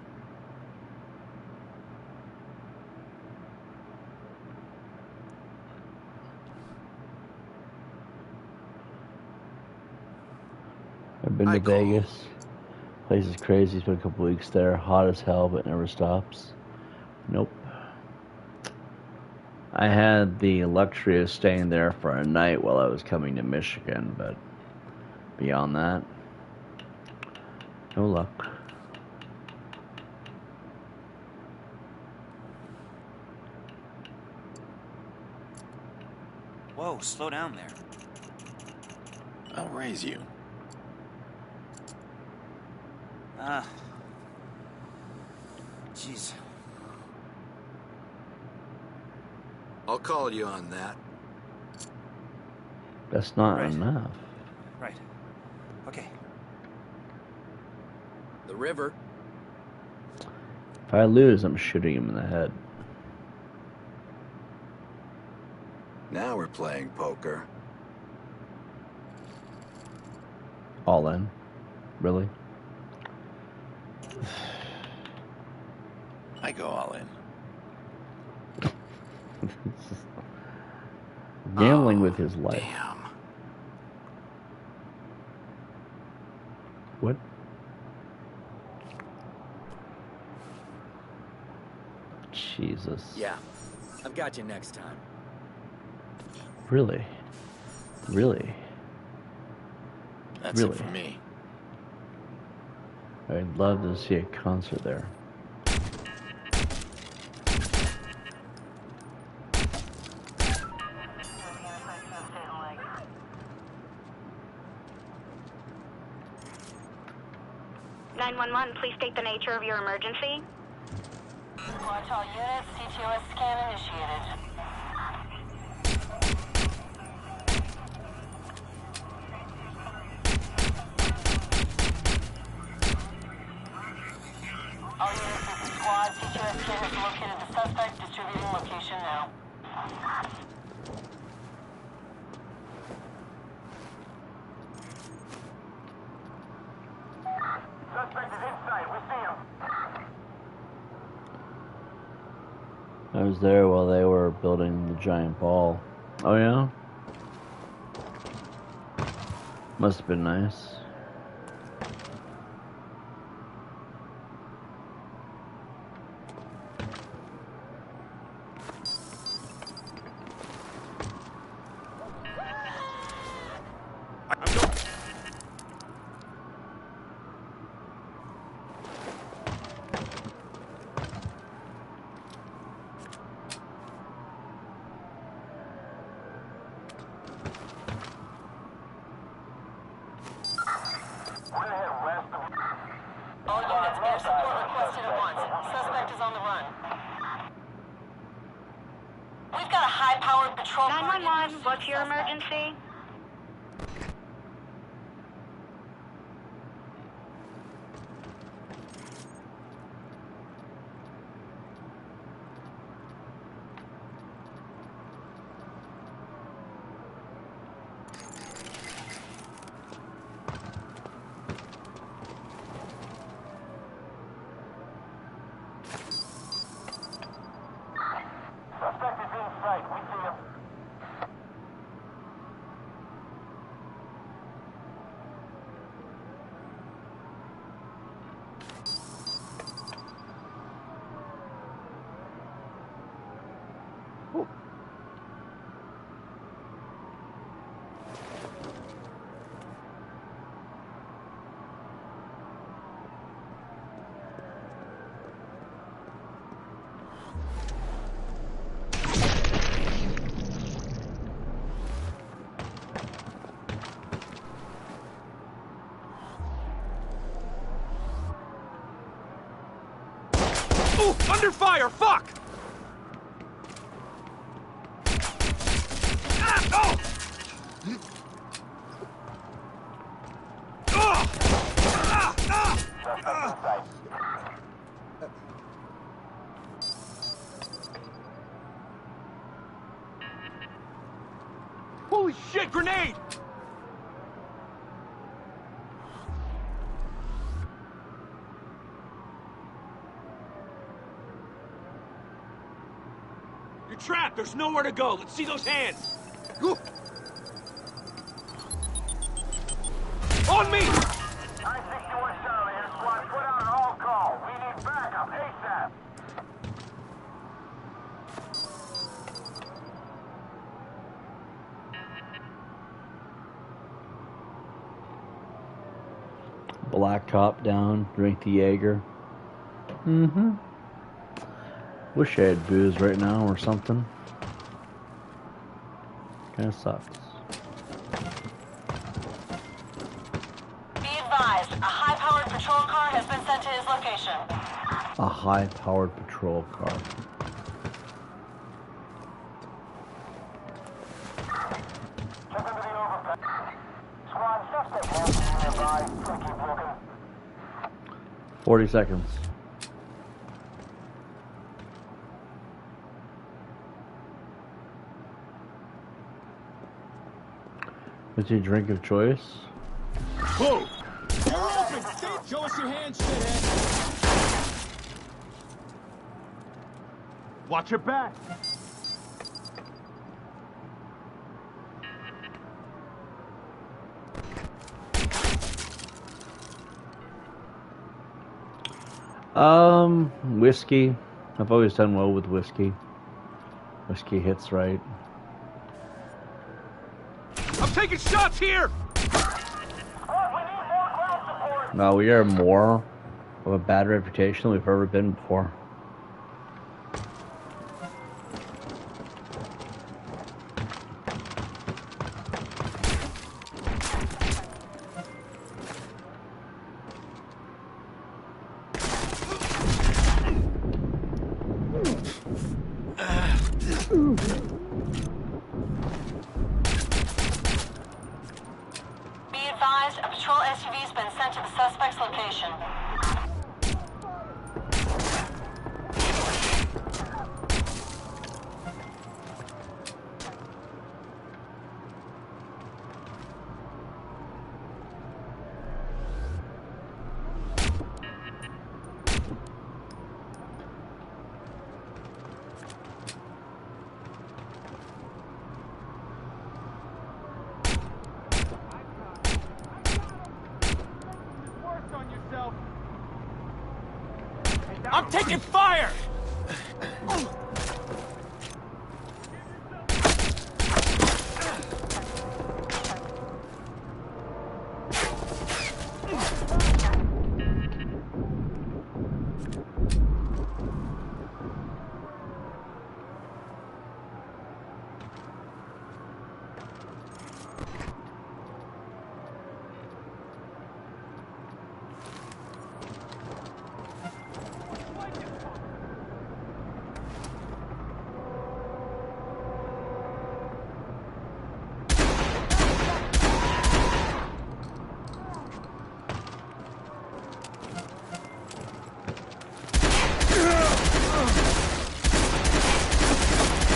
I've been to Vegas. Place is crazy. It's been a couple weeks there. Hot as hell, but never stops. Nope. I had the luxury of staying there for a night while I was coming to Michigan, but beyond that, no luck. Whoa, slow down there. I'll raise you. Jeez. I'll call you on that. That's not enough. Right. Okay. The river. If I lose, I'm shooting him in the head. Now we're playing poker. All in? Really? I go all in. Gambling with his life. Damn. What? Jesus. Yeah. I've got you next time. Really? Really? That's really? it for me. I'd love to see a concert there. Please state the nature of your emergency. Watch all units, CTOS scan initiated. All units, this is squad. CTOS scan has located the suspect. Distributing location now. Suspect is inside. We see him. I was there while they were building the giant ball. Oh yeah? Must have been nice. All units, air support requested at once. Suspect is on the run. We've got a high-powered patrol. 911, what's your emergency? Suspect is in sight. We see him. Ooh, under fire! Fuck! Ah! Oh! Oh! Ah! Ah! Ah! Holy shit, grenade! You're trapped. There's nowhere to go. Let's see those hands. Ooh. On me! I-61 Charlie, and Black cop down, drink the Jaeger. Mm-hmm. Wish I had booze right now or something. Kinda sucks. Be advised, a high-powered patrol car has been sent to his location. A high-powered patrol car. Check into the overpass. Squad, suspect hands nearby. Gonna keep looking. 40 seconds. What's your drink of choice? Whoa! You're open! Show us your hands, shithead! Watch your back! Whiskey. I've always done well with whiskey. Whiskey hits right. I'm taking shots here! No, we are more of a bad reputation than we've ever been before. Be advised, a patrol SUV has been sent to the suspect's location. I'm taking fire!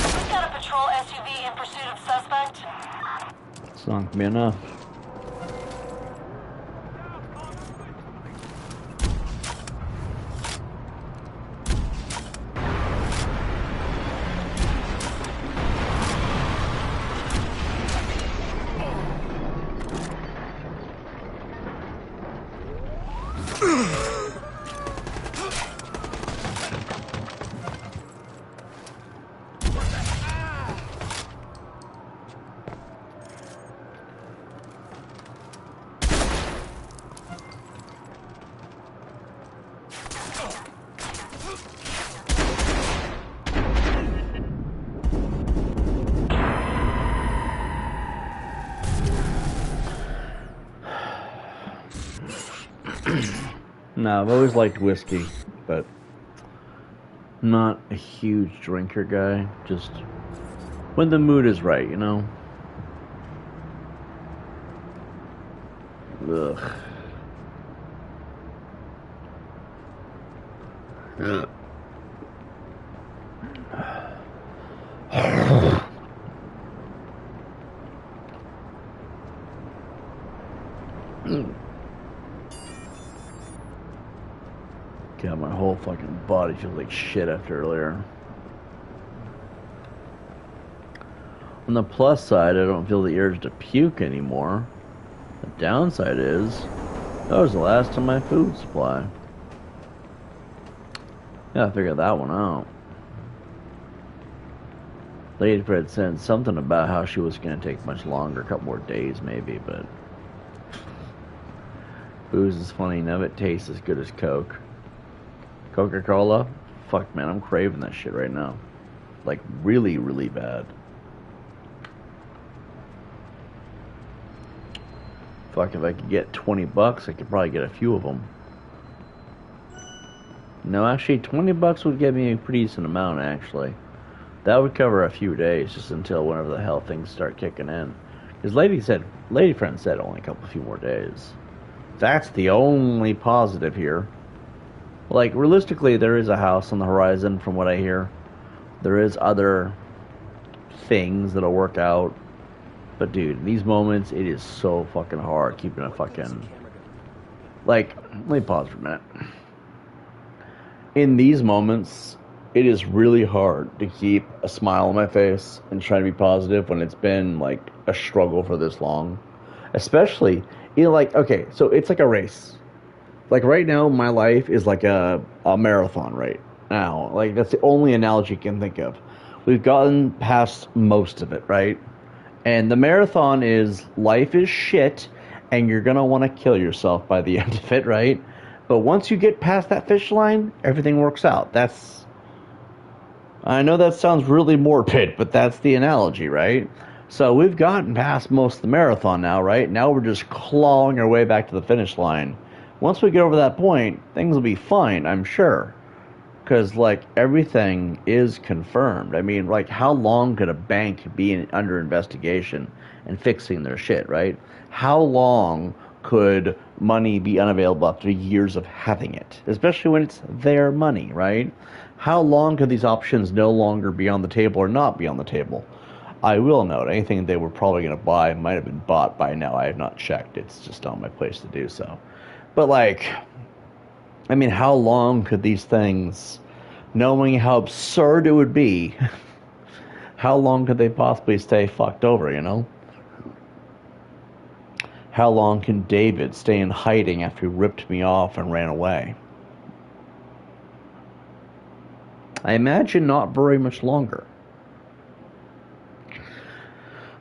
We've got a patrol SUV in pursuit of suspect. It's not gonna be enough. No, I've always liked whiskey, but I'm not a huge drinker guy. Just when the mood is right, you know? Ugh. Ugh. God, my whole fucking body feels like shit after earlier. On the plus side, I don't feel the urge to puke anymore. The downside is, that was the last of my food supply. Gotta figure that one out. Lady Fred said something about how she was gonna take much longer, a couple more days maybe, but Booze is funny. None of it tastes as good as Coke. Coca-Cola? Fuck, man, I'm craving that shit right now. Like, really, really bad. Fuck, if I could get 20 bucks, I could probably get a few of them. No, actually, 20 bucks would get me a pretty decent amount, actually. That would cover a few days, just until whenever the hell things start kicking in. Because lady friend said only a few more days. That's the only positive here. Like, realistically, there is a house on the horizon, from what I hear. There is other things that'll work out. But, dude, in these moments, it is so fucking hard keeping a fucking... Like, let me pause for a minute. In these moments, it is really hard to keep a smile on my face and try to be positive when it's been, like, a struggle for this long. Especially, you know, like, okay, so it's like a race. Like, right now, my life is like a marathon right now. Like, that's the only analogy you can think of. We've gotten past most of it, right? And the marathon is, life is shit, and you're going to want to kill yourself by the end of it, right? But once you get past that finish line, everything works out. I know that sounds really morbid, but that's the analogy, right? So we've gotten past most of the marathon now, right? Now we're just clawing our way back to the finish line. Once we get over that point, things will be fine, I'm sure. Because, like, everything is confirmed. I mean, like, how long could a bank be under investigation and fixing their shit, right? How long could money be unavailable after years of having it? Especially when it's their money, right? How long could these options no longer be on the table or not be on the table? I will note, anything they were probably going to buy might have been bought by now. I have not checked. It's just not my place to do so. But, like, I mean, how long could these things, knowing how absurd it would be, how long could they possibly stay fucked over, you know? How long can David stay in hiding after he ripped me off and ran away? I imagine not very much longer.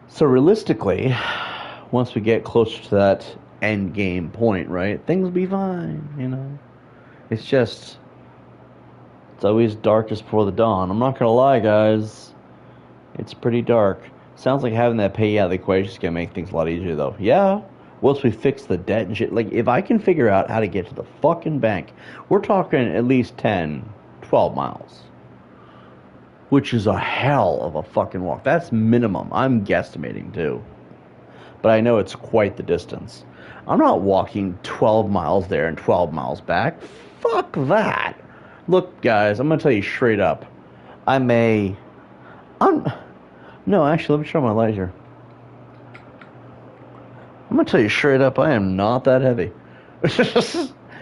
So realistically, once we get closer to that end game point, right, things will be fine, you know? It's just, it's always darkest before the dawn. I'm not gonna lie, guys. It's pretty dark. Sounds like having that pay out of the equation is gonna make things a lot easier, though. Yeah, once we fix the debt and shit. Like, if I can figure out how to get to the fucking bank, we're talking at least 10, 12 miles. Which is a hell of a fucking walk. That's minimum. I'm guesstimating, too. But I know it's quite the distance. I'm not walking 12 miles there and 12 miles back. Fuck that. Look, guys, I'm going to tell you straight up. No, actually, let me try my light here. I'm going to tell you straight up, I am not that heavy.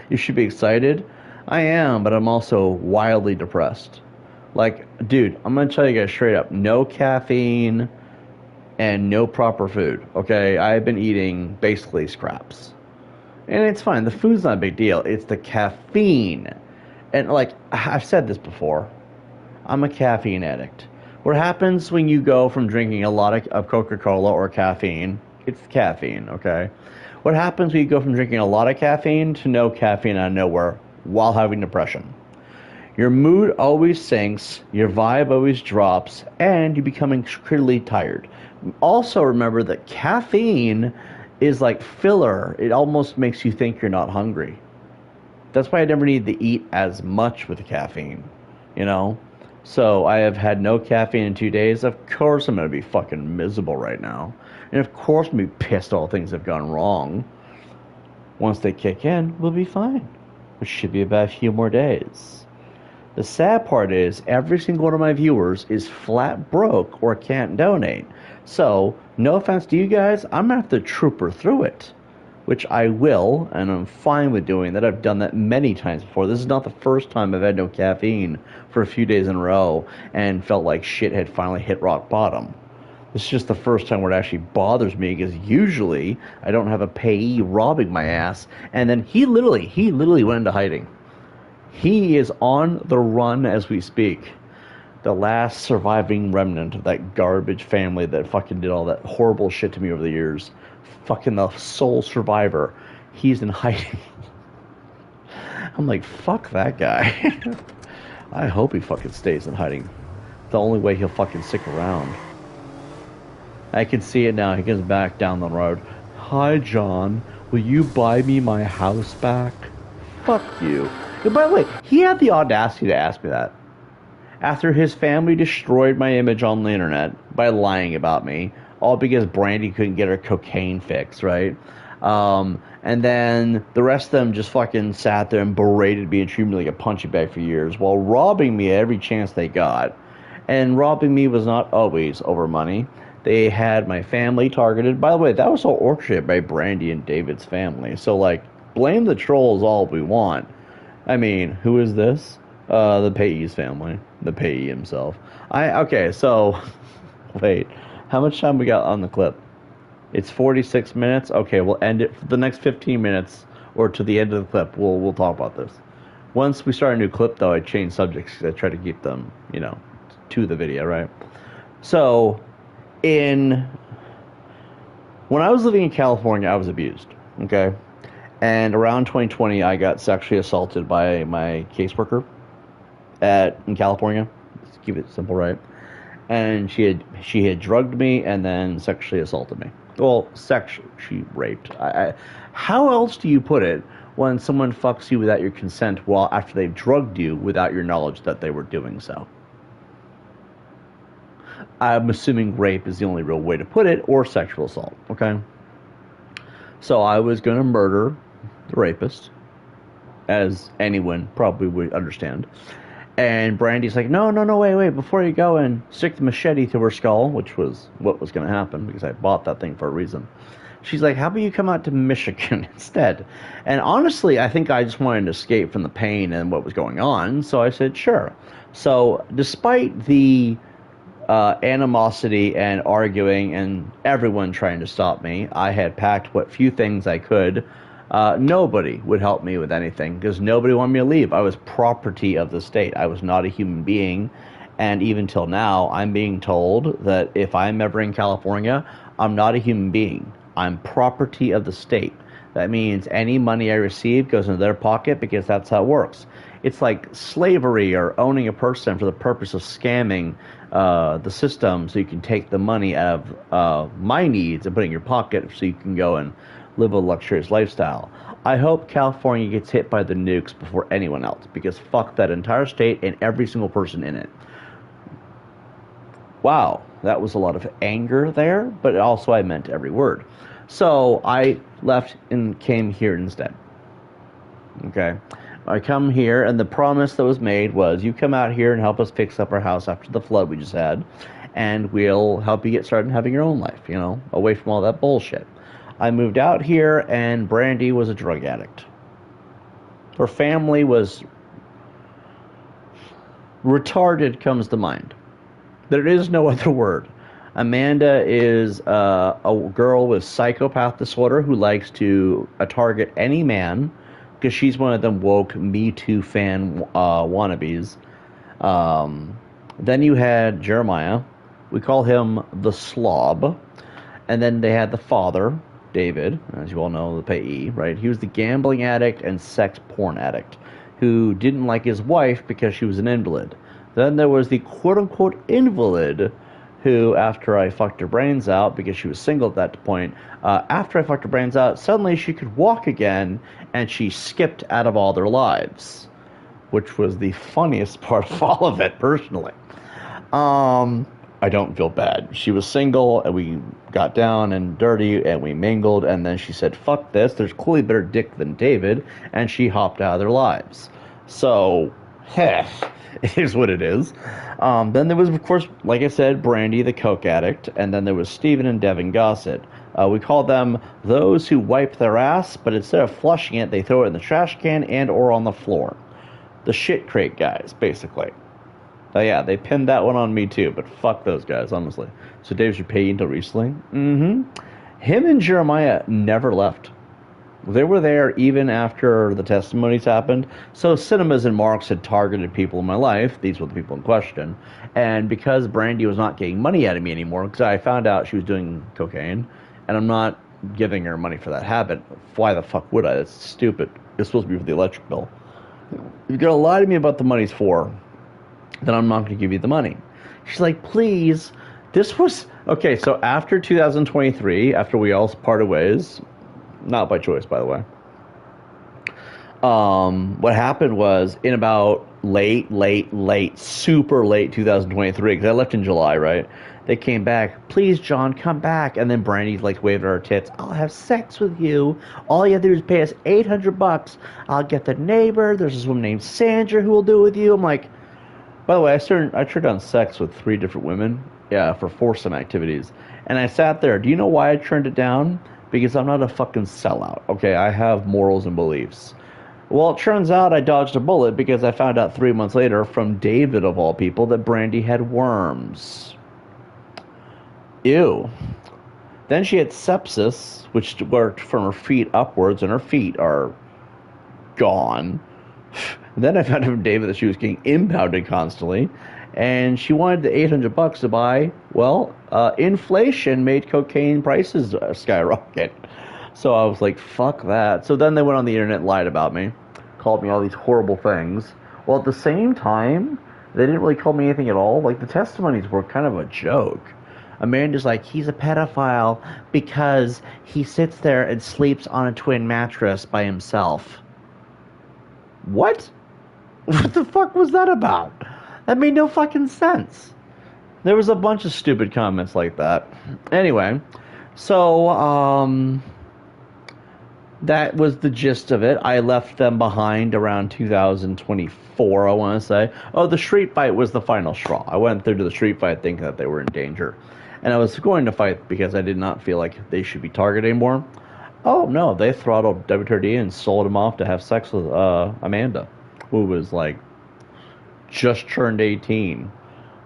You should be excited. I am, but I'm also wildly depressed. Like, dude, I'm going to tell you guys straight up. No caffeine and no proper food, okay? I've been eating basically scraps. And it's fine. The food's not a big deal. It's the caffeine. And, like, I've said this before. I'm a caffeine addict. What happens when you go from drinking a lot of Coca-Cola or caffeine? It's caffeine, okay? What happens when you go from drinking a lot of caffeine to no caffeine out of nowhere while having depression? Your mood always sinks, your vibe always drops, and you become incredibly tired. Also remember that caffeine is like filler. It almost makes you think you're not hungry. That's why I never need to eat as much with caffeine, you know? So I have had no caffeine in 2 days. Of course I'm going to be fucking miserable right now. And of course I'm going to be pissed all things have gone wrong. Once they kick in, we'll be fine. Which should be about a few more days. The sad part is, every single one of my viewers is flat broke or can't donate. So, no offense to you guys, I'm going to have to trooper through it. Which I will, and I'm fine with doing that. I've done that many times before. This is not the first time I've had no caffeine for a few days in a row and felt like shit had finally hit rock bottom. This is just the first time where it actually bothers me, because usually I don't have a payee robbing my ass. And then he literally went into hiding. He is on the run as we speak. The last surviving remnant of that garbage family that fucking did all that horrible shit to me over the years. Fucking the sole survivor. he's in hiding. I'm like, fuck that guy. I hope he fucking stays in hiding. The only way he'll fucking stick around. I can see it now. He goes back down the road. Hi, John. Will you buy me my house back? Fuck you. And by the way, he had the audacity to ask me that. After his family destroyed my image on the internet by lying about me, all because Brandy couldn't get her cocaine fix, right? And then the rest of them just fucking sat there and berated me and treated me like a punching bag for years while robbing me every chance they got. And robbing me was not always over money. They had my family targeted. By the way, that was all orchestrated by Brandy and David's family. So, like, blame the trolls all we want. I mean, who is this? The Payee's family. The Payee himself. Okay, so, wait. How much time we got on the clip? It's 46 minutes. Okay, we'll end it for the next 15 minutes, or to the end of the clip. We'll talk about this. Once we start a new clip, though, I change subjects because I try to keep them, you know, to the video, right? So, when I was living in California, I was abused, okay? And around 2020, I got sexually assaulted by my caseworker in California. Let's keep it simple, right? And she had drugged me and then sexually assaulted me. Well, she raped. How else do you put it when someone fucks you without your consent after they've drugged you without your knowledge that they were doing so? I'm assuming rape is the only real way to put it, or sexual assault, okay? So I was going to murder the rapist, as anyone probably would understand. And Brandy's like, no, wait, before you go and stick the machete through her skull, which was what was going to happen, because I bought that thing for a reason. She's like, how about you come out to Michigan instead? And honestly, I think I just wanted to escape from the pain and what was going on, so I said, sure. So, despite the animosity and arguing and everyone trying to stop me, I had packed what few things I could. Nobody would help me with anything because nobody wanted me to leave. I was property of the state. I was not a human being. And even till now, I'm being told that if I'm ever in California, I'm not a human being. I'm property of the state. That means any money I receive goes into their pocket because that's how it works. It's like slavery or owning a person for the purpose of scamming the system so you can take the money out of my needs and put it in your pocket so you can go and live a luxurious lifestyle. I hope California gets hit by the nukes before anyone else, because fuck that entire state and every single person in it. Wow, that was a lot of anger there, but also I meant every word. So I left and came here instead. Okay. I come here, and the promise that was made was, you come out here and help us fix up our house after the flood we just had, and we'll help you get started having your own life, you know, away from all that bullshit. I moved out here, and Brandy was a drug addict. Her family was retarded, comes to mind. There is no other word. Amanda is a girl with psychopath disorder who likes to target any man, because she's one of them woke Me Too fan wannabes. Then you had Jeremiah. We call him the slob. And then they had the father, David, as you all know, the payee, right? He was the gambling addict and sex porn addict who didn't like his wife because she was an invalid. Then there was the quote-unquote invalid who, after I fucked her brains out, because she was single at that point, after I fucked her brains out, suddenly she could walk again, and she skipped out of all their lives, which was the funniest part of all of it, personally. I don't feel bad. She was single, and we got down and dirty, and we mingled, and then she said, fuck this, there's clearly better dick than David, and she hopped out of their lives. So, heh. It is what it is. Then there was, of course, like I said, Brandy, the coke addict, and then there was Stephen and Devin Gossett. We call them those who wipe their ass, but instead of flushing it, they throw it in the trash can and or on the floor. The shit crate guys, basically. Yeah, they pinned that one on me too, but fuck those guys, honestly. So Dave should pay until recently? Him and Jeremiah never left. They were there even after the testimonies happened. So Cinemas and Marks had targeted people in my life. These were the people in question. And because Brandy was not getting money out of me anymore, because I found out she was doing cocaine, and I'm not giving her money for that habit. Why the fuck would I? That's stupid. It's supposed to be for the electric bill. You're gonna lie to me about the money's for, then I'm not gonna give you the money. She's like, please. This was okay. So after 2023, after we all parted ways, not by choice, by the way. What happened was in about super late 2023, because I left in July, right? They came back, please, John, come back. And then Brandy like waved at her tits. I'll have sex with you. All you have to do is pay us $800. I'll get the neighbor. There's this woman named Sandra who will do it with you. I'm like, by the way, I turned down sex with 3 different women, yeah, for foursome activities. And I sat there. Do you know why I turned it down? Because I'm not a fucking sellout. Okay, I have morals and beliefs. Well, it turns out I dodged a bullet because I found out 3 months later from David, of all people, that Brandy had worms. Ew. Then she had sepsis, which worked from her feet upwards, and her feet are gone. Then I found out from David that she was getting impounded constantly, and she wanted the $800 to buy, well, inflation made cocaine prices skyrocket. So I was like, fuck that. So then they went on the internet and lied about me, called me all these horrible things. Well, at the same time, they didn't really call me anything at all. Like, the testimonies were kind of a joke. Amanda's like, he's a pedophile because he sits there and sleeps on a twin mattress by himself. What? What the fuck was that about? That made no fucking sense. There was a bunch of stupid comments like that. Anyway, so, that was the gist of it. I left them behind around 2024, I want to say. Oh, the street fight was the final straw. I went through to the street fight thinking that they were in danger. And I was going to fight because I did not feel like they should be targeted anymore. Oh, no, they throttled WTRD and sold him off to have sex with Amanda, who was, like, just turned 18.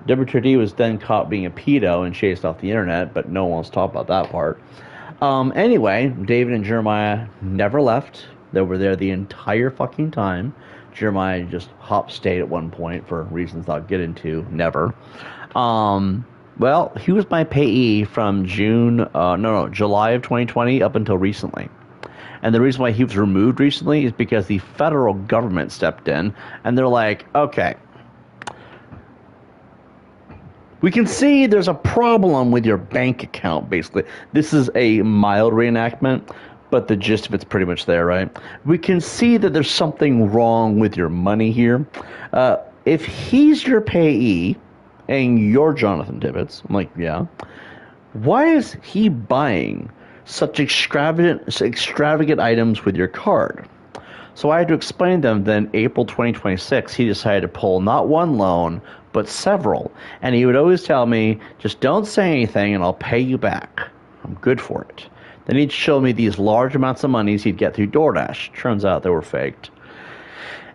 WTRD was then caught being a pedo and chased off the internet, but no one wants to talk about that part. Anyway, David and Jeremiah never left. They were there the entire fucking time. Jeremiah just stayed at one point for reasons I'll get into. Never. Well, he was my payee from July of 2020 up until recently. And the reason why he was removed recently is because the federal government stepped in and they're like, okay, we can see there's a problem with your bank account, basically. This is a mild reenactment, but the gist of it's pretty much there, right? We can see that there's something wrong with your money here. If he's your payee and you're Jonathan Tibbetts, I'm like, yeah, why is he buying such extravagant items with your card? So I had to explain to them that in April 2026, he decided to pull not one loan, but several. And he would always tell me, just don't say anything and I'll pay you back. I'm good for it. Then he'd show me these large amounts of monies he'd get through DoorDash. Turns out they were faked.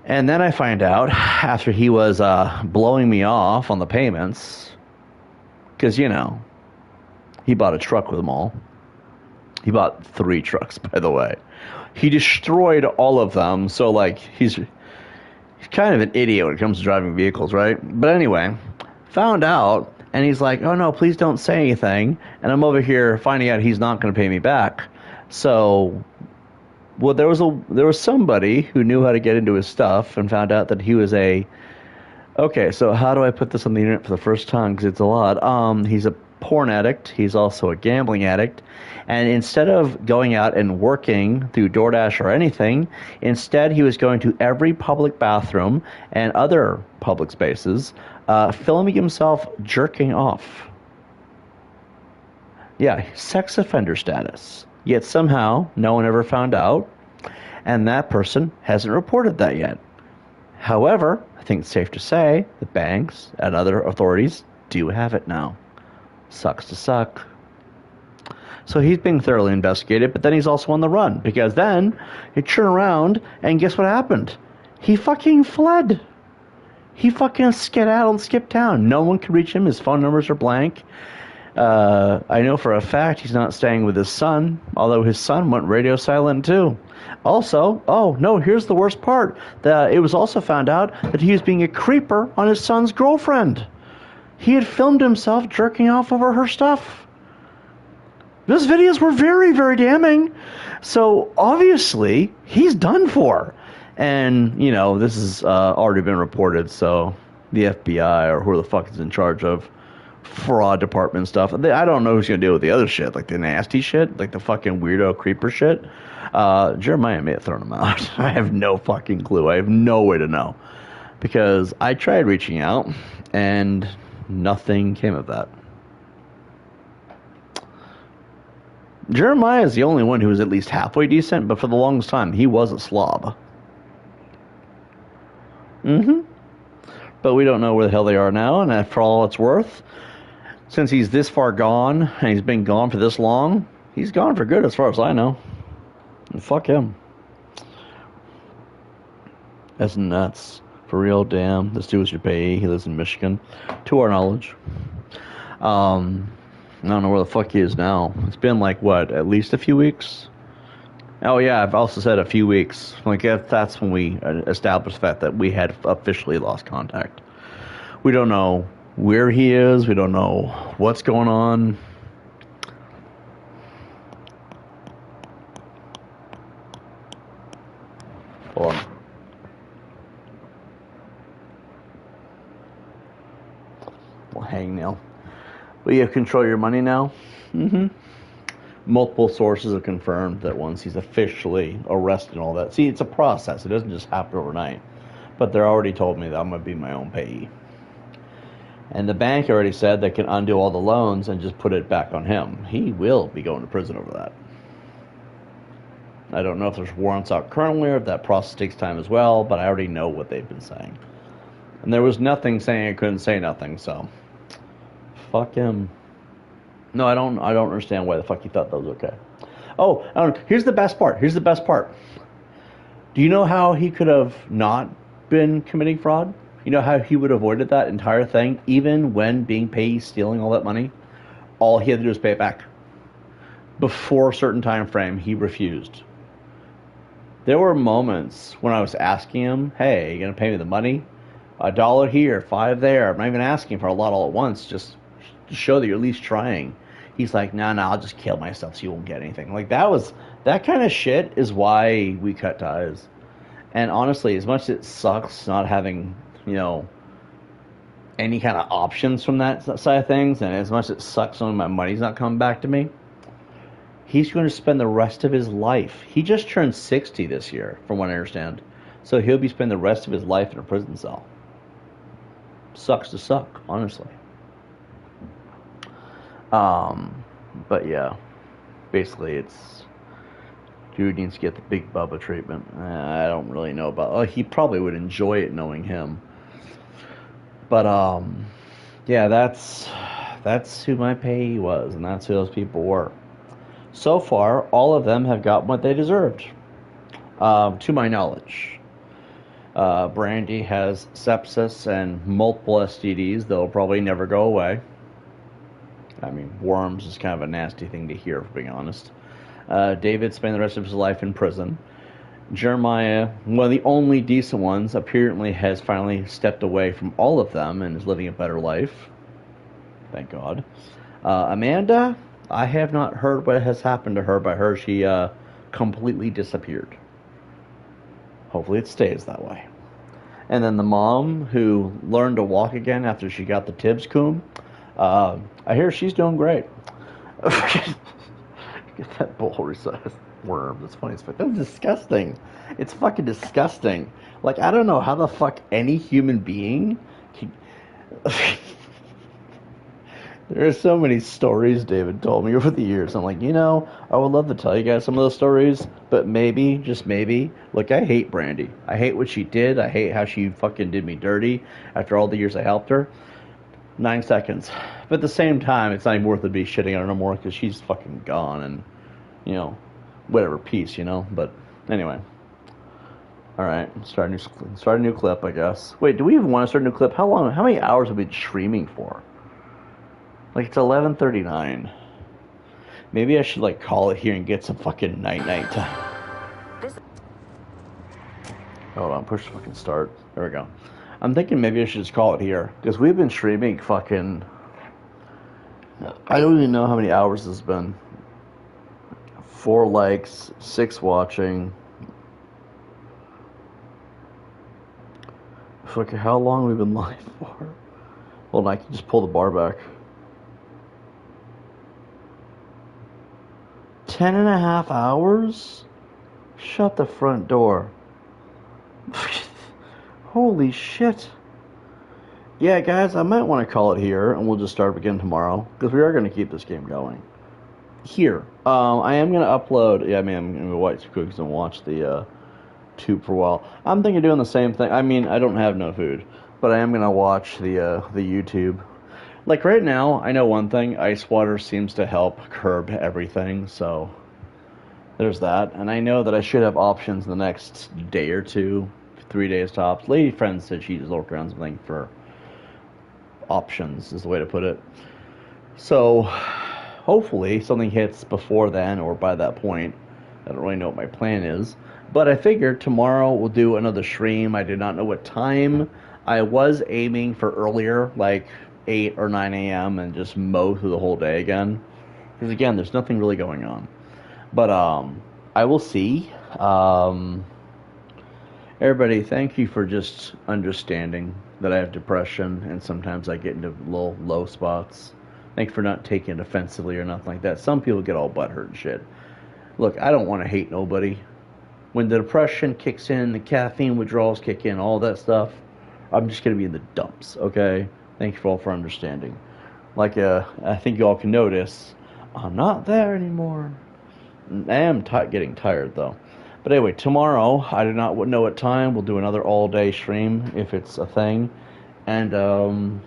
And then I find out, after he was blowing me off on the payments, because, you know, he bought a truck with them all. He bought 3 trucks, by the way. He destroyed all of them, so, like, he's kind of an idiot when it comes to driving vehicles, right? But anyway, found out, and he's like, oh, no, please don't say anything. And I'm over here finding out he's not going to pay me back. So, well, there was somebody who knew how to get into his stuff and found out that he was okay, so how do I put this on the internet for the first time? Because it's a lot. He's a porn addict. He's also a gambling addict. And instead of going out and working through DoorDash or anything, instead he was going to every public bathroom and other public spaces, filming himself jerking off. Yeah, sex offender status. Yet somehow no one ever found out, and that person hasn't reported that yet. However, I think it's safe to say the banks and other authorities do have it now. Sucks to suck. So he's being thoroughly investigated, but then he's also on the run, because then he turned around and guess what happened? He fucking fled. He fucking skedaddled and skipped town. No one could reach him. His phone numbers are blank. I know for a fact he's not staying with his son, although his son went radio silent too. Also, oh no, here's the worst part. It was also found out that he was being a creeper on his son's girlfriend. He had filmed himself jerking off over her stuff. Those videos were very, very damning. So obviously he's done for. And, you know, this has already been reported, so the FBI or who the fuck is in charge of fraud department stuff, I don't know who's going to deal with the other shit, like the nasty shit, like the fucking weirdo creeper shit. Jeremiah may have thrown him out. I have no fucking clue. I have no way to know. Because I tried reaching out, and nothing came of that. Jeremiah is the only one who was at least halfway decent, but for the longest time, he was a slob. But we don't know where the hell they are now, and for all it's worth, since he's this far gone, and he's been gone for this long, he's gone for good as far as I know. And fuck him. That's nuts. For real, damn. This dude was your payee. He lives in Michigan. To our knowledge. I don't know where the fuck he is now. It's been like, what, at least a few weeks? Oh, yeah, I've also said a few weeks. Like, that's when we established the fact that we had officially lost contact. We don't know where he is. We don't know what's going on. Hold on. Well, hangnail. Will you control your money now? Multiple sources have confirmed that once he's officially arrested and all that. See, it's a process. It doesn't just happen overnight. But they're already told me that I'm going to be my own payee. And the bank already said they can undo all the loans and just put it back on him. He will be going to prison over that. I don't know if there's warrants out currently or if that process takes time as well, but I already know what they've been saying. And there was nothing saying I couldn't say nothing, so fuck him. No, I don't understand why the fuck he thought that was okay. Oh, here's the best part. Do you know how he could have not been committing fraud? You know how he would have avoided that entire thing, even when being paid, stealing all that money? All he had to do was pay it back. Before a certain time frame, he refused. There were moments when I was asking him, hey, are you going to pay me the money? $1 here, $5 there. I'm not even asking for a lot all at once, just to show that you're at least trying. He's like, no, I'll just kill myself so you won't get anything. Like, that kind of shit is why we cut ties. And honestly, as much as it sucks not having, you know, any kind of options from that side of things, and as much as it sucks knowing my money's not coming back to me, he's going to spend the rest of his life. He just turned 60 this year, from what I understand. So he'll be spending the rest of his life in a prison cell. Sucks to suck, honestly. But yeah, basically it's dude needs to get the Big Bubba treatment. I don't really know about. Oh, he probably would enjoy it knowing him. But yeah, that's who my payee was, and that's who those people were. So far, all of them have gotten what they deserved, to my knowledge. Brandy has sepsis and multiple STDs. They'll probably never go away. I mean, worms is kind of a nasty thing to hear, for being honest. David spent the rest of his life in prison. Jeremiah, one of the only decent ones, apparently has finally stepped away from all of them and is living a better life. Thank God. Amanda, I have not heard what has happened to her, but I heard she completely disappeared. Hopefully it stays that way. And then the mom, who learned to walk again after she got the Tibbs coom, I hear she's doing great. Get that bull-sized worm. That's funny as fuck. That's disgusting. It's fucking disgusting. Like, I don't know how the fuck any human being can... There are so many stories David told me over the years. I'm like, you know, I would love to tell you guys some of those stories, but maybe, just maybe, look, I hate Brandy. I hate what she did. I hate how she fucking did me dirty after all the years I helped her. 9 seconds. But at the same time, it's not even worth it to be shitting on her no more because she's fucking gone and, you know, whatever, peace, you know? But anyway. Alright, start a new clip, I guess. Wait, do we even want to start a new clip? How many hours have we been streaming for? Like, it's 11:39. Maybe I should, like, call it here and get some fucking night time. Hold on, push fucking start. There we go. I'm thinking maybe I should just call it here. Because we've been streaming fucking... I don't even know how many hours it's been. 4 likes, 6 watching. Fuck, how long have we been live for? Hold on, I can just pull the bar back. 10.5 hours? Shut the front door. Holy shit. Yeah, guys, I might want to call it here, and we'll just start again tomorrow, because we are going to keep this game going. Here. I am going to upload... Yeah, I mean, I'm going to watch cookies and watch the tube for a while. I'm thinking of doing the same thing. I mean, I don't have no food, but I am going to watch the YouTube. Like, right now, I know one thing. Ice water seems to help curb everything, so... There's that. And I know that I should have options in the next day or two. 3 days tops. Lady friend said she just looked around something for options, is the way to put it. So, hopefully, something hits before then or by that point. I don't really know what my plan is. But I figured tomorrow we'll do another stream. I did not know what time. I was aiming for earlier, like 8 or 9 a.m. and just mow through the whole day again. Because again, there's nothing really going on. But I will see. Everybody, thank you for just understanding that I have depression and sometimes I get into little low spots. Thank you for not taking it offensively or nothing like that. Some people get all butthurt and shit. Look, I don't want to hate nobody. When the depression kicks in, the caffeine withdrawals kick in, all that stuff, I'm just going to be in the dumps, okay? Thank you all for understanding. Like, I think you all can notice, I'm not there anymore. I am getting tired, though. But anyway, tomorrow, I do not know what time, we'll do another all-day stream, if it's a thing. And, yeah,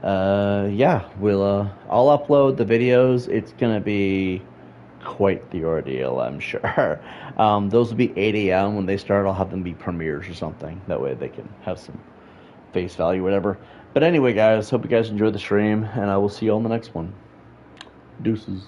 I'll upload the videos. It's gonna be quite the ordeal, I'm sure. Those will be 8 a.m. when they start. I'll have them be premieres or something. That way they can have some face value, whatever. But anyway, guys, hope you guys enjoyed the stream, and I will see you on the next one. Deuces.